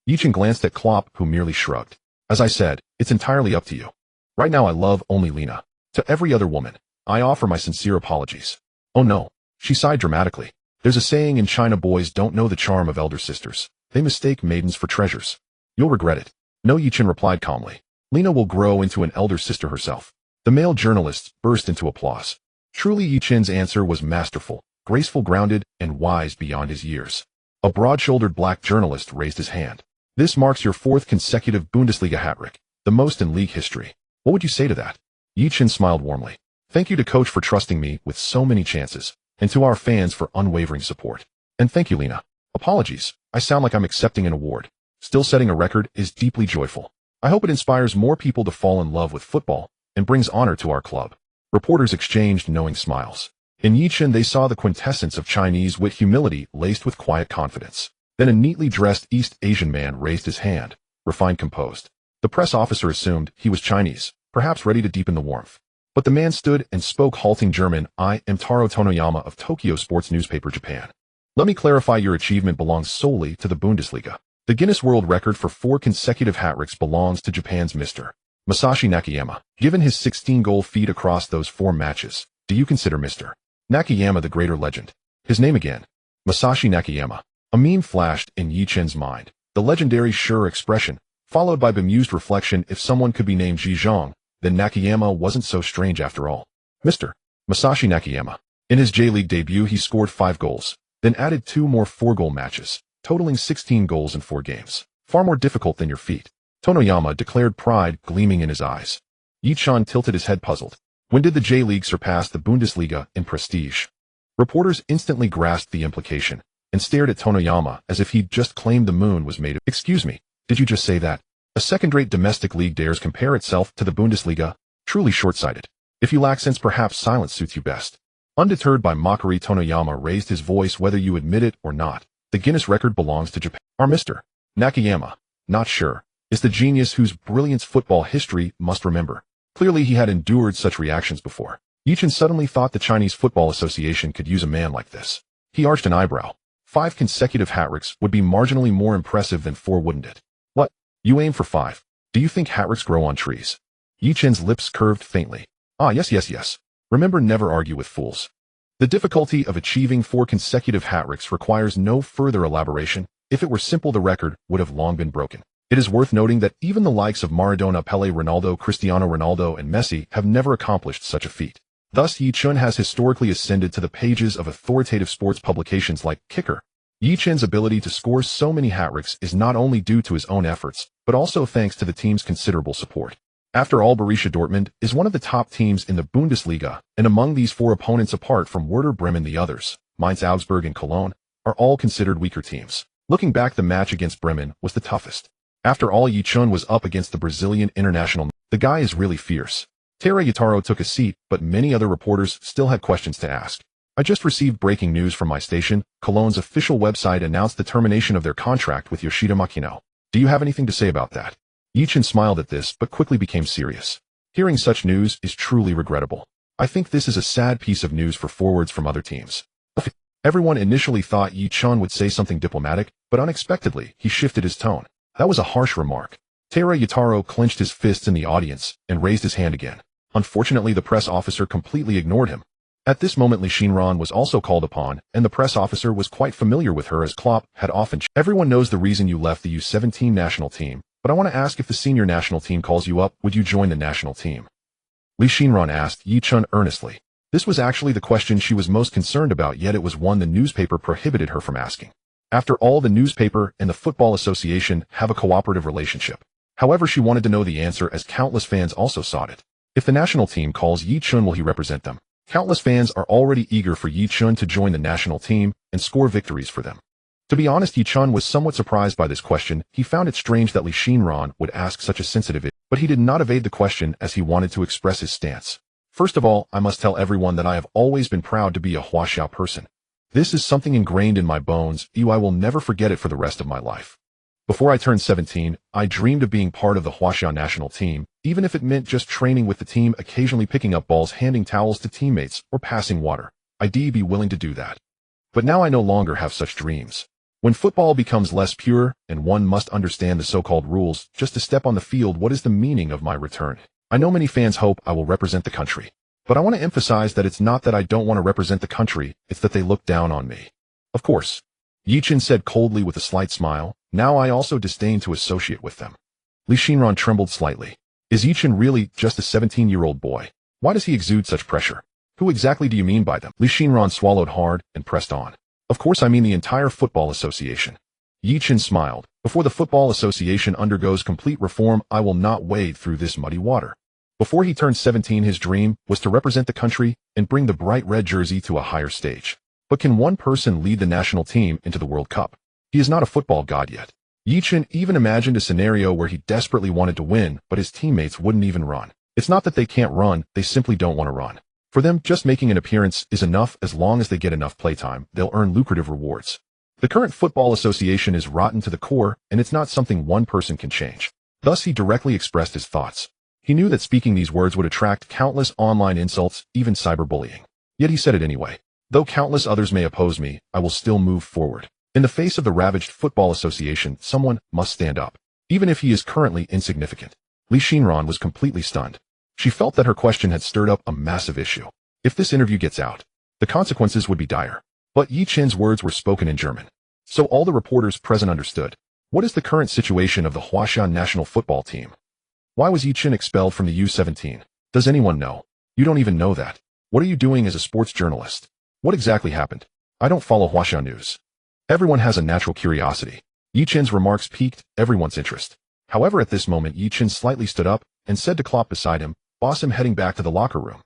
Ye Chen glanced at Klopp, who merely shrugged. As I said, it's entirely up to you. Right now I love only Lena. To every other woman, I offer my sincere apologies. Oh no. She sighed dramatically. There's a saying in China, boys don't know the charm of elder sisters. They mistake maidens for treasures. You'll regret it. No, Ye Chen replied calmly. Lena will grow into an elder sister herself. The male journalists burst into applause. Truly, Ye Chen's answer was masterful, graceful, grounded, and wise beyond his years. A broad-shouldered black journalist raised his hand. This marks your 4th consecutive Bundesliga hat-trick, the most in league history. What would you say to that? Ye Chen smiled warmly. Thank you to coach for trusting me with so many chances, and to our fans for unwavering support. And thank you, Lena. Apologies, I sound like I'm accepting an award. Still, setting a record is deeply joyful. I hope it inspires more people to fall in love with football and brings honor to our club. Reporters exchanged knowing smiles. In Ye Chen they saw the quintessence of Chinese wit, humility laced with quiet confidence. Then a neatly dressed East Asian man raised his hand, refined, composed. The press officer assumed he was Chinese, perhaps ready to deepen the warmth. But the man stood and spoke halting German. I am Taro Tonoyama of Tokyo Sports Newspaper, Japan. Let me clarify, your achievement belongs solely to the Bundesliga. The Guinness World Record for 4 consecutive hat-tricks belongs to Japan's Mr. Masashi Nakayama. Given his 16-goal feat across those 4 matches, do you consider Mr. Nakayama the greater legend? His name again. Masashi Nakayama. A meme flashed in Ye Chen's mind. The legendary sure expression, followed by bemused reflection. If someone could be named Ji Zhang, then Nakayama wasn't so strange after all. Mr. Masashi Nakayama. In his J-League debut he scored 5 goals, then added 2 more 4-goal matches, totaling 16 goals in 4 games. Far more difficult than your feat. Tonoyama declared, pride gleaming in his eyes. Ye Chen tilted his head, puzzled. When did the J-League surpass the Bundesliga in prestige? Reporters instantly grasped the implication and stared at Tonoyama as if he'd just claimed the moon was made of— Excuse me, did you just say that? A second-rate domestic league dares compare itself to the Bundesliga? Truly short-sighted. If you lack sense, perhaps silence suits you best. Undeterred by mockery, Tonoyama raised his voice. Whether you admit it or not, the Guinness record belongs to Japan. Our Mr. Nakayama, not sure, is the genius whose brilliance football history must remember. Clearly he had endured such reactions before. Ye Chen suddenly thought the Chinese Football Association could use a man like this. He arched an eyebrow. 5 consecutive hat-tricks would be marginally more impressive than 4, wouldn't it? What? You aim for 5. Do you think hat-tricks grow on trees? Ye Chen's lips curved faintly. Ah, yes. Remember, never argue with fools. The difficulty of achieving 4 consecutive hat-tricks requires no further elaboration. If it were simple, the record would have long been broken. It is worth noting that even the likes of Maradona, Pelé, Ronaldo, Cristiano Ronaldo, and Messi have never accomplished such a feat. Thus, Ye Chen has historically ascended to the pages of authoritative sports publications like Kicker. Ye Chen's ability to score so many hat-tricks is not only due to his own efforts, but also thanks to the team's considerable support. After all, Borussia Dortmund is one of the top teams in the Bundesliga, and among these 4 opponents, apart from Werder Bremen, the others, Mainz, Augsburg, and Cologne, are all considered weaker teams. Looking back, the match against Bremen was the toughest. After all, Ye Chen was up against the Brazilian international. The guy is really fierce. Tara Yataro took a seat, but many other reporters still had questions to ask. I just received breaking news from my station. Cologne's official website announced the termination of their contract with Yoshida Makino. Do you have anything to say about that? Ye Chen smiled at this, but quickly became serious. Hearing such news is truly regrettable. I think this is a sad piece of news for forwards from other teams. Everyone initially thought Ye Chen would say something diplomatic, but unexpectedly, he shifted his tone. That was a harsh remark. Tara Yataro clenched his fists in the audience and raised his hand again. Unfortunately, the press officer completely ignored him. At this moment, Li Xinran was also called upon, and the press officer was quite familiar with her, as Klopp had often. Everyone knows the reason you left the U17 national team, but I want to ask, if the senior national team calls you up, would you join the national team? Li Xinran asked Ye Chen earnestly. This was actually the question she was most concerned about, yet it was one the newspaper prohibited her from asking. After all, the newspaper and the Football Association have a cooperative relationship. However, she wanted to know the answer, as countless fans also sought it. If the national team calls Ye Chen, will he represent them? Countless fans are already eager for Ye Chen to join the national team and score victories for them. To be honest, Ye Chen was somewhat surprised by this question. He found it strange that Li Xianran would ask such a sensitive issue, but he did not evade the question as he wanted to express his stance. First of all, I must tell everyone that I have always been proud to be a Huaxiao person. This is something ingrained in my bones, I will never forget it for the rest of my life. Before I turned 17, I dreamed of being part of the Huaxiao national team, even if it meant just training with the team, occasionally picking up balls, handing towels to teammates, or passing water. I'd be willing to do that. But now I no longer have such dreams. When football becomes less pure, and one must understand the so-called rules just to step on the field, what is the meaning of my return? I know many fans hope I will represent the country. But I want to emphasize that it's not that I don't want to represent the country, it's that they look down on me. Of course. Ye Chen said coldly with a slight smile, now I also disdain to associate with them. Li Xianran trembled slightly. Is Ye Chen really just a 17-year-old boy? Why does he exude such pressure? Who exactly do you mean by them? Li Xianran swallowed hard and pressed on. Of course I mean the entire football association. Ye Chen smiled. Before the football association undergoes complete reform, I will not wade through this muddy water. Before he turned 17, his dream was to represent the country and bring the bright red jersey to a higher stage. But can one person lead the national team into the World Cup? He is not a football god yet. Ye Chen even imagined a scenario where he desperately wanted to win, but his teammates wouldn't even run. It's not that they can't run, they simply don't want to run. For them, just making an appearance is enough. As long as they get enough playtime, they'll earn lucrative rewards. The current football association is rotten to the core, and it's not something one person can change. Thus, he directly expressed his thoughts. He knew that speaking these words would attract countless online insults, even cyberbullying. Yet he said it anyway. Though countless others may oppose me, I will still move forward. In the face of the ravaged football association, someone must stand up, even if he is currently insignificant. Li Xianran was completely stunned. She felt that her question had stirred up a massive issue. If this interview gets out, the consequences would be dire. But Ye Chen's words were spoken in German. So all the reporters present understood. What is the current situation of the Huaxiao national football team? Why was Ye Chen expelled from the U17? Does anyone know? You don't even know that. What are you doing as a sports journalist? What exactly happened? I don't follow Huaxiao news. Everyone has a natural curiosity. Ye Chen's remarks piqued everyone's interest. However, at this moment, Ye Chen slightly stood up and said to Klopp beside him, "Boss, I'm heading back to the locker room."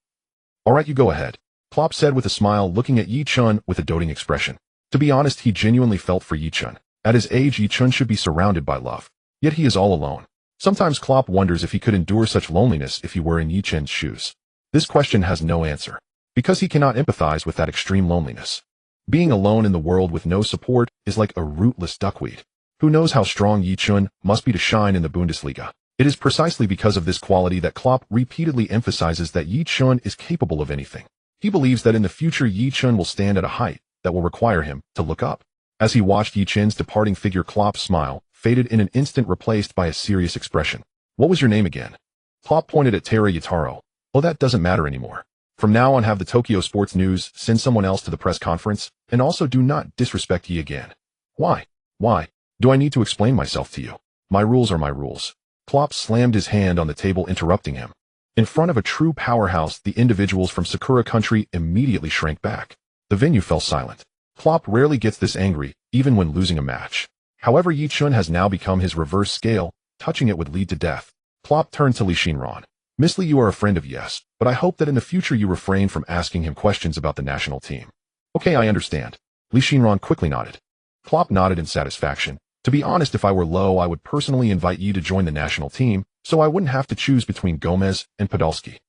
"All right, you go ahead," Klopp said with a smile, looking at Ye Chen with a doting expression. To be honest, he genuinely felt for Ye Chen. At his age, Ye Chen should be surrounded by love. Yet he is all alone. Sometimes Klopp wonders if he could endure such loneliness if he were in Ye Chen's shoes. This question has no answer, because he cannot empathize with that extreme loneliness. Being alone in the world with no support is like a rootless duckweed. Who knows how strong Ye Chen must be to shine in the Bundesliga? It is precisely because of this quality that Klopp repeatedly emphasizes that Ye Chen is capable of anything. He believes that in the future Ye Chen will stand at a height that will require him to look up. As he watched Ye Chen's departing figure, Klopp's smile faded in an instant, replaced by a serious expression. "What was your name again?" Klopp pointed at Tara Yataro. "Oh, that doesn't matter anymore. From now on, have the Tokyo Sports News send someone else to the press conference, and also do not disrespect Ye again." "Why? Why? Do I need to explain myself to you? My rules are my rules." Klopp slammed his hand on the table, interrupting him. In front of a true powerhouse, the individuals from Sakura country immediately shrank back. The venue fell silent. Klopp rarely gets this angry, even when losing a match. However, Ye Chen has now become his reverse scale. Touching it would lead to death. Klopp turned to Li Xianran. "Miss Li, you are a friend of Yes, but I hope that in the future you refrain from asking him questions about the national team." "Okay, I understand." Li Xianran quickly nodded. Klopp nodded in satisfaction. "To be honest, if I were Low, I would personally invite Yi to join the national team, so I wouldn't have to choose between Gomez and Podolski."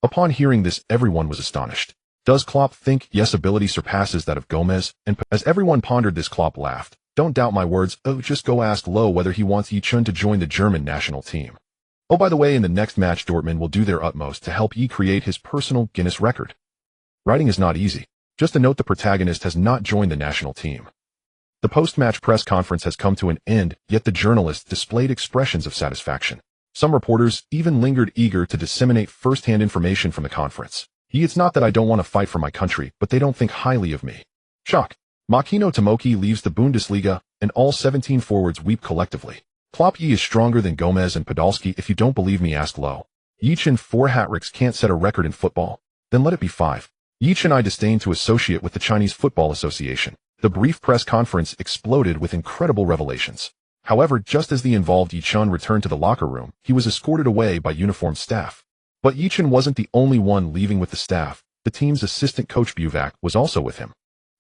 Upon hearing this, everyone was astonished. Does Klopp think Yes' ability surpasses that of Gomez and As everyone pondered this, Klopp laughed. "Don't doubt my words. Oh, just go ask Low whether he wants Ye Chen to join the German national team. Oh, by the way, in the next match, Dortmund will do their utmost to help Yi create his personal Guinness record." Writing is not easy. Just a note, the protagonist has not joined the national team. The post-match press conference has come to an end, yet the journalists displayed expressions of satisfaction. Some reporters even lingered, eager to disseminate first-hand information from the conference. "It's not that I don't want to fight for my country, but they don't think highly of me." Shock. Makino Tomoki leaves the Bundesliga, and all 17 forwards weep collectively. Klopp: "Yi is stronger than Gomez and Podolski. If you don't believe me, ask Low. Ye Chen 4 hat-tricks can't set a record in football. Then let it be 5. Ye Chen, I disdain to associate with the Chinese Football Association." The brief press conference exploded with incredible revelations. However, just as the involved Ye Chen returned to the locker room, he was escorted away by uniformed staff. But Ye Chen wasn't the only one leaving with the staff. The team's assistant coach Buvak was also with him.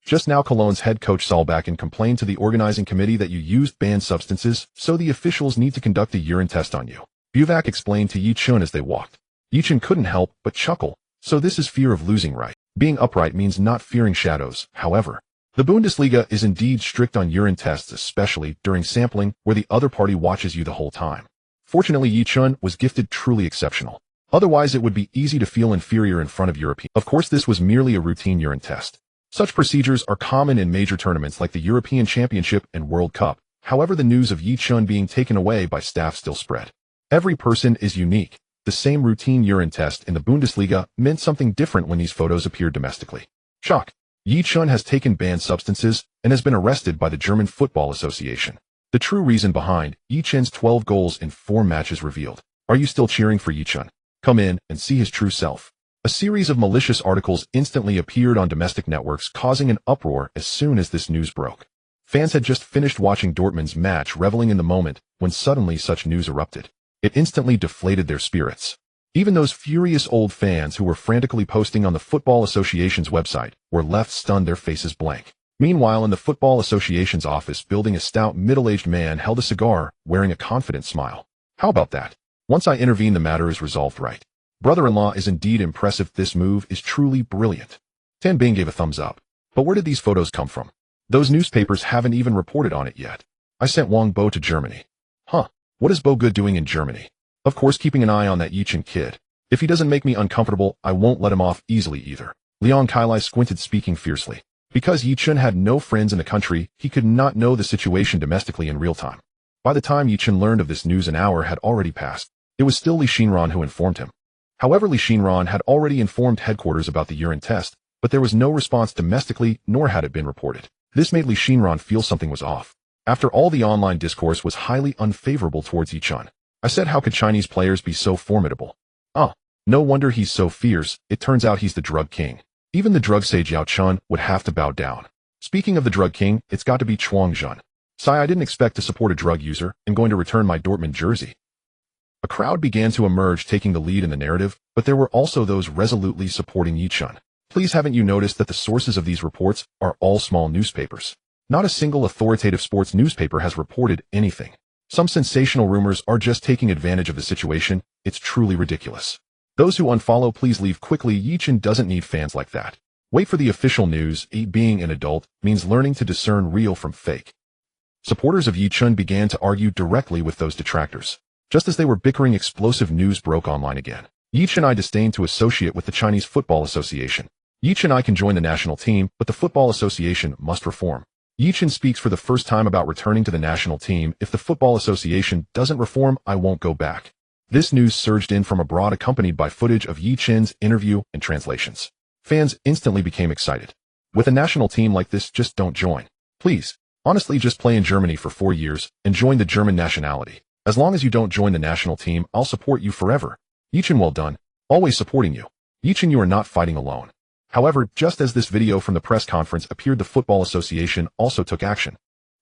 Just now Cologne's head coach Solbakken complained to the organizing committee that you used banned substances, so the officials need to conduct a urine test on you. Buvac explained to Ye Chen as they walked. Ye Chen couldn't help but chuckle. So this is fear of losing, right? Being upright means not fearing shadows, however. The Bundesliga is indeed strict on urine tests, especially during sampling, where the other party watches you the whole time. Fortunately, Ye Chen was gifted truly exceptional. Otherwise, it would be easy to feel inferior in front of Europeans. Of course, this was merely a routine urine test. Such procedures are common in major tournaments like the European Championship and World Cup. However, the news of Ye Chen being taken away by staff still spread. Every person is unique. The same routine urine test in the Bundesliga meant something different when these photos appeared domestically. Shock. Ye Chen has taken banned substances and has been arrested by the German Football Association. The true reason behind Ye Chen's 12 goals in 4 matches revealed. Are you still cheering for Ye Chen? Come in and see his true self. A series of malicious articles instantly appeared on domestic networks, causing an uproar as soon as this news broke. Fans had just finished watching Dortmund's match, reveling in the moment, when suddenly such news erupted. It instantly deflated their spirits. Even those furious old fans who were frantically posting on the Football Association's website were left stunned, their faces blank. Meanwhile, in the Football Association's office building, a stout middle-aged man held a cigar, wearing a confident smile. How about that? Once I intervene, the matter is resolved, right? Brother-in-law is indeed impressive. This move is truly brilliant. Tan Bing gave a thumbs up. But where did these photos come from? Those newspapers haven't even reported on it yet. I sent Wang Bo to Germany. Huh. What is Bo Good doing in Germany? Of course, keeping an eye on that Ye Chen kid. If he doesn't make me uncomfortable, I won't let him off easily either. Leon Kailai squinted, speaking fiercely. Because Ye Chen had no friends in the country, he could not know the situation domestically in real time. By the time Ye Chen learned of this news, an hour had already passed. It was still Li Xinran who informed him. However, Li Xinran had already informed headquarters about the urine test, but there was no response domestically, nor had it been reported. This made Li Xinran feel something was off. After all, the online discourse was highly unfavorable towards Ye Chen. I said, how could Chinese players be so formidable? No wonder he's so fierce. It turns out he's the drug king. Even the drug sage Yao Chen would have to bow down. Speaking of the drug king, it's got to be Chuang Zhen. Sai, I didn't expect to support a drug user, and going to return my Dortmund jersey. A crowd began to emerge, taking the lead in the narrative, but there were also those resolutely supporting Ye Chen. Please, haven't you noticed that the sources of these reports are all small newspapers? Not a single authoritative sports newspaper has reported anything. Some sensational rumors are just taking advantage of the situation. It's truly ridiculous. Those who unfollow, please leave quickly. Ye Chen doesn't need fans like that. Wait for the official news. Being an adult means learning to discern real from fake. Supporters of Ye Chen began to argue directly with those detractors. Just as they were bickering, explosive news broke online again. Ye Chen I disdain to associate with the Chinese Football Association. Ye Chen I can join the national team, but the Football Association must reform. Ye Chen speaks for the first time about returning to the national team. If the Football Association doesn't reform, I won't go back. This news surged in from abroad, accompanied by footage of Ye Chen's interview and translations. Fans instantly became excited. With a national team like this, just don't join. Please. Honestly, just play in Germany for 4 years and join the German nationality. As long as you don't join the national team, I'll support you forever. Ye Chen, well done. Always supporting you. Ye Chen, you are not fighting alone. However, just as this video from the press conference appeared, the Football Association also took action.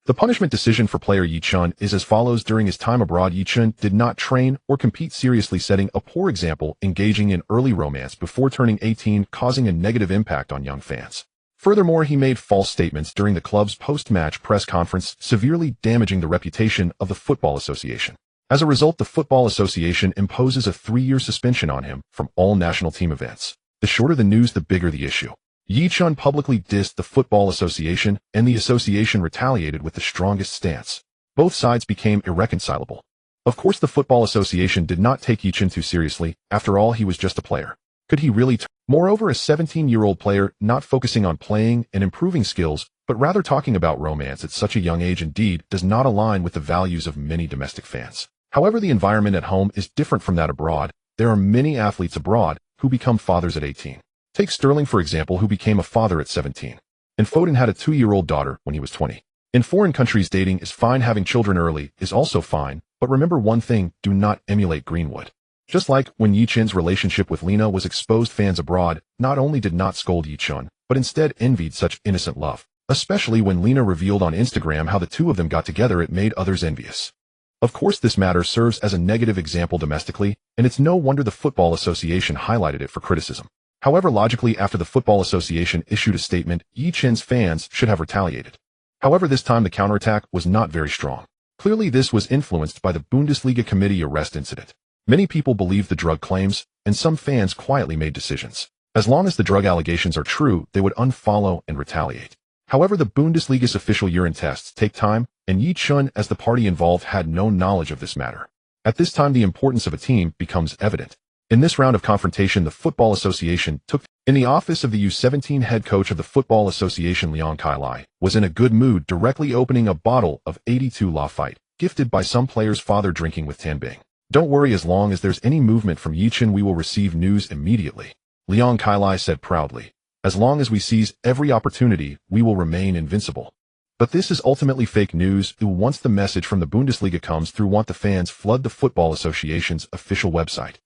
The punishment decision for player Ye Chen is as follows. During his time abroad, Ye Chen did not train or compete seriously, setting a poor example, engaging in early romance before turning 18, causing a negative impact on young fans. Furthermore, he made false statements during the club's post-match press conference, severely damaging the reputation of the Football Association. As a result, the Football Association imposes a 3-year suspension on him from all national team events. The shorter the news, the bigger the issue. Ye Chen publicly dissed the Football Association, and the association retaliated with the strongest stance. Both sides became irreconcilable. Of course, the Football Association did not take Ye Chen too seriously. After all, he was just a player. Could he really Moreover, a 17-year-old player not focusing on playing and improving skills, but rather talking about romance at such a young age indeed does not align with the values of many domestic fans. However, the environment at home is different from that abroad. There are many athletes abroad who become fathers at 18. Take Sterling, for example, who became a father at 17. And Foden had a 2-year-old daughter when he was 20. In foreign countries, dating is fine. Having children early is also fine. But remember one thing, do not emulate Greenwood. Just like when Ye Chen's relationship with Lena was exposed, fans abroad not only did not scold Ye Chen, but instead envied such innocent love. Especially when Lena revealed on Instagram how the two of them got together, it made others envious. Of course, this matter serves as a negative example domestically, and it's no wonder the Football Association highlighted it for criticism. However, logically, after the Football Association issued a statement, Ye Chen's fans should have retaliated. However, this time the counterattack was not very strong. Clearly, this was influenced by the Bundesliga committee arrest incident. Many people believed the drug claims, and some fans quietly made decisions. As long as the drug allegations are true, they would unfollow and retaliate. However, the Bundesliga's official urine tests take time, and Ye Chen, as the party involved, had no knowledge of this matter. At this time, the importance of a team becomes evident. In this round of confrontation, the Football Association took in the office of the U17 head coach of the Football Association, Leon Kailai, was in a good mood, directly opening a bottle of 82 Lafite, gifted by some player's father drinking with Tan Bing. Don't worry, as long as there's any movement from Ye Chen, we will receive news immediately. Leon Kailai said proudly. As long as we seize every opportunity, we will remain invincible. But this is ultimately fake news. Once the message from the Bundesliga comes through, want the fans flood the Football Association's official website.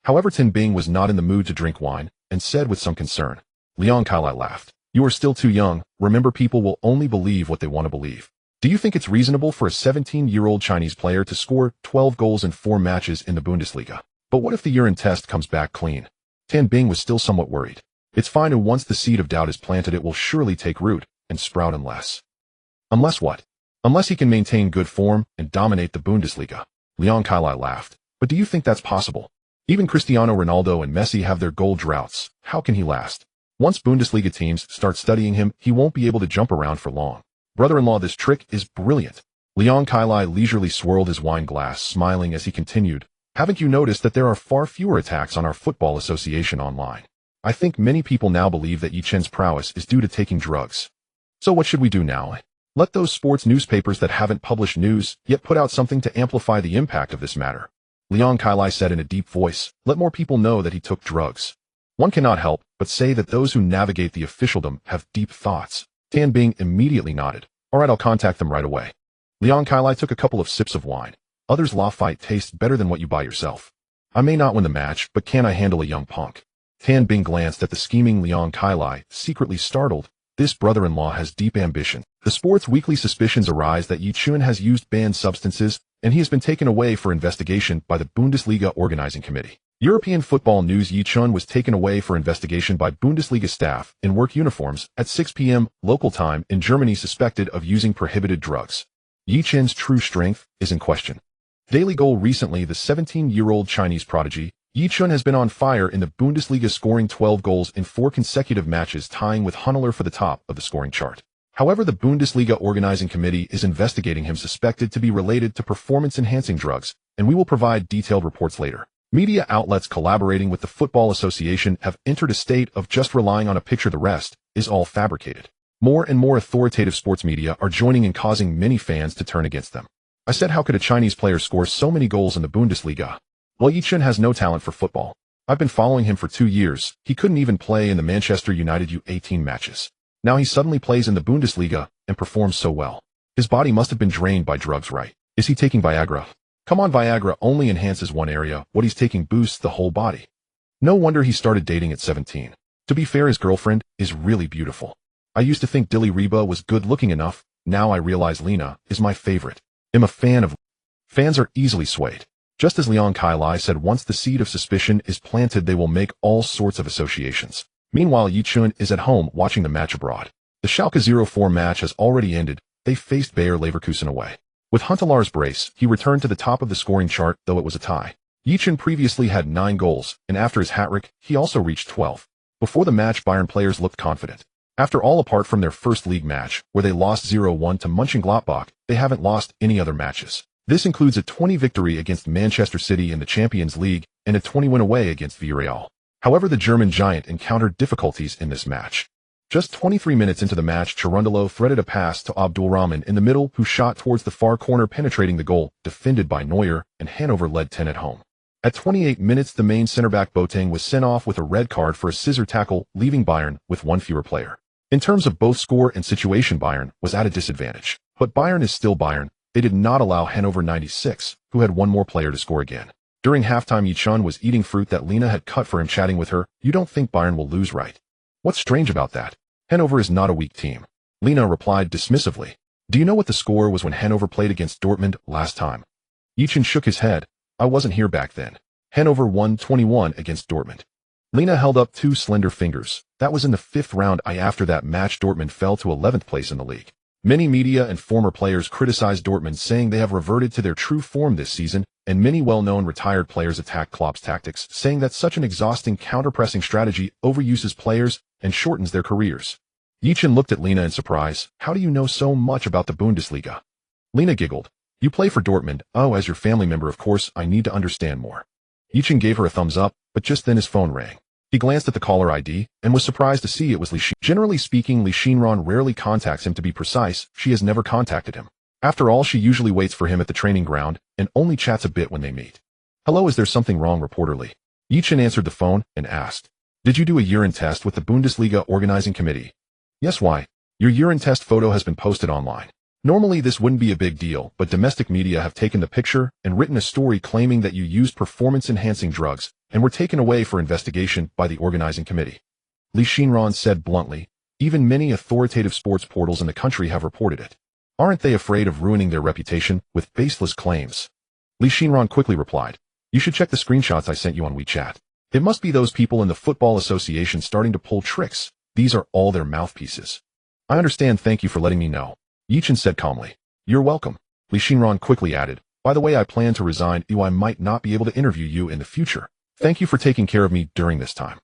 However, Tan Bing was not in the mood to drink wine, and said with some concern. Leon Kailai laughed. You are still too young. Remember, people will only believe what they want to believe. Do you think it's reasonable for a 17-year-old Chinese player to score 12 goals in 4 matches in the Bundesliga? But what if the urine test comes back clean? Tan Bing was still somewhat worried. It's fine, and once the seed of doubt is planted, it will surely take root and sprout unless what? Unless he can maintain good form and dominate the Bundesliga. Leon Kailai laughed. But do you think that's possible? Even Cristiano Ronaldo and Messi have their goal droughts. How can he last? Once Bundesliga teams start studying him, he won't be able to jump around for long. Brother-in-law, this trick is brilliant. Leon Kailai leisurely swirled his wine glass, smiling as he continued. Haven't you noticed that there are far fewer attacks on our Football Association online? I think many people now believe that Ye Chen's prowess is due to taking drugs. So what should we do now? Let those sports newspapers that haven't published news yet put out something to amplify the impact of this matter. Leon Kailai said in a deep voice. Let more people know that he took drugs. One cannot help but say that those who navigate the officialdom have deep thoughts. Tan Bing immediately nodded. All right, I'll contact them right away. Leon Kailai took a couple of sips of wine. Others Lafite tastes better than what you buy yourself. I may not win the match, but can I handle a young punk? Tan Bing glanced at the scheming Leon Kailai, secretly startled. This brother-in-law has deep ambition. The Sports Weekly suspicions arise that Ye Chen has used banned substances, and he has been taken away for investigation by the Bundesliga Organizing Committee. European Football News. Ye Chen was taken away for investigation by Bundesliga staff in work uniforms at 6 p.m. local time in Germany, suspected of using prohibited drugs. Ye Chen's true strength is in question. Daily Goal. Recently, the 17-year-old Chinese prodigy, Ye Chen, has been on fire in the Bundesliga, scoring 12 goals in 4 consecutive matches, tying with Huntelaar for the top of the scoring chart. However, the Bundesliga Organizing Committee is investigating him, suspected to be related to performance-enhancing drugs, and we will provide detailed reports later. Media outlets collaborating with the Football Association have entered a state of just relying on a picture. The rest is all fabricated. More and more authoritative sports media are joining in, causing many fans to turn against them. I said, how could a Chinese player score so many goals in the Bundesliga? Well, Ye Chen has no talent for football. I've been following him for 2 years. He couldn't even play in the Manchester United U18 matches. Now he suddenly plays in the Bundesliga and performs so well. His body must have been drained by drugs, right? Is he taking Viagra? Come on, Viagra only enhances one area. What he's taking boosts the whole body. No wonder he started dating at 17. To be fair, his girlfriend is really beautiful. I used to think Dilly Reba was good looking enough. Now I realize Lena is my favorite. I'm a fan of. Fans are easily swayed. Just as Leon Kailai said, once the seed of suspicion is planted, they will make all sorts of associations. Meanwhile, Ye Chen is at home watching the match abroad. The Schalke 04 match has already ended. They faced Bayer Leverkusen away. With Huntelaar's brace, he returned to the top of the scoring chart, though it was a tie. Ye Chen previously had 9 goals, and after his hat-trick, he also reached 12. Before the match, Bayern players looked confident. After all, apart from their first league match, where they lost 0-1 to Mönchengladbach, they haven't lost any other matches. This includes a 20 victory against Manchester City in the Champions League and a 20 win away against Villarreal. However, the German giant encountered difficulties in this match. Just 23 minutes into the match, Cherundolo threaded a pass to Abdulrahman in the middle, who shot towards the far corner, penetrating the goal, defended by Neuer, and Hanover led 10 at home. At 28 minutes, the main centre-back Boateng was sent off with a red card for a scissor tackle, leaving Bayern with 1 fewer player. In terms of both score and situation, Bayern was at a disadvantage. But Bayern is still Bayern. They did not allow Hanover 96, who had 1 more player, to score again. During halftime, Ye Chen was eating fruit that Lena had cut for him, chatting with her. You don't think Bayern will lose, right? What's strange about that? Hanover is not a weak team. Lena replied dismissively. Do you know what the score was when Hanover played against Dortmund last time? Ye Chen shook his head. I wasn't here back then. Hanover won 21 against Dortmund. Lena held up two slender fingers. That was in the 5th round. After that match, Dortmund fell to 11th place in the league. Many media and former players criticized Dortmund, saying they have reverted to their true form this season, and many well-known retired players attacked Klopp's tactics, saying that such an exhausting counter-pressing strategy overuses players and shortens their careers. Ye Chen looked at Lena in surprise. How do you know so much about the Bundesliga? Lena giggled. You play for Dortmund. Oh, as your family member, of course, I need to understand more. Ye Chen gave her a thumbs up, but just then his phone rang. He glanced at the caller ID and was surprised to see it was Li Xin. Generally speaking, Li Xinran rarely contacts him. To be precise, she has never contacted him. After all, she usually waits for him at the training ground and only chats a bit when they meet. Hello, is there something wrong, reportedly? Ye Chen answered the phone and asked, did you do a urine test with the Bundesliga organizing committee? Yes, why? Your urine test photo has been posted online. Normally this wouldn't be a big deal, but domestic media have taken the picture and written a story claiming that you used performance-enhancing drugs and were taken away for investigation by the organizing committee. Li Xinran said bluntly, even many authoritative sports portals in the country have reported it. Aren't they afraid of ruining their reputation with baseless claims? Li Xinran quickly replied, you should check the screenshots I sent you on WeChat. It must be those people in the Football Association starting to pull tricks. These are all their mouthpieces. I understand, thank you for letting me know. Ye Chen said calmly. You're welcome. Li Xinran quickly added, by the way, I plan to resign. I might not be able to interview you in the future. Thank you for taking care of me during this time.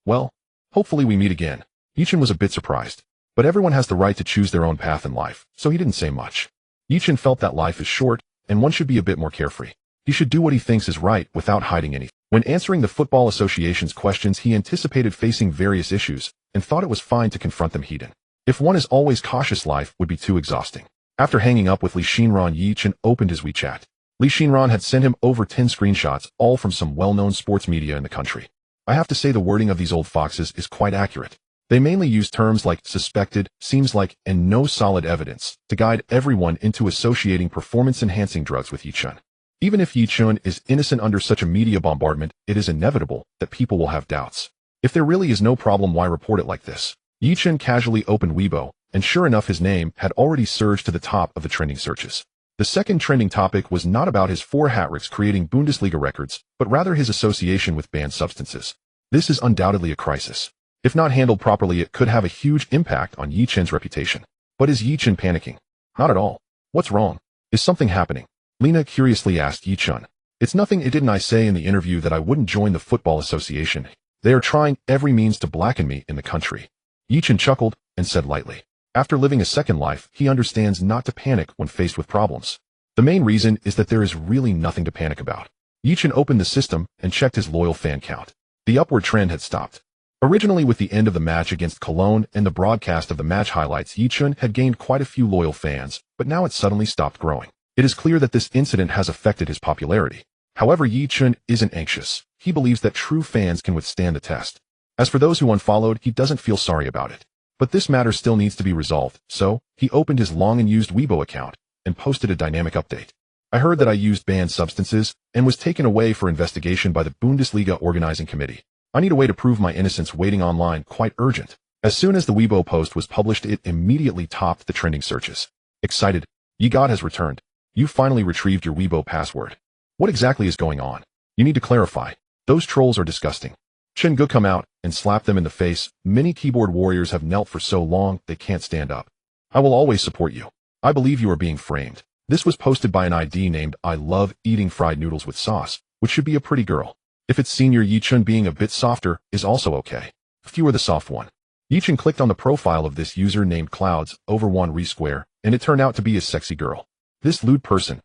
Well, hopefully we meet again. Ye Chen was a bit surprised, but everyone has the right to choose their own path in life, so he didn't say much. Ye Chen felt that life is short, and one should be a bit more carefree. He should do what he thinks is right without hiding anything. When answering the Football Association's questions, he anticipated facing various issues and thought it was fine to confront them head on. If one is always cautious, life would be too exhausting. After hanging up with Li Xinran, Ye Chen opened his WeChat. Li Xinran had sent him over 10 screenshots, all from some well-known sports media in the country. I have to say the wording of these old foxes is quite accurate. They mainly use terms like suspected, seems like, and no solid evidence to guide everyone into associating performance-enhancing drugs with Ye Chen. Even if Ye Chen is innocent under such a media bombardment, it is inevitable that people will have doubts. If there really is no problem, why report it like this? Ye Chen casually opened Weibo, and sure enough his name had already surged to the top of the trending searches. The second trending topic was not about his 4 hat-tricks creating Bundesliga records, but rather his association with banned substances. This is undoubtedly a crisis. If not handled properly, it could have a huge impact on Ye Chen's reputation. But is Ye Chen panicking? Not at all. What's wrong? Is something happening? Lena curiously asked Ye Chen. It's nothing. Didn't I say in the interview that I wouldn't join the Football Association? They are trying every means to blacken me in the country. Ye Chen chuckled and said lightly, after living a second life, he understands not to panic when faced with problems. The main reason is that there is really nothing to panic about. Ye Chen opened the system and checked his loyal fan count. The upward trend had stopped. Originally, with the end of the match against Cologne and the broadcast of the match highlights, Ye Chen had gained quite a few loyal fans, but now it suddenly stopped growing. It is clear that this incident has affected his popularity. However, Ye Chen isn't anxious. He believes that true fans can withstand the test. As for those who unfollowed, he doesn't feel sorry about it. But this matter still needs to be resolved, so he opened his long and used Weibo account and posted a dynamic update. I heard that I used banned substances and was taken away for investigation by the Bundesliga organizing committee. I need a way to prove my innocence. Waiting online, quite urgent. As soon as the Weibo post was published, it immediately topped the trending searches. Excited, Ye God has returned. You finally retrieved your Weibo password. What exactly is going on? You need to clarify. Those trolls are disgusting. Chen Gu, come out and slap them in the face. Many keyboard warriors have knelt for so long they can't stand up. I will always support you. I believe you are being framed. This was posted by an ID named I love eating fried noodles with sauce, which should be a pretty girl. If it's senior Ye Chen, being a bit softer is also okay. Few are the soft one. Ye Chen clicked on the profile of this user named Clouds over 1 Re Square, and it turned out to be a sexy girl. This lewd person